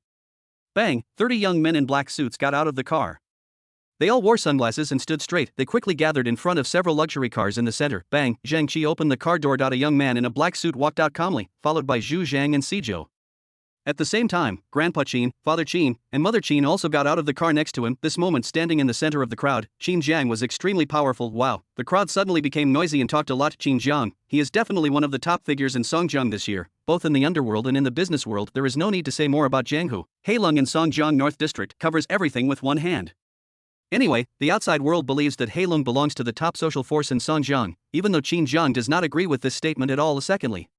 Bang, 30 young men in black suits got out of the car. They all wore sunglasses and stood straight. They quickly gathered in front of several luxury cars in the center. Bang, Zhang Qi opened the car door. A young man in a black suit walked out calmly, followed by Zhu Zhang and Sizhou. At the same time, Grandpa Qin, Father Qin, and Mother Qin also got out of the car next to him. This moment, standing in the center of the crowd, Qin Zhang was extremely powerful. Wow, the crowd suddenly became noisy and talked a lot. Qin Zhang, he is definitely one of the top figures in Songjiang this year, both in the underworld and in the business world. There is no need to say more about Jianghu. Heilong in Songjiang North District covers everything with one hand. Anyway, the outside world believes that Heilong belongs to the top social force in Songjiang, even though Qin Zhang does not agree with this statement at all. Secondly,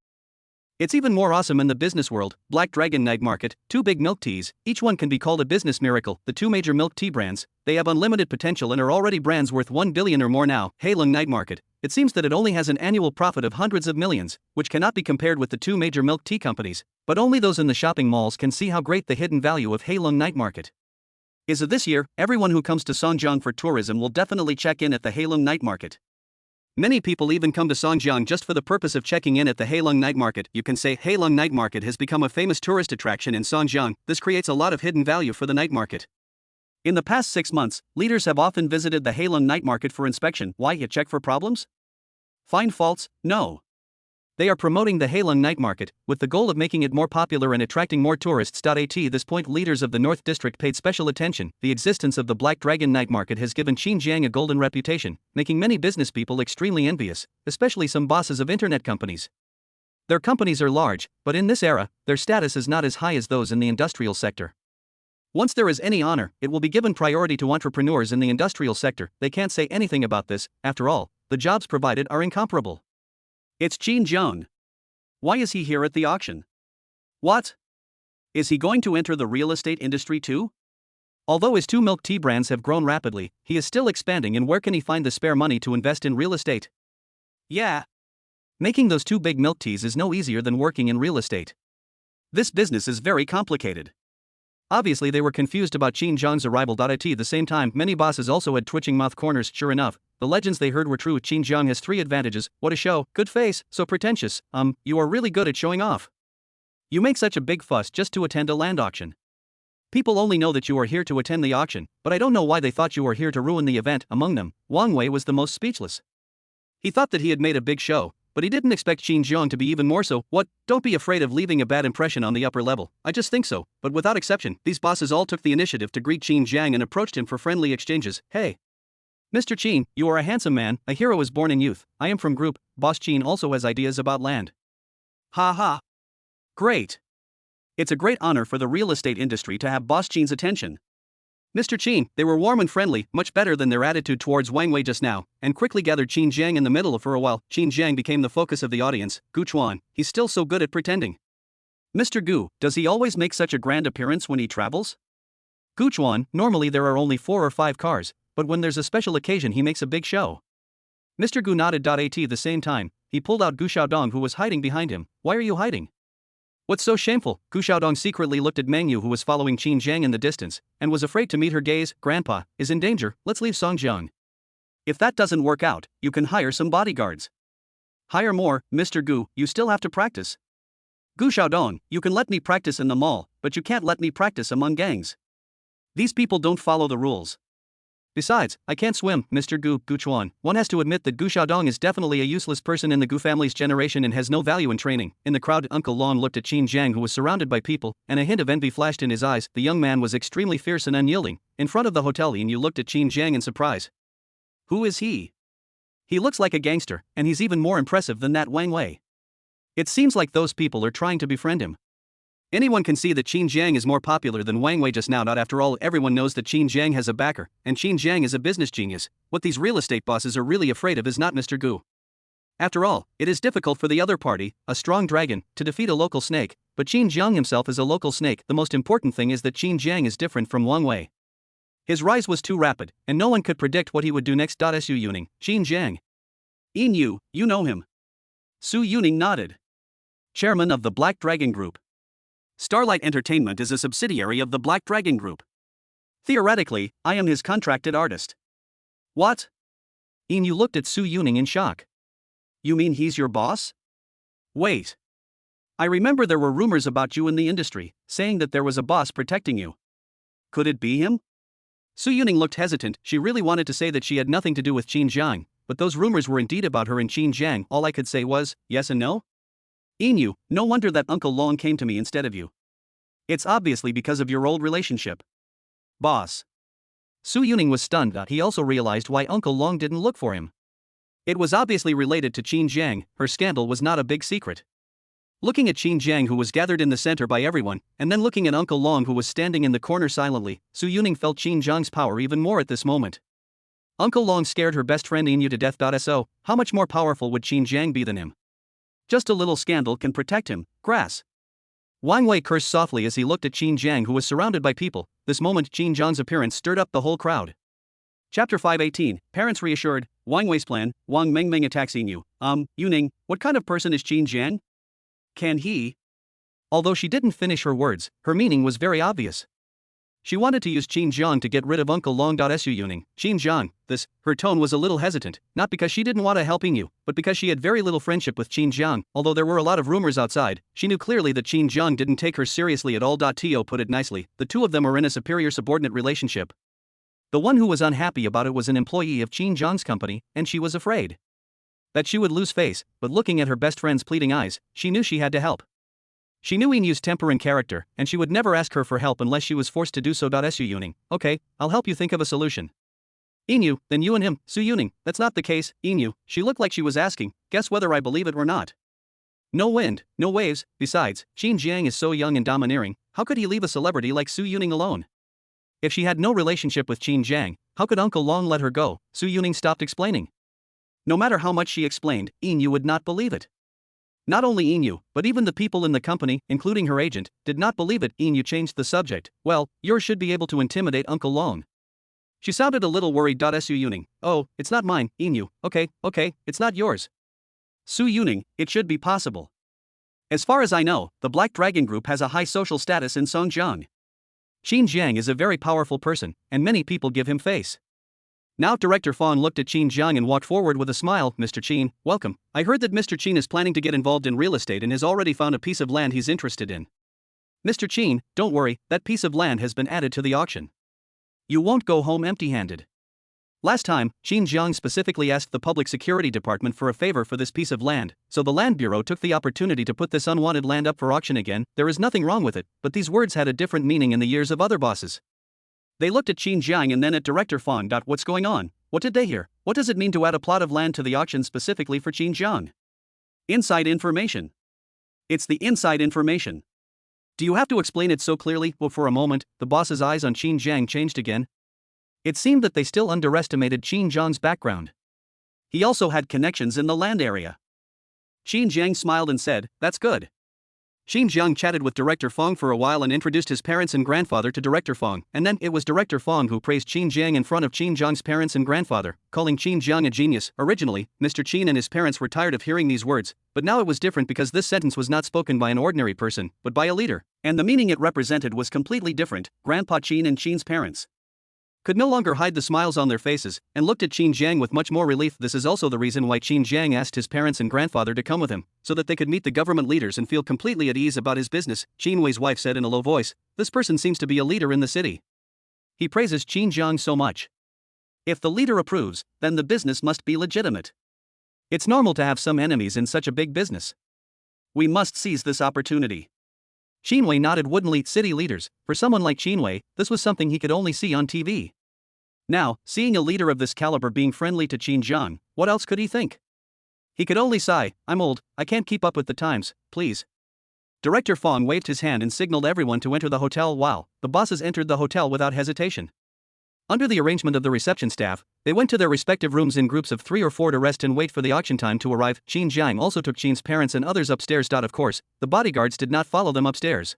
it's even more awesome in the business world. Black Dragon Night Market, 2 big milk teas, each one can be called a business miracle. The 2 major milk tea brands, they have unlimited potential and are already brands worth 1 billion or more now. Heilong Night Market, it seems that it only has an annual profit of hundreds of millions, which cannot be compared with the 2 major milk tea companies, but only those in the shopping malls can see how great the hidden value of Heilong Night Market is. This year, everyone who comes to Songjiang for tourism will definitely check in at the Heilong Night Market. Many people even come to Songjiang just for the purpose of checking in at the Heilong Night Market. You can say Heilong Night Market has become a famous tourist attraction in Songjiang. This creates a lot of hidden value for the night market. In the past 6 months, leaders have often visited the Heilong Night Market for inspection. Why? You check for problems? Find faults? No. They are promoting the Heilong Night Market, with the goal of making it more popular and attracting more tourists. At this point, leaders of the North District paid special attention. The existence of the Black Dragon Night Market has given Xinjiang a golden reputation, making many business people extremely envious, especially some bosses of internet companies. Their companies are large, but in this era, their status is not as high as those in the industrial sector. Once there is any honor, it will be given priority to entrepreneurs in the industrial sector. They can't say anything about this. After all, the jobs provided are incomparable. It's Qin Zhang. Why is he here at the auction? What? Is he going to enter the real estate industry too? Although his 2 milk tea brands have grown rapidly, he is still expanding, and where can he find the spare money to invest in real estate? Yeah. Making those 2 big milk teas is no easier than working in real estate. This business is very complicated. Obviously, they were confused about Qin Zhang's arrival. At the same time, many bosses also had twitching mouth corners. Sure enough, the legends they heard were true. Qin Zhang has 3 advantages. What a show, good face, so pretentious. You are really good at showing off. You make such a big fuss just to attend a land auction. People only know that you are here to attend the auction, but I don't know why they thought you were here to ruin the event. Among them, Wang Wei was the most speechless. He thought that he had made a big show, but he didn't expect Qin Zhang to be even more so. What? Don't be afraid of leaving a bad impression on the upper level. I just think so. But without exception, these bosses all took the initiative to greet Qin Zhang and approached him for friendly exchanges. Hey, Mr. Qin, you are a handsome man. A hero is born in youth. I am from Group. Boss Qin also has ideas about land. Ha ha. Great. It's a great honor for the real estate industry to have Boss Qin's attention. Mr. Qin, they were warm and friendly, much better than their attitude towards Wang Wei just now, and quickly gathered Qin Zhang in the middle. For a while, Qin Zhang became the focus of the audience. Gu Chuan, he's still so good at pretending. Mr. Gu, does he always make such a grand appearance when he travels? Gu Chuan, normally there are only 4 or 5 cars, but when there's a special occasion he makes a big show. Mr. Gu nodded. At the same time, he pulled out Gu Xiaodong, who was hiding behind him. Why are you hiding? What's so shameful? Gu Xiaodong secretly looked at Meng Yu, who was following Qin Zhang in the distance, and was afraid to meet her gaze. Grandpa is in danger, let's leave Songjiang. If that doesn't work out, you can hire some bodyguards. Hire more, Mr. Gu, you still have to practice. Gu Xiaodong, you can let me practice in the mall, but you can't let me practice among gangs. These people don't follow the rules. Besides, I can't swim, Mr. Gu Chuan. One has to admit that Gu Xiaodong is definitely a useless person in the Gu family's generation and has no value in training. In the crowd, Uncle Long looked at Qin Jiang, who was surrounded by people, and a hint of envy flashed in his eyes. The young man was extremely fierce and unyielding. In front of the hotel, Yin Yu looked at Qin Jiang in surprise. Who is he? He looks like a gangster, and he's even more impressive than that Wang Wei. It seems like those people are trying to befriend him. Anyone can see that Qin Jiang is more popular than Wang Wei just now. After all, everyone knows that Qin Jiang has a backer, and Qin Jiang is a business genius. What these real estate bosses are really afraid of is not Mr. Gu. After all, it is difficult for the other party, a strong dragon, to defeat a local snake, but Qin Jiang himself is a local snake. The most important thing is that Qin Jiang is different from Wang Wei. His rise was too rapid, and no one could predict what he would do next. Su Yuning, Qin Jiang. Yin Yu, you know him. Su Yuning nodded. Chairman of the Black Dragon Group. Starlight Entertainment is a subsidiary of the Black Dragon Group. Theoretically, I am his contracted artist. What? Yin Yu looked at Su Yuning in shock. You mean he's your boss? Wait. I remember there were rumors about you in the industry, saying that there was a boss protecting you. Could it be him? Su Yuning looked hesitant. She really wanted to say that she had nothing to do with Qin Jiang, but those rumors were indeed about her and Qin Jiang. All I could say was, yes and no? Yin Yu, no wonder that Uncle Long came to me instead of you. It's obviously because of your old relationship. Boss. Su Yuning was stunned. He also realized why Uncle Long didn't look for him. It was obviously related to Qin Jiang. Her scandal was not a big secret. Looking at Qin Jiang, who was gathered in the center by everyone, and then looking at Uncle Long, who was standing in the corner silently, Su Yuning felt Qin Jiang's power even more at this moment. Uncle Long scared her best friend Yin Yu to death. So, how much more powerful would Qin Jiang be than him? Just a little scandal can protect him. Grass. Wang Wei cursed softly as he looked at Qin Jiang, who was surrounded by people. This moment, Qin Jiang's appearance stirred up the whole crowd. Chapter 518, Parents reassured. Wang Wei's plan. Wang Mengmeng attacks Yin Yu. Yuning, what kind of person is Qin Jiang? Can he? Although she didn't finish her words, her meaning was very obvious. She wanted to use Qin Jiang to get rid of Uncle Long. Su Yuning, Qin Jiang, her tone was a little hesitant, not because she didn't want to help Yin Yu, but because she had very little friendship with Qin Jiang. Although there were a lot of rumors outside, she knew clearly that Qin Jiang didn't take her seriously at all. To put it nicely, the two of them are in a superior-subordinate relationship. The one who was unhappy about it was an employee of Qin Jiang's company, and she was afraid that she would lose face, but looking at her best friend's pleading eyes, she knew she had to help. She knew Yin Yu's temper and character, and she would never ask her for help unless she was forced to do so. Su Yuning, okay, I'll help you think of a solution. Yin Yu, then you and him. Su Yuning, that's not the case. Yin Yu, she looked like she was asking, guess whether I believe it or not. No wind, no waves. Besides, Qin Jiang is so young and domineering, how could he leave a celebrity like Su Yuning alone? If she had no relationship with Qin Jiang, how could Uncle Long let her go? Su Yuning stopped explaining. No matter how much she explained, Yin Yu would not believe it. Not only Yin Yu, but even the people in the company, including her agent, did not believe it. Yin Yu changed the subject. Well, yours should be able to intimidate Uncle Long. She sounded a little worried. Su Yuning, oh, it's not mine. Yin Yu, okay, it's not yours. Su Yuning, it should be possible. As far as I know, the Black Dragon Group has a high social status in Songjiang. Qin Jiang is a very powerful person, and many people give him face. Now Director Fong looked at Qin Jiang and walked forward with a smile. Mr. Qin, welcome. I heard that Mr. Qin is planning to get involved in real estate and has already found a piece of land he's interested in. Mr. Qin, don't worry, that piece of land has been added to the auction. You won't go home empty-handed. Last time, Qin Jiang specifically asked the Public Security Department for a favor for this piece of land, so the Land Bureau took the opportunity to put this unwanted land up for auction again. There is nothing wrong with it, but these words had a different meaning in the ears of other bosses. They looked at Qin Jiang and then at Director Fong. What's going on? What did they hear? What does it mean to add a plot of land to the auction specifically for Qin Jiang? Inside information. It's the inside information. Do you have to explain it so clearly? Well, for a moment, the boss's eyes on Qin Jiang changed again. It seemed that they still underestimated Qin Jiang's background. He also had connections in the land area. Qin Jiang smiled and said, that's good. Qin Jiang chatted with Director Fong for a while and introduced his parents and grandfather to Director Fong, and then it was Director Fong who praised Qin Jiang in front of Qin Jiang's parents and grandfather, calling Qin Jiang a genius. Originally, Mr. Qin and his parents were tired of hearing these words, but now it was different because this sentence was not spoken by an ordinary person, but by a leader, and the meaning it represented was completely different. Grandpa Qin and Qin's parents could no longer hide the smiles on their faces, and looked at Qin Jiang with much more relief. This is also the reason why Qin Jiang asked his parents and grandfather to come with him, so that they could meet the government leaders and feel completely at ease about his business. Qin Wei's wife said in a low voice, this person seems to be a leader in the city. He praises Qin Jiang so much. If the leader approves, then the business must be legitimate. It's normal to have some enemies in such a big business. We must seize this opportunity. Qinwei nodded woodenly. City leaders, for someone like Qinwei, this was something he could only see on TV. Now, seeing a leader of this caliber being friendly to Xinjiang, what else could he think? He could only sigh, I'm old, I can't keep up with the times, please. Director Fong waved his hand and signaled everyone to enter the hotel while the bosses entered the hotel without hesitation. Under the arrangement of the reception staff, they went to their respective rooms in groups of 3 or 4 to rest and wait for the auction time to arrive. Qin Jiang also took Qin's parents and others upstairs. Of course, the bodyguards did not follow them upstairs.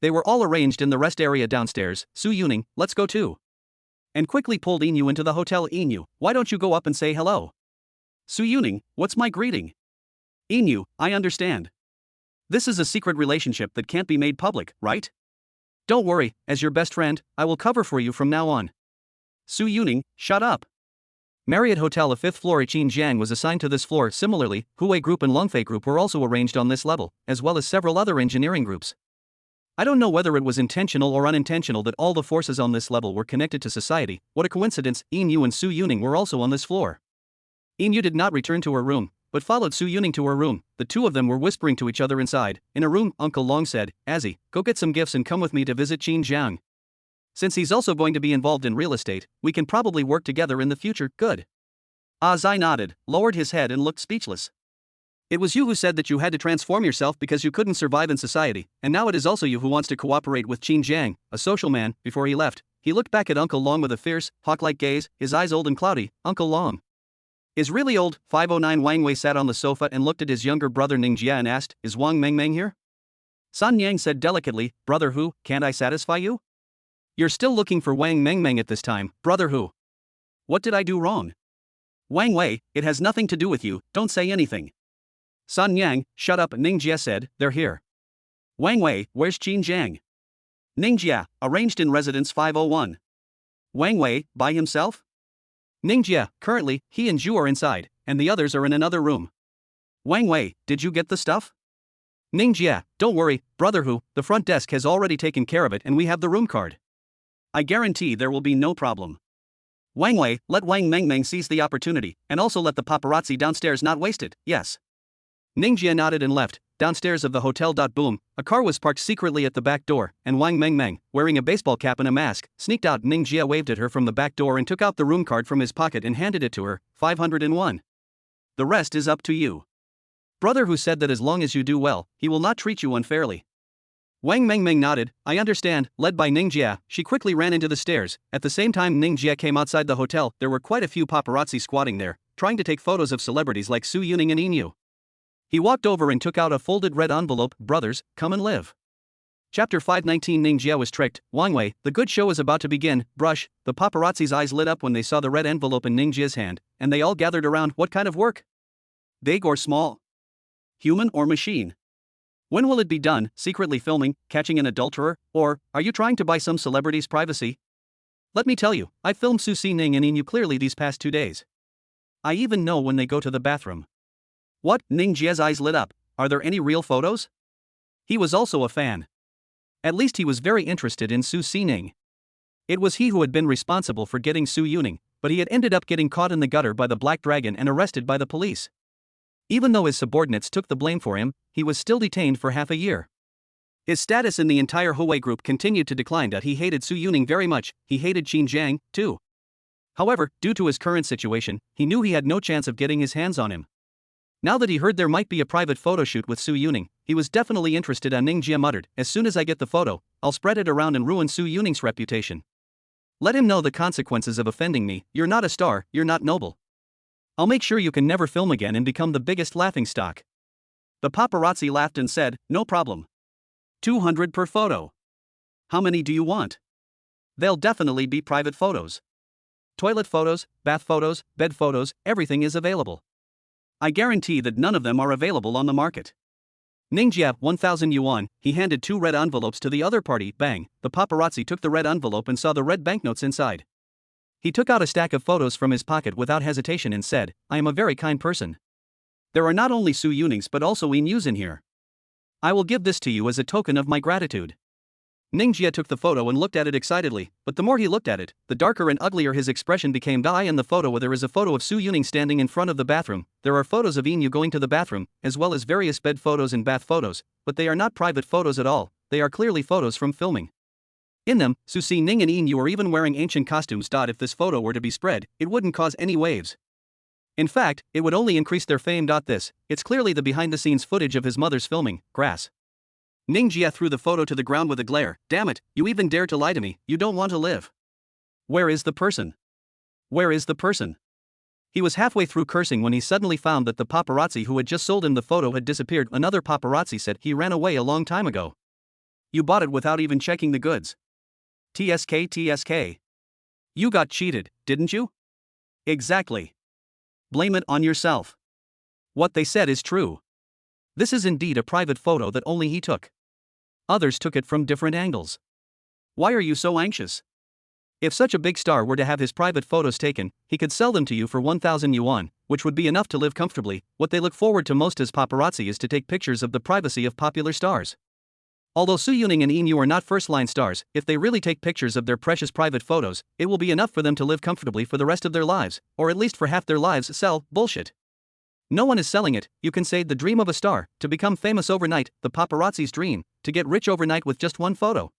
They were all arranged in the rest area downstairs. Su Yuning, let's go too. And quickly pulled Inu into the hotel. Inu, why don't you go up and say hello? Su Yuning, what's my greeting? Inu, I understand. This is a secret relationship that can't be made public, right? Don't worry, as your best friend, I will cover for you from now on. Su Yuning, shut up. Marriott Hotel, a 5th floor. Qin Jiang was assigned to this floor. Similarly, Huawei Group and Longfei Group were also arranged on this level, as well as several other engineering groups. I don't know whether it was intentional or unintentional that all the forces on this level were connected to society. What a coincidence, Inu and Su Yuning were also on this floor. Inu did not return to her room, but followed Su Yuning to her room. The two of them were whispering to each other inside. In a room, Uncle Long said, Azzy, go get some gifts and come with me to visit Qin Jiang. Since he's also going to be involved in real estate, we can probably work together in the future. Good. Zai nodded, lowered his head and looked speechless. It was you who said that you had to transform yourself because you couldn't survive in society, and now it is also you who wants to cooperate with Qin Jiang, a social man. Before he left, he looked back at Uncle Long with a fierce, hawk-like gaze, his eyes old and cloudy. Uncle Long is really old. 509. Wang Wei sat on the sofa and looked at his younger brother Ningjia and asked, is Wang Mengmeng here? San Yang said delicately, brother who, can't I satisfy you? You're still looking for Wang Mengmeng at this time, brother who? What did I do wrong? Wang Wei, it has nothing to do with you, don't say anything. San Yang, shut up. Ningjia said, they're here. Wang Wei, where's Qin Jiang? Ningjia, arranged in residence 501. Wang Wei, by himself? Ningjia, currently, he and Zhu are inside, and the others are in another room. Wang Wei, did you get the stuff? Ningjia, don't worry, brother who, the front desk has already taken care of it and we have the room card. I guarantee there will be no problem. Wang Wei, let Wang Mengmeng seize the opportunity, and also let the paparazzi downstairs not waste it, yes. Ningjia nodded and left. Downstairs of the hotel. Boom, a car was parked secretly at the back door, and Wang Mengmeng, wearing a baseball cap and a mask, sneaked out. Ningjia waved at her from the back door and took out the room card from his pocket and handed it to her. 501. The rest is up to you. Brother who said that as long as you do well, he will not treat you unfairly. Wang Mengmeng nodded, I understand. Led by Ningjia, she quickly ran into the stairs. At the same time Ningjia came outside the hotel, there were quite a few paparazzi squatting there, trying to take photos of celebrities like Su Yuning and Inu. He walked over and took out a folded red envelope. Brothers, come and live. Chapter 519. Ningjia was tricked. Wang Wei, the good show is about to begin. Brush. The paparazzi's eyes lit up when they saw the red envelope in Ningjia's hand, and they all gathered around. What kind of work? Big or small? Human or machine? When will it be done? Secretly filming, catching an adulterer, or are you trying to buy some celebrity's privacy? Let me tell you, I filmed Su Xining and Inu clearly these past 2 days. I even know when they go to the bathroom. What? Ningjia's eyes lit up. Are there any real photos? He was also a fan. At least he was very interested in Su Xining. It was he who had been responsible for getting Su Yuning, but he had ended up getting caught in the gutter by the Black Dragon and arrested by the police. Even though his subordinates took the blame for him, he was still detained for half a year. His status in the entire Huawei group continued to decline. He hated Su Yuning very much, he hated Qin Jiang, too. However, due to his current situation, he knew he had no chance of getting his hands on him. Now that he heard there might be a private photo shoot with Su Yuning, he was definitely interested. Ningjia muttered, as soon as I get the photo, I'll spread it around and ruin Su Yuning's reputation. Let him know the consequences of offending me. You're not a star, you're not noble. I'll make sure you can never film again and become the biggest laughingstock. The paparazzi laughed and said, no problem. 200 per photo. How many do you want? They'll definitely be private photos. Toilet photos, bath photos, bed photos, everything is available. I guarantee that none of them are available on the market. Ningjia, 1,000 yuan, he handed 2 red envelopes to the other party. Bang, the paparazzi took the red envelope and saw the red banknotes inside. He took out a stack of photos from his pocket without hesitation and said, I am a very kind person. There are not only Su Yunings but also Inu's in here. I will give this to you as a token of my gratitude. Ningjia took the photo and looked at it excitedly, but the more he looked at it, the darker and uglier his expression became. In the photo there is a photo of Su Yuning standing in front of the bathroom. There are photos of Inu going to the bathroom, as well as various bed photos and bath photos, but they are not private photos at all, they are clearly photos from filming. In them, Su Si Ning and Inu are even wearing ancient costumes. If this photo were to be spread, it wouldn't cause any waves. In fact, it would only increase their fame. It's clearly the behind-the-scenes footage of his mother's filming, grass. Ningjia threw the photo to the ground with a glare. Damn it, you even dare to lie to me, you don't want to live. Where is the person? Where is the person? He was halfway through cursing when he suddenly found that the paparazzi who had just sold him the photo had disappeared. Another paparazzi said he ran away a long time ago. You bought it without even checking the goods. TSK. You got cheated, didn't you? Exactly. Blame it on yourself. What they said is true. This is indeed a private photo that only he took. Others took it from different angles. Why are you so anxious? If such a big star were to have his private photos taken, he could sell them to you for 1,000 yuan, which would be enough to live comfortably. What they look forward to most as paparazzi is to take pictures of the privacy of popular stars. Although Su Yuning and Inu are not first-line stars, if they really take pictures of their precious private photos, it will be enough for them to live comfortably for the rest of their lives, or at least for half their lives. Sell, bullshit. No one is selling it. You can say the dream of a star, to become famous overnight, the paparazzi's dream, to get rich overnight with just one photo.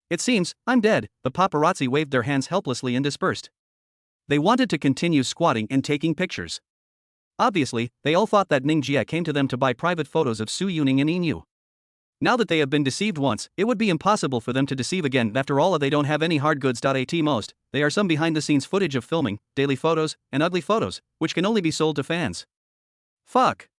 It seems, I'm dead. The paparazzi waved their hands helplessly and dispersed. They wanted to continue squatting and taking pictures. Obviously, they all thought that Ningjia came to them to buy private photos of Su Yuning and Inu. Now that they have been deceived once, it would be impossible for them to deceive again. After all, they don't have any hard goods. At most, they are some behind-the-scenes footage of filming, daily photos, and ugly photos, which can only be sold to fans. Fuck.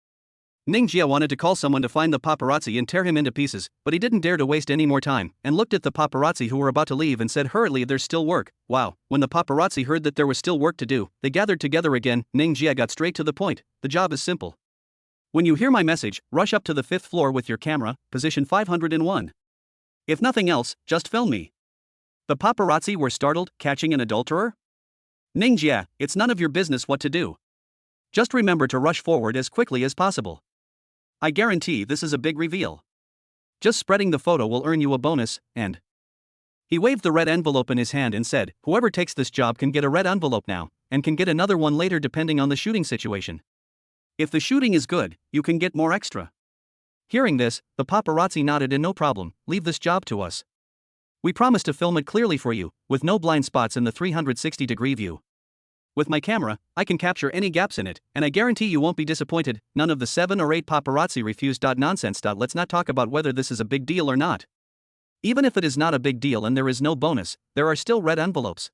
Ningjia wanted to call someone to find the paparazzi and tear him into pieces, but he didn't dare to waste any more time, and looked at the paparazzi who were about to leave and said hurriedly, there's still work. Wow. When the paparazzi heard that there was still work to do, they gathered together again. Ningjia got straight to the point. The job is simple. When you hear my message, rush up to the 5th floor with your camera, position 501. If nothing else, just film me. The paparazzi were startled. Catching an adulterer? Ningjia, it's none of your business what to do. Just remember to rush forward as quickly as possible. I guarantee this is a big reveal. Just spreading the photo will earn you a bonus, and... He waved the red envelope in his hand and said, whoever takes this job can get a red envelope now, and can get another one later depending on the shooting situation. If the shooting is good, you can get more extra. Hearing this, the paparazzi nodded and no problem, leave this job to us. We promise to film it clearly for you, with no blind spots in the 360-degree view. With my camera, I can capture any gaps in it, and I guarantee you won't be disappointed. None of the 7 or 8 paparazzi refused. Nonsense. Let's not talk about whether this is a big deal or not. Even if it is not a big deal and there is no bonus, there are still red envelopes.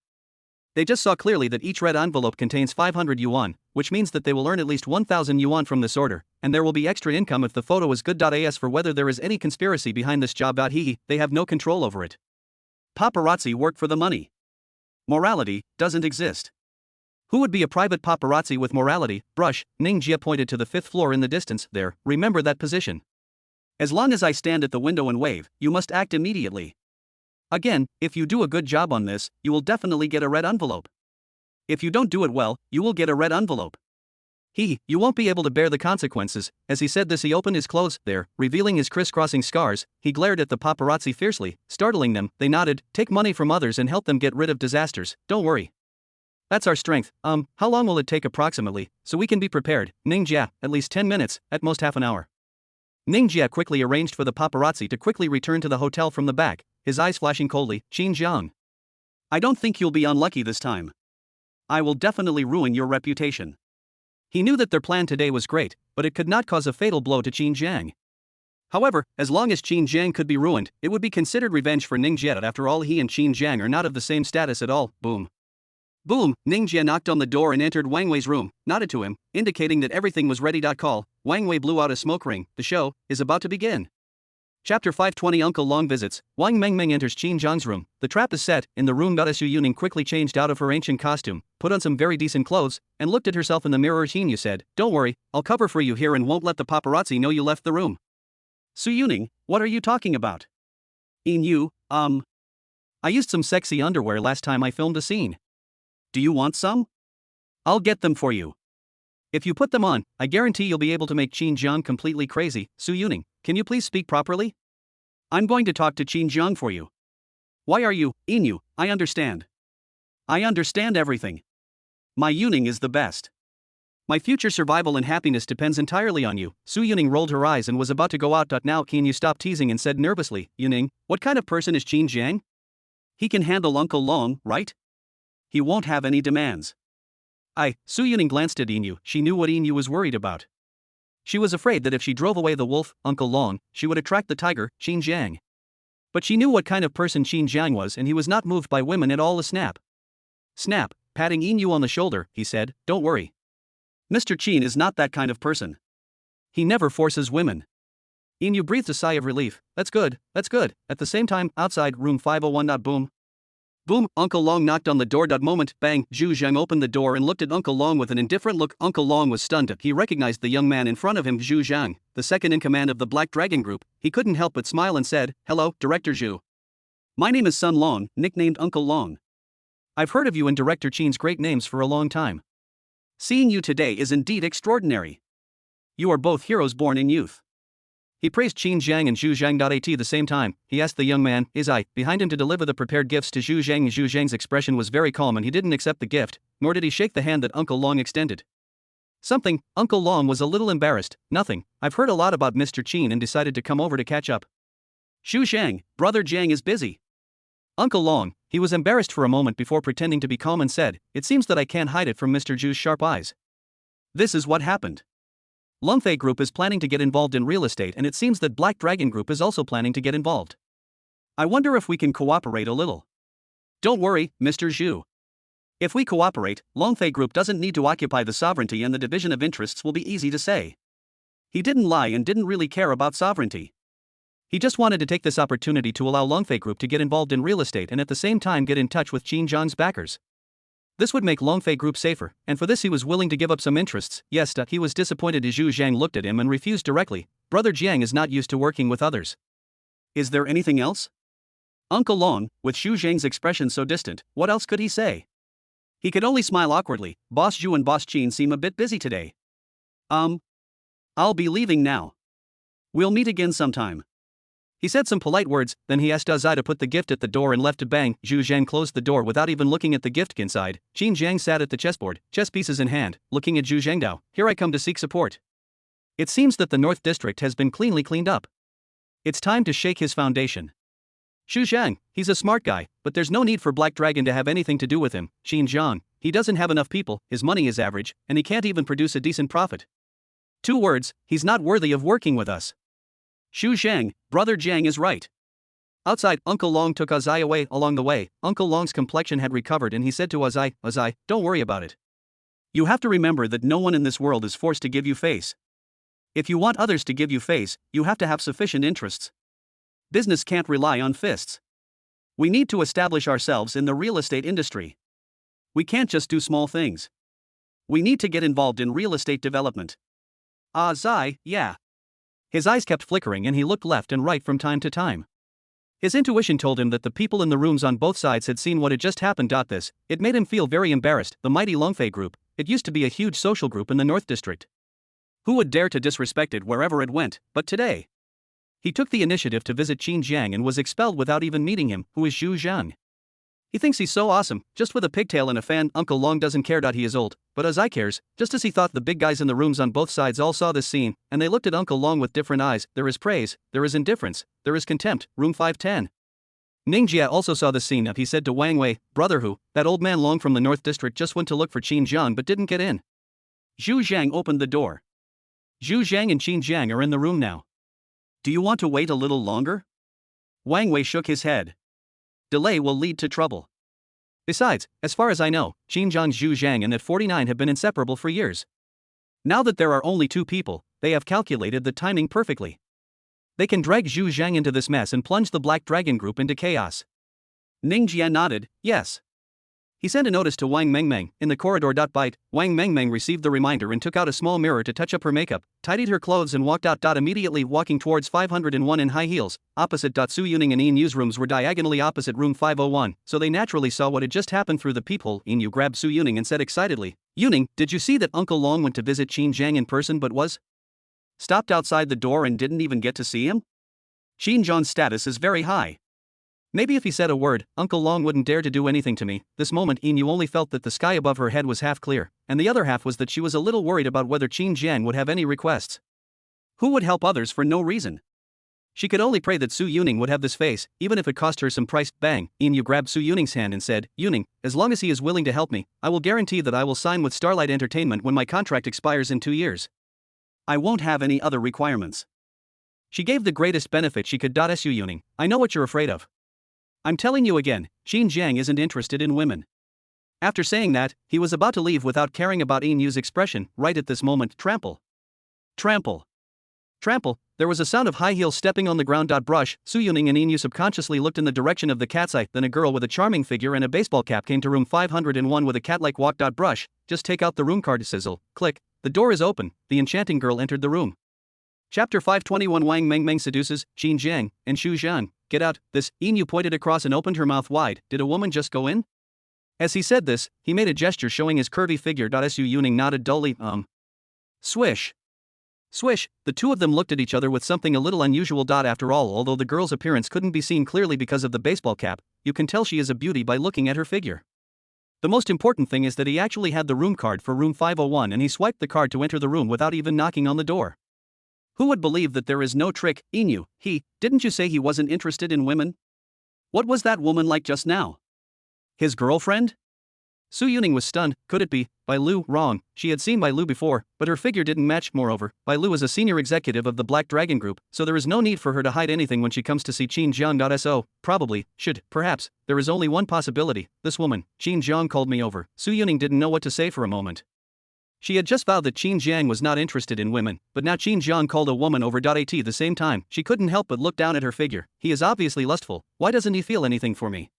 They just saw clearly that each red envelope contains 500 yuan, which means that they will earn at least 1,000 yuan from this order, and there will be extra income if the photo is good. As for whether there is any conspiracy behind this job, they have no control over it. Paparazzi work for the money. Morality doesn't exist. Who would be a private paparazzi with morality? Brush. Ningjia pointed to the 5th floor in the distance. There, remember that position. As long as I stand at the window and wave, you must act immediately. Again, if you do a good job on this, you will definitely get a red envelope. If you don't do it well, you will get a red envelope. You won't be able to bear the consequences. As he said this, he opened his clothes, there, revealing his crisscrossing scars. He glared at the paparazzi fiercely, startling them. They nodded. Take money from others and help them get rid of disasters, don't worry. That's our strength. How long will it take approximately, so we can be prepared? Ningjia, at least 10 minutes, at most half an hour. Ningjia quickly arranged for the paparazzi to quickly return to the hotel from the back, his eyes flashing coldly. Xinjiang. I don't think you'll be unlucky this time. I will definitely ruin your reputation. He knew that their plan today was great, but it could not cause a fatal blow to Xinjiang. However, as long as Xinjiang could be ruined, it would be considered revenge for Ningjia. After all, he and Xinjiang are not of the same status at all. Boom. Boom, Ningjia knocked on the door and entered Wang Wei's room, nodded to him, indicating that everything was ready. Call. Wang Wei blew out a smoke ring. The show is about to begin. Chapter 520 Uncle Long visits. Wang Mengmeng enters Xinjiang's room. The trap is set. In the room, Su Yuning quickly changed out of her ancient costume, put on some very decent clothes, and looked at herself in the mirror. Xinyu said, don't worry, I'll cover for you here and won't let the paparazzi know you left the room. Su Yuning, what are you talking about? Inu, I used some sexy underwear last time I filmed a scene. Do you want some? I'll get them for you. If you put them on, I guarantee you'll be able to make Xinjiang completely crazy. Su Yuning, can you please speak properly? I'm going to talk to Qin Jiang for you. Why are you, Inu? I understand. I understand everything. My Yuning is the best. My future survival and happiness depends entirely on you. Su Yuning rolled her eyes and was about to go out. Now Qin Yu stopped teasing and said nervously, Yuning, what kind of person is Qin Jiang? He can handle Uncle Long, right? He won't have any demands. Su Yuning glanced at Inu. She knew what Inu was worried about. She was afraid that if she drove away the wolf, Uncle Long, she would attract the tiger, Qin Jiang. But she knew what kind of person Qin Jiang was, and he was not moved by women at all. Snap. Snap, patting Inu on the shoulder, he said, don't worry. Mr. Qin is not that kind of person. He never forces women. Inu breathed a sigh of relief. That's good, that's good. At the same time, outside room 501. Boom. Boom, Uncle Long knocked on the door. Moment, bang, Zhu Zheng opened the door and looked at Uncle Long with an indifferent look. Uncle Long was stunned. He recognized the young man in front of him, Zhu Zhang, the second in command of the Black Dragon Group. He couldn't help but smile and said, hello, Director Zhu. My name is Sun Long, nicknamed Uncle Long. I've heard of you and Director Qin's great names for a long time. Seeing you today is indeed extraordinary. You are both heroes born in youth. He praised Qin Jiang and Zhu Zhang. At the same time, he asked the young man, is I behind him to deliver the prepared gifts to Zhu Zhang? Zhu Zhang's expression was very calm and he didn't accept the gift, nor did he shake the hand that Uncle Long extended. Something, Uncle Long was a little embarrassed. Nothing, I've heard a lot about Mr. Qin and decided to come over to catch up. Zhu Zhang, Brother Jiang is busy. Uncle Long, he was embarrassed for a moment before pretending to be calm and said, it seems that I can't hide it from Mr. Zhu's sharp eyes. This is what happened. Longfei Group is planning to get involved in real estate, and it seems that Black Dragon Group is also planning to get involved. I wonder if we can cooperate a little. Don't worry, Mr. Zhu. If we cooperate, Longfei Group doesn't need to occupy the sovereignty and the division of interests will be easy to say. He didn't lie and didn't really care about sovereignty. He just wanted to take this opportunity to allow Longfei Group to get involved in real estate and at the same time get in touch with Qin Jiang's backers. This would make Longfei Group safer, and for this he was willing to give up some interests. Yes, he was disappointed as Zhu Zhang looked at him and refused directly. Brother Jiang is not used to working with others. Is there anything else? Uncle Long, with Zhu Zhang's expression so distant, what else could he say? He could only smile awkwardly. Boss Zhu and Boss Qin seem a bit busy today. I'll be leaving now. We'll meet again sometime. He said some polite words, then he asked Azai to put the gift at the door and left. To bang, Zhu Zhang closed the door without even looking at the gift inside. Qin Jiang sat at the chessboard, chess pieces in hand, looking at Zhu Zhangdao. Here I come to seek support. It seems that the North District has been cleanly cleaned up. It's time to shake his foundation. Zhu Zhang, he's a smart guy, but there's no need for Black Dragon to have anything to do with him. Qin Jiang, he doesn't have enough people, his money is average, and he can't even produce a decent profit. 2 words, he's not worthy of working with us. Zhu Zhang, Brother Jiang is right. Outside, Uncle Long took Azai away. Along the way, Uncle Long's complexion had recovered and he said to Azai, Azai, don't worry about it. You have to remember that no one in this world is forced to give you face. If you want others to give you face, you have to have sufficient interests. Business can't rely on fists. We need to establish ourselves in the real estate industry. We can't just do small things. We need to get involved in real estate development. Azai, yeah. His eyes kept flickering and he looked left and right from time to time. His intuition told him that the people in the rooms on both sides had seen what had just happened. It made him feel very embarrassed. The mighty Longfei Group, it used to be a huge social group in the North District. Who would dare to disrespect it wherever it went? But today, he took the initiative to visit Qin Jiang and was expelled without even meeting him. Who is Zhu Zhang? He thinks he's so awesome, just with a pigtail and a fan. Uncle Long doesn't care. He is old, but Azai cares, just as he thought. The big guys in the rooms on both sides all saw this scene, and they looked at Uncle Long with different eyes. There is praise, there is indifference, there is contempt. Room 510. Ningjia also saw the scene. He said to Wang Wei, brother who, that old man Long from the North District just went to look for Qin Jiang but didn't get in. Zhu Zhang opened the door. Zhu Zhang and Qin Jiang are in the room now. Do you want to wait a little longer? Wang Wei shook his head. Delay will lead to trouble. Besides, as far as I know, Qin Jiang, Zhu Zhang and at 49 have been inseparable for years. Now that there are only 2 people, they have calculated the timing perfectly. They can drag Zhu Zhang into this mess and plunge the Black Dragon Group into chaos. Ning Jia nodded, yes. He sent a notice to Wang Mengmeng in the corridor. Wang Mengmeng received the reminder and took out a small mirror to touch up her makeup, tidied her clothes and walked out. Immediately walking towards 501 in high heels, opposite. Su Yuning and Inu's rooms were diagonally opposite room 501, so they naturally saw what had just happened through the peephole. Inu grabbed Su Yuning and said excitedly, Yuning, did you see that Uncle Long went to visit Qin Jiang in person but was stopped outside the door and didn't even get to see him? Shin John's status is very high. Maybe if he said a word, Uncle Long wouldn't dare to do anything to me. This moment Inu only felt that the sky above her head was half clear, and the other half was that she was a little worried about whether Qin Jiang would have any requests. Who would help others for no reason? She could only pray that Su Yuning would have this face, even if it cost her some price. Bang! Inu grabbed Su Yuning's hand and said, Yuning, as long as he is willing to help me, I will guarantee that I will sign with Starlight Entertainment when my contract expires in 2 years. I won't have any other requirements. She gave the greatest benefit she could. Su Yuning, I know what you're afraid of. I'm telling you again, Qin Jiang isn't interested in women. After saying that, he was about to leave without caring about Inu's expression. Right at this moment, trample. Trample. Trample, there was a sound of high heels stepping on the ground. Brush, Su Yuning and Inu subconsciously looked in the direction of the cat's eye. Then a girl with a charming figure and a baseball cap came to room 501 with a cat-like walk. Brush, just take out the room card. Sizzle, click, the door is open, the enchanting girl entered the room. Chapter 521. Wang Mengmeng seduces Qin Jiang and Xu Zhan. Get out, this. Inu pointed across and opened her mouth wide. Did a woman just go in? As he said this, he made a gesture showing his curvy figure. Su Yuning nodded dully. Swish. Swish, the two of them looked at each other with something a little unusual. After all, although the girl's appearance couldn't be seen clearly because of the baseball cap, you can tell she is a beauty by looking at her figure. The most important thing is that he actually had the room card for room 501 and he swiped the card to enter the room without even knocking on the door. Who would believe that there is no trick? Inu, didn't you say he wasn't interested in women? What was that woman like just now? His girlfriend? Su Yuning was stunned. Could it be Bai Lu? Wrong, she had seen Bai Lu before, but her figure didn't match. Moreover, Bai Lu is a senior executive of the Black Dragon Group, so there is no need for her to hide anything when she comes to see Qin Jiang. So, probably, perhaps, there is only one possibility, this woman. Qin Jiang called me over. Su Yuning didn't know what to say for a moment. She had just vowed that Qin Jiang was not interested in women, but now Qin Jiang called a woman over. At the same time, she couldn't help but look down at her figure. He is obviously lustful. Why doesn't he feel anything for me?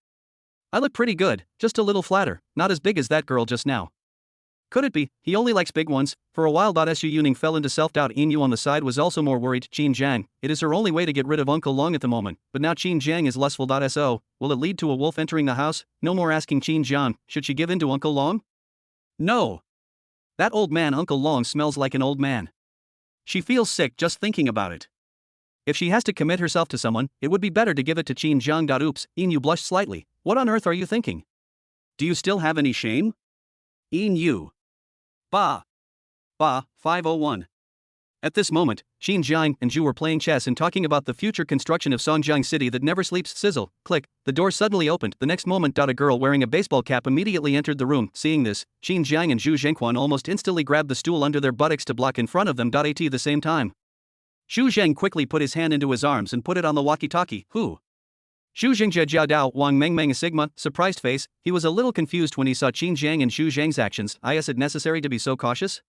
I look pretty good, just a little flatter, not as big as that girl just now. Could it be he only likes big ones? For a while. Su Yuning fell into self-doubt. Inu on the side was also more worried. Qin Jiang, it is her only way to get rid of Uncle Long at the moment, but now Qin Jiang is lustful. So, will it lead to a wolf entering the house? No more asking Qin Jiang, should she give in to Uncle Long? No. That old man Uncle Long smells like an old man. She feels sick just thinking about it. If she has to commit herself to someone, it would be better to give it to Qin Jiang. Oops, Inu blushed slightly. What on earth are you thinking? Do you still have any shame? Inu. Ba. 501. At this moment, Qin Jiang and Zhu were playing chess and talking about the future construction of Songjiang City that never sleeps. Sizzle, click, the door suddenly opened. The next moment. A girl wearing a baseball cap immediately entered the room. Seeing this, Qin Jiang and Zhu Zhengquan almost instantly grabbed the stool under their buttocks to block in front of them. At the same time, Xu Zheng quickly put his hand into his arms and put it on the walkie-talkie. Who? Xu Zhengjia Jiao Dao. Wang Mengmeng a Sigma, surprised face. He was a little confused when he saw Qin Jiang and Xu Zheng's actions. Is it necessary to be so cautious?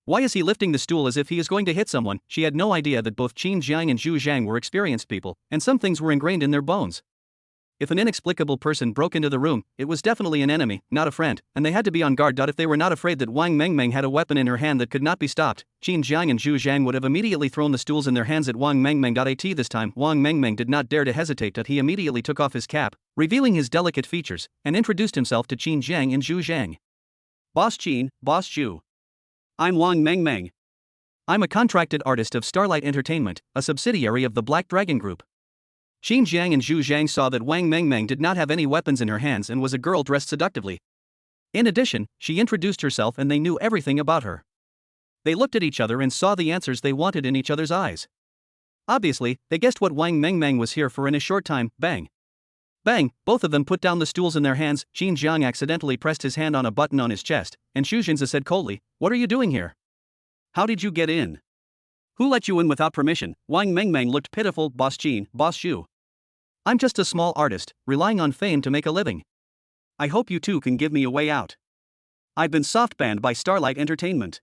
Why is he lifting the stool as if he is going to hit someone? She had no idea that both Qin Jiang and Zhu Zhang were experienced people, and some things were ingrained in their bones. If an inexplicable person broke into the room, it was definitely an enemy, not a friend, and they had to be on guard. If they were not afraid that Wang Mengmeng had a weapon in her hand that could not be stopped, Qin Jiang and Zhu Zhang would have immediately thrown the stools in their hands at Wang Mengmeng. This time, Wang Mengmeng did not dare to hesitate. He immediately took off his cap, revealing his delicate features, and introduced himself to Qin Jiang and Zhu Zhang. Boss Qin, Boss Zhu. I'm Wang Mengmeng. I'm a contracted artist of Starlight Entertainment, a subsidiary of the Black Dragon Group. Qin Jiang and Zhu Zhang saw that Wang Mengmeng did not have any weapons in her hands and was a girl dressed seductively. In addition, she introduced herself and they knew everything about her. They looked at each other and saw the answers they wanted in each other's eyes. Obviously, they guessed what Wang Mengmeng was here for in a short time. Bang. Bang, both of them put down the stools in their hands. Qin Jiang accidentally pressed his hand on a button on his chest, and Xu Zhenza said coldly, "What are you doing here? How did you get in? Who let you in without permission?" Wang Mengmeng looked pitiful. Boss Qin, Boss Xu. I'm just a small artist, relying on fame to make a living. I hope you two can give me a way out. I've been soft banned by Starlight Entertainment.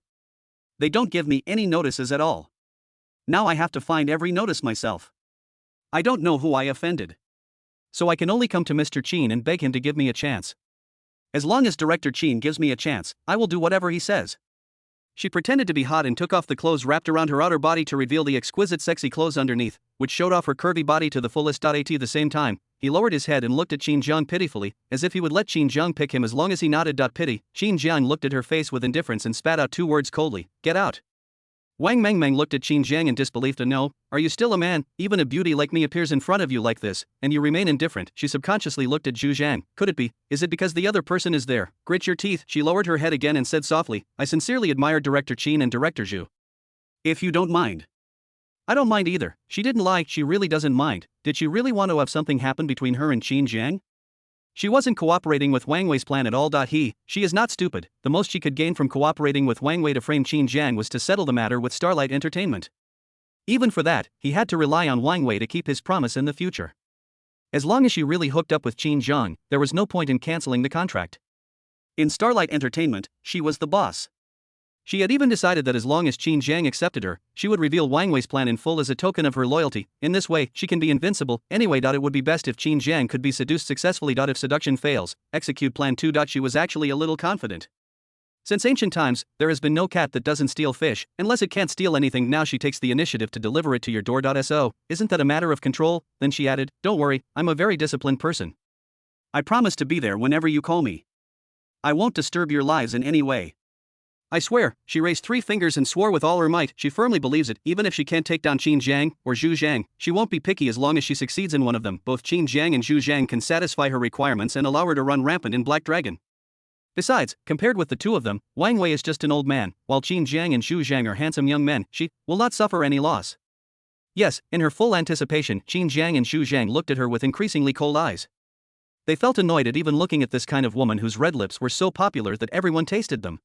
They don't give me any notices at all. Now I have to find every notice myself. I don't know who I offended. So I can only come to Mr. Qin and beg him to give me a chance. As long as Director Qin gives me a chance, I will do whatever he says. She pretended to be hot and took off the clothes wrapped around her outer body to reveal the exquisite sexy clothes underneath, which showed off her curvy body to the fullest. At the same time, he lowered his head and looked at Qin Jiang pitifully, as if he would let Qin Jiang pick him as long as he nodded. Pity. Qin Jiang looked at her face with indifference and spat out two words coldly, "Get out." Wang Mengmeng looked at Qin Jiang in disbelief. No, are you still a man? Even a beauty like me appears in front of you like this, and you remain indifferent. She subconsciously looked at Zhu Zhang. Could it be? Is it because the other person is there? Grit your teeth. She lowered her head again and said softly, I sincerely admire Director Qin and Director Zhu. If you don't mind. I don't mind either. She didn't lie, she really doesn't mind. Did she really want to have something happen between her and Qin Jiang? She wasn't cooperating with Wang Wei's plan at all. She is not stupid. The most she could gain from cooperating with Wang Wei to frame Qin Jiang was to settle the matter with Starlight Entertainment. Even for that, he had to rely on Wang Wei to keep his promise in the future. As long as she really hooked up with Qin Jiang, there was no point in canceling the contract. In Starlight Entertainment, she was the boss. She had even decided that as long as Qin Jiang accepted her, she would reveal Wang Wei's plan in full as a token of her loyalty. In this way, she can be invincible. Anyway, it would be best if Qin Jiang could be seduced successfully. If seduction fails, execute plan 2. She was actually a little confident. Since ancient times, there has been no cat that doesn't steal fish, unless it can't steal anything. Now she takes the initiative to deliver it to your door. So, isn't that a matter of control? Then she added, don't worry, I'm a very disciplined person. I promise to be there whenever you call me. I won't disturb your lives in any way. I swear. She raised 3 fingers and swore with all her might. She firmly believes it. Even if she can't take down Qin Jiang or Zhu Zhang, she won't be picky as long as she succeeds in one of them. Both Qin Jiang and Zhu Zhang can satisfy her requirements and allow her to run rampant in Black Dragon. Besides, compared with the two of them, Wang Wei is just an old man, while Qin Jiang and Zhu Zhang are handsome young men. She will not suffer any loss. Yes, in her full anticipation, Qin Jiang and Zhu Zhang looked at her with increasingly cold eyes. They felt annoyed at even looking at this kind of woman whose red lips were so popular that everyone tasted them.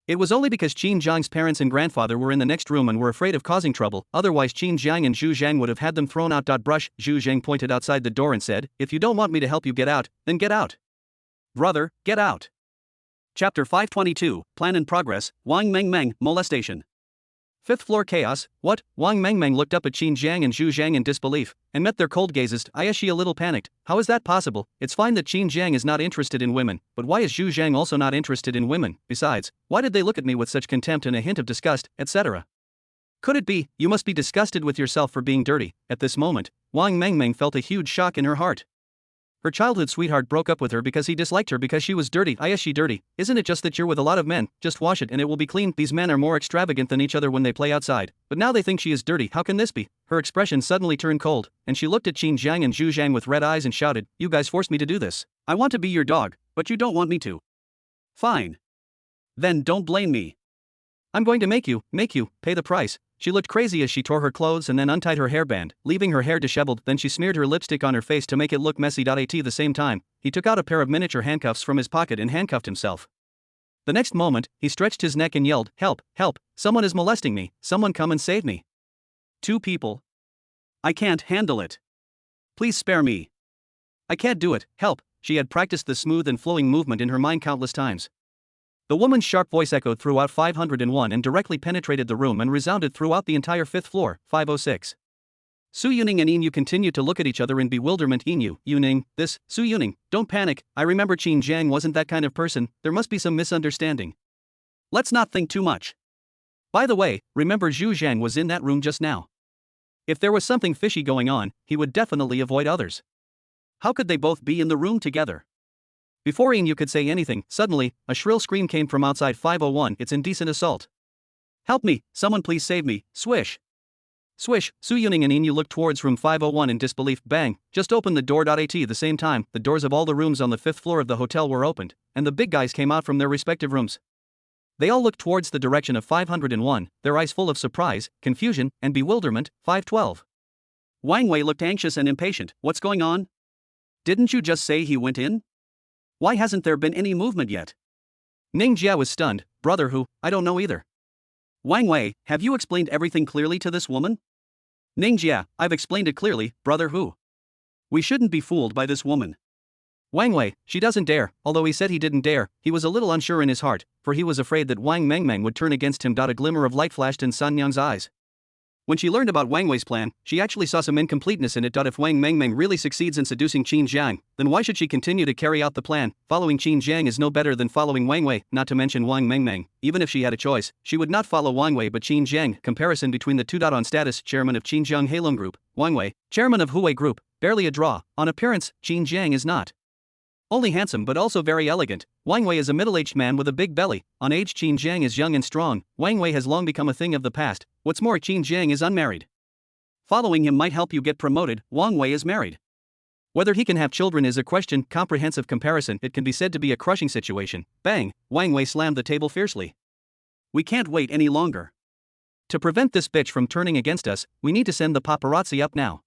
It was only because Qin Jiang's parents and grandfather were in the next room and were afraid of causing trouble, otherwise Qin Jiang and Zhu Zhang would have had them thrown out. Brush, Zhu Zhang pointed outside the door and said, if you don't want me to help you get out, then get out. Brother, get out. Chapter 522, Plan in Progress, Wang Mengmeng, Molestation. 5th floor chaos. What? Wang Mengmeng looked up at Qin Jiang and Zhu Zhang in disbelief, and met their cold gazes. Is she a little panicked? How is that possible? It's fine that Qin Jiang is not interested in women, but why is Zhu Zhang also not interested in women? Besides, why did they look at me with such contempt and a hint of disgust, etc.? Could it be, you must be disgusted with yourself for being dirty? At this moment, Wang Mengmeng felt a huge shock in her heart. Her childhood sweetheart broke up with her because he disliked her because she was dirty. Is she dirty? Isn't it just that you're with a lot of men? Just wash it and it will be clean. These men are more extravagant than each other when they play outside, but now they think she is dirty. How can this be? Her expression suddenly turned cold, and she looked at Qin Jiang and Zhu Zhang with red eyes and shouted, you guys forced me to do this. I want to be your dog, but you don't want me to. Fine. Then don't blame me. I'm going to make you, pay the price. She looked crazy as she tore her clothes and then untied her hairband, leaving her hair disheveled. Then she smeared her lipstick on her face to make it look messy. At the same time, he took out a pair of miniature handcuffs from his pocket and handcuffed himself. The next moment, he stretched his neck and yelled, help, help, someone is molesting me, someone come and save me. 2 people. I can't handle it. Please spare me. I can't do it, help. She had practiced the smooth and flowing movement in her mind countless times. The woman's sharp voice echoed throughout 501 and directly penetrated the room and resounded throughout the entire 5th floor, 506. Su Yuning and Yin Yu continued to look at each other in bewilderment. Yin Yuning, this, Su Yuning, don't panic, I remember Qin Jiang wasn't that kind of person, there must be some misunderstanding. Let's not think too much. By the way, remember Zhu Zhang was in that room just now. If there was something fishy going on, he would definitely avoid others. How could they both be in the room together? Before Yin Yu could say anything, suddenly, a shrill scream came from outside 501. It's indecent assault. Help me, someone please save me, swish. Swish, Su Yuning and Yin Yu looked towards room 501 in disbelief. Bang, just open the door. At the same time, the doors of all the rooms on the 5th floor of the hotel were opened, and the big guys came out from their respective rooms. They all looked towards the direction of 501, their eyes full of surprise, confusion, and bewilderment. 512. Wang Wei looked anxious and impatient. What's going on? Didn't you just say he went in? Why hasn't there been any movement yet? Ning Jia was stunned. Brother who? I don't know either. Wang Wei, have you explained everything clearly to this woman? Ning Jia, I've explained it clearly, brother who? We shouldn't be fooled by this woman. Wang Wei, she doesn't dare. Although he said he didn't dare, he was a little unsure in his heart, for he was afraid that Wang Mengmeng would turn against him. A glimmer of light flashed in Sun Yang's eyes. When she learned about Wang Wei's plan, she actually saw some incompleteness in it. If Wang Mengmeng really succeeds in seducing Qin Jiang, then why should she continue to carry out the plan? Following Qin Jiang is no better than following Wang Wei, not to mention Wang Mengmeng. Even if she had a choice, she would not follow Wang Wei but Qin Jiang. Comparison between the two. On status, chairman of Qinjiang Heilong Group, Wang Wei, chairman of Huwei Group, barely a draw. On appearance, Qin Jiang is not. Only handsome but also very elegant, Wang Wei is a middle-aged man with a big belly. On age, Qin Jiang is young and strong. Wang Wei has long become a thing of the past. What's more, Qin Jiang is unmarried. Following him might help you get promoted. Wang Wei is married. Whether he can have children is a question. Comprehensive comparison. It can be said to be a crushing situation. Bang! Wang Wei slammed the table fiercely. We can't wait any longer. To prevent this bitch from turning against us, we need to send the paparazzi up now.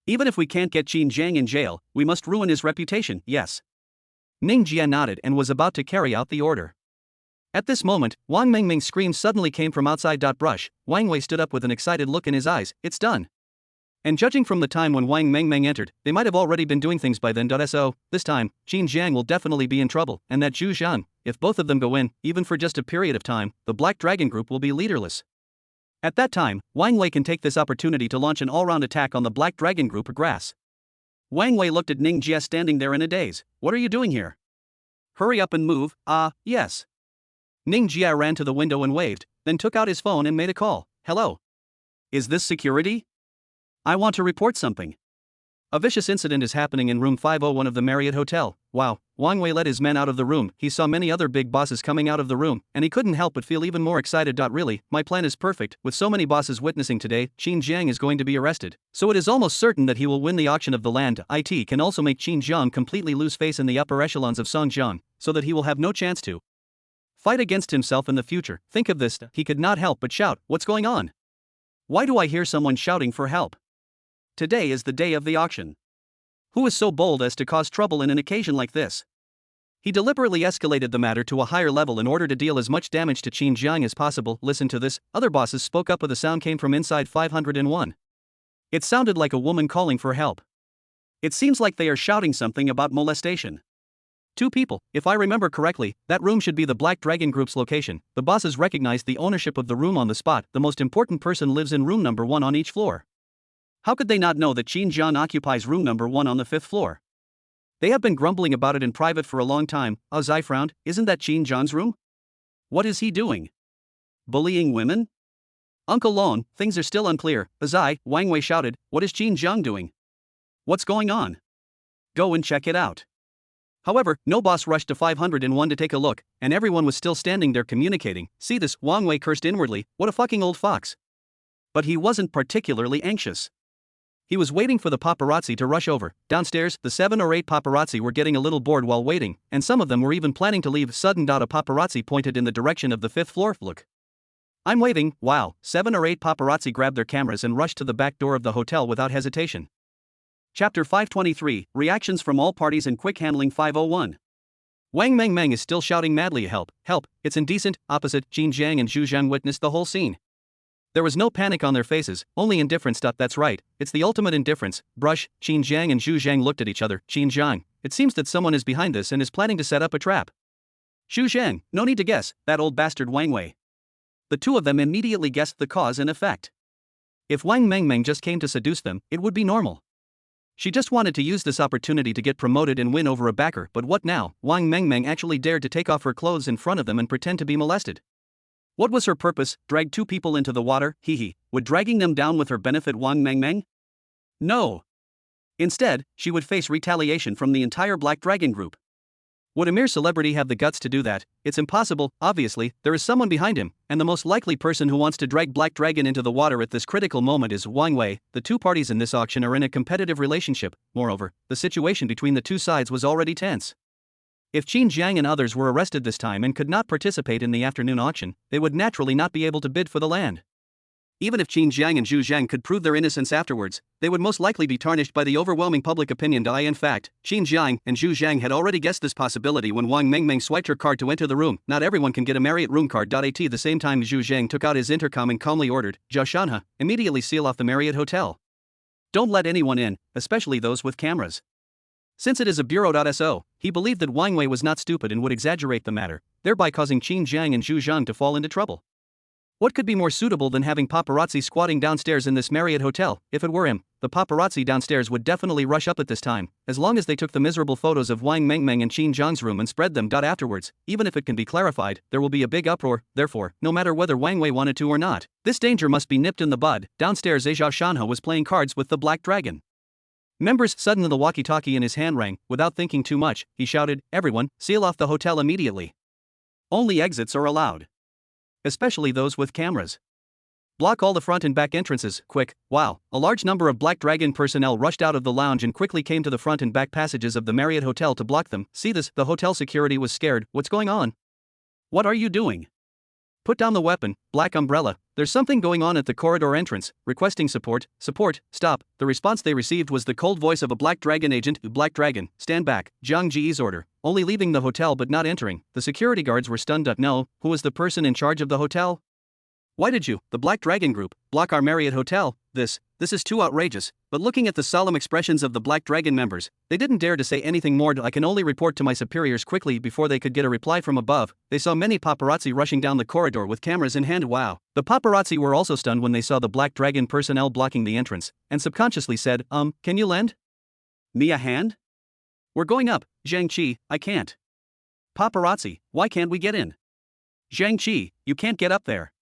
Even if we can't get Qin Jiang in jail, we must ruin his reputation. Yes. Ning Jia nodded and was about to carry out the order. At this moment, Wang Mengmeng's scream suddenly came from outside. Brush. Wang Wei stood up with an excited look in his eyes. It's done. And judging from the time when Wang Mengmeng entered, they might have already been doing things by then. So, this time, Qin Jiang will definitely be in trouble, and that Zhu Zhan, if both of them go in, even for just a period of time, the Black Dragon Group will be leaderless. At that time, Wang Wei can take this opportunity to launch an all-round attack on the Black Dragon Group. Grass. Wang Wei looked at Ning Jia standing there in a daze. What are you doing here? Hurry up and move. Yes. Ning Jia ran to the window and waved, then took out his phone and made a call. Hello. Is this security? I want to report something. A vicious incident is happening in room 501 of the Marriott Hotel. Wow. Wang Wei led his men out of the room. He saw many other big bosses coming out of the room, and he couldn't help but feel even more excited. Really, my plan is perfect. With so many bosses witnessing today, Qin Jiang is going to be arrested. So it is almost certain that he will win the auction of the land. It can also make Qin Jiang completely lose face in the upper echelons of Songjiang, so that he will have no chance to fight against himself in the future. Think of this. He could not help but shout, "What's going on? Why do I hear someone shouting for help? Today is the day of the auction. Who is so bold as to cause trouble in an occasion like this?" He deliberately escalated the matter to a higher level in order to deal as much damage to Qin Jiang as possible. Listen to this. Other bosses spoke up, but the sound came from inside 501. It sounded like a woman calling for help. It seems like they are shouting something about molestation. Two people, if I remember correctly, that room should be the Black Dragon Group's location. The bosses recognized the ownership of the room on the spot. The most important person lives in room number 1 on each floor. How could they not know that Qin Jiang occupies room number 1 on the 5th floor? They have been grumbling about it in private for a long time. Zai frowned. Isn't that Qin Jiang's room? What is he doing? Bullying women? Uncle Lon, things are still unclear. Zai, Wang Wei shouted. What is Qin Jiang doing? What's going on? Go and check it out. However, no boss rushed to 501 to take a look, and everyone was still standing there communicating. See this, Wang Wei cursed inwardly. What a fucking old fox. But he wasn't particularly anxious. He was waiting for the paparazzi to rush over. Downstairs, the 7 or 8 paparazzi were getting a little bored while waiting, and some of them were even planning to leave. Sudden. A paparazzi pointed in the direction of the 5th floor. Look. I'm waving. Wow. 7 or 8 paparazzi grabbed their cameras and rushed to the back door of the hotel without hesitation. Chapter 523, Reactions from all parties and quick handling. 501. Wang Mengmeng is still shouting madly, help, help, it's indecent. Opposite, Qin Jiang and Zhu Zhan witnessed the whole scene. There was no panic on their faces, only indifference. That's right, it's the ultimate indifference. Brush. Qin Jiang and Zhu Zhang looked at each other. Qin Jiang, it seems that someone is behind this and is planning to set up a trap. Zhu Zhang, no need to guess, that old bastard Wang Wei. The two of them immediately guessed the cause and effect. If Wang Mengmeng just came to seduce them, it would be normal. She just wanted to use this opportunity to get promoted and win over a backer. But what now? Wang Mengmeng actually dared to take off her clothes in front of them and pretend to be molested. What was her purpose? Drag 2 people into the water? Would dragging them down with her benefit Wang Mengmeng? No. Instead, she would face retaliation from the entire Black Dragon Group. Would a mere celebrity have the guts to do that? It's impossible. Obviously, there is someone behind him, and the most likely person who wants to drag Black Dragon into the water at this critical moment is Wang Wei. The two parties in this auction are in a competitive relationship. Moreover, the situation between the two sides was already tense. If Qin Jiang and others were arrested this time and could not participate in the afternoon auction, they would naturally not be able to bid for the land. Even if Qin Jiang and Zhu Zhang could prove their innocence afterwards, they would most likely be tarnished by the overwhelming public opinion. In fact, Qin Jiang and Zhu Zhang had already guessed this possibility when Wang Mengmeng swiped her card to enter the room. Not everyone can get a Marriott room card. At the same time, Zhu Zhang took out his intercom and calmly ordered, Zhao Shanhe, immediately seal off the Marriott hotel. Don't let anyone in, especially those with cameras. Since it is a bureau.so, he believed that Wang Wei was not stupid and would exaggerate the matter, thereby causing Qin Jiang and Zhu Zhang to fall into trouble. What could be more suitable than having paparazzi squatting downstairs in this Marriott hotel? If it were him, the paparazzi downstairs would definitely rush up at this time, as long as they took the miserable photos of Wang Mengmeng and Qin Jiang's room and spread them. Afterwards, even if it can be clarified, there will be a big uproar. Therefore, no matter whether Wang Wei wanted to or not, this danger must be nipped in the bud. Downstairs, Zhao Shanhe was playing cards with the Black Dragon. Members suddenly the walkie-talkie in his hand rang. Without thinking too much, he shouted, "Everyone, seal off the hotel immediately. Only exits are allowed. Especially those with cameras. Block all the front and back entrances, quick." Wow, a large number of Black Dragon personnel rushed out of the lounge and quickly came to the front and back passages of the Marriott Hotel to block them. See this, the hotel security was scared. What's going on? What are you doing? Put down the weapon, Black Umbrella. There's something going on at the corridor entrance, requesting support, stop. The response they received was the cold voice of a Black Dragon agent. Black Dragon, stand back, Jiang Ji's order. Only leaving the hotel but not entering. The security guards were stunned. No, who was the person in charge of the hotel? Why did you, the Black Dragon Group, block our Marriott Hotel? This is too outrageous. But looking at the solemn expressions of the Black Dragon members, they didn't dare to say anything more. I can only report to my superiors quickly before they could get a reply from above. They saw many paparazzi rushing down the corridor with cameras in hand. Wow. The paparazzi were also stunned when they saw the Black Dragon personnel blocking the entrance, and subconsciously said, can you lend me a hand? We're going up, Zhang Qi, I can't. Paparazzi, why can't we get in? Zhang Qi, you can't get up there.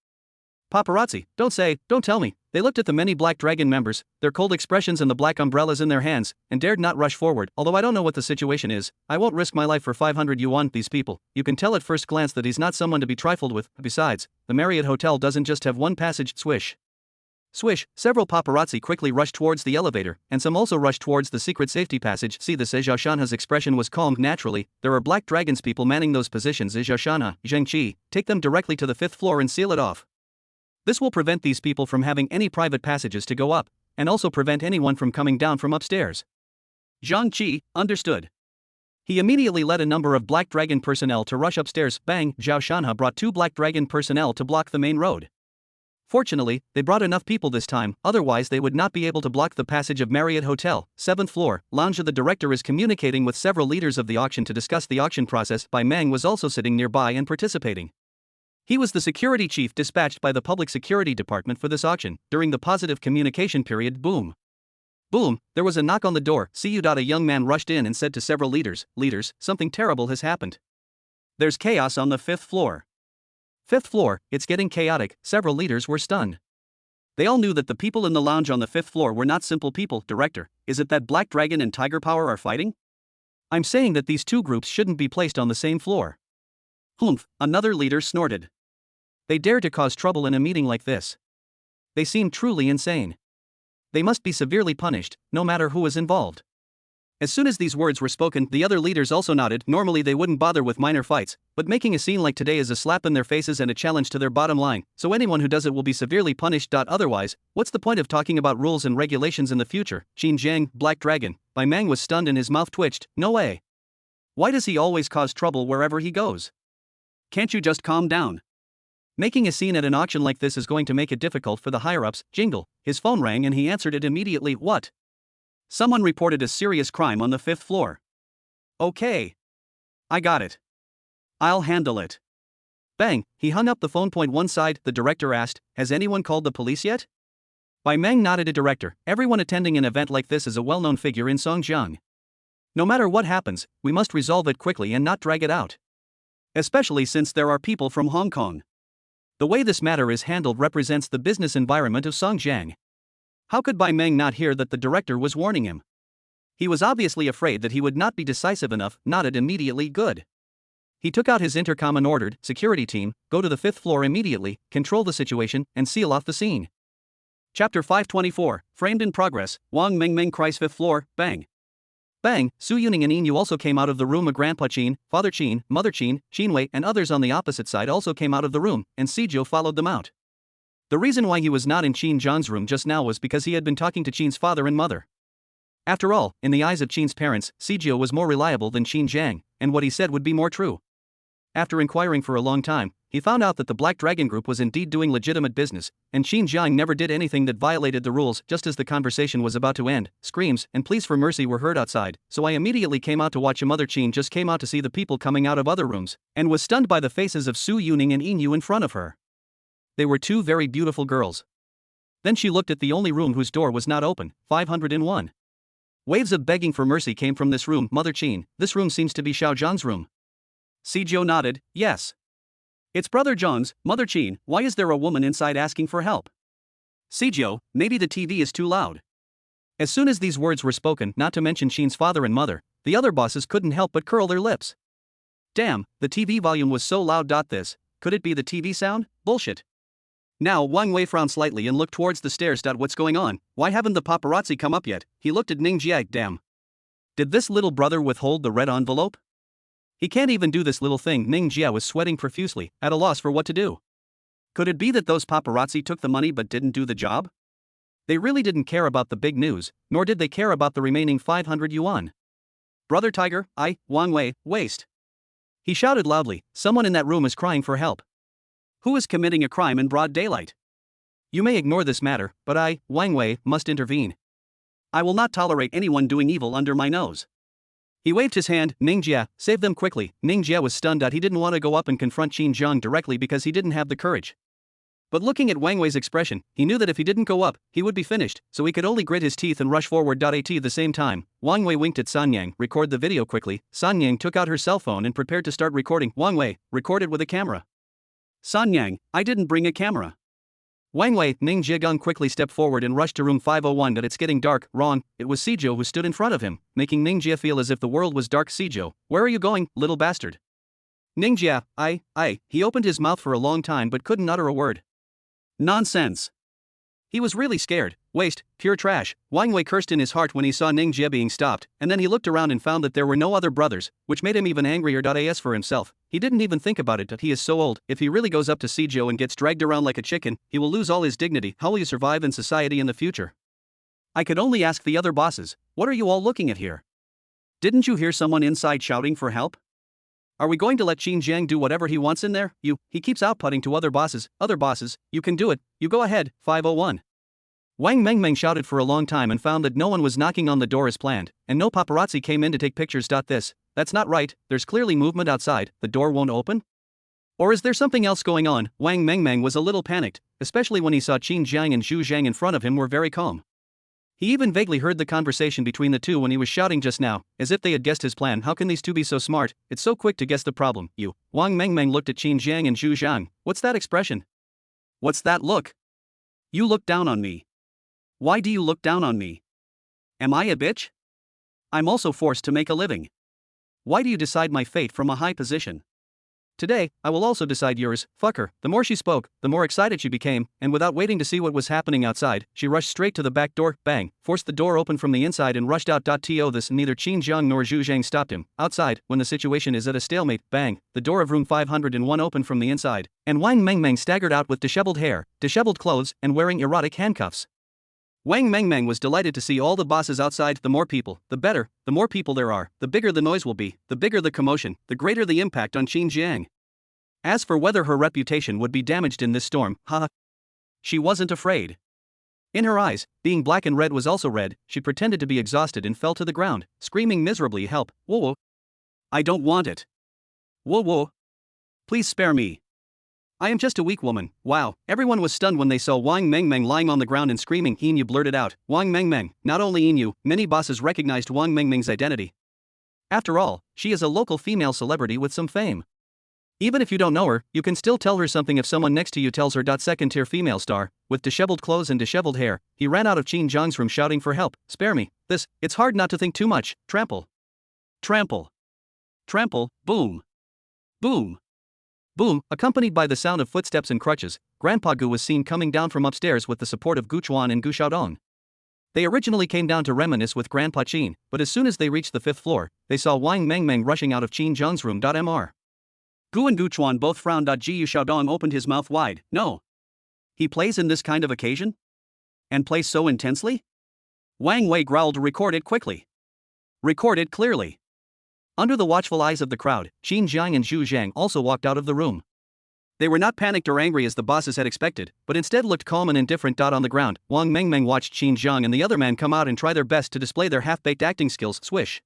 Paparazzi, don't tell me. They looked at the many Black Dragon members, their cold expressions and the black umbrellas in their hands, and dared not rush forward. Although I don't know what the situation is, I won't risk my life for 500 yuan. These people, you can tell at first glance that he's not someone to be trifled with. Besides, the Marriott Hotel doesn't just have one passage. Swish. Swish, several paparazzi quickly rushed towards the elevator, and some also rushed towards the secret safety passage. See this, Zhao Shanha's expression was calmed naturally. There are Black Dragons people manning those positions. Zhao Shanha, Zhang Qi, take them directly to the 5th floor and seal it off. This will prevent these people from having any private passages to go up, and also prevent anyone from coming down from upstairs. Zhang Qi, understood. He immediately led a number of Black Dragon personnel to rush upstairs. Bang, Zhao Shanha brought 2 Black Dragon personnel to block the main road. Fortunately, they brought enough people this time, otherwise they would not be able to block the passage of Marriott Hotel. 7th floor, lounge. The director is communicating with several leaders of the auction to discuss the auction process. Bai Meng was also sitting nearby and participating. He was the security chief dispatched by the Public Security Department for this auction. During the positive communication period, boom. Boom, there was a knock on the door. A young man rushed in and said to several leaders, something terrible has happened. There's chaos on the 5th floor. 5th floor, it's getting chaotic. Several leaders were stunned. They all knew that the people in the lounge on the 5th floor were not simple people. Director, is it that Black Dragon and Tiger Power are fighting? I'm saying that these two groups shouldn't be placed on the same floor. Humph, another leader snorted. They dare to cause trouble in a meeting like this. They seem truly insane. They must be severely punished, no matter who is involved. As soon as these words were spoken, the other leaders also nodded. Normally they wouldn't bother with minor fights, but making a scene like today is a slap in their faces and a challenge to their bottom line, so anyone who does it will be severely punished. Otherwise, what's the point of talking about rules and regulations in the future? Qin Jiang, Black Dragon. Bai Meng was stunned and his mouth twitched. No way. Why does he always cause trouble wherever he goes? Can't you just calm down? Making a scene at an auction like this is going to make it difficult for the higher-ups. Jingle, his phone rang and he answered it immediately. What? Someone reported a serious crime on the 5th floor. Okay. I got it. I'll handle it. Bang, he hung up the phone. One side, the director asked, has anyone called the police yet? Bai Meng nodded. A director, everyone attending an event like this is a well-known figure in Songjiang. No matter what happens, we must resolve it quickly and not drag it out. Especially since there are people from Hong Kong. The way this matter is handled represents the business environment of Songjiang. How could Bai Meng not hear that the director was warning him? He was obviously afraid that he would not be decisive enough. Nodded immediately. Good. He took out his intercom and ordered, security team, go to the 5th floor immediately, control the situation, and seal off the scene. Chapter 524, framed in progress. Wang Mengmeng cries 5th floor, bang. Bang, Su Yuning and Yin also came out of the room. A Grandpa Qin, Father Qin, Mother Qin, Qinwei and others on the opposite side also came out of the room, and Sijou followed them out. The reason why he was not in Qin Zhang's room just now was because he had been talking to Qin's father and mother. After all, in the eyes of Qin's parents, Sijou was more reliable than Qin Zhang, and what he said would be more true. After inquiring for a long time, he found out that the Black Dragon Group was indeed doing legitimate business, and Qin Zhang never did anything that violated the rules. Just as the conversation was about to end, screams and pleas for mercy were heard outside, so I immediately came out to watch. Mother Qin just came out to see the people coming out of other rooms, and was stunned by the faces of Su Yuning and Yin Yu in front of her. They were 2 very beautiful girls. Then she looked at the only room whose door was not open, 501. Waves of begging for mercy came from this room. Mother Qin, this room seems to be Xiao Zhang's room. Sijou nodded, yes. It's Brother Zhang's. Mother Qin, why is there a woman inside asking for help? Sijou, maybe the TV is too loud. As soon as these words were spoken, not to mention Sheen's father and mother, the other bosses couldn't help but curl their lips. Damn, the TV volume was so loud. Could it be the TV sound? Bullshit. Now Wang Wei frowned slightly and looked towards the stairs. What's going on? Why haven't the paparazzi come up yet? He looked at Ning Jia. Damn. Did this little brother withhold the red envelope? He can't even do this little thing. Ning Jia was sweating profusely, at a loss for what to do. Could it be that those paparazzi took the money but didn't do the job? They really didn't care about the big news, nor did they care about the remaining 500 yuan. Brother Tiger, Wang Wei, waste. He shouted loudly, someone in that room is crying for help. Who is committing a crime in broad daylight? You may ignore this matter, but I, Wang Wei, must intervene. I will not tolerate anyone doing evil under my nose. He waved his hand. Ning Jia, save them quickly. Ning Jia was stunned. He didn't want to go up and confront Qin Zhang directly because he didn't have the courage. But looking at Wang Wei's expression, he knew that if he didn't go up, he would be finished, so he could only grit his teeth and rush forward. At the same time, Wang Wei winked at Sanyang. Record the video quickly. Sanyang took out her cell phone and prepared to start recording. Wang Wei, recorded with a camera. Sanyang, I didn't bring a camera. Wang Wei, Ning Jiagang quickly stepped forward and rushed to room 501. It's getting dark. Wrong, it was Sizhou who stood in front of him, making Ning Jia feel as if the world was dark. Sizhou, where are you going, little bastard? Ning Jia, he opened his mouth for a long time but couldn't utter a word. Nonsense. He was really scared. Waste, pure trash. Wang Wei cursed in his heart when he saw Ning Jia being stopped, and then he looked around and found that there were no other brothers, which made him even angrier. As for himself, he didn't even think about it. He is so old. If he really goes up to Sizhou and gets dragged around like a chicken, he will lose all his dignity. How will you survive in society in the future? I could only ask the other bosses, what are you all looking at here? Didn't you hear someone inside shouting for help? Are we going to let Qin Zhang do whatever he wants in there? He keeps outputting to other bosses, you can do it, you go ahead. 501. Wang Mengmeng shouted for a long time and found that no one was knocking on the door as planned, and no paparazzi came in to take pictures. That's not right, there's clearly movement outside, the door won't open? Or is there something else going on? Wang Mengmeng was a little panicked, especially when he saw Qin Zhang and Zhu Zhang in front of him were very calm. He even vaguely heard the conversation between the two when he was shouting just now, as if they had guessed his plan. How can these two be so smart? It's so quick to guess the problem. Wang Mengmeng looked at Qin Zhang and Zhu Zhang. What's that expression? What's that look? You look down on me. Why do you look down on me? Am I a bitch? I'm also forced to make a living. Why do you decide my fate from a high position? Today, I will also decide yours. Fuck her. The more she spoke, the more excited she became, and without waiting to see what was happening outside, she rushed straight to the back door, bang, forced the door open from the inside and rushed out. This neither Qin Zhang nor Zhu Zhang stopped him. Outside, when the situation is at a stalemate, bang, the door of room 501 opened from the inside, and Wang Mengmeng staggered out with disheveled hair, disheveled clothes, and wearing erotic handcuffs. Wang Mengmeng was delighted to see all the bosses outside. The more people, the better. The more people there are, the bigger the noise will be, the bigger the commotion, the greater the impact on Qin Zhang. As for whether her reputation would be damaged in this storm, she wasn't afraid. In her eyes, being black and red was also red. She pretended to be exhausted and fell to the ground, screaming miserably, help, whoa. I don't want it. Whoa. Please spare me. I am just a weak woman. Wow, everyone was stunned when they saw Wang Mengmeng lying on the ground and screaming. Inu blurted out, Wang Mengmeng. Not only Inu, many bosses recognized Wang Mengmeng's identity. After all, she is a local female celebrity with some fame. Even if you don't know her, you can still tell her something if someone next to you tells her. Second-tier female star, with disheveled clothes and disheveled hair, he ran out of Qin Zhang's room shouting for help. Spare me. It's hard not to think too much. Trample. Boom. Boom. Boom, accompanied by the sound of footsteps and crutches, Grandpa Gu was seen coming down from upstairs with the support of Gu Chuan and Gu Xiaodong. They originally came down to reminisce with Grandpa Qin, but as soon as they reached the 5th floor, they saw Wang Mengmeng rushing out of Qin Zhang's room. Mr. Gu and Gu Chuan both frowned. Gu Xiaodong opened his mouth wide. No. He plays in this kind of occasion? And plays so intensely? Wang Wei growled. Record it quickly. Record it clearly. Under the watchful eyes of the crowd, Qin Zhang and Zhu Zhang also walked out of the room. They were not panicked or angry as the bosses had expected, but instead looked calm and indifferent. On the ground, Wang Mengmeng watched Qin Zhang and the other man come out and try their best to display their half-baked acting skills. Swish.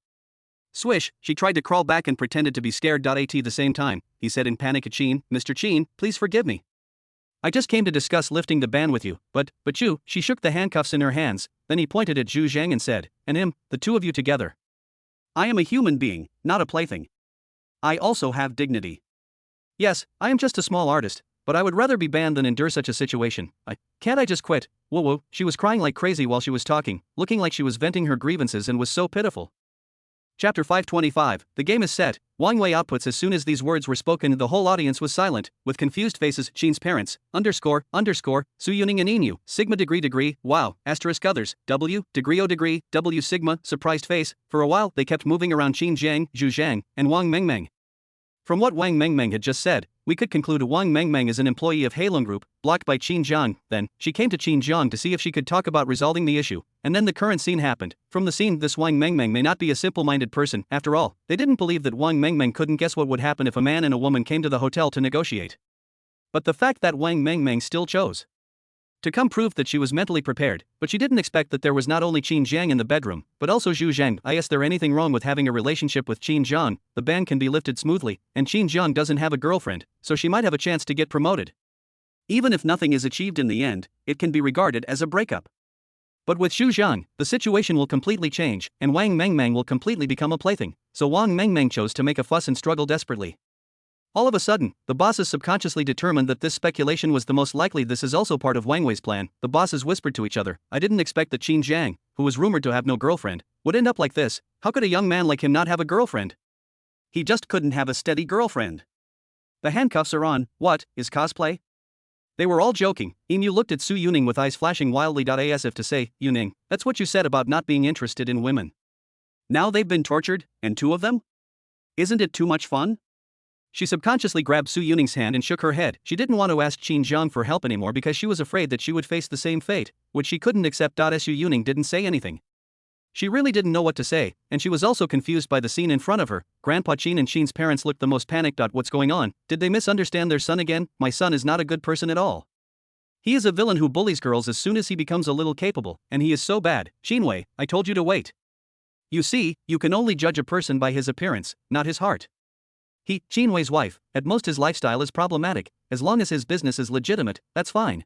Swish, she tried to crawl back and pretended to be scared. At the same time, he said in panic to Qin, Mr. Qin, please forgive me. I just came to discuss lifting the ban with you, but you, she shook the handcuffs in her hands, then he pointed at Zhu Zhang and said, and him, the two of you together. I am a human being, not a plaything. I also have dignity. Yes, I am just a small artist, but I would rather be banned than endure such a situation. Can't I just quit? Whoa, she was crying like crazy while she was talking, looking like she was venting her grievances and was so pitiful. Chapter 525, the game is set. Wang Wei outputs as soon as these words were spoken the whole audience was silent, with confused faces. Qin's parents, Su Yuning and Inu, sigma degree, wow, asterisk others, W, degree, W sigma, surprised face. For a while they kept moving around Qin Jiang, Zhu Zhang, and Wang Mengmeng. From what Wang Mengmeng had just said, we could conclude Wang Mengmeng is an employee of Heilong Group, blocked by Qin Jiang. Then, she came to Qin Jiang to see if she could talk about resolving the issue, and then the current scene happened. From the scene, this Wang Mengmeng may not be a simple-minded person. After all, they didn't believe that Wang Mengmeng couldn't guess what would happen if a man and a woman came to the hotel to negotiate. But the fact that Wang Mengmeng still chose to come proved that she was mentally prepared, but she didn't expect that there was not only Qin Jiang in the bedroom, but also Zhu Zhang. Is there anything wrong with having a relationship with Qin Jiang? The ban can be lifted smoothly, and Qin Jiang doesn't have a girlfriend, so she might have a chance to get promoted. Even if nothing is achieved in the end, it can be regarded as a breakup. But with Zhu Zhang, the situation will completely change, and Wang Mengmeng will completely become a plaything, so Wang Mengmeng chose to make a fuss and struggle desperately. All of a sudden, the bosses subconsciously determined that this speculation was the most likely. This is also part of Wang Wei's plan. The bosses whispered to each other, I didn't expect that Qin Jiang, who was rumored to have no girlfriend, would end up like this. How could a young man like him not have a girlfriend? He just couldn't have a steady girlfriend. The handcuffs are on. What, is cosplay? They were all joking. Emu looked at Su Yuning with eyes flashing wildly. As if to say, Yuning, that's what you said about not being interested in women. Now they've been tortured, and 2 of them? Isn't it too much fun? She subconsciously grabbed Su Yuning's hand and shook her head. She didn't want to ask Qin Jiang for help anymore because she was afraid that she would face the same fate, which she couldn't accept. Su Yuning didn't say anything. She really didn't know what to say, and she was also confused by the scene in front of her. Grandpa Qin and Qin's parents looked the most panicked. What's going on? Did they misunderstand their son again? My son is not a good person at all. He is a villain who bullies girls as soon as he becomes a little capable, and he is so bad. Qinwei, I told you to wait. You see, you can only judge a person by his appearance, not his heart. Qinwei's wife, at most his lifestyle is problematic. As long as his business is legitimate, that's fine.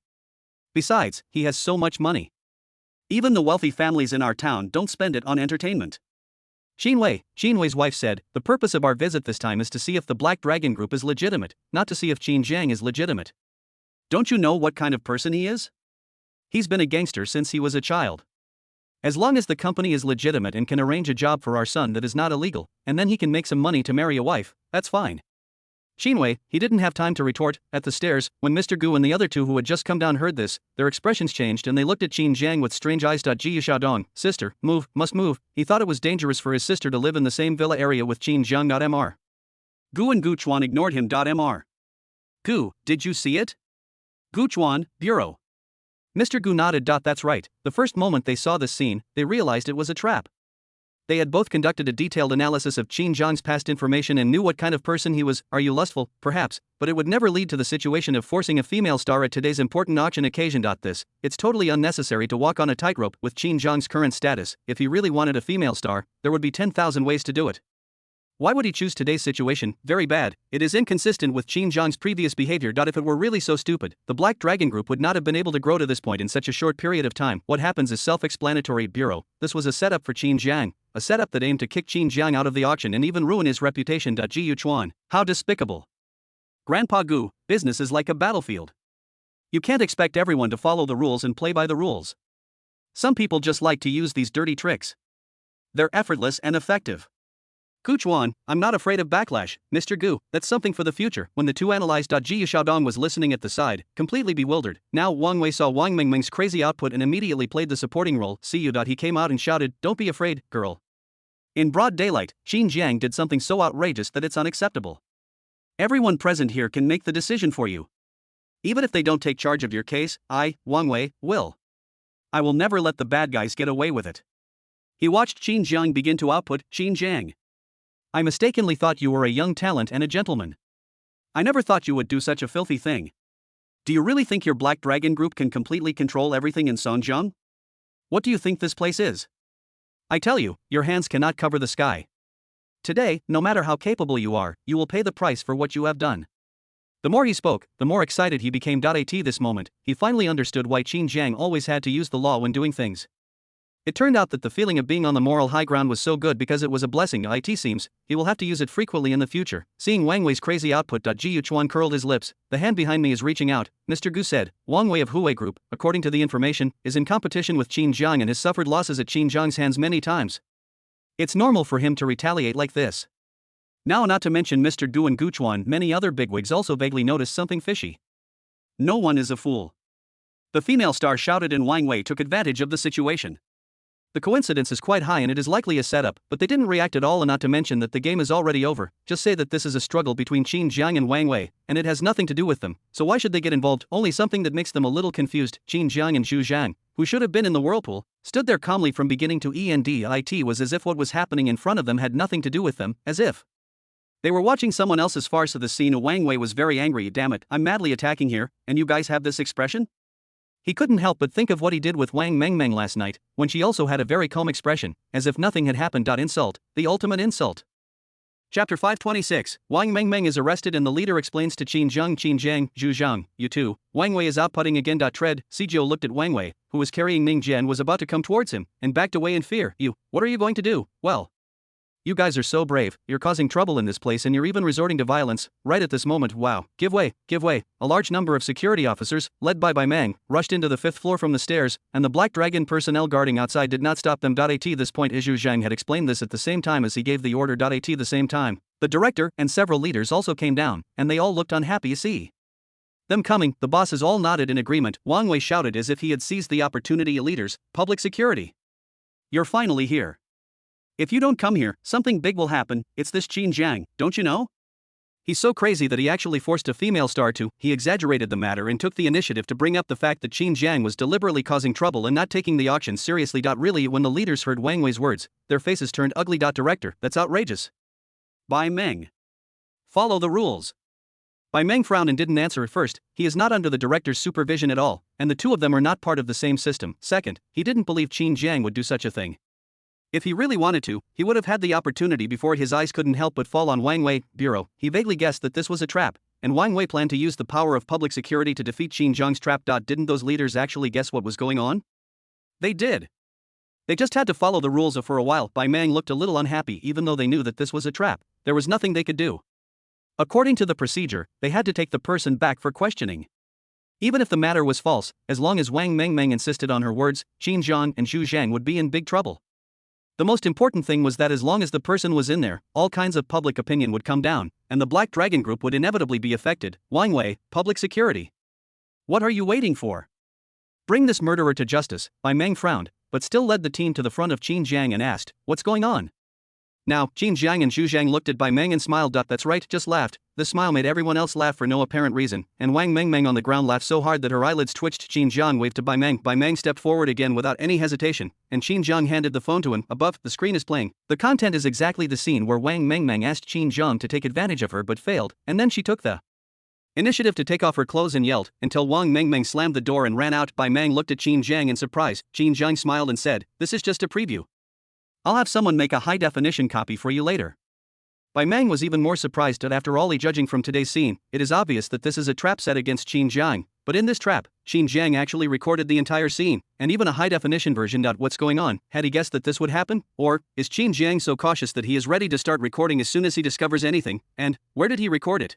Besides, he has so much money. Even the wealthy families in our town don't spend it on entertainment. Qinwei's wife said, the purpose of our visit this time is to see if the Black Dragon Group is legitimate, not to see if Qin Jiang is legitimate. Don't you know what kind of person he is? He's been a gangster since he was a child. As long as the company is legitimate and can arrange a job for our son that is not illegal, and then he can make some money to marry a wife, that's fine. Qinwei, he didn't have time to retort. At the stairs, when Mr. Gu and the other 2 who had just come down heard this, their expressions changed and they looked at Qin Jiang with strange eyes. Ji Xiaodong, sister, must move. He thought it was dangerous for his sister to live in the same villa area with Qin Jiang. Mr. Gu and Gu Chuan ignored him. Mr. Gu, did you see it? Gu Chuan, Bureau. Mr. Gu nodded. That's right. The first moment they saw this scene, they realized it was a trap. They had both conducted a detailed analysis of Qin Jiang's past information and knew what kind of person he was. Are you lustful? Perhaps, but it would never lead to the situation of forcing a female star at today's important auction occasion. It's totally unnecessary to walk on a tightrope with Qin Jiang's current status. If he really wanted a female star, there would be 10,000 ways to do it. Why would he choose today's situation? Very bad. It is inconsistent with Qin Jiang's previous behavior. If it were really so stupid, the Black Dragon Group would not have been able to grow to this point in such a short period of time. What happens is self-explanatory. Bureau, this was a setup for Qin Jiang, a setup that aimed to kick Qin Jiang out of the auction and even ruin his reputation. Ji Yuchuan, how despicable. Grandpa Gu, business is like a battlefield. You can't expect everyone to follow the rules and play by the rules. Some people just like to use these dirty tricks. They're effortless and effective. Gu Chuan, I'm not afraid of backlash, Mr. Gu, that's something for the future. When the 2 analyzed. Ji Xiaodong was listening at the side, completely bewildered. Now Wang Wei saw Wang Mengmeng's crazy output and immediately played the supporting role. See you. He came out and shouted, don't be afraid, girl. In broad daylight, Qin Jiang did something so outrageous that it's unacceptable. Everyone present here can make the decision for you. Even if they don't take charge of your case, I, Wang Wei, will. I will never let the bad guys get away with it. He watched Qin Jiang begin to output. Qin Jiang, I mistakenly thought you were a young talent and a gentleman. I never thought you would do such a filthy thing. Do you really think your Black Dragon Group can completely control everything in Songjiang? What do you think this place is? I tell you, your hands cannot cover the sky. Today, no matter how capable you are, you will pay the price for what you have done. The more he spoke, the more excited he became. At this moment, he finally understood why Qin Jiang always had to use the law when doing things. It turned out that the feeling of being on the moral high ground was so good because it was a blessing. It seems he will have to use it frequently in the future. Seeing Wang Wei's crazy output. Gu Chuan curled his lips. The hand behind me is reaching out, Mr. Gu said. Wang Wei of Huawei Group, according to the information, is in competition with Qin Jiang and has suffered losses at Qin Jiang's hands many times. It's normal for him to retaliate like this. Now, not to mention Mr. Gu and Gu Chuan, many other bigwigs also vaguely noticed something fishy. No one is a fool. The female star shouted, and Wang Wei took advantage of the situation. The coincidence is quite high and it is likely a setup, but they didn't react at all, and not to mention that the game is already over. Just say that this is a struggle between Qin Jiang and Wang Wei, and it has nothing to do with them, so why should they get involved? Only something that makes them a little confused. Qin Jiang and Zhu Zhang, who should have been in the whirlpool, stood there calmly from beginning to end. It was as if what was happening in front of them had nothing to do with them, as if they were watching someone else's farce of the scene. Wang Wei was very angry. Damn it, I'm madly attacking here, and you guys have this expression? He couldn't help but think of what he did with Wang Mengmeng last night, when she also had a very calm expression, as if nothing had happened. Insult, the ultimate insult. Chapter 526, Wang Mengmeng is arrested and the leader explains to Qin Jiang, Zhu Zhang, you too, Wang Wei is outputting again. Tread, Sijio looked at Wang Wei, who was carrying Ning Jie and was about to come towards him, and backed away in fear. What are you going to do? Well, you guys are so brave, you're causing trouble in this place and you're even resorting to violence, right at this moment. Wow, give way, give way. A large number of security officers, led by Mang, rushed into the 5th floor from the stairs, and the Black Dragon personnel guarding outside did not stop them. At this point, Zhu Zhang had explained this at the same time as he gave the order. At the same time, the director and several leaders also came down, and they all looked unhappy. You see them coming, the bosses all nodded in agreement. Wang Wei shouted as if he had seized the opportunity. Leaders, public security. You're finally here. If you don't come here, something big will happen. It's this Qin Jiang, don't you know? He's so crazy that he actually forced a female star to. He exaggerated the matter and took the initiative to bring up the fact that Qin Jiang was deliberately causing trouble and not taking the auction seriously. Really, when the leaders heard Wang Wei's words, their faces turned ugly. Director, that's outrageous. Bai Meng. Follow the rules. Bai Meng frowned and didn't answer at first. He is not under the director's supervision at all, and the two of them are not part of the same system. Second, he didn't believe Qin Jiang would do such a thing. If he really wanted to, he would have had the opportunity before. His eyes couldn't help but fall on Wang Wei. Bureau, he vaguely guessed that this was a trap, and Wang Wei planned to use the power of public security to defeat Qin Jiang's trap. Didn't those leaders actually guess what was going on? They did. They just had to follow the rules. For a while, Bai Meng looked a little unhappy. Even though they knew that this was a trap, there was nothing they could do. According to the procedure, they had to take the person back for questioning. Even if the matter was false, as long as Wang Mengmeng insisted on her words, Qin Jiang and Zhu Zhang would be in big trouble. The most important thing was that as long as the person was in there, all kinds of public opinion would come down, and the Black Dragon Group would inevitably be affected. Wang Wei, public security. What are you waiting for? Bring this murderer to justice. Bai Meng frowned, but still led the team to the front of Qin Jiang and asked, what's going on? Now, Qin Jiang and Zhu Zhang looked at Bai Meng and smiled. That's right, just laughed. The smile made everyone else laugh for no apparent reason, and Wang Mengmeng on the ground laughed so hard that her eyelids twitched. Qin Jiang waved to Bai Meng. Bai Meng stepped forward again without any hesitation, and Qin Jiang handed the phone to him. Above, the screen is playing. The content is exactly the scene where Wang Mengmeng asked Qin Jiang to take advantage of her but failed, and then she took the initiative to take off her clothes and yelled, until Wang Mengmeng slammed the door and ran out. Bai Meng looked at Qin Jiang in surprise. Qin Jiang smiled and said, this is just a preview. I'll have someone make a high-definition copy for you later. Bai Meng was even more surprised that after all, judging from today's scene, it is obvious that this is a trap set against Qin Jiang, but in this trap, Qin Jiang actually recorded the entire scene, and even a high-definition version. What's going on? Had he guessed that this would happen? Or is Qin Jiang so cautious that he is ready to start recording as soon as he discovers anything? And where did he record it?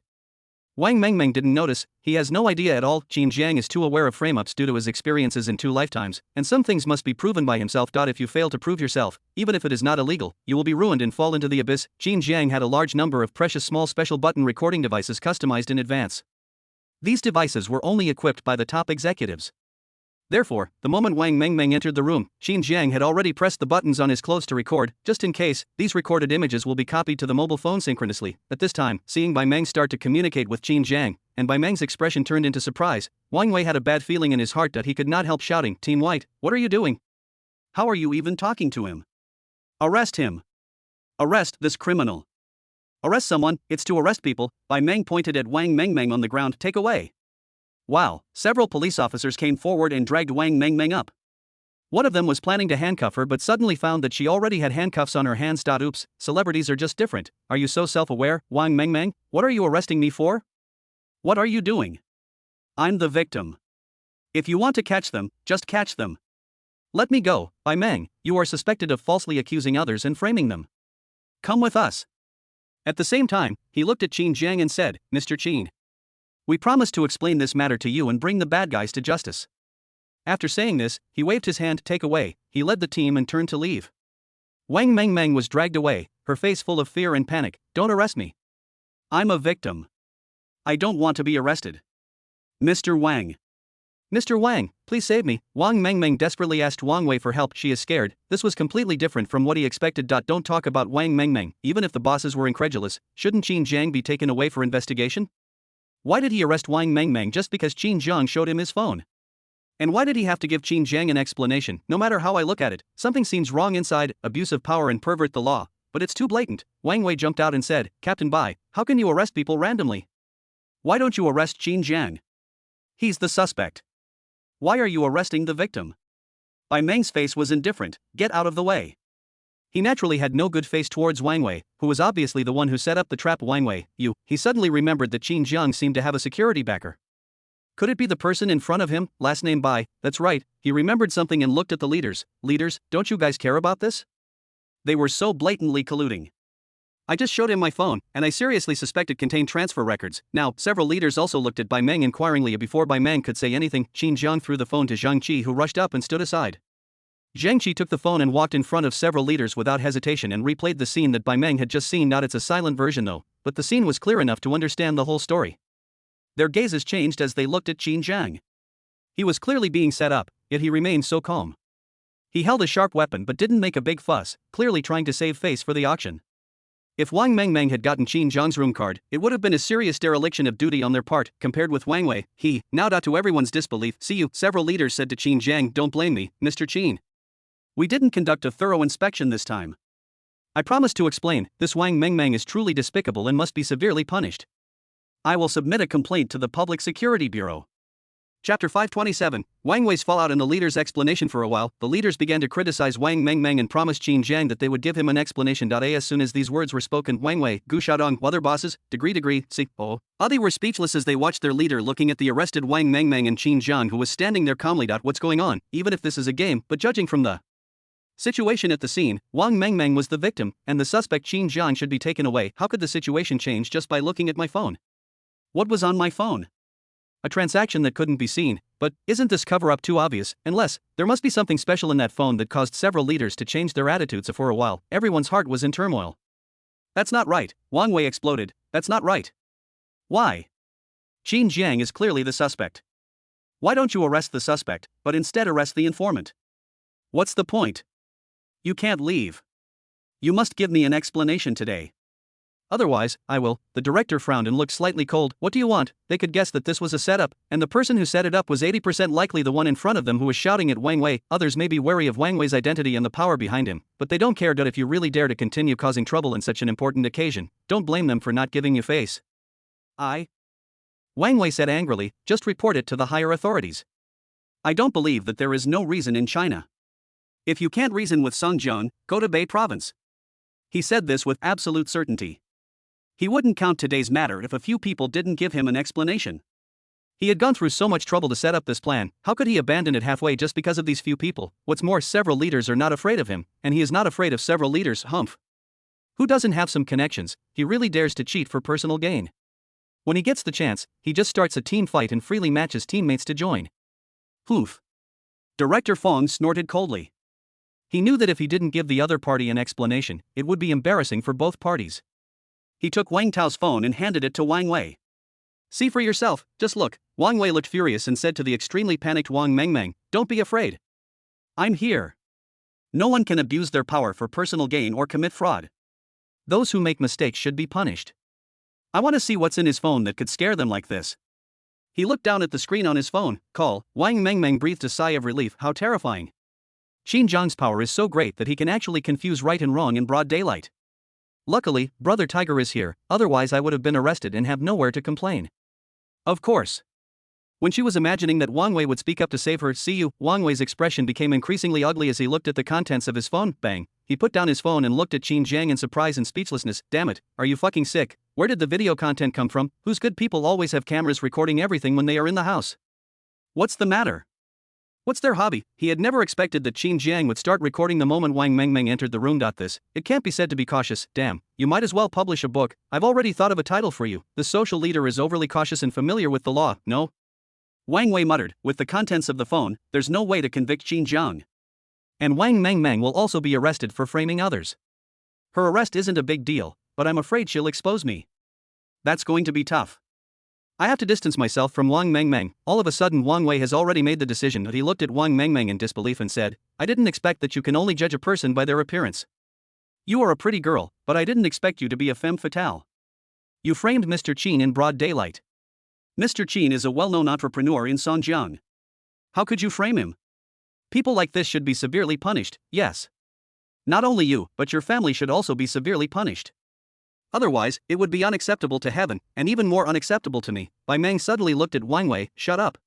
Wang Mengmeng didn't notice. He has no idea at all. Qin Jiang is too aware of frame-ups due to his experiences in 2 lifetimes, and some things must be proven by himself. If you fail to prove yourself, even if it is not illegal, you will be ruined and fall into the abyss. Qin Jiang had a large number of precious small special button recording devices customized in advance. These devices were only equipped by the top executives. Therefore, the moment Wang Mengmeng entered the room, Qin Jiang had already pressed the buttons on his clothes to record, just in case. These recorded images will be copied to the mobile phone synchronously. At this time, seeing Bai Meng start to communicate with Qin Jiang, and Bai Meng's expression turned into surprise, Wang Wei had a bad feeling in his heart that he could not help shouting, Team White, what are you doing? How are you even talking to him? Arrest him. Arrest this criminal. Arrest someone, it's to arrest people. Bai Meng pointed at Wang Mengmeng on the ground. Take away. Wow, several police officers came forward and dragged Wang Mengmeng up. One of them was planning to handcuff her but suddenly found that she already had handcuffs on her hands. Oops, celebrities are just different. Are you so self-aware, Wang Mengmeng? What are you arresting me for? What are you doing? I'm the victim. If you want to catch them, just catch them. Let me go, Bai Meng, you are suspected of falsely accusing others and framing them. Come with us. At the same time, he looked at Qin Jiang and said, Mr. Qin, we promise to explain this matter to you and bring the bad guys to justice. After saying this, he waved his hand to take away, he led the team and turned to leave. Wang Mengmeng was dragged away, her face full of fear and panic. Don't arrest me. I'm a victim. I don't want to be arrested. Mr. Wang. Mr. Wang, please save me, Wang Mengmeng desperately asked Wang Wei for help. She is scared. This was completely different from what he expected. Don't talk about Wang Mengmeng, even if the bosses were incredulous, shouldn't Qin Jiang be taken away for investigation? Why did he arrest Wang Mengmeng just because Qin Jiang showed him his phone? And why did he have to give Qin Jiang an explanation? No matter how I look at it, something seems wrong inside, abuse of power and pervert the law, but it's too blatant. Wang Wei jumped out and said, Captain Bai, how can you arrest people randomly? Why don't you arrest Qin Jiang? He's the suspect. Why are you arresting the victim? Bai Meng's face was indifferent. Get out of the way. He naturally had no good face towards Wang Wei, who was obviously the one who set up the trap. Wang Wei, he suddenly remembered that Qin Jiang seemed to have a security backer. Could it be the person in front of him, last name Bai? That's right, he remembered something and looked at the leaders. Leaders, don't you guys care about this? They were so blatantly colluding. I just showed him my phone, and I seriously suspect it contained transfer records. Now, several leaders also looked at Bai Meng inquiringly. Before Bai Meng could say anything, Qin Jiang threw the phone to Zhang Qi, who rushed up and stood aside. Zhang Qi took the phone and walked in front of several leaders without hesitation and replayed the scene that Bai Meng had just seen. Not it's a silent version though, but the scene was clear enough to understand the whole story. Their gazes changed as they looked at Qin Jiang. He was clearly being set up, yet he remained so calm. He held a sharp weapon but didn't make a big fuss, clearly trying to save face for the auction. If Wang Mengmeng had gotten Qin Jiang's room card, it would have been a serious dereliction of duty on their part. Compared with Wang Wei, now to everyone's disbelief. See you, several leaders said to Qin Jiang. Don't blame me, Mr. Qin. We didn't conduct a thorough inspection this time. I promise to explain. This Wang Mengmeng is truly despicable and must be severely punished. I will submit a complaint to the Public Security Bureau. Chapter 527, Wang Wei's fallout and the leaders' explanation. For a while, the leaders began to criticize Wang Mengmeng and promised Qin Jiang that they would give him an explanation. As soon as these words were spoken, Wang Wei, Gu Xiaodong, other bosses, degree, Adi were speechless as they watched their leader looking at the arrested Wang Mengmeng and Qin Jiang, who was standing there calmly. What's going on? Even if this is a game, but judging from the situation at the scene, Wang Mengmeng was the victim, and the suspect Qin Jiang should be taken away. How could the situation change just by looking at my phone? What was on my phone? A transaction that couldn't be seen, but isn't this cover-up too obvious? Unless, there must be something special in that phone that caused several leaders to change their attitudes. For a while, everyone's heart was in turmoil. That's not right, Wang Wei exploded. That's not right. Why? Qin Jiang is clearly the suspect. Why don't you arrest the suspect, but instead arrest the informant? What's the point? You can't leave. You must give me an explanation today. Otherwise, I will. The director frowned and looked slightly cold. What do you want? They could guess that this was a setup, and the person who set it up was 80% likely the one in front of them who was shouting at Wang Wei. Others may be wary of Wang Wei's identity and the power behind him, but they don't care. If you really dare to continue causing trouble in such an important occasion, don't blame them for not giving you face. Wang Wei said angrily, just report it to the higher authorities. I don't believe that there is no reason in China. If you can't reason with Song Jian, go to Bei Province. He said this with absolute certainty. He wouldn't count today's matter if a few people didn't give him an explanation. He had gone through so much trouble to set up this plan, how could he abandon it halfway just because of these few people? What's more, several leaders are not afraid of him, and he is not afraid of several leaders. Humph. Who doesn't have some connections? He really dares to cheat for personal gain. When he gets the chance, he just starts a team fight and freely matches teammates to join. Humph. Director Fong snorted coldly. He knew that if he didn't give the other party an explanation, it would be embarrassing for both parties. He took Wang Tao's phone and handed it to Wang Wei. See for yourself, just look. Wang Wei looked furious and said to the extremely panicked Wang Mengmeng, don't be afraid. I'm here. No one can abuse their power for personal gain or commit fraud. Those who make mistakes should be punished. I want to see what's in his phone that could scare them like this. He looked down at the screen on his phone. Call. Wang Mengmeng breathed a sigh of relief. How terrifying. Qin Jiang's power is so great that he can actually confuse right and wrong in broad daylight. Luckily, Brother Tiger is here, otherwise I would have been arrested and have nowhere to complain. Of course. When she was imagining that Wang Wei would speak up to save her, Wang Wei's expression became increasingly ugly as he looked at the contents of his phone. Bang. He put down his phone and looked at Qin Jiang in surprise and speechlessness. Damn it, are you fucking sick? Where did the video content come from? Whose good people always have cameras recording everything when they are in the house? What's the matter? What's their hobby? He had never expected that Qin Jiang would start recording the moment Wang Mengmeng entered the room. It can't be said to be cautious. Damn, you might as well publish a book. I've already thought of a title for you. The social leader is overly cautious and familiar with the law, no? Wang Wei muttered, with the contents of the phone, there's no way to convict Qin Jiang. And Wang Mengmeng will also be arrested for framing others. Her arrest isn't a big deal, but I'm afraid she'll expose me. That's going to be tough. I have to distance myself from Wang Mengmeng. All of a sudden Wang Wei has already made the decision. He looked at Wang Mengmeng in disbelief and said, I didn't expect that you can only judge a person by their appearance. You are a pretty girl, but I didn't expect you to be a femme fatale. You framed Mr. Qin in broad daylight. Mr. Qin is a well-known entrepreneur in Songjiang. How could you frame him? People like this should be severely punished, yes. Not only you, but your family should also be severely punished. Otherwise, it would be unacceptable to heaven, and even more unacceptable to me. Bai Meng suddenly looked at Wang Wei, shut up.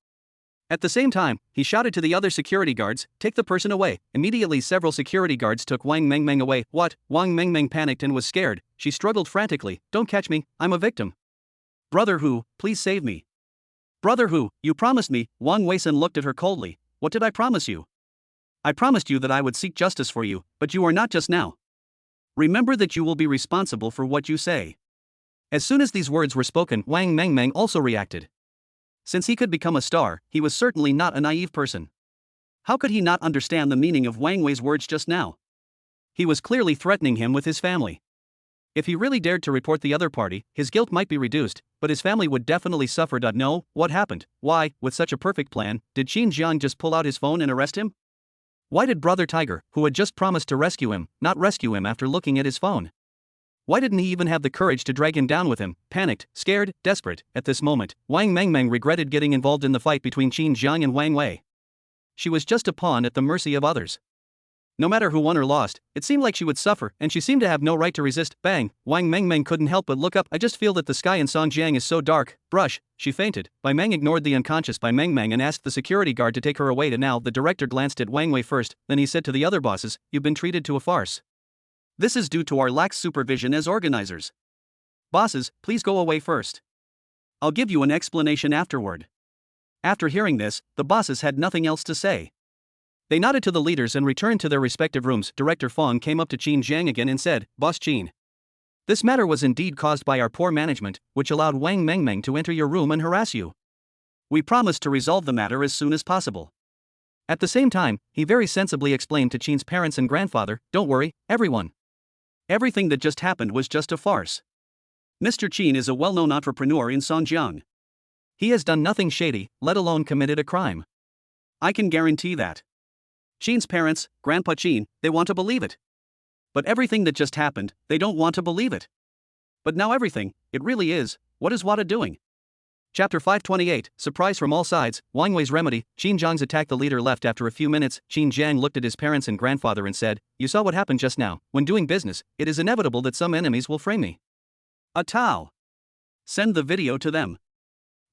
At the same time, he shouted to the other security guards, take the person away. Immediately several security guards took Wang Mengmeng away. What? Wang Mengmeng panicked and was scared. She struggled frantically. Don't catch me, I'm a victim. Brother Hu, please save me. Brother Hu, you promised me. Wang Weisan looked at her coldly. What did I promise you? I promised you that I would seek justice for you, but you are not just now. Remember that you will be responsible for what you say. As soon as these words were spoken, Wang Mengmeng also reacted. Since he could become a star, he was certainly not a naive person. How could he not understand the meaning of Wang Wei's words just now? He was clearly threatening him with his family. If he really dared to report the other party, his guilt might be reduced, but his family would definitely suffer. No, what happened? Why, with such a perfect plan, did Qin Jiang just pull out his phone and arrest him? Why did Brother Tiger, who had just promised to rescue him, not rescue him after looking at his phone? Why didn't he even have the courage to drag him down with him? Panicked, scared, desperate, at this moment, Wang Mengmeng regretted getting involved in the fight between Qin Jiang and Wang Wei. She was just a pawn at the mercy of others. No matter who won or lost, it seemed like she would suffer, and she seemed to have no right to resist. Bang! Wang Mengmeng couldn't help but look up. I just feel that the sky in Songjiang is so dark. Brush! She fainted. Bai Meng ignored the unconscious Bai Mengmeng and asked the security guard to take her away. Now the director glanced at Wang Wei first, then he said to the other bosses, you've been treated to a farce. This is due to our lax supervision as organizers. Bosses, please go away first. I'll give you an explanation afterward. After hearing this, the bosses had nothing else to say. They nodded to the leaders and returned to their respective rooms. Director Fong came up to Qin Jiang again and said, Boss Qin. This matter was indeed caused by our poor management, which allowed Wang Mengmeng to enter your room and harass you. We promised to resolve the matter as soon as possible. At the same time, he very sensibly explained to Qin's parents and grandfather, don't worry, everyone. Everything that just happened was just a farce. Mr. Qin is a well-known entrepreneur in Songjiang. He has done nothing shady, let alone committed a crime. I can guarantee that. Qin's parents, Grandpa Qin, they want to believe it. But everything that just happened, they don't want to believe it. But now everything, it really is, what is Wada doing? Chapter 528, Surprise from all sides, Wang Wei's remedy. Qin Jiang's attack. The leader left after a few minutes. Qin Jiang looked at his parents and grandfather and said, you saw what happened just now. When doing business, it is inevitable that some enemies will frame me. A Tao. Send the video to them.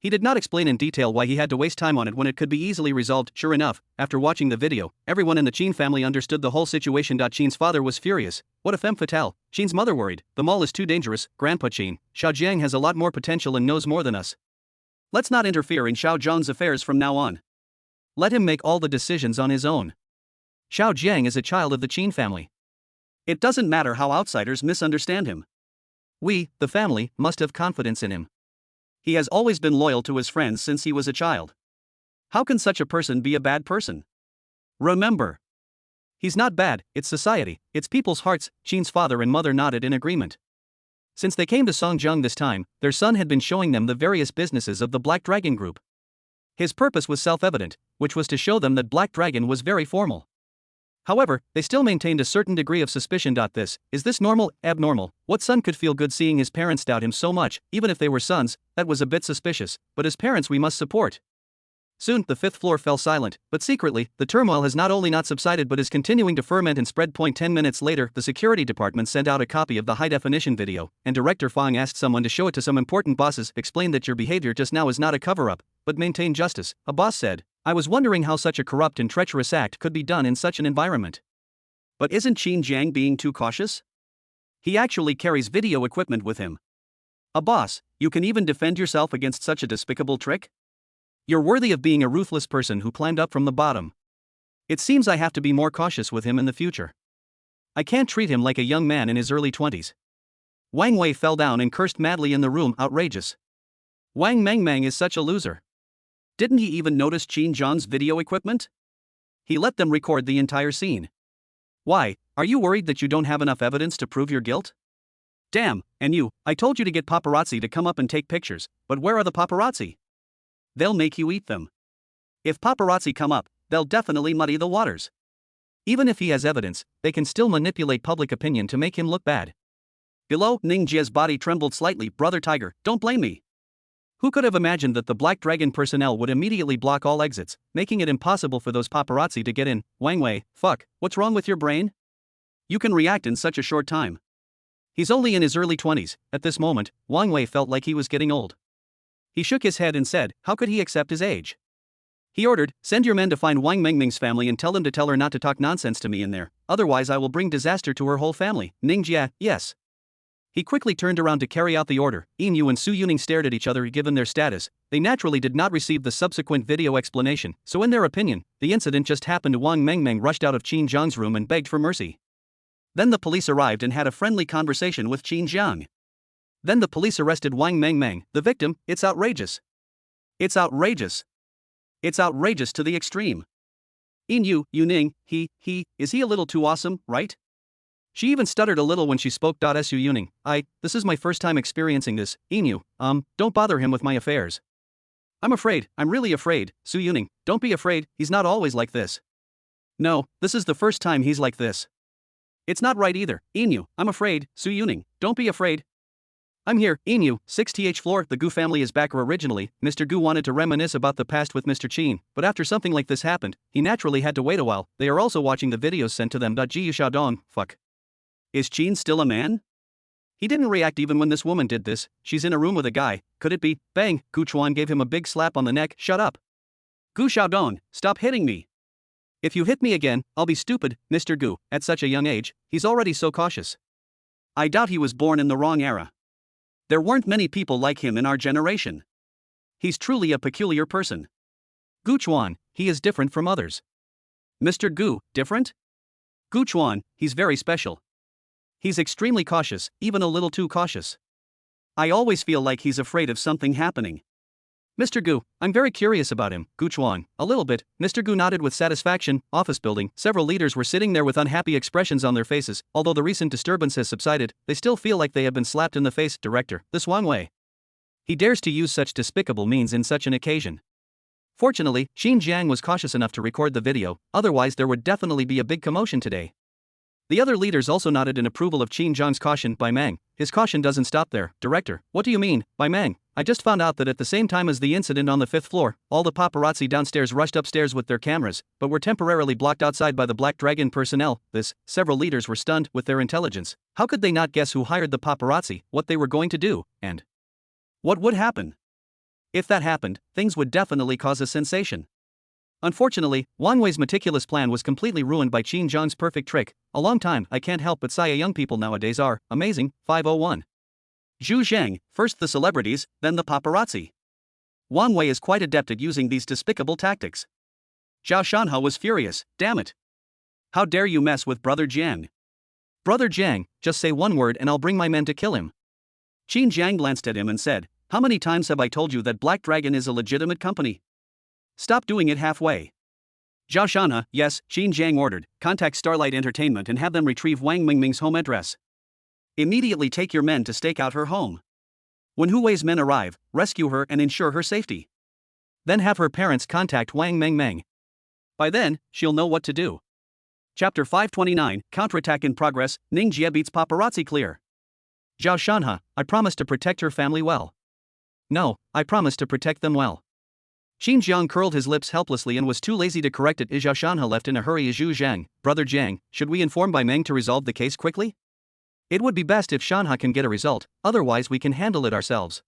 He did not explain in detail why he had to waste time on it when it could be easily resolved. Sure enough, after watching the video, everyone in the Qin family understood the whole situation. Qin's father was furious. What a femme fatale. Qin's mother worried. The mall is too dangerous. Grandpa Qin, Xiao Jiang has a lot more potential and knows more than us. Let's not interfere in Xiao Zhang's affairs from now on. Let him make all the decisions on his own. Xiao Jiang is a child of the Qin family. It doesn't matter how outsiders misunderstand him. We, the family, must have confidence in him. He has always been loyal to his friends since he was a child. How can such a person be a bad person? Remember, he's not bad, it's society, it's people's hearts. Qin's father and mother nodded in agreement. Since they came to Songjiang this time, their son had been showing them the various businesses of the Black Dragon Group. His purpose was self-evident, which was to show them that Black Dragon was very formal. However, they still maintained a certain degree of suspicion. Is this normal, abnormal? What son could feel good seeing his parents doubt him so much, even if they were sons? That was a bit suspicious, but as parents we must support. Soon, the fifth floor fell silent, but secretly, the turmoil has not only not subsided but is continuing to ferment and spread. 10 minutes later, the security department sent out a copy of the high-definition video, and Director Fong asked someone to show it to some important bosses. Explain that your behavior just now is not a cover-up, but maintain justice, a boss said. I was wondering how such a corrupt and treacherous act could be done in such an environment. But isn't Qin Jiang being too cautious? He actually carries video equipment with him. A boss, you can even defend yourself against such a despicable trick? You're worthy of being a ruthless person who climbed up from the bottom. It seems I have to be more cautious with him in the future. I can't treat him like a young man in his early 20s. Wang Wei fell down and cursed madly in the room, outrageous. Wang Mengmeng is such a loser. Didn't he even notice Qin Zhang's video equipment? He let them record the entire scene. Why, are you worried that you don't have enough evidence to prove your guilt? Damn, and you, I told you to get paparazzi to come up and take pictures, but where are the paparazzi? They'll make you eat them. If paparazzi come up, they'll definitely muddy the waters. Even if he has evidence, they can still manipulate public opinion to make him look bad. Below, Ning Jie's body trembled slightly. Brother Tiger, don't blame me. Who could have imagined that the Black Dragon personnel would immediately block all exits, making it impossible for those paparazzi to get in? Wang Wei, fuck, what's wrong with your brain? You can react in such a short time. He's only in his early 20s. At this moment, Wang Wei felt like he was getting old. He shook his head and said, how could he accept his age? He ordered, send your men to find Wang Mengming's family and tell them to tell her not to talk nonsense to me in there, otherwise I will bring disaster to her whole family. Ning Jie, yes. He quickly turned around to carry out the order. Yin Yu and Su Yuning stared at each other. Given their status, they naturally did not receive the subsequent video explanation, so in their opinion, the incident just happened. Wang Mengmeng rushed out of Qin Zhang's room and begged for mercy. Then the police arrived and had a friendly conversation with Qin Zhang. Then the police arrested Wang Mengmeng, the victim. It's outrageous. It's outrageous. It's outrageous to the extreme. Yin Yu, Yuning, is he a little too awesome, right? She even stuttered a little when she spoke. Su Yuning, this is my first time experiencing this. Yin Yu, don't bother him with my affairs. I'm really afraid. Su Yuning, don't be afraid, he's not always like this. No, this is the first time he's like this. It's not right either. Yin Yu, I'm afraid. Su Yuning, don't be afraid. I'm here. Yin Yu, 6th floor. The Gu family is back. Originally, Mr. Gu wanted to reminisce about the past with Mr. Qin, but after something like this happened, he naturally had to wait a while. They are also watching the videos sent to them. Ji Xiaodong, fuck. Is Qin still a man? He didn't react even when this woman did this. She's in a room with a guy. Could it be? Bang! Gu Chuan gave him a big slap on the neck. Shut up. Gu Xiaodong, stop hitting me. If you hit me again, I'll be stupid. Mr. Gu, at such a young age, he's already so cautious. I doubt he was born in the wrong era. There weren't many people like him in our generation. He's truly a peculiar person. Gu Chuan, he is different from others. Mr. Gu, different? Gu Chuan, he's very special. He's extremely cautious, even a little too cautious. I always feel like he's afraid of something happening. Mr. Gu, I'm very curious about him. Gu Chuan, a little bit. Mr. Gu nodded with satisfaction. Office building, several leaders were sitting there with unhappy expressions on their faces. Although the recent disturbance has subsided, they still feel like they have been slapped in the face. Director, this Wang Wei. He dares to use such despicable means in such an occasion. Fortunately, Qin Jiang was cautious enough to record the video, otherwise there would definitely be a big commotion today. The other leaders also nodded in approval of Qin Zhang's caution. By Mang, his caution doesn't stop there. Director, what do you mean? By Mang, I just found out that at the same time as the incident on the 5th floor, all the paparazzi downstairs rushed upstairs with their cameras, but were temporarily blocked outside by the Black Dragon personnel. Several leaders were stunned with their intelligence. How could they not guess who hired the paparazzi, what they were going to do, and what would happen? If that happened, things would definitely cause a sensation. Unfortunately, Wang Wei's meticulous plan was completely ruined by Qin Zhang's perfect trick. A long time, I can't help but sigh. Young people nowadays are amazing. 501. Zhu Zheng, first the celebrities, then the paparazzi. Wang Wei is quite adept at using these despicable tactics. Zhao Shanhe was furious. Damn it. How dare you mess with Brother Jiang? Brother Jiang, just say one word and I'll bring my men to kill him. Qin Jiang glanced at him and said, how many times have I told you that Black Dragon is a legitimate company? Stop doing it halfway. Zhao Shanhe, yes, Qin Jiang ordered, contact Starlight Entertainment and have them retrieve Wang Mingming's home address. Immediately take your men to stake out her home. When Hu Wei's men arrive, rescue her and ensure her safety. Then have her parents contact Wang Mengmeng. By then, she'll know what to do. Chapter 529, Counterattack in Progress. Ning Jie beats paparazzi clear. Zhao Shanhe, I promise to protect her family well. No, I promise to protect them well. Qin Jiang curled his lips helplessly and was too lazy to correct it. Zhao Shanhe left in a hurry. Zhu Zhang, Brother Jiang, should we inform Bai Meng to resolve the case quickly? It would be best if Shanhe can get a result, otherwise we can handle it ourselves.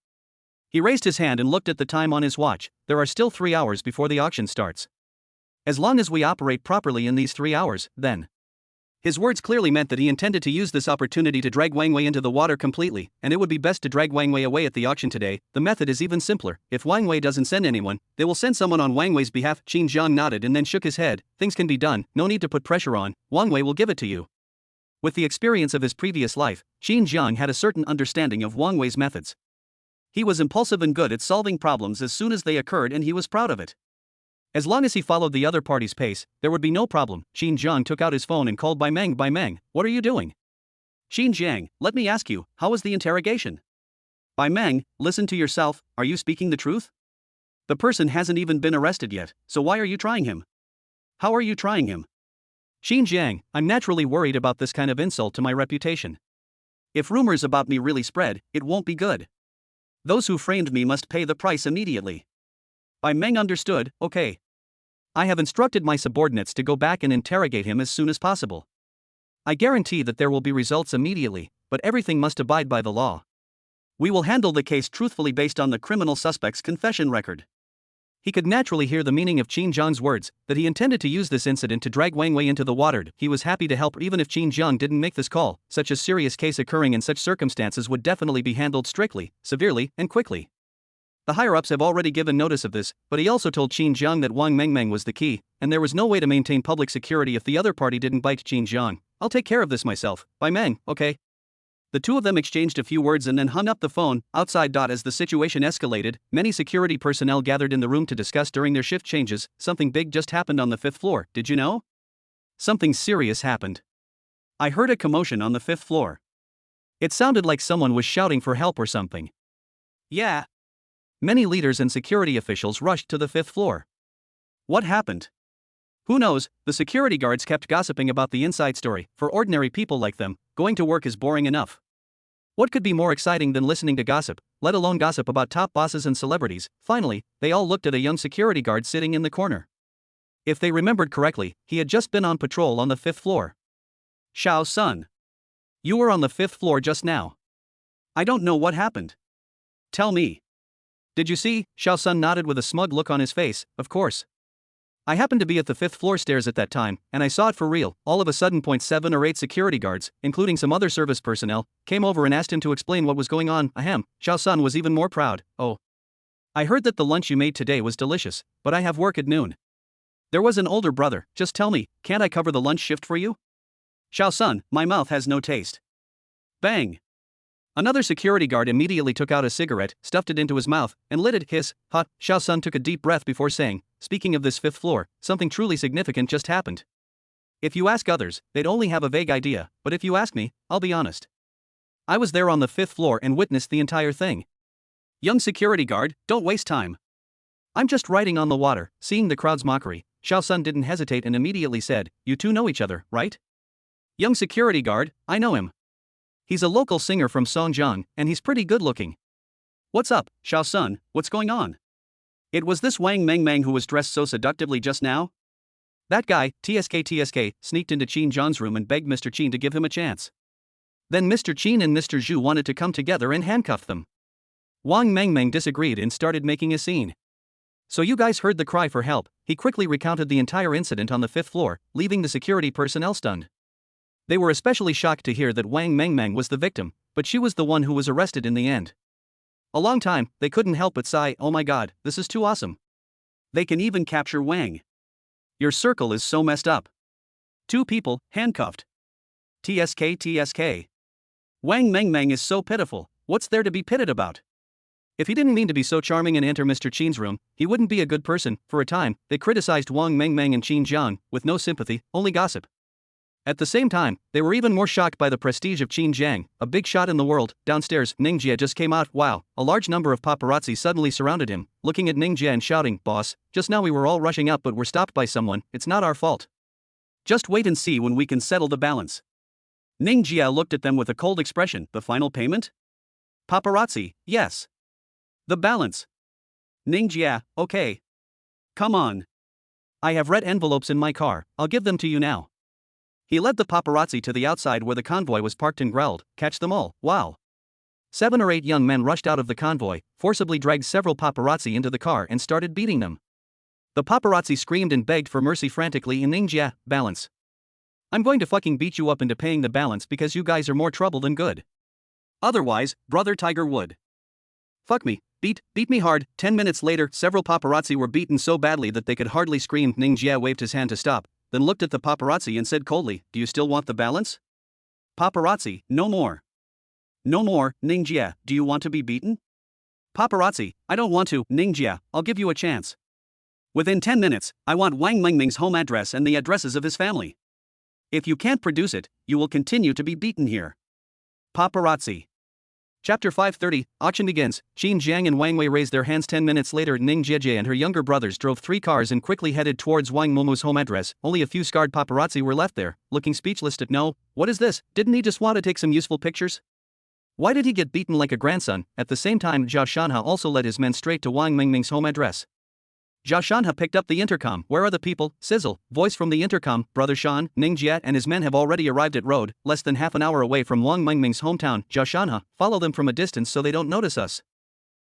He raised his hand and looked at the time on his watch. There are still 3 hours before the auction starts. As long as we operate properly in these 3 hours, then His words clearly meant that he intended to use this opportunity to drag Wang Wei into the water completely, and it would be best to drag Wang Wei away at the auction today. The method is even simpler. If Wang Wei doesn't send anyone, they will send someone on Wang Wei's behalf. Qin Jiang nodded and then shook his head. Things can be done, no need to put pressure on. Wang Wei will give it to you. With the experience of his previous life, Qin Jiang had a certain understanding of Wang Wei's methods. He was impulsive and good at solving problems as soon as they occurred, and he was proud of it. As long as he followed the other party's pace, there would be no problem. Qin Jiang took out his phone and called Bai Meng. Bai Meng, what are you doing? Qin Jiang, let me ask you, how was the interrogation? Bai Meng, listen to yourself, are you speaking the truth? The person hasn't even been arrested yet, so why are you trying him? How are you trying him? Qin Jiang, I'm naturally worried about this kind of insult to my reputation. If rumors about me really spread, it won't be good. Those who framed me must pay the price immediately. Bai Meng understood. Okay. I have instructed my subordinates to go back and interrogate him as soon as possible. I guarantee that there will be results immediately, but everything must abide by the law. We will handle the case truthfully based on the criminal suspect's confession record. He could naturally hear the meaning of Qin Jiang's words, that he intended to use this incident to drag Wang Wei into the water. He was happy to help even if Qin Jiang didn't make this call. Such a serious case occurring in such circumstances would definitely be handled strictly, severely, and quickly. The higher-ups have already given notice of this, but he also told Qin Jiang that Wang Mengmeng was the key, and there was no way to maintain public security if the other party didn't bite Qin Jiang. I'll take care of this myself. Bai Meng, okay. The two of them exchanged a few words and then hung up the phone. Outside. As the situation escalated, many security personnel gathered in the room to discuss during their shift changes. Something big just happened on the 5th floor, did you know? Something serious happened. I heard a commotion on the 5th floor. It sounded like someone was shouting for help or something. Yeah. Many leaders and security officials rushed to the 5th floor. What happened? Who knows? The security guards kept gossiping about the inside story. For ordinary people like them, going to work is boring enough. What could be more exciting than listening to gossip, let alone gossip about top bosses and celebrities? Finally, they all looked at a young security guard sitting in the corner. If they remembered correctly, he had just been on patrol on the 5th floor. Xiao Sun. You were on the 5th floor just now. I don't know what happened. Tell me. Did you see? Xiao Sun nodded with a smug look on his face. Of course. I happened to be at the 5th floor stairs at that time, and I saw it for real. All of a sudden, 7 or 8 security guards, including some other service personnel, came over and asked him to explain what was going on. Ahem. Xiao Sun was even more proud. Oh. I heard that the lunch you made today was delicious, but I have work at noon. There was an older brother. Just tell me, can't I cover the lunch shift for you? Xiao Sun, my mouth has no taste. Bang. Another security guard immediately took out a cigarette, stuffed it into his mouth, and lit it. Hiss, hot. Xiao Sun took a deep breath before saying, speaking of this 5th floor, something truly significant just happened. If you ask others, they'd only have a vague idea, but if you ask me, I'll be honest. I was there on the 5th floor and witnessed the entire thing. Young security guard, don't waste time. I'm just riding on the water. Seeing the crowd's mockery, Xiao Sun didn't hesitate and immediately said, you two know each other, right? Young security guard, I know him. He's a local singer from Songjiang, and he's pretty good looking. What's up, Xiao Sun, what's going on? It was this Wang Mengmeng who was dressed so seductively just now? That guy, TSK, sneaked into Qin Jiang's room and begged Mr. Qin to give him a chance. Then Mr. Qin and Mr. Zhu wanted to come together and handcuff them. Wang Mengmeng disagreed and started making a scene. So you guys heard the cry for help. He quickly recounted the entire incident on the 5th floor, leaving the security personnel stunned. They were especially shocked to hear that Wang Mengmeng was the victim, but she was the one who was arrested in the end. A long time, they couldn't help but sigh, oh my god, this is too awesome. They can even capture Wang. Your circle is so messed up. 2 people, handcuffed. TSK. Wang Mengmeng is so pitiful, what's there to be pitted about? If he didn't mean to be so charming and enter Mr. Qin's room, he wouldn't be a good person. For a time, they criticized Wang Mengmeng and Qin Jiang, with no sympathy, only gossip. At the same time, they were even more shocked by the prestige of Qin Jiang, a big shot in the world. Downstairs, Ningjie just came out. Wow, a large number of paparazzi suddenly surrounded him, looking at Ningjie and shouting, boss, just now we were all rushing up but were stopped by someone, it's not our fault. Just wait and see when we can settle the balance. Ningjie looked at them with a cold expression. The final payment? Paparazzi, yes. The balance. Ningjie, okay. Come on. I have red envelopes in my car, I'll give them to you now. He led the paparazzi to the outside where the convoy was parked and growled, catch them all, wow. 7 or 8 young men rushed out of the convoy, forcibly dragged several paparazzi into the car and started beating them. The paparazzi screamed and begged for mercy frantically in Ningjie, balance. I'm going to fucking beat you up into paying the balance because you guys are more trouble than good. Otherwise, brother Tiger would. Fuck me, beat me hard. 10 minutes later, several paparazzi were beaten so badly that they could hardly scream. Ning Jie waved his hand to stop, then looked at the paparazzi and said coldly, "Do you still want the balance?" Paparazzi, no more. No more. Ning Jie, do you want to be beaten? Paparazzi, I don't want to. Ning Jie, I'll give you a chance. Within 10 minutes, I want Wang Mingming's home address and the addresses of his family. If you can't produce it, you will continue to be beaten here. Paparazzi. Chapter 530, auction begins. Qin Jiang and Wang Wei raised their hands. 10 minutes later, Ning Jiejie and her younger brothers drove 3 cars and quickly headed towards Wang Momu's home address. Only a few scarred paparazzi were left there, looking speechless at no, what is this? Didn't he just want to take some useful pictures? Why did he get beaten like a grandson? At the same time, Zhao Shanha also led his men straight to Wang Mingming's home address. Zhao Shanha picked up the intercom. Where are the people? Sizzle, voice from the intercom. Brother Shan, Ning Jie and his men have already arrived at road, less than half an hour away from Wang Mingming's hometown. Zhao Shanha, follow them from a distance so they don't notice us.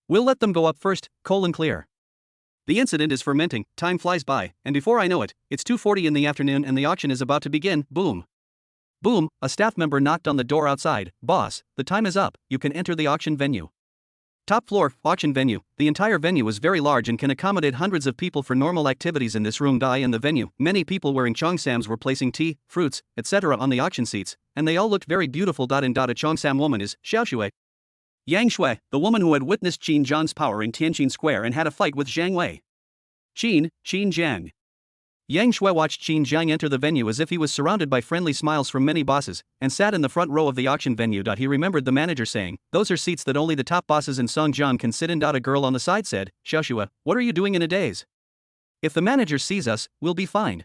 We'll let them go up first, clear. The incident is fermenting, time flies by, and before I know it, it's 2:40 in the afternoon and the auction is about to begin. Boom. Boom, a staff member knocked on the door outside. Boss, the time is up, you can enter the auction venue. Top floor, auction venue. The entire venue is very large and can accommodate hundreds of people for normal activities in this room. In the venue, many people wearing cheongsams were placing tea, fruits, etc. on the auction seats, and they all looked very beautiful. A cheongsam woman is Xiao Shui. Yang Shui, the woman who had witnessed Qin Zhang's power in Tianjin Square and had a fight with Zhang Wei. Qin Jiang. Yang Shui watched Qin Jiang enter the venue as if he was surrounded by friendly smiles from many bosses, and sat in the front row of the auction venue. He remembered the manager saying, "Those are seats that only the top bosses in Songjiang can sit in." A girl on the side said, "Xiaoxue, what are you doing in a daze? If the manager sees us, we'll be fined.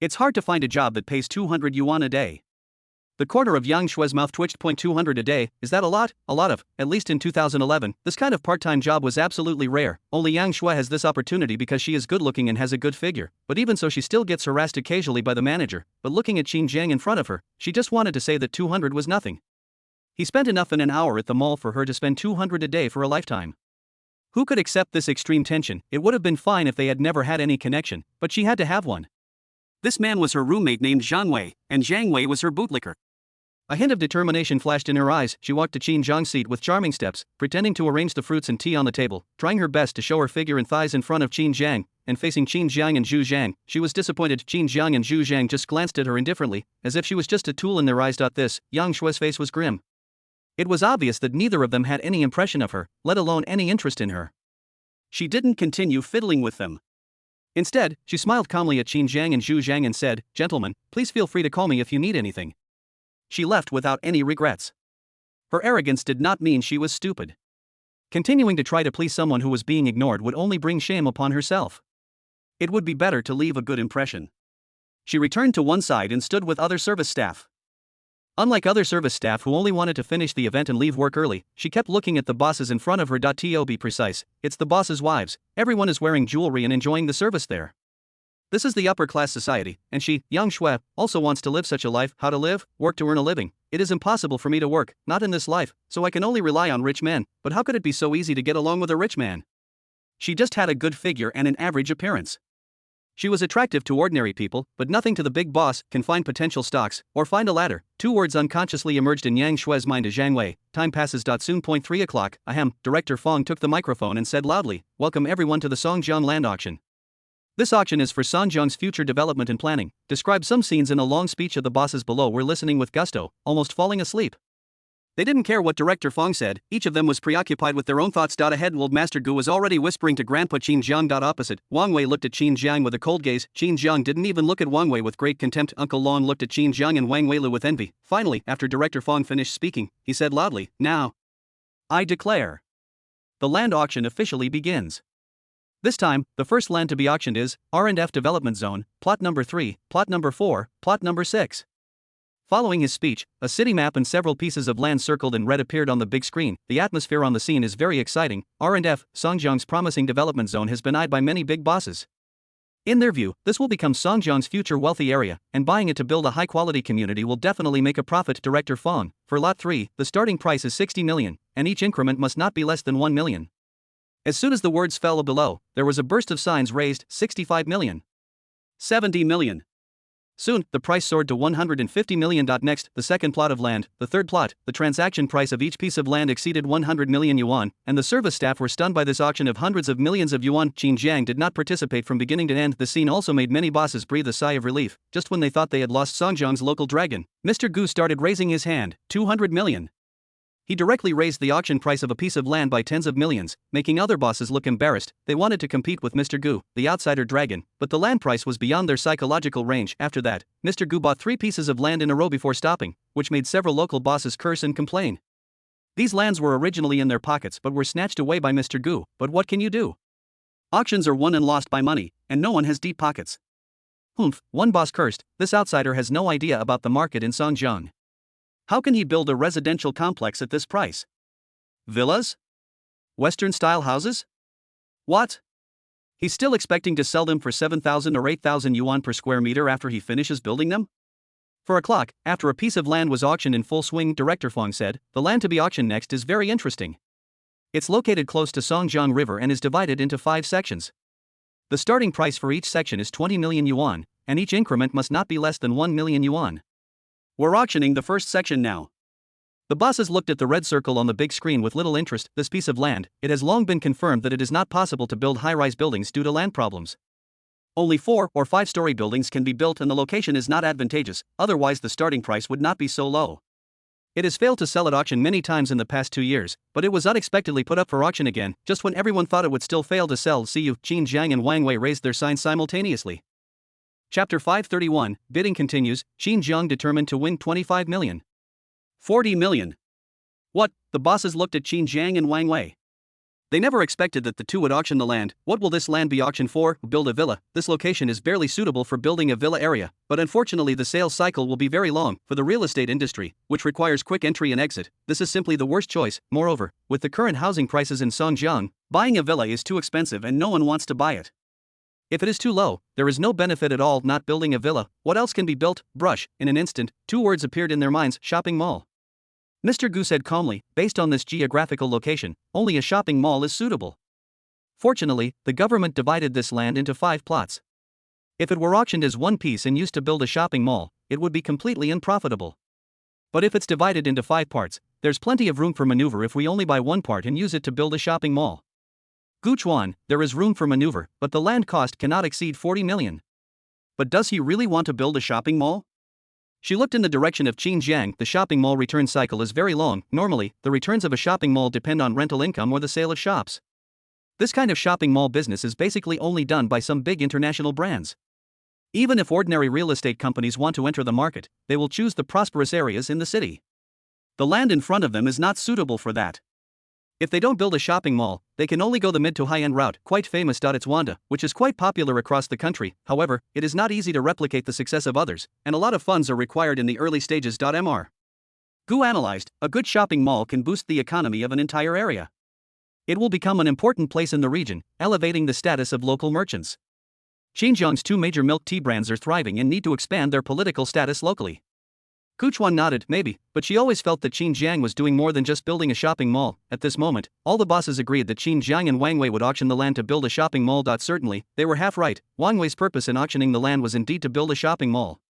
It's hard to find a job that pays 200 yuan a day." The corner of Yang Shui's mouth twitched. 200 a day, is that a lot? A lot of, at least in 2011, this kind of part-time job was absolutely rare. Only Yang Shui has this opportunity because she is good-looking and has a good figure, but even so she still gets harassed occasionally by the manager. But looking at Qin Jiang in front of her, she just wanted to say that 200 was nothing. He spent enough in an hour at the mall for her to spend 200 a day for a lifetime. Who could accept this extreme tension? It would have been fine if they had never had any connection, but she had to have one. This man was her roommate named Zhang Wei, and Zhang Wei was her bootlicker. A hint of determination flashed in her eyes. She walked to Qin Zhang's seat with charming steps, pretending to arrange the fruits and tea on the table, trying her best to show her figure and thighs in front of Qin Jiang, and facing Qin Jiang and Zhu Zhang. She was disappointed. Qin Jiang and Zhu Zhang just glanced at her indifferently, as if she was just a tool in their eyes. This, Yang Shui's face was grim. It was obvious that neither of them had any impression of her, let alone any interest in her. She didn't continue fiddling with them. Instead, she smiled calmly at Qin Jiang and Zhu Zhang and said, "Gentlemen, please feel free to call me if you need anything." She left without any regrets. Her arrogance did not mean she was stupid. Continuing to try to please someone who was being ignored would only bring shame upon herself. It would be better to leave a good impression. She returned to one side and stood with other service staff. Unlike other service staff who only wanted to finish the event and leave work early, she kept looking at the bosses in front of her. To be precise, it's the bosses' wives. Everyone is wearing jewelry and enjoying the service there. This is the upper-class society, and she, Yang Shui, also wants to live such a life. How to live? Work to earn a living. It is impossible for me to work, not in this life, so I can only rely on rich men. But how could it be so easy to get along with a rich man? She just had a good figure and an average appearance. She was attractive to ordinary people, but nothing to the big boss. Can find potential stocks, or find a ladder. 2 words unconsciously emerged in Yang Shui's mind. Zhang Wei. Time passes. Soon. 3 o'clock. Ahem. Director Fong took the microphone and said loudly, "Welcome everyone to the Songjiang land auction. This auction is for Songjiang's future development and planning." Described some scenes in a long speech. Of the bosses below were listening with gusto, almost falling asleep. They didn't care what Director Fong said, each of them was preoccupied with their own thoughts. Ahead, old Master Gu was already whispering to Grandpa Qin Jiang. Opposite, Wang Wei looked at Qin Jiang with a cold gaze. Qin Jiang didn't even look at Wang Wei with great contempt. Uncle Long looked at Qin Jiang and Wang Weilu with envy. Finally, after Director Fong finished speaking, he said loudly, "Now, I declare, the land auction officially begins. This time, the first land to be auctioned is R&F Development Zone, Plot Number 3, Plot Number 4, Plot Number 6. Following his speech, a city map and several pieces of land circled in red appeared on the big screen. The atmosphere on the scene is very exciting. R&F, Songjiang's promising development zone, has been eyed by many big bosses. In their view, this will become Songjiang's future wealthy area, and buying it to build a high-quality community will definitely make a profit. Director Fong, for Lot 3, the starting price is 60 million, and each increment must not be less than 1 million. As soon as the words fell below, there was a burst of signs raised. 65 million. 70 million. Soon, the price soared to 150 million. Next, the second plot of land, the third plot, the transaction price of each piece of land exceeded 100 million yuan, and the service staff were stunned by this auction of hundreds of millions of yuan. Qin Jiang did not participate from beginning to end. The scene also made many bosses breathe a sigh of relief. Just when they thought they had lost Songjiang's local dragon, Mr. Gu started raising his hand. 200 million. He directly raised the auction price of a piece of land by tens of millions, making other bosses look embarrassed. They wanted to compete with Mr. Gu, the outsider dragon, but the land price was beyond their psychological range. After that, Mr. Gu bought 3 pieces of land in a row before stopping, which made several local bosses curse and complain. These lands were originally in their pockets but were snatched away by Mr. Gu. But what can you do? Auctions are won and lost by money, and no one has deep pockets. Humph, one boss cursed, this outsider has no idea about the market in Songjiang. How can he build a residential complex at this price? Villas? Western-style houses? What? He's still expecting to sell them for 7,000 or 8,000 yuan per square meter after he finishes building them? For a clock, after a piece of land was auctioned in full swing, Director Feng said, the land to be auctioned next is very interesting. It's located close to Songjiang River and is divided into 5 sections. The starting price for each section is 20 million yuan, and each increment must not be less than 1 million yuan. We're auctioning the first section now. The bosses looked at the red circle on the big screen with little interest. This piece of land, it has long been confirmed that it is not possible to build high-rise buildings due to land problems. Only 4 or 5-story buildings can be built and the location is not advantageous, otherwise the starting price would not be so low. It has failed to sell at auction many times in the past 2 years, but it was unexpectedly put up for auction again, just when everyone thought it would still fail to sell. Siyu, Qin Jiang and Wang Wei raised their signs simultaneously. Chapter 531, bidding continues. Qin Jiang determined to win 25 million. 40 million. What? The bosses looked at Qin Jiang and Wang Wei. They never expected that the two would auction the land. What will this land be auctioned for? Build a villa. This location is barely suitable for building a villa area, but unfortunately the sales cycle will be very long. For the real estate industry, which requires quick entry and exit, this is simply the worst choice. Moreover, with the current housing prices in Songjiang, buying a villa is too expensive and no one wants to buy it. If it is too low, there is no benefit at all not building a villa. What else can be built? Brush. In an instant, 2 words appeared in their minds: shopping mall. Mr. Gu said calmly, based on this geographical location, only a shopping mall is suitable. Fortunately, the government divided this land into 5 plots. If it were auctioned as one piece and used to build a shopping mall, it would be completely unprofitable. But if it's divided into 5 parts, there's plenty of room for maneuver if we only buy one part and use it to build a shopping mall. Gu Chuan, there is room for maneuver, but the land cost cannot exceed 40 million. But does he really want to build a shopping mall? She looked in the direction of Qin Jiang. The shopping mall return cycle is very long. Normally, the returns of a shopping mall depend on rental income or the sale of shops. This kind of shopping mall business is basically only done by some big international brands. Even if ordinary real estate companies want to enter the market, they will choose the prosperous areas in the city. The land in front of them is not suitable for that. If they don't build a shopping mall, they can only go the mid to high-end route, quite famous. It's Wanda, which is quite popular across the country. However, it is not easy to replicate the success of others, and a lot of funds are required in the early stages. Mr. Gu analyzed, a good shopping mall can boost the economy of an entire area. It will become an important place in the region, elevating the status of local merchants. Xinjiang's 2 major milk tea brands are thriving and need to expand their political status locally. Gu Chuan nodded, maybe, but she always felt that Qin Jiang was doing more than just building a shopping mall. At this moment, all the bosses agreed that Qin Jiang and Wang Wei would auction the land to build a shopping mall. Certainly, they were half right. Wang Wei's purpose in auctioning the land was indeed to build a shopping mall.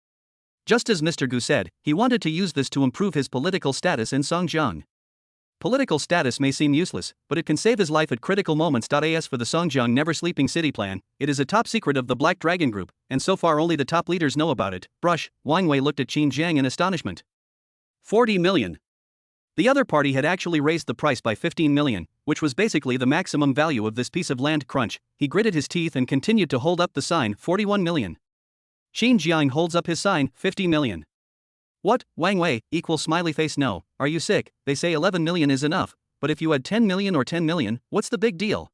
Just as Mr. Gu said, he wanted to use this to improve his political status in Songjiang. Political status may seem useless, but it can save his life at critical moments. As for the Songjiang Never Sleeping City plan, it is a top secret of the Black Dragon Group, and so far only the top leaders know about it. Brush. Wang Wei looked at Qin Jiang in astonishment. 40 million. The other party had actually raised the price by 15 million, which was basically the maximum value of this piece of land. Crunch. He gritted his teeth and continued to hold up the sign. 41 million. Qin Jiang holds up his sign. 50 million. What? Wang Wei, equal smiley face. No, are you sick? They say 11 million is enough, but if you had 10 million or 10 million, what's the big deal?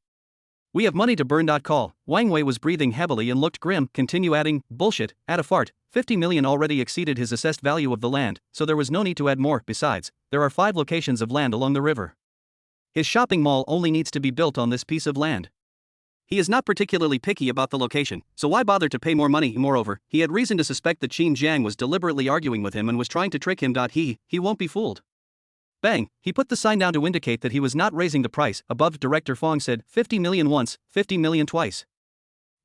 We have money to burn. Call. Wang Wei was breathing heavily and looked grim. Continue adding, bullshit, add a fart. 50 million already exceeded his assessed value of the land, so there was no need to add more. Besides, there are 5 locations of land along the river. His shopping mall only needs to be built on this piece of land. He is not particularly picky about the location, so why bother to pay more money? Moreover, he had reason to suspect that Qin Jiang was deliberately arguing with him and was trying to trick him. He won't be fooled. Bang! He put the sign down to indicate that he was not raising the price. Above, Director Fong said, 50 million once, 50 million twice.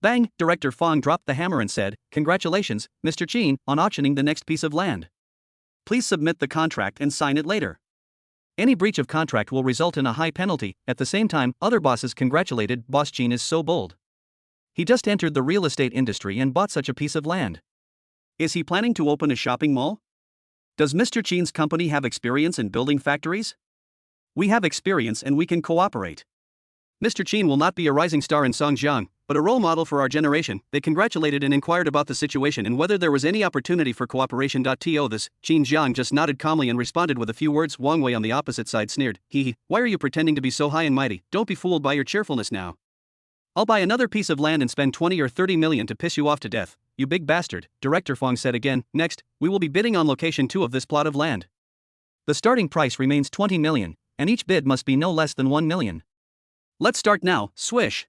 Bang! Director Fong dropped the hammer and said, "Congratulations, Mr. Qin, on auctioning the next piece of land. Please submit the contract and sign it later. Any breach of contract will result in a high penalty." At the same time, other bosses congratulated Boss Qin is so bold. He just entered the real estate industry and bought such a piece of land. Is he planning to open a shopping mall? Does Mr. Qin's company have experience in building factories? We have experience and we can cooperate. Mr. Qin will not be a rising star in Songjiang, but a role model for our generation. They congratulated and inquired about the situation and whether there was any opportunity for cooperation. To this, Qin Jiang just nodded calmly and responded with a few words. Wang Wei on the opposite side sneered, "Hee, why are you pretending to be so high and mighty? Don't be fooled by your cheerfulness now. I'll buy another piece of land and spend 20 or 30 million to piss you off to death, you big bastard," Director Fong said again. "Next, we will be bidding on location 2 of this plot of land. The starting price remains 20 million, and each bid must be no less than 1 million. Let's start now." Swish.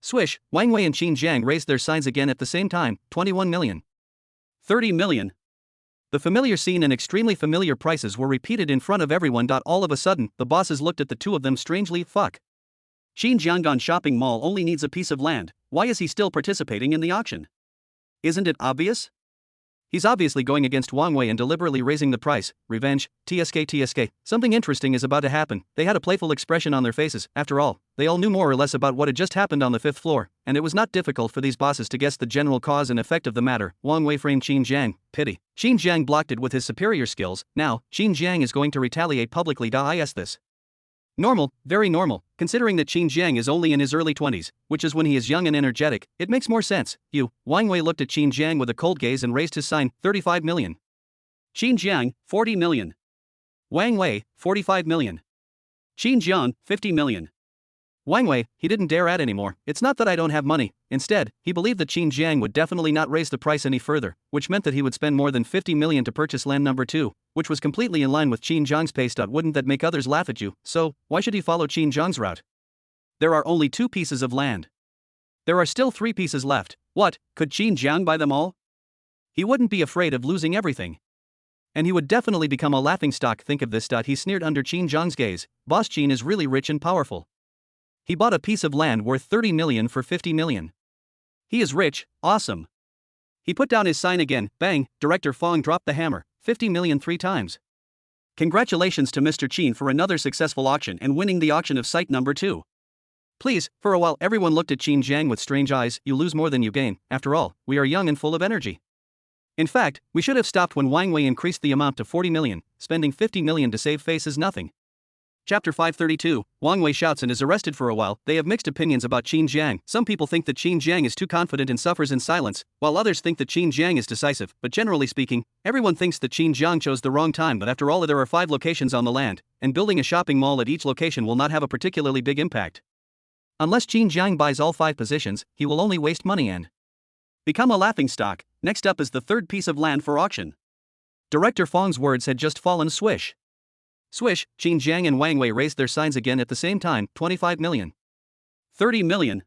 Swish, Wang Wei and Qin Jiang raised their signs again at the same time, 21 million. 30 million. The familiar scene and extremely familiar prices were repeated in front of everyone. All of a sudden, the bosses looked at the two of them strangely. Fuck. Qin Jianggan Shopping Mall only needs a piece of land, why is he still participating in the auction? Isn't it obvious? He's obviously going against Wang Wei and deliberately raising the price. Revenge. TSK. Something interesting is about to happen. They had a playful expression on their faces. After all, they all knew more or less about what had just happened on the 5th floor, and it was not difficult for these bosses to guess the general cause and effect of the matter. Wang Wei framed Qin Jiang. Pity. Qin Jiang blocked it with his superior skills. Now, Qin Jiang is going to retaliate publicly. Is this normal? Very normal, considering that Qin Jiang is only in his early 20s, which is when he is young and energetic. It makes more sense. Wang Wei looked at Qin Jiang with a cold gaze and raised his sign, 35 million. Qin Jiang, 40 million. Wang Wei, 45 million. Qin Jiang, 50 million. Wang Wei, he didn't dare add anymore. It's not that I don't have money. Instead, he believed that Qin Jiang would definitely not raise the price any further, which meant that he would spend more than 50 million to purchase land number 2, which was completely in line with Qin Jiang's pace. Wouldn't that make others laugh at you? So, why should he follow Qin Jiang's route? There are only 2 pieces of land. There are still 3 pieces left. What, could Qin Jiang buy them all? He wouldn't be afraid of losing everything. And he would definitely become a laughingstock. Think of this. He sneered under Qin Jiang's gaze. Boss Qin is really rich and powerful. He bought a piece of land worth 30 million for 50 million. He is rich, awesome. He put down his sign again. Bang, Director Fong dropped the hammer, 50 million 3 times. Congratulations to Mr. Qin for another successful auction and winning the auction of site number 2. Please, for a while everyone looked at Qin Jiang with strange eyes. You lose more than you gain. After all, we are young and full of energy. In fact, we should have stopped when Wang Wei increased the amount to 40 million, spending 50 million to save face is nothing. Chapter 532, Wang Wei shouts and is arrested for a while. They have mixed opinions about Qin Jiang. Some people think that Qin Jiang is too confident and suffers in silence, while others think that Qin Jiang is decisive. But generally speaking, everyone thinks that Qin Jiang chose the wrong time. But after all, there are 5 locations on the land, and building a shopping mall at each location will not have a particularly big impact. Unless Qin Jiang buys all 5 positions, he will only waste money and become a laughingstock. Next up is the 3rd piece of land for auction. Director Fong's words had just fallen. Swish. Swish, Qin Jiang and Wang Wei raised their signs again at the same time, 25 million. 30 million.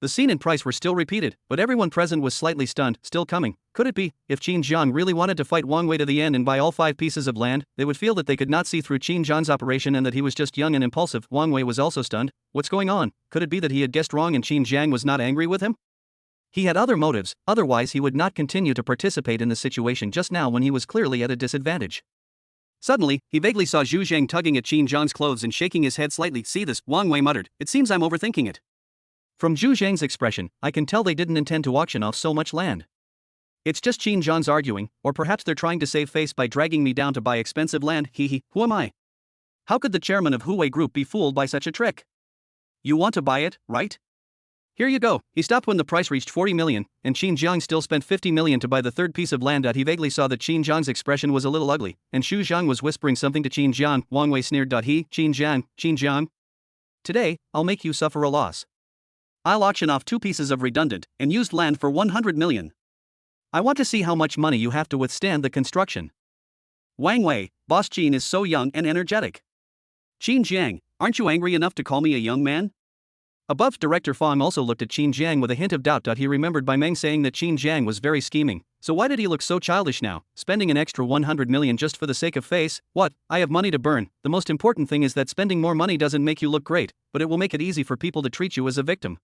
The scene and price were still repeated, but everyone present was slightly stunned. Still coming. Could it be, if Qin Jiang really wanted to fight Wang Wei to the end and buy all 5 pieces of land, they would feel that they could not see through Qin Jiang's operation and that he was just young and impulsive? Wang Wei was also stunned. What's going on? Could it be that he had guessed wrong and Qin Jiang was not angry with him? He had other motives, otherwise he would not continue to participate in the situation just now when he was clearly at a disadvantage. Suddenly, he vaguely saw Zhu Zhang tugging at Qin Jiang's clothes and shaking his head slightly. See this, Wang Wei muttered. It seems I'm overthinking it. From Zhu Zhang's expression, I can tell they didn't intend to auction off so much land. It's just Qin Jiang's arguing, or perhaps they're trying to save face by dragging me down to buy expensive land. Who am I? How could the chairman of Huawei Group be fooled by such a trick? You want to buy it, right? Here you go. He stopped when the price reached 40 million, and Qin Jiang still spent 50 million to buy the 3rd piece of land. He vaguely saw that Qin Jiang's expression was a little ugly, and Xu Zhang was whispering something to Qin Jiang. Wang Wei sneered. Qin Jiang. Today, I'll make you suffer a loss. I'll auction off 2 pieces of redundant and used land for 100 million. I want to see how much money you have to withstand the construction. Wang Wei, Boss Qin is so young and energetic. Qin Jiang, aren't you angry enough to call me a young man? Above, Director Fong also looked at Qin Jiang with a hint of doubt. He remembered Bai Meng saying that Qin Jiang was very scheming, so why did he look so childish now, spending an extra 100 million just for the sake of face? What, I have money to burn. The most important thing is that spending more money doesn't make you look great, but it will make it easy for people to treat you as a victim.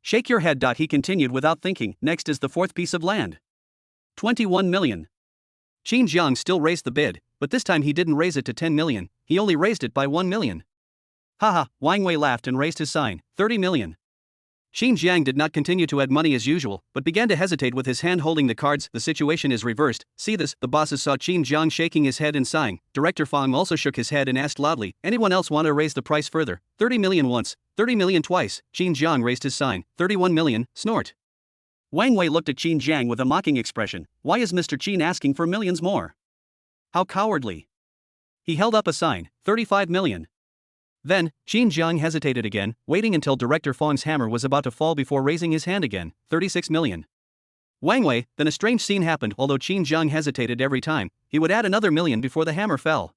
Shake your head. He continued without thinking. Next is the fourth piece of land. 21 million. Qin Jiang still raised the bid, but this time he didn't raise it to 10 million, he only raised it by 1 million. Haha, Wang Wei laughed and raised his sign, 30 million. Qin Jiang did not continue to add money as usual, but began to hesitate with his hand holding the cards. The situation is reversed. See this? The bosses saw Qin Jiang shaking his head and sighing. Director Fang also shook his head and asked loudly, anyone else want to raise the price further? 30 million once, 30 million twice. Qin Jiang raised his sign, 31 million, snort. Wang Wei looked at Qin Jiang with a mocking expression. Why is Mr. Qin asking for millions more? How cowardly. He held up a sign, 35 million. Then, Qin Jiang hesitated again, waiting until Director Fang's hammer was about to fall before raising his hand again, 36 million. Wang Wei, then a strange scene happened. Although Qin Jiang hesitated every time, he would add another million before the hammer fell.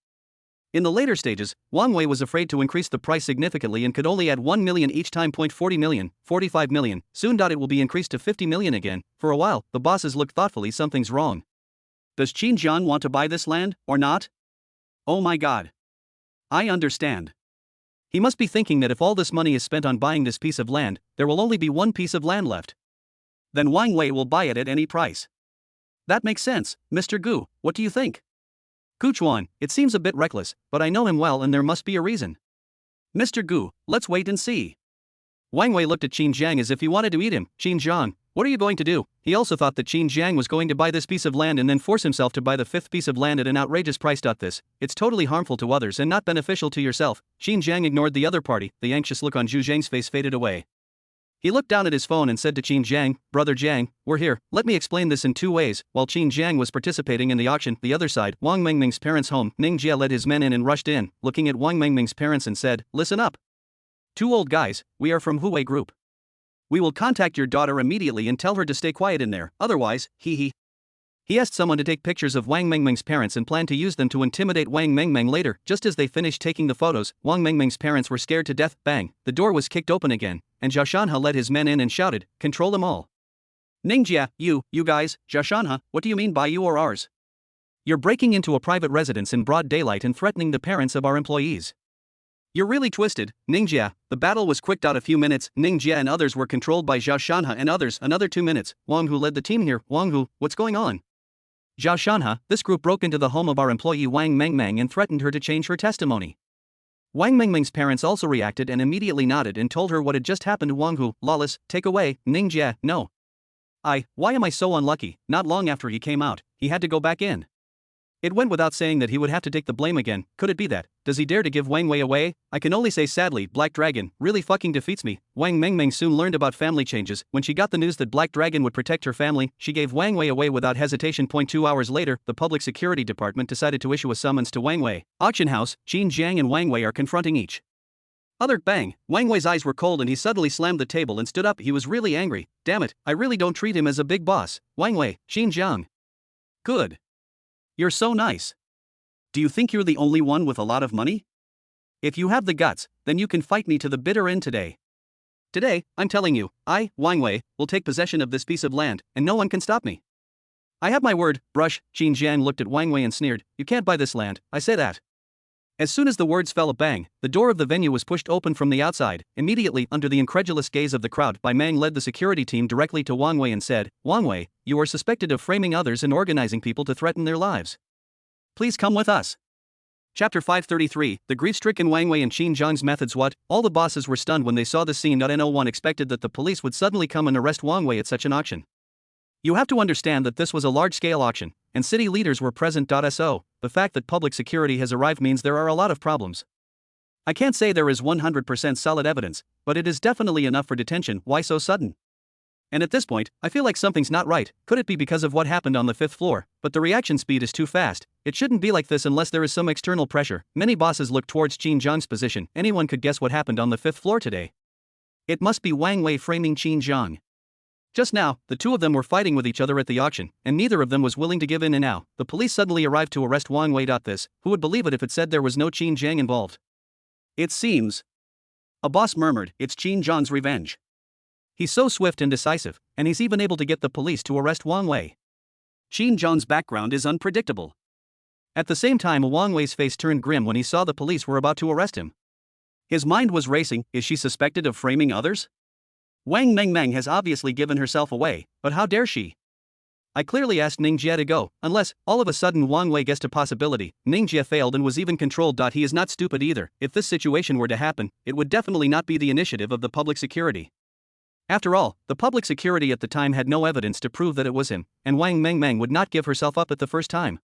In the later stages, Wang Wei was afraid to increase the price significantly and could only add 1 million each time. 40 million, 45 million, soon. It will be increased to 50 million again. For a while, the bosses looked thoughtfully. Something's wrong. Does Qin Jiang want to buy this land, or not? Oh my god. I understand. He must be thinking that if all this money is spent on buying this piece of land, there will only be one piece of land left. Then Wang Wei will buy it at any price. That makes sense, Mr. Gu, what do you think? Gu Chuan, it seems a bit reckless, but I know him well and there must be a reason. Mr. Gu, let's wait and see. Wang Wei looked at Qin Jiang as if he wanted to eat him. Qin Jiang, what are you going to do? He also thought that Qin Jiang was going to buy this piece of land and then force himself to buy the fifth piece of land at an outrageous price. It's totally harmful to others and not beneficial to yourself. Qin Jiang ignored the other party. The anxious look on Zhu Zhang's face faded away. He looked down at his phone and said to Qin Jiang, Brother Jiang, we're here, let me explain this in two ways. While Qin Jiang was participating in the auction, the other side, Wang Mengming's parents' home, Ning Jie led his men in and rushed in, looking at Wang Mengming's parents and said, listen up. Two old guys, we are from Huawei Group. We will contact your daughter immediately and tell her to stay quiet in there, otherwise, He asked someone to take pictures of Wang Mengming's parents and planned to use them to intimidate Wang Mengming later. Just as they finished taking the photos, Wang Mengming's parents were scared to death. Bang, the door was kicked open again, and Zhao Shanhe led his men in and shouted, control them all. Ningjia, you guys, Zhao Shanhe, what do you mean by you or ours? You're breaking into a private residence in broad daylight and threatening the parents of our employees. You're really twisted, Ningjia. The battle was quicked out a few minutes. Ningjia and others were controlled by Zhao Shanhe and others. Another 2 minutes. Wang Hu led the team here. Wang Hu, what's going on? Zhao Shanhe, this group broke into the home of our employee Wang Mengming and threatened her to change her testimony. Wang Mengming's parents also reacted and immediately nodded and told her what had just happened to Wang Hu. Lawless, take away, Ningjia, no. Why am I so unlucky? Not long after he came out, he had to go back in. It went without saying that he would have to take the blame again. Could it be that? Does he dare to give Wang Wei away? I can only say sadly, Black Dragon really fucking defeats me. Wang Mengming soon learned about family changes. When she got the news that Black Dragon would protect her family, she gave Wang Wei away without hesitation. 2 hours later, the Public Security Department decided to issue a summons to Wang Wei. Auction house, Qin Jiang and Wang Wei are confronting each other. Bang! Wang Wei's eyes were cold and he suddenly slammed the table and stood up. He was really angry. Damn it, I really don't treat him as a big boss. Wang Wei, Qin Jiang. Good. You're so nice. Do you think you're the only one with a lot of money? If you have the guts, then you can fight me to the bitter end today. Today, I'm telling you, I, Wang Wei, will take possession of this piece of land, and no one can stop me. I have my word, brush. Qin Jiang looked at Wang Wei and sneered, you can't buy this land, I say that. As soon as the words fell a bang, the door of the venue was pushed open from the outside. Immediately, under the incredulous gaze of the crowd, Bai Mang led the security team directly to Wang Wei and said, Wang Wei, you are suspected of framing others and organizing people to threaten their lives. Please come with us. Chapter 533, The Grief-Stricken Wang Wei and Qin Jiang's Methods. What? All the bosses were stunned when they saw the scene. No one expected that the police would suddenly come and arrest Wang Wei at such an auction. You have to understand that this was a large-scale auction, and city leaders were present. So, the fact that public security has arrived means there are a lot of problems. I can't say there is 100% solid evidence, but it is definitely enough for detention. Why so sudden? And at this point, I feel like something's not right. Could it be because of what happened on the 5th floor? But the reaction speed is too fast. It shouldn't be like this unless there is some external pressure. Many bosses look towards Qin Jiang's position. Anyone could guess what happened on the 5th floor today. It must be Wang Wei framing Qin Jiang. Just now, the two of them were fighting with each other at the auction, and neither of them was willing to give in. And now, the police suddenly arrived to arrest Wang Wei. Who would believe it if it said there was no Qin Jiang involved? It seems. A boss murmured, it's Qin Jiang's revenge. He's so swift and decisive, and he's even able to get the police to arrest Wang Wei. Qin Jiang's background is unpredictable. At the same time, Wang Wei's face turned grim when he saw the police were about to arrest him. His mind was racing. Is she suspected of framing others? Wang Mengmeng has obviously given herself away, but how dare she? I clearly asked Ning Jie to go, unless, all of a sudden Wang Wei guessed a possibility. Ning Jie failed and was even controlled. He is not stupid either. If this situation were to happen, it would definitely not be the initiative of the public security. After all, the public security at the time had no evidence to prove that it was him, and Wang Mengmeng would not give herself up at the first time.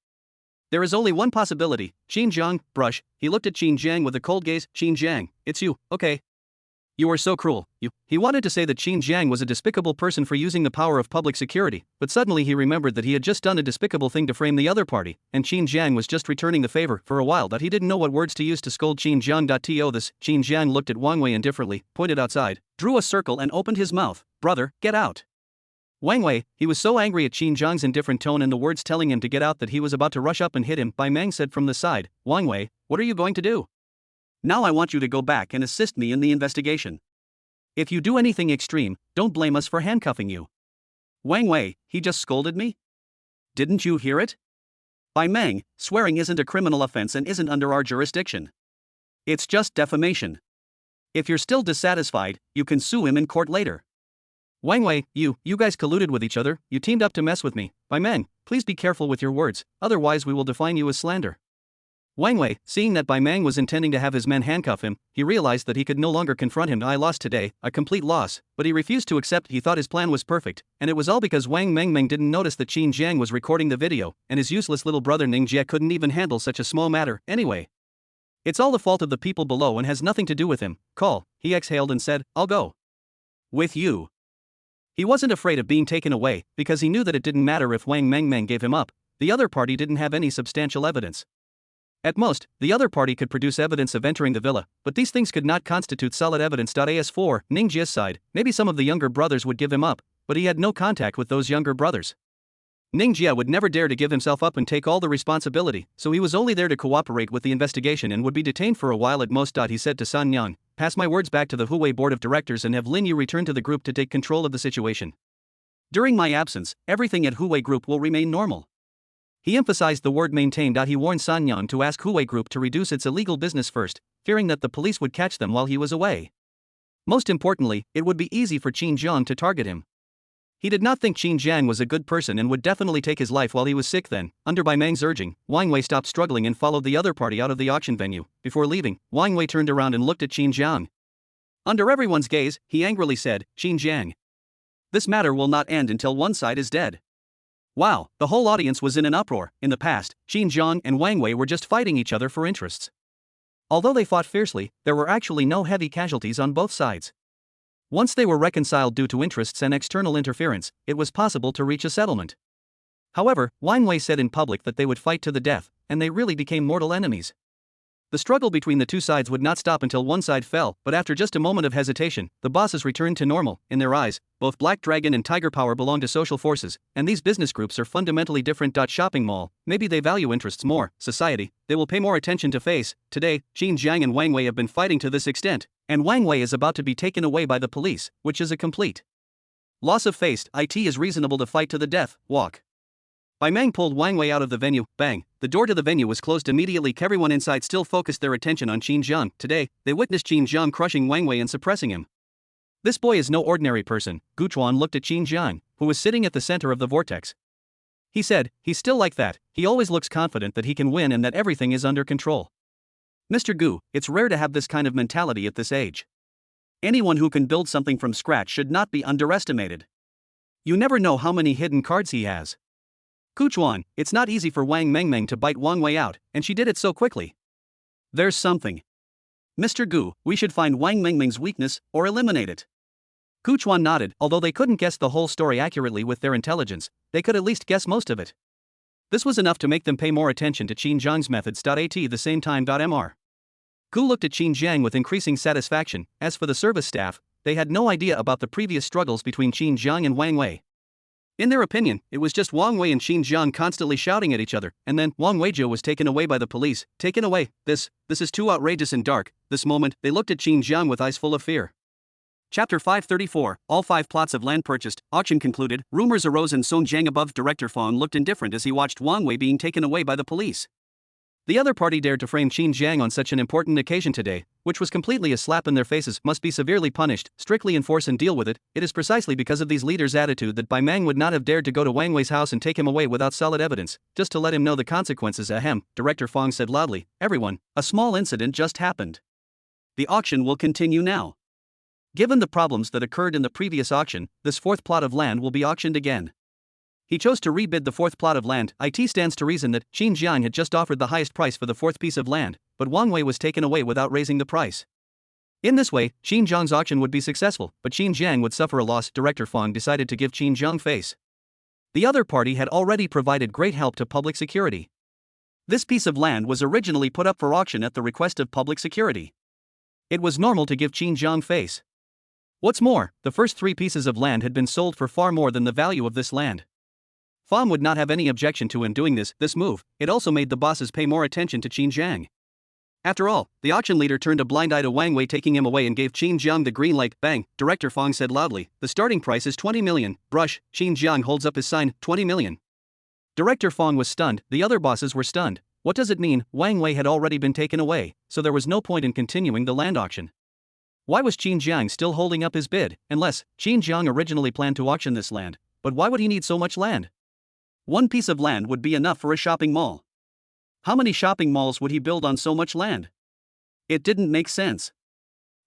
There is only one possibility. Qin Jiang, brush. He looked at Qin Jiang with a cold gaze. Qin Jiang, it's you, okay. You are so cruel, you. He wanted to say that Qin Jiang was a despicable person for using the power of public security, but suddenly he remembered that he had just done a despicable thing to frame the other party, and Qin Jiang was just returning the favor. For a while that he didn't know what words to use to scold Qin Jiang. To this, Qin Jiang looked at Wang Wei indifferently, pointed outside, drew a circle and opened his mouth. Brother, get out. Wang Wei, he was so angry at Qin Jiang's indifferent tone and the words telling him to get out that he was about to rush up and hit him. Bai Meng said from the side, Wang Wei, what are you going to do? Now I want you to go back and assist me in the investigation. If you do anything extreme, don't blame us for handcuffing you. Wang Wei, he just scolded me? Didn't you hear it? Bai Meng, swearing isn't a criminal offense and isn't under our jurisdiction. It's just defamation. If you're still dissatisfied, you can sue him in court later. Wang Wei, you guys colluded with each other, you teamed up to mess with me. Bai Meng, please be careful with your words, otherwise we will define you as slander. Wang Wei, seeing that Bai Meng was intending to have his men handcuff him, he realized that he could no longer confront him. I lost today, a complete loss, but he refused to accept. He thought his plan was perfect, and it was all because Wang Mengmeng didn't notice that Qin Jiang was recording the video, and his useless little brother Ning Jie couldn't even handle such a small matter. Anyway, it's all the fault of the people below and has nothing to do with him. Call, he exhaled and said, I'll go. With you. He wasn't afraid of being taken away, because he knew that it didn't matter if Wang Mengmeng gave him up. The other party didn't have any substantial evidence. At most, the other party could produce evidence of entering the villa, but these things could not constitute solid evidence. As4, Ning Jie's side, maybe some of the younger brothers would give him up, but he had no contact with those younger brothers. Ning Jie would never dare to give himself up and take all the responsibility, so he was only there to cooperate with the investigation and would be detained for a while at most. He said to San Yang, pass my words back to the Huawei board of directors and have Lin Yu return to the group to take control of the situation. During my absence, everything at Huawei group will remain normal. He emphasized the word maintain. He warned San Yang to ask Huawei Group to reduce its illegal business first, fearing that the police would catch them while he was away. Most importantly, it would be easy for Qin Jiang to target him. He did not think Qin Jiang was a good person and would definitely take his life while he was sick. Then, under Bai Meng's urging, Wang Wei stopped struggling and followed the other party out of the auction venue. Before leaving, Wang Wei turned around and looked at Qin Jiang. Under everyone's gaze, he angrily said, Qin Jiang, this matter will not end until one side is dead. Wow, the whole audience was in an uproar. In the past, Qin Jiang and Wang Wei were just fighting each other for interests. Although they fought fiercely, there were actually no heavy casualties on both sides. Once they were reconciled due to interests and external interference, it was possible to reach a settlement. However, Wang Wei said in public that they would fight to the death, and they really became mortal enemies. The struggle between the two sides would not stop until one side fell, but after just a moment of hesitation, the bosses returned to normal. In their eyes, both Black Dragon and Tiger Power belong to social forces, and these business groups are fundamentally different. Shopping mall, maybe they value interests more, society, they will pay more attention to face. Today, Qin Jiang and Wang Wei have been fighting to this extent, and Wang Wei is about to be taken away by the police, which is a complete loss of face. It is reasonable to fight to the death. Walk. Bai Meng pulled Wang Wei out of the venue. Bang, the door to the venue was closed immediately. Everyone inside still focused their attention on Qin Jiang. Today, they witnessed Qin Jiang crushing Wang Wei and suppressing him. This boy is no ordinary person. Gu Chuan looked at Qin Jiang, who was sitting at the center of the vortex. He said, he's still like that, he always looks confident that he can win and that everything is under control. Mr. Gu, it's rare to have this kind of mentality at this age. Anyone who can build something from scratch should not be underestimated. You never know how many hidden cards he has. Gu Chuan, it's not easy for Wang Mengmeng to bite Wang Wei out, and she did it so quickly. There's something. Mr. Gu, we should find Wang Mengmeng's weakness, or eliminate it. Gu Chuan nodded. Although they couldn't guess the whole story accurately with their intelligence, they could at least guess most of it. This was enough to make them pay more attention to Qin Jiang's methods. At the same time. Mr. Gu looked at Qin Jiang with increasing satisfaction. As for the service staff, they had no idea about the previous struggles between Qin Jiang and Wang Wei. In their opinion, it was just Wang Wei and Qin Jiang constantly shouting at each other, and then Wang Weizhou was taken away by the police. Taken away. This is too outrageous and dark. This moment, they looked at Qin Jiang with eyes full of fear. Chapter 534, all 5 plots of land purchased, auction concluded. Rumors arose and Song Jiang above Director Fong looked indifferent as he watched Wang Wei being taken away by the police. The other party dared to frame Qin Jiang on such an important occasion today, which was completely a slap in their faces, must be severely punished, strictly enforce and deal with it. It is precisely because of these leaders' attitude that Bai Meng would not have dared to go to Wang Wei's house and take him away without solid evidence, just to let him know the consequences. Ahem, Director Fong said loudly. Everyone, a small incident just happened. The auction will continue now. Given the problems that occurred in the previous auction, this fourth plot of land will be auctioned again. He chose to rebid the fourth plot of land. It stands to reason that Qin Jiang had just offered the highest price for the fourth piece of land, but Wang Wei was taken away without raising the price. In this way, Qin Jiang's auction would be successful, but Qin Jiang would suffer a loss. Director Fong decided to give Qin Jiang face. The other party had already provided great help to public security. This piece of land was originally put up for auction at the request of public security. It was normal to give Qin Jiang face. What's more, the first three pieces of land had been sold for far more than the value of this land. Fong would not have any objection to him doing this move. It also made the bosses pay more attention to Qin Jiang. After all, the auction leader turned a blind eye to Wang Wei taking him away and gave Qin Jiang the green light. Bang, Director Fong said loudly. The starting price is 20 million. Brush, Qin Jiang holds up his sign, 20 million. Director Fong was stunned, the other bosses were stunned. What does it mean? Wang Wei had already been taken away, so there was no point in continuing the land auction. Why was Qin Jiang still holding up his bid? Unless, Qin Jiang originally planned to auction this land. But why would he need so much land? One piece of land would be enough for a shopping mall. How many shopping malls would he build on so much land? It didn't make sense.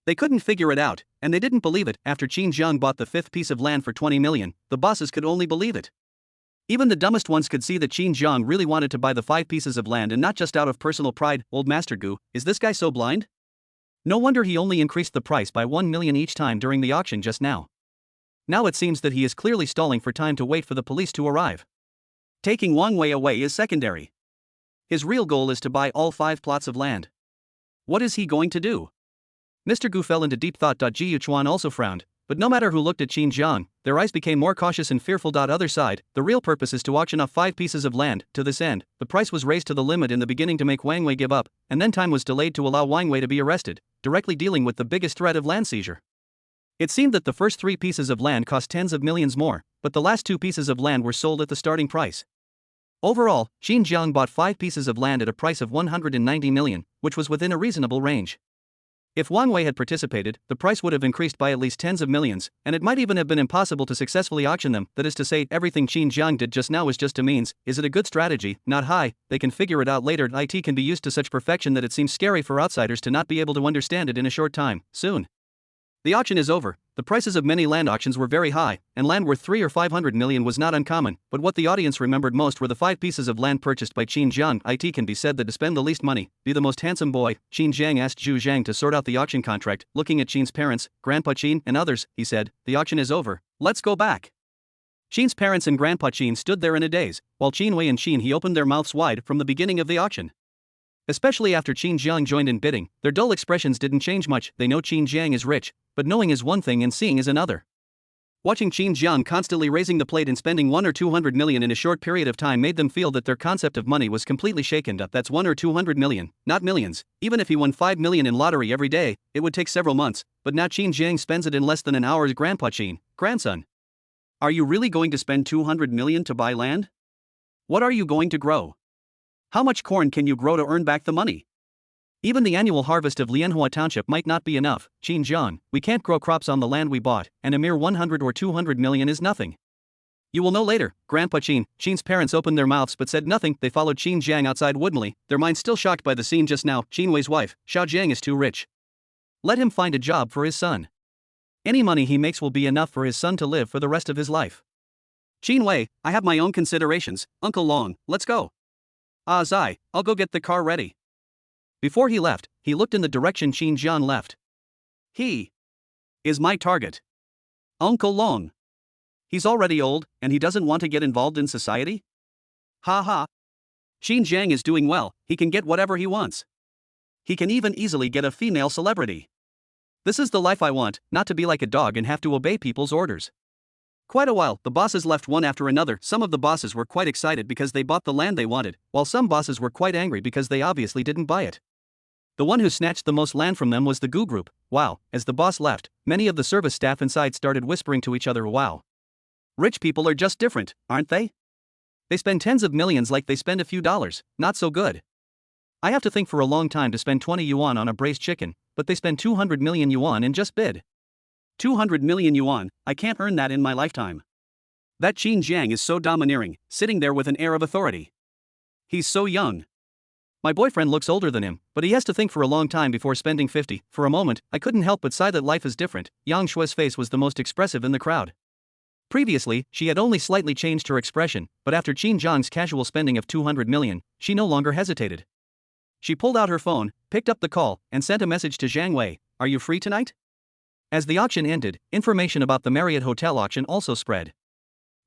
They couldn't figure it out, and they didn't believe it. After Qin Jiang bought the fifth piece of land for 20 million, the bosses could only believe it. Even the dumbest ones could see that Qin Jiang really wanted to buy the 5 pieces of land and not just out of personal pride. Old Master Gu, is this guy so blind? No wonder he only increased the price by 1 million each time during the auction just now. Now it seems that he is clearly stalling for time to wait for the police to arrive. Taking Wang Wei away is secondary. His real goal is to buy all 5 plots of land. What is he going to do? Mr. Gu fell into deep thought. Ji Yuchuan also frowned, but no matter who looked at Qin Jiang, their eyes became more cautious and fearful. Other side, the real purpose is to auction off 5 pieces of land. To this end, the price was raised to the limit in the beginning to make Wang Wei give up, and then time was delayed to allow Wang Wei to be arrested, directly dealing with the biggest threat of land seizure. It seemed that the first 3 pieces of land cost tens of millions more, but the last 2 pieces of land were sold at the starting price. Overall, Qin Jiang bought 5 pieces of land at a price of 190 million, which was within a reasonable range. If Wang Wei had participated, the price would have increased by at least tens of millions, and it might even have been impossible to successfully auction them. That is to say, everything Qin Jiang did just now was just a means. Is it a good strategy? Not high. They can figure it out later. It can be used to such perfection that it seems scary for outsiders to not be able to understand it in a short time. Soon. The auction is over. The prices of many land auctions were very high, and land worth 300 or 500 million was not uncommon, but what the audience remembered most were the 5 pieces of land purchased by Qin Jiang. It can be said that to spend the least money, be the most handsome boy. Qin Jiang asked Zhu Zhang to sort out the auction contract. Looking at Qin's parents, Grandpa Qin, and others, he said, the auction is over. Let's go back. Qin's parents and Grandpa Qin stood there in a daze, while Qin Wei and Qin He opened their mouths wide from the beginning of the auction. Especially after Qin Jiang joined in bidding, their dull expressions didn't change much. They know Qin Jiang is rich, but knowing is one thing and seeing is another. Watching Qin Jiang constantly raising the plate and spending 100 or 200 million in a short period of time made them feel that their concept of money was completely shaken up. That's 100 or 200 million, not millions. Even if he won 5 million in lottery every day, it would take several months, but now Qin Jiang spends it in less than an hour. Grandpa Qin, grandson, are you really going to spend 200 million to buy land? What are you going to grow? How much corn can you grow to earn back the money? Even the annual harvest of Lianhua Township might not be enough. Qin Jiang, we can't grow crops on the land we bought, and a mere 100 or 200 million is nothing. You will know later. Grandpa Qin. Qin's parents opened their mouths but said nothing. They followed Qin Jiang outside woodenly, their minds still shocked by the scene just now. Qin Wei's wife, Xiao Jiang, is too rich. Let him find a job for his son. Any money he makes will be enough for his son to live for the rest of his life. Qin Wei, I have my own considerations. Uncle Long, let's go. Zai, I'll go get the car ready. Before he left, he looked in the direction Qin Jiang left. He is my target. Uncle Long. He's already old, and he doesn't want to get involved in society? Ha ha. Qin Jiang is doing well, he can get whatever he wants. He can even easily get a female celebrity. This is the life I want, not to be like a dog and have to obey people's orders. Quite a while, the bosses left one after another. Some of the bosses were quite excited because they bought the land they wanted, while some bosses were quite angry because they obviously didn't buy it. The one who snatched the most land from them was the Gu group. Wow. As the boss left, many of the service staff inside started whispering to each other. Wow. Rich people are just different, aren't they? They spend tens of millions like they spend a few dollars. Not so good. I have to think for a long time to spend 20 yuan on a braised chicken, but they spend 200 million yuan in just bid. 200 million yuan, I can't earn that in my lifetime. That Qin Jiang is so domineering, sitting there with an air of authority. He's so young. My boyfriend looks older than him, but he has to think for a long time before spending 50. For a moment, I couldn't help but sigh that life is different. Yang Shue's face was the most expressive in the crowd. Previously, she had only slightly changed her expression, but after Qin Jiang's casual spending of 200 million, she no longer hesitated. She pulled out her phone, picked up the call, and sent a message to Zhang Wei, "Are you free tonight?" As the auction ended, information about the Marriott Hotel auction also spread.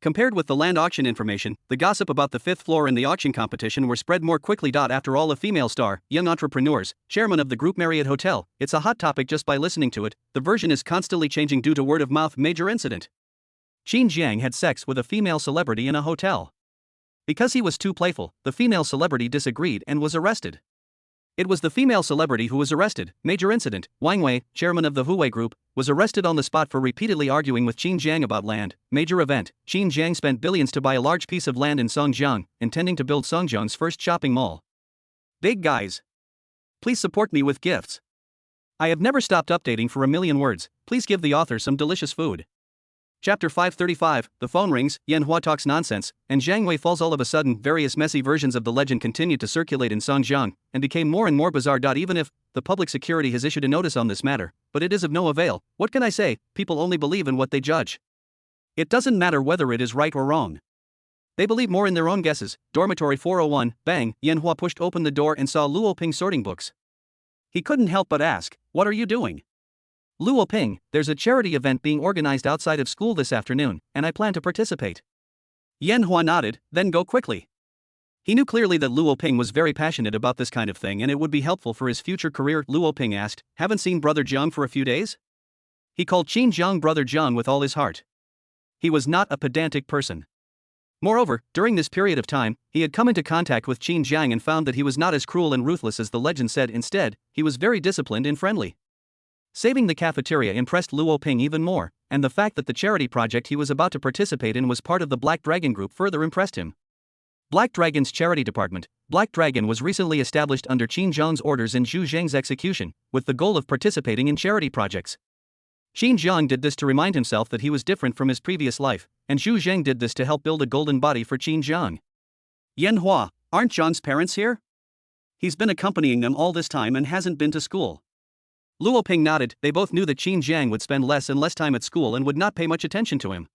Compared with the land auction information, the gossip about the fifth floor and the auction competition were spread more quickly. After all, a female star, young entrepreneurs, chairman of the group Marriott Hotel, it's a hot topic just by listening to it. The version is constantly changing due to word of mouth. Major incident. Qin Jiang had sex with a female celebrity in a hotel. Because he was too playful, the female celebrity disagreed and was arrested. It was the female celebrity who was arrested. Major incident. Wang Wei, chairman of the Huawei Group, was arrested on the spot for repeatedly arguing with Qin Jiang about land. Major event. Qin Jiang spent billions to buy a large piece of land in Songjiang, intending to build Songjiang's first shopping mall. Big guys, please support me with gifts. I have never stopped updating for a million words. Please give the author some delicious food. Chapter 535, the phone rings, Yan Hua talks nonsense, and Zhang Wei falls. All of a sudden, various messy versions of the legend continued to circulate in Songjiang, and became more and more bizarre. Even if the public security has issued a notice on this matter, but it is of no avail. What can I say? People only believe in what they judge. It doesn't matter whether it is right or wrong. They believe more in their own guesses. Dormitory 401, bang, Yan Hua pushed open the door and saw Luo Ping sorting books. He couldn't help but ask, "What are you doing?" "Luo Ping, there's a charity event being organized outside of school this afternoon, and I plan to participate." Yan Hua nodded, "Then go quickly." He knew clearly that Luo Ping was very passionate about this kind of thing and it would be helpful for his future career. Luo Ping asked, "Haven't seen Brother Jiang for a few days?" He called Qin Jiang Brother Jiang with all his heart. He was not a pedantic person. Moreover, during this period of time, he had come into contact with Qin Jiang and found that he was not as cruel and ruthless as the legend said. Instead, he was very disciplined and friendly. Saving the cafeteria impressed Luo Ping even more, and the fact that the charity project he was about to participate in was part of the Black Dragon Group further impressed him. Black Dragon's charity department. Black Dragon was recently established under Qin Jiang's orders and Zhu Zheng's execution, with the goal of participating in charity projects. Qin Jiang did this to remind himself that he was different from his previous life, and Zhu Zheng did this to help build a golden body for Qin Jiang. Yan Hua, aren't Jiang's parents here? He's been accompanying them all this time and hasn't been to school. Luo Ping nodded. They both knew that Qin Jiang would spend less and less time at school and would not pay much attention to him.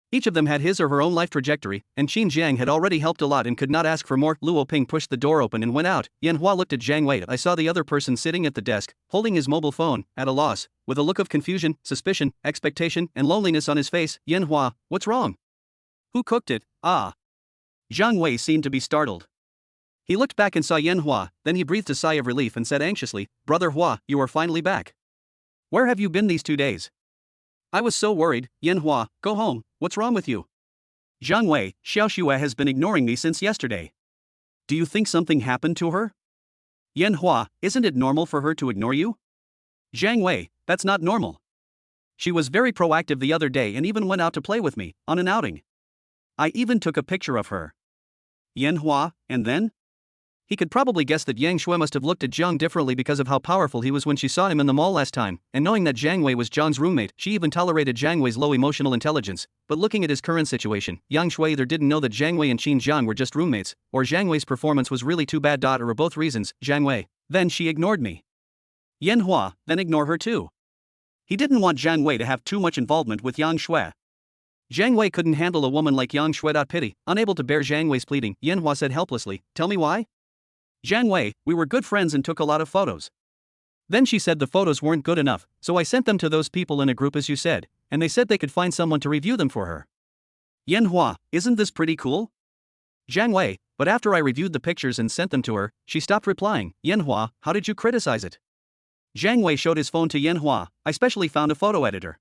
Each of them had his or her own life trajectory, and Qin Jiang had already helped a lot and could not ask for more. Luo Ping pushed the door open and went out. Yan Hua looked at Zhang Wei. "I saw the other person sitting at the desk, holding his mobile phone, at a loss, with a look of confusion, suspicion, expectation, and loneliness on his face. Yan Hua, what's wrong? Who cooked it?" "Ah." Zhang Wei seemed to be startled. He looked back and saw Yan Hua, then he breathed a sigh of relief and said anxiously, "Brother Hua, you are finally back. Where have you been these 2 days?" "I was so worried." "Yan Hua, go home, what's wrong with you?" "Zhang Wei, Xiao Xue has been ignoring me since yesterday." "Do you think something happened to her?" "Yan Hua, isn't it normal for her to ignore you?" "Zhang Wei, that's not normal. She was very proactive the other day and even went out to play with me, on an outing. I even took a picture of her." Yan Hua, and then? He could probably guess that Yang Shui must have looked at Zhang differently because of how powerful he was when she saw him in the mall last time, and knowing that Zhang Wei was Zhang's roommate, she even tolerated Zhang Wei's low emotional intelligence. But looking at his current situation, Yang Shui either didn't know that Zhang Wei and Qin Jiang were just roommates, or Zhang Wei's performance was really too bad. Or both reasons. Zhang Wei, then she ignored me. Yan Hua, then ignore her too. He didn't want Zhang Wei to have too much involvement with Yang Shui. Zhang Wei couldn't handle a woman like Yang Shui. Pity. Unable to bear Zhang Wei's pleading, Yan Hua said helplessly, "Tell me why?" "Zhang Wei, we were good friends and took a lot of photos. Then she said the photos weren't good enough, so I sent them to those people in a group as you said, and they said they could find someone to review them for her." Yan Hua, isn't this pretty cool? Zhang Wei, but after I reviewed the pictures and sent them to her, she stopped replying. Yan Hua, how did you criticize it? Zhang Wei showed his phone to Yan Hua. I specially found a photo editor.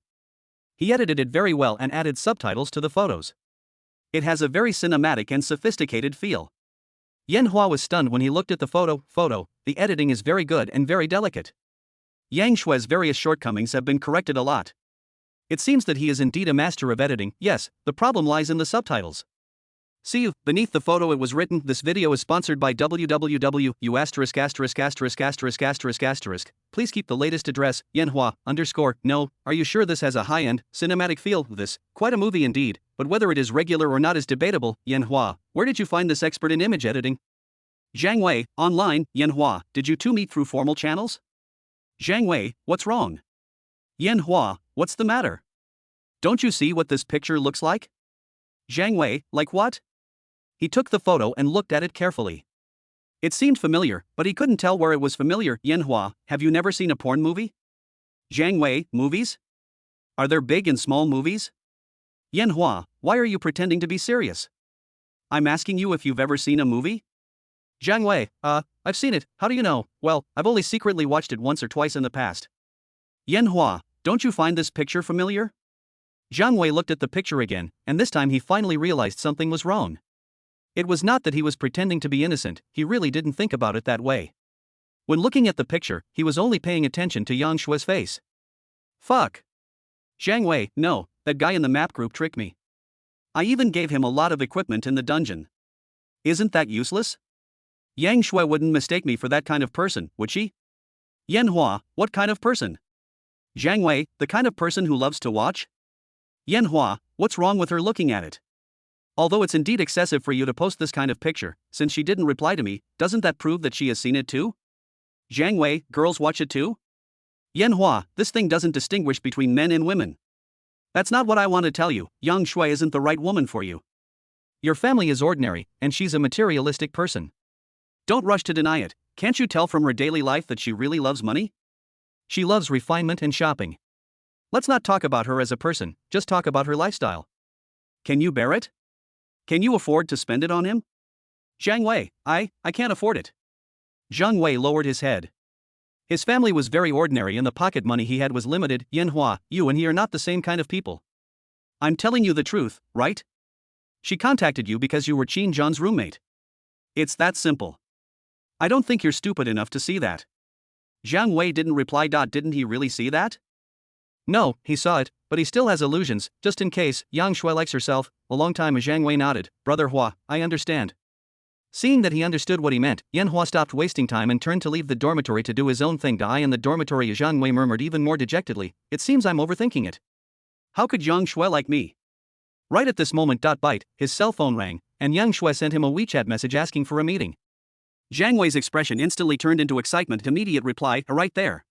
He edited it very well and added subtitles to the photos. It has a very cinematic and sophisticated feel. Yan Hua was stunned when he looked at the photo, the editing is very good and very delicate. Yang Shui's various shortcomings have been corrected a lot. It seems that he is indeed a master of editing. Yes, the problem lies in the subtitles. See you. Beneath the photo it was written, this video is sponsored by www.u*********************************************************************************************************************************************************************************************************************************************************This, quite a movie indeed, but whether it is regular or not is debatable. Yanhua, where did you find this expert in image editing? Zhang Wei, online. Yanhua, did you two meet through formal channels? Zhang Wei, what's wrong? Yanhua, what's the matter? Don't you see what this picture looks like? Zhang Wei, like what? He took the photo and looked at it carefully. It seemed familiar, but he couldn't tell where it was familiar. Yanhua, have you never seen a porn movie? Zhang Wei, movies? Are there big and small movies? Yanhua, why are you pretending to be serious? I'm asking you if you've ever seen a movie? Zhang Wei, I've seen it, how do you know? Well, I've only secretly watched it once or twice in the past. Yanhua, don't you find this picture familiar? Zhang Wei looked at the picture again, and this time he finally realized something was wrong. It was not that he was pretending to be innocent, he really didn't think about it that way. When looking at the picture, he was only paying attention to Yang Shui's face. Fuck. Zhang Wei, no, that guy in the map group tricked me. I even gave him a lot of equipment in the dungeon. Isn't that useless? Yang Shui wouldn't mistake me for that kind of person, would she? Yanhua, what kind of person? Zhang Wei, the kind of person who loves to watch? Yanhua, what's wrong with her looking at it? Although it's indeed excessive for you to post this kind of picture, since she didn't reply to me, doesn't that prove that she has seen it too? Zhang Wei, girls watch it too? Yanhua, this thing doesn't distinguish between men and women. That's not what I want to tell you. Yang Shui isn't the right woman for you. Your family is ordinary, and she's a materialistic person. Don't rush to deny it. Can't you tell from her daily life that she really loves money? She loves refinement and shopping. Let's not talk about her as a person, just talk about her lifestyle. Can you bear it? Can you afford to spend it on him? Zhang Wei, I can't afford it. Zhang Wei lowered his head. His family was very ordinary and the pocket money he had was limited. Yanhua, you and he are not the same kind of people. I'm telling you the truth, right? She contacted you because you were Qin Zhang's roommate. It's that simple. I don't think you're stupid enough to see that. Zhang Wei didn't reply. Didn't he really see that? No, he saw it, but he still has illusions, just in case. Yang Shui likes herself. A long time. Zhang Wei nodded. Brother Hua, I understand. Seeing that he understood what he meant, Yanhua stopped wasting time and turned to leave the dormitory to do his own thing. I in the dormitory. Zhang Wei murmured even more dejectedly, it seems I'm overthinking it. How could Yang Shui like me? Right at this moment. Bite, his cell phone rang, and Yang Shui sent him a WeChat message asking for a meeting. Zhang Wei's expression instantly turned into excitement. Immediate reply, right there.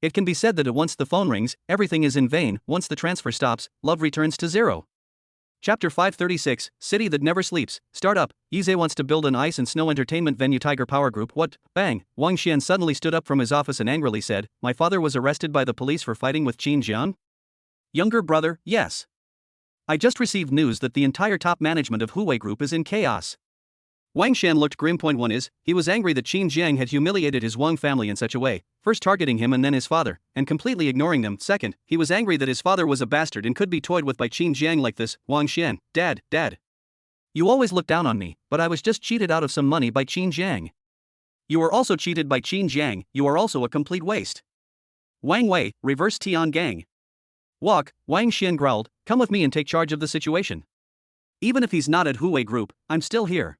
It can be said that once the phone rings, everything is in vain. Once the transfer stops, love returns to zero. Chapter 536, City That Never Sleeps. Startup. Yize wants to build an ice and snow entertainment venue. Tiger Power Group. What? Bang. Wang Xian suddenly stood up from his office and angrily said, my father was arrested by the police for fighting with Qin Jiang? Younger brother, yes. I just received news that the entire top management of Huawei Group is in chaos. Wang Xian looked grim. Point one is, he was angry that Qin Jiang had humiliated his Wang family in such a way, first targeting him and then his father, and completely ignoring them. Second, he was angry that his father was a bastard and could be toyed with by Qin Jiang like this. Wang Xian, Dad. You always look down on me, but I was just cheated out of some money by Qin Jiang. You were also cheated by Qin Jiang, you are also a complete waste. Wang Wei, reverse Tian Gang. Walk, Wang Xian growled, come with me and take charge of the situation. Even if he's not at Huawei Group, I'm still here.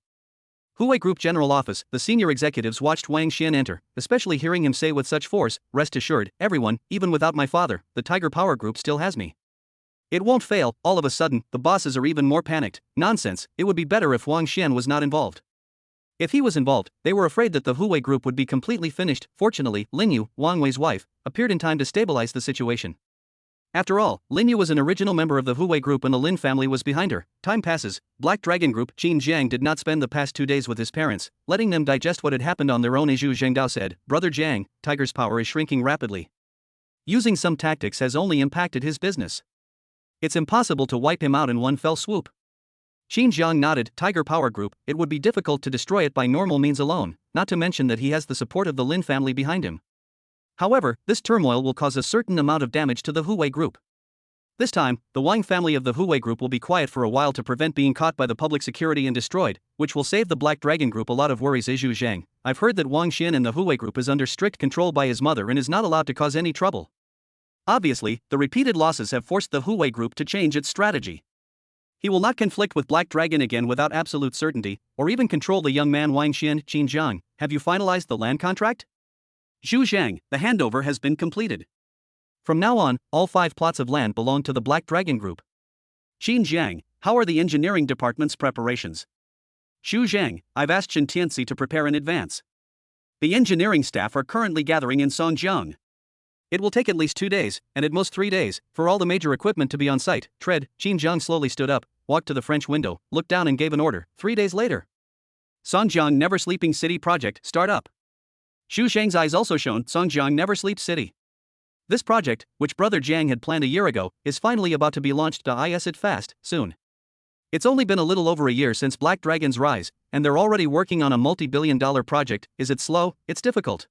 Huawei Group General Office. The senior executives watched Wang Xian enter, especially hearing him say with such force, rest assured, everyone, even without my father, the Tiger Power Group still has me. It won't fail. All of a sudden, the bosses are even more panicked. Nonsense, it would be better if Wang Xian was not involved. If he was involved, they were afraid that the Huawei Group would be completely finished. Fortunately, Lin Yu, Wang Wei's wife, appeared in time to stabilize the situation. After all, Lin Yu was an original member of the Huawei Group and the Lin family was behind her. Time passes. Black Dragon Group. Qin Jiang did not spend the past 2 days with his parents, letting them digest what had happened on their own. Zhu Zhengdao said, Brother Jiang, Tiger's power is shrinking rapidly. Using some tactics has only impacted his business. It's impossible to wipe him out in one fell swoop. Qin Jiang nodded. Tiger Power Group, it would be difficult to destroy it by normal means alone, not to mention that he has the support of the Lin family behind him. However, this turmoil will cause a certain amount of damage to the Huawei Group. This time, the Wang family of the Huawei Group will be quiet for a while to prevent being caught by the public security and destroyed, which will save the Black Dragon Group a lot of worries. Zhu Zhang, I've heard that Wang Xian and the Huawei Group is under strict control by his mother and is not allowed to cause any trouble. Obviously, the repeated losses have forced the Huawei Group to change its strategy. He will not conflict with Black Dragon again without absolute certainty, or even control the young man Wang Xian. Qin Jiang, have you finalized the land contract? Zhu Zhang, the handover has been completed. From now on, all 5 plots of land belong to the Black Dragon Group. Qin Jiang, how are the engineering department's preparations? Xu Zhang, I've asked Shen Tianxi to prepare in advance. The engineering staff are currently gathering in Songjiang. It will take at least 2 days, and at most 3 days, for all the major equipment to be on site. Qin Jiang slowly stood up, walked to the French window, looked down and gave an order. 3 days later. Songjiang Never Sleeping City project start up. Xu Zhang's eyes also shone. Songjiang Never Sleep City. This project, which Brother Jiang had planned a year ago, is finally about to be launched. It fast, soon. It's only been a little over a year since Black Dragon's rise, and they're already working on a multi-billion-dollar project. Is it slow? It's difficult.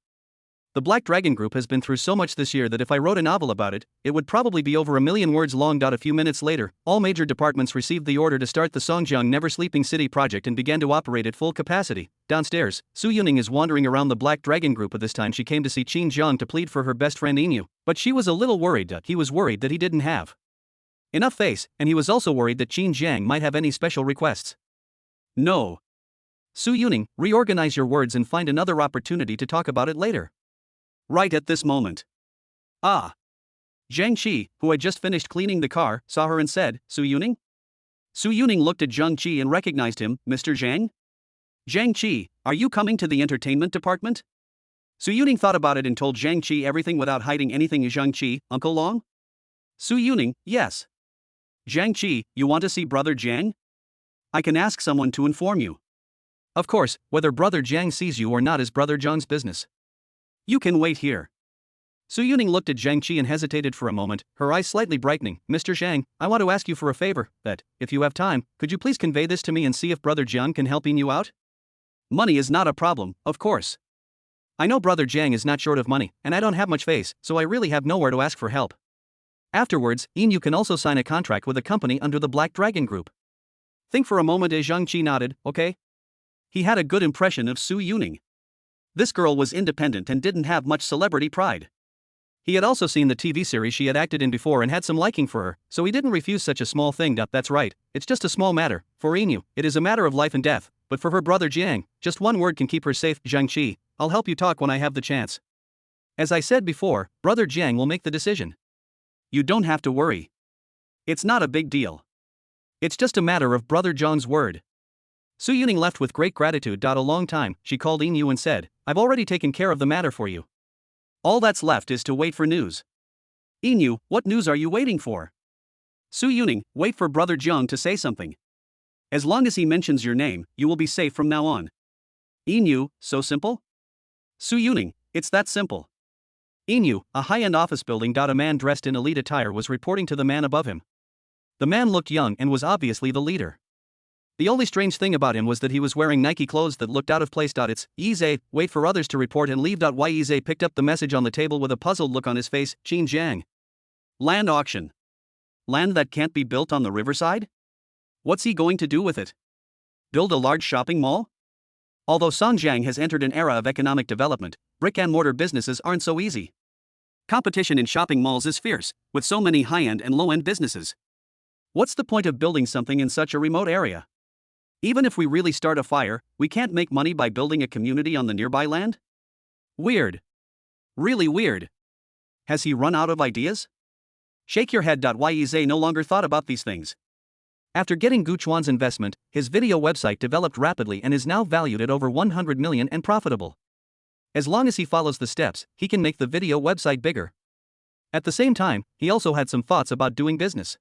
The Black Dragon Group has been through so much this year that if I wrote a novel about it, it would probably be over 1,000,000 words long. A few minutes later, all major departments received the order to start the Songjiang Never Sleeping City project and began to operate at full capacity. Downstairs, Su Yuning is wandering around the Black Dragon Group. At this time she came to see Qin Jiang to plead for her best friend Inu, but she was a little worried. He was worried that he didn't have enough face, and he was also worried that Qin Jiang might have any special requests. No. Su Yuning, reorganize your words and find another opportunity to talk about it later. Right at this moment. Ah. Zhang Qi, who had just finished cleaning the car, saw her and said, Su Yuning? Su Yuning looked at Zhang Qi and recognized him. Mr. Zhang? Zhang Qi, are you coming to the entertainment department? Su Yuning thought about it and told Zhang Qi everything without hiding anything. Zhang Qi, Uncle Long? Su Yuning, yes. Zhang Qi, you want to see Brother Jiang? I can ask someone to inform you. Of course, whether Brother Jiang sees you or not is Brother Jiang's business. You can wait here. Su Yuning looked at Zhang Qi and hesitated for a moment, her eyes slightly brightening. Mr. Zhang, I want to ask you for a favor, that, if you have time, could you please convey this to me and see if Brother Jiang can help you out? Money is not a problem, of course. I know Brother Jiang is not short of money, and I don't have much face, so I really have nowhere to ask for help. Afterwards, Inu can also sign a contract with a company under the Black Dragon Group. Think for a moment. Zhang Qi nodded, okay? He had a good impression of Su Yuning. This girl was independent and didn't have much celebrity pride. He had also seen the TV series she had acted in before and had some liking for her, so he didn't refuse such a small thing. That's right, it's just a small matter. For Inu, it is a matter of life and death, but for her brother Jiang, just one word can keep her safe. Zhang Qi, I'll help you talk when I have the chance. As I said before, Brother Jiang will make the decision. You don't have to worry. It's not a big deal. It's just a matter of Brother Jiang's word. Su Yuning left with great gratitude. A long time, she called Inu and said, I've already taken care of the matter for you. All that's left is to wait for news. Inu, what news are you waiting for? Su Yuning, wait for Brother Jiang to say something. As long as he mentions your name, you will be safe from now on. Inu, so simple? Su Yuning, it's that simple. Inu, a high-end office building. A man dressed in elite attire was reporting to the man above him. The man looked young and was obviously the leader. The only strange thing about him was that he was wearing Nike clothes that looked out of place. It's Yize, wait for others to report and leave. Yize picked up the message on the table with a puzzled look on his face. Qin Jiang. Land auction. Land that can't be built on the riverside? What's he going to do with it? Build a large shopping mall? Although Songjiang has entered an era of economic development, brick-and-mortar businesses aren't so easy. Competition in shopping malls is fierce, with so many high-end and low-end businesses. What's the point of building something in such a remote area? Even if we really start a fire, we can't make money by building a community on the nearby land? Weird. Really weird. Has he run out of ideas? Shake your head. Yize no longer thought about these things. After getting Gu Chuan's investment, his video website developed rapidly and is now valued at over 100 million and profitable. As long as he follows the steps, he can make the video website bigger. At the same time, he also had some thoughts about doing business.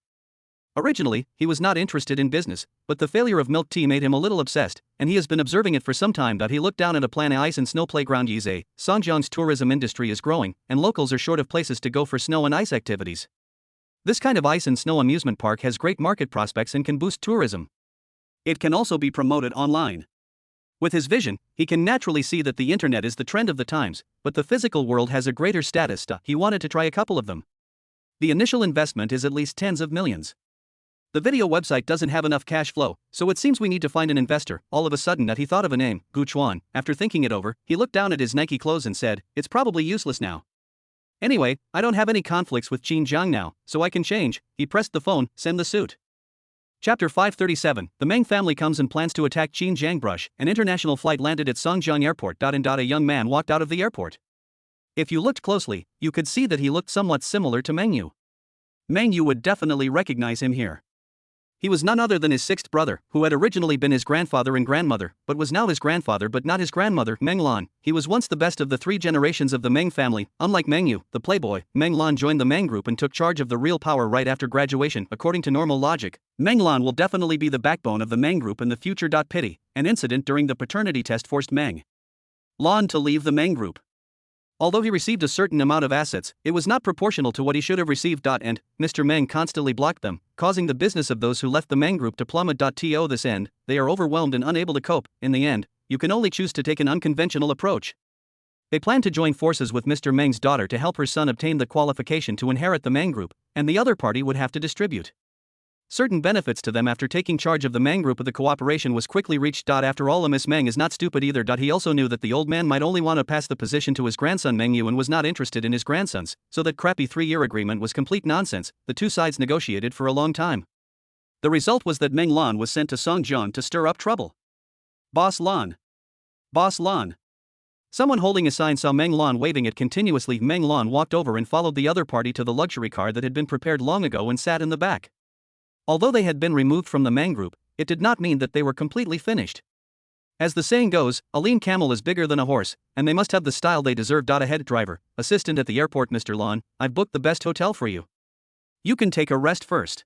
Originally, he was not interested in business, but the failure of milk tea made him a little obsessed, and he has been observing it for some time. He looked down at a plan: ice and snow playground. Yize, Songjiang's tourism industry is growing, and locals are short of places to go for snow and ice activities. This kind of ice and snow amusement park has great market prospects and can boost tourism. It can also be promoted online. With his vision, he can naturally see that the internet is the trend of the times, but the physical world has a greater status. He wanted to try a couple of them. The initial investment is at least tens of millions. The video website doesn't have enough cash flow, so it seems we need to find an investor. All of a sudden he thought of a name, Gu Chuan. After thinking it over, he looked down at his Nike clothes and said, it's probably useless now. Anyway, I don't have any conflicts with Qin Jiang now, so I can change. He pressed the phone, send the suit. Chapter 537, the Meng family comes and plans to attack Qin Jiangbrush. An international flight landed at Songjiang Airport. A young man walked out of the airport. If you looked closely, you could see that he looked somewhat similar to Meng Yu. Meng Yu would definitely recognize him here. He was none other than his sixth brother, who had originally been his grandfather and grandmother, but was now his grandfather but not his grandmother, Meng Lan. He was once the best of the three generations of the Meng family. Unlike Meng Yu, the playboy, Meng Lan joined the Meng group and took charge of the real power right after graduation. According to normal logic, Meng Lan will definitely be the backbone of the Meng group in the future. Pity, an incident during the paternity test forced Meng Lan to leave the Meng group. Although he received a certain amount of assets, it was not proportional to what he should have received. And Mr. Meng constantly blocked them, causing the business of those who left the Meng group to plummet. To this end, they are overwhelmed and unable to cope. In the end, you can only choose to take an unconventional approach. They plan to join forces with Mr. Meng's daughter to help her son obtain the qualification to inherit the Meng group, and the other party would have to distribute certain benefits to them after taking charge of the Meng group. The cooperation was quickly reached. After all, Miss Meng is not stupid either. He also knew that the old man might only want to pass the position to his grandson Meng Yu and was not interested in his grandsons, so that crappy 3-year agreement was complete nonsense. The two sides negotiated for a long time. The result was that Meng Lan was sent to Songjiang to stir up trouble. Boss Lan. Boss Lan. Someone holding a sign saw Meng Lan waving it continuously. Meng Lan walked over and followed the other party to the luxury car that had been prepared long ago and sat in the back. Although they had been removed from the Meng group, it did not mean that they were completely finished. As the saying goes, a lean camel is bigger than a horse, and they must have the style they deserve. A head driver, assistant at the airport, Mr. Lan, I've booked the best hotel for you. You can take a rest first.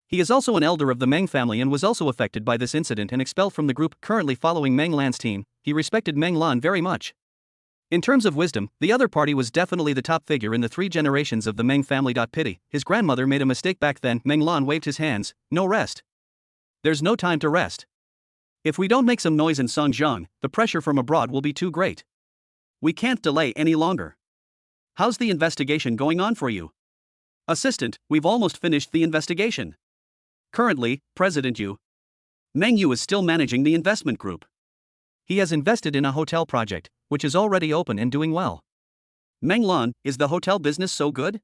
He is also an elder of the Meng family and was also affected by this incident and expelled from the group. Currently following Meng Lan's team, he respected Meng Lan very much. In terms of wisdom, the other party was definitely the top figure in the three generations of the Meng family. Pity, his grandmother made a mistake back then. Meng Lan waved his hands. No rest. There's no time to rest. If we don't make some noise in Songjiang, the pressure from abroad will be too great. We can't delay any longer. How's the investigation going on for you? Assistant, we've almost finished the investigation. Currently, President Yu. Meng Yu is still managing the investment group. He has invested in a hotel project, which is already open and doing well. Meng Lan, is the hotel business so good?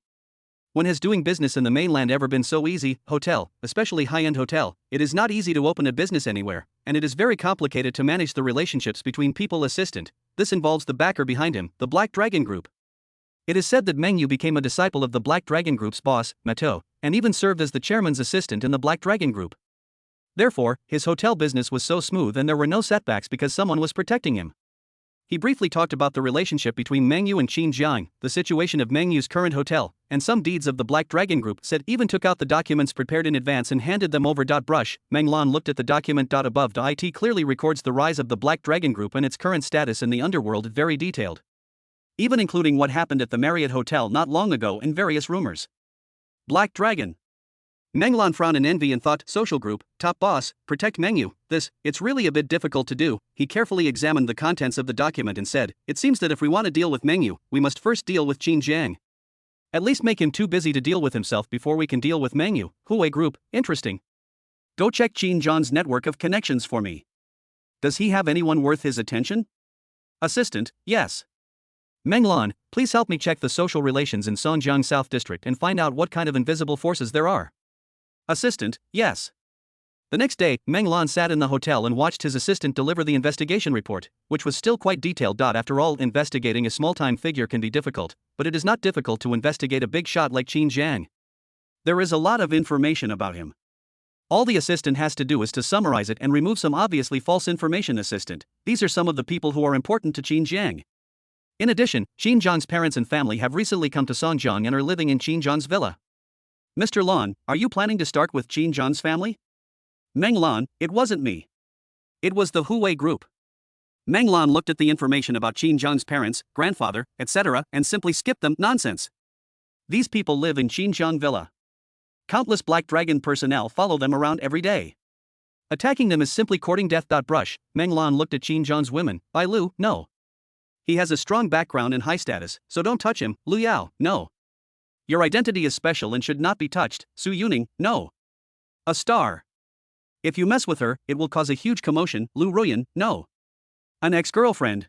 When has doing business in the mainland ever been so easy? Hotel, especially high-end hotel, it is not easy to open a business anywhere, and it is very complicated to manage the relationships between people. Assistant, this involves the backer behind him, the Black Dragon Group. It is said that Meng Yu became a disciple of the Black Dragon Group's boss, Mato, and even served as the chairman's assistant in the Black Dragon Group. Therefore, his hotel business was so smooth and there were no setbacks because someone was protecting him. He briefly talked about the relationship between Meng Yu and Qin Jiang, the situation of Meng Yu's current hotel, and some deeds of the Black Dragon Group. Said even took out the documents prepared in advance and handed them over. Brush, Meng Lan looked at the document. Above, it clearly records the rise of the Black Dragon Group and its current status in the underworld, very detailed. Even including what happened at the Marriott Hotel not long ago and various rumors. Black Dragon. Meng Lan frowned in envy and thought, social group, top boss, protect Meng Yu, it's really a bit difficult to do. He carefully examined the contents of the document and said, it seems that if we want to deal with Meng Yu, we must first deal with Qin Jiang. At least make him too busy to deal with himself before we can deal with Meng Yu. Huawei Group, interesting. Go check Qin Jiang's network of connections for me. Does he have anyone worth his attention? Assistant, yes. Meng Lan, please help me check the social relations in Songjiang South District and find out what kind of invisible forces there are. Assistant, yes. The next day, Meng Lan sat in the hotel and watched his assistant deliver the investigation report, which was still quite detailed. After all, investigating a small-time figure can be difficult, but it is not difficult to investigate a big shot like Qin Jiang. There is a lot of information about him. All the assistant has to do is to summarize it and remove some obviously false information. Assistant, these are some of the people who are important to Qin Jiang. In addition, Qin Jiang's parents and family have recently come to Songjiang and are living in Qin Jiang's villa. Mr. Lan, are you planning to start with Qin Jiang's family? Meng Lan, it wasn't me. It was the Huawei Group. Meng Lan looked at the information about Qin Jiang's parents, grandfather, etc., and simply skipped them. Nonsense. These people live in Qin Jiang Villa. Countless Black Dragon personnel follow them around every day. Attacking them is simply courting death. Brush, Meng Lan looked at Qin Jiang's women. Bai Lu, no. He has a strong background and high status, so don't touch him. Lu Yao, no. Your identity is special and should not be touched. Su Yuning, no. A star. If you mess with her, it will cause a huge commotion. Lu Ruyan, no. An ex-girlfriend.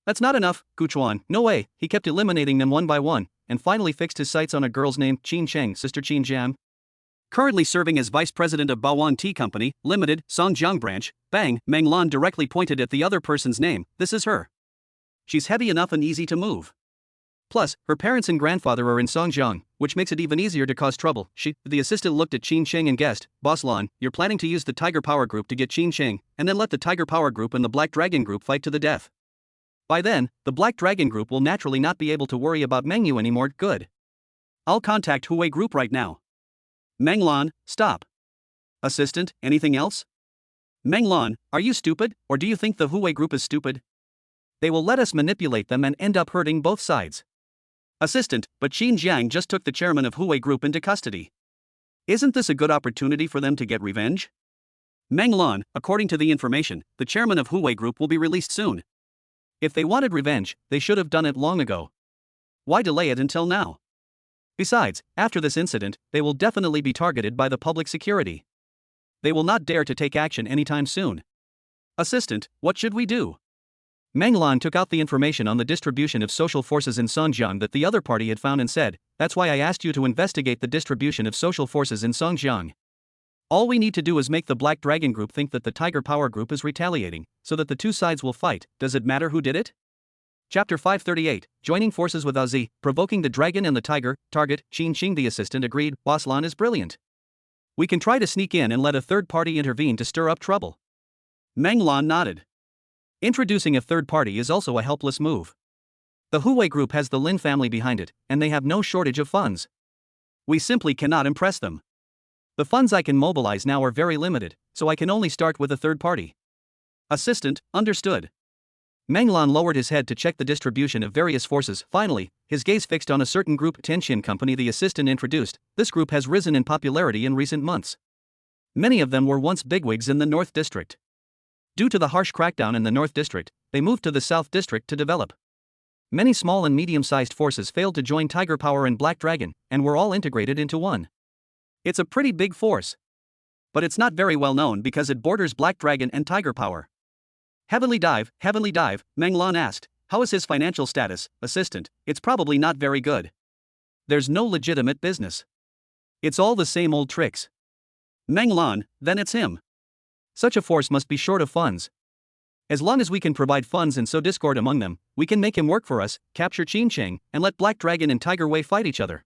That's not enough. Gu Chuan, no way. He kept eliminating them one by one, and finally fixed his sights on a girl's name, Qin Cheng, Sister Qin Jian. Currently serving as vice president of Baoan Tea Company, Limited, Songjiang branch, bang, Meng Lan directly pointed at the other person's name. This is her. She's heavy enough and easy to move. Plus, her parents and grandfather are in Songjiang, which makes it even easier to cause trouble. The assistant looked at Qin Sheng and guessed, Boss Lan, you're planning to use the Tiger Power Group to get Qin Sheng, and then let the Tiger Power Group and the Black Dragon Group fight to the death. By then, the Black Dragon Group will naturally not be able to worry about Meng Yu anymore. Good. I'll contact Huawei Group right now. Meng Lan, stop. Assistant, anything else? Meng Lan, are you stupid, or do you think the Huawei Group is stupid? They will let us manipulate them and end up hurting both sides. Assistant, but Qin Jiang just took the chairman of Huawei Group into custody. Isn't this a good opportunity for them to get revenge? Meng Lan, according to the information, the chairman of Huawei Group will be released soon. If they wanted revenge, they should have done it long ago. Why delay it until now? Besides, after this incident, they will definitely be targeted by the public security. They will not dare to take action anytime soon. Assistant, what should we do? Meng Lan took out the information on the distribution of social forces in Songjiang that the other party had found and said, that's why I asked you to investigate the distribution of social forces in Songjiang. All we need to do is make the Black Dragon Group think that the Tiger Power Group is retaliating, so that the two sides will fight. Does it matter who did it? Chapter 538, Joining Forces with Azi, Provoking the Dragon and the Tiger, Target, Qin Sheng. The assistant agreed, Boss Lan is brilliant. We can try to sneak in and let a third party intervene to stir up trouble. Meng Lan nodded. Introducing a third party is also a helpless move. The Huawei Group has the Lin family behind it, and they have no shortage of funds. We simply cannot impress them. The funds I can mobilize now are very limited, so I can only start with a third party. Assistant, understood. Meng Lan lowered his head to check the distribution of various forces. Finally, his gaze fixed on a certain group. Tianqian Company. The assistant introduced, this group has risen in popularity in recent months. Many of them were once bigwigs in the North District. Due to the harsh crackdown in the North District, they moved to the South District to develop. Many small and medium-sized forces failed to join Tiger Power and Black Dragon, and were all integrated into one. It's a pretty big force. But it's not very well known because it borders Black Dragon and Tiger Power. Heavenly Dive, Meng Lan asked, how is his financial status? Assistant, it's probably not very good. There's no legitimate business. It's all the same old tricks. Meng Lan, then it's him. Such a force must be short of funds. As long as we can provide funds and sow discord among them, we can make him work for us, capture Qin Sheng, and let Black Dragon and Tiger Wei fight each other.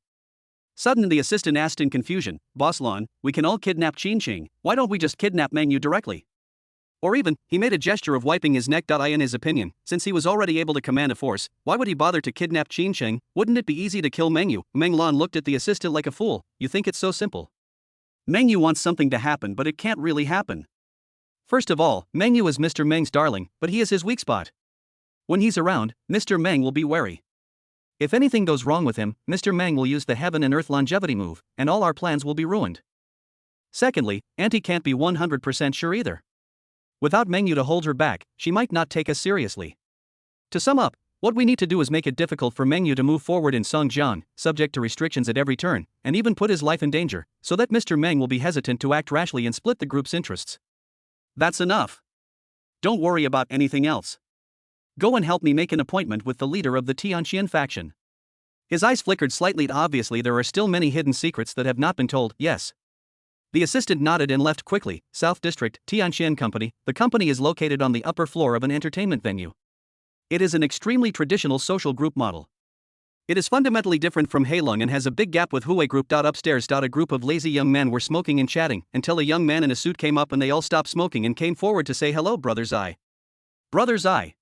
Suddenly the assistant asked in confusion, Boss Lan, we can all kidnap Qin Sheng, why don't we just kidnap Meng Yu directly? Or even, he made a gesture of wiping his neck. In his opinion, since he was already able to command a force, why would he bother to kidnap Qin Sheng? Wouldn't it be easy to kill Meng Yu? Meng Lan looked at the assistant like a fool. You think it's so simple? Meng Yu wants something to happen, but it can't really happen. First of all, Meng Yu is Mr. Meng's darling, but he is his weak spot. When he's around, Mr. Meng will be wary. If anything goes wrong with him, Mr. Meng will use the Heaven and Earth longevity move, and all our plans will be ruined. Secondly, Auntie can't be 100% sure either. Without Meng Yu to hold her back, she might not take us seriously. To sum up, what we need to do is make it difficult for Meng Yu to move forward in Songjiang, subject to restrictions at every turn, and even put his life in danger, so that Mr. Meng will be hesitant to act rashly and split the group's interests. That's enough. Don't worry about anything else. Go and help me make an appointment with the leader of the Tianqian faction. His eyes flickered slightly. Obviously there are still many hidden secrets that have not been told. Yes. The assistant nodded and left quickly. South District, Tianqian Company. The company is located on the upper floor of an entertainment venue. It is an extremely traditional social group model. It is fundamentally different from Heilong and has a big gap with Huawei Group. Upstairs, a group of lazy young men were smoking and chatting, until a young man in a suit came up and they all stopped smoking and came forward to say hello. Brothers Eye. Brothers Eye.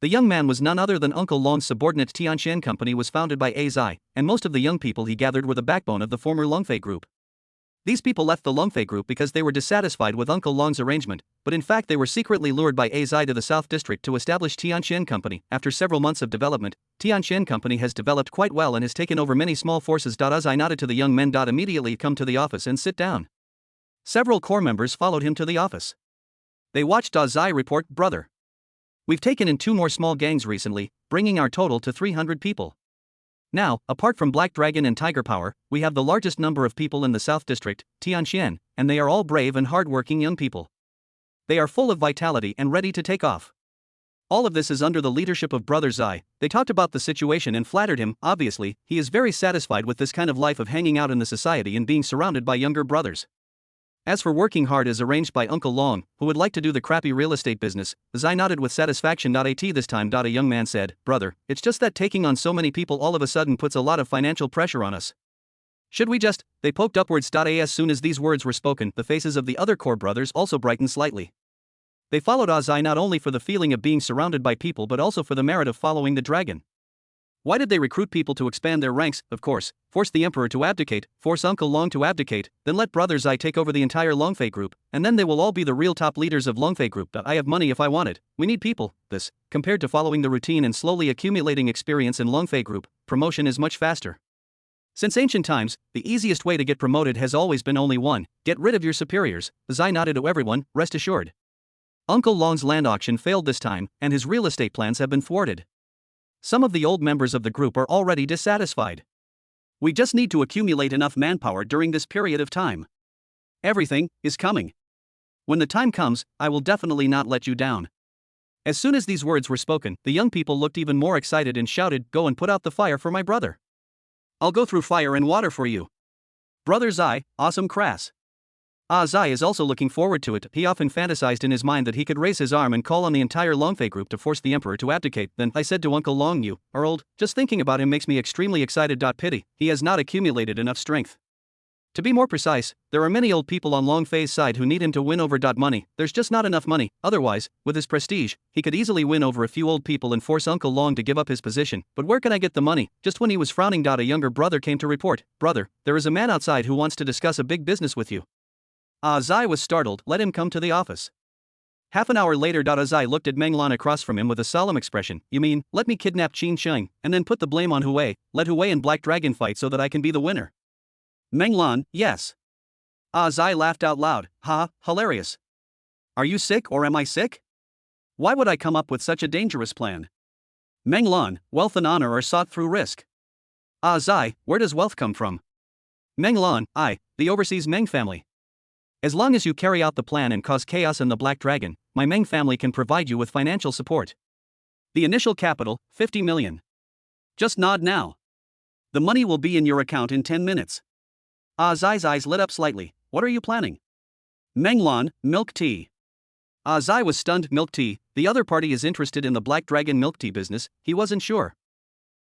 The young man was none other than Uncle Long's subordinate. Tianqian Company was founded by A Zai, and most of the young people he gathered were the backbone of the former Longfei Group. These people left the Longfei Group because they were dissatisfied with Uncle Long's arrangement, but in fact they were secretly lured by A Zai to the South District to establish Tianqian Company. After several months of development, Tianqian Company has developed quite well and has taken over many small forces. As I nodded to the young men. Immediately come to the office and sit down. Several core members followed him to the office. They watched Zai report, brother. We've taken in 2 more small gangs recently, bringing our total to 300 people. Now, apart from Black Dragon and Tiger Power, we have the largest number of people in the South District, Tianqian, and they are all brave and hardworking young people. They are full of vitality and ready to take off. All of this is under the leadership of Brother Zai. They talked about the situation and flattered him. Obviously, he is very satisfied with this kind of life of hanging out in the society and being surrounded by younger brothers. As for working hard as arranged by Uncle Long, who would like to do the crappy real estate business, Zai nodded with satisfaction. At this time, a young man said, "Brother, it's just that taking on so many people all of a sudden puts a lot of financial pressure on us. Should we just..." They poked upwards. As soon as these words were spoken, the faces of the other core brothers also brightened slightly. They followed Azai not only for the feeling of being surrounded by people but also for the merit of following the dragon. Why did they recruit people to expand their ranks? Of course, force the emperor to abdicate, force Uncle Long to abdicate, then let Brother Zai take over the entire Longfei group, and then they will all be the real top leaders of Longfei group. I have money if I want it. We need people. This, compared to following the routine and slowly accumulating experience in Longfei group, promotion is much faster. Since ancient times, the easiest way to get promoted has always been only one: get rid of your superiors. Zai nodded to everyone, rest assured. Uncle Long's land auction failed this time, and his real estate plans have been thwarted. Some of the old members of the group are already dissatisfied. We just need to accumulate enough manpower during this period of time. Everything is coming. When the time comes, I will definitely not let you down. As soon as these words were spoken, the young people looked even more excited and shouted, "Go and put out the fire for my brother. I'll go through fire and water for you. Brother Zai, awesome crass." Zai is also looking forward to it. He often fantasized in his mind that he could raise his arm and call on the entire Longfei group to force the emperor to abdicate. Then I said to Uncle Long, "You are old. Just thinking about him makes me extremely excited. Pity, he has not accumulated enough strength. To be more precise, there are many old people on Longfei's side who need him to win over. Money, there's just not enough money. Otherwise, with his prestige, he could easily win over a few old people and force Uncle Long to give up his position. But where can I get the money?" Just when he was frowning, a younger brother came to report, "Brother, there is a man outside who wants to discuss a big business with you." Zai was startled. "Let him come to the office." Half an hour later, Zai looked at Meng Lan across from him with a solemn expression. "You mean, let me kidnap Qin Sheng, and then put the blame on Hui, let Hui and Black Dragon fight so that I can be the winner?" Meng Lan, yes. Zai laughed out loud. "Ha, hilarious. Are you sick or am I sick? Why would I come up with such a dangerous plan? Meng Lan, wealth and honor are sought through risk." Zai, where does wealth come from? Meng Lan, the overseas Meng family. As long as you carry out the plan and cause chaos in the Black Dragon, my Meng family can provide you with financial support. The initial capital, 50 million. Just nod now. The money will be in your account in 10 minutes. Zai's eyes lit up slightly. What are you planning? Meng Lan, milk tea. Zai was stunned. Milk tea, the other party is interested in the Black Dragon milk tea business. He wasn't sure.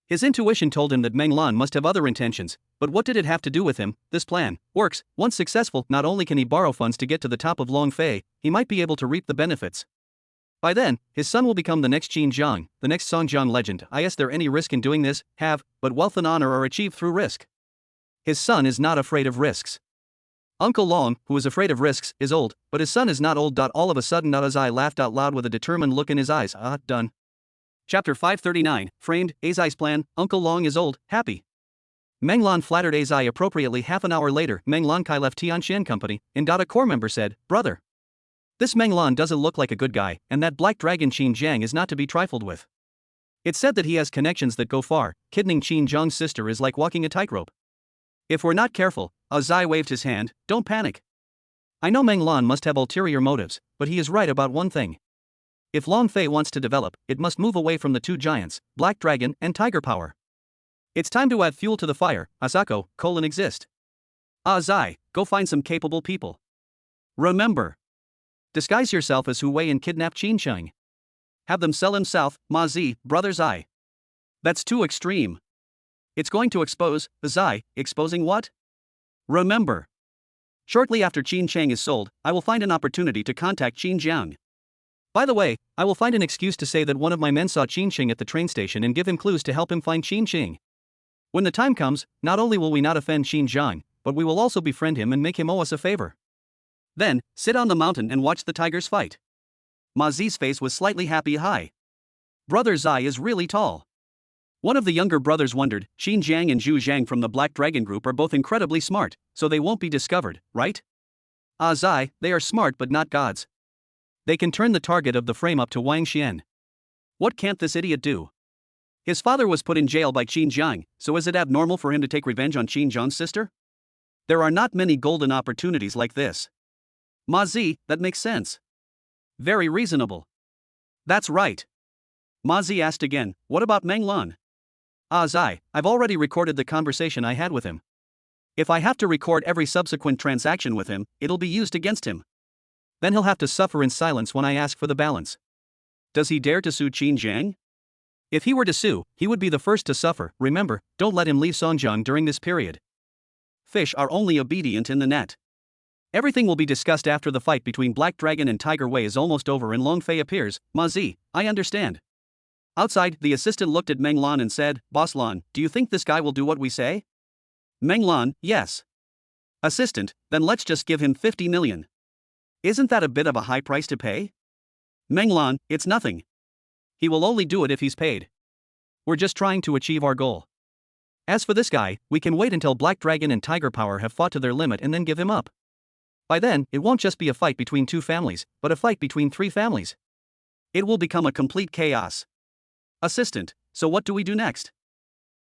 His intuition told him that Meng Lan must have other intentions, but what did it have to do with him? This plan works. Once successful, not only can he borrow funds to get to the top of Longfei, he might be able to reap the benefits. By then, his son will become the next Qin Zhang, the next Songjiang legend. Is there any risk in doing this? But wealth and honor are achieved through risk. His son is not afraid of risks. Uncle Long, who is afraid of risks, is old, but his son is not old. All of a sudden, Zai laughed out loud with a determined look in his eyes. Done. Chapter 539, framed, Azai's plan. Uncle Long is old, happy. Meng Lan flattered Azai appropriately. Half an hour later, Meng Lan Kai left Tianshan Company, and a core member said, "Brother, this Meng Lan doesn't look like a good guy, and that Black Dragon Qin Jiang is not to be trifled with. It's said that he has connections that go far. Kidnapping Qin Zhang's sister is like walking a tightrope. If we're not careful," Azai waved his hand, "don't panic. I know Meng Lan must have ulterior motives, but he is right about one thing. If Longfei wants to develop, it must move away from the two giants, Black Dragon and Tiger Power. It's time to add fuel to the fire. Asako, exist. Zai, go find some capable people. Remember, disguise yourself as Hui and kidnap Qin Sheng. Have them sell him south, Ma Zi, Brother Zai. That's too extreme. It's going to expose Zai. Exposing what? Remember, shortly after Qin Sheng is sold, I will find an opportunity to contact Qin Jiang. By the way, I will find an excuse to say that one of my men saw Qin Sheng at the train station and give him clues to help him find Qin Sheng. When the time comes, not only will we not offend Qin Zhang, but we will also befriend him and make him owe us a favor. Then, sit on the mountain and watch the tigers fight." Ma Zi's face was slightly happy. Brother Zai is really tall. One of the younger brothers wondered. Qin Jiang and Zhu Zhang from the Black Dragon group are both incredibly smart, so they won't be discovered, right? Zai, they are smart but not gods. They can turn the target of the frame up to Wang Xian. What can't this idiot do? His father was put in jail by Qin Jiang, so is it abnormal for him to take revenge on Qin Zhang's sister? There are not many golden opportunities like this. Ma Zi, that makes sense. Very reasonable. That's right. Ma Zi asked again, what about Meng Lan? Ah Zai, I've already recorded the conversation I had with him. If I have to record every subsequent transaction with him, it'll be used against him. Then he'll have to suffer in silence when I ask for the balance. Does he dare to sue Qin Jiang? If he were to sue, he would be the first to suffer. Remember, don't let him leave Songjiang during this period. Fish are only obedient in the net. Everything will be discussed after the fight between Black Dragon and Tiger Wei is almost over and Long Fei appears. Ma Zi, I understand. Outside, the assistant looked at Meng Lan and said, Boss Lan, do you think this guy will do what we say? Meng Lan, yes. Assistant, then let's just give him 50 million. Isn't that a bit of a high price to pay? Meng Lan, it's nothing. He will only do it if he's paid. We're just trying to achieve our goal. As for this guy, we can wait until Black Dragon and Tiger Power have fought to their limit and then give him up. By then, it won't just be a fight between two families, but a fight between three families. It will become a complete chaos. Assistant, so what do we do next?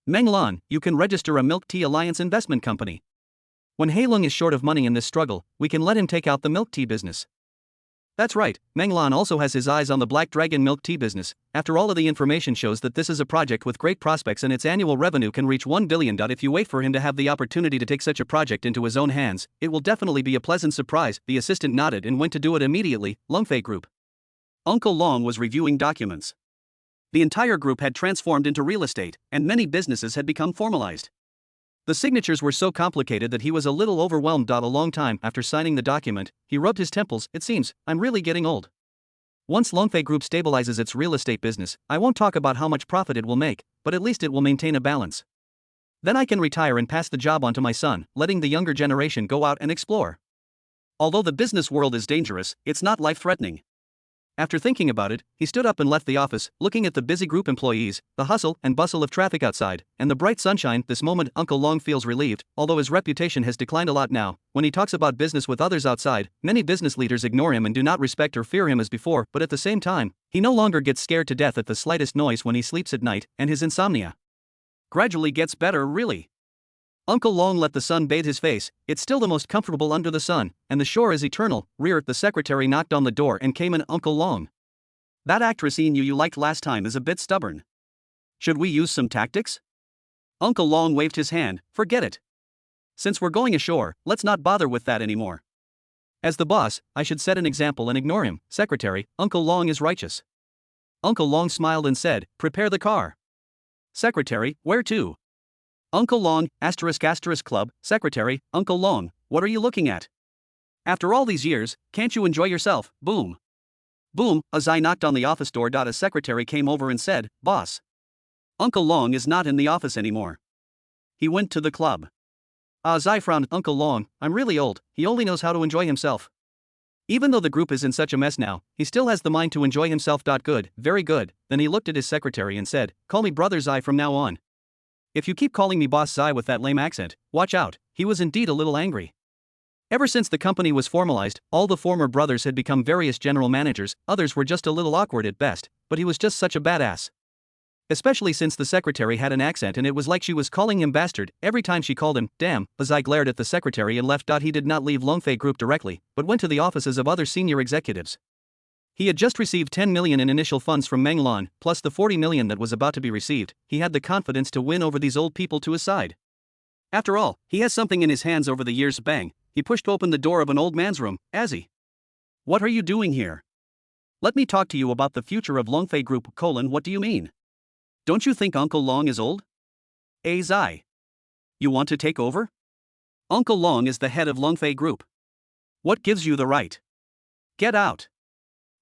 Meng Lan, you can register a Milk Tea Alliance investment company. When Heilung is short of money in this struggle, we can let him take out the milk tea business. That's right, Meng Lan also has his eyes on the Black Dragon milk tea business. After all of the information shows that this is a project with great prospects and its annual revenue can reach 1 billion. If you wait for him to have the opportunity to take such a project into his own hands, it will definitely be a pleasant surprise. The assistant nodded and went to do it immediately. Longfei Group. Uncle Long was reviewing documents. The entire group had transformed into real estate, and many businesses had become formalized. The signatures were so complicated that he was a little overwhelmed. A long time after signing the document, he rubbed his temples. It seems, I'm really getting old. Once Longfei Group stabilizes its real estate business, I won't talk about how much profit it will make, but at least it will maintain a balance. Then I can retire and pass the job on to my son, letting the younger generation go out and explore. Although the business world is dangerous, it's not life-threatening. After thinking about it, he stood up and left the office, looking at the busy group employees, the hustle and bustle of traffic outside, and the bright sunshine. This moment, Uncle Long feels relieved, although his reputation has declined a lot now. When he talks about business with others outside, many business leaders ignore him and do not respect or fear him as before, but at the same time, he no longer gets scared to death at the slightest noise when he sleeps at night, and his insomnia gradually gets better. Really. Uncle Long let the sun bathe his face. It's still the most comfortable under the sun, and the shore is eternal. Rear, the secretary knocked on the door and came in. Uncle Long. That actress you liked last time is a bit stubborn. Should we use some tactics? Uncle Long waved his hand. Forget it. Since we're going ashore, let's not bother with that anymore. As the boss, I should set an example and ignore him. Secretary, Uncle Long is righteous. Uncle Long smiled and said, prepare the car. Secretary, where to? Uncle Long, *** club. Secretary, Uncle Long, what are you looking at? After all these years, can't you enjoy yourself? Boom. Boom, as I knocked on the office door. A secretary came over and said, boss. Uncle Long is not in the office anymore. He went to the club. As I frowned. Uncle Long, I'm really old, he only knows how to enjoy himself. Even though the group is in such a mess now, he still has the mind to enjoy himself. Good, very good. Then he looked at his secretary and said, call me Brother Zai from now on. If you keep calling me Boss Zai with that lame accent, watch out. He was indeed a little angry. Ever since the company was formalized, all the former brothers had become various general managers. Others were just a little awkward at best, but he was just such a badass. Especially since the secretary had an accent and it was like she was calling him bastard every time she called him. Damn. Zai glared at the secretary and left. He did not leave Longfei Group directly, but went to the offices of other senior executives. He had just received 10 million in initial funds from Meng Lan, plus the 40 million that was about to be received. He had the confidence to win over these old people to his side. After all, he has something in his hands. Over the years. Bang, he pushed open the door of an old man's room. Azzy. What are you doing here? Let me talk to you about the future of Longfei Group. What do you mean? Don't you think Uncle Long is old? Zai. You want to take over? Uncle Long is the head of Longfei Group. What gives you the right? Get out.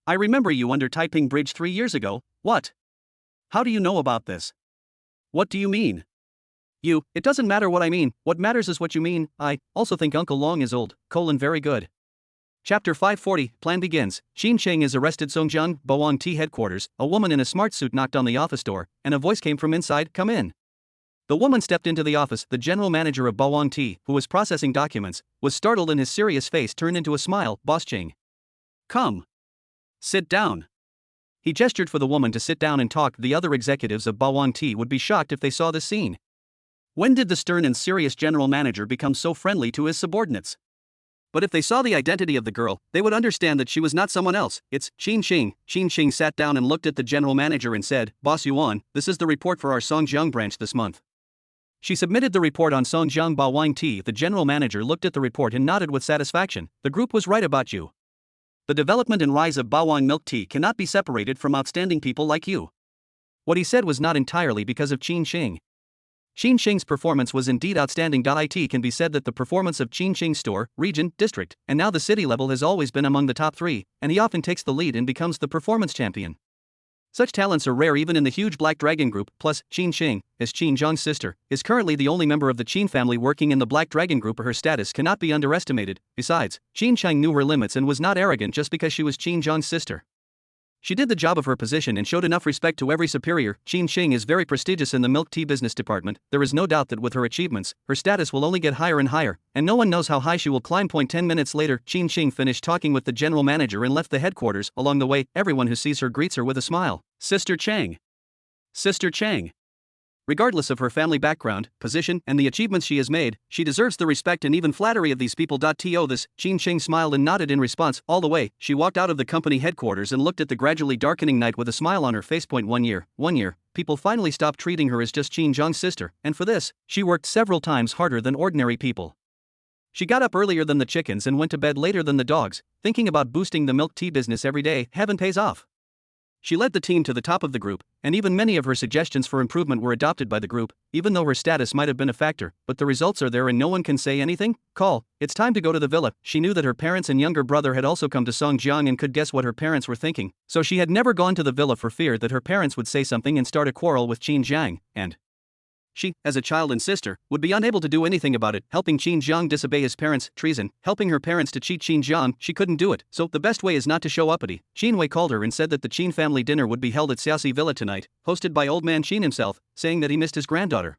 I remember you under Taiping Bridge 3 years ago. What? How do you know about this? What do you mean? It doesn't matter what I mean, what matters is what you mean. I also think Uncle Long is old. Very good. Chapter 540, Plan begins. Xin Cheng is arrested. Songjiang, Boang Tea headquarters. A woman in a smart suit knocked on the office door, and a voice came from inside, come in. The woman stepped into the office. The general manager of Boang Tea, who was processing documents, was startled and his serious face turned into a smile. Boss Cheng. Come. Sit down. He gestured for the woman to sit down and talk. The other executives of Boang Tea would be shocked if they saw this scene. When did the stern and serious general manager become so friendly to his subordinates? But if they saw the identity of the girl, they would understand that she was not someone else. It's Qin Xing. Qin Xing sat down and looked at the general manager and said, "Boss Yuan, this is the report for our Songjiang branch this month." She submitted the report on Songjiang Bawang Tea. The general manager looked at the report and nodded with satisfaction. The group was right about you. The development and rise of Bawang milk tea cannot be separated from outstanding people like you. What he said was not entirely because of Qin Xing. Qin Xing's performance was indeed outstanding. It can be said that the performance of Qin Xing's store, region, district, and now the city level has always been among the top 3, and he often takes the lead and becomes the performance champion. Such talents are rare even in the huge Black Dragon group. Plus, Qin Xing, as Qin Zhang's sister, is currently the only member of the Qin family working in the Black Dragon group. Her status cannot be underestimated. Besides, Qin Zhang knew her limits and was not arrogant just because she was Qin Zhang's sister. She did the job of her position and showed enough respect to every superior. Qin Xing is very prestigious in the milk tea business department. There is no doubt that with her achievements, her status will only get higher and higher, and no one knows how high she will climb. 10 minutes later, Qin Xing finished talking with the general manager and left the headquarters. Along the way, everyone who sees her greets her with a smile. Sister Chang. Sister Chang. Regardless of her family background, position, and the achievements she has made, she deserves the respect and even flattery of these people. This, Qin Xing smiled and nodded in response. All the way, she walked out of the company headquarters and looked at the gradually darkening night with a smile on her face. 1 year, people finally stopped treating her as just Qin Zhang's sister, and for this, she worked several times harder than ordinary people. She got up earlier than the chickens and went to bed later than the dogs, thinking about boosting the milk tea business every day. Heaven pays off. She led the team to the top of the group, and even many of her suggestions for improvement were adopted by the group, even though her status might have been a factor, but the results are there and no one can say anything. It's time to go to the villa. She knew that her parents and younger brother had also come to Songjiang and could guess what her parents were thinking, so she had never gone to the villa for fear that her parents would say something and start a quarrel with Qin Zhang, and she, as a child and sister, would be unable to do anything about it. Helping Qin Zhang disobey his parents, treason. Helping her parents to cheat Qin Zhang, she couldn't do it, so the best way is not to show uppity. Qin Wei called her and said that the Qin family dinner would be held at Xiaoxi Villa tonight, hosted by old man Qin himself, saying that he missed his granddaughter.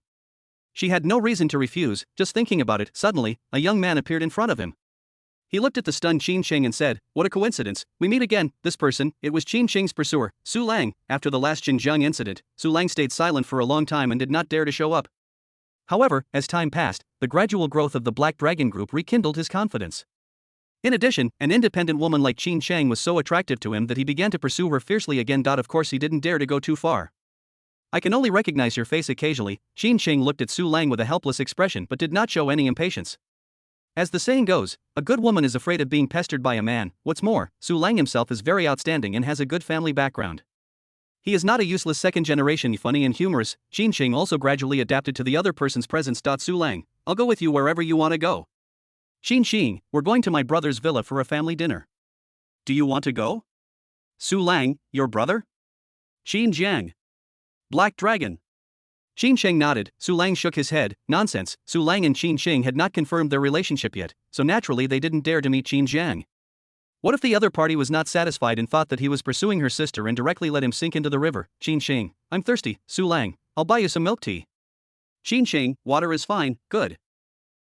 She had no reason to refuse. Just thinking about it, suddenly, a young man appeared in front of him. He looked at the stunned Qin Xing and said, "What a coincidence, we meet again." This person, it was Qin Xing's pursuer, Su Lang. After the last Xinjiang incident, Su Lang stayed silent for a long time and did not dare to show up. However, as time passed, the gradual growth of the Black Dragon group rekindled his confidence. In addition, an independent woman like Qin Shang was so attractive to him that he began to pursue her fiercely again. Of course, he didn't dare to go too far. "I can only recognize your face occasionally." Qin Shang looked at Su Lang with a helpless expression but did not show any impatience. As the saying goes, a good woman is afraid of being pestered by a man. What's more, Su Lang himself is very outstanding and has a good family background. He is not a useless second generation. Funny and humorous, Qin Xing also gradually adapted to the other person's presence. Su Lang, I'll go with you wherever you want to go. Qin Xing, we're going to my brother's villa for a family dinner. Do you want to go? Su Lang, your brother? Qin Jiang. Black Dragon. Qin Sheng nodded. Su Lang shook his head. Nonsense, Su Lang and Qin Xing had not confirmed their relationship yet, so naturally they didn't dare to meet Qin Jiang. What if the other party was not satisfied and thought that he was pursuing her sister and directly let him sink into the river? Qin Xing, I'm thirsty. Su Lang, I'll buy you some milk tea. Qin Xing, water is fine, good.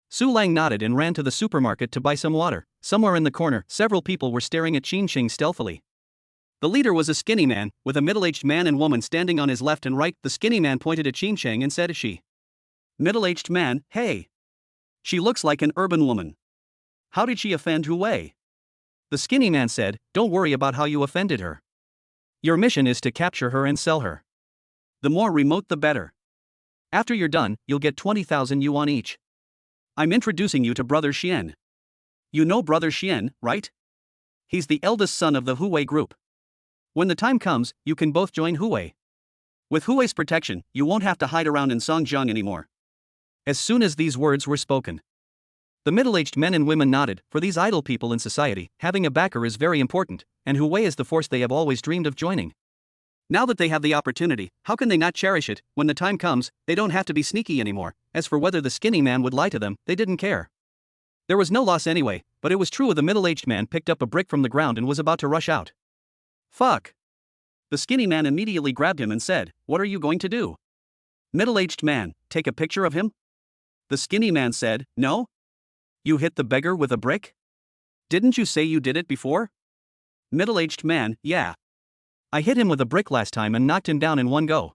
Su Lang nodded and ran to the supermarket to buy some water. Somewhere in the corner, several people were staring at Qin Xing stealthily. The leader was a skinny man, with a middle-aged man and woman standing on his left and right. The skinny man pointed at Qin Xing and said, "She." Middle-aged man, hey. She looks like an urban woman. How did she offend Hu Wei? The skinny man said, "Don't worry about how you offended her. Your mission is to capture her and sell her. The more remote the better. After you're done, you'll get 20,000 yuan each. I'm introducing you to Brother Xian. You know Brother Xian, right? He's the eldest son of the Hu Wei group. When the time comes, you can both join Hu Wei. With Hu Wei's protection, you won't have to hide around in Songjiang anymore." As soon as these words were spoken, the middle-aged men and women nodded. For these idle people in society, having a backer is very important, and Hu Wei is the force they have always dreamed of joining. Now that they have the opportunity, how can they not cherish it? When the time comes, they don't have to be sneaky anymore. As for whether the skinny man would lie to them, they didn't care. There was no loss anyway, but it was true. The middle-aged man picked up a brick from the ground and was about to rush out. "Fuck." The skinny man immediately grabbed him and said, "What are you going to do?" Middle-aged man, take a picture of him? The skinny man said, "No? You hit the beggar with a brick? Didn't you say you did it before?" Middle-aged man, "Yeah. I hit him with a brick last time and knocked him down in one go."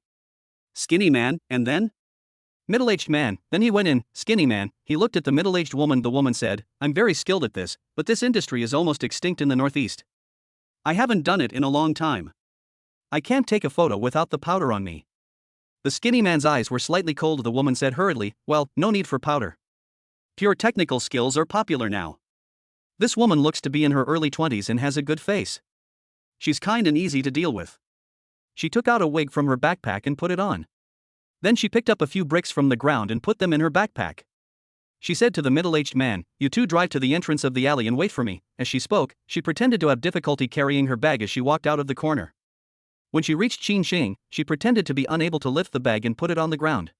Skinny man, and then? Middle-aged man, then he went in, skinny man, he looked at the middle-aged woman. The woman said, I'm very skilled at this, but this industry is almost extinct in the Northeast. I haven't done it in a long time. I can't take a photo without the powder on me. The skinny man's eyes were slightly cold. The woman said hurriedly, well, no need for powder. Pure technical skills are popular now. This woman looks to be in her early 20s and has a good face. She's kind and easy to deal with. She took out a wig from her backpack and put it on. Then she picked up a few bricks from the ground and put them in her backpack. She said to the middle-aged man, you two drive to the entrance of the alley and wait for me. As she spoke, she pretended to have difficulty carrying her bag as she walked out of the corner. When she reached Qin Shing, she pretended to be unable to lift the bag and put it on the ground.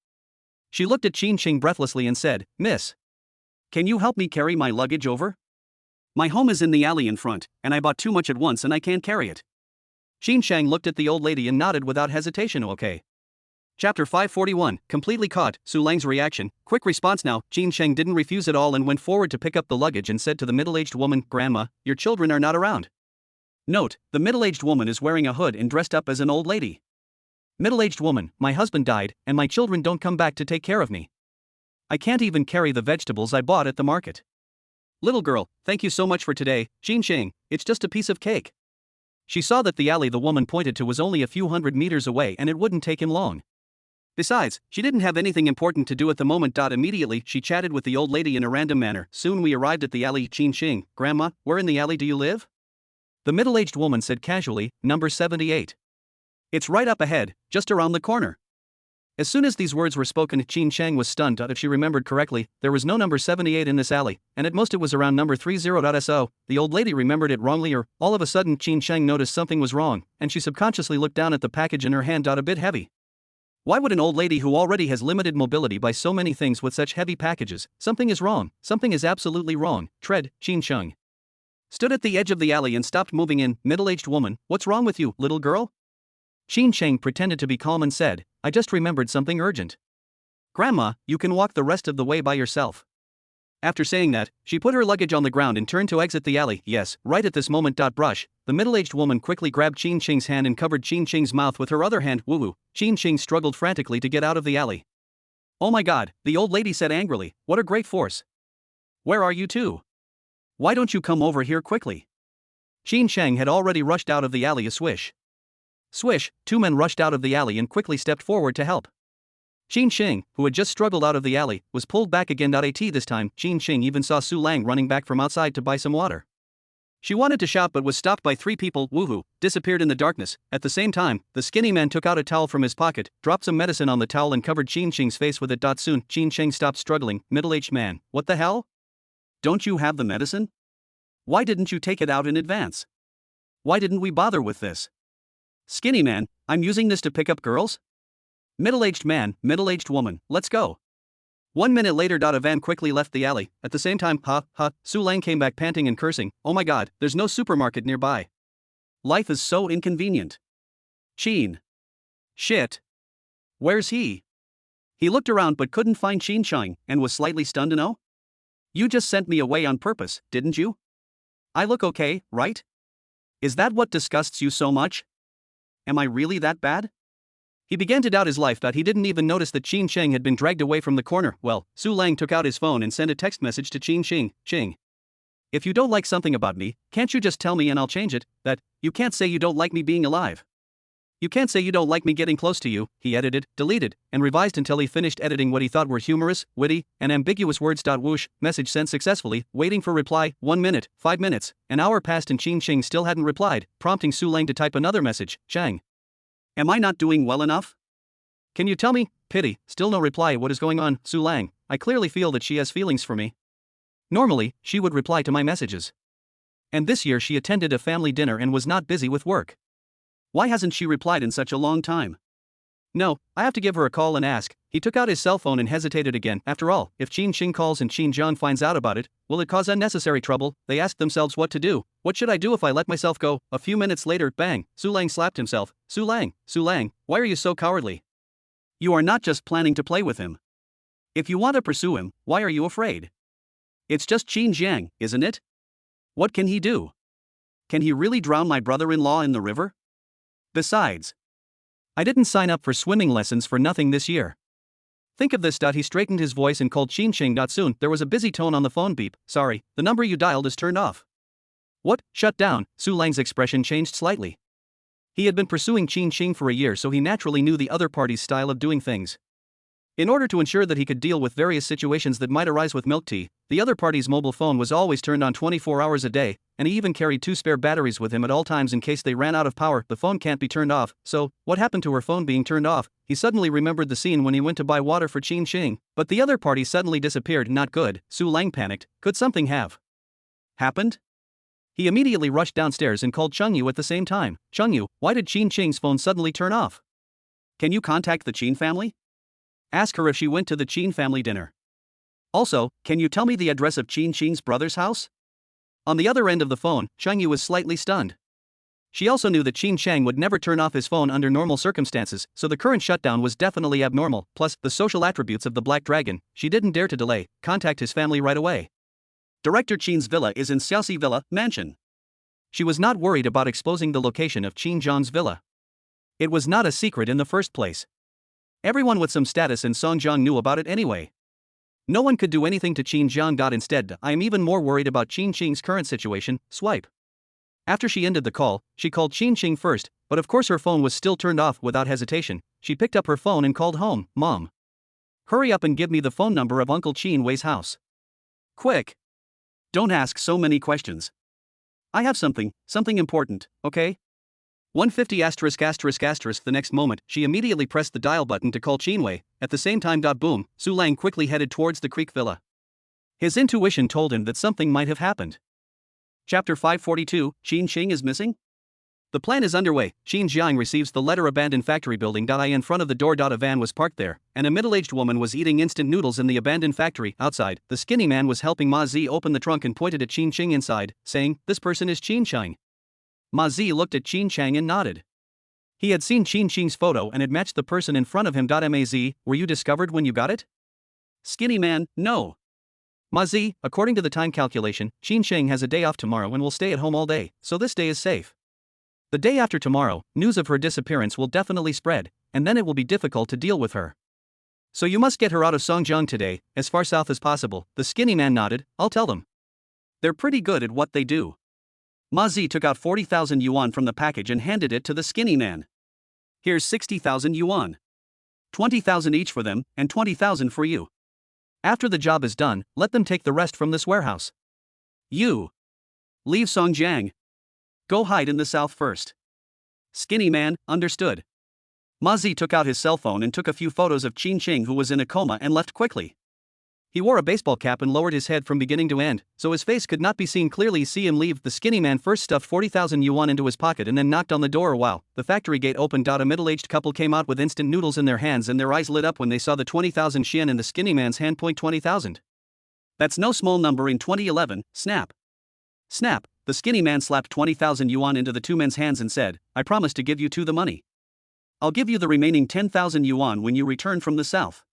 She looked at Qin Shing breathlessly and said, Miss, can you help me carry my luggage over? My home is in the alley in front, and I bought too much at once and I can't carry it. Qin Shang looked at the old lady and nodded without hesitation. Okay. Chapter 541, completely caught. Su Lang's reaction, quick response now. Qin Shang didn't refuse at all and went forward to pick up the luggage and said to the middle-aged woman, Grandma, your children are not around. Note, the middle-aged woman is wearing a hood and dressed up as an old lady. Middle-aged woman, my husband died, and my children don't come back to take care of me. I can't even carry the vegetables I bought at the market. Little girl, thank you so much for today, Qin Shang, it's just a piece of cake. She saw that the alley the woman pointed to was only a few hundred meters away and it wouldn't take him long. Besides, she didn't have anything important to do at the moment. Immediately, she chatted with the old lady in a random manner. Soon we arrived at the alley. Qin Shang, Grandma, where in the alley do you live? The middle-aged woman said casually, number 78. It's right up ahead, just around the corner. As soon as these words were spoken, Qin Shang was stunned. If she remembered correctly, there was no number 78 in this alley, and at most it was around number 30. The old lady remembered it wrongly, or all of a sudden Qin Shang noticed something was wrong, and she subconsciously looked down at the package in her hand. A bit heavy. Why would an old lady who already has limited mobility buy so many things with such heavy packages? Something is wrong, something is absolutely wrong. Tread, Qin Shang stood at the edge of the alley and stopped moving in. Middle-aged woman, what's wrong with you, little girl? Qin Shang pretended to be calm and said, I just remembered something urgent. Grandma, you can walk the rest of the way by yourself. After saying that, she put her luggage on the ground and turned to exit the alley. Yes, right at this moment. Brush. The middle-aged woman quickly grabbed Qin Shang's hand and covered Qin Shang's mouth with her other hand. Woo-woo. Qin Shang struggled frantically to get out of the alley. Oh my god, the old lady said angrily, what a great force. Where are you two? Why don't you come over here quickly? Qin Shang had already rushed out of the alley. A swish. Swish, two men rushed out of the alley and quickly stepped forward to help. Qin Shang, who had just struggled out of the alley, was pulled back again. At this time, Qin Shang even saw Su Lang running back from outside to buy some water. She wanted to shout but was stopped by three people. Woohoo, disappeared in the darkness. At the same time, the skinny man took out a towel from his pocket, dropped some medicine on the towel and covered Qin Shang's face with it. Soon, Qin Shang stopped struggling. Middle-aged man, what the hell? Don't you have the medicine? Why didn't you take it out in advance? Why didn't we bother with this? Skinny man, I'm using this to pick up girls? Middle-aged man, middle-aged woman, let's go. 1 minute later. A van quickly left the alley. At the same time, Su Lang came back panting and cursing, oh my god, there's no supermarket nearby. Life is so inconvenient. Qin. Shit. Where's he? He looked around but couldn't find Qin Shang and was slightly stunned. No? You just sent me away on purpose, didn't you? I look okay, right? Is that what disgusts you so much? Am I really that bad? He began to doubt his life, but he didn't even notice that Qin Shang had been dragged away from the corner. Well, Su Lang took out his phone and sent a text message to Qin Shang. Qing. If you don't like something about me, can't you just tell me and I'll change it? That, you can't say you don't like me being alive. You can't say you don't like me getting close to you. He edited, deleted, and revised until he finished editing what he thought were humorous, witty, and ambiguous words. Whoosh, message sent successfully, waiting for reply. 1 minute, 5 minutes, an hour passed and Qin Shang still hadn't replied, prompting Su Lang to type another message. Shang. Am I not doing well enough? Can you tell me? Pity, still no reply. What is going on, Su Lang? I clearly feel that she has feelings for me. Normally, she would reply to my messages. And this year she attended a family dinner and was not busy with work. Why hasn't she replied in such a long time? No, I have to give her a call and ask. He took out his cell phone and hesitated again. After all, if Qin Shing calls and Qin Zhang finds out about it, will it cause unnecessary trouble? They asked themselves what to do. What should I do if I let myself go? A few minutes later, bang, Su Lang slapped himself. Su Lang, why are you so cowardly? You are not just planning to play with him. If you want to pursue him, why are you afraid? It's just Qin Zhang, isn't it? What can he do? Can he really drown my brother-in-law in the river? Besides, I didn't sign up for swimming lessons for nothing this year. Think of this. He straightened his voice and called Qin Ching. Soon, there was a busy tone on the phone. Beep, sorry, the number you dialed is turned off. What? Shut down? Su Lang's expression changed slightly. He had been pursuing Qin Ching for a year, so he naturally knew the other party's style of doing things. In order to ensure that he could deal with various situations that might arise with milk tea, the other party's mobile phone was always turned on 24 hours a day, and he even carried 2 spare batteries with him at all times in case they ran out of power. The phone can't be turned off, so what happened to her phone being turned off? He suddenly remembered the scene when he went to buy water for Qin Ching, but the other party suddenly disappeared. Not good. Su Lang panicked. Could something have happened? He immediately rushed downstairs and called Chengyu at the same time. Chengyu, why did Qin Ching's phone suddenly turn off? Can you contact the Qin family? Ask her if she went to the Qin family dinner. Also, can you tell me the address of Qin Ching's brother's house? On the other end of the phone, Chengyu was slightly stunned. She also knew that Qin Chang would never turn off his phone under normal circumstances, so the current shutdown was definitely abnormal. Plus, the social attributes of the Black Dragon, she didn't dare to delay. Contact his family right away. Director Qin's villa is in Xiaoxi Villa Mansion. She was not worried about exposing the location of Qin Zhang's villa. It was not a secret in the first place. Everyone with some status in Songjiang knew about it anyway. No one could do anything to Qin Zhang. Instead, I am even more worried about Qin Ching's current situation. Swipe. After she ended the call, she called Qin Ching first, but of course her phone was still turned off. Without hesitation, she picked up her phone and called home. Mom, hurry up and give me the phone number of Uncle Qin Wei's house. Quick. Don't ask so many questions. I have something important, okay? 150 ****. The next moment, she immediately pressed the dial button to call Qin Wei. At the same time, boom, Su Lang quickly headed towards the Creek Villa. His intuition told him that something might have happened. Chapter 542, Qin Ching is missing? The plan is underway. Qin Jiang receives the letter abandoned factory building. In front of the door. A van was parked there, and a middle-aged woman was eating instant noodles in the abandoned factory. Outside, the skinny man was helping Ma Zi open the trunk and pointed at Qin Ching inside, saying, "This person is Qin Chang." Ma Zi looked at Qin Chang and nodded. He had seen Qin Ching's photo and had matched the person in front of him. Maz, were you discovered when you got it? Skinny man, no. Ma Zi, according to the time calculation, Qin Chang has a day off tomorrow and will stay at home all day, so this day is safe. The day after tomorrow, news of her disappearance will definitely spread, and then it will be difficult to deal with her. So you must get her out of Songjiang today, as far south as possible. The skinny man nodded. I'll tell them. They're pretty good at what they do. Ma Zi took out 40,000 yuan from the package and handed it to the skinny man. Here's 60,000 yuan. 20,000 each for them, and 20,000 for you. After the job is done, let them take the rest from this warehouse. You leave Songjiang. Go hide in the south first. Skinny man, understood. Ma Zi took out his cell phone and took a few photos of Qin Ching, who was in a coma, and left quickly. He wore a baseball cap and lowered his head from beginning to end, so his face could not be seen clearly. See him leave. The skinny man first stuffed 40,000 yuan into his pocket and then knocked on the door. Wow, the factory gate opened. A middle-aged couple came out with instant noodles in their hands, and their eyes lit up when they saw the 20,000 yen in the skinny man's hand. 20,000. That's no small number in 2011. Snap. Snap. The skinny man slapped 20,000 yuan into the two men's hands and said, I promise to give you two the money. I'll give you the remaining 10,000 yuan when you return from the south.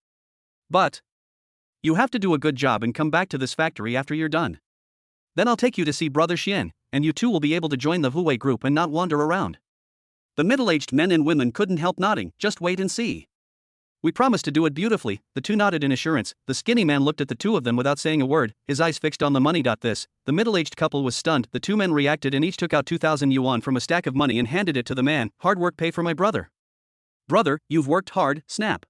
But you have to do a good job and come back to this factory after you're done. Then I'll take you to see Brother Xian, and you two will be able to join the Huwei group and not wander around. The middle-aged men and women couldn't help nodding. Just wait and see. We promise to do it beautifully. The two nodded in assurance. The skinny man looked at the two of them without saying a word, his eyes fixed on the money. The middle-aged couple was stunned. The two men reacted and each took out 2,000 yuan from a stack of money and handed it to the man. Hard work pay for my brother. Brother, you've worked hard. Snap.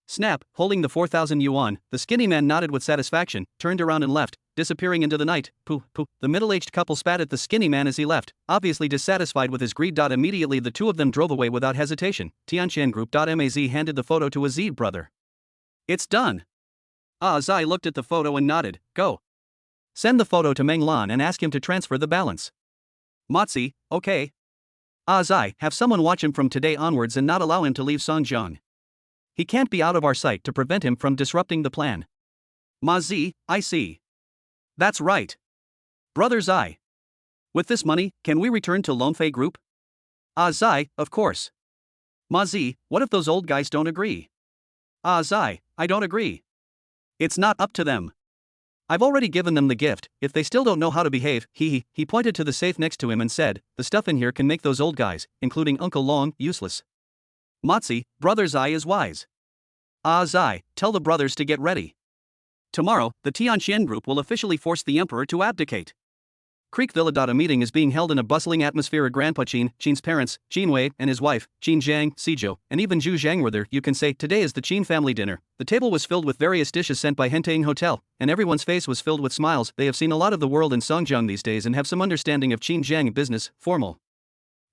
Snap, holding the 4,000 yuan, the skinny man nodded with satisfaction, turned around and left, disappearing into the night. Pooh, pooh. The middle-aged couple spat at the skinny man as he left, obviously dissatisfied with his greed. Immediately the two of them drove away without hesitation. Tianshan Group. Maz handed the photo to Azid brother. It's done. Zai looked at the photo and nodded. Go. Send the photo to Meng Lan and ask him to transfer the balance. Motzi, okay. Zai, have someone watch him from today onwards and not allow him to leave Songjiang. He can't be out of our sight to prevent him from disrupting the plan. Ma Zi, I see. That's right. Brother Zai. With this money, can we return to Lonfei Group? Zai, of course. Ma Zi, what if those old guys don't agree? Zai, I don't agree. It's not up to them. I've already given them the gift. If they still don't know how to behave, he pointed to the safe next to him and said, the stuff in here can make those old guys, including Uncle Long, useless. Motzi, Brother Zai is wise. Ah Zai, tell the brothers to get ready. Tomorrow, the Tianqian group will officially force the emperor to abdicate. Creek Villa. A meeting is being held in a bustling atmosphere. Of Grandpa Qin's parents, Qin Wei and his wife, Qin Zhang, Sizhou, and even Zhu Zhang were there. You can say today is the Qin family dinner. The table was filled with various dishes sent by Henteng Hotel, and everyone's face was filled with smiles. They have seen a lot of the world in Songjiang these days and have some understanding of Qin Zhang business, formal.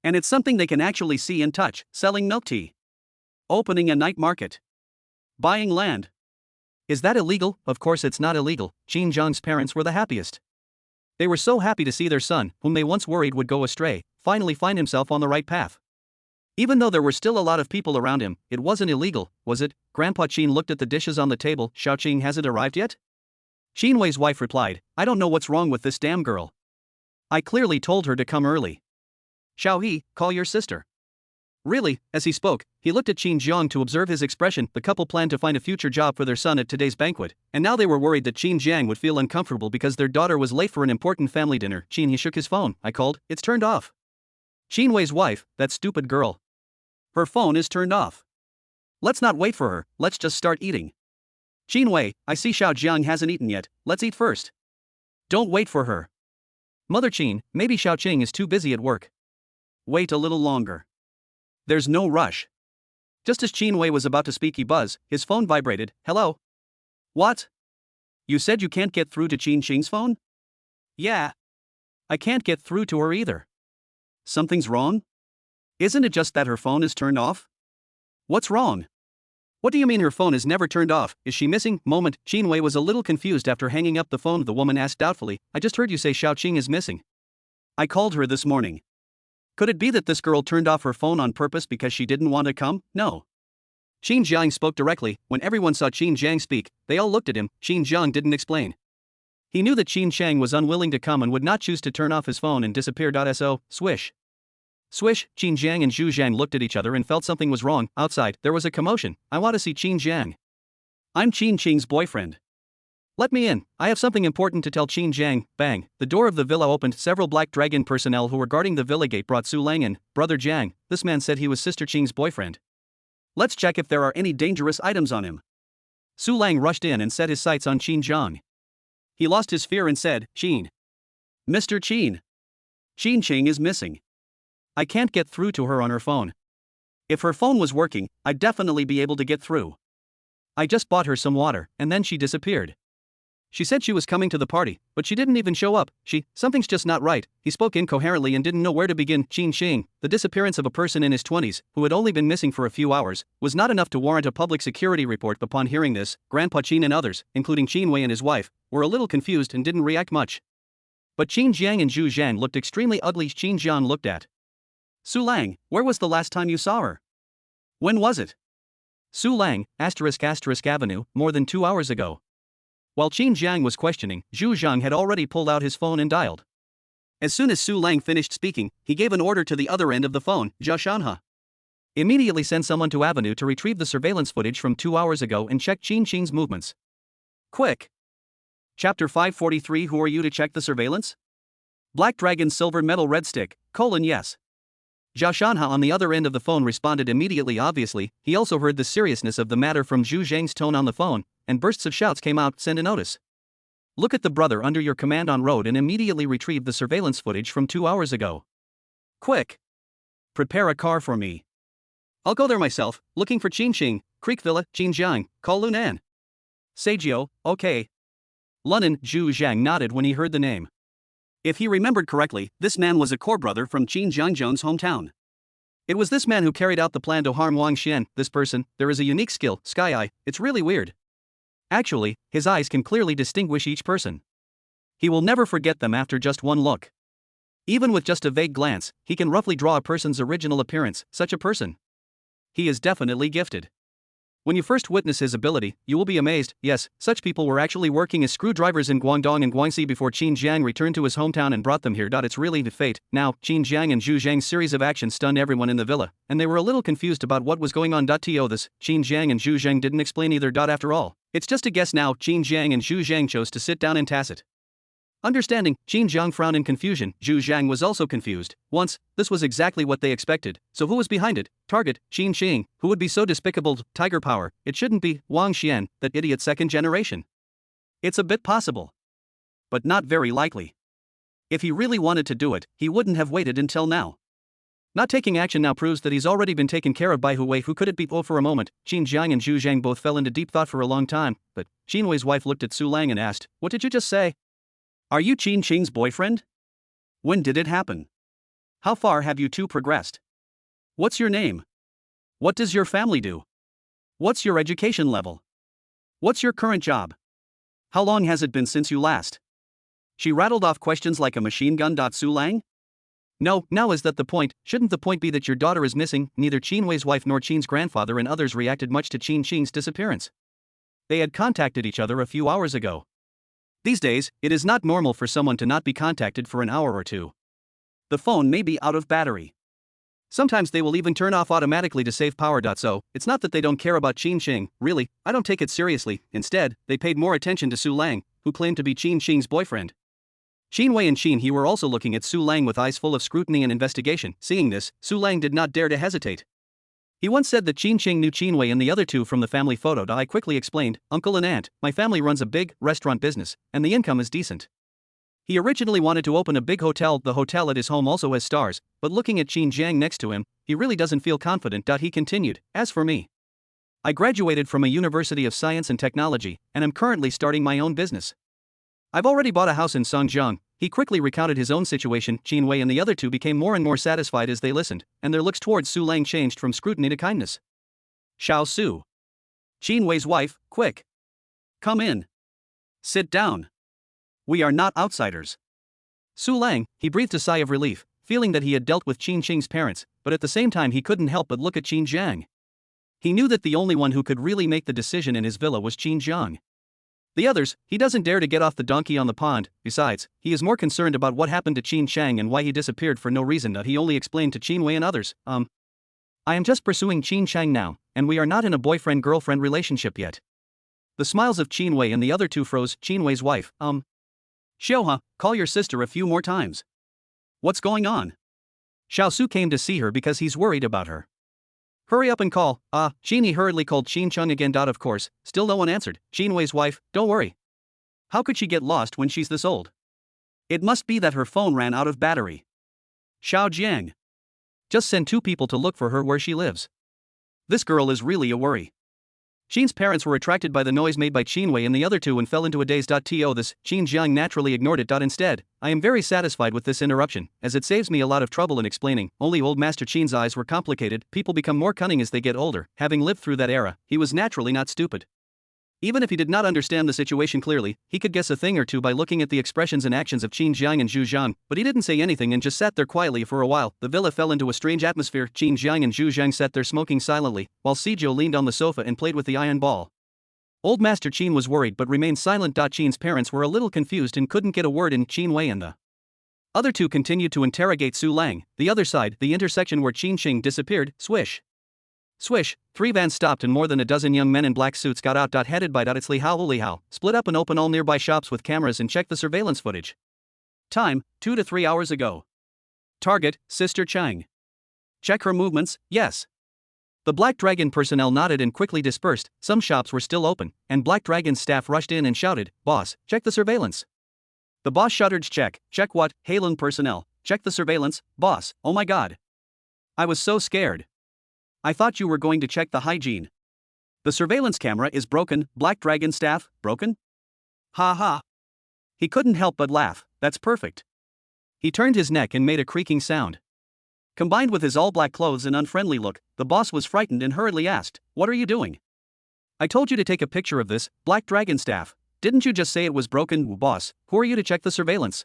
And it's something they can actually see and touch, selling milk tea. Opening a night market. Buying land. Is that illegal? Of course it's not illegal. Qin Zhang's parents were the happiest. They were so happy to see their son, whom they once worried would go astray, finally find himself on the right path. Even though there were still a lot of people around him, it wasn't illegal, was it? Grandpa Qin looked at the dishes on the table. Xiaoqing hasn't arrived yet? Qin Wei's wife replied, I don't know what's wrong with this damn girl. I clearly told her to come early. Xiaohe, call your sister. Really? As he spoke, he looked at Qin Jiang to observe his expression. The couple planned to find a future job for their son at today's banquet, and now they were worried that Qin Jiang would feel uncomfortable because their daughter was late for an important family dinner. Qin, he shook his phone. I called, it's turned off. Qin Wei's wife, that stupid girl. Her phone is turned off. Let's not wait for her, let's just start eating. Qin Wei, I see Xiao Jiang hasn't eaten yet, let's eat first. Don't wait for her. Mother Qin, maybe Xiaoqing is too busy at work. Wait a little longer. There's no rush. Just as Qin Wei was about to speak, he buzzed, his phone vibrated. Hello? What? You said you can't get through to Qin Qing's phone? Yeah. I can't get through to her either. Something's wrong? Isn't it just that her phone is turned off? What's wrong? What do you mean her phone is never turned off? Is she missing? Moment, Qin Wei was a little confused after hanging up the phone. The woman asked doubtfully, I just heard you say Xiaoqing is missing. I called her this morning. Could it be that this girl turned off her phone on purpose because she didn't want to come? No. Qin Jiang spoke directly. When everyone saw Qin Jiang speak, they all looked at him. Qin Jiang didn't explain. He knew that Qin Chang was unwilling to come and would not choose to turn off his phone and disappear. So, swish. Swish, Qin Jiang and Zhu Zhang looked at each other and felt something was wrong. Outside, there was a commotion. I want to see Qin Jiang. I'm Qin Qing's boyfriend. Let me in, I have something important to tell Qin Jiang. Bang, the door of the villa opened. Several Black Dragon personnel who were guarding the villa gate brought Su Lang in. Brother Jiang, this man said he was Sister Qing's boyfriend. Let's check if there are any dangerous items on him. Su Lang rushed in and set his sights on Qin Jiang. He lost his fear and said, Qin. Mr. Qin. Qin Qing is missing. I can't get through to her on her phone. If her phone was working, I'd definitely be able to get through. I just bought her some water, and then she disappeared. She said she was coming to the party, but she didn't even show up. Something's just not right. He spoke incoherently and didn't know where to begin. Qin Qing, the disappearance of a person in his 20s, who had only been missing for a few hours, was not enough to warrant a public security report. Upon hearing this, Grandpa Qin and others, including Qin Wei and his wife, were a little confused and didn't react much. But Qin Jiang and Zhu Zhang looked extremely ugly. Qin Jiang looked at Su Lang, where was the last time you saw her? When was it? Su Lang, *** Avenue, more than 2 hours ago. While Qin Jiang was questioning, Zhu Zhang had already pulled out his phone and dialed. As soon as Su Lang finished speaking, he gave an order to the other end of the phone, Zha Shanha. Immediately send someone to Avenue to retrieve the surveillance footage from 2 hours ago and check Qin Qing's movements. Quick! Chapter 543. Who are you to check the surveillance? Black Dragon Silver Metal Red Stick, yes. Zha Shanha on the other end of the phone responded immediately. Obviously, he also heard the seriousness of the matter from Zhu Zhang's tone on the phone, and bursts of shouts came out. Send a notice. Look at the brother under your command on road and immediately retrieve the surveillance footage from 2 hours ago. Quick! Prepare a car for me. I'll go there myself, looking for Qin Qing, Creek Villa, Qin Jiang, call Lunan. Seijio, okay. Lunan, Zhu Zhang nodded when he heard the name. If he remembered correctly, this man was a core brother from Qin Jiangzhou's hometown. It was this man who carried out the plan to harm Wang Xian. This person, there is a unique skill, Sky Eye, it's really weird. Actually, his eyes can clearly distinguish each person. He will never forget them after just one look. Even with just a vague glance, he can roughly draw a person's original appearance. Such a person. He is definitely gifted. When you first witness his ability, you will be amazed. Yes, such people were actually working as screwdrivers in Guangdong and Guangxi before Qin Jiang returned to his hometown and brought them here. It's really the fate. Now, Qin Jiang and Zhu Zhang's series of actions stunned everyone in the villa, and they were a little confused about what was going on. This, Qin Jiang and Zhu Zhang didn't explain either. After all, it's just a guess now. Qin Jiang and Zhu Zhang chose to sit down in tacit. Understanding, Qin Zhang frowned in confusion. Zhu Zhang was also confused. Once, this was exactly what they expected. So who was behind it? Target, Qin Xing. Who would be so despicable? Tiger power. It shouldn't be Wang Xian, that idiot second generation. It's a bit possible, but not very likely. If he really wanted to do it, he wouldn't have waited until now. Not taking action now proves that he's already been taken care of by Hu Wei. Who could it be? Oh, for a moment, Qin Zhang and Zhu Zhang both fell into deep thought for a long time, but Qin Wei's wife looked at Su Lang and asked, "What did you just say? Are you Qin Qing's boyfriend? When did it happen? How far have you two progressed? What's your name? What does your family do? What's your education level? What's your current job? How long has it been since you last?" She rattled off questions like a machine gun. Su Lang? No, now is that the point? Shouldn't the point be that your daughter is missing? Neither Qin Wei's wife nor Qin's grandfather and others reacted much to Qin Qing's disappearance. They had contacted each other a few hours ago. These days, it is not normal for someone to not be contacted for an hour or two. The phone may be out of battery. Sometimes they will even turn off automatically to save power. So, it's not that they don't care about Qin Qing, really, I don't take it seriously. Instead, they paid more attention to Su Lang, who claimed to be Qin Qing's boyfriend. Qin Wei and Qin He were also looking at Su Lang with eyes full of scrutiny and investigation. Seeing this, Su Lang did not dare to hesitate. He once said that Qin Qing knew Qin Wei and the other two from the family photo. I quickly explained, "Uncle and aunt, my family runs a big restaurant business, and the income is decent." He originally wanted to open a big hotel. The hotel at his home also has stars, but looking at Qin Zhang next to him, he really doesn't feel confident. He continued, "As for me, I graduated from a university of science and technology, and am currently starting my own business. I've already bought a house in Songjiang." He quickly recounted his own situation. Qin Wei and the other two became more and more satisfied as they listened, and their looks towards Su Lang changed from scrutiny to kindness. "Xiao Su. Qin Wei's wife, quick. Come in. Sit down. We are not outsiders." Su Lang, he breathed a sigh of relief, feeling that he had dealt with Qin Qing's parents, but at the same time he couldn't help but look at Qin Zhang. He knew that the only one who could really make the decision in his villa was Qin Zhang. The others, he doesn't dare to get off the donkey on the pond. Besides, he is more concerned about what happened to Qin Chang and why he disappeared for no reason. He only explained to Qin Wei and others, I am just pursuing Qin Chang now, and we are not in a boyfriend-girlfriend relationship yet." The smiles of Qin Wei and the other two froze. Qin Wei's wife, Xiaohe, call your sister a few more times. What's going on? Xiao Su came to see her because he's worried about her. Hurry up and call. Qin hurriedly called Qin Chung again. Of course, still no one answered. Qin Wei's wife, don't worry. How could she get lost when she's this old? It must be that her phone ran out of battery. Xiao Jiang. Just send 2 people to look for her where she lives. This girl is really a worry. Qin's parents were attracted by the noise made by Qin Wei and the other two and fell into a daze. This, Qin Jiang naturally ignored it. Instead, I am very satisfied with this interruption, as it saves me a lot of trouble in explaining. Only old Master Qin's eyes were complicated. People become more cunning as they get older. Having lived through that era, he was naturally not stupid. Even if he did not understand the situation clearly, he could guess a thing or two by looking at the expressions and actions of Qin Jiang and Zhu Zhang, but he didn't say anything and just sat there quietly for a while. The villa fell into a strange atmosphere. Qin Jiang and Zhu Zhang sat there smoking silently, while Sizhou leaned on the sofa and played with the iron ball. Old Master Qin was worried but remained silent. Qin's parents were a little confused and couldn't get a word in. Qin Wei and the other two continued to interrogate Su Lang. The other side, the intersection where Qin Qing disappeared, swish. Swish, 3 vans stopped and more than a dozen young men in black suits got out. Headed by It's Li Hao, split up and open all nearby shops with cameras and check the surveillance footage. Time, 2 to 3 hours ago. Target, Sister Chang. Check her movements, yes. The Black Dragon personnel nodded and quickly dispersed. Some shops were still open, and Black Dragon's staff rushed in and shouted, "Boss, check the surveillance." The boss shuddered. Check what? Heilong personnel, check the surveillance, boss, oh my god. I was so scared. I thought you were going to check the hygiene. The surveillance camera is broken. Black Dragon staff, broken? Ha ha. He couldn't help but laugh. That's perfect. He turned his neck and made a creaking sound. Combined with his all-black clothes and unfriendly look, the boss was frightened and hurriedly asked, "What are you doing?" "I told you to take a picture of this, Black Dragon staff. Didn't you just say it was broken?" "Boss, who are you to check the surveillance?"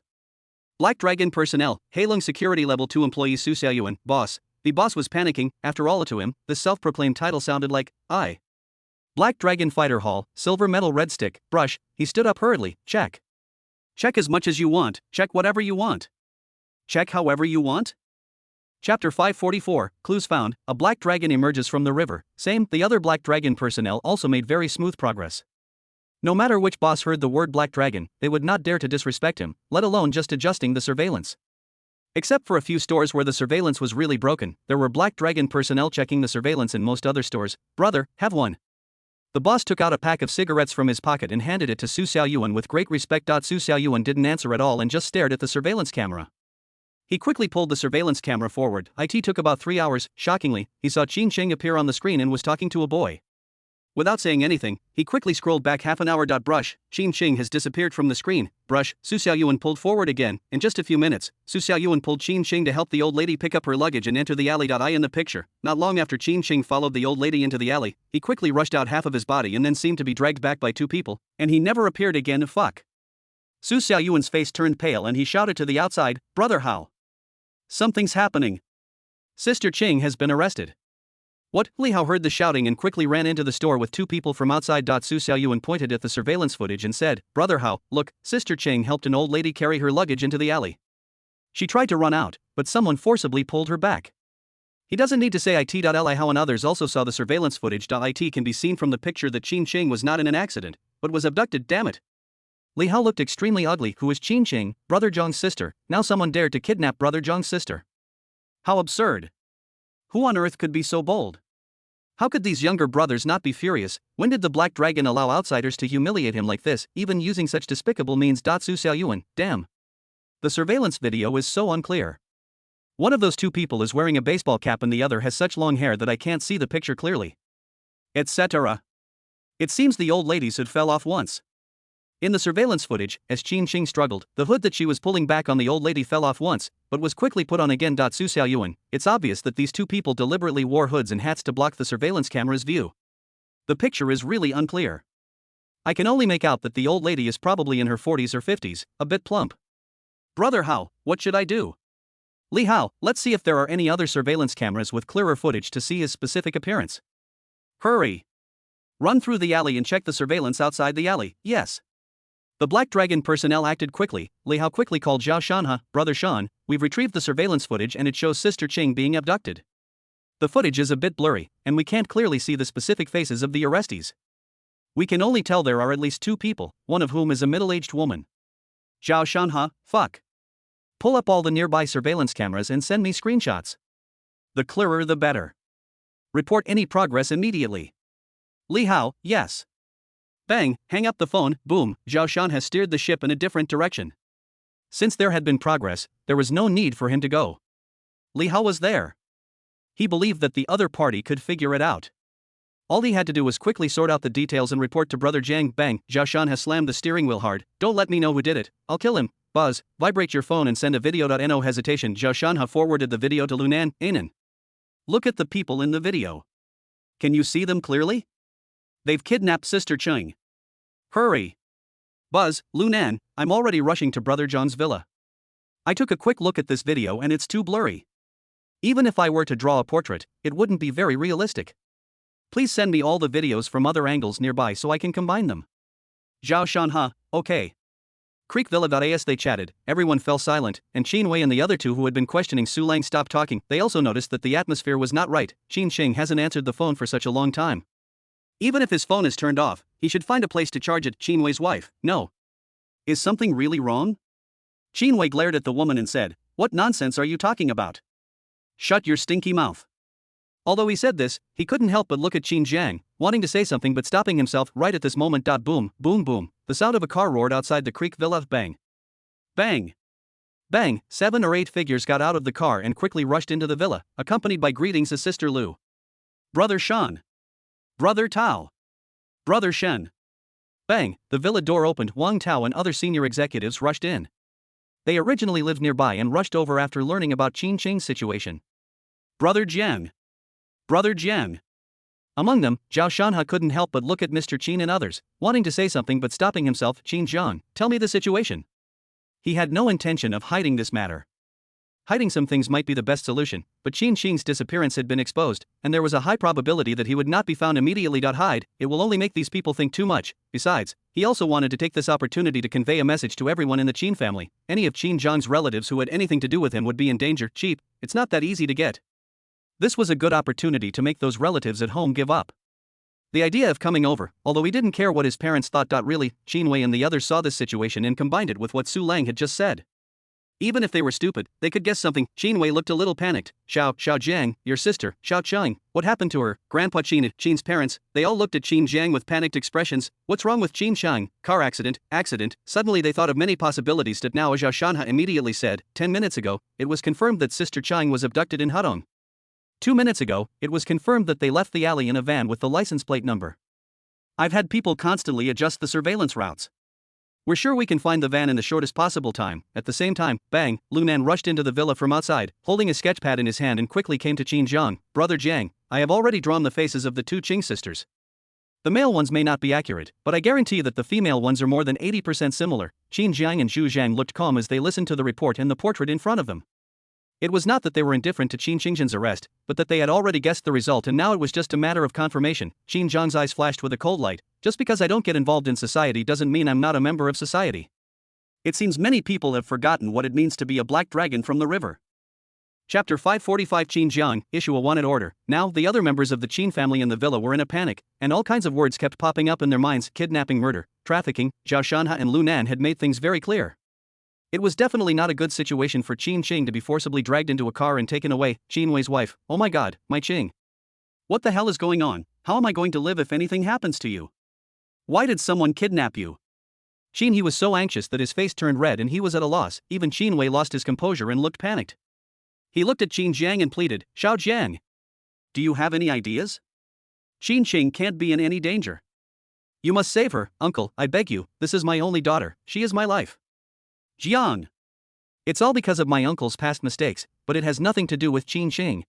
"Black Dragon personnel, Heilong security level 2 employee Su Xiaoyuan." "Boss." The boss was panicking. After all, to him, this self-proclaimed title sounded like, I. Black Dragon Fighter Hall, silver metal red stick, brush. He stood up hurriedly. Check. Check as much as you want, check whatever you want. Check however you want? Chapter 544, Clues Found. A black dragon emerges from the river. The other Black Dragon personnel also made very smooth progress. No matter which boss heard the word Black Dragon, they would not dare to disrespect him, let alone just adjusting the surveillance. Except for a few stores where the surveillance was really broken, there were Black Dragon personnel checking the surveillance in most other stores. Brother, have one. The boss took out a pack of cigarettes from his pocket and handed it to Su Xiaoyuan with great respect. Su Xiaoyuan didn't answer at all and just stared at the surveillance camera. He quickly pulled the surveillance camera forward. It took about 3 hours. Shockingly, he saw Qin Sheng appear on the screen and was talking to a boy. Without saying anything, he quickly scrolled back half an hour. Brush, Qin Sheng has disappeared from the screen. Brush, Su Xiaoyuan pulled forward again. In just a few minutes, Su Xiaoyuan pulled Qin Sheng to help the old lady pick up her luggage and enter the alley. I in the picture. Not long after Qin Sheng followed the old lady into the alley, he quickly rushed out half of his body and then seemed to be dragged back by 2 people, and he never appeared again. Fuck. Su Xiaoyuan's face turned pale and he shouted to the outside, "Brother Hao. Something's happening. Sister Qing has been arrested." What? Li Hao heard the shouting and quickly ran into the store with 2 people from outside. Su Xiaoyuan pointed at the surveillance footage and said, "Brother Hao, look, Sister Qing helped an old lady carry her luggage into the alley. She tried to run out, but someone forcibly pulled her back." He doesn't need to say it. Li Hao and others also saw the surveillance footage. It can be seen from the picture that Qin Sheng was not in an accident, but was abducted. Damn it. Li Hao looked extremely ugly. Who is Qin Sheng, Brother Zhang's sister? Now someone dared to kidnap Brother Zhang's sister. How absurd. Who on earth could be so bold? How could these younger brothers not be furious? When did the Black Dragon allow outsiders to humiliate him like this, even using such despicable means? Su Xiaoyuan, damn. The surveillance video is so unclear. One of those 2 people is wearing a baseball cap and the other has such long hair that I can't see the picture clearly. Etc. It seems the old lady's hood fell off once. In the surveillance footage, as Qin Sheng struggled, the hood that she was pulling back on the old lady fell off once, but was quickly put on again. Su Xiaoyuan, it's obvious that these 2 people deliberately wore hoods and hats to block the surveillance camera's view. The picture is really unclear. I can only make out that the old lady is probably in her 40s or 50s, a bit plump. Brother Hao, what should I do? Li Hao, let's see if there are any other surveillance cameras with clearer footage to see his specific appearance. Hurry. Run through the alley and check the surveillance outside the alley. Yes. The Black Dragon personnel acted quickly. Li Hao quickly called Zhao Shanha, Brother Shan, we've retrieved the surveillance footage and it shows Sister Qing being abducted. The footage is a bit blurry, and we can't clearly see the specific faces of the arrestees. We can only tell there are at least 2 people, one of whom is a middle-aged woman. Zhao Shanha, fuck. Pull up all the nearby surveillance cameras and send me screenshots. The clearer the better. Report any progress immediately. Li Hao, yes. Bang, hang up the phone. Boom, Zhao Shan has steered the ship in a different direction. Since there had been progress, there was no need for him to go. Li Hao was there. He believed that the other party could figure it out. All he had to do was quickly sort out the details and report to Brother Jiang. Bang, Zhao Shan has slammed the steering wheel hard. Don't let me know who did it, I'll kill him. Buzz, vibrate your phone and send a video. No hesitation. Zhao Shanha forwarded the video to Lunan, Anan. Look at the people in the video. Can you see them clearly? They've kidnapped Sister Qing. Hurry. Buzz, Lunan, I'm already rushing to Brother John's villa. I took a quick look at this video and it's too blurry. Even if I were to draw a portrait, it wouldn't be very realistic. Please send me all the videos from other angles nearby so I can combine them. Zhao Shanha, okay. Creek Villa. As they chatted, everyone fell silent, and Qin Wei and the other 2 who had been questioning Su Lang stopped talking. They also noticed that the atmosphere was not right. Qin Sheng hasn't answered the phone for such a long time. Even if his phone is turned off, he should find a place to charge it. Qin Wei's wife, no. Is something really wrong? Qin Wei glared at the woman and said, what nonsense are you talking about? Shut your stinky mouth. Although he said this, he couldn't help but look at Qin Jiang, wanting to say something but stopping himself right at this moment. Boom, boom, boom, the sound of a car roared outside the Creek Villa. Bang. Bang. Bang, 7 or 8 figures got out of the car and quickly rushed into the villa, accompanied by greetings as Sister Lu. Brother Shan. Brother Tao. Brother Shen. Bang, the villa door opened. Wang Tao and other senior executives rushed in. They originally lived nearby and rushed over after learning about Qin Sheng's situation. Brother Jiang. Brother Jiang. Among them, Zhao Shanha couldn't help but look at Mr. Qin and others, wanting to say something but stopping himself. Qin Zhang, tell me the situation. He had no intention of hiding this matter. Hiding some things might be the best solution, but Qin Sheng's disappearance had been exposed, and there was a high probability that he would not be found immediately. Hide, it will only make these people think too much. Besides, he also wanted to take this opportunity to convey a message to everyone in the Qin family. Any of Qin Zhang's relatives who had anything to do with him would be in danger. Cheap, it's not that easy to get. This was a good opportunity to make those relatives at home give up. The idea of coming over, although he didn't care what his parents thought. Really, Qin Wei and the others saw this situation and combined it with what Su Lang had just said. Even if they were stupid, they could guess something. Qin Wei looked a little panicked. Xiao Jiang, your sister, Xiao Qiang, what happened to her? Grandpa Qin's parents, they all looked at Qin Jiang with panicked expressions. What's wrong with Qin Qiang? Car accident. Suddenly they thought of many possibilities. Now Zhao Shanha immediately said, 10 minutes ago, it was confirmed that Sister Qiang was abducted in Hudong. 2 minutes ago, it was confirmed that they left the alley in a van with the license plate number. I've had people constantly adjust the surveillance routes. We're sure we can find the van in the shortest possible time. At the same time, bang, Lunan rushed into the villa from outside, holding a sketchpad in his hand and quickly came to Qin Jiang. Brother Jiang, I have already drawn the faces of the two Qing sisters. The male ones may not be accurate, but I guarantee that the female ones are more than 80% similar. Qin Jiang and Zhu Zhang looked calm as they listened to the report and the portrait in front of them. It was not that they were indifferent to Qin Qingzhen's arrest, but that they had already guessed the result and now it was just a matter of confirmation. Qin Jiang's eyes flashed with a cold light. Just because I don't get involved in society doesn't mean I'm not a member of society. It seems many people have forgotten what it means to be a black dragon from the river. Chapter 545 Qin Jiang, issue a wanted order. Now, the other members of the Qin family in the villa were in a panic, and all kinds of words kept popping up in their minds. Kidnapping, murder, trafficking. Zhao Shanha and Lu Nan had made things very clear. It was definitely not a good situation for Qin Qing to be forcibly dragged into a car and taken away. Qin Wei's wife, oh my god, my Qing. What the hell is going on? How am I going to live if anything happens to you? Why did someone kidnap you? Qin He was so anxious that his face turned red and he was at a loss. Even Qin Wei lost his composure and looked panicked. He looked at Qin Jiang and pleaded, Xiao Jiang. Do you have any ideas? Qin Qing can't be in any danger. You must save her, uncle, I beg you, this is my only daughter, she is my life. Jiang. It's all because of my uncle's past mistakes, but it has nothing to do with Qin Qing.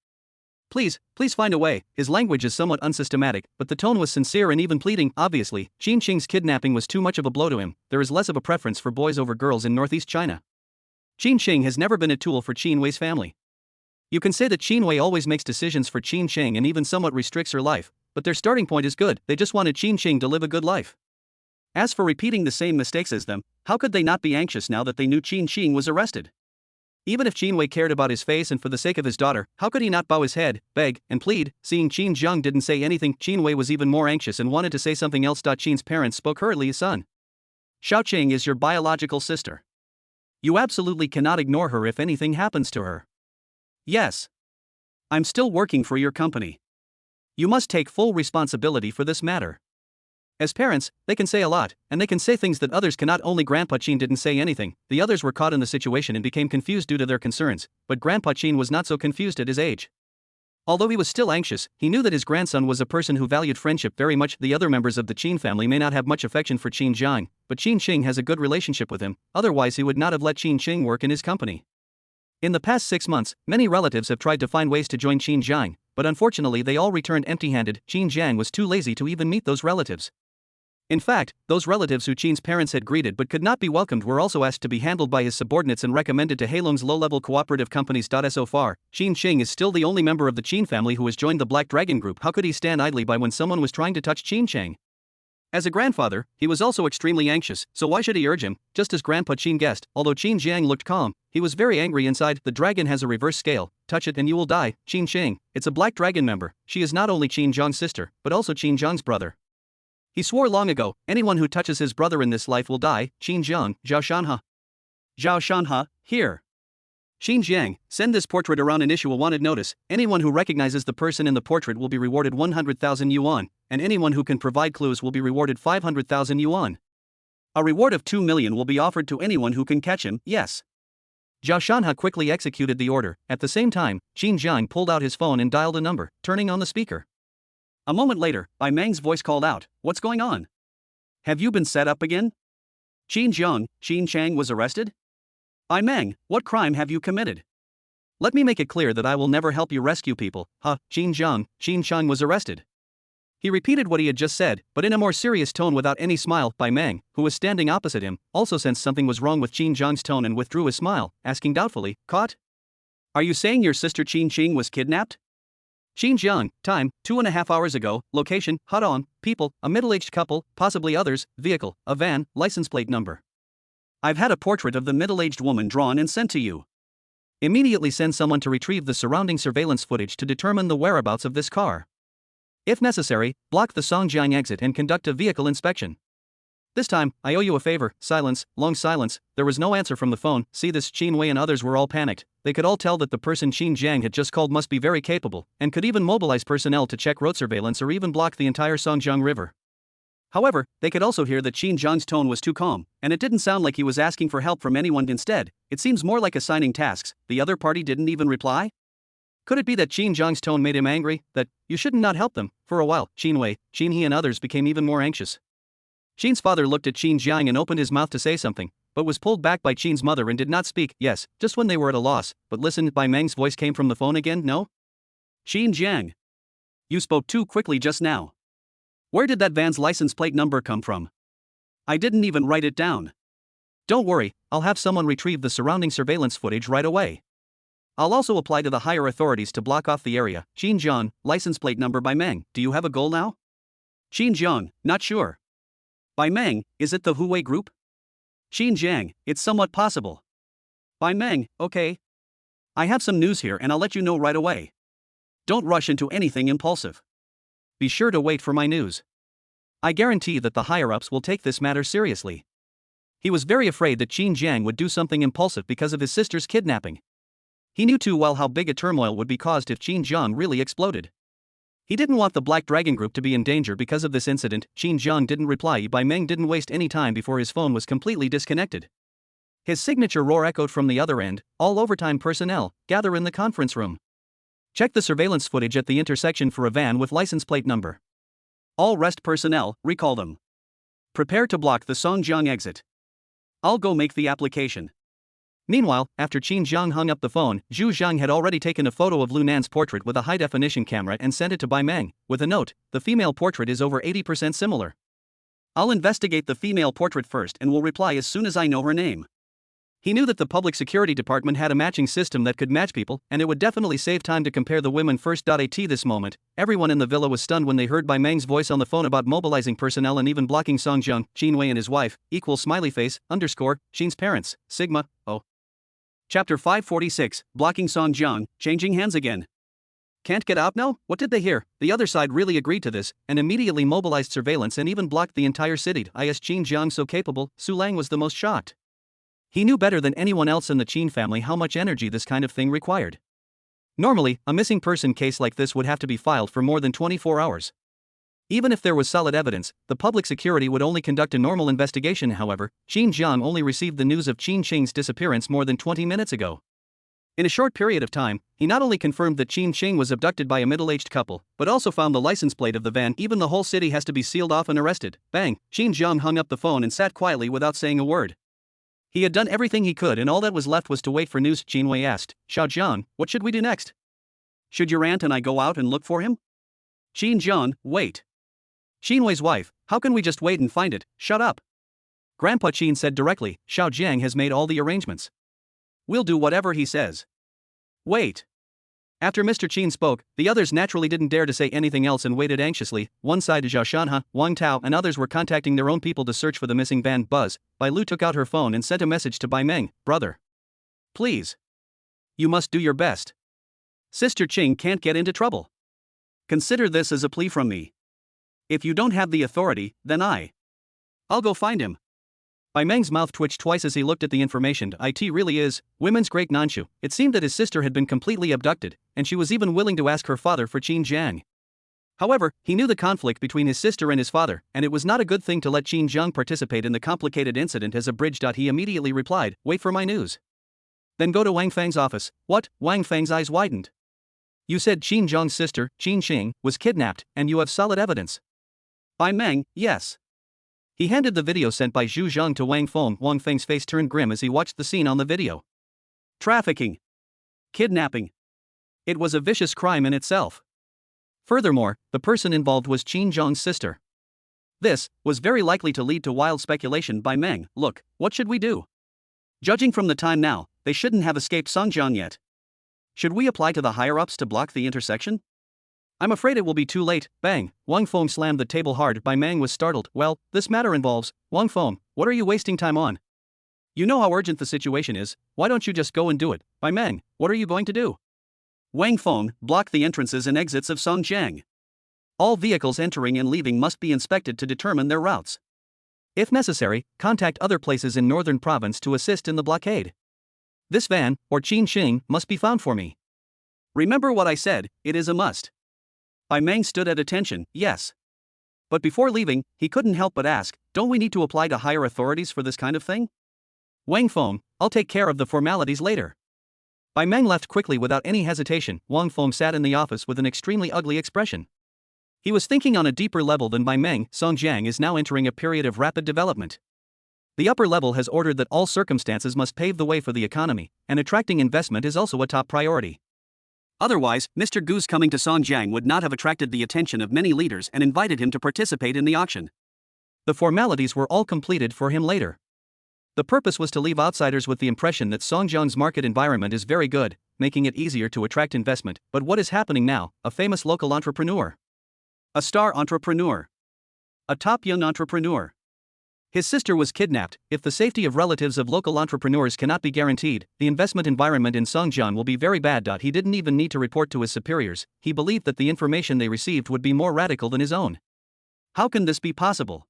Please find a way. His language is somewhat unsystematic, but the tone was sincere and even pleading. Obviously, Qin Qing's kidnapping was too much of a blow to him. There is less of a preference for boys over girls in northeast China. Qin Qing has never been a tool for Qin Wei's family. You can say that Qin Wei always makes decisions for Qin Qing and even somewhat restricts her life, but their starting point is good. They just wanted Qin Qing to live a good life. As for repeating the same mistakes as them, how could they not be anxious now that they knew Qin Qing was arrested? Even if Qin Wei cared about his face and for the sake of his daughter, how could he not bow his head, beg, and plead? Seeing Qin Jiang didn't say anything, Qin Wei was even more anxious and wanted to say something else. Qin's parents spoke hurriedly. Son. Xiao Qing is your biological sister. You absolutely cannot ignore her if anything happens to her. Yes. I'm still working for your company. You must take full responsibility for this matter. As parents, they can say a lot, and they can say things that others cannot. Only Grandpa Qin didn't say anything. The others were caught in the situation and became confused due to their concerns, but Grandpa Qin was not so confused at his age. Although he was still anxious, he knew that his grandson was a person who valued friendship very much. The other members of the Qin family may not have much affection for Qin Jiang, but Qin Qing has a good relationship with him, otherwise he would not have let Qin Qing work in his company. In the past 6 months, many relatives have tried to find ways to join Qin Jiang, but unfortunately they all returned empty-handed. Qin Jiang was too lazy to even meet those relatives. In fact, those relatives who Qin's parents had greeted but could not be welcomed were also asked to be handled by his subordinates and recommended to Heilong's low-level cooperative companies. So far, Qin Qing is still the only member of the Qin family who has joined the Black Dragon Group. How could he stand idly by when someone was trying to touch Qin Qing? As a grandfather, he was also extremely anxious, so why should he urge him? Just as Grandpa Qin guessed, although Qin Jiang looked calm, he was very angry inside. The dragon has a reverse scale, touch it and you will die. Qin Qing, it's a Black Dragon member. She is not only Qin Jiang's sister, but also Qin Jiang's brother. He swore long ago, anyone who touches his brother in this life will die. Qin Jiang, Zhao Shanha. Zhao Shanha, here. Qin Jiang, send this portrait around and issue a wanted notice. Anyone who recognizes the person in the portrait will be rewarded 100,000 yuan, and anyone who can provide clues will be rewarded 500,000 yuan. A reward of 2 million will be offered to anyone who can catch him. Yes. Zhao Shanha quickly executed the order. At the same time, Qin Jiang pulled out his phone and dialed a number, turning on the speaker. A moment later, Bai Meng's voice called out, "What's going on? Have you been set up again? Qin Jiang, Qin Chang was arrested? Bai Meng, what crime have you committed? Let me make it clear that I will never help you rescue people. Qin Jiang, Qin Chang was arrested." He repeated what he had just said, but in a more serious tone without any smile. Bai Meng, who was standing opposite him, also sensed something was wrong with Qin Jiang's tone and withdrew his smile, asking doubtfully, "Caught? Are you saying your sister Qin Qing was kidnapped?" Qin Jiang, time, 2.5 hours ago, location, Hudong, people, a middle-aged couple, possibly others, vehicle, a van, license plate number. I've had a portrait of the middle-aged woman drawn and sent to you. Immediately send someone to retrieve the surrounding surveillance footage to determine the whereabouts of this car. If necessary, block the Songjiang exit and conduct a vehicle inspection. This time, I owe you a favor. Silence, long silence. There was no answer from the phone. See this, Qin Wei and others were all panicked. They could all tell that the person Qin Jiang had just called must be very capable, and could even mobilize personnel to check road surveillance or even block the entire Songjiang River. However, they could also hear that Qin Jiang's tone was too calm, and it didn't sound like he was asking for help from anyone. Instead, it seems more like assigning tasks. The other party didn't even reply? Could it be that Qin Jiang's tone made him angry, that you shouldn't not help them? For a while, Qin Wei, Qin He and others became even more anxious. Qin's father looked at Qin Jiang and opened his mouth to say something, but was pulled back by Qin's mother and did not speak. Yes, just when they were at a loss. But listen, Bai Meng's voice came from the phone again. No? Qin Jiang. You spoke too quickly just now. Where did that van's license plate number come from? I didn't even write it down. Don't worry, I'll have someone retrieve the surrounding surveillance footage right away. I'll also apply to the higher authorities to block off the area. Qin Jiang, license plate number Bai Meng. Do you have a goal now? Qin Jiang, not sure. Bai Meng, is it the Huawei group? Qin Jiang, it's somewhat possible. Bai Meng, okay. I have some news here and I'll let you know right away. Don't rush into anything impulsive. Be sure to wait for my news. I guarantee that the higher-ups will take this matter seriously. He was very afraid that Qin Jiang would do something impulsive because of his sister's kidnapping. He knew too well how big a turmoil would be caused if Qin Jiang really exploded. He didn't want the Black Dragon Group to be in danger because of this incident. Qin Jiang didn't reply. Bai Meng didn't waste any time before his phone was completely disconnected. His signature roar echoed from the other end. All overtime personnel, gather in the conference room. Check the surveillance footage at the intersection for a van with license plate number. All rest personnel, recall them. Prepare to block the Songjiang exit. I'll go make the application. Meanwhile, after Qin Jiang hung up the phone, Zhu Zhang had already taken a photo of Lu Nan's portrait with a high-definition camera and sent it to Bai Meng, with a note: the female portrait is over 80% similar. I'll investigate the female portrait first and will reply as soon as I know her name. He knew that the public security department had a matching system that could match people, and it would definitely save time to compare the women first. At this moment, everyone in the villa was stunned when they heard Bai Meng's voice on the phone about mobilizing personnel and even blocking Songjiang. Qin Wei and his wife, smiley face, Qin's parents, Sigma, oh. Chapter 546, Blocking Songjiang, changing hands again. Can't get out now? What did they hear? The other side really agreed to this, and immediately mobilized surveillance and even blocked the entire city. Is Qin Jiang so capable? Su Lang was the most shocked. He knew better than anyone else in the Qin family how much energy this kind of thing required. Normally, a missing person case like this would have to be filed for more than 24 hours. Even if there was solid evidence, the public security would only conduct a normal investigation. However, Qin Jiang only received the news of Qin Qing's disappearance more than 20 minutes ago. In a short period of time, he not only confirmed that Qin Qing was abducted by a middle-aged couple, but also found the license plate of the van. Even the whole city has to be sealed off and arrested. Bang! Qin Jiang hung up the phone and sat quietly without saying a word. He had done everything he could and all that was left was to wait for news. Qin Wei asked, Xiao Jiang, what should we do next? Should your aunt and I go out and look for him? Qin Jiang, wait. Qin Wei's wife, how can we just wait and find it? Shut up. Grandpa Qin said directly, Xiao Jiang has made all the arrangements. We'll do whatever he says. Wait. After Mr. Qin spoke, the others naturally didn't dare to say anything else and waited anxiously. One side, Zhao Shanha, Wang Tao and others were contacting their own people to search for the missing van. Buzz, Bai Lu took out her phone and sent a message to Bai Meng, brother. Please. You must do your best. Sister Qing can't get into trouble. Consider this as a plea from me. If you don't have the authority, then I'll go find him. Bai Meng's mouth twitched twice as he looked at the information. It really is women's great Nanshu. It seemed that his sister had been completely abducted, and she was even willing to ask her father for Qin Jiang. However, he knew the conflict between his sister and his father, and it was not a good thing to let Qin Jiang participate in the complicated incident as a bridge. He immediately replied, wait for my news. Then go to Wang Feng's office. What? Wang Feng's eyes widened. You said Qin Jiang's sister, Qin Xing, was kidnapped, and you have solid evidence. Bai Meng, yes. He handed the video sent by Zhu Zhang to Wang Feng. Wang Feng's face turned grim as he watched the scene on the video. Trafficking. Kidnapping. It was a vicious crime in itself. Furthermore, the person involved was Qin Jiang's sister. This was very likely to lead to wild speculation. By Meng, look, what should we do? Judging from the time now, they shouldn't have escaped Songjiang yet. Should we apply to the higher-ups to block the intersection? I'm afraid it will be too late. Bang! Wang Feng slammed the table hard. Bai Meng was startled. Well, this matter involves Wang Feng. What are you wasting time on? You know how urgent the situation is. Why don't you just go and do it? Bai Meng, what are you going to do? Wang Feng, block the entrances and exits of Songjiang. All vehicles entering and leaving must be inspected to determine their routes. If necessary, contact other places in northern province to assist in the blockade. This van, or Qin Xing, must be found for me. Remember what I said, it is a must. Bai Meng stood at attention, yes. But before leaving, he couldn't help but ask, don't we need to apply to higher authorities for this kind of thing? Wang Feng, I'll take care of the formalities later. Bai Meng left quickly without any hesitation. Wang Feng sat in the office with an extremely ugly expression. He was thinking on a deeper level than Bai Meng. Songjiang is now entering a period of rapid development. The upper level has ordered that all circumstances must pave the way for the economy, and attracting investment is also a top priority. Otherwise, Mr. Gu's coming to Songjiang would not have attracted the attention of many leaders and invited him to participate in the auction. The formalities were all completed for him later. The purpose was to leave outsiders with the impression that Songjiang's market environment is very good, making it easier to attract investment. But what is happening now? A famous local entrepreneur. A star entrepreneur. A top young entrepreneur. His sister was kidnapped. If the safety of relatives of local entrepreneurs cannot be guaranteed, the investment environment in Songjiang will be very bad. He didn't even need to report to his superiors. He believed that the information they received would be more radical than his own. How can this be possible?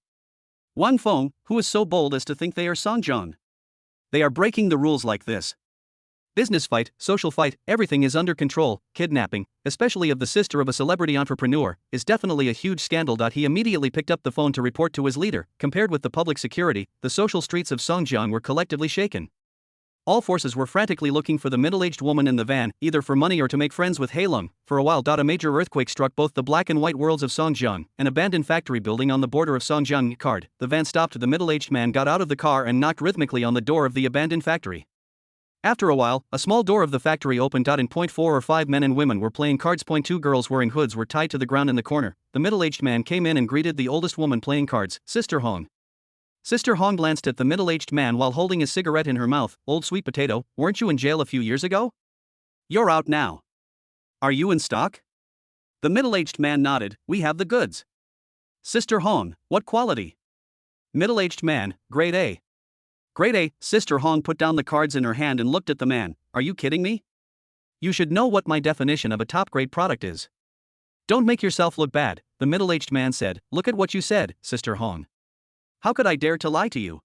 Wang Feng, who is so bold as to think they are Songjiang? They are breaking the rules like this. Business fight, social fight, everything is under control. Kidnapping, especially of the sister of a celebrity entrepreneur, is definitely a huge scandal. He immediately picked up the phone to report to his leader. Compared with the public security, the social streets of Songjiang were collectively shaken. All forces were frantically looking for the middle-aged woman in the van, either for money or to make friends with Heilong. For a while, a major earthquake struck both the black and white worlds of Songjiang. An abandoned factory building on the border of Songjiang card. The van stopped. The middle-aged man got out of the car and knocked rhythmically on the door of the abandoned factory. After a while, a small door of the factory opened. In 4 or 5 men and women were playing cards. 2 girls wearing hoods were tied to the ground in the corner. The middle-aged man came in and greeted the oldest woman playing cards, Sister Hong. Sister Hong glanced at the middle-aged man while holding a cigarette in her mouth. Old sweet potato, weren't you in jail a few years ago? You're out now. Are you in stock? The middle-aged man nodded, we have the goods. Sister Hong, what quality? Middle-aged man, grade A. Grade A. Sister Hong put down the cards in her hand and looked at the man. Are you kidding me? You should know what my definition of a top-grade product is. Don't make yourself look bad, the middle-aged man said. Look at what you said, Sister Hong. How could I dare to lie to you?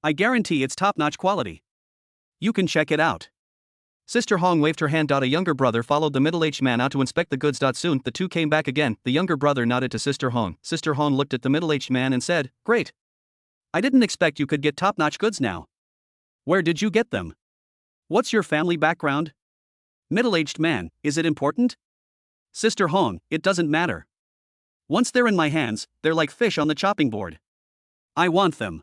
I guarantee it's top-notch quality. You can check it out. Sister Hong waved her hand. A younger brother followed the middle-aged man out to inspect the goods. Soon, the two came back again. The younger brother nodded to Sister Hong. Sister Hong looked at the middle-aged man and said, Great. I didn't expect you could get top-notch goods now. Where did you get them? What's your family background? Middle-aged man, is it important? Sister Hong, it doesn't matter. Once they're in my hands, they're like fish on the chopping board. I want them.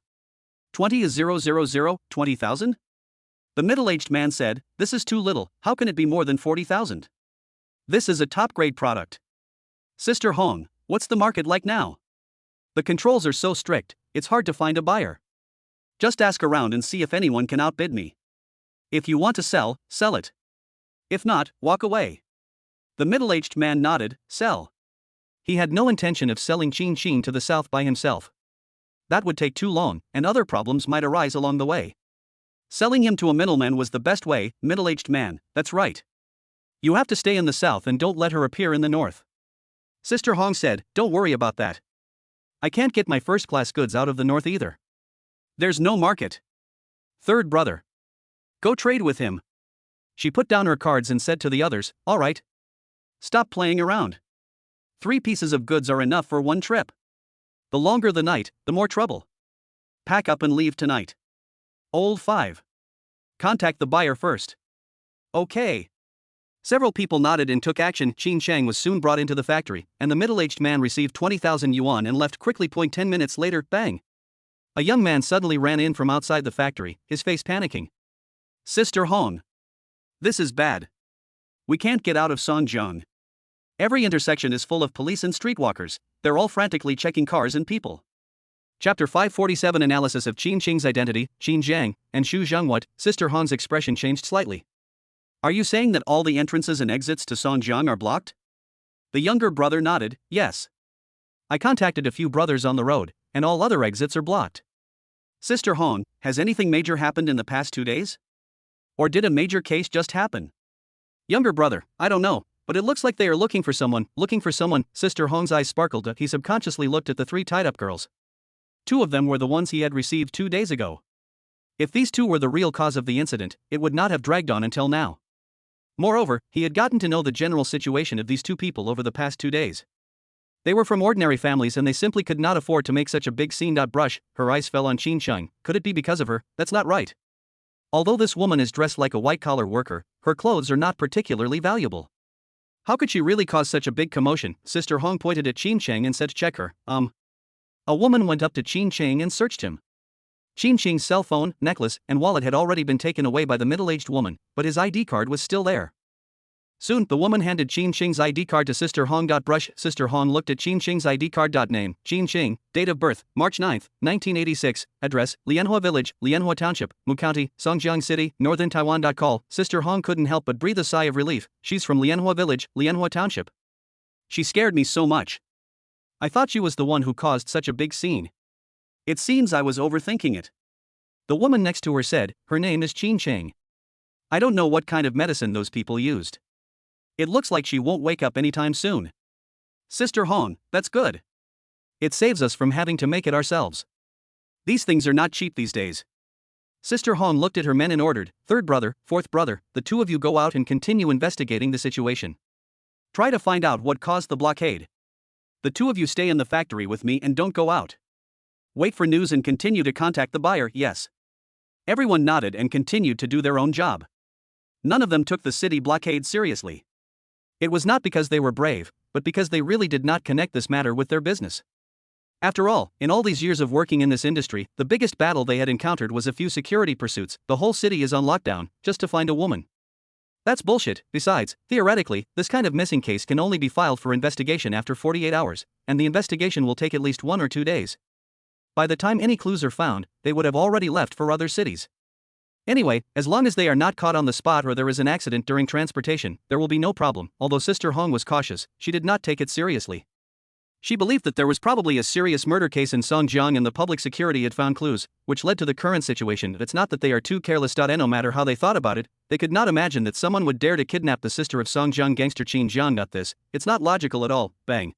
20 is 000, 20,000? The middle-aged man said, this is too little, how can it be more than 40,000? This is a top-grade product. Sister Hong, what's the market like now? The controls are so strict, it's hard to find a buyer. Just ask around and see if anyone can outbid me. If you want to sell, sell it. If not, walk away. The middle-aged man nodded, sell. He had no intention of selling Qin Xing to the south by himself. That would take too long, and other problems might arise along the way. Selling him to a middleman was the best way. Middle-aged man, that's right. You have to stay in the south and don't let her appear in the north. Sister Hong said, don't worry about that. I can't get my first-class goods out of the north either. There's no market. Third brother. Go trade with him. She put down her cards and said to the others, all right. Stop playing around. 3 pieces of goods are enough for 1 trip. The longer the night, the more trouble. Pack up and leave tonight. Old 5. Contact the buyer first. Okay. Several people nodded and took action. Qin Shang was soon brought into the factory, and the middle-aged man received 20,000 yuan and left quickly. 10 minutes later, bang. A young man suddenly ran in from outside the factory, his face panicking. Sister Hong. This is bad. We can't get out of Songjiang. Every intersection is full of police and streetwalkers. They're all frantically checking cars and people. Chapter 547 Analysis of Qin Xing's identity. Qin Zhang and Xu Zhengwat. Sister Hong's expression changed slightly. Are you saying that all the entrances and exits to Songjiang are blocked? The younger brother nodded, yes. I contacted a few brothers on the road, and all other exits are blocked. Sister Hong, has anything major happened in the past 2 days? Or did a major case just happen? Younger brother, I don't know, But it looks like they are looking for someone, Sister Hong's eyes sparkled. He subconsciously looked at the 3 tied-up girls. 2 of them were the ones he had received 2 days ago. If these 2 were the real cause of the incident, it would not have dragged on until now. Moreover, he had gotten to know the general situation of these 2 people over the past 2 days. They were from ordinary families and they simply could not afford to make such a big scene. Brush, her eyes fell on Qin Sheng. Could it be because of her? That's not right. Although this woman is dressed like a white-collar worker, her clothes are not particularly valuable. How could she really cause such a big commotion? Sister Hong pointed at Qin Sheng and said, check her. A woman went up to Qin Sheng and searched him. Qin Sheng's cell phone, necklace, and wallet had already been taken away by the middle-aged woman, but his ID card was still there. Soon, the woman handed Qin Sheng's ID card to Sister Hong. Brush, Sister Hong looked at Qin Sheng's ID card. Name, Qin Sheng, date of birth, March 9, 1986, address, Lianhua Village, Lianhua Township, Mu County, Songjiang City, Northern Taiwan. Call, Sister Hong couldn't help but breathe a sigh of relief. She's from Lianhua Village, Lianhua Township. She scared me so much. I thought she was the one who caused such a big scene. It seems I was overthinking it. The woman next to her said, her name is Qin Sheng. I don't know what kind of medicine those people used. It looks like she won't wake up anytime soon. Sister Hong, that's good. It saves us from having to make it ourselves. These things are not cheap these days. Sister Hong looked at her men and ordered, 3rd brother, 4th brother, the 2 of you go out and continue investigating the situation. Try to find out what caused the blockade. The 2 of you stay in the factory with me and don't go out. Wait for news and continue to contact the buyer. Yes. Everyone nodded and continued to do their own job. None of them took the city blockade seriously. It was not because they were brave, but because they really did not connect this matter with their business. After all, in all these years of working in this industry, the biggest battle they had encountered was a few security pursuits. The whole city is on lockdown, just to find a woman. That's bullshit. Besides, theoretically, this kind of missing case can only be filed for investigation after 48 hours, and the investigation will take at least 1 or 2 days. By the time any clues are found, they would have already left for other cities. Anyway, as long as they are not caught on the spot or there is an accident during transportation, there will be no problem. Although Sister Hong was cautious, she did not take it seriously. She believed that there was probably a serious murder case in Songjiang and the public security had found clues, which led to the current situation. It's not that they are too careless. No matter how they thought about it, they could not imagine that someone would dare to kidnap the sister of Songjiang gangster Qin Jiang. It's not logical at all. Bang.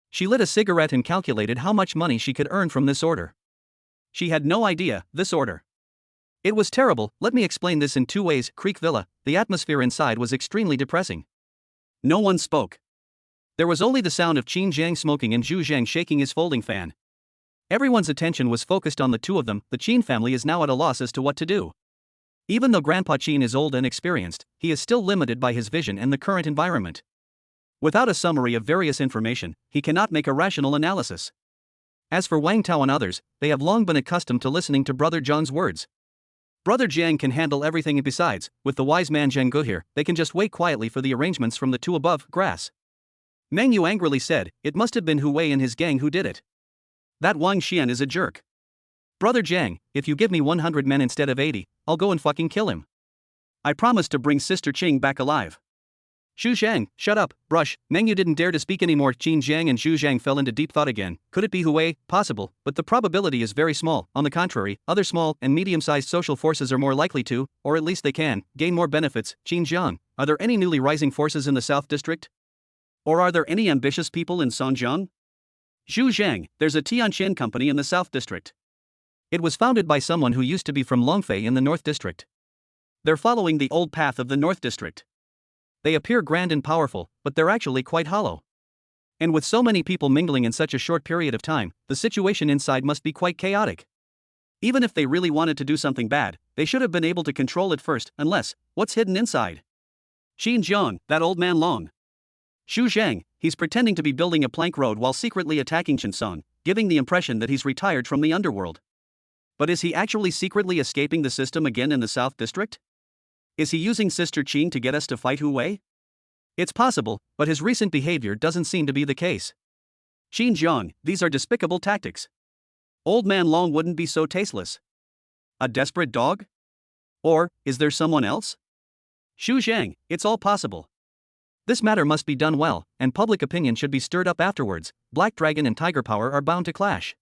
She lit a cigarette and calculated how much money she could earn from this order. She had no idea, this order. It was terrible. Let me explain this in 2 ways. Creek Villa, the atmosphere inside was extremely depressing. No one spoke. There was only the sound of Qin Jiang smoking and Zhu Zhang shaking his folding fan. Everyone's attention was focused on the 2 of them. The Qin family is now at a loss as to what to do. Even though Grandpa Qin is old and experienced, he is still limited by his vision and the current environment. Without a summary of various information, he cannot make a rational analysis. As for Wang Tao and others, they have long been accustomed to listening to Brother Zhang's words. Brother Jiang can handle everything, and besides, with the wise man Zheng Gu here, they can just wait quietly for the arrangements from the 2 above. Grass. Meng Yu angrily said, it must have been Hu Wei and his gang who did it. That Wang Xian is a jerk. Brother Jiang, if you give me 100 men instead of 80, I'll go and fucking kill him. I promise to bring Sister Qing back alive. Xu Zhang, shut up. Brush, Meng Yu didn't dare to speak anymore. Qin Jiang and Xu Zhang fell into deep thought again. Could it be Hu Wei? Possible, but the probability is very small. On the contrary, other small and medium-sized social forces are more likely to, or at least they can, gain more benefits. Qin Jiang, are there any newly rising forces in the South District? Or are there any ambitious people in Songjiang? Xu Zhang, there's a Tianqian company in the South District. It was founded by someone who used to be from Longfei in the North District. They're following the old path of the North District. They appear grand and powerful, but they're actually quite hollow. And with so many people mingling in such a short period of time, the situation inside must be quite chaotic. Even if they really wanted to do something bad, they should have been able to control it first, unless, what's hidden inside? Qin Jiang, that old man Long. Xu Zhang, he's pretending to be building a plank road while secretly attacking Qinsong, giving the impression that he's retired from the underworld. But is he actually secretly escaping the system again in the South District? Is he using Sister Qing to get us to fight Hu Wei? It's possible, but his recent behavior doesn't seem to be the case. Qin Jiang, these are despicable tactics. Old man Long wouldn't be so tasteless. A desperate dog? Or, is there someone else? Xu Zhang, it's all possible. This matter must be done well, and public opinion should be stirred up afterwards. Black Dragon and Tiger Power are bound to clash.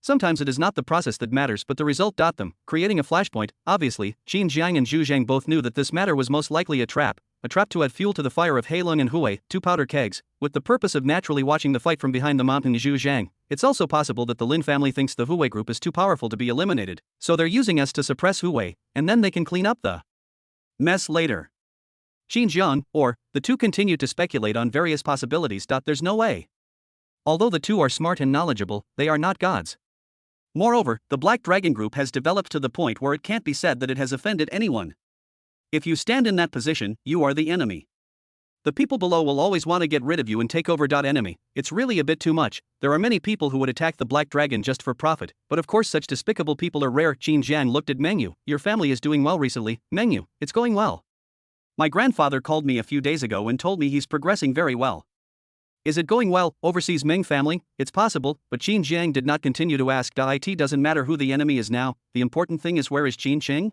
Sometimes it is not the process that matters but the result. Them, creating a flashpoint. Obviously, Qin Jiang and Zhu Zhang both knew that this matter was most likely a trap to add fuel to the fire of Heilong and Hui, two powder kegs, with the purpose of naturally watching the fight from behind the mountain. Zhu Zhang, it's also possible that the Lin family thinks the Hui group is too powerful to be eliminated, so they're using us to suppress Hui, and then they can clean up the mess later. Qin Jiang, or, the two continue to speculate on various possibilities. There's no way. Although the two are smart and knowledgeable, they are not gods. Moreover, the Black Dragon Group has developed to the point where it can't be said that it has offended anyone. If you stand in that position, you are the enemy. The people below will always want to get rid of you and take over. Enemy, it's really a bit too much. There are many people who would attack the Black Dragon just for profit, but of course such despicable people are rare. Qin Jiang looked at Mengyu. Your family is doing well recently, Mengyu, it's going well. My grandfather called me a few days ago and told me he's progressing very well. Is it going well, overseas Meng family? It's possible, but Qin Jiang did not continue to ask. It doesn't matter who the enemy is now, the important thing is where is Qin Qing?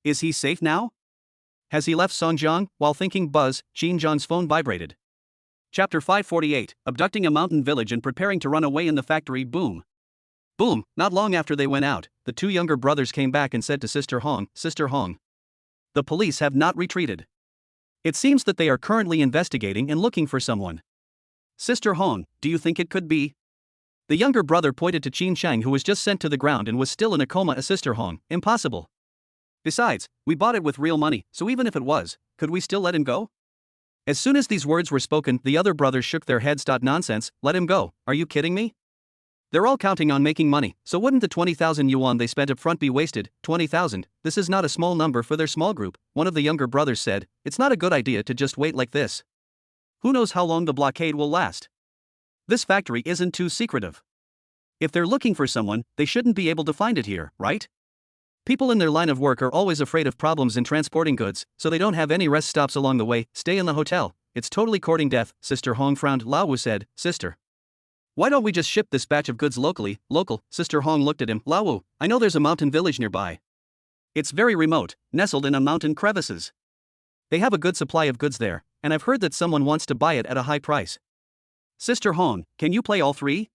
Is he safe now? Has he left Songjiang? While thinking, Qin Jiang's phone vibrated. Chapter 548, Abducting a Mountain Village and Preparing to Run Away in the Factory. Boom. Boom, not long after they went out, the two younger brothers came back and said to Sister Hong, Sister Hong, the police have not retreated. It seems that they are currently investigating and looking for someone. Sister Hong, do you think it could be? The younger brother pointed to Qin Shang, who was just sent to the ground and was still in a coma. Sister Hong, impossible. Besides, we bought it with real money, so even if it was, could we still let him go? As soon as these words were spoken, the other brothers shook their heads. Nonsense, let him go, are you kidding me? They're all counting on making money, so wouldn't the 20,000 yuan they spent up front be wasted? 20,000, this is not a small number for their small group, one of the younger brothers said. It's not a good idea to just wait like this. Who knows how long the blockade will last? This factory isn't too secretive. If they're looking for someone, they shouldn't be able to find it here, right? People in their line of work are always afraid of problems in transporting goods, so they don't have any rest stops along the way. Stay in the hotel, it's totally courting death. Sister Hong frowned. Lao Wu said, Sister, why don't we just ship this batch of goods locally? Local, Sister Hong looked at him. Lao Wu, I know there's a mountain village nearby. It's very remote, nestled in a mountain crevices. They have a good supply of goods there, and I've heard that someone wants to buy it at a high price. Sister Hong, can you play all three?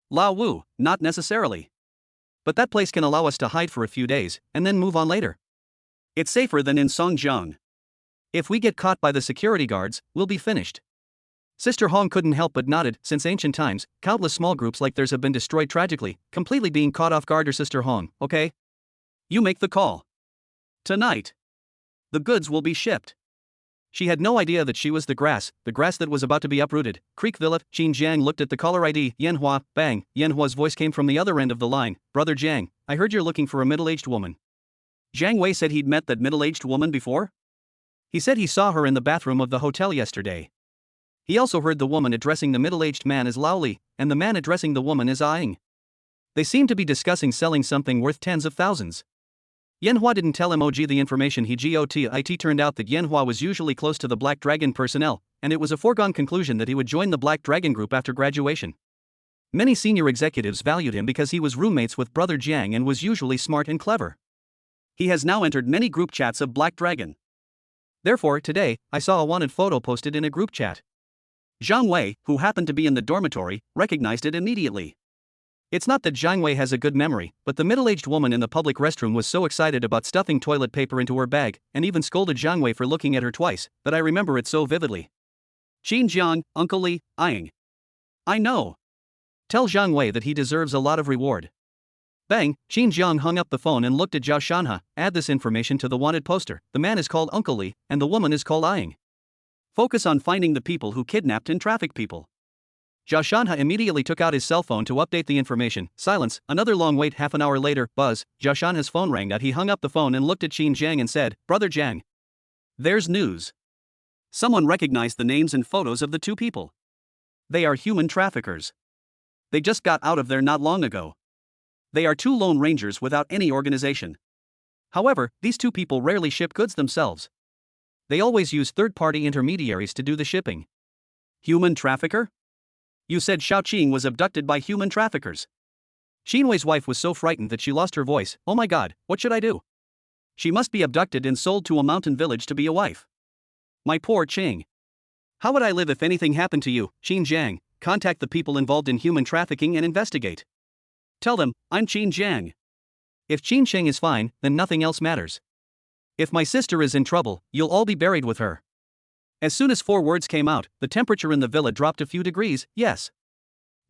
Lao Wu, not necessarily. But that place can allow us to hide for a few days, and then move on later. It's safer than in Songjiang. If we get caught by the security guards, we'll be finished. Sister Hong couldn't help but nodded. Since ancient times, countless small groups like theirs have been destroyed tragically, completely being caught off guard. Or Sister Hong, okay? You make the call. Tonight, the goods will be shipped. She had no idea that she was the grass that was about to be uprooted. Creek Villa. Qin Jiang looked at the caller ID. Yanhua, bang. Yanhua's voice came from the other end of the line. Brother Jiang, I heard you're looking for a middle-aged woman. Jiang Wei said he'd met that middle-aged woman before? He said he saw her in the bathroom of the hotel yesterday. He also heard the woman addressing the middle-aged man as Lao Li, and the man addressing the woman as Aing. They seemed to be discussing selling something worth tens of thousands. Yanhua didn't tell MOG the information he got. It turned out that Yanhua was usually close to the Black Dragon personnel, and it was a foregone conclusion that he would join the Black Dragon Group after graduation. Many senior executives valued him because he was roommates with Brother Jiang and was usually smart and clever. He has now entered many group chats of Black Dragon. Therefore, today, I saw a wanted photo posted in a group chat. Zhang Wei, who happened to be in the dormitory, recognized it immediately. It's not that Zhang Wei has a good memory, but the middle-aged woman in the public restroom was so excited about stuffing toilet paper into her bag, and even scolded Zhang Wei for looking at her twice, that I remember it so vividly. Qin Jiang, Uncle Li, Aing. I know. Tell Zhang Wei that he deserves a lot of reward. Bang, Qin Jiang hung up the phone and looked at Zhao Shanha. Add this information to the wanted poster. The man is called Uncle Li, and the woman is called Aing. Focus on finding the people who kidnapped and trafficked people. Zhao Shanha immediately took out his cell phone to update the information. Silence, another long wait. Half an hour later, buzz, Zhao Shanha's phone rang. He hung up the phone and looked at Qin Jiang and said, Brother Jiang. There's news. Someone recognized the names and photos of the two people. They are human traffickers. They just got out of there not long ago. They are two lone rangers without any organization. However, these two people rarely ship goods themselves. They always use third-party intermediaries to do the shipping. Human trafficker? You said Xiaoqing was abducted by human traffickers. Xinwei's wife was so frightened that she lost her voice. Oh my god, what should I do? She must be abducted and sold to a mountain village to be a wife. My poor Qing. How would I live if anything happened to you, Qin Jiang? Contact the people involved in human trafficking and investigate. Tell them, I'm Qin Jiang. If Qin Sheng is fine, then nothing else matters. If my sister is in trouble, you'll all be buried with her. As soon as 4 words came out, the temperature in the villa dropped a few degrees, yes.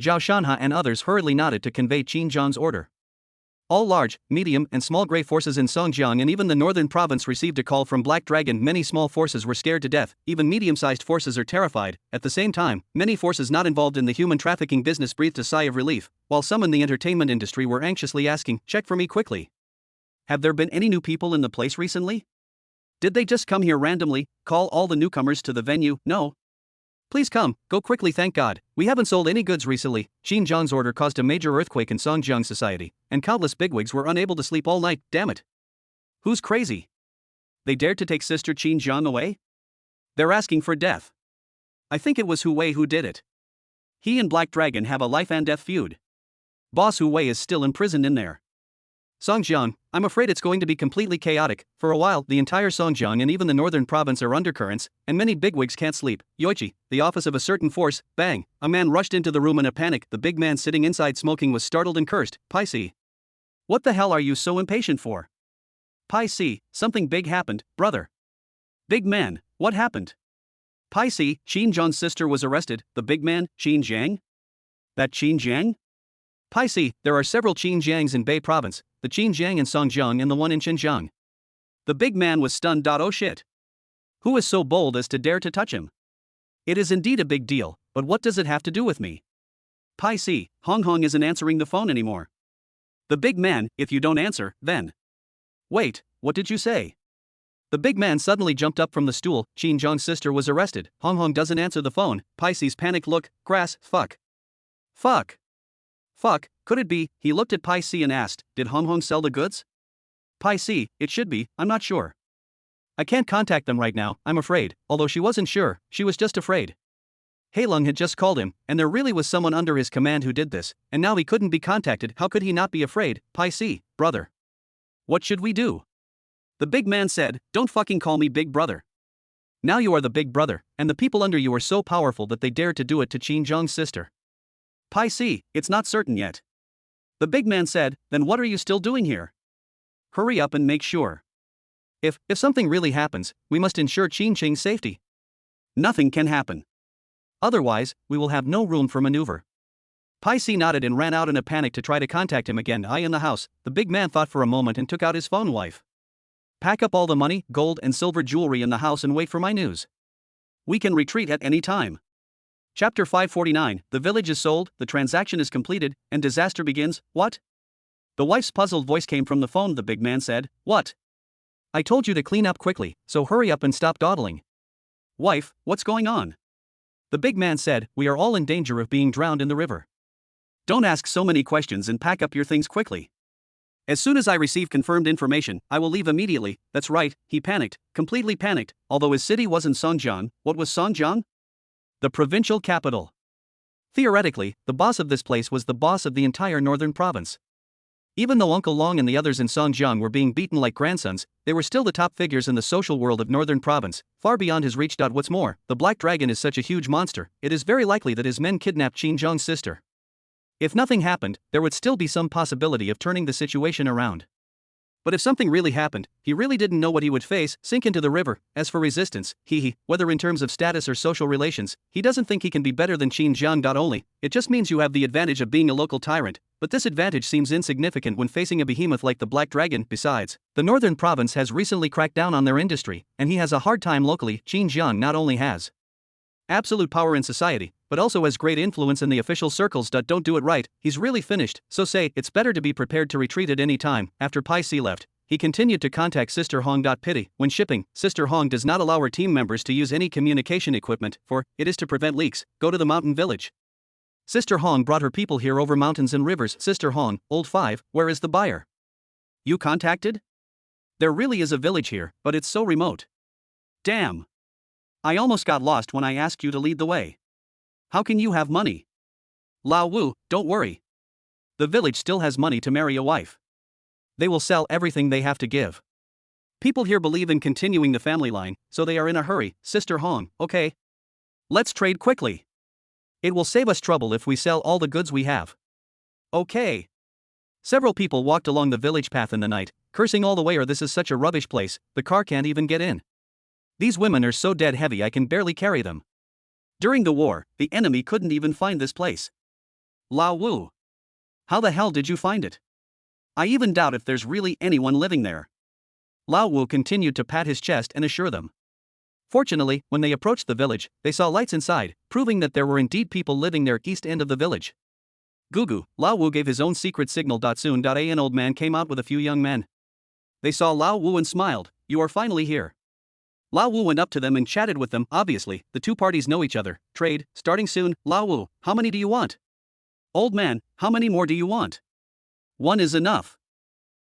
Zhao Shanha and others hurriedly nodded to convey Qin Zhang's order. All large, medium, and small gray forces in Songjiang and even the northern province received a call from Black Dragon. Many small forces were scared to death, even medium-sized forces are terrified. At the same time, many forces not involved in the human trafficking business breathed a sigh of relief, while some in the entertainment industry were anxiously asking, check for me quickly. Have there been any new people in the place recently? Did they just come here randomly, call all the newcomers to the venue? No. Please come, go quickly, thank God. We haven't sold any goods recently. Qin Zhang's order caused a major earthquake in Songjiang society, and countless bigwigs were unable to sleep all night, damn it. Who's crazy? They dared to take Sister Qin Zhang away? They're asking for death. I think it was Hu Wei who did it. He and Black Dragon have a life and death feud. Boss Hu Wei is still imprisoned in there. Songjiang, I'm afraid it's going to be completely chaotic. For a while, the entire Songjiang and even the northern province are undercurrents, and many bigwigs can't sleep. Yoichi, the office of a certain force, bang! A man rushed into the room in a panic. The big man sitting inside smoking was startled and cursed. Pai Si. What the hell are you so impatient for? Pai Si, something big happened, brother. Big man, what happened? Pai Si, Qin Zhang's sister was arrested. The big man, Qin Jiang? That Qin Jiang? Pai Si, there are several Qin Jiangs in Bei province, the Qin Jiang in Songjiang and the one in Xinjiang. The big man was stunned. Oh shit. Who is so bold as to dare to touch him? It is indeed a big deal, but what does it have to do with me? Pai Si, Hong Hong isn't answering the phone anymore. The big man, if you don't answer, then. Wait, what did you say? The big man suddenly jumped up from the stool. Qin Zhang's sister was arrested. Hong Hong doesn't answer the phone. Pai Si's panicked look, grass, fuck. Fuck. Fuck, could it be? He looked at Pai Si and asked, did Hong Hong sell the goods? Pai Si, it should be, I'm not sure. I can't contact them right now, I'm afraid, although she wasn't sure, she was just afraid. Heilung had just called him, and there really was someone under his command who did this, and now he couldn't be contacted. How could he not be afraid? Pai Si, brother. What should we do? The big man said, don't fucking call me big brother. Now you are the big brother, and the people under you are so powerful that they dared to do it to Qin Zhang's sister. Pai Si, it's not certain yet. The big man said, then what are you still doing here? Hurry up and make sure. If something really happens, we must ensure Qin Qing's safety. Nothing can happen. Otherwise, we will have no room for maneuver. Pai Si nodded and ran out in a panic to try to contact him again. I in the house, the big man thought for a moment and took out his phone. Wife. Pack up all the money, gold and silver jewelry in the house and wait for my news. We can retreat at any time. Chapter 549, the village is sold, the transaction is completed, and disaster begins. What? The wife's puzzled voice came from the phone. The big man said, what? I told you to clean up quickly, so hurry up and stop dawdling. Wife, what's going on? The big man said, we are all in danger of being drowned in the river. Don't ask so many questions and pack up your things quickly. As soon as I receive confirmed information, I will leave immediately. That's right, he panicked, completely panicked. Although his city wasn't Songjiang, what was Songjiang? The provincial capital. Theoretically, the boss of this place was the boss of the entire northern province. Even though Uncle Long and the others in Songjiang were being beaten like grandsons, they were still the top figures in the social world of northern province, far beyond his reach. What's more, the Black Dragon is such a huge monster, it is very likely that his men kidnapped Qin Zhang's sister. If nothing happened, there would still be some possibility of turning the situation around. But if something really happened, he really didn't know what he would face. Sink into the river. As for resistance, whether in terms of status or social relations, he doesn't think he can be better than Qin Zhang. Only, it just means you have the advantage of being a local tyrant, but this advantage seems insignificant when facing a behemoth like the Black Dragon. Besides, the northern province has recently cracked down on their industry, and he has a hard time locally. Qin Zhang not only has absolute power in society, but also has great influence in the official circles. Don't do it right, he's really finished, so say, it's better to be prepared to retreat at any time. After Pai Si left, he continued to contact Sister Hong. Pity, when shipping, Sister Hong does not allow her team members to use any communication equipment, for it is to prevent leaks. Go to the mountain village. Sister Hong brought her people here over mountains and rivers. Sister Hong, old 5, where is the buyer? You contacted? There really is a village here, but it's so remote. Damn. I almost got lost when I asked you to lead the way. How can you have money? Lao Wu, don't worry. The village still has money to marry a wife. They will sell everything they have to give. People here believe in continuing the family line, so they are in a hurry. Sister Hong, okay. Let's trade quickly. It will save us trouble if we sell all the goods we have. Okay. Several people walked along the village path in the night, cursing all the way, or this is such a rubbish place, the car can't even get in. These women are so dead heavy I can barely carry them. During the war, the enemy couldn't even find this place. Lao Wu. How the hell did you find it? I even doubt if there's really anyone living there. Lao Wu continued to pat his chest and assure them. Fortunately, when they approached the village, they saw lights inside, proving that there were indeed people living there east end of the village. Gugu, Lao Wu gave his own secret signal. Soon, an old man came out with a few young men. They saw Lao Wu and smiled. You are finally here. Lao Wu went up to them and chatted with them. Obviously, the two parties know each other. Trade, starting soon. Lao Wu, how many do you want? Old man, how many more do you want? One is enough.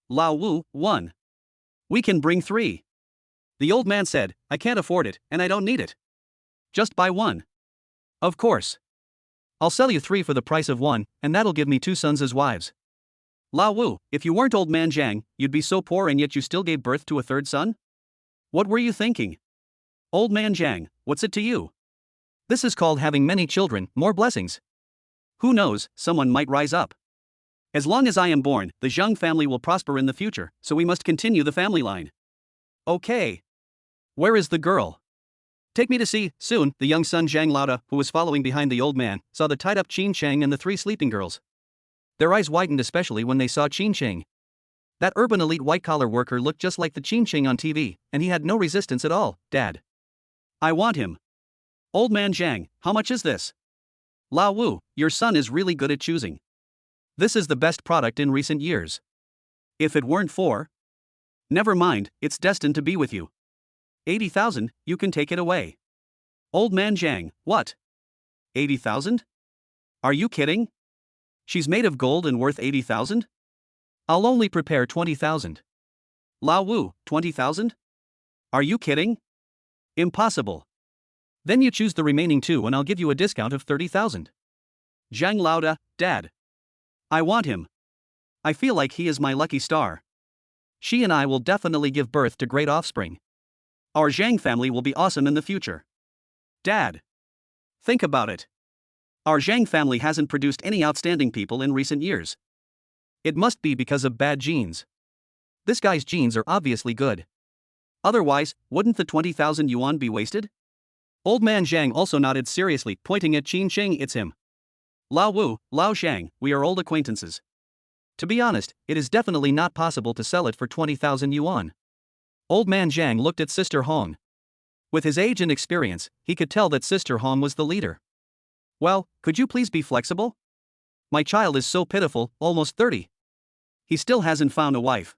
Lao Wu, one. We can bring 3. The old man said, I can't afford it, and I don't need it. Just buy one. Of course. I'll sell you 3 for the price of 1, and that'll give me 2 sons as wives. Lao Wu, if you weren't old man Zhang, you'd be so poor and yet you still gave birth to a 3rd son? What were you thinking? Old man Zhang, what's it to you? This is called having many children, more blessings. Who knows, someone might rise up. As long as I am born, the Zhang family will prosper in the future, so we must continue the family line. Okay. Where is the girl? Take me to see. Soon, the young son Zhang Lauda, who was following behind the old man, saw the tied-up Qin Cheng and the 3 sleeping girls. Their eyes widened especially when they saw Qin Cheng. That urban elite white-collar worker looked just like the Qin Cheng on TV, and he had no resistance at all. Dad. I want him. Old man Zhang, how much is this? Lao Wu, your son is really good at choosing. This is the best product in recent years. If it weren't for... Never mind, it's destined to be with you. 80,000, you can take it away. Old man Zhang, what? 80,000? Are you kidding? She's made of gold and worth 80,000? I'll only prepare 20,000. Lao Wu, 20,000? Are you kidding? Impossible. Then you choose the remaining 2 and I'll give you a discount of 30,000. Zhang Lauda, Dad. I want him. I feel like he is my lucky star. She and I will definitely give birth to great offspring. Our Zhang family will be awesome in the future. Dad. Think about it. Our Zhang family hasn't produced any outstanding people in recent years. It must be because of bad genes. This guy's genes are obviously good. Otherwise, wouldn't the 20,000 yuan be wasted? Old man Zhang also nodded seriously, pointing at Qin Cheng. It's him. Lao Wu, Lao Zhang, we are old acquaintances. To be honest, it is definitely not possible to sell it for 20,000 yuan. Old man Zhang looked at Sister Hong. With his age and experience, he could tell that Sister Hong was the leader. Well, could you please be flexible? My child is so pitiful, almost 30. He still hasn't found a wife.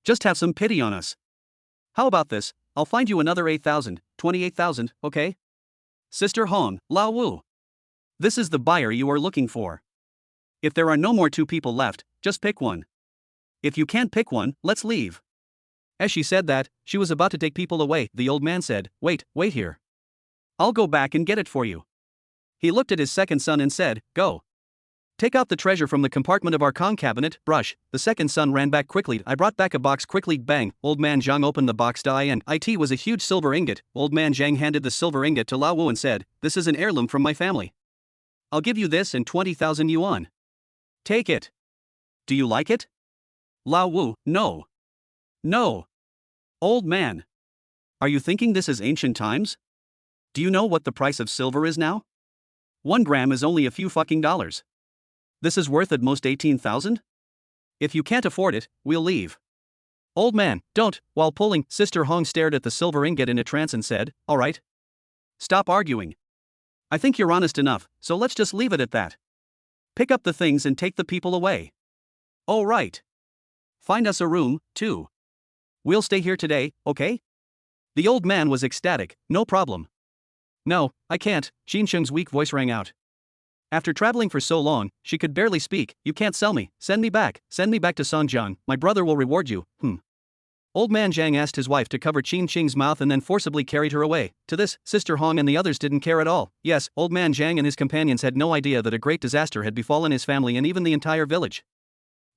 Just have some pity on us. How about this, I'll find you another 8,000, 28,000, okay? Sister Hong, Lao Wu. This is the buyer you are looking for. If there are no more 2 people left, just pick one. If you can't pick one, let's leave. As she said that, she was about to take people away. The old man said, wait here. I'll go back and get it for you. He looked at his second son and said, go. Take out the treasure from the compartment of our Kong cabinet, brush. The second son ran back quickly. I brought back a box quickly, bang. Old man Zhang opened the box and it was a huge silver ingot. Old man Zhang handed the silver ingot to Lao Wu and said, this is an heirloom from my family. I'll give you this and 20,000 yuan. Take it. Do you like it? Lao Wu, no. No. Old man. Are you thinking this is ancient times? Do you know what the price of silver is now? 1 gram is only a few fucking dollars. This is worth at most 18,000? If you can't afford it, we'll leave. Old man, don't. While pulling, Sister Hong stared at the silver ingot in a trance and said, all right. Stop arguing. I think you're honest enough, so let's just leave it at that. Pick up the things and take the people away. All right. Find us a room, too. We'll stay here today, okay? The old man was ecstatic, no problem. No, I can't, Qin Cheng's weak voice rang out. After traveling for so long, she could barely speak. You can't sell me, send me back to Songjiang, my brother will reward you. Old man Zhang asked his wife to cover Qin Cheng's mouth and then forcibly carried her away. To this, Sister Hong and the others didn't care at all. Yes, old man Zhang and his companions had no idea that a great disaster had befallen his family and even the entire village.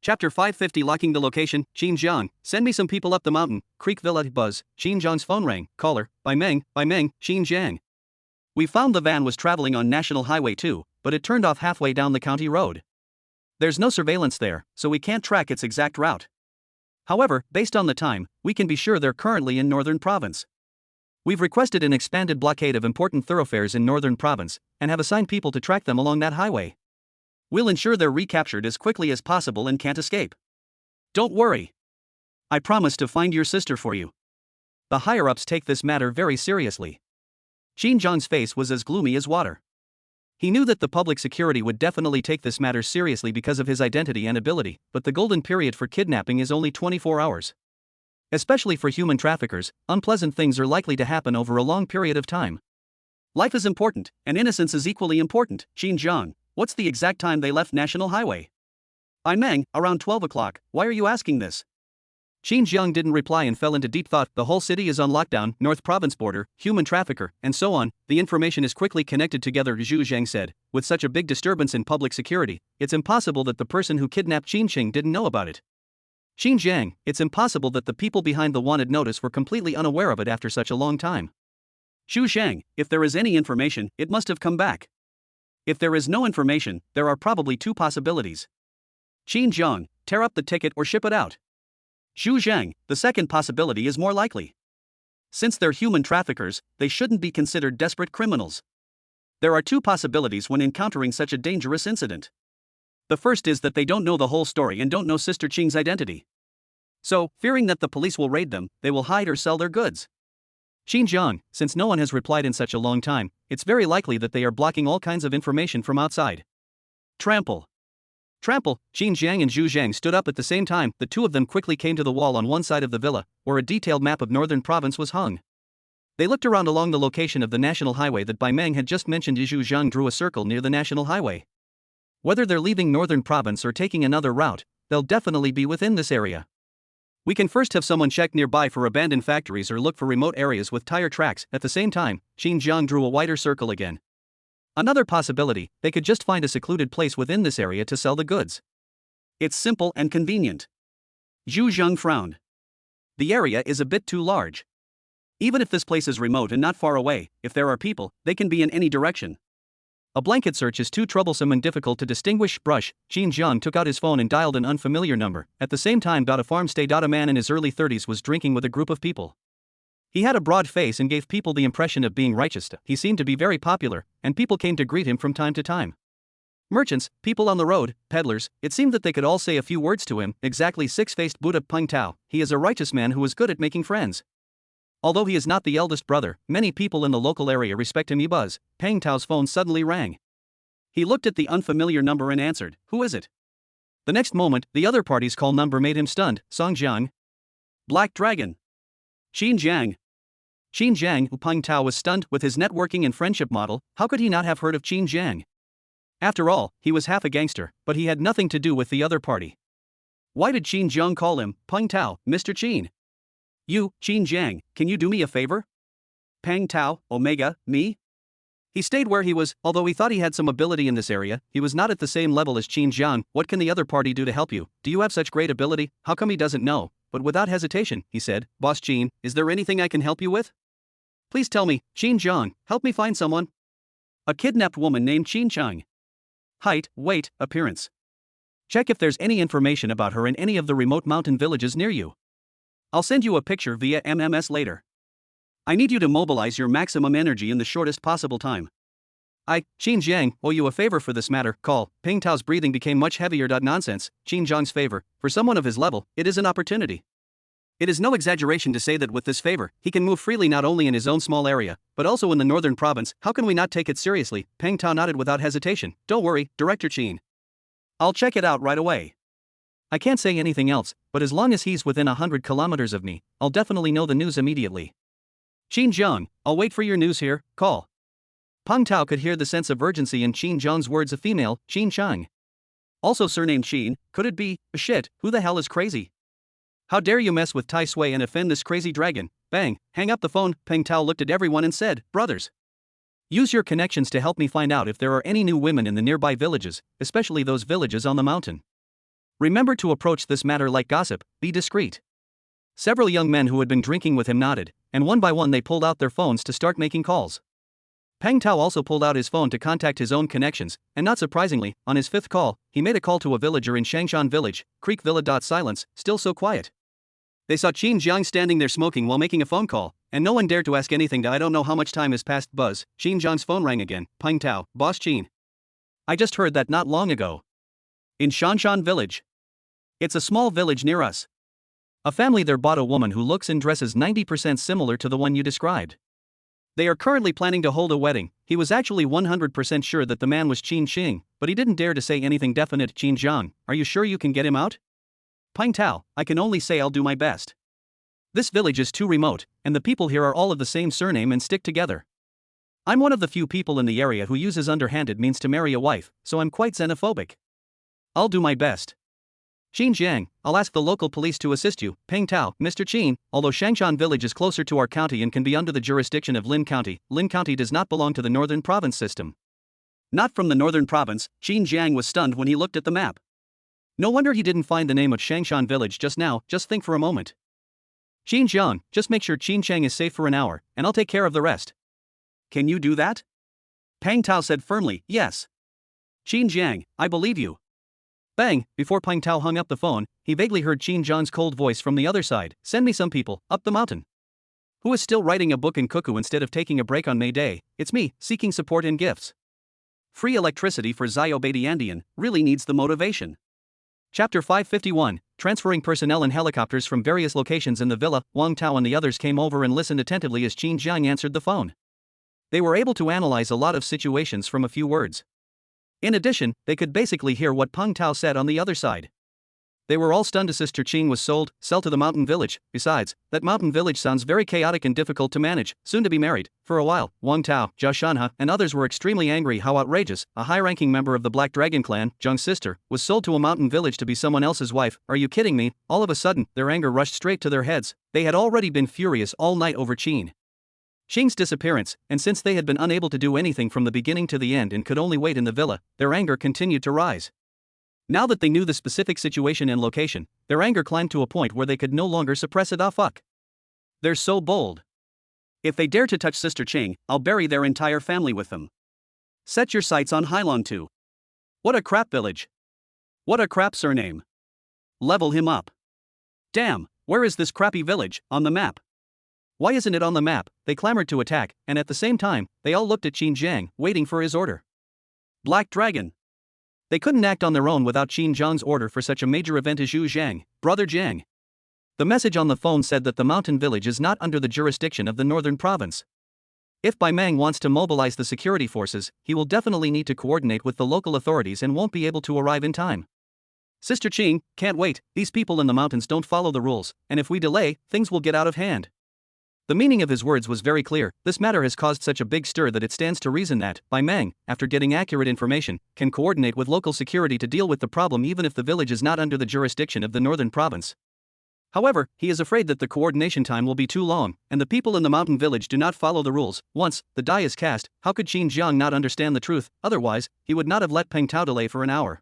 Chapter 550 Locking the location, Xinjiang, send me some people up the mountain, Creek Villa buzz, Xinjiang's phone rang, caller, by Meng, Xinjiang. We found the van was traveling on National Highway 2, but it turned off halfway down the county road. There's no surveillance there, so we can't track its exact route. However, based on the time, we can be sure they're currently in Northern Province. We've requested an expanded blockade of important thoroughfares in Northern Province, and have assigned people to track them along that highway. We'll ensure they're recaptured as quickly as possible and can't escape. Don't worry. I promise to find your sister for you. The higher-ups take this matter very seriously. Qin Zhang's face was as gloomy as water. He knew that the public security would definitely take this matter seriously because of his identity and ability, but the golden period for kidnapping is only 24 hours. Especially for human traffickers, unpleasant things are likely to happen over a long period of time. Life is important, and innocence is equally important. Qin Zhang, what's the exact time they left National Highway? I Meng, around 12 o'clock, why are you asking this? Qin Zhang didn't reply and fell into deep thought. The whole city is on lockdown, North Province border, human trafficker, and so on. The information is quickly connected together, Zhu Zhang said. With such a big disturbance in public security, it's impossible that the person who kidnapped Qin Qing didn't know about it. Qin Zhang, it's impossible that the people behind the wanted notice were completely unaware of it after such a long time. Zhu Zhang, if there is any information, it must have come back. If there is no information, there are probably two possibilities. Qin Zhang, tear up the ticket or ship it out. Zhu Zhang, the second possibility is more likely. Since they're human traffickers, they shouldn't be considered desperate criminals. There are two possibilities when encountering such a dangerous incident. The first is that they don't know the whole story and don't know Sister Qing's identity. So, fearing that the police will raid them, they will hide or sell their goods. Qin Zhang, since no one has replied in such a long time, it's very likely that they are blocking all kinds of information from outside. Trample. Qin Zhang and Zhu Zhang stood up at the same time. The two of them quickly came to the wall on one side of the villa, where a detailed map of Northern Province was hung. They looked around along the location of the National Highway that Bai Meng had just mentioned. Zhu Zhang drew a circle near the National Highway. Whether they're leaving Northern Province or taking another route, they'll definitely be within this area. We can first have someone check nearby for abandoned factories or look for remote areas with tire tracks. At the same time, Qin Zhang drew a wider circle again. Another possibility, they could just find a secluded place within this area to sell the goods. It's simple and convenient. Zhu Zhang frowned. The area is a bit too large. Even if this place is remote and not far away, if there are people, they can be in any direction. A blanket search is too troublesome and difficult to distinguish. Brush. Qin Zhang took out his phone and dialed an unfamiliar number. At the same time, a farm stay. A man in his early 30s was drinking with a group of people. He had a broad face and gave people the impression of being righteous. He seemed to be very popular, and people came to greet him from time to time. Merchants, people on the road, peddlers, it seemed that they could all say a few words to him. Exactly, six-faced Buddha Peng Tao. He is a righteous man who is good at making friends. Although he is not the eldest brother, many people in the local area respect him. Buzz. Peng Tao's phone suddenly rang. He looked at the unfamiliar number and answered, "Who is it?" The next moment, the other party's call number made him stunned. Song Jiang. Black Dragon. Qin Zhang. Qin Zhang. Peng Tao was stunned. With his networking and friendship model, how could he not have heard of Qin Zhang? After all, he was half a gangster, but he had nothing to do with the other party. Why did Qin Zhang call him, Peng Tao, Mr. Qin? You, Qin Zhang, can you do me a favor? Peng Tao, Omega, me? He stayed where he was. Although he thought he had some ability in this area, he was not at the same level as Qin Zhang. What can the other party do to help you? Do you have such great ability? How come he doesn't know? But without hesitation, he said, Boss Qin, is there anything I can help you with? Please tell me, Qin Zhang, help me find someone. A kidnapped woman named Qin Chang. Height, weight, appearance. Check if there's any information about her in any of the remote mountain villages near you. I'll send you a picture via MMS later. I need you to mobilize your maximum energy in the shortest possible time. I, Qin Zhang, owe you a favor for this matter. Call. Peng Tao's breathing became much heavier. Nonsense, Qin Zhang's favor. For someone of his level, it is an opportunity. It is no exaggeration to say that with this favor, he can move freely not only in his own small area, but also in the northern province. How can we not take it seriously? Peng Tao nodded without hesitation. Don't worry, Director Qin. I'll check it out right away. I can't say anything else, but as long as he's within 100 kilometers of me, I'll definitely know the news immediately. Qin Zhang, I'll wait for your news here. Call. Peng Tao could hear the sense of urgency in Qin Zhang's words. A female, Qin Chang. Also surnamed Qin, could it be? Shit, who the hell is crazy? How dare you mess with Tai Sui and offend this crazy dragon? Bang, hang up the phone. Peng Tao looked at everyone and said, brothers. Use your connections to help me find out if there are any new women in the nearby villages, especially those villages on the mountain. Remember to approach this matter like gossip, be discreet. Several young men who had been drinking with him nodded, and one by one they pulled out their phones to start making calls. Peng Tao also pulled out his phone to contact his own connections, and not surprisingly, on his fifth call, he made a call to a villager in Shangshan Village, Creek Villa. Silence, still so quiet. They saw Qin Jiang standing there smoking while making a phone call, and no one dared to ask anything. I don't know how much time has passed. Buzz, Qin Jiang's phone rang again. Peng Tao, Boss Qin. I just heard that not long ago. In Shanshan Village. It's a small village near us. A family there bought a woman who looks and dresses 90% similar to the one you described. They are currently planning to hold a wedding. He was actually 100% sure that the man was Qin Xing, but he didn't dare to say anything definite. Qin Jiang, are you sure you can get him out? Peng Tao, I can only say I'll do my best. This village is too remote, and the people here are all of the same surname and stick together. I'm one of the few people in the area who uses underhanded means to marry a wife, so I'm quite xenophobic. I'll do my best. Qin Jiang, I'll ask the local police to assist you. Peng Tao, Mr. Qin, although Shangshan Village is closer to our county and can be under the jurisdiction of Lin County does not belong to the Northern Province system. Not from the Northern Province. Qin Jiang was stunned when he looked at the map. No wonder he didn't find the name of Shangshan Village just now. Just think for a moment. Qin Jiang, just make sure Qin Chang is safe for an hour, and I'll take care of the rest. Can you do that? Peng Tao said firmly, yes. Qin Jiang, I believe you. Bang, before Peng Tao hung up the phone, he vaguely heard Qin Jiang's cold voice from the other side. Send me some people, up the mountain. Who is still writing a book in Cuckoo instead of taking a break on May Day? It's me, seeking support and gifts. Free electricity for Xiaobadiandian really needs the motivation. Chapter 551, transferring personnel and helicopters from various locations in the villa. Wang Tao and the others came over and listened attentively as Qin Jiang answered the phone. They were able to analyze a lot of situations from a few words. In addition, they could basically hear what Peng Tao said on the other side. They were all stunned. Sister Qing was sell to the mountain village. Besides, that mountain village sounds very chaotic and difficult to manage, soon to be married. For a while, Wang Tao, Jia Shanha, and others were extremely angry. How outrageous. A high-ranking member of the Black Dragon clan, Zheng's sister, was sold to a mountain village to be someone else's wife. Are you kidding me? All of a sudden, their anger rushed straight to their heads. They had already been furious all night over Qing's disappearance, and since they had been unable to do anything from the beginning to the end and could only wait in the villa, their anger continued to rise. Now that they knew the specific situation and location, their anger climbed to a point where they could no longer suppress it. Ah fuck. They're so bold. If they dare to touch Sister Qing, I'll bury their entire family with them. Set your sights on Hailong too. What a crap village. What a crap surname. Level him up. Damn, where is this crappy village, on the map? Why isn't it on the map? They clamored to attack, and at the same time, they all looked at Qin Jiang, waiting for his order. Black Dragon. They couldn't act on their own without Qin Jiang's order for such a major event as Zhu Zhang, Brother Jiang. The message on the phone said that the mountain village is not under the jurisdiction of the Northern Province. If Bai Mang wants to mobilize the security forces, he will definitely need to coordinate with the local authorities and won't be able to arrive in time. Sister Qing, can't wait. These people in the mountains don't follow the rules, and if we delay, things will get out of hand. The meaning of his words was very clear. This matter has caused such a big stir that it stands to reason that Bai Mang, after getting accurate information, can coordinate with local security to deal with the problem even if the village is not under the jurisdiction of the Northern Province. However, he is afraid that the coordination time will be too long, and the people in the mountain village do not follow the rules. Once the die is cast, how could Qin Jiang not understand the truth? Otherwise, he would not have let Peng Tao delay for an hour.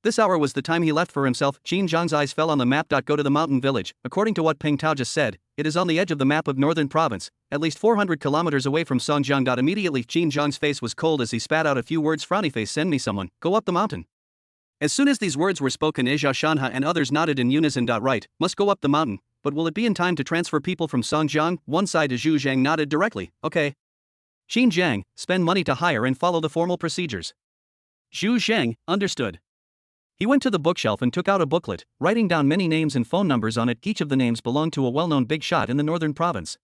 This hour was the time he left for himself. Qin Jiang's eyes fell on the map. Go to the mountain village. According to what Peng Tao just said, it is on the edge of the map of Northern Province, at least 400 kilometers away from Songjiang. Immediately, Qin Jiang's face was cold as he spat out a few words. Frowny face, send me someone, go up the mountain. As soon as these words were spoken, Jia Shanha and others nodded in unison. Right, must go up the mountain, but will it be in time to transfer people from Songjiang? One side Zhu Zhang nodded directly, okay. Qin Jiang, spend money to hire and follow the formal procedures. Zhu Zhang, understood. He went to the bookshelf and took out a booklet, writing down many names and phone numbers on it. Each of the names belonged to a well-known big shot in the Northern Province.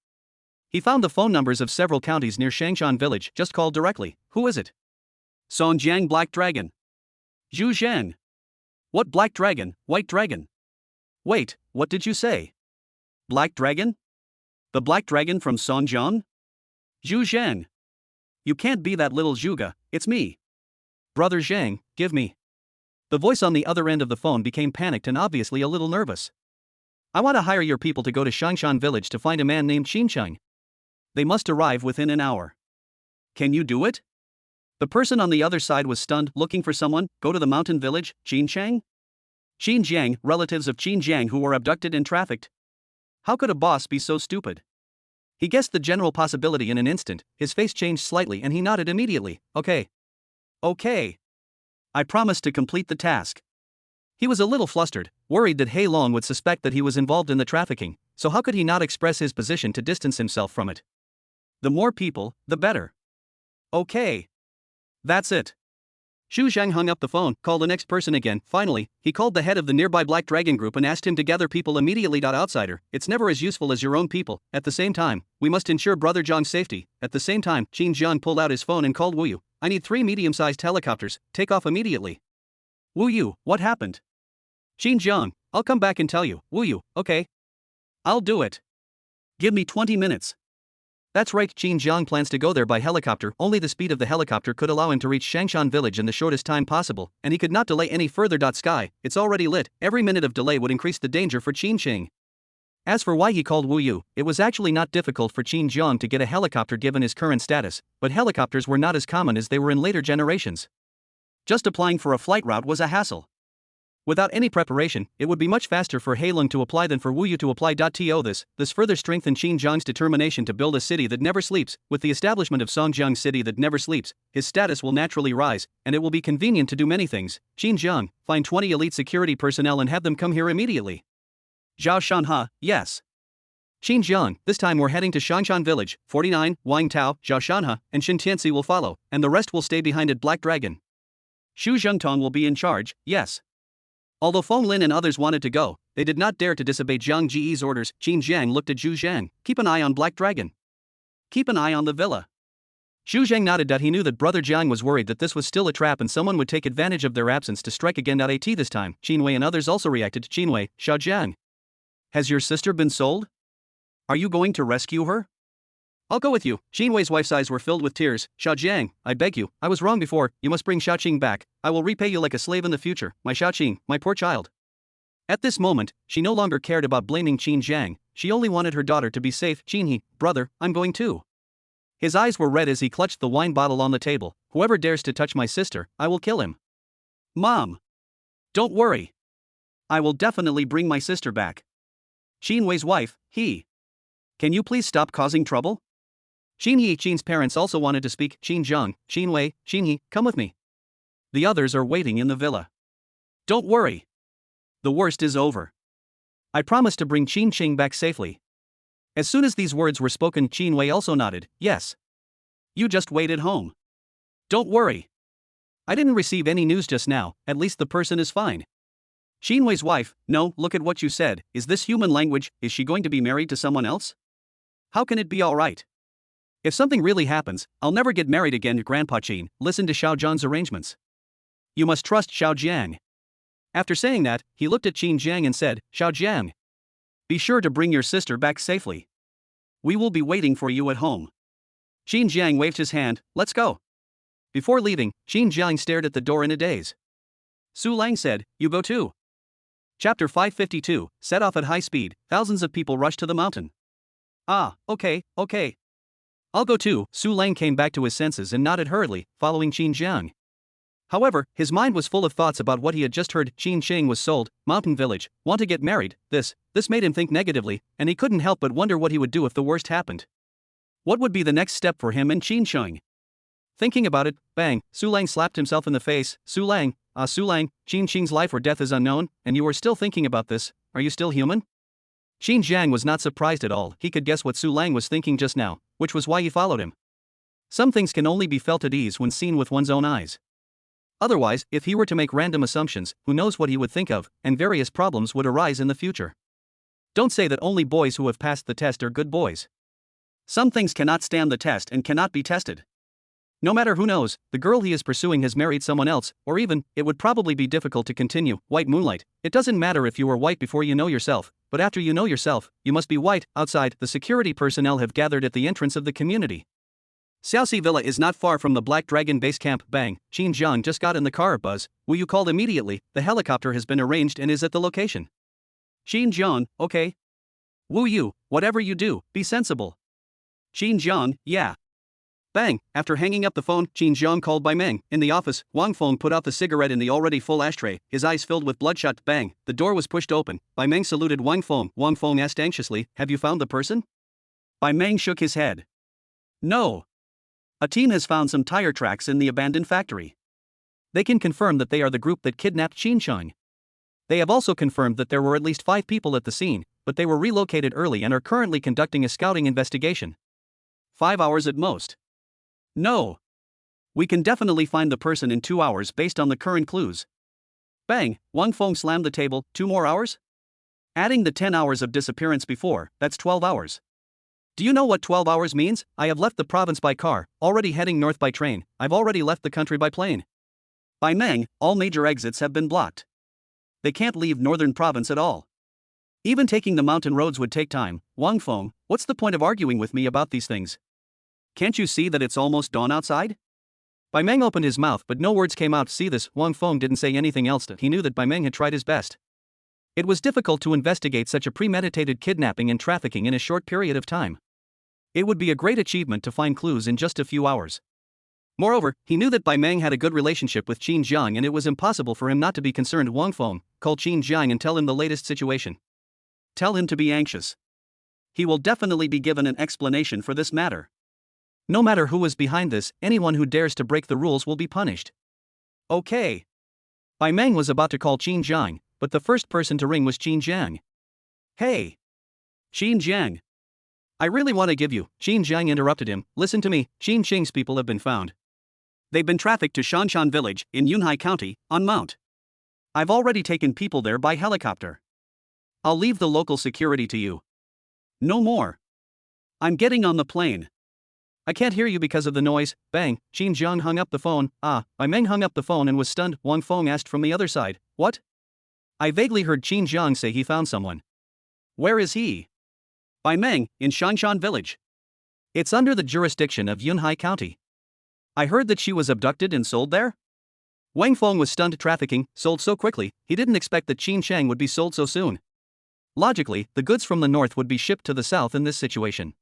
He found the phone numbers of several counties near Shangshan Village. Just call directly. Who is it? Songjiang Black Dragon. Zhu Zhang. What Black Dragon, White Dragon? Wait, what did you say? Black Dragon? The Black Dragon from Songjiang? Zhu Zhang. You can't be that little Zhuge, it's me. Brother Zhang, give me. The voice on the other end of the phone became panicked and obviously a little nervous. I want to hire your people to go to Shangshan Village to find a man named Xincheng. They must arrive within an hour. Can you do it? The person on the other side was stunned. Looking for someone, go to the mountain village, Xincheng? Xinjiang, relatives of Qin Jiang who were abducted and trafficked. How could a boss be so stupid? He guessed the general possibility in an instant, his face changed slightly and he nodded immediately. Okay. Okay. I promised to complete the task. He was a little flustered, worried that Hei Long would suspect that he was involved in the trafficking, so how could he not express his position to distance himself from it? The more people, the better. Okay. That's it. Xu Zhang hung up the phone, called the next person again. Finally, he called the head of the nearby Black Dragon group and asked him to gather people immediately. Outsider, it's never as useful as your own people. At the same time, we must ensure Brother Zhang's safety. At the same time, Qin Zhang pulled out his phone and called Wu Yu. I need 3 medium-sized helicopters, take off immediately. Wu Yu, what happened? Qin Zhang, I'll come back and tell you. Wu Yu, okay. I'll do it. Give me 20 minutes. That's right, Qin Zhang plans to go there by helicopter. Only the speed of the helicopter could allow him to reach Shangshan village in the shortest time possible, and he could not delay any further. Sky, it's already lit. Every minute of delay would increase the danger for Qin Qing. As for why he called Wu Yu, it was actually not difficult for Qin Zhang to get a helicopter given his current status, but helicopters were not as common as they were in later generations. Just applying for a flight route was a hassle. Without any preparation, it would be much faster for Hei Long to apply than for Wu Yu to apply. This further strengthened Qin Zhang's determination to build a city that never sleeps. With the establishment of Songjiang City that never sleeps, his status will naturally rise, and it will be convenient to do many things. Qin Zhang, find 20 elite security personnel and have them come here immediately. Zhao Shanha, yes. Qin Zhang, this time we're heading to Shangshan village. 49, Wang Tao, Zhao Shanha, and Shin Tianxi will follow, and the rest will stay behind at Black Dragon. Xu Zhengtong will be in charge, yes. Although Feng Lin and others wanted to go, they did not dare to disobey Zhang Ji's orders. Qin Zhang looked at Zhu Zhang. Keep an eye on Black Dragon. Keep an eye on the villa. Xu Zhang nodded. He knew that Brother Zhang was worried that this was still a trap and someone would take advantage of their absence to strike again. This time, Qin Wei and others also reacted. Qin Wei, Xiao Zhang. Has your sister been sold? Are you going to rescue her? I'll go with you. Qin Wei's wife's eyes were filled with tears. Xiao Jiang, I beg you, I was wrong before, you must bring Xiaoqing back. I will repay you like a slave in the future, my Xiaoqing, my poor child. At this moment, she no longer cared about blaming Qin Zhang, she only wanted her daughter to be safe. Qin He, brother, I'm going too. His eyes were red as he clutched the wine bottle on the table. Whoever dares to touch my sister, I will kill him. Mom. Don't worry. I will definitely bring my sister back. Qin Wei's wife, He. Can you please stop causing trouble? Qin He. Qin's parents also wanted to speak. Qin Zhang, Qin Wei, Qin He, come with me. The others are waiting in the villa. Don't worry. The worst is over. I promise to bring Qin Qing back safely. As soon as these words were spoken, Qin Wei also nodded. Yes. You just wait at home. Don't worry. I didn't receive any news just now, at least the person is fine. Qin Wei's wife, no, look at what you said, is this human language? Is she going to be married to someone else? How can it be alright? If something really happens, I'll never get married again. Grandpa Qin, listen to Xiao Zhang's arrangements. You must trust Xiao Jiang. After saying that, he looked at Qin Zhang and said, Xiao Jiang. Be sure to bring your sister back safely. We will be waiting for you at home. Qin Zhang waved his hand, let's go. Before leaving, Qin Zhang stared at the door in a daze. Su Lang said, you go too. Chapter 552, set off at high speed, thousands of people rushed to the mountain. Ah, okay. I'll go too. Su Lang came back to his senses and nodded hurriedly, following Qin Zhang. However, his mind was full of thoughts about what he had just heard. Qin Qing was sold, mountain village, want to get married. This made him think negatively, and he couldn't help but wonder what he would do if the worst happened. What would be the next step for him and Qin Qing? Thinking about it, bang, Su Lang slapped himself in the face. Su Lang, Qin Qing's life or death is unknown, and you are still thinking about this, are you still human? Qin Zhang was not surprised at all, he could guess what Su Lang was thinking just now, which was why he followed him. Some things can only be felt at ease when seen with one's own eyes. Otherwise, if he were to make random assumptions, who knows what he would think of, and various problems would arise in the future. Don't say that only boys who have passed the test are good boys. Some things cannot stand the test and cannot be tested. No matter who knows, the girl he is pursuing has married someone else, or even, it would probably be difficult to continue. White moonlight. It doesn't matter if you were white before you know yourself, but after you know yourself, you must be white. Outside, the security personnel have gathered at the entrance of the community. Xiaoxi Villa is not far from the Black Dragon base camp. Bang, Qin Zhang just got in the car. Buzz, Wu Yu called immediately, the helicopter has been arranged and is at the location. Qin Zhang, okay. Wu Yu, whatever you do, be sensible. Qin Zhang, yeah. Bang, after hanging up the phone, Qin Zhang called by Meng. In the office, Wang Feng put out the cigarette in the already full ashtray, his eyes filled with bloodshot. Bang, the door was pushed open. Bai Meng saluted Wang Feng. Wang Feng asked anxiously, have you found the person? Bai Meng shook his head. No. A team has found some tire tracks in the abandoned factory. They can confirm that they are the group that kidnapped Qin Sheng. They have also confirmed that there were at least 5 people at the scene, but they were relocated early and are currently conducting a scouting investigation. 5 hours at most. No. We can definitely find the person in 2 hours based on the current clues. Bang, Wang Feng slammed the table. 2 more hours? Adding the 10 hours of disappearance before, that's 12 hours. Do you know what 12 hours means? I have left the province by car, already heading north by train. I've already left the country by plane. By Meng, all major exits have been blocked. They can't leave northern province at all. Even taking the mountain roads would take time. Wang Feng, what's the point of arguing with me about these things? Can't you see that it's almost dawn outside? Bai Meng opened his mouth but no words came out. See this, Wang Feng didn't say anything else. He knew that Bai Meng had tried his best. It was difficult to investigate such a premeditated kidnapping and trafficking in a short period of time. It would be a great achievement to find clues in just a few hours. Moreover, he knew that Bai Meng had a good relationship with Qin Jiang and it was impossible for him not to be concerned. Wang Feng, call Qin Jiang and tell him the latest situation. Tell him to be anxious. He will definitely be given an explanation for this matter. No matter who is behind this, anyone who dares to break the rules will be punished. Okay. Bai Meng was about to call Qin Jiang, but the first person to ring was Qin Jiang. Hey! Qin Jiang. I really want to give you, Qin Jiang interrupted him. Listen to me, Qin Qing's people have been found. They've been trafficked to Shanshan village, in Yunhai County, on Mount. I've already taken people there by helicopter. I'll leave the local security to you. No more. I'm getting on the plane. I can't hear you because of the noise. Bang, Qin Jiang hung up the phone. Bai Meng hung up the phone and was stunned. Wang Feng asked from the other side, what? I vaguely heard Qin Jiang say he found someone. Where is he? Bai Meng, in Shanshan village. It's under the jurisdiction of Yunhai County. I heard that she was abducted and sold there? Wang Feng was stunned. Trafficking, sold so quickly, he didn't expect that Qin Sheng would be sold so soon. Logically, the goods from the north would be shipped to the south in this situation.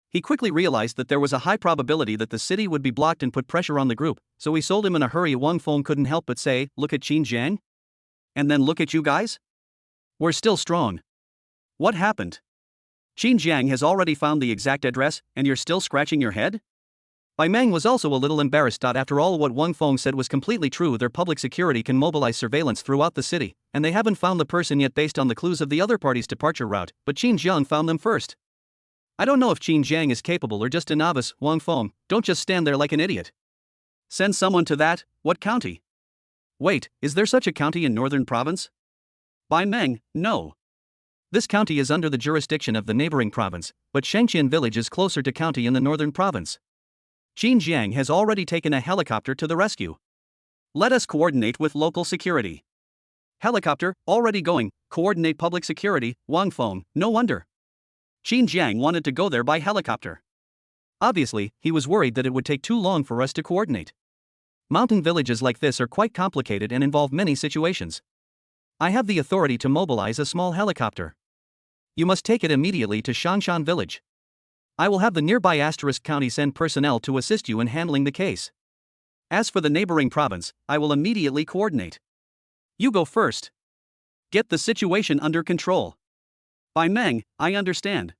He quickly realized that there was a high probability that the city would be blocked and put pressure on the group, so he sold him in a hurry. Wang Feng couldn't help but say, look at Qin Jiang? And then look at you guys? We're still strong. What happened? Qin Jiang has already found the exact address, and you're still scratching your head? Bai Meng was also a little embarrassed. After all, what Wang Feng said was completely true. Their public security can mobilize surveillance throughout the city, and they haven't found the person yet based on the clues of the other party's departure route, but Qin Jiang found them first. I don't know if Qin Jiang is capable or just a novice. Wang Feng, don't just stand there like an idiot. Send someone to that. What county? Wait, is there such a county in northern province? Bai Meng, no. This county is under the jurisdiction of the neighboring province, but Shangqian village is closer to county in the northern province. Qin Jiang has already taken a helicopter to the rescue. Let us coordinate with local security. Helicopter, already going, coordinate public security. Wang Feng, no wonder. Qin Jiang wanted to go there by helicopter. Obviously, he was worried that it would take too long for us to coordinate. Mountain villages like this are quite complicated and involve many situations. I have the authority to mobilize a small helicopter. You must take it immediately to Shanshan village. I will have the nearby county send personnel to assist you in handling the case. As for the neighboring province, I will immediately coordinate. You go first. Get the situation under control. Bai Meng, I understand.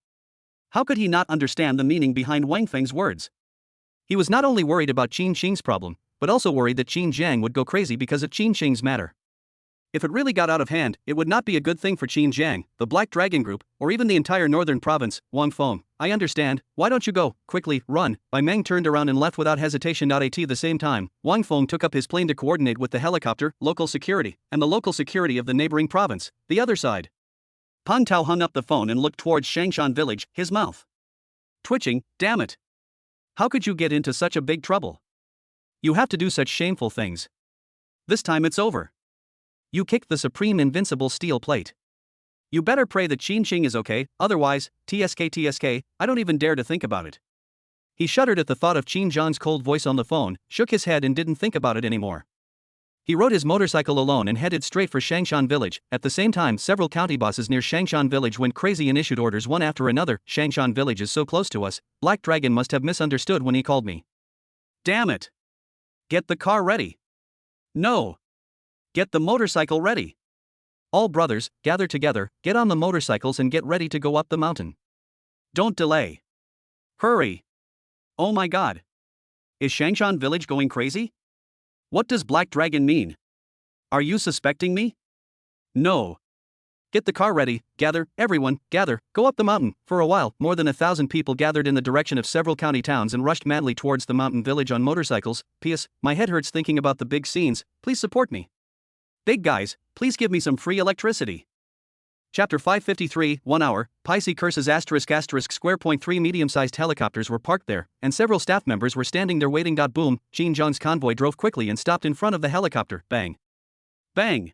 How could he not understand the meaning behind Wang Feng's words? He was not only worried about Qin Qing's problem, but also worried that Qin Jiang would go crazy because of Qin Qing's matter. If it really got out of hand, it would not be a good thing for Qin Jiang, the Black Dragon Group, or even the entire northern province. Wang Feng, I understand, why don't you go, quickly, run. Bai Meng turned around and left without hesitation. At the same time, Wang Feng took up his plane to coordinate with the helicopter, local security, and the local security of the neighboring province, the other side. Pang Tao hung up the phone and looked towards Shangshan village, his mouth twitching. Damn it. How could you get into such a big trouble? You have to do such shameful things. This time it's over. You kicked the supreme invincible steel plate. You better pray that Qin Qing is okay, otherwise, TSK, I don't even dare to think about it. He shuddered at the thought of Qin Zhang's cold voice on the phone, shook his head and didn't think about it anymore. He rode his motorcycle alone and headed straight for Shangshan village. At the same time, several county bosses near Shangshan village went crazy and issued orders one after another. Shangshan village is so close to us, Black Dragon must have misunderstood when he called me. Damn it. Get the car ready. No. Get the motorcycle ready. All brothers, gather together, get on the motorcycles and get ready to go up the mountain. Don't delay. Hurry! Oh my god! Is Shangshan village going crazy? What does Black Dragon mean? Are you suspecting me? No. Get the car ready, gather, everyone, gather, go up the mountain. For a while, more than 1,000 people gathered in the direction of several county towns and rushed madly towards the mountain village on motorcycles. P.S. My head hurts thinking about the big scenes, please support me. Big guys, please give me some free electricity. Chapter 553, 1 hour, Pisces curses square point 3 medium-sized helicopters were parked there, and several staff members were standing there waiting. Boom, Qin Zhang's convoy drove quickly and stopped in front of the helicopter. Bang. Bang.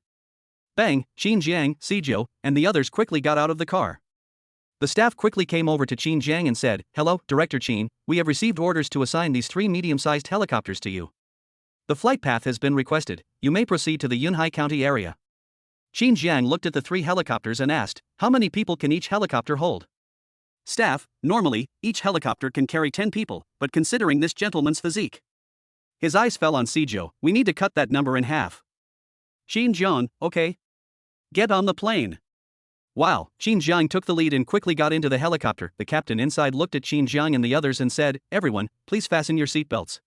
Bang, Qin Jiang, Sijou, and the others quickly got out of the car. The staff quickly came over to Qin Jiang and said, "Hello, Director Qin, we have received orders to assign these 3 medium-sized helicopters to you. The flight path has been requested, you may proceed to the Yunhai County area." Qin Jiang looked at the 3 helicopters and asked, "How many people can each helicopter hold?" Staff, normally, each helicopter can carry 10 people, but considering this gentleman's physique. His eyes fell on Sijou, we need to cut that number in half. Qin Jiang, okay. Get on the plane. Wow, Qin Jiang took the lead and quickly got into the helicopter. The captain inside looked at Qin Jiang and the others and said, "Everyone, please fasten your seatbelts.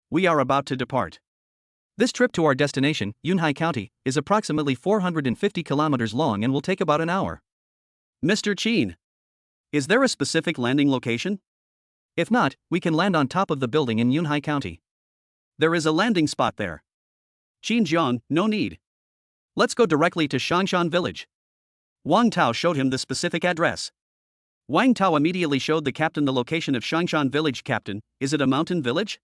We are about to depart. This trip to our destination, Yunhai County, is approximately 450 kilometers long and will take about an hour." Mr. Qin, is there a specific landing location? If not, we can land on top of the building in Yunhai County. There is a landing spot there. Qin Jiang, no need. Let's go directly to Shangshan village. Wang Tao showed him the specific address. Wang Tao immediately showed the captain the location of Shangshan village. Captain, is it a mountain village?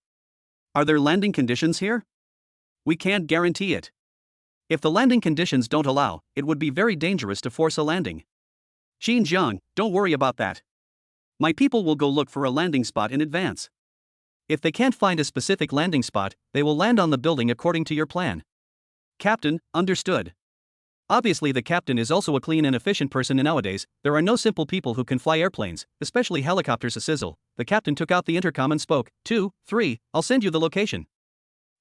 Are there landing conditions here? We can't guarantee it. If the landing conditions don't allow, it would be very dangerous to force a landing. Qin Jiang, don't worry about that. My people will go look for a landing spot in advance. If they can't find a specific landing spot, they will land on the building according to your plan. Captain, understood. Obviously, the captain is also a clean and efficient person, and nowadays, there are no simple people who can fly airplanes, especially helicopters. A sizzle. The captain took out the intercom and spoke, 2, 3, I'll send you the location.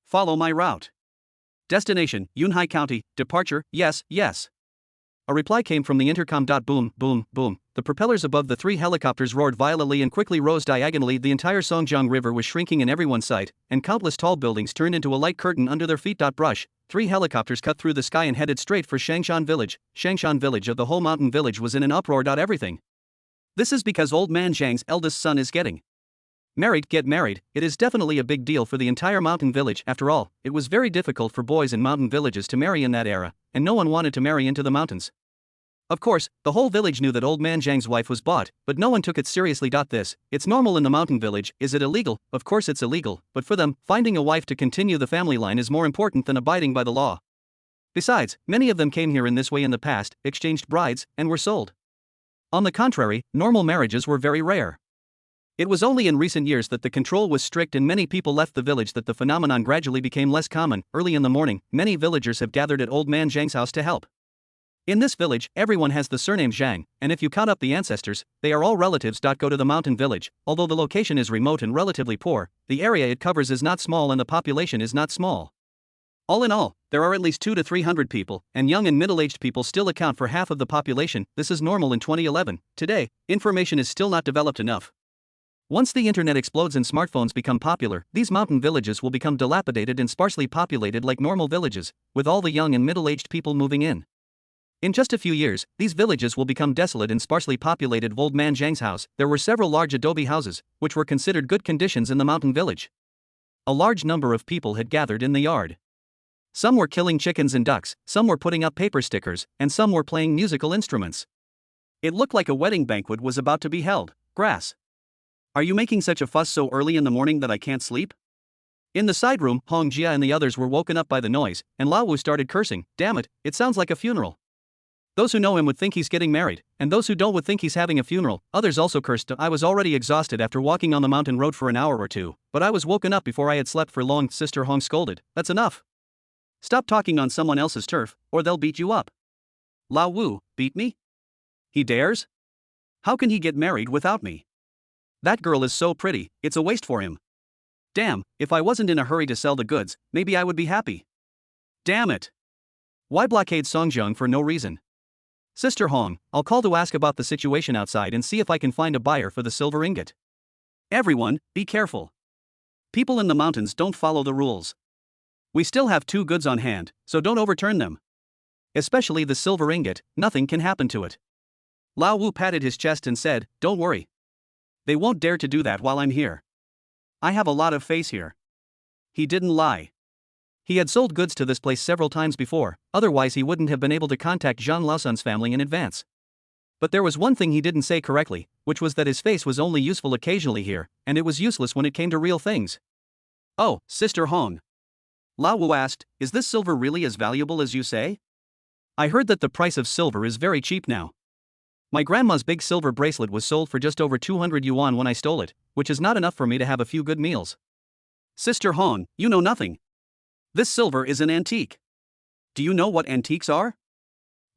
Follow my route. Destination, Yunhai County, departure, yes, yes. A reply came from the intercom. Boom, boom, boom. The propellers above the 3 helicopters roared violently and quickly rose diagonally. The entire Songjiang River was shrinking in everyone's sight, and countless tall buildings turned into a light curtain under their feet. Brush. 3 helicopters cut through the sky and headed straight for Shangshan village. Shangshan village of the whole mountain village was in an uproar. Everything. This is because old man Zhang's eldest son is getting married. Get married, it is definitely a big deal for the entire mountain village. After all, it was very difficult for boys in mountain villages to marry in that era, and no one wanted to marry into the mountains. Of course, the whole village knew that old man Zhang's wife was bought, but no one took it seriously. It's normal in the mountain village. Is it illegal? Of course it's illegal, but for them, finding a wife to continue the family line is more important than abiding by the law. Besides, many of them came here in this way in the past, exchanged brides, and were sold. On the contrary, normal marriages were very rare. It was only in recent years that the control was strict and many people left the village that the phenomenon gradually became less common. Early in the morning, many villagers have gathered at old man Zhang's house to help. In this village, everyone has the surname Zhang, and if you count up the ancestors, they are all relatives. Go to the mountain village. Although the location is remote and relatively poor, the area it covers is not small and the population is not small. All in all, there are at least 200 to 300 people, and young and middle-aged people still account for half of the population. This is normal in 2011. Today, information is still not developed enough. Once the internet explodes and smartphones become popular, these mountain villages will become dilapidated and sparsely populated like normal villages, with all the young and middle-aged people moving in. In just a few years, these villages will become desolate and sparsely populated. Old man Zhang's house, there were several large adobe houses, which were considered good conditions in the mountain village. A large number of people had gathered in the yard. Some were killing chickens and ducks, some were putting up paper stickers, and some were playing musical instruments. It looked like a wedding banquet was about to be held. Grass. Are you making such a fuss so early in the morning that I can't sleep? In the side room, Hong Jia and the others were woken up by the noise, and Lao Wu started cursing. Damn it sounds like a funeral. Those who know him would think he's getting married, and those who don't would think he's having a funeral. Others also cursed. I was already exhausted after walking on the mountain road for an hour or two, but I was woken up before I had slept for long. Sister Hong scolded. That's enough. Stop talking on someone else's turf, or they'll beat you up. Lao Wu, beat me? He dares? How can he get married without me? That girl is so pretty, it's a waste for him. Damn, if I wasn't in a hurry to sell the goods, maybe I would be happy. Damn it. Why blockade Songjiang for no reason? Sister Hong, I'll call to ask about the situation outside and see if I can find a buyer for the silver ingot. Everyone, be careful. People in the mountains don't follow the rules. We still have two goods on hand, so don't overturn them. Especially the silver ingot, nothing can happen to it. Lao Wu patted his chest and said, "Don't worry. They won't dare to do that while I'm here. I have a lot of face here." He didn't lie. He had sold goods to this place several times before, otherwise he wouldn't have been able to contact Zhang Laosun's family in advance. But there was one thing he didn't say correctly, which was that his face was only useful occasionally here, and it was useless when it came to real things. "Oh, Sister Hong," Lao Wu asked, "is this silver really as valuable as you say? I heard that the price of silver is very cheap now. My grandma's big silver bracelet was sold for just over 200 yuan when I stole it, which is not enough for me to have a few good meals." "Sister Hong, you know nothing. This silver is an antique. Do you know what antiques are?"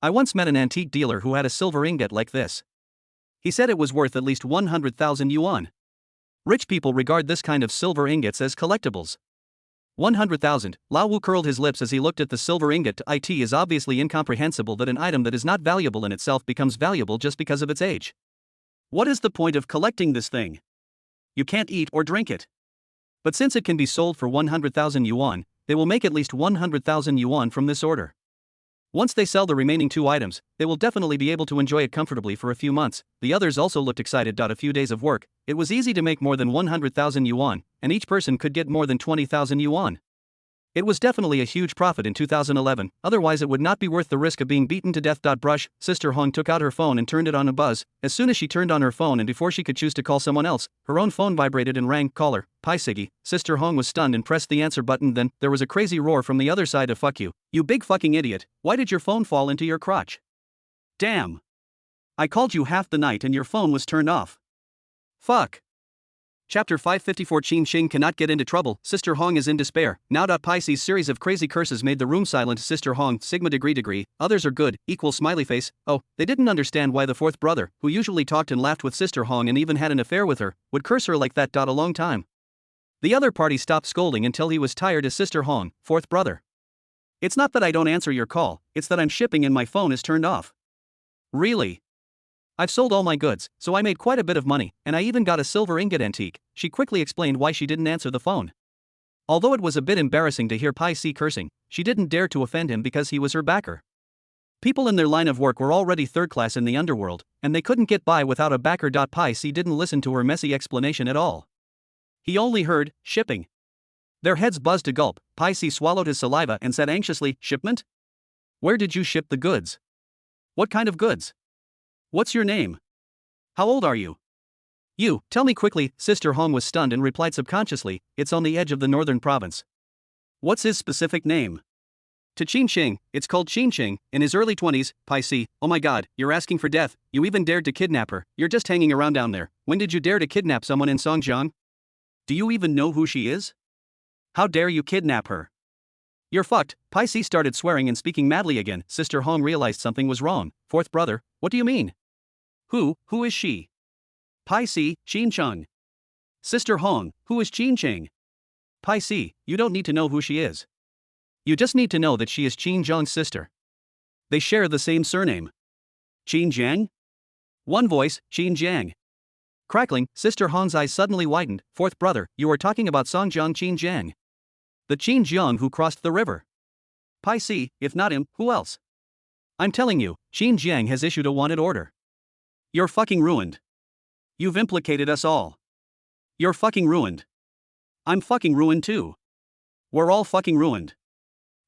"I once met an antique dealer who had a silver ingot like this. He said it was worth at least 100,000 yuan. Rich people regard this kind of silver ingots as collectibles." 100,000, Lao Wu curled his lips as he looked at the silver ingot. It is obviously incomprehensible that an item that is not valuable in itself becomes valuable just because of its age. What is the point of collecting this thing? You can't eat or drink it. But since it can be sold for 100,000 yuan, they will make at least 100,000 yuan from this order. Once they sell the remaining two items, they will definitely be able to enjoy it comfortably for a few months. The others also looked excited. A few days of work, it was easy to make more than 100,000 yuan, and each person could get more than 20,000 yuan. It was definitely a huge profit in 2011, otherwise it would not be worth the risk of being beaten to death. Brush, Sister Hong took out her phone and turned it on a buzz. As soon as she turned on her phone and before she could choose to call someone else, her own phone vibrated and rang. "Caller, Pai Siggy." Sister Hong was stunned and pressed the answer button. Then, there was a crazy roar from the other side. "Fuck you, you big fucking idiot, why did your phone fall into your crotch? Damn. I called you half the night and your phone was turned off. Fuck." Chapter 554. Qin Xing cannot get into trouble. Sister Hong is in despair. Now. Pisces series of crazy curses made the room silent. Sister Hong, sigma degree, others are good, equal smiley face. Oh, they didn't understand why the fourth brother, who usually talked and laughed with Sister Hong and even had an affair with her, would curse her like that. A long time. The other party stopped scolding until he was tired as Sister Hong, fourth brother. "It's not that I don't answer your call, it's that I'm shipping and my phone is turned off." "Really? I've sold all my goods, so I made quite a bit of money, and I even got a silver ingot antique." She quickly explained why she didn't answer the phone. Although it was a bit embarrassing to hear Pai Si cursing, she didn't dare to offend him because he was her backer. People in their line of work were already third class in the underworld, and they couldn't get by without a backer. Pai Si didn't listen to her messy explanation at all. He only heard, "shipping." Their heads buzzed. A gulp, Pai Si swallowed his saliva and said anxiously, "Shipment? Where did you ship the goods? What kind of goods? What's your name? How old are you? You, tell me quickly." Sister Hong was stunned and replied subconsciously, "It's on the edge of the northern province." "What's his specific name?" "To Qin Xing, it's called Qin Xing, in his early 20s, Pai Si." "Oh my god, you're asking for death, you even dared to kidnap her, you're just hanging around down there. When did you dare to kidnap someone in Songjiang? Do you even know who she is? How dare you kidnap her? You're fucked." Pai Si started swearing and speaking madly again. Sister Hong realized something was wrong. "Fourth brother, what do you mean? Who is she?" "Pai Si, Qin Cheng." "Sister Hong, who is Qin Cheng?" "Pai Si, you don't need to know who she is. You just need to know that she is Qin Zhang's sister. They share the same surname. Qin Jiang?" One voice, "Qin Jiang." Crackling, Sister Hong's eyes suddenly widened. "Fourth brother, you are talking about Songjiang Qin Jiang. The Qin Jiang who crossed the river. Pai Si, if not him, who else? I'm telling you, Qin Jiang has issued a wanted order. You're fucking ruined. You've implicated us all. You're fucking ruined. I'm fucking ruined too. We're all fucking ruined.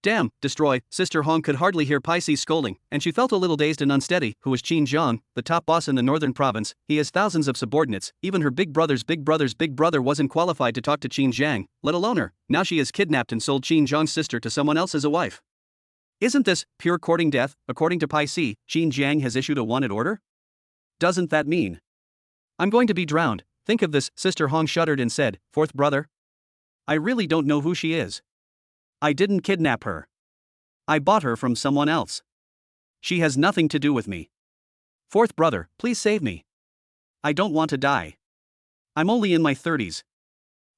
Damn, destroy." Sister Hong could hardly hear Pai Si scolding, and she felt a little dazed and unsteady. Who is Qin Jiang, the top boss in the northern province? He has thousands of subordinates, even her big brother wasn't qualified to talk to Qin Jiang, let alone her. Now she has kidnapped and sold Qin Jiang's sister to someone else as a wife. Isn't this pure courting death? According to Pai Si, Qin Jiang has issued a wanted order? Doesn't that mean I'm going to be drowned? Think of this. Sister Hong shuddered and said, "Fourth brother, I really don't know who she is. I didn't kidnap her. I bought her from someone else. She has nothing to do with me. Fourth brother, please save me. I don't want to die. I'm only in my 30s.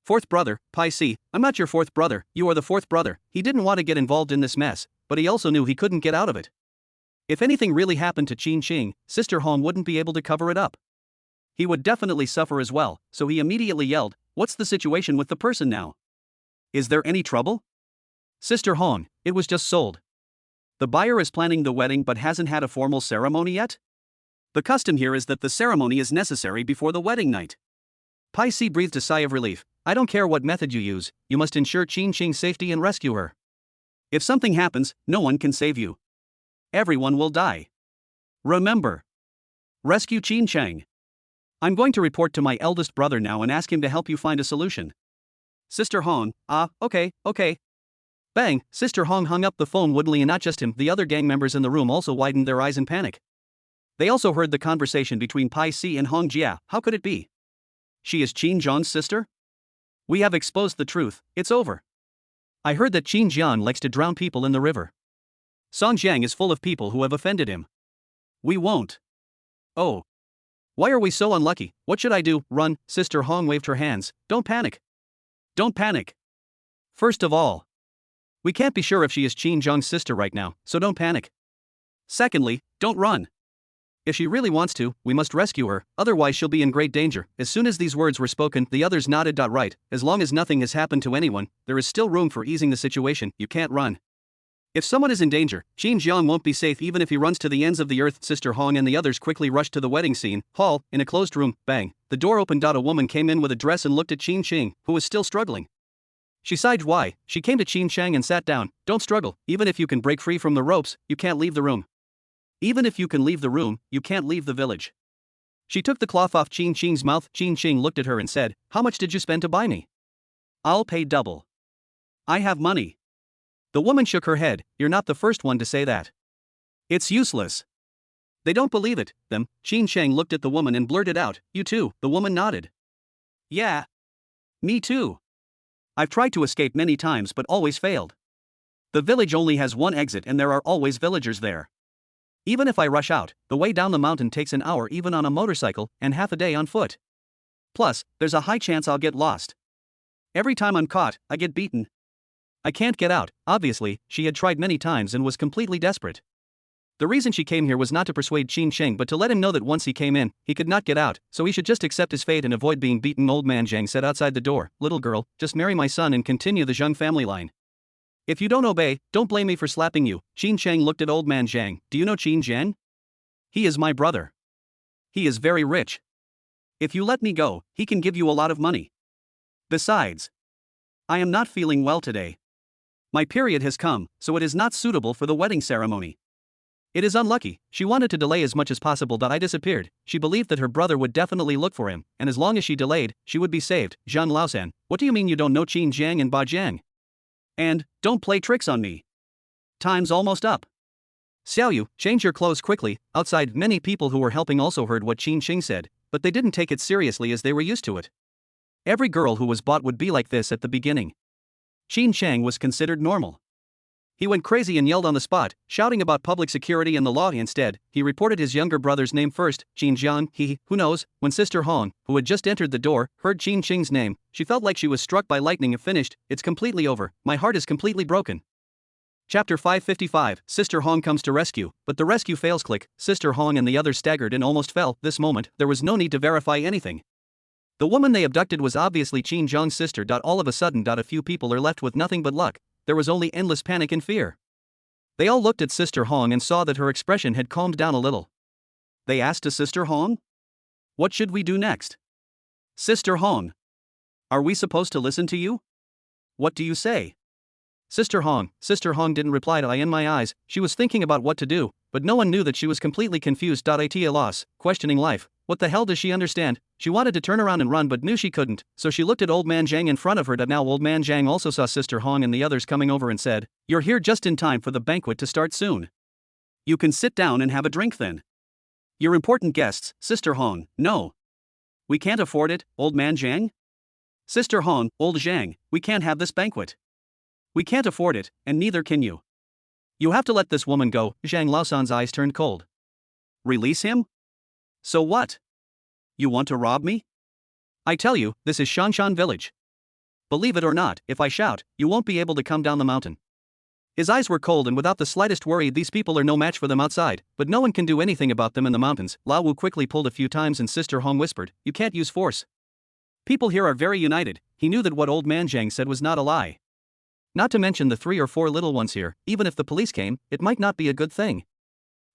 Fourth brother, Pai Si, I'm not your fourth brother, you are the fourth brother." He didn't want to get involved in this mess, but he also knew he couldn't get out of it. If anything really happened to Qin Xing, Sister Hong wouldn't be able to cover it up. He would definitely suffer as well, so he immediately yelled, "What's the situation with the person now? Is there any trouble?" "Sister Hong, it was just sold. The buyer is planning the wedding but hasn't had a formal ceremony yet? The custom here is that the ceremony is necessary before the wedding night." Pai Si breathed a sigh of relief. "I don't care what method you use, you must ensure Qin Qing's safety and rescue her. If something happens, no one can save you. Everyone will die. Remember. Rescue Qin Chang. I'm going to report to my eldest brother now and ask him to help you find a solution." Sister Hong, okay. Bang, Sister Hong hung up the phone woodenly, and not just him, the other gang members in the room also widened their eyes in panic. They also heard the conversation between Pai Si and Hong Jia. How could it be? She is Qin Zhang's sister? We have exposed the truth, it's over. I heard that Qin Jian likes to drown people in the river. Song Jiang is full of people who have offended him. We won't. Oh. Why are we so unlucky? What should I do? Run, Sister Hong waved her hands. Don't panic. Don't panic. First of all, we can't be sure if she is Qin Zhang's sister right now, so don't panic. Secondly, don't run. If she really wants to, we must rescue her, otherwise she'll be in great danger. As soon as these words were spoken, the others nodded. Right, as long as nothing has happened to anyone, there is still room for easing the situation. You can't run. If someone is in danger, Qin Jiang won't be safe even if he runs to the ends of the earth. Sister Hong and the others quickly rushed to the wedding scene. Hall, in a closed room. Bang, the door opened. A woman came in with a dress and looked at Qin Qing, who was still struggling. She sighed. Why? She came to Qin Chang and sat down. Don't struggle, even if you can break free from the ropes, you can't leave the room. Even if you can leave the room, you can't leave the village. She took the cloth off Qin Qing's mouth. Qin Qing looked at her and said, "How much did you spend to buy me?" "I'll pay double. I have money." The woman shook her head. "You're not the first one to say that. It's useless." "They don't believe it, them." Qin Chang looked at the woman and blurted out, "You too." The woman nodded. "Yeah. Me too. I've tried to escape many times but always failed. The village only has one exit and there are always villagers there. Even if I rush out, the way down the mountain takes an hour even on a motorcycle and half a day on foot. Plus, there's a high chance I'll get lost. Every time I'm caught, I get beaten. I can't get out." Obviously, she had tried many times and was completely desperate. The reason she came here was not to persuade Qin Cheng but to let him know that once he came in, he could not get out, so he should just accept his fate and avoid being beaten. Old man Zhang said outside the door, "Little girl, just marry my son and continue the Zheng family line. If you don't obey, don't blame me for slapping you." Qin Cheng looked at old man Zhang. "Do you know Qin Zhang? He is my brother. He is very rich. If you let me go, he can give you a lot of money. Besides, I am not feeling well today. My period has come, so it is not suitable for the wedding ceremony. It is unlucky, she wanted to delay as much as possible. I disappeared. She believed that her brother would definitely look for him, and as long as she delayed, she would be saved." Zhang Laosan, what do you mean you don't know Qin Jiang and Ba Jiang? And, don't play tricks on me. Time's almost up. Xiaoyu, change your clothes quickly. Outside, many people who were helping also heard what Qin Qing said, but they didn't take it seriously as they were used to it. Every girl who was bought would be like this at the beginning. Qin Chang was considered normal. He went crazy and yelled on the spot, shouting about public security and the law. Instead, he reported his younger brother's name first, Qin Jian. Who knows, when Sister Hong, who had just entered the door, heard Qin Qing's name, she felt like she was struck by lightning. Finished, it's completely over, my heart is completely broken. Chapter 555, Sister Hong comes to rescue, but the rescue fails. Click, Sister Hong and the others staggered and almost fell. This moment, there was no need to verify anything. The woman they abducted was obviously Qin Zhang's sister. All of a sudden, a few people are left with nothing but luck. There was only endless panic and fear. They all looked at Sister Hong and saw that her expression had calmed down a little. They asked to Sister Hong, "What should we do next? Sister Hong, are we supposed to listen to you? What do you say?" Sister Hong didn't reply. In my eyes, she was thinking about what to do, but no one knew that she was completely confused. At a loss, questioning life. What the hell does she understand? She wanted to turn around and run but knew she couldn't, so she looked at old man Zhang in front of her. Now old man Zhang also saw Sister Hong and the others coming over and said, "You're here just in time for the banquet to start soon. You can sit down and have a drink then. You're important guests." Sister Hong, "No. We can't afford it, old man Zhang." Sister Hong, "Old Zhang, we can't have this banquet. We can't afford it, and neither can you. You have to let this woman go." Zhang Laosan's eyes turned cold. "Release him? So what? You want to rob me? I tell you, this is Shanshan village. Believe it or not, if I shout, you won't be able to come down the mountain. His eyes were cold and without the slightest worry. These people are no match for them outside, but no one can do anything about them in the mountains. Lao Wu quickly pulled a few times and Sister Hong whispered, "You can't use force. People here are very united." He knew that what old man Zhang said was not a lie. Not to mention the 3 or 4 little ones here, even if the police came, it might not be a good thing.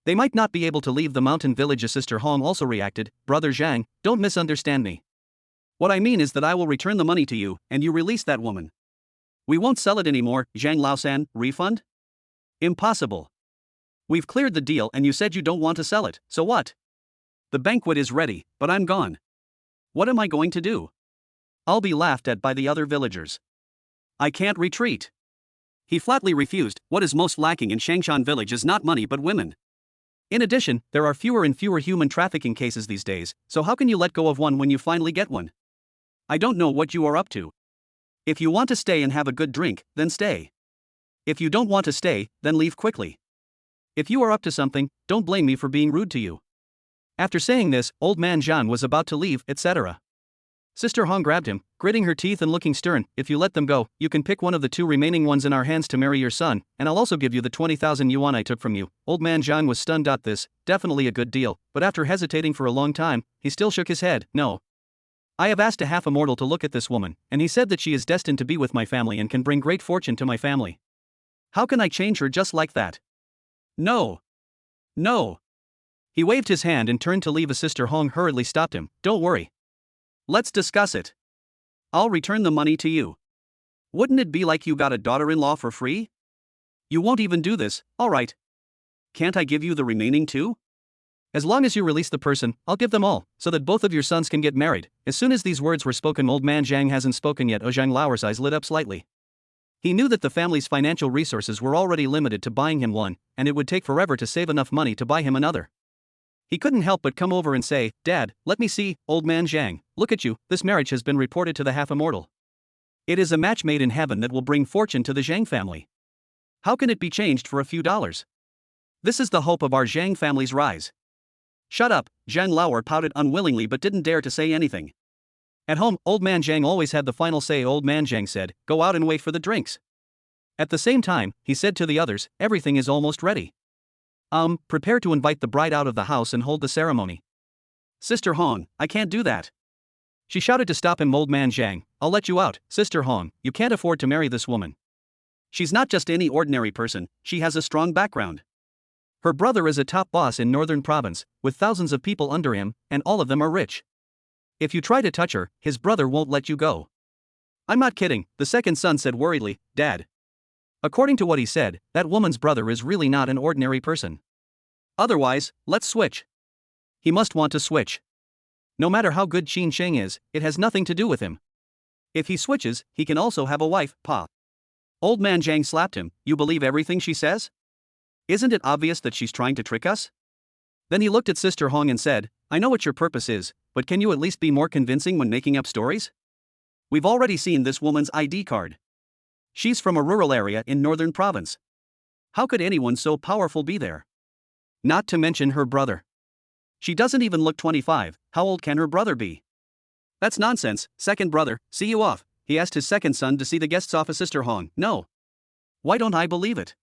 They might not be able to leave the mountain village. Sister Hong also reacted, "Brother Zhang, don't misunderstand me. What I mean is that I will return the money to you, and you release that woman. We won't sell it anymore." Zhang Laosan, refund? Impossible. We've cleared the deal and you said you don't want to sell it, so what? The banquet is ready, but I'm gone. What am I going to do? I'll be laughed at by the other villagers. I can't retreat. He flatly refused. What is most lacking in Shangshan village is not money but women. In addition, there are fewer and fewer human trafficking cases these days, so how can you let go of one when you finally get one? I don't know what you are up to. If you want to stay and have a good drink, then stay. If you don't want to stay, then leave quickly. If you are up to something, don't blame me for being rude to you. After saying this, old man Zhan was about to leave, etc. Sister Hong grabbed him, gritting her teeth and looking stern. "If you let them go, you can pick one of the 2 remaining ones in our hands to marry your son, and I'll also give you the 20,000 yuan I took from you." Old man Zhan was stunned. This, definitely a good deal, but after hesitating for a long time, he still shook his head. "No. I have asked a half immortal to look at this woman, and he said that she is destined to be with my family and can bring great fortune to my family. How can I change her just like that? No. No." He waved his hand and turned to leave. Sister Hong hurriedly stopped him. "Don't worry. Let's discuss it. I'll return the money to you. Wouldn't it be like you got a daughter-in-law for free? You won't even do this, alright. Can't I give you the remaining 2? As long as you release the person, I'll give them all, so that both of your sons can get married." As soon as these words were spoken, old man Zhang hasn't spoken yet. Zhang Lauer's eyes lit up slightly. He knew that the family's financial resources were already limited to buying him one, and it would take forever to save enough money to buy him another. He couldn't help but come over and say, "Dad, let me see." "Old man Zhang, look at you, this marriage has been reported to the half-immortal. It is a match made in heaven that will bring fortune to the Zhang family. How can it be changed for a few dollars? This is the hope of our Zhang family's rise." "Shut up," Zhang Lauer pouted unwillingly but didn't dare to say anything. At home, old man Zhang always had the final say. Old man Zhang said, "Go out and wait for the drinks." At the same time, he said to the others, "Everything is almost ready. Prepare to invite the bride out of the house and hold the ceremony." "Sister Hong, I can't do that." She shouted to stop him. "Old man Zhang, I'll let you out." "Sister Hong, you can't afford to marry this woman. She's not just any ordinary person, she has a strong background. Her brother is a top boss in Northern Province, with thousands of people under him, and all of them are rich. If you try to touch her, his brother won't let you go." "I'm not kidding," the second son said worriedly. "Dad. According to what he said, that woman's brother is really not an ordinary person. Otherwise, let's switch." He must want to switch. No matter how good Qin Sheng is, it has nothing to do with him. If he switches, he can also have a wife, Pa. Old man Zhang slapped him. "You believe everything she says? Isn't it obvious that she's trying to trick us?" Then he looked at Sister Hong and said, "I know what your purpose is, but can you at least be more convincing when making up stories? We've already seen this woman's ID card. She's from a rural area in Northern Province. How could anyone so powerful be there? Not to mention her brother. She doesn't even look 25, how old can her brother be?" "That's nonsense, second brother, see you off." He asked his second son to see the guests off. Sister Hong, "No. Why don't I believe it?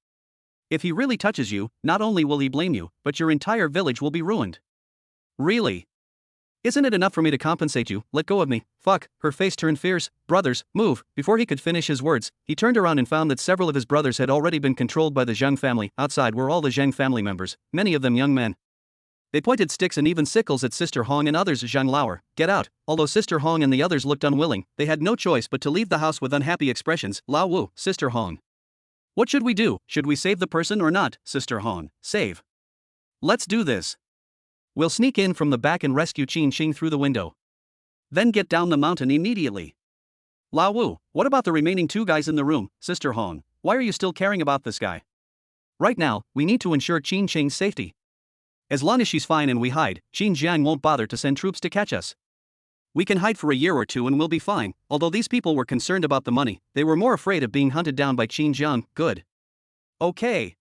If he really touches you, not only will he blame you, but your entire village will be ruined." "Really? Isn't it enough for me to compensate you? Let go of me." "Fuck," her face turned fierce. "Brothers, move." Before he could finish his words, he turned around and found that several of his brothers had already been controlled by the Zhang family. Outside were all the Zhang family members, many of them young men. They pointed sticks and even sickles at Sister Hong and others. "Zhang Lauer, get out." Although Sister Hong and the others looked unwilling, they had no choice but to leave the house with unhappy expressions. "Lao Wu, Sister Hong. What should we do? Should we save the person or not?" "Sister Hong, save. Let's do this. We'll sneak in from the back and rescue Qin Sheng through the window. Then get down the mountain immediately." "Lao Wu, what about the remaining 2 guys in the room?" "Sister Hong, why are you still caring about this guy? Right now, we need to ensure Qin Sheng's safety. As long as she's fine and we hide, Qin Jiang won't bother to send troops to catch us. We can hide for a year or 2 and we'll be fine." Although these people were concerned about the money, they were more afraid of being hunted down by Qin Jiang. "Good. Okay.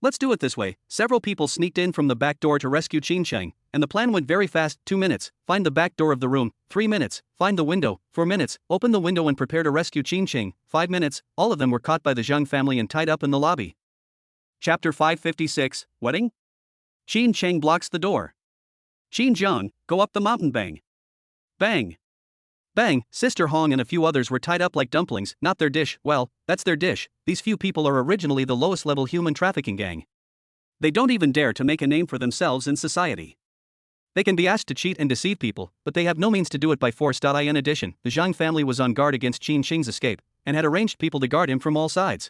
Let's do it this way. Several people sneaked in from the back door to rescue Qin Sheng, and the plan went very fast. 2 minutes, find the back door of the room. 3 minutes, find the window. 4 minutes, open the window and prepare to rescue Qin Sheng. 5 minutes, all of them were caught by the Zhang family and tied up in the lobby. Chapter 556, Wedding? Qin Sheng blocks the door. Qin Zhang, go up the mountain. Bang. Bang. Bang, Sister Hong and a few others were tied up like dumplings. Not their dish. Well, that's their dish. These few people are originally the lowest level human trafficking gang. They don't even dare to make a name for themselves in society. They can be asked to cheat and deceive people, but they have no means to do it by force. In addition, the Zhang family was on guard against Qin Sheng's escape, and had arranged people to guard him from all sides.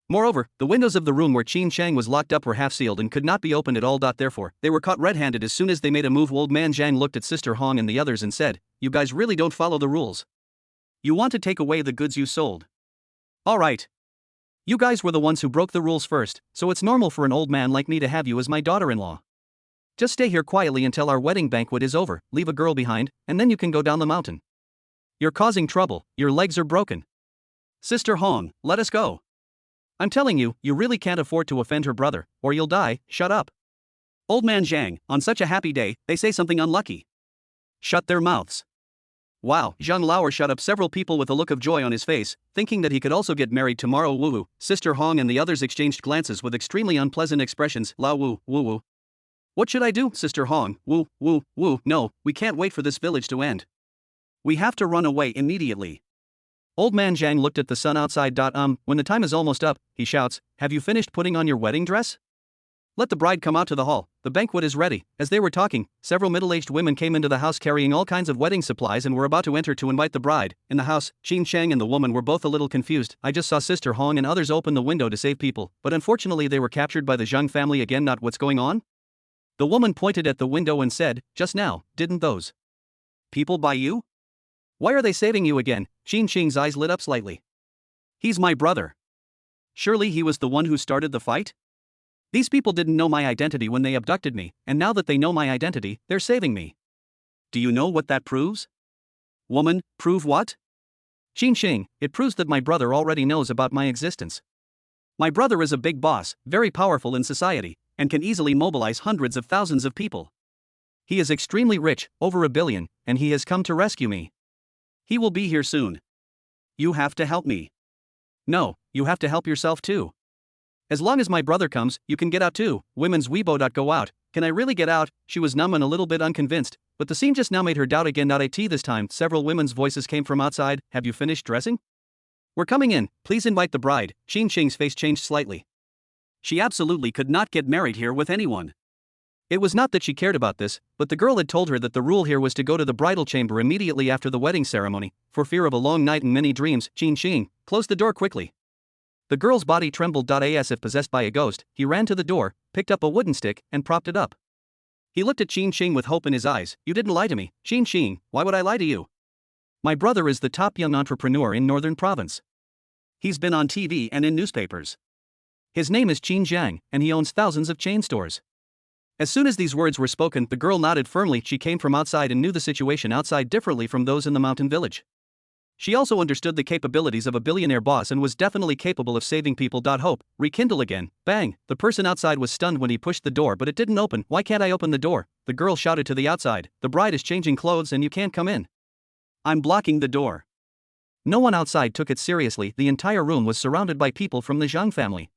Moreover, the windows of the room where Qin Sheng was locked up were half sealed and could not be opened at all. Therefore, they were caught red-handed as soon as they made a move. Old man Zhang looked at Sister Hong and the others and said, "You guys really don't follow the rules. You want to take away the goods you sold. Alright. You guys were the ones who broke the rules first, so it's normal for an old man like me to have you as my daughter-in-law. Just stay here quietly until our wedding banquet is over, leave a girl behind, and then you can go down the mountain. You're causing trouble, your legs are broken. Sister Hong, let us go. I'm telling you, you really can't afford to offend her brother, or you'll die. Shut up." Old man Zhang, on such a happy day, they say something unlucky. Shut their mouths. Wow, Zhang Lauer shut up several people with a look of joy on his face, thinking that he could also get married tomorrow. Woo-woo. Sister Hong and the others exchanged glances with extremely unpleasant expressions. Lao woo, woo-woo. What should I do, Sister Hong? Woo, woo, woo. No, we can't wait for this village to end. We have to run away immediately. Old man Zhang looked at the sun outside. When the time is almost up, he shouts, "Have you finished putting on your wedding dress? Let the bride come out to the hall, the banquet is ready." As they were talking, several middle-aged women came into the house carrying all kinds of wedding supplies and were about to enter to invite the bride. In the house, Qin Sheng and the woman were both a little confused. I just saw Sister Hong and others open the window to save people, but unfortunately they were captured by the Zhang family again. Not what's going on? The woman pointed at the window and said, "Just now, didn't those people buy you? Why are they saving you again?" Qin Sheng's eyes lit up slightly. He's my brother. Surely he was the one who started the fight? These people didn't know my identity when they abducted me, and now that they know my identity, they're saving me. Do you know what that proves? Woman, prove what? Qin Sheng, it proves that my brother already knows about my existence. My brother is a big boss, very powerful in society, and can easily mobilize hundreds of thousands of people. He is extremely rich, over $1 billion, and he has come to rescue me. He will be here soon. You have to help me. No, you have to help yourself too. As long as my brother comes, you can get out too. Women's Weibo. Go out. Can I really get out? She was numb and a little bit unconvinced, but the scene just now made her doubt again. This time, several women's voices came from outside. Have you finished dressing? We're coming in, please invite the bride. Qin Sheng's face changed slightly. She absolutely could not get married here with anyone. It was not that she cared about this, but the girl had told her that the rule here was to go to the bridal chamber immediately after the wedding ceremony, for fear of a long night and many dreams. Qin Sheng closed the door quickly. The girl's body trembled. As if possessed by a ghost, he ran to the door, picked up a wooden stick, and propped it up. He looked at Qin Sheng with hope in his eyes. You didn't lie to me, Qin Sheng. Why would I lie to you? My brother is the top young entrepreneur in Northern Province. He's been on TV and in newspapers. His name is Qin Zhang, and he owns thousands of chain stores. As soon as these words were spoken, the girl nodded firmly. She came from outside and knew the situation outside differently from those in the mountain village. She also understood the capabilities of a billionaire boss and was definitely capable of saving people. Hope, rekindle again. Bang, the person outside was stunned when he pushed the door, but it didn't open. Why can't I open the door? The girl shouted to the outside. The bride is changing clothes and you can't come in. I'm blocking the door. No one outside took it seriously. The entire room was surrounded by people from the Zhang family.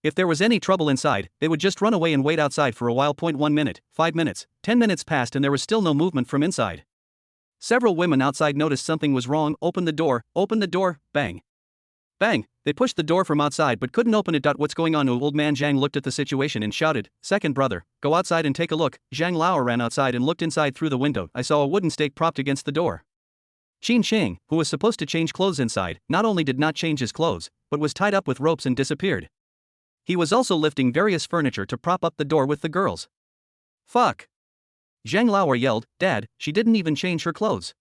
If there was any trouble inside, they would just run away and wait outside for a while. 1 minute, 5 minutes, 10 minutes passed and there was still no movement from inside. Several women outside noticed something was wrong. Open the door, bang. Bang, they pushed the door from outside but couldn't open it. What's going on? Old man Zhang looked at the situation and shouted, "Second brother, go outside and take a look." Zhang Lao ran outside and looked inside through the window. I saw a wooden stake propped against the door. Qin Sheng, who was supposed to change clothes inside, not only did not change his clothes, but was tied up with ropes and disappeared. He was also lifting various furniture to prop up the door with the girls. Fuck. Zhang Lauer yelled, "Dad, she didn't even change her clothes."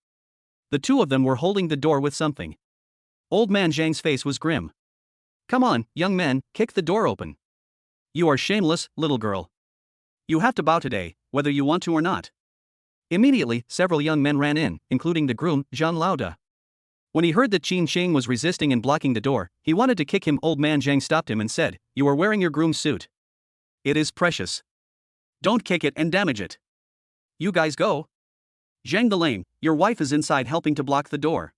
The two of them were holding the door with something. Old man Zhang's face was grim. Come on, young men, kick the door open. You are shameless, little girl. You have to bow today, whether you want to or not. Immediately, several young men ran in, including the groom, Zhang Laoda. When he heard that Qin Sheng was resisting and blocking the door, he wanted to kick him. Old man Zhang stopped him and said, "You are wearing your groom's suit. It is precious. Don't kick it and damage it. You guys go. Zhang the lame, your wife is inside helping to block the door.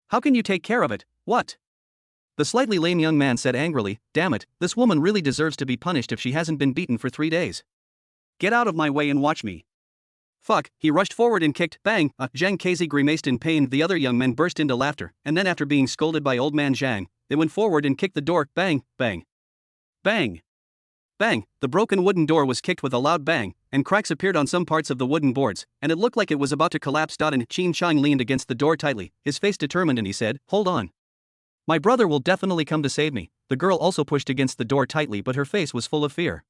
How can you take care of it, what? The slightly lame young man said angrily, damn it, this woman really deserves to be punished if she hasn't been beaten for 3 days. Get out of my way and watch me. Fuck, he rushed forward and kicked, bang, Zhang Kezi grimaced in pain. The other young men burst into laughter, and then after being scolded by old man Zhang, they went forward and kicked the door, bang, bang. Bang. Bang, the broken wooden door was kicked with a loud bang, and cracks appeared on some parts of the wooden boards, and it looked like it was about to collapse. And Qin Chang leaned against the door tightly, his face determined, and he said, hold on. My brother will definitely come to save me. The girl also pushed against the door tightly, but her face was full of fear.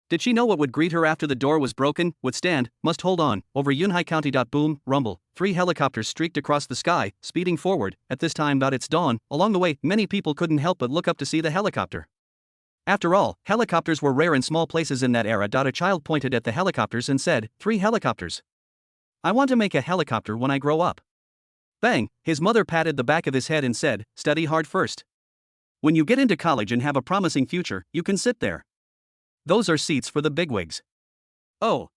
Did she know what would greet her after the door was broken? Withstand, must hold on. Over Yunhai County. Boom, rumble. 3 helicopters streaked across the sky, speeding forward. At this time, it's dawn. Along the way, many people couldn't help but look up to see the helicopter. After all, helicopters were rare in small places in that era. A child pointed at the helicopters and said, 3 helicopters. I want to make a helicopter when I grow up. Bang, his mother patted the back of his head and said, study hard first. When you get into college and have a promising future, you can sit there. Those are seats for the bigwigs. Oh.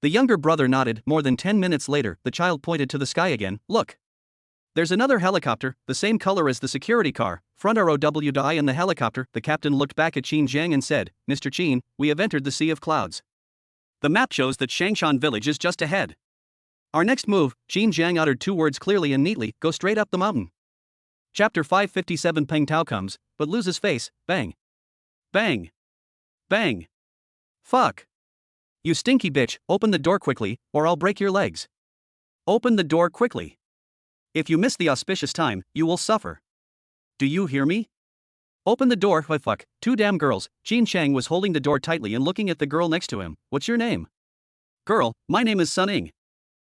The younger brother nodded. More than 10 minutes later, the child pointed to the sky again. Look. There's another helicopter, the same color as the security car, front ROW in the helicopter. The captain looked back at Qin Zhang and said, Mr. Qin, we have entered the Sea of Clouds. The map shows that Shangshan village is just ahead. Our next move, Qin Zhang uttered 2 words clearly and neatly, go straight up the mountain. Chapter 557. Peng Tao comes, but loses face, bang. Bang. Bang. Fuck. You stinky bitch, open the door quickly, or I'll break your legs. Open the door quickly. If you miss the auspicious time, you will suffer. Do you hear me? Open the door. Why fuck, 2 damn girls. Qin Chang was holding the door tightly and looking at the girl next to him. What's your name? Girl, my name is Sun Ying.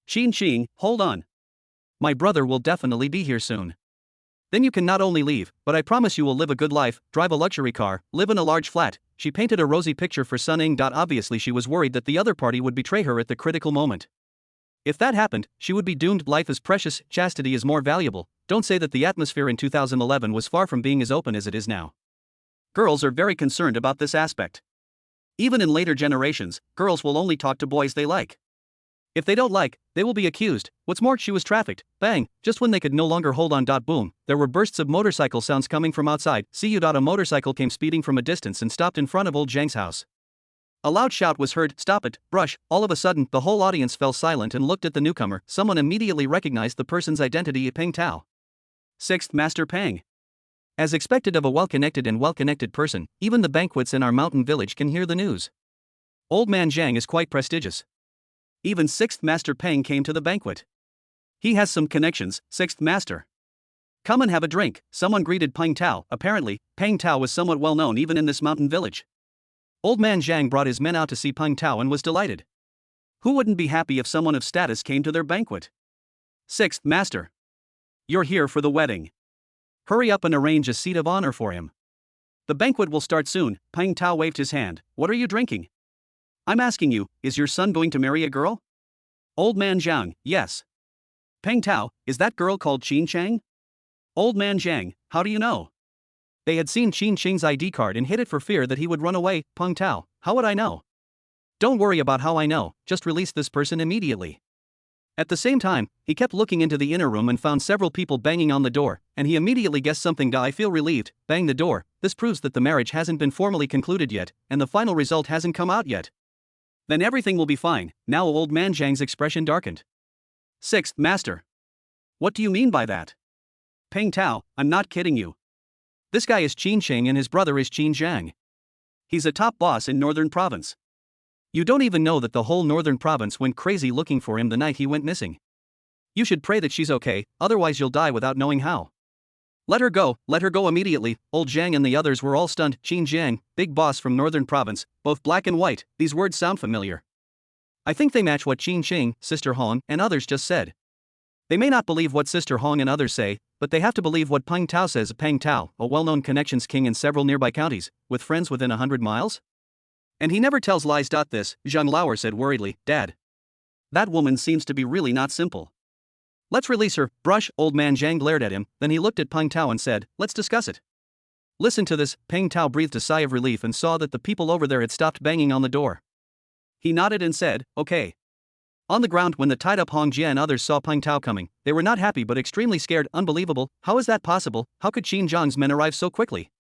Qin Qing, hold on. My brother will definitely be here soon. Then you can not only leave, but I promise you will live a good life, drive a luxury car, live in a large flat. She painted a rosy picture for Sun Ying. Obviously she was worried that the other party would betray her at the critical moment. If that happened, she would be doomed. Life is precious, chastity is more valuable. Don't say that the atmosphere in 2011 was far from being as open as it is now. Girls are very concerned about this aspect. Even in later generations, girls will only talk to boys they like. If they don't like, they will be accused. What's more, she was trafficked. Bang, just when they could no longer hold on. Boom, there were bursts of motorcycle sounds coming from outside. See you. A motorcycle came speeding from a distance and stopped in front of old Zhang's house. A loud shout was heard, stop it, brush. All of a sudden, the whole audience fell silent and looked at the newcomer. Someone immediately recognized the person's identity. Peng Tao. 6th Master Peng. As expected of a well-connected person, even the banquets in our mountain village can hear the news. Old man Zhang is quite prestigious. Even 6th Master Peng came to the banquet. He has some connections, 6th Master. Come and have a drink, someone greeted Peng Tao. Apparently, Peng Tao was somewhat well known even in this mountain village. Old man Zhang brought his men out to see Peng Tao and was delighted. Who wouldn't be happy if someone of status came to their banquet? 6th Master. You're here for the wedding. Hurry up and arrange a seat of honor for him. The banquet will start soon. Peng Tao waved his hand. What are you drinking? I'm asking you, is your son going to marry a girl? Old man Zhang, yes. Peng Tao, is that girl called Qin Chang? Old man Zhang, how do you know? They had seen Qin Ching's ID card and hid it for fear that he would run away. Peng Tao, how would I know? Don't worry about how I know, just release this person immediately. At the same time, he kept looking into the inner room and found several people banging on the door, and he immediately guessed something. I feel relieved. Bang the door. This proves that the marriage hasn't been formally concluded yet, and the final result hasn't come out yet. Then everything will be fine. Now old man Zhang's expression darkened. 6th Master. What do you mean by that? Peng Tao, I'm not kidding you. This guy is Qin Ching and his brother is Qin Zhang. He's a top boss in Northern Province. You don't even know that the whole Northern Province went crazy looking for him the night he went missing. You should pray that she's okay, otherwise you'll die without knowing how. Let her go immediately. Old Zhang and the others were all stunned. Qin Zhang, big boss from Northern Province, both black and white, these words sound familiar. I think they match what Qin Ching, Sister Hong, and others just said. They may not believe what Sister Hong and others say, but they have to believe what Peng Tao says. Peng Tao, a well-known connections king in several nearby counties, with friends within 100 miles? And he never tells lies. This, Zhang Lauer said worriedly, Dad. That woman seems to be really not simple. Let's release her, brush. Old man Zhang glared at him, then he looked at Peng Tao and said, let's discuss it. Listen to this. Peng Tao breathed a sigh of relief and saw that the people over there had stopped banging on the door. He nodded and said, okay. On the ground, when the tied-up Hong Jia and others saw Peng Tao coming, they were not happy but extremely scared. Unbelievable, how is that possible? How could Qin Zhang's men arrive so quickly?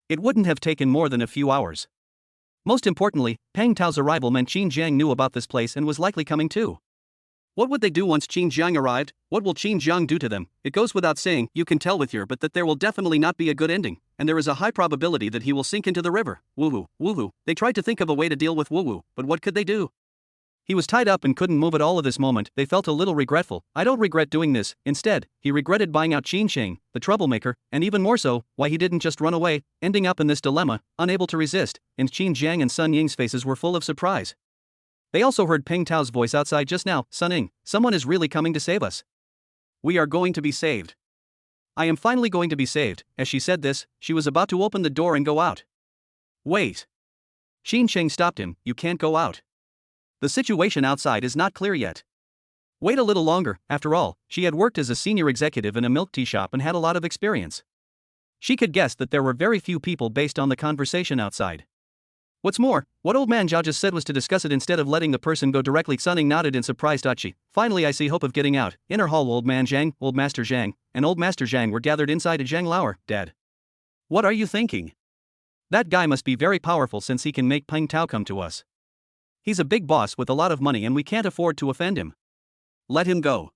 It wouldn't have taken more than a few hours. Most importantly, Peng Tao's arrival meant Qin Zhang knew about this place and was likely coming too. What would they do once Qin Zhang arrived? What will Qin Zhang do to them? It goes without saying, you can tell with your but that there will definitely not be a good ending, and there is a high probability that he will sink into the river. Woohoo, woohoo. They tried to think of a way to deal with woohoo, but what could they do? He was tied up and couldn't move at all at this moment. They felt a little regretful. I don't regret doing this. Instead, he regretted buying out Qin Sheng, the troublemaker, and even more so, why he didn't just run away, ending up in this dilemma, unable to resist, and Qin Zhang and Sun Ying's faces were full of surprise. They also heard Peng Tao's voice outside just now. Sun Ying, someone is really coming to save us. We are going to be saved. I am finally going to be saved. As she said this, she was about to open the door and go out. Wait. Qin Sheng stopped him. You can't go out. The situation outside is not clear yet. Wait a little longer. After all, she had worked as a senior executive in a milk tea shop and had a lot of experience. She could guess that there were very few people based on the conversation outside. What's more, what old man Zhao just said was to discuss it instead of letting the person go directly. Sun Ying nodded in surprise. Finally I see hope of getting out. Inner hall. Old man Zhang, old master Zhang, and old master Zhang were gathered inside a Zhang Lauer. Dad. What are you thinking? That guy must be very powerful since he can make Peng Tao come to us. He's a big boss with a lot of money and we can't afford to offend him. Let him go.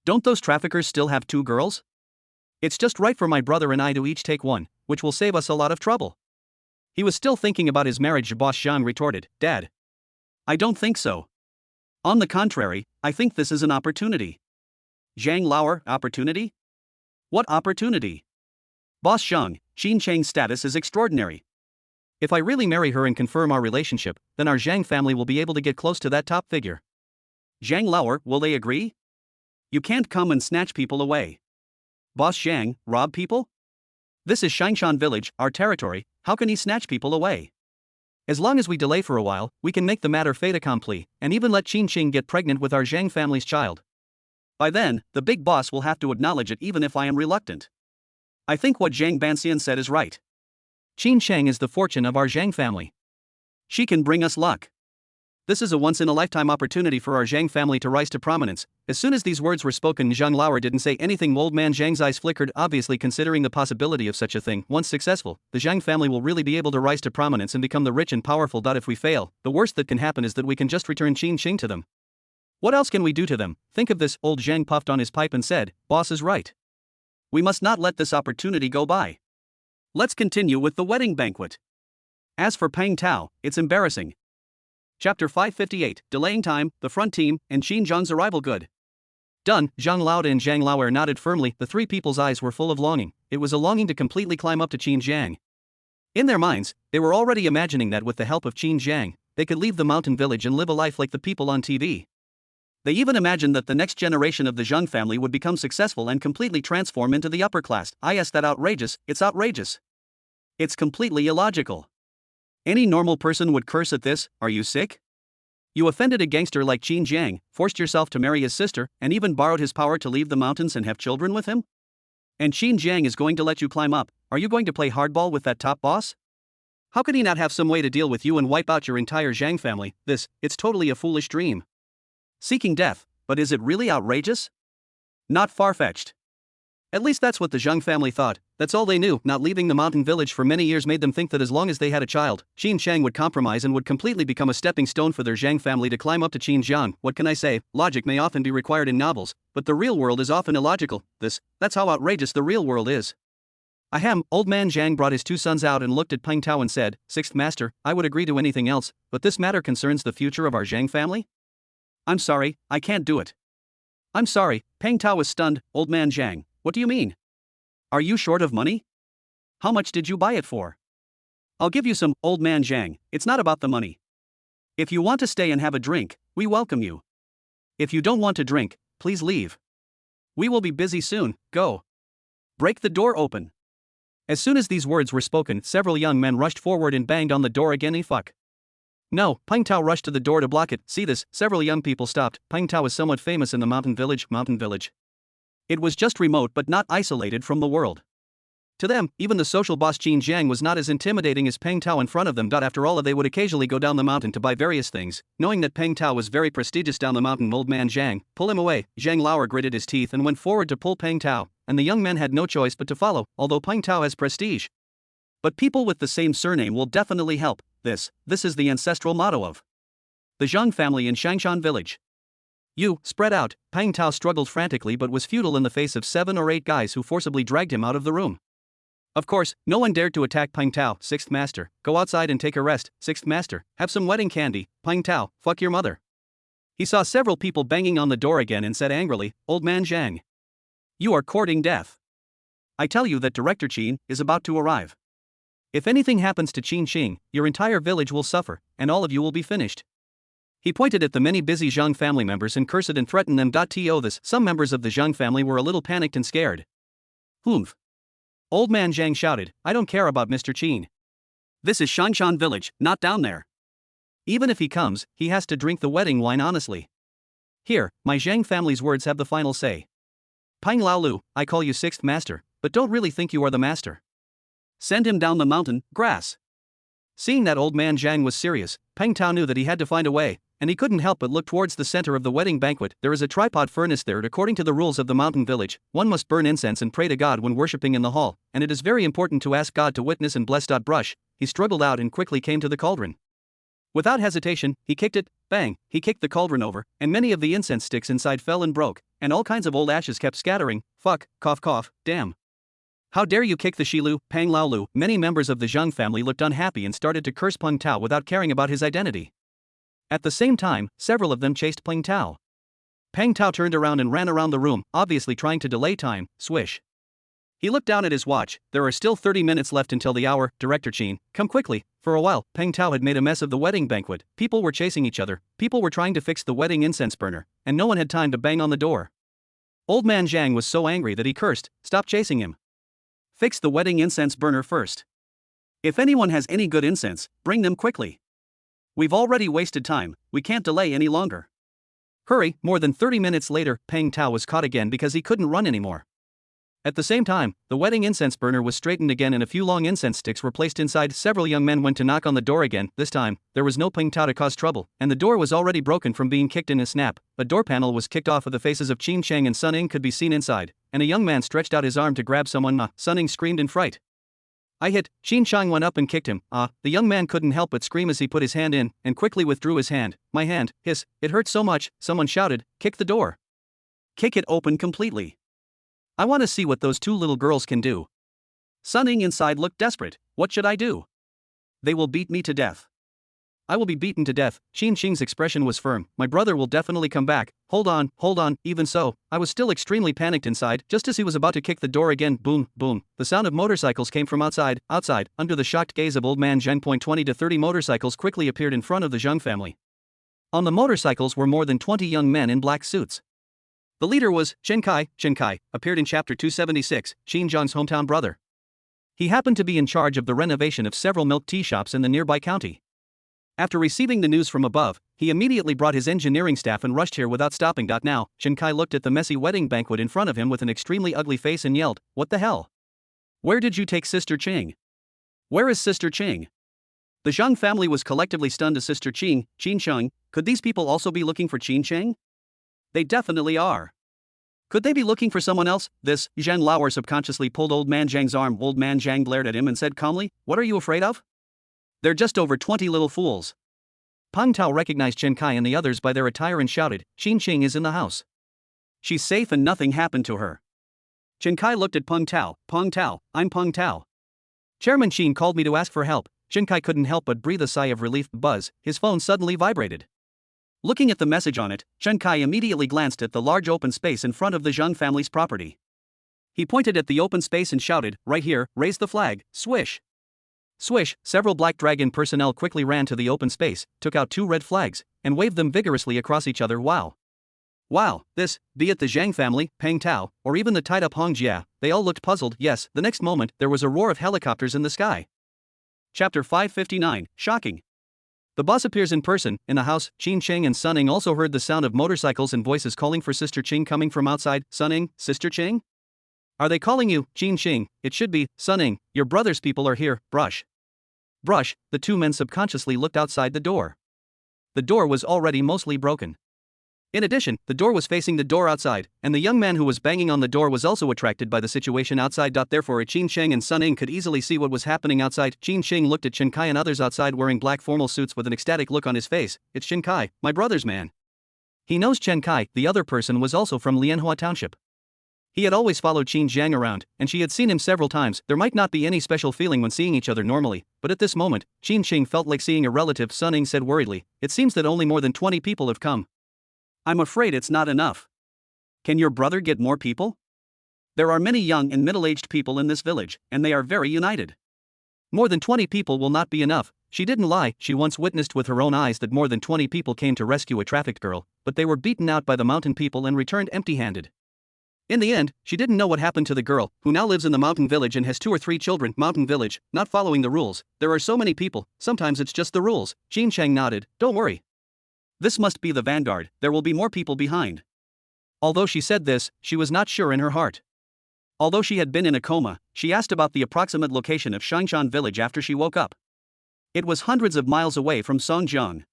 Don't those traffickers still have 2 girls? It's just right for my brother and I to each take one, which will save us a lot of trouble. He was still thinking about his marriage. Boss Zhang retorted, Dad. I don't think so. On the contrary, I think this is an opportunity. Zhang Lauer, opportunity? What opportunity? Boss Zhang, Qin Cheng's status is extraordinary. If I really marry her and confirm our relationship, then our Zhang family will be able to get close to that top figure. Zhang Lauer, will they agree? You can't come and snatch people away. Boss Zhang, rob people? This is Shingshan village, our territory, how can he snatch people away? As long as we delay for a while, we can make the matter fait accompli, and even let Qin Qing get pregnant with our Zhang family's child. By then, the big boss will have to acknowledge it even if I am reluctant. I think what Zhang Banxian said is right. Qin Sheng is the fortune of our Zhang family. She can bring us luck. This is a once-in-a-lifetime opportunity for our Zhang family to rise to prominence. As soon as these words were spoken, Zhang Lauer didn't say anything. Old man Zhang's eyes flickered, obviously considering the possibility of such a thing. Once successful, the Zhang family will really be able to rise to prominence and become the rich and powerful. If we fail, the worst that can happen is that we can just return Qin Qing to them. What else can we do to them? Think of this. Old Zhang puffed on his pipe and said, Boss is right. We must not let this opportunity go by. Let's continue with the wedding banquet. As for Peng Tao, it's embarrassing. Chapter 558, Delaying Time, the front team, and Qin Zhang's arrival. Good. Done. Zhang Lauda and Zhang Lauer nodded firmly. The 3 people's eyes were full of longing. It was a longing to completely climb up to Qin Zhang. In their minds, they were already imagining that with the help of Qin Zhang, they could leave the mountain village and live a life like the people on TV. They even imagined that the next generation of the Zhang family would become successful and completely transform into the upper class. Is that outrageous? It's outrageous. It's completely illogical. Any normal person would curse at this. Are you sick? You offended a gangster like Qin Zhang, forced yourself to marry his sister, and even borrowed his power to leave the mountains and have children with him? And Qin Zhang is going to let you climb up. Are you going to play hardball with that top boss? How could he not have some way to deal with you and wipe out your entire Zhang family? It's totally a foolish dream. Seeking death, but is it really outrageous? Not far-fetched. At least that's what the Zhang family thought. That's all they knew. Not leaving the mountain village for many years made them think that as long as they had a child, Qin Shang would compromise and would completely become a stepping stone for their Zhang family to climb up to Qin Zhang. What can I say? Logic may often be required in novels, but the real world is often illogical. That's how outrageous the real world is. Ahem. Old man Zhang brought his 2 sons out and looked at Peng Tao and said, Sixth Master, I would agree to anything else, but this matter concerns the future of our Zhang family? I'm sorry, I can't do it. I'm sorry. Peng Tao was stunned. Old man Zhang, what do you mean? Are you short of money? How much did you buy it for? I'll give you some. Old man Zhang, it's not about the money. If you want to stay and have a drink, we welcome you. If you don't want to drink, please leave. We will be busy soon. Go. Break the door open. As soon as these words were spoken, several young men rushed forward and banged on the door again. Fuck. No. Peng Tao rushed to the door to block it. See this? Several young people stopped. Peng Tao is somewhat famous in the mountain village. It was just remote but not isolated from the world. To them, even the social boss Qin Jiang was not as intimidating as Peng Tao in front of them. After all, they would occasionally go down the mountain to buy various things. Knowing that Peng Tao was very prestigious down the mountain, old man Jiang pull him away. Zhang Lauer gritted his teeth and went forward to pull Peng Tao, and the young men had no choice but to follow, although Peng Tao has prestige. But people with the same surname will definitely help. This is the ancestral motto of the Zhang family in Shangshan village. You, spread out. Peng Tao struggled frantically but was futile in the face of 7 or 8 guys who forcibly dragged him out of the room. Of course, no one dared to attack Peng Tao. 6th Master, go outside and take a rest. 6th Master, have some wedding candy. Peng Tao, fuck your mother. He saw several people banging on the door again and said angrily, Old man Zhang, you are courting death. I tell you that Director Qin is about to arrive. If anything happens to Qin Qing, your entire village will suffer, and all of you will be finished. He pointed at the many busy Zhang family members and cursed and threatened them. Some members of the Zhang family were a little panicked and scared. Humph. Old man Zhang shouted, I don't care about Mr. Qin. This is Shangshan village, not down there. Even if he comes, he has to drink the wedding wine honestly. Here, my Zhang family's words have the final say. Peng Laolu, I call you 6th Master, but don't really think you are the master. Send him down the mountain, grass. Seeing that old man Zhang was serious, Peng Tao knew that he had to find a way, and he couldn't help but look towards the center of the wedding banquet. There is a tripod furnace there. According to the rules of the mountain village, one must burn incense and pray to God when worshipping in the hall, and it is very important to ask God to witness and bless. Brush, he struggled out and quickly came to the cauldron. Without hesitation, he kicked it, bang, he kicked the cauldron over, and many of the incense sticks inside fell and broke, and all kinds of old ashes kept scattering. Fuck, cough cough, damn. How dare you kick the Shilu, Peng Laolu? Many members of the Zhang family looked unhappy and started to curse Peng Tao without caring about his identity. At the same time, several of them chased Peng Tao. Peng Tao turned around and ran around the room, obviously trying to delay time. Swish. He looked down at his watch. There are still 30 minutes left until the hour. Director Qin, come quickly. For a while, Peng Tao had made a mess of the wedding banquet. People were chasing each other, people were trying to fix the wedding incense burner, and no one had time to bang on the door. Old man Zhang was so angry that he cursed, stop chasing him. Fix the wedding incense burner first. If anyone has any good incense, bring them quickly. We've already wasted time, we can't delay any longer. Hurry. More than 30 minutes later, Peng Tao was caught again because he couldn't run anymore. At the same time, the wedding incense burner was straightened again and a few long incense sticks were placed inside. Several young men went to knock on the door again. This time, there was no Peng Tao to cause trouble, and the door was already broken from being kicked in a snap. A door panel was kicked off of the faces of Qin Cheng and Sun Ing could be seen inside, and a young man stretched out his arm to grab someone. Sun Ing screamed in fright. I hit. Qin Chang went up and kicked him. The young man couldn't help but scream as he put his hand in, and quickly withdrew his hand. My hand, hiss, it hurt so much. Someone shouted, kick the door. Kick it open completely. I want to see what those 2 little girls can do. Sun Ing inside looked desperate. What should I do? They will beat me to death. I will be beaten to death. Qin Qing's expression was firm. My brother will definitely come back. Hold on. Even so, I was still extremely panicked inside. Just as he was about to kick the door again, boom, boom, the sound of motorcycles came from outside. Under the shocked gaze of old man Zheng, 20 to 30 motorcycles quickly appeared in front of the Zheng family. On the motorcycles were more than 20 young men in black suits. The leader was Chen Kai. Chen Kai appeared in chapter 276, Qin Zhang's hometown brother. He happened to be in charge of the renovation of several milk tea shops in the nearby county. After receiving the news from above, he immediately brought his engineering staff and rushed here without stopping. Now, Chen Kai looked at the messy wedding banquet in front of him with an extremely ugly face and yelled, what the hell? Where did you take Sister Qing? Where is Sister Qing? The Zhang family was collectively stunned to Sister Qing, Qin Cheng. Could these people also be looking for Qin Cheng? They definitely are. Could they be looking for someone else? This, Zhang Lauer subconsciously pulled old man Zhang's arm. Old man Zhang glared at him and said calmly, what are you afraid of? They're just over 20 little fools. Peng Tao recognized Chen Kai and the others by their attire and shouted, Qin Qing is in the house. She's safe and nothing happened to her. Chen Kai looked at Peng Tao. Peng Tao, I'm Peng Tao. Chairman Qin called me to ask for help. Chen Kai couldn't help but breathe a sigh of relief. Buzz, his phone suddenly vibrated. Looking at the message on it, Chen Kai immediately glanced at the large open space in front of the Zhang family's property. He pointed at the open space and shouted, right here, raise the flag, swish. Swish, several Black Dragon personnel quickly ran to the open space, took out 2 red flags, and waved them vigorously across each other. Wow, this, be it the Zhang family, Peng Tao, or even the tied-up Hong Jia, they all looked puzzled. Yes, the next moment, there was a roar of helicopters in the sky. Chapter 559, Shocking. The boss appears in person. In the house, Qin Cheng and Sun Ing also heard the sound of motorcycles and voices calling for Sister Qing coming from outside. Sun Ing, Sister Qing? Are they calling you, Jin Xing? It should be, Sunning, your brother's people are here, brush. Brush, the two men subconsciously looked outside the door. The door was already mostly broken. In addition, the door was facing the door outside, and the young man who was banging on the door was also attracted by the situation outside. Therefore, Qin Sheng and Sun Ing could easily see what was happening outside. Qin Sheng looked at Chen Kai and others outside wearing black formal suits with an ecstatic look on his face. It's Chen Kai, my brother's man. He knows Chen Kai, the other person was also from Lianhua Township. He had always followed Qin Zhang around, and she had seen him several times. There might not be any special feeling when seeing each other normally, but at this moment, Qin Sheng felt like seeing a relative. Sun Ing said worriedly, it seems that only more than 20 people have come. I'm afraid it's not enough. Can your brother get more people? There are many young and middle-aged people in this village, and they are very united. More than 20 people will not be enough. She didn't lie. She once witnessed with her own eyes that more than 20 people came to rescue a trafficked girl, but they were beaten out by the mountain people and returned empty-handed. In the end, she didn't know what happened to the girl, who now lives in the mountain village and has 2 or 3 children. Mountain village, not following the rules. There are so many people, sometimes it's just the rules. Qin Sheng nodded, don't worry. This must be the vanguard, there will be more people behind. Although she said this, she was not sure in her heart. Although she had been in a coma, she asked about the approximate location of Shangshan village after she woke up. It was hundreds of miles away from Songjiang.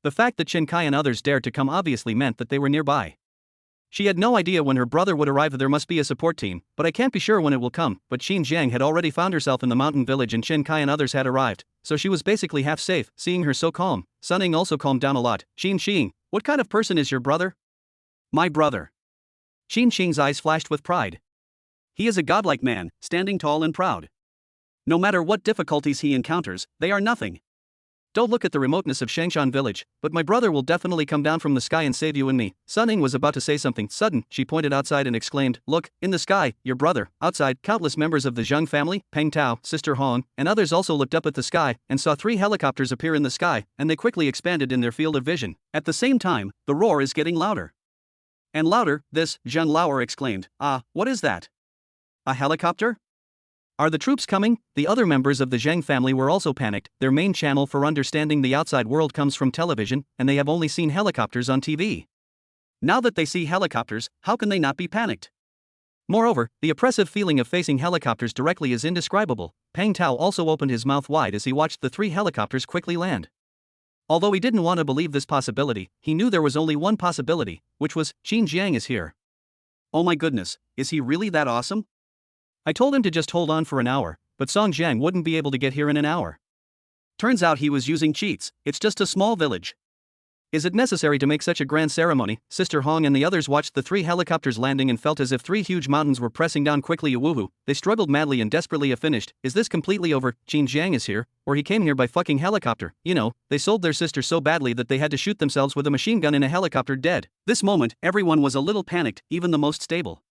The fact that Chen Kai and others dared to come obviously meant that they were nearby. She had no idea when her brother would arrive. There must be a support team, but I can't be sure when it will come. But Qin Zhang had already found herself in the mountain village and Chen Kai and others had arrived, so she was basically half safe. Seeing her so calm, Sun Ing also calmed down a lot. Qin Xing, what kind of person is your brother? My brother. Qin Xing's eyes flashed with pride. He is a godlike man, standing tall and proud. No matter what difficulties he encounters, they are nothing. Don't look at the remoteness of Shangshan village, but my brother will definitely come down from the sky and save you and me. Sun Ing was about to say something sudden. She pointed outside and exclaimed, look, in the sky, your brother. Outside, countless members of the Zheng family, Peng Tao, Sister Hong, and others also looked up at the sky and saw 3 helicopters appear in the sky, and they quickly expanded in their field of vision. At the same time, the roar is getting louder. And louder, this, Zheng Lauer exclaimed, what is that? A helicopter? Are the troops coming? The other members of the Zheng family were also panicked. Their main channel for understanding the outside world comes from television, and they have only seen helicopters on TV. Now that they see helicopters, how can they not be panicked? Moreover, the oppressive feeling of facing helicopters directly is indescribable. Peng Tao also opened his mouth wide as he watched the 3 helicopters quickly land. Although he didn't want to believe this possibility, he knew there was only one possibility, which was, Qin Jiang is here. Oh my goodness, is he really that awesome? I told him to just hold on for an hour, but Song Jiang wouldn't be able to get here in an hour. Turns out he was using cheats. It's just a small village. Is it necessary to make such a grand ceremony? Sister Hong and the others watched the 3 helicopters landing and felt as if 3 huge mountains were pressing down quickly. Woohoo, they struggled madly and desperately. Finished. Is this completely over? Qin Jiang is here, or he came here by fucking helicopter. You know, they sold their sister so badly that they had to shoot themselves with a machine gun in a helicopter. Dead. This moment, everyone was a little panicked, even the most stable.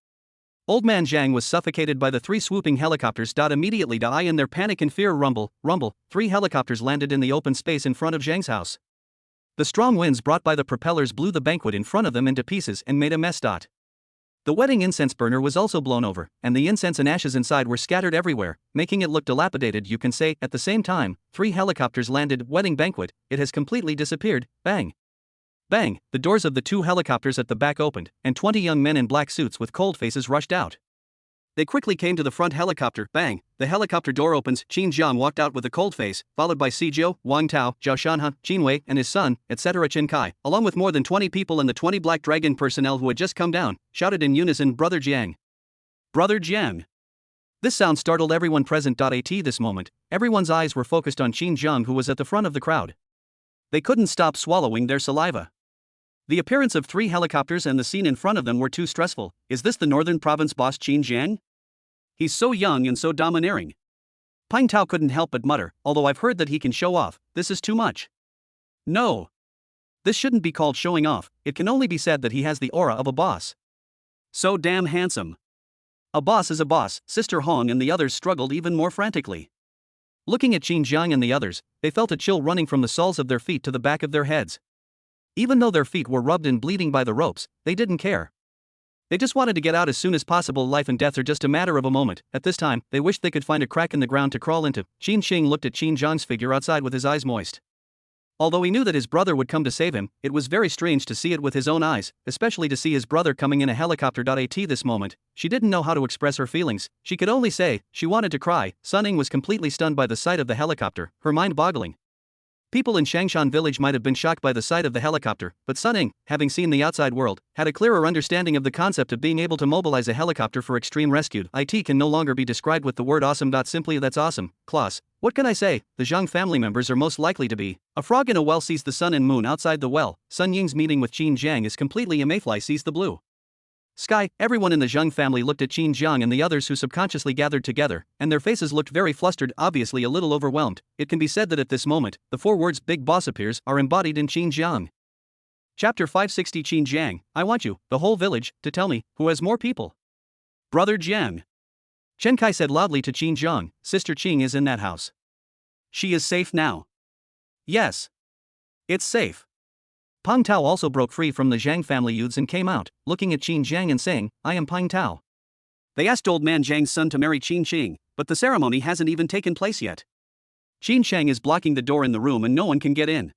Old man Zhang was suffocated by the 3 swooping helicopters. Immediately die in their panic and fear. Rumble, rumble, 3 helicopters landed in the open space in front of Zhang's house. The strong winds brought by the propellers blew the banquet in front of them into pieces and made a mess. The wedding incense burner was also blown over, and the incense and ashes inside were scattered everywhere, making it look dilapidated. You can say, at the same time, 3 helicopters landed. Wedding banquet, it has completely disappeared. Bang. Bang, the doors of the 2 helicopters at the back opened, and 20 young men in black suits with cold faces rushed out. They quickly came to the front helicopter. Bang, the helicopter door opens. Qin Jiang walked out with a cold face, followed by Sijio, Wang Tao, Zhao Shanhe, Qin Wei and his son, etc. Chen Kai, along with more than 20 people and the 20 Black Dragon personnel who had just come down, shouted in unison, Brother Jiang. Brother Jiang. This sound startled everyone present. At this moment, everyone's eyes were focused on Qin Jiang, who was at the front of the crowd. They couldn't stop swallowing their saliva. The appearance of 3 helicopters and the scene in front of them were too stressful. Is this the northern province boss Qin Jiang? He's so young and so domineering. Peng Tao couldn't help but mutter, although I've heard that he can show off, this is too much. No. This shouldn't be called showing off, it can only be said that he has the aura of a boss. So damn handsome. A boss is a boss. Sister Hong and the others struggled even more frantically. Looking at Qin Jiang and the others, they felt a chill running from the soles of their feet to the back of their heads. Even though their feet were rubbed and bleeding by the ropes, they didn't care. They just wanted to get out as soon as possible. Life and death are just a matter of a moment. At this time, they wished they could find a crack in the ground to crawl into. Qin Xing looked at Qin Zhang's figure outside with his eyes moist. Although he knew that his brother would come to save him, it was very strange to see it with his own eyes, especially to see his brother coming in a helicopter. At this moment, she didn't know how to express her feelings, she could only say, she wanted to cry. Sun Ying was completely stunned by the sight of the helicopter, her mind boggling. People in Shangshan village might have been shocked by the sight of the helicopter, but Sun Ying, having seen the outside world, had a clearer understanding of the concept of being able to mobilize a helicopter for extreme rescue. It can no longer be described with the word awesome. Simply that's awesome. Klaus. What can I say? The Zhang family members are most likely to be. A frog in a well sees the sun and moon outside the well. Sun Ying's meeting with Qin Jiang is completely a mayfly sees the blue sky. Everyone in the Zhang family looked at Qin Jiang and the others who subconsciously gathered together, and their faces looked very flustered, obviously a little overwhelmed. It can be said that at this moment, the four words "Big Boss" appears are embodied in Qin Jiang. Chapter 560 Qin Jiang, I want you, the whole village, to tell me, who has more people? Brother Jiang. Chen Kai said loudly to Qin Jiang, Sister Qing is in that house. She is safe now. Yes. It's safe. Pang Tao also broke free from the Zhang family youths and came out, looking at Qin Jiang and saying, I am Pang Tao. They asked old man Zhang's son to marry Qin Qing, but the ceremony hasn't even taken place yet. Qin Shang is blocking the door in the room and no one can get in.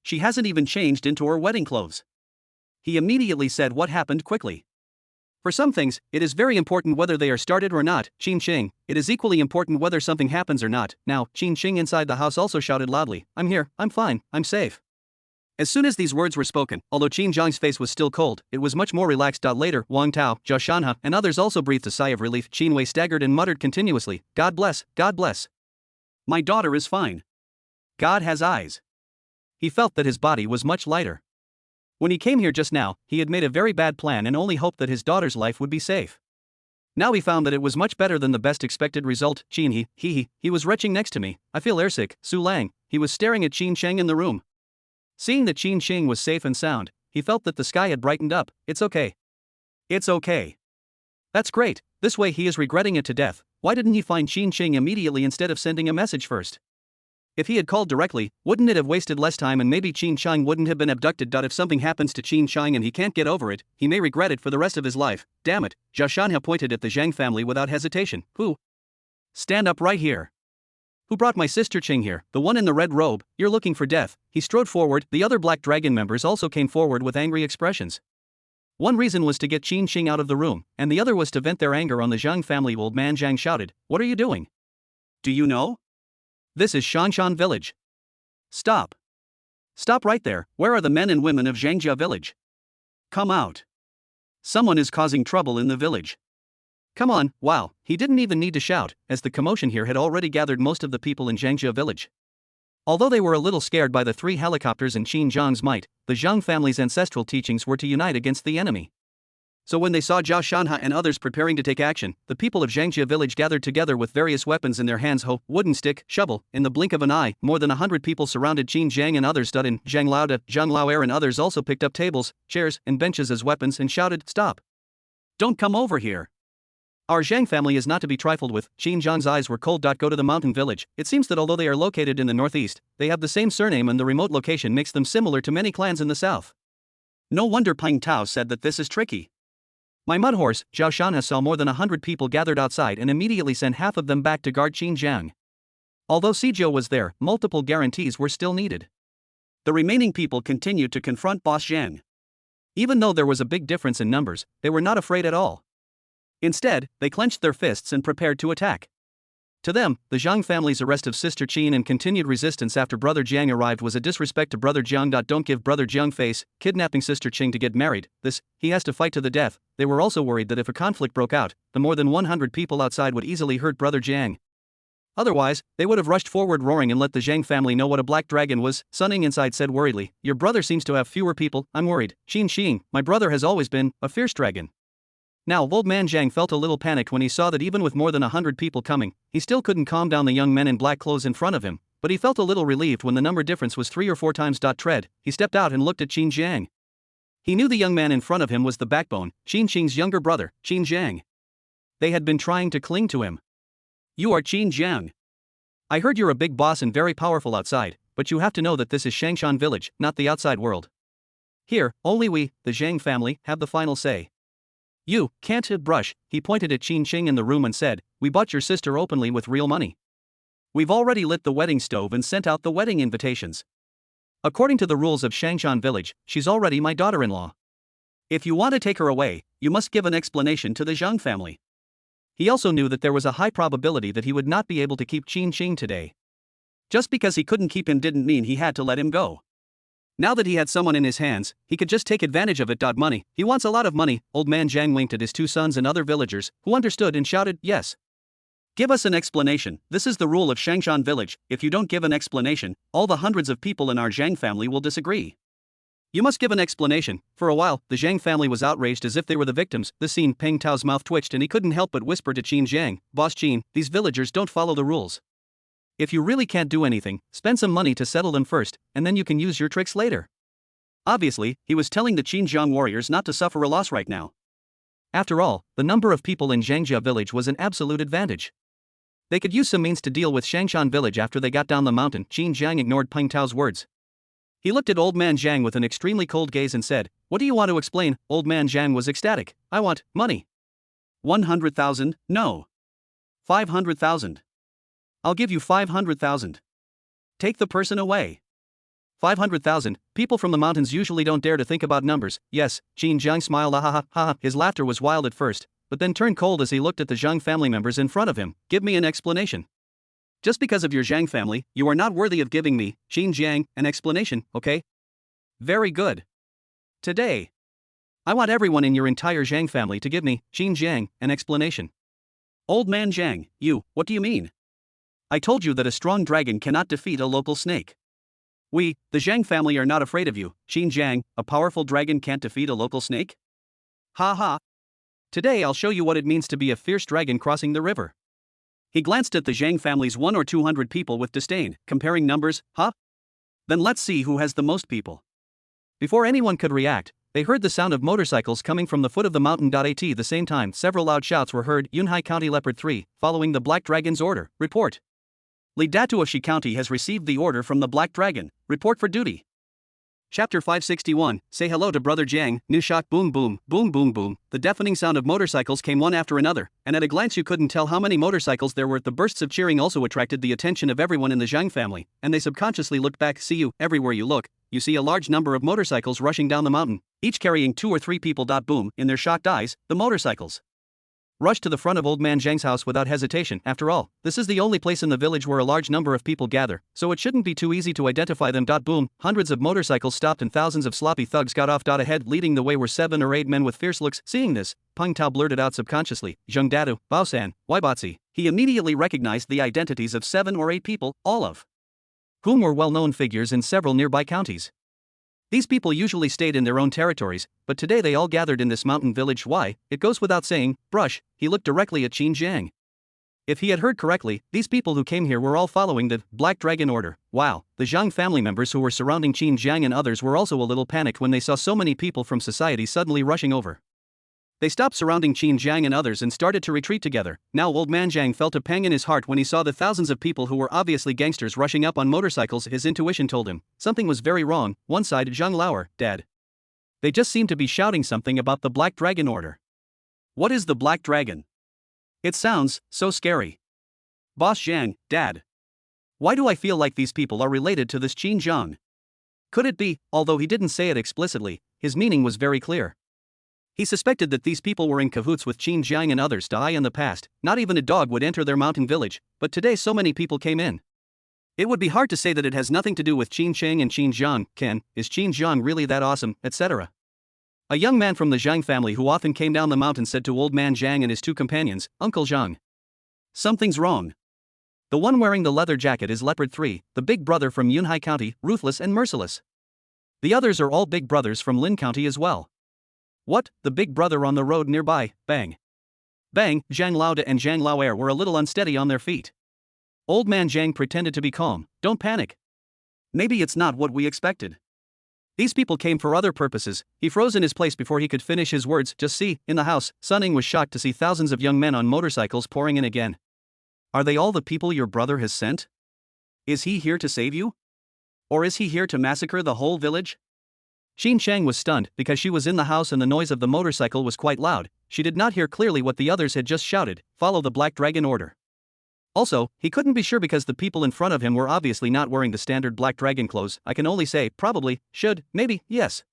She hasn't even changed into her wedding clothes. He immediately said what happened quickly. For some things, it is very important whether they are started or not. Qin Qing, it is equally important whether something happens or not. Now, Qin Qing inside the house also shouted loudly, I'm here, I'm fine, I'm safe. As soon as these words were spoken, although Qin Jiang's face was still cold, it was much more relaxed. Later, Wang Tao, Zhao Shanha, and others also breathed a sigh of relief. Qin Wei staggered and muttered continuously, God bless, God bless. My daughter is fine. God has eyes. He felt that his body was much lighter. When he came here just now, he had made a very bad plan and only hoped that his daughter's life would be safe. Now he found that it was much better than the best expected result. Qin he was retching next to me, I feel airsick. Su Lang, he was staring at Qin Sheng in the room. Seeing that Qin Qing was safe and sound, he felt that the sky had brightened up. It's okay. It's okay. That's great, this way he is regretting it to death. Why didn't he find Qin Qing immediately instead of sending a message first? If he had called directly, wouldn't it have wasted less time and maybe Qin Shang wouldn't have been abducted. If something happens to Qin Shang and he can't get over it, he may regret it for the rest of his life. Damn it, Zhao Shanha pointed at the Zhang family without hesitation. Who? Stand up right here. Who brought my sister Qing here? The one in the red robe, you're looking for death. He strode forward. The other Black Dragon members also came forward with angry expressions. One reason was to get Qin Qing out of the room, and the other was to vent their anger on the Zhang family. Old man Zhang shouted, what are you doing? Do you know? This is Shangshan village. Stop. Stop right there. Where are the men and women of Zhangjia village? Come out. Someone is causing trouble in the village. Come on. Wow, he didn't even need to shout, as the commotion here had already gathered most of the people in Zhangjia village. Although they were a little scared by the 3 helicopters and Qin Zhang's might, the Zhang family's ancestral teachings were to unite against the enemy. So when they saw Zhao Shanha and others preparing to take action, the people of Zhangjia village gathered together with various weapons in their hands, hoe, wooden stick, shovel. In the blink of an eye, more than 100 people surrounded Qin Jiang and others. In Zhang Laoda, Zhang Laoer and others also picked up tables, chairs, and benches as weapons and shouted, stop. Don't come over here. Our Zhang family is not to be trifled with. Qin Zhang's eyes were cold. Go to the mountain village. It seems that although they are located in the northeast, they have the same surname and the remote location makes them similar to many clans in the south. No wonder Pang Tao said that this is tricky. My mud horse, Zhao Shanha saw more than 100 people gathered outside and immediately sent half of them back to guard Qin Jiang. Although Sijou was there, multiple guarantees were still needed. The remaining people continued to confront Boss Zhang. Even though there was a big difference in numbers, they were not afraid at all. Instead, they clenched their fists and prepared to attack. To them, the Zhang family's arrest of Sister Qin and continued resistance after Brother Jiang arrived was a disrespect to Brother Jiang. Don't give Brother Jiang face, kidnapping Sister Qing to get married, this, he has to fight to the death. They were also worried that if a conflict broke out, the more than 100 people outside would easily hurt Brother Jiang. Otherwise, they would have rushed forward roaring and let the Zhang family know what a black dragon was. Sun Ying inside said worriedly, your brother seems to have fewer people, I'm worried. Qin Xing, my brother has always been a fierce dragon. Now old man Zhang felt a little panicked when he saw that even with more than 100 people coming, he still couldn't calm down the young men in black clothes in front of him, but he felt a little relieved when the number difference was 3 or 4 times. Tread, he stepped out and looked at Qin Jiang. He knew the young man in front of him was the backbone, Qin Xing's younger brother, Qin Jiang. They had been trying to cling to him. You are Qin Jiang. I heard you're a big boss and very powerful outside, but you have to know that this is Shangshan village, not the outside world. Here, only we, the Zhang family, have the final say. You can't brush, he pointed at Qin Qing in the room and said, we bought your sister openly with real money. We've already lit the wedding stove and sent out the wedding invitations. According to the rules of Shangshan village, she's already my daughter-in-law. If you want to take her away, you must give an explanation to the Zhang family. He also knew that there was a high probability that he would not be able to keep Qin Qing today. Just because he couldn't keep him didn't mean he had to let him go. Now that he had someone in his hands, he could just take advantage of it. Money, he wants a lot of money. Old man Zhang winked at his two sons and other villagers, who understood and shouted, yes. Give us an explanation. This is the rule of Shangshan village. If you don't give an explanation, all the hundreds of people in our Zhang family will disagree. You must give an explanation. For a while, the Zhang family was outraged as if they were the victims. This scene, Peng Tao's mouth twitched and he couldn't help but whisper to Qin Zhang, Boss Qin, these villagers don't follow the rules. If you really can't do anything, spend some money to settle them first, and then you can use your tricks later. Obviously, he was telling the Qinjiang warriors not to suffer a loss right now. After all, the number of people in Zhangjia village was an absolute advantage. They could use some means to deal with Shangshan village after they got down the mountain. Qin Zhang ignored Peng Tao's words. He looked at Old Man Zhang with an extremely cold gaze and said, what do you want to explain? Old Man Zhang was ecstatic. I want money. 100,000, no. 500,000. I'll give you 500,000. Take the person away. 500,000, people from the mountains usually don't dare to think about numbers. Yes, Qin Zhang smiled, ha ha. His laughter was wild at first, but then turned cold as he looked at the Zhang family members in front of him. Give me an explanation. Just because of your Zhang family, you are not worthy of giving me, Qin Zhang, an explanation, okay? Very good. Today, I want everyone in your entire Zhang family to give me, Qin Zhang, an explanation. Old man Zhang, what do you mean? I told you that a strong dragon cannot defeat a local snake. We, the Zhang family, are not afraid of you, Qin Zhang. A powerful dragon can't defeat a local snake? Ha ha. Today I'll show you what it means to be a fierce dragon crossing the river. He glanced at the Zhang family's 100 or 200 people with disdain, comparing numbers, huh? Then let's see who has the most people. Before anyone could react, they heard the sound of motorcycles coming from the foot of the mountain. At the same time, several loud shouts were heard. Yunhai County Leopard 3, following the Black Dragon's order, report. Li Datu of Shi County has received the order from the Black Dragon. Report for duty. Chapter 561, Say hello to Brother Jiang. New shock, boom boom, boom boom boom. The deafening sound of motorcycles came one after another, and at a glance you couldn't tell how many motorcycles there were. The bursts of cheering also attracted the attention of everyone in the Zhang family, and they subconsciously looked back. See you, everywhere you look, you see a large number of motorcycles rushing down the mountain, each carrying 2 or 3 people. Boom, in their shocked eyes, the motorcycles rushed to the front of Old Man Zhang's house without hesitation. After all, this is the only place in the village where a large number of people gather, so it shouldn't be too easy to identify them. Boom, hundreds of motorcycles stopped and thousands of sloppy thugs got off. Ahead, leading the way, were 7 or 8 men with fierce looks. Seeing this, Peng Tao blurted out subconsciously, Zheng Dadu, Baosan, Waibatzi. He immediately recognized the identities of 7 or 8 people, all of whom were well-known figures in several nearby counties. These people usually stayed in their own territories, but today they all gathered in this mountain village. Why? It goes without saying. Brush, he looked directly at Qin Zhang. If he had heard correctly, these people who came here were all following the Black Dragon order. Wow, the Zhang family members who were surrounding Qin Zhang and others were also a little panicked when they saw so many people from society suddenly rushing over. They stopped surrounding Qin Zhang and others and started to retreat together. Now Old Man Zhang felt a pang in his heart when he saw the thousands of people who were obviously gangsters rushing up on motorcycles. His intuition told him something was very wrong. One side, Zhang Lauer, Dad. They just seemed to be shouting something about the Black Dragon order. What is the Black Dragon? It sounds so scary. Boss Zhang, Dad. Why do I feel like these people are related to this Qin Zhang? Could it be, although he didn't say it explicitly, his meaning was very clear. He suspected that these people were in cahoots with Qin Zhang and others. In the past, not even a dog would enter their mountain village, but today so many people came in. It would be hard to say that it has nothing to do with Qin Cheng and Qin Zhang. Is Qin Zhang really that awesome, etc.? A young man from the Zhang family who often came down the mountain said to Old Man Zhang and his 2 companions, Uncle Zhang. Something's wrong. The one wearing the leather jacket is Leopard 3, the big brother from Yunhai County, ruthless and merciless. The others are all big brothers from Lin County as well. What? The big brother on the road nearby, bang. Bang, Zhang Laoda and Zhang Laoer were a little unsteady on their feet. Old Man Zhang pretended to be calm. Don't panic. Maybe it's not what we expected. These people came for other purposes. He froze in his place before he could finish his words. Just see, in the house, Sun Ying was shocked to see thousands of young men on motorcycles pouring in again. Are they all the people your brother has sent? Is he here to save you? Or is he here to massacre the whole village? Qin Shang was stunned because she was in the house and the noise of the motorcycle was quite loud. She did not hear clearly what the others had just shouted. Follow the Black Dragon order. Also, he couldn't be sure because the people in front of him were obviously not wearing the standard black dragon clothes. I can only say, probably, should, maybe, yes.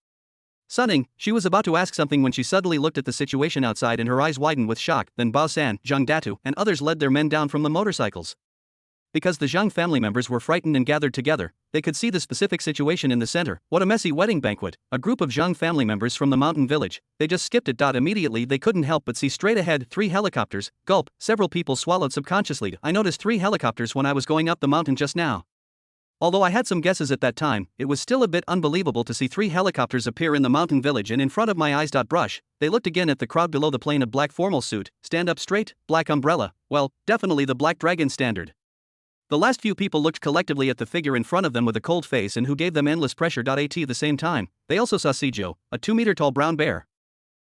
Sunning, she was about to ask something when she suddenly looked at the situation outside and her eyes widened with shock. Then Bao San, Zhang Datu, and others led their men down from the motorcycles. Because the Zhang family members were frightened and gathered together, they could see the specific situation in the center. What a messy wedding banquet. A group of Zhang family members from the mountain village. They just skipped it. Immediately they couldn't help but see straight ahead 3 helicopters. Gulp, several people swallowed subconsciously. I noticed 3 helicopters when I was going up the mountain just now. Although I had some guesses at that time, it was still a bit unbelievable to see 3 helicopters appear in the mountain village and in front of my eyes. Brush, they looked again at the crowd below the plane. A black formal suit, stand up straight, black umbrella, well, definitely the Black Dragon standard. The last few people looked collectively at the figure in front of them with a cold face and who gave them endless pressure. At the same time, they also saw Sijo, a 2-meter-tall brown bear,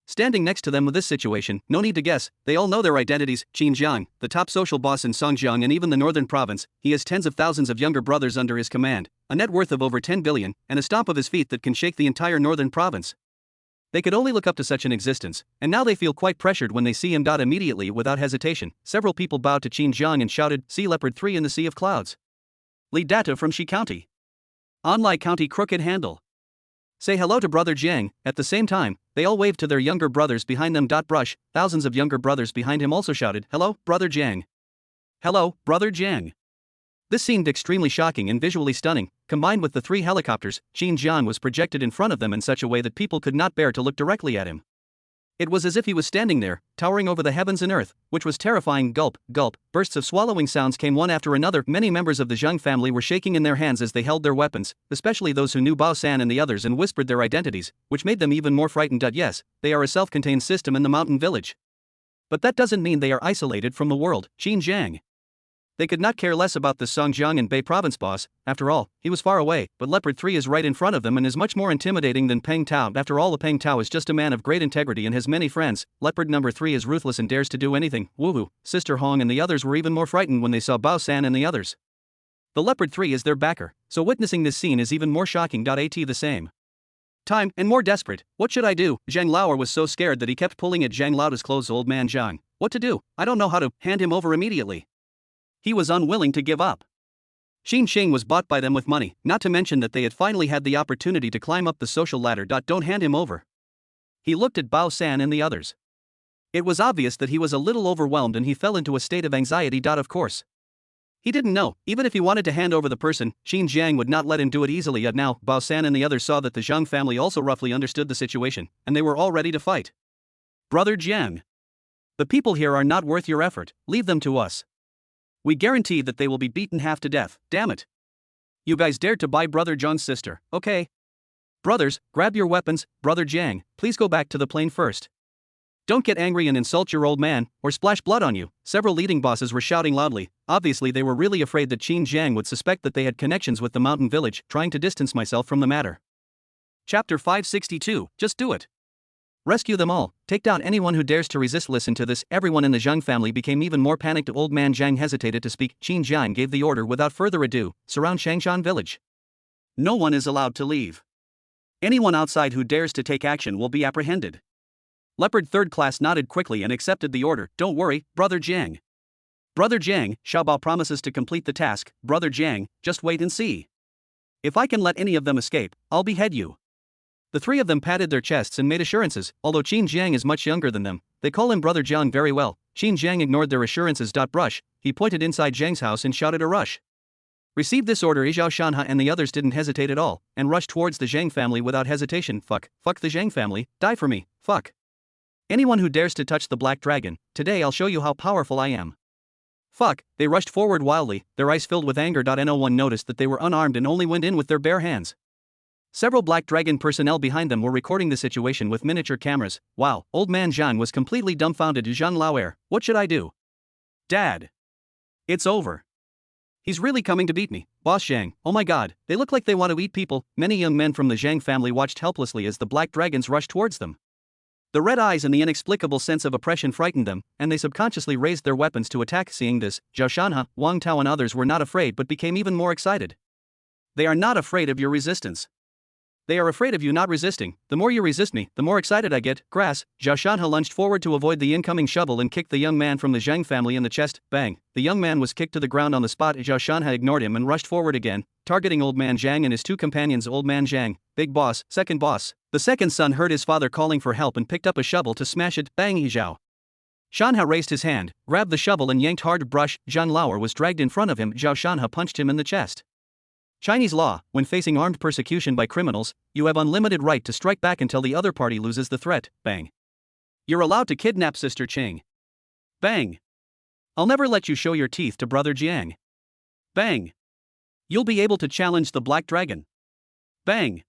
standing next to them. With this situation, no need to guess, they all know their identities. Qin Jiang, the top social boss in Songjiang and even the northern province, he has tens of thousands of younger brothers under his command, a net worth of over 10 billion, and a stomp of his feet that can shake the entire northern province. They could only look up to such an existence, and now they feel quite pressured when they see him. Immediately, without hesitation, several people bowed to Qin Jiang and shouted, "See Leopard 3 in the Sea of Clouds. Lead data from Shi County. Anlai County Crooked Handle. Say hello to Brother Jiang." At the same time, they all waved to their younger brothers behind them. Brush, thousands of younger brothers behind him also shouted, "Hello, Brother Jiang. Hello, Brother Jiang." This seemed extremely shocking and visually stunning. Combined with the 3 helicopters, Qin Jiang was projected in front of them in such a way that people could not bear to look directly at him. It was as if he was standing there, towering over the heavens and earth, which was terrifying. Gulp, gulp, bursts of swallowing sounds came one after another. Many members of the Zhang family were shaking in their hands as they held their weapons, especially those who knew Bao San and the others and whispered their identities, which made them even more frightened. Yes, they are a self-contained system in the mountain village. But that doesn't mean they are isolated from the world. Qin Jiang. They could not care less about the Songjiang and Bei province boss. After all, he was far away, but Leopard 3 is right in front of them and is much more intimidating than Peng Tao. After all, the Peng Tao is just a man of great integrity and has many friends. Leopard number 3 is ruthless and dares to do anything. Woohoo, Sister Hong and the others were even more frightened when they saw Bao San and the others. The Leopard 3 is their backer, so witnessing this scene is even more shocking. At the same time, and more desperate, what should I do? Zhang Lauer was so scared that he kept pulling at Zhang Lao's clothes. Old man Zhang, what to do? I don't know how to. Hand him over immediately. He was unwilling to give up. Xin Sheng was bought by them with money, not to mention that they had finally had the opportunity to climb up the social ladder. Don't hand him over. He looked at Bao San and the others. It was obvious that he was a little overwhelmed and he fell into a state of anxiety. Of course. He didn't know, even if he wanted to hand over the person, Xin Jiang would not let him do it easily. Yet now, Bao San and the others saw that the Zhang family also roughly understood the situation, and they were all ready to fight. Brother Jiang. The people here are not worth your effort, leave them to us. We guarantee that they will be beaten half to death. Damn it. You guys dared to buy Brother Zhang's sister, okay? Brothers, grab your weapons. Brother Jiang, please go back to the plane first. Don't get angry and insult your old man, or splash blood on you. Several leading bosses were shouting loudly. Obviously they were really afraid that Qin Jiang would suspect that they had connections with the mountain village. Trying to distance myself from the matter. Chapter 562, just do it. Rescue them all, take down anyone who dares to resist. Listen to this. Everyone in the Zhang family became even more panicked. Old man Zhang hesitated to speak. Qin Jiang gave the order without further ado, surround Shangshan village. No one is allowed to leave. Anyone outside who dares to take action will be apprehended. Leopard 3rd class nodded quickly and accepted the order. Don't worry, Brother Jiang. Brother Jiang, Xiaobao promises to complete the task. Brother Jiang, just wait and see. If I can let any of them escape, I'll behead you. The 3 of them patted their chests and made assurances. Although Qin Jiang is much younger than them, they call him Brother Jiang very well. Qin Jiang ignored their assurances. Brush, he pointed inside Jiang's house and shouted a rush. Received this order. Izhao Shanha and the others didn't hesitate at all, and rushed towards the Zhang family without hesitation. Fuck the Zhang family, die for me, fuck. Anyone who dares to touch the Black Dragon, today I'll show you how powerful I am. Fuck, they rushed forward wildly, their eyes filled with anger. No one noticed that they were unarmed and only went in with their bare hands. Several Black Dragon personnel behind them were recording the situation with miniature cameras. Wow, old man Zhang was completely dumbfounded. Zhang Lauer, what should I do? Dad. It's over. He's really coming to beat me. Boss Zhang, oh my god, they look like they want to eat people. Many young men from the Zhang family watched helplessly as the Black Dragons rushed towards them. The red eyes and the inexplicable sense of oppression frightened them, and they subconsciously raised their weapons to attack. Seeing this, Zhao Shanha, Wang Tao and others were not afraid but became even more excited. They are not afraid of your resistance. They are afraid of you not resisting. The more you resist me, the more excited I get. Grass. Zhao Shanhe lunged forward to avoid the incoming shovel and kicked the young man from the Zhang family in the chest. Bang. The young man was kicked to the ground on the spot. Zhao Shanhe ignored him and rushed forward again, targeting Old Man Zhang and his two companions. Old Man Zhang, big boss, second boss. The second son heard his father calling for help and picked up a shovel to smash it. Bang. Zhao Shanhe raised his hand, grabbed the shovel and yanked hard. Brush. Zhang Lauer was dragged in front of him. Zhao Shanhe punched him in the chest. Chinese law, when facing armed persecution by criminals, you have unlimited right to strike back until the other party loses the threat. Bang. You're allowed to kidnap Sister Qing. Bang. I'll never let you show your teeth to Brother Jiang. Bang. You'll be able to challenge the Black Dragon. Bang.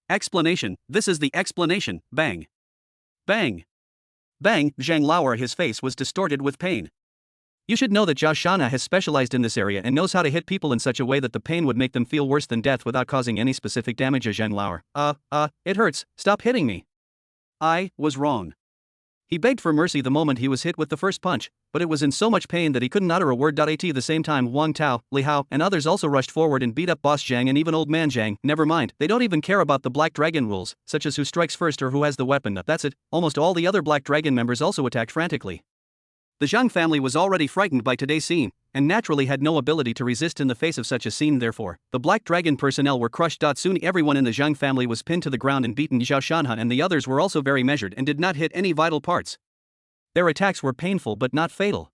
Explanation, this is the explanation. Bang. Bang. Bang. Zhang Lauer, his face was distorted with pain. You should know that Zhao Shanhe has specialized in this area and knows how to hit people in such a way that the pain would make them feel worse than death without causing any specific damage. Zhang Lauer, it hurts, stop hitting me. I was wrong. He begged for mercy the moment he was hit with the first punch, but it was in so much pain that he couldn't utter a word. At the same time, Wang Tao, Li Hao, and others also rushed forward and beat up Boss Zhang and even Old Man Zhang. Never mind, they don't even care about the Black Dragon rules, such as who strikes first or who has the weapon. That's it. Almost all the other Black Dragon members also attacked frantically. The Zhang family was already frightened by today's scene, and naturally had no ability to resist in the face of such a scene. Therefore, the Black Dragon personnel were crushed. Soon everyone in the Zhang family was pinned to the ground and beaten. Zhao Shanhe and the others were also very measured and did not hit any vital parts. Their attacks were painful but not fatal.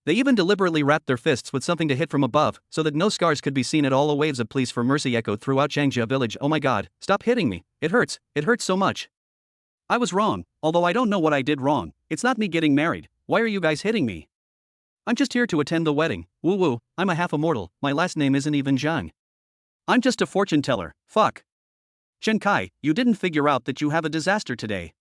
They even deliberately wrapped their fists with something to hit from above, so that no scars could be seen at all. Waves of pleas for mercy echoed throughout Changjia village. Oh my god, stop hitting me, it hurts so much. I was wrong, although I don't know what I did wrong. It's not me getting married. Why are you guys hitting me? I'm just here to attend the wedding. Woo woo, I'm a half immortal, my last name isn't even Zhang. I'm just a fortune teller, fuck. Chen Kai, you didn't figure out that you have a disaster today.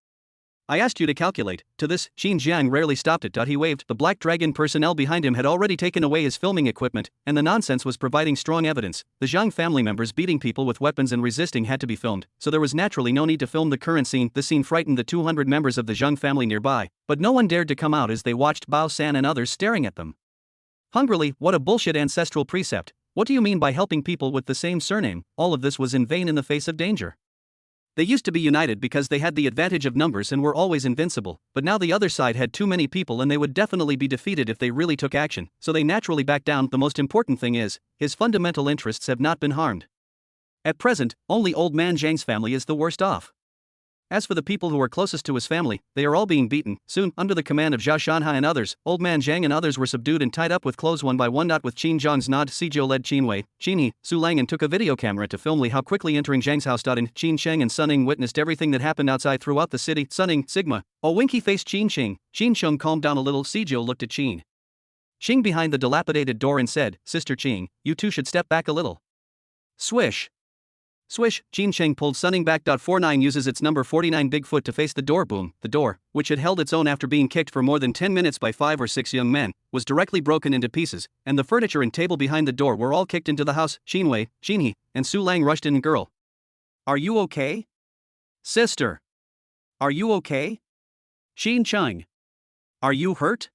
I asked you to calculate. To this, Qin Jiang rarely stopped it. He waved. The Black Dragon personnel behind him had already taken away his filming equipment, and the nonsense was providing strong evidence. The Zhang family members beating people with weapons and resisting had to be filmed, so there was naturally no need to film the current scene. The scene frightened the 200 members of the Zhang family nearby, but no one dared to come out as they watched Bao San and others staring at them. Hungrily, what a bullshit ancestral precept. What do you mean by helping people with the same surname? All of this was in vain in the face of danger. They used to be united because they had the advantage of numbers and were always invincible, but now the other side had too many people and they would definitely be defeated if they really took action, so they naturally backed down. The most important thing is, his fundamental interests have not been harmed. At present, only Old Man Zhang's family is the worst off. As for the people who are closest to his family, they are all being beaten. Soon, under the command of Zhao Shanhe and others, Old Man Zhang and others were subdued and tied up with clothes one by one. With Qin Zhang's nod, Sijio led Qin Wei, Qin He, Su Lang and took a video camera to film Li Hao quickly entering Zhang's house. And Qin Sheng and Sun Ning witnessed everything that happened outside throughout the city. Sun Ning, Sigma, a winky faced Qin Sheng. Qin Sheng calmed down a little. Sijio looked at Qin Sheng behind the dilapidated door and said, Sister Qing, you two should step back a little. Swish. Swish, Qin Sheng pulled Sunning back. 49 uses its number 49 big foot to face the door. Boom, the door, which had held its own after being kicked for more than 10 minutes by 5 or 6 young men, was directly broken into pieces, and the furniture and table behind the door were all kicked into the house. Qin Wei, Qin He, and Su Lang rushed in. Girl. Are you okay? Sister. Are you okay? Qin Cheng. Are you hurt?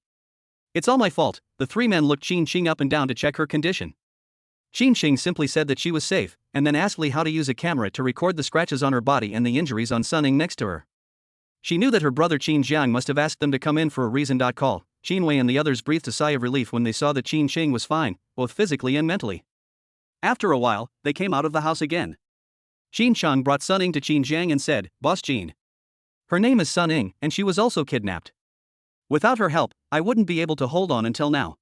It's all my fault. The three men looked Qin Qing up and down to check her condition. Qin Qing simply said that she was safe, and then asked Li how to use a camera to record the scratches on her body and the injuries on Sunning next to her. She knew that her brother Qin Jiang must have asked them to come in for a reason. Call. Qin Wei and the others breathed a sigh of relief when they saw that Qin Qing was fine, both physically and mentally. After a while, they came out of the house again. Qin Chang brought Sunning to Qin Jiang and said, Boss Qin. Her name is Sun Ing, and she was also kidnapped. Without her help, I wouldn't be able to hold on until now.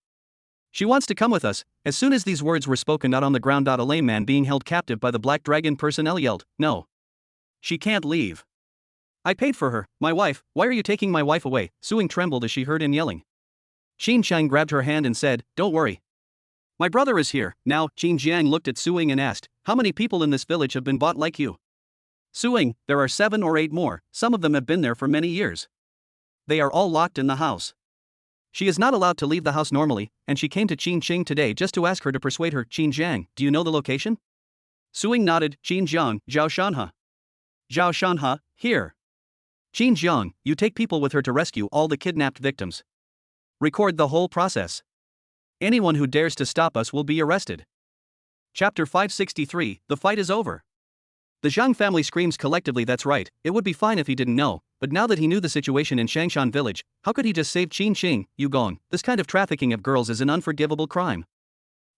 She wants to come with us. As soon as these words were spoken out on the ground, a lame man being held captive by the Black Dragon personnel yelled, No. She can't leave. I paid for her, my wife, why are you taking my wife away? Suing trembled as she heard him yelling. Qin Chang grabbed her hand and said, Don't worry. My brother is here. Now, Qin Jiang looked at Suing and asked, How many people in this village have been bought like you? Suing, there are 7 or 8 more, some of them have been there for many years. They are all locked in the house. She is not allowed to leave the house normally, and she came to Qin Qing today just to ask her to persuade her. Qin Jiang, do you know the location? Suing nodded. Qin Jiang, Zhao Shanhe. Zhao Shanhe, here. Qin Jiang, you take people with her to rescue all the kidnapped victims. Record the whole process. Anyone who dares to stop us will be arrested. Chapter 563, the fight is over. The Zhang family screams collectively, that's right, it would be fine if he didn't know, but now that he knew the situation in Shangshan village, how could he just save Qin Xing, Yugong? This kind of trafficking of girls is an unforgivable crime.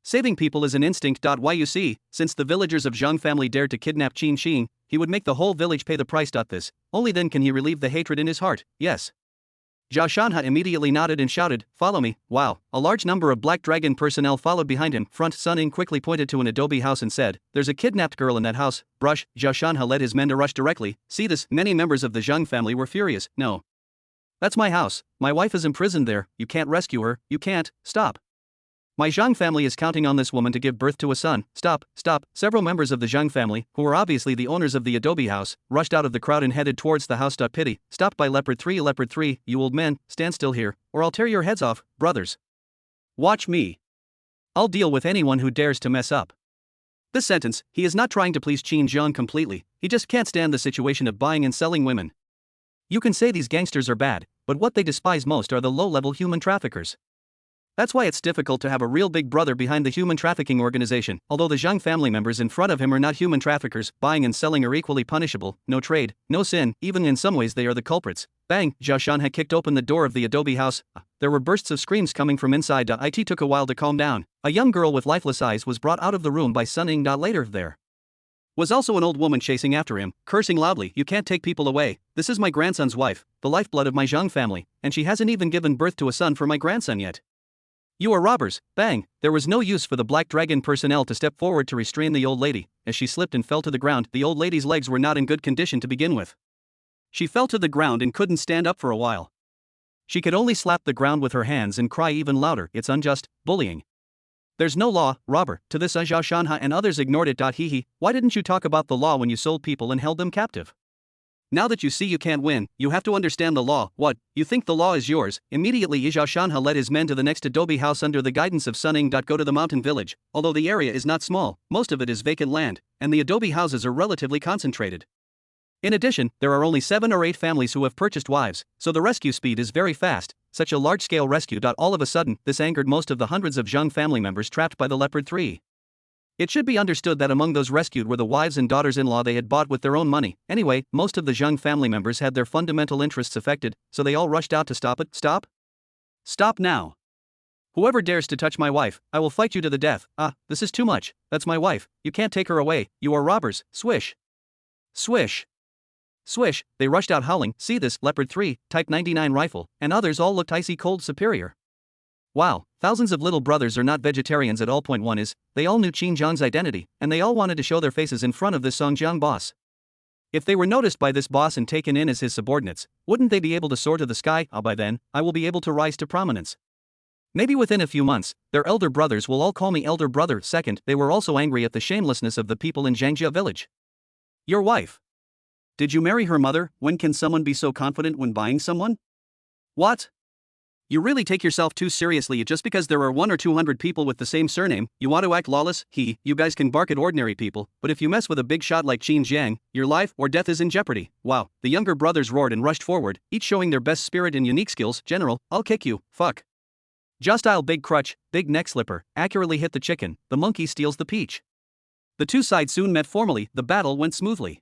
Saving people is an instinct. Why you see, since the villagers of Zhang family dared to kidnap Qin Xing, he would make the whole village pay the price. This, only then can he relieve the hatred in his heart, yes. Zhao Shanha immediately nodded and shouted, "Follow me." Wow, a large number of Black Dragon personnel followed behind him. Front Sun Ing quickly pointed to an adobe house and said, "There's a kidnapped girl in that house." Brush. Zhao Shanha led his men to rush directly. See this, many members of the Zhang family were furious. No. That's my house, my wife is imprisoned there, you can't rescue her, you can't, stop. My Zhang family is counting on this woman to give birth to a son. Stop, stop. Several members of the Zhang family, who were obviously the owners of the adobe house, rushed out of the crowd and headed towards the house. Pity, stopped by Leopard 3. Leopard 3, you old men, stand still here, or I'll tear your heads off, brothers. Watch me. I'll deal with anyone who dares to mess up. This sentence, he is not trying to please Qin Zhang completely, he just can't stand the situation of buying and selling women. You can say these gangsters are bad, but what they despise most are the low-level human traffickers. That's why it's difficult to have a real big brother behind the human trafficking organization. Although the Zhang family members in front of him are not human traffickers, buying and selling are equally punishable, no trade, no sin, even in some ways they are the culprits. Bang, Zhao Shan had kicked open the door of the adobe house. There were bursts of screams coming from inside. It took a while to calm down. A young girl with lifeless eyes was brought out of the room by Sun Ing. Later there was also an old woman chasing after him, cursing loudly, "You can't take people away, this is my grandson's wife, the lifeblood of my Zhang family, and she hasn't even given birth to a son for my grandson yet. You are robbers." Bang, there was no use for the Black Dragon personnel to step forward to restrain the old lady. As she slipped and fell to the ground, the old lady's legs were not in good condition to begin with. She fell to the ground and couldn't stand up for a while. She could only slap the ground with her hands and cry even louder. It's unjust, bullying. There's no law, robber. To this Zhao Shanha and others ignored it. Hee, why didn't you talk about the law when you sold people and held them captive? Now that you see you can't win, you have to understand the law. What, you think the law is yours? Immediately Zhao Shanha led his men to the next adobe house under the guidance of Sun Ing. Go to the mountain village. Although the area is not small, most of it is vacant land, and the adobe houses are relatively concentrated. In addition, there are only 7 or 8 families who have purchased wives, so the rescue speed is very fast. Such a large-scale rescue. All of a sudden, this angered most of the hundreds of Zhang family members trapped by the Leopard 3. It should be understood that among those rescued were the wives and daughters-in-law they had bought with their own money. Anyway, most of the Zhang family members had their fundamental interests affected, so they all rushed out to stop it. Stop? Stop now. Whoever dares to touch my wife, I will fight you to the death. This is too much. That's my wife, you can't take her away, you are robbers. Swish. Swish. Swish, they rushed out howling. See this, Leopard 3, Type 99 rifle, and others all looked icy cold superior. Wow, thousands of little brothers are not vegetarians at all. Point 1 is, they all knew Qin Zhang's identity, and they all wanted to show their faces in front of this Song Jiang boss. If they were noticed by this boss and taken in as his subordinates, wouldn't they be able to soar to the sky? By then, I will be able to rise to prominence. Maybe within a few months, their elder brothers will all call me elder brother. Second, they were also angry at the shamelessness of the people in Zhangjia village. Your wife. Did you marry her mother? When can someone be so confident when buying someone? What? You really take yourself too seriously. Just because there are 100 or 200 people with the same surname, you want to act lawless? You guys can bark at ordinary people, but if you mess with a big shot like Qin Jiang, your life or death is in jeopardy. Wow, the younger brothers roared and rushed forward, each showing their best spirit and unique skills. General, I'll kick you, fuck. Just big crutch, big neck slipper, accurately hit the chicken, the monkey steals the peach. The two sides soon met formally, the battle went smoothly.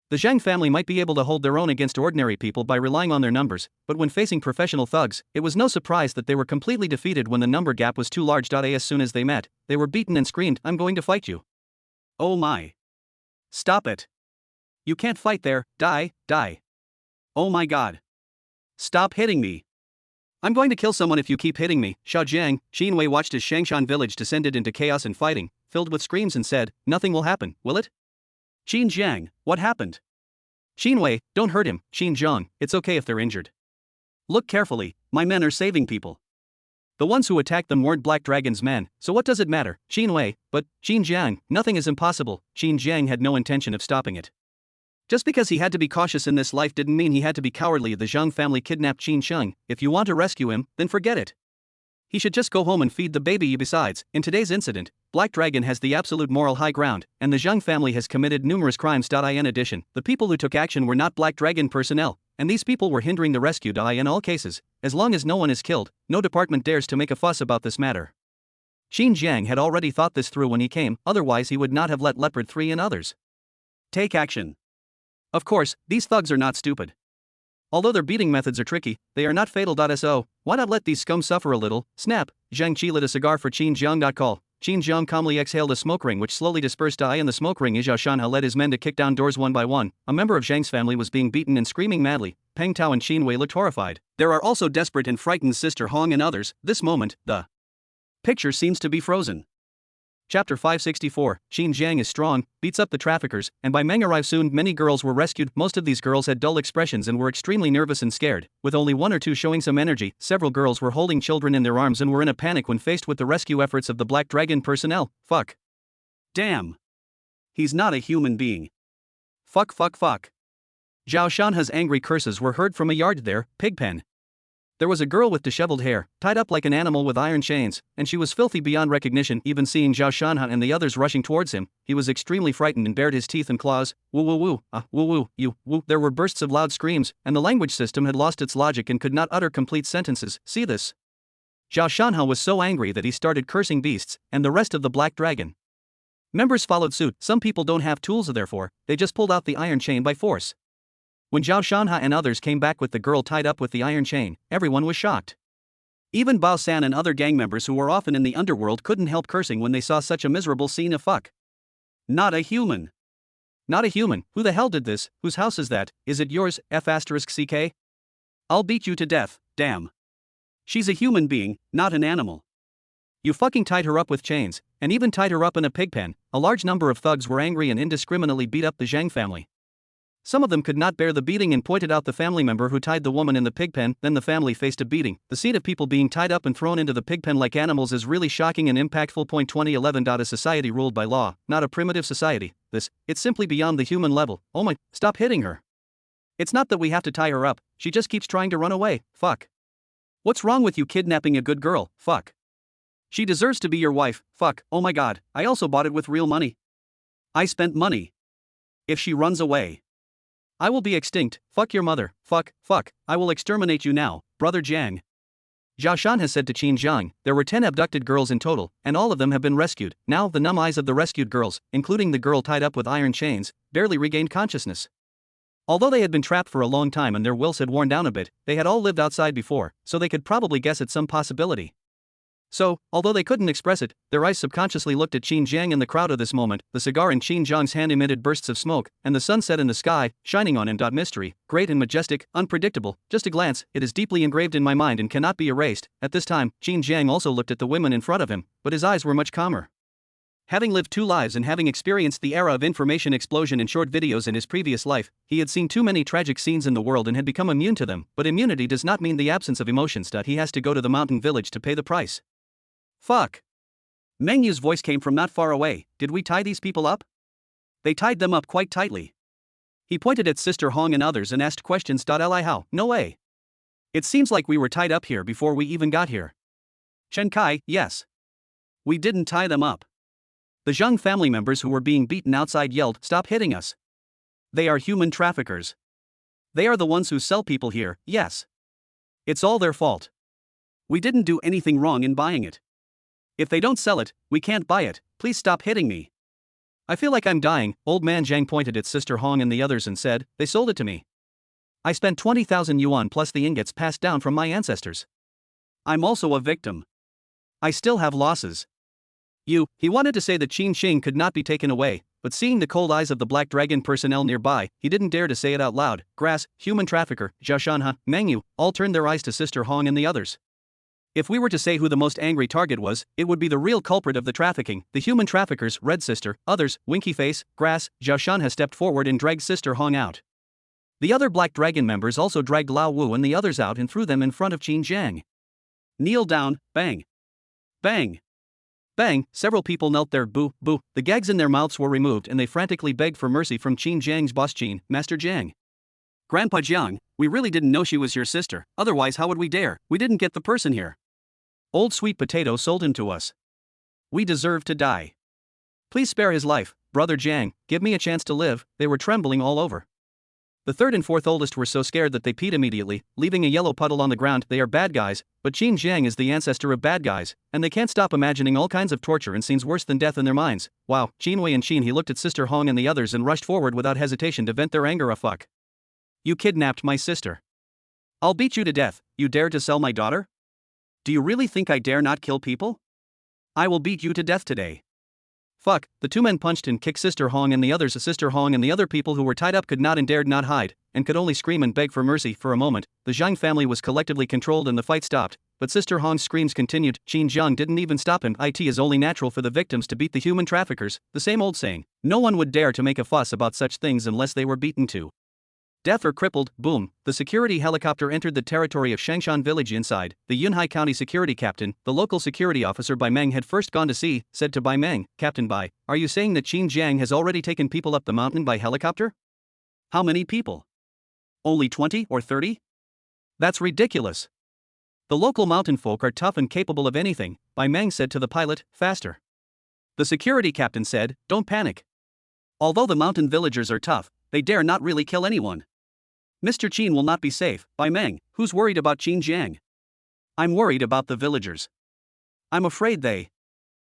The Zhang family might be able to hold their own against ordinary people by relying on their numbers, but when facing professional thugs, it was no surprise that they were completely defeated when the number gap was too large. As soon as they met, they were beaten and screamed, "I'm going to fight you." Oh my. Stop it. You can't fight there, die. Oh my god. Stop hitting me. I'm going to kill someone if you keep hitting me. Xiao Jiang, Qin Wei watched as Shangshan village descended into chaos and fighting, filled with screams and said, "Nothing will happen, will it?" Qin Jiang, what happened? Qin Wei, don't hurt him. Qin Zhang, it's okay if they're injured. Look carefully, my men are saving people. The ones who attacked them weren't Black Dragon's men, so what does it matter? Qin Wei, but, Qin Jiang, nothing is impossible. Qin Jiang had no intention of stopping it. Just because he had to be cautious in this life didn't mean he had to be cowardly. The Zhang family kidnapped Qin Sheng. If you want to rescue him, then forget it. He should just go home and feed the baby. Besides, in today's incident, Black Dragon has the absolute moral high ground, and the Zhang family has committed numerous crimes. In addition, the people who took action were not Black Dragon personnel, and these people were hindering the rescue. In all cases, as long as no one is killed, no department dares to make a fuss about this matter. Qin Jiang had already thought this through when he came, otherwise he would not have let Leopard 3 and others Take action. Of course, these thugs are not stupid. Although their beating methods are tricky, they are not fatal. So, why not let these scum suffer a little? Snap. Zhang Qi lit a cigar for Qin Jiang. Call. Qin Jiang calmly exhaled a smoke ring which slowly dispersed. In the smoke ring, Zhao Shanha led his men to kick down doors one by one. A member of Zhang's family was being beaten and screaming madly. Peng Tao and Qin Wei looked horrified. There are also desperate and frightened Sister Hong and others. This moment, the picture seems to be frozen. Chapter 564, Qin Jiang is strong, beats up the traffickers, and by Meng arrive soon many girls were rescued. Most of these girls had dull expressions and were extremely nervous and scared, with only one or two showing some energy. Several girls were holding children in their arms and were in a panic when faced with the rescue efforts of the Black Dragon personnel. Fuck. Damn. He's not a human being. Fuck. Zhao Shanha's angry curses were heard from a yard there, Pigpen. There was a girl with disheveled hair, tied up like an animal with iron chains, and she was filthy beyond recognition. Even seeing Zhao Shanha and the others rushing towards him, he was extremely frightened and bared his teeth and claws. Woo, you, woo. There were bursts of loud screams, and the language system had lost its logic and could not utter complete sentences. See this? Zhao Shanha was so angry that he started cursing beasts, and the rest of the Black Dragon members followed suit. Some people don't have tools, therefore, they just pulled out the iron chain by force. When Zhao Shanha and others came back with the girl tied up with the iron chain, everyone was shocked. Even Bao San and other gang members who were often in the underworld couldn't help cursing when they saw such a miserable scene of fuck. Not a human. Not a human. Who the hell did this? Whose house is that? Is it yours, F***CK? I'll beat you to death, damn. She's a human being, not an animal. You fucking tied her up with chains, and even tied her up in a pig pen. A large number of thugs were angry and indiscriminately beat up the Zhang family. Some of them could not bear the beating and pointed out the family member who tied the woman in the pigpen. Then the family faced a beating. The scene of people being tied up and thrown into the pigpen like animals is really shocking and impactful. 2011. A society ruled by law, not a primitive society. It's simply beyond the human level. Oh my, stop hitting her. It's not that we have to tie her up, she just keeps trying to run away. Fuck. What's wrong with you kidnapping a good girl? Fuck. She deserves to be your wife. Fuck. Oh my god, I also bought it with real money. I spent money. If she runs away, I will be extinct. Fuck your mother. Fuck. I will exterminate you now, brother Jiang. Zhao Shan has said to Qin Jiang, there were 10 abducted girls in total, and all of them have been rescued. Now the numb eyes of the rescued girls, including the girl tied up with iron chains, barely regained consciousness. Although they had been trapped for a long time and their wills had worn down a bit, they had all lived outside before, so they could probably guess at some possibility. So, although they couldn't express it, their eyes subconsciously looked at Qin Jiang in the crowd of this moment. The cigar in Qin Jiang's hand emitted bursts of smoke, and the sun set in the sky, shining on him. Mystery, great and majestic, unpredictable, just a glance, it is deeply engraved in my mind and cannot be erased. At this time, Qin Jiang also looked at the women in front of him, but his eyes were much calmer. Having lived 2 lives and having experienced the era of information explosion in short videos in his previous life, he had seen too many tragic scenes in the world and had become immune to them. But immunity does not mean the absence of emotions. He has to go to the mountain village to pay the price. Fuck. Meng Yu's voice came from not far away. Did we tie these people up? They tied them up quite tightly. He pointed at Sister Hong and others and asked questions. Li how? No way. It seems like we were tied up here before we even got here. Chen Kai, yes. We didn't tie them up. The Zhang family members who were being beaten outside yelled, stop hitting us. They are human traffickers. They are the ones who sell people here, yes. It's all their fault. We didn't do anything wrong in buying it. If they don't sell it, we can't buy it. Please stop hitting me. I feel like I'm dying. Old man Zhang pointed at Sister Hong and the others and said, they sold it to me. I spent 20,000 yuan plus the ingots passed down from my ancestors. I'm also a victim. I still have losses. He wanted to say that Qin Xing could not be taken away, but seeing the cold eyes of the Black Dragon personnel nearby, he didn't dare to say it out loud. Grass, human trafficker, Zhao Shanha, Meng Yu, all turned their eyes to Sister Hong and the others. If we were to say who the most angry target was, it would be the real culprit of the trafficking, the human traffickers, Red Sister, others, Winky Face, Grass. Zhao Shan has stepped forward and dragged Sister Hong out. The other Black Dragon members also dragged Lao Wu and the others out and threw them in front of Qin Jiang. Kneel down, bang. Bang. Bang, several people knelt there. Boo. The gags in their mouths were removed and they frantically begged for mercy from Qin Jiang's boss Qin, Master Jiang. Grandpa Jiang, we really didn't know she was your sister, otherwise how would we dare? We didn't get the person here. Old Sweet Potato sold him to us. We deserve to die. Please spare his life, brother Jiang, give me a chance to live. They were trembling all over. The third and fourth oldest were so scared that they peed immediately, leaving a yellow puddle on the ground. They are bad guys, but Qin Jiang is the ancestor of bad guys, and they can't stop imagining all kinds of torture and scenes worse than death in their minds. Wow, Qin Wei and Qin He looked at Sister Hong and the others and rushed forward without hesitation to vent their anger. A fuck. You kidnapped my sister. I'll beat you to death. You dare to sell my daughter? Do you really think I dare not kill people? I will beat you to death today. Fuck, the two men punched and kicked Sister Hong and the others. Sister Hong and the other people who were tied up could not and dared not hide, and could only scream and beg for mercy. For a moment, the Zhang family was collectively controlled and the fight stopped, but Sister Hong's screams continued. Qin Jiang didn't even stop him. It is only natural for the victims to beat the human traffickers, the same old saying. No one would dare to make a fuss about such things unless they were beaten to death or crippled. Boom, the security helicopter entered the territory of Shangshan village. Inside, the Yunhai County security captain, the local security officer Bai Meng had first gone to see, said to Bai Meng, Captain Bai, are you saying that Qin Jiang has already taken people up the mountain by helicopter? How many people? Only 20 or 30? That's ridiculous. The local mountain folk are tough and capable of anything, Bai Meng said to the pilot, faster. The security captain said, don't panic. Although the mountain villagers are tough, they dare not really kill anyone. Mr. Qin will not be safe. Bai Meng, who's worried about Qin Jiang? I'm worried about the villagers. I'm afraid they.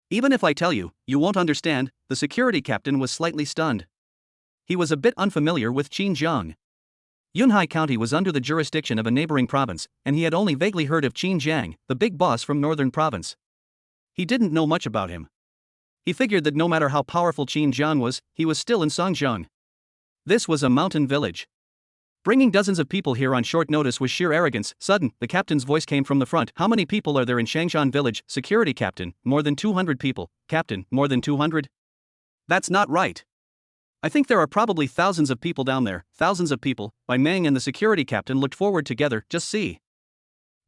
Even if I tell you, you won't understand. The security captain was slightly stunned. He was a bit unfamiliar with Qin Jiang. Yunhai County was under the jurisdiction of a neighboring province, and he had only vaguely heard of Qin Jiang, the big boss from northern province. He didn't know much about him. He figured that no matter how powerful Qin Jiang was, he was still in Songjiang. This was a mountain village. Bringing dozens of people here on short notice was sheer arrogance. Sudden, the captain's voice came from the front. How many people are there in Shangshan village? Security captain, more than 200 people. Captain, more than 200? That's not right. I think there are probably thousands of people down there. Thousands of people. Bai Meng and the security captain looked forward together. Just see.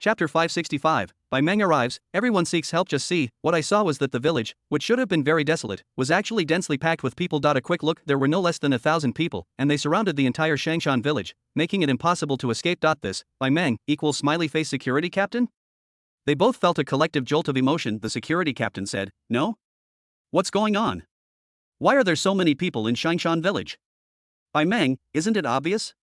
Chapter 565, Bai Meng arrives, everyone seeks help. Just see, what I saw was that the village, which should have been very desolate, was actually densely packed with people. A quick look, there were no less than 1,000 people, and they surrounded the entire Shangshan village, making it impossible to escape. This, Bai Meng, equals smiley face security captain? They both felt a collective jolt of emotion. The security captain said, no? What's going on? Why are there so many people in Shangshan village? Bai Meng, isn't it obvious?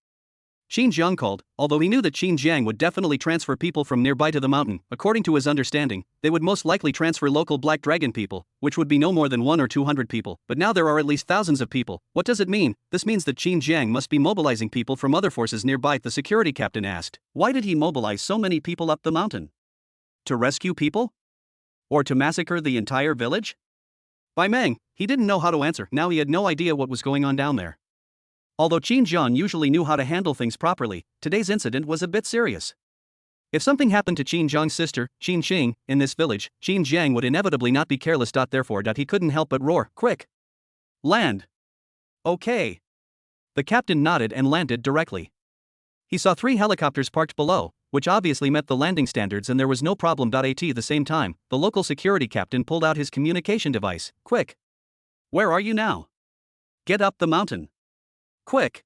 Qin Jiang called, although he knew that Qin Jiang would definitely transfer people from nearby to the mountain. According to his understanding, they would most likely transfer local Black Dragon people, which would be no more than 100 or 200 people, but now there are at least thousands of people. What does it mean? This means that Qin Jiang must be mobilizing people from other forces nearby. The security captain asked, why did he mobilize so many people up the mountain? To rescue people? Or to massacre the entire village? Bai Meng, he didn't know how to answer. Now he had no idea what was going on down there. Although Qin Jiang usually knew how to handle things properly, today's incident was a bit serious. If something happened to Qin Jiang's sister, Qin Xing, in this village, Qin Jiang would inevitably not be careless. Therefore, he couldn't help but roar, quick! Land! Okay. The captain nodded and landed directly. He saw 3 helicopters parked below, which obviously met the landing standards, and there was no problem. At the same time, the local security captain pulled out his communication device. Quick! Where are you now? Get up the mountain. Quick!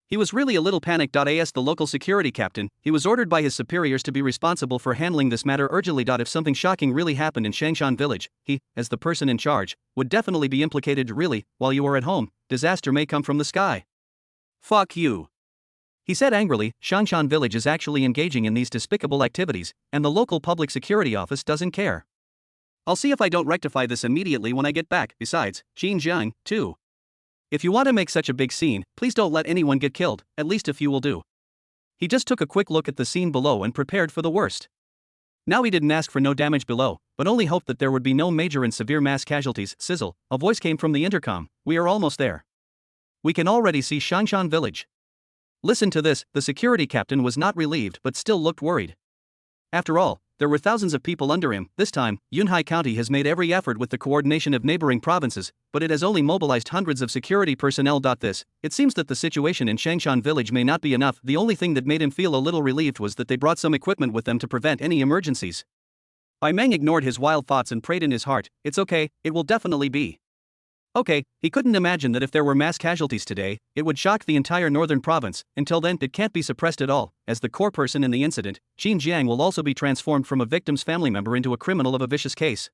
He was really a little panicked. As the local security captain, he was ordered by his superiors to be responsible for handling this matter urgently. If something shocking really happened in Shangshan village, he, as the person in charge, would definitely be implicated. Really, while you are at home, disaster may come from the sky. Fuck you! He said angrily. Shangshan village is actually engaging in these despicable activities, and the local public security office doesn't care. I'll see if I don't rectify this immediately when I get back. Besides, Qin Jiang, too. If you want to make such a big scene, please don't let anyone get killed, at least a few will do. He just took a quick look at the scene below and prepared for the worst. Now he didn't ask for no damage below, but only hoped that there would be no major and severe mass casualties. Sizzle, a voice came from the intercom, we are almost there. We can already see Shangshan village. Listen to this, the security captain was not relieved but still looked worried. After all, there were thousands of people under him. This time, Yunhai County has made every effort with the coordination of neighboring provinces, but it has only mobilized hundreds of security personnel. It seems that the situation in Shangshan village may not be enough. The only thing that made him feel a little relieved was that they brought some equipment with them to prevent any emergencies. Bai Meng ignored his wild thoughts and prayed in his heart, it's okay, it will definitely be. Okay, he couldn't imagine that if there were mass casualties today, it would shock the entire northern province. Until then, it can't be suppressed at all. As the core person in the incident, Qin Jiang will also be transformed from a victim's family member into a criminal of a vicious case.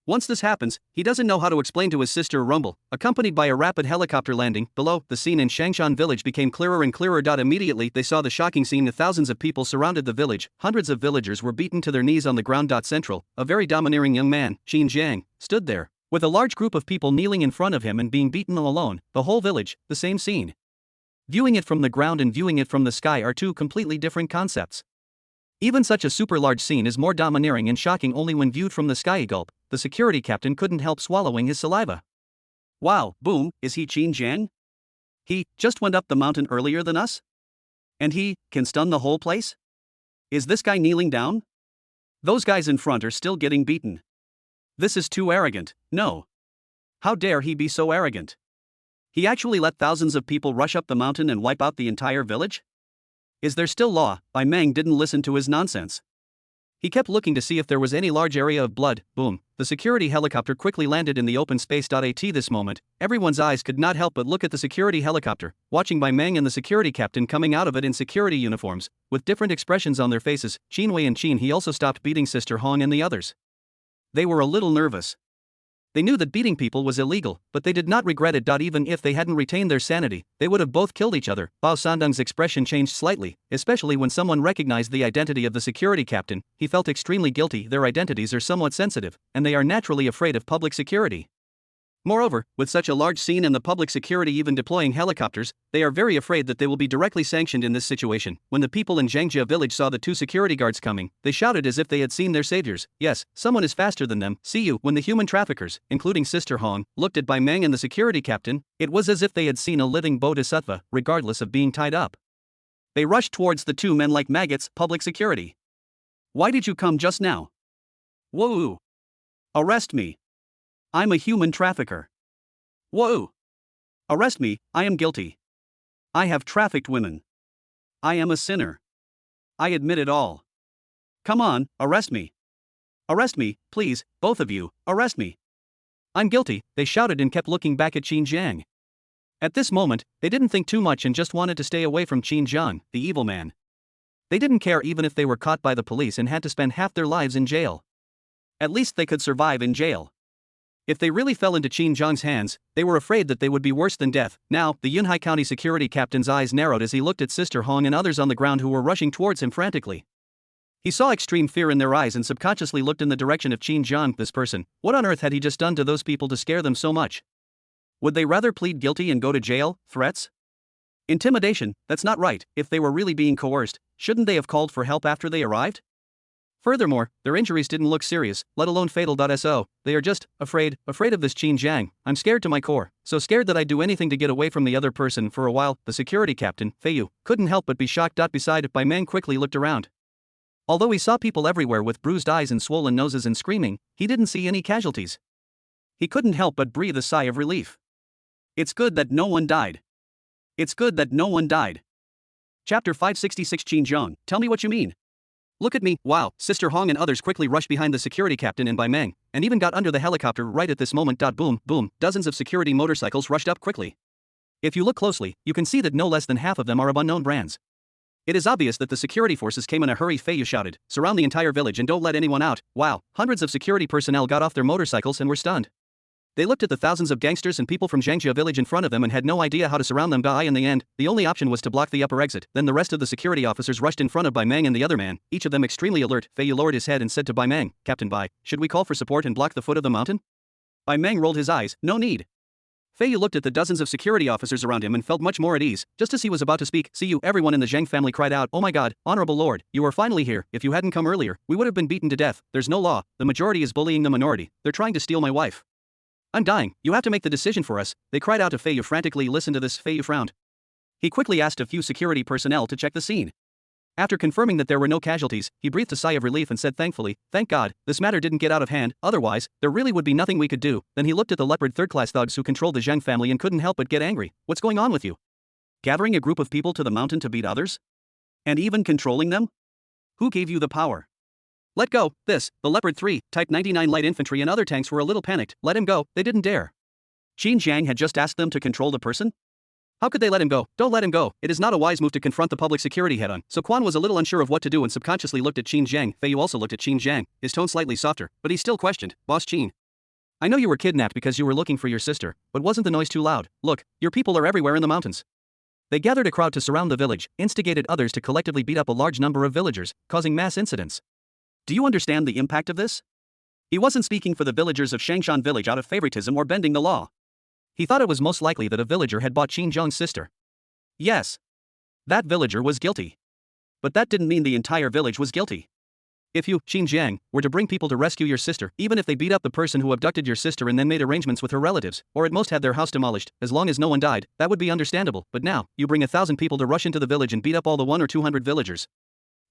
Once this happens, he doesn't know how to explain to his sister Rumble, accompanied by a rapid helicopter landing. Below, the scene in Shangshan village became clearer and clearer. Immediately, they saw the shocking scene. Thousands of people surrounded the village, hundreds of villagers were beaten to their knees on the ground. Central, a very domineering young man, Qin Jiang, stood there, with a large group of people kneeling in front of him and being beaten alone. The whole village, the same scene. Viewing it from the ground and viewing it from the sky are two completely different concepts. Even such a super large scene is more domineering and shocking only when viewed from the sky. Gulp, the security captain couldn't help swallowing his saliva. Wow, boom, is he Qin Jiang? He just went up the mountain earlier than us? And he can stun the whole place? Is this guy kneeling down? Those guys in front are still getting beaten. This is too arrogant. No. How dare he be so arrogant? He actually let thousands of people rush up the mountain and wipe out the entire village? Is there still law? Bai Meng didn't listen to his nonsense. He kept looking to see if there was any large area of blood. Boom, the security helicopter quickly landed in the open space. At this moment, everyone's eyes could not help but look at the security helicopter, watching Bai Meng and the security captain coming out of it in security uniforms, with different expressions on their faces. Qin Wei and Qin He also stopped beating Sister Hong and the others. They were a little nervous. They knew that beating people was illegal, but they did not regret it. Even if they hadn't retained their sanity, they would have both killed each other. Bao Sandung's expression changed slightly, especially when someone recognized the identity of the security captain. He felt extremely guilty. Their identities are somewhat sensitive, and they are naturally afraid of public security. Moreover, with such a large scene and the public security even deploying helicopters, they are very afraid that they will be directly sanctioned in this situation. When the people in Zhangjia village saw the two security guards coming, they shouted as if they had seen their saviors. Yes, someone is faster than them. See you. When the human traffickers, including Sister Hong, looked at Bai Meng and the security captain, it was as if they had seen a living bodhisattva, regardless of being tied up. They rushed towards the two men like maggots. Public security. Why did you come just now? Whoa! Arrest me. I'm a human trafficker. Whoa! Arrest me, I am guilty. I have trafficked women. I am a sinner. I admit it all. Come on, arrest me. Arrest me, please, both of you, arrest me. I'm guilty, they shouted and kept looking back at Qin Jiang. At this moment, they didn't think too much and just wanted to stay away from Qin Jiang, the evil man. They didn't care even if they were caught by the police and had to spend half their lives in jail. At least they could survive in jail. If they really fell into Qin Jiang's hands, they were afraid that they would be worse than death. Now, the Yunhai County security captain's eyes narrowed as he looked at Sister Hong and others on the ground who were rushing towards him frantically. He saw extreme fear in their eyes and subconsciously looked in the direction of Qin Jiang. This person, what on earth had he just done to those people to scare them so much? Would they rather plead guilty and go to jail? Threats? Intimidation? That's not right. If they were really being coerced, shouldn't they have called for help after they arrived? Furthermore, their injuries didn't look serious, let alone fatal. So, they are just afraid of this Qin Jiang. I'm scared to my core, so scared that I'd do anything to get away from the other person. For a while, the security captain, Feiyu, couldn't help but be shocked. Beside, Bai Meng quickly looked around. Although he saw people everywhere with bruised eyes and swollen noses and screaming, he didn't see any casualties. He couldn't help but breathe a sigh of relief. It's good that no one died. It's good that no one died. Chapter 566. Qin Jiang, tell me what you mean. Look at me. Wow, Sister Hong and others quickly rushed behind the security captain and Bai Meng, and even got under the helicopter right at this moment. Boom, boom, dozens of security motorcycles rushed up quickly. If you look closely, you can see that no less than half of them are of unknown brands. It is obvious that the security forces came in a hurry. Feiyu shouted, surround the entire village and don't let anyone out. Wow, hundreds of security personnel got off their motorcycles and were stunned. They looked at the thousands of gangsters and people from Zhangjia village in front of them and had no idea how to surround them. In the end, the only option was to block the upper exit. Then the rest of the security officers rushed in front of Bai Meng and the other man, each of them extremely alert. Feiyu lowered his head and said to Bai Meng, Captain Bai, should we call for support and block the foot of the mountain? Bai Meng rolled his eyes, no need. Feiyu looked at the dozens of security officers around him and felt much more at ease. Just as he was about to speak, see you, everyone in the Zhang family cried out, oh my god, honorable lord, you are finally here. If you hadn't come earlier, we would have been beaten to death. There's no law, the majority is bullying the minority, they're trying to steal my wife. I'm dying, you have to make the decision for us, they cried out to Feiyu frantically. Listen to this. Feiyu frowned. He quickly asked a few security personnel to check the scene. After confirming that there were no casualties, he breathed a sigh of relief and said thankfully, thank God, this matter didn't get out of hand, otherwise, there really would be nothing we could do. Then he looked at the leopard third-class thugs who controlled the Zhang family and couldn't help but get angry. What's going on with you? Gathering a group of people to the mountain to beat others? And even controlling them? Who gave you the power? Let go, the Leopard 3, Type 99 light infantry and other tanks were a little panicked. Let him go, they didn't dare. Qin Jiang had just asked them to control the person? How could they let him go? Don't let him go, it is not a wise move to confront the public security head-on. So Quan was a little unsure of what to do and subconsciously looked at Qin Jiang. Feiyu also looked at Qin Jiang, his tone slightly softer, but he still questioned, Boss Qin. I know you were kidnapped because you were looking for your sister, but wasn't the noise too loud? Look, your people are everywhere in the mountains. They gathered a crowd to surround the village, instigated others to collectively beat up a large number of villagers, causing mass incidents. Do you understand the impact of this? He wasn't speaking for the villagers of Shangshan village out of favoritism or bending the law. He thought it was most likely that a villager had bought Qin Zhang's sister. Yes. That villager was guilty. But that didn't mean the entire village was guilty. If you, Qin Zhang, were to bring people to rescue your sister, even if they beat up the person who abducted your sister and then made arrangements with her relatives, or at most had their house demolished, as long as no one died, that would be understandable. But now, you bring 1,000 people to rush into the village and beat up all the 100 or 200 villagers.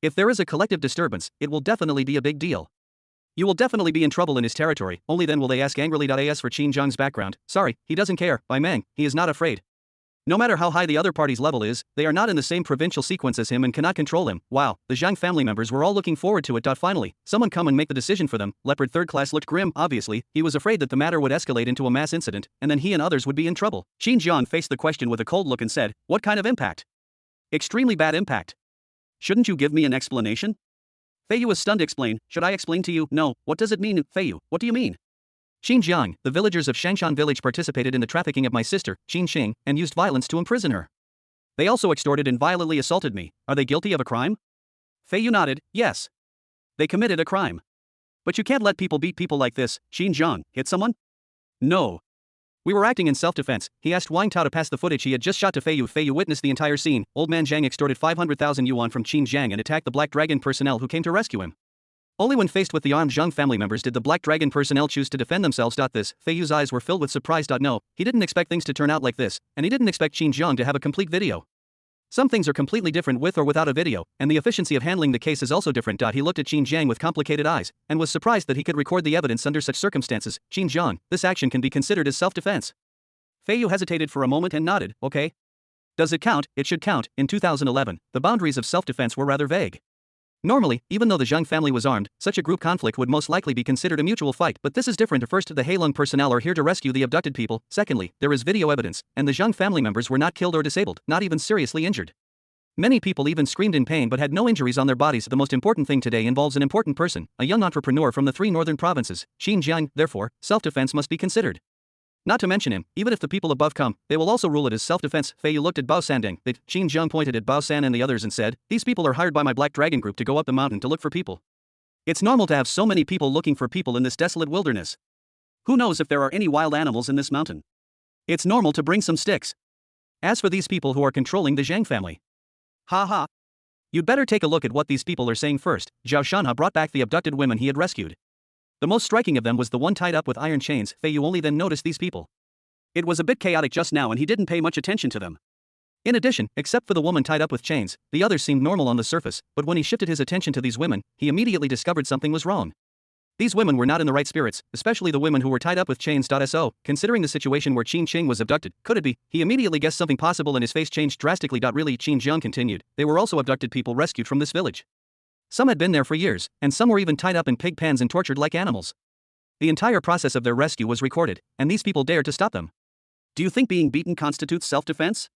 If there is a collective disturbance, it will definitely be a big deal. You will definitely be in trouble in his territory, only then will they ask angrily. As for Qin Zhang's background, sorry, he doesn't care, by Meng, he is not afraid. No matter how high the other party's level is, they are not in the same provincial sequence as him and cannot control him. Wow, the Zhang family members were all looking forward to it. Finally, someone come and make the decision for them. Leopard third class looked grim. Obviously, he was afraid that the matter would escalate into a mass incident, and then he and others would be in trouble. Qin Zhang faced the question with a cold look and said, what kind of impact? Extremely bad impact. Shouldn't you give me an explanation? Fei Yu was stunned. Explain, should I explain to you? No, what does it mean, Fei Yu, what do you mean? Qin Zhang, the villagers of Shangshan village participated in the trafficking of my sister, Qin Xing, and used violence to imprison her. They also extorted and violently assaulted me. Are they guilty of a crime? Fei Yu nodded, yes. They committed a crime. But you can't let people beat people like this. Qin Zhang, hit someone? No. We were acting in self-defense. He asked Wang Tao to pass the footage he had just shot to Fei Yu. Fei Yu witnessed the entire scene. Old man Zhang extorted 500,000 yuan from Qin Zhang and attacked the Black Dragon personnel who came to rescue him. Only when faced with the armed Zhang family members did the Black Dragon personnel choose to defend themselves. This, Fei Yu's eyes were filled with surprise. No, he didn't expect things to turn out like this, and he didn't expect Qin Zhang to have a complete video. Some things are completely different with or without a video, and the efficiency of handling the case is also different. He looked at Qin Zhang with complicated eyes, and was surprised that he could record the evidence under such circumstances. Qin Zhang, this action can be considered as self-defense. Fei Yu hesitated for a moment and nodded, okay. Does it count? It should count. In 2011, the boundaries of self-defense were rather vague. Normally, even though the Zhang family was armed, such a group conflict would most likely be considered a mutual fight, but this is different. First, the Heilong personnel are here to rescue the abducted people. Secondly, there is video evidence, and the Zhang family members were not killed or disabled, not even seriously injured. Many people even screamed in pain but had no injuries on their bodies. The most important thing today involves an important person, a young entrepreneur from the 3 northern provinces, Xinjiang. Therefore, self-defense must be considered. Not to mention him, even if the people above come, they will also rule it as self-defense. Fei Yu looked at Bao Sandeng. Qin Zhang pointed at Bao San and the others and said, these people are hired by my Black Dragon group to go up the mountain to look for people. It's normal to have so many people looking for people in this desolate wilderness. Who knows if there are any wild animals in this mountain? It's normal to bring some sticks. As for these people who are controlling the Zhang family. Ha ha. You'd better take a look at what these people are saying first. Zhao Shanha brought back the abducted women he had rescued. The most striking of them was the one tied up with iron chains. Fei Yu only then noticed these people. It was a bit chaotic just now and he didn't pay much attention to them. In addition, except for the woman tied up with chains, the others seemed normal on the surface, but when he shifted his attention to these women, he immediately discovered something was wrong. These women were not in the right spirits, especially the women who were tied up with chains. So, considering the situation where Qin Qing was abducted, could it be? He immediately guessed something possible and his face changed drastically. Really, Qin Zhang continued, they were also abducted people rescued from this village. Some had been there for years, and some were even tied up in pig pens and tortured like animals. The entire process of their rescue was recorded, and these people dared to stop them. Do you think being beaten constitutes self-defense?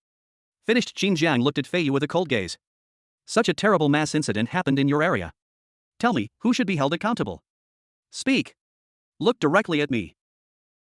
Finished. Qin Zhang looked at Fei Yu with a cold gaze. Such a terrible mass incident happened in your area. Tell me, who should be held accountable? Speak. Look directly at me.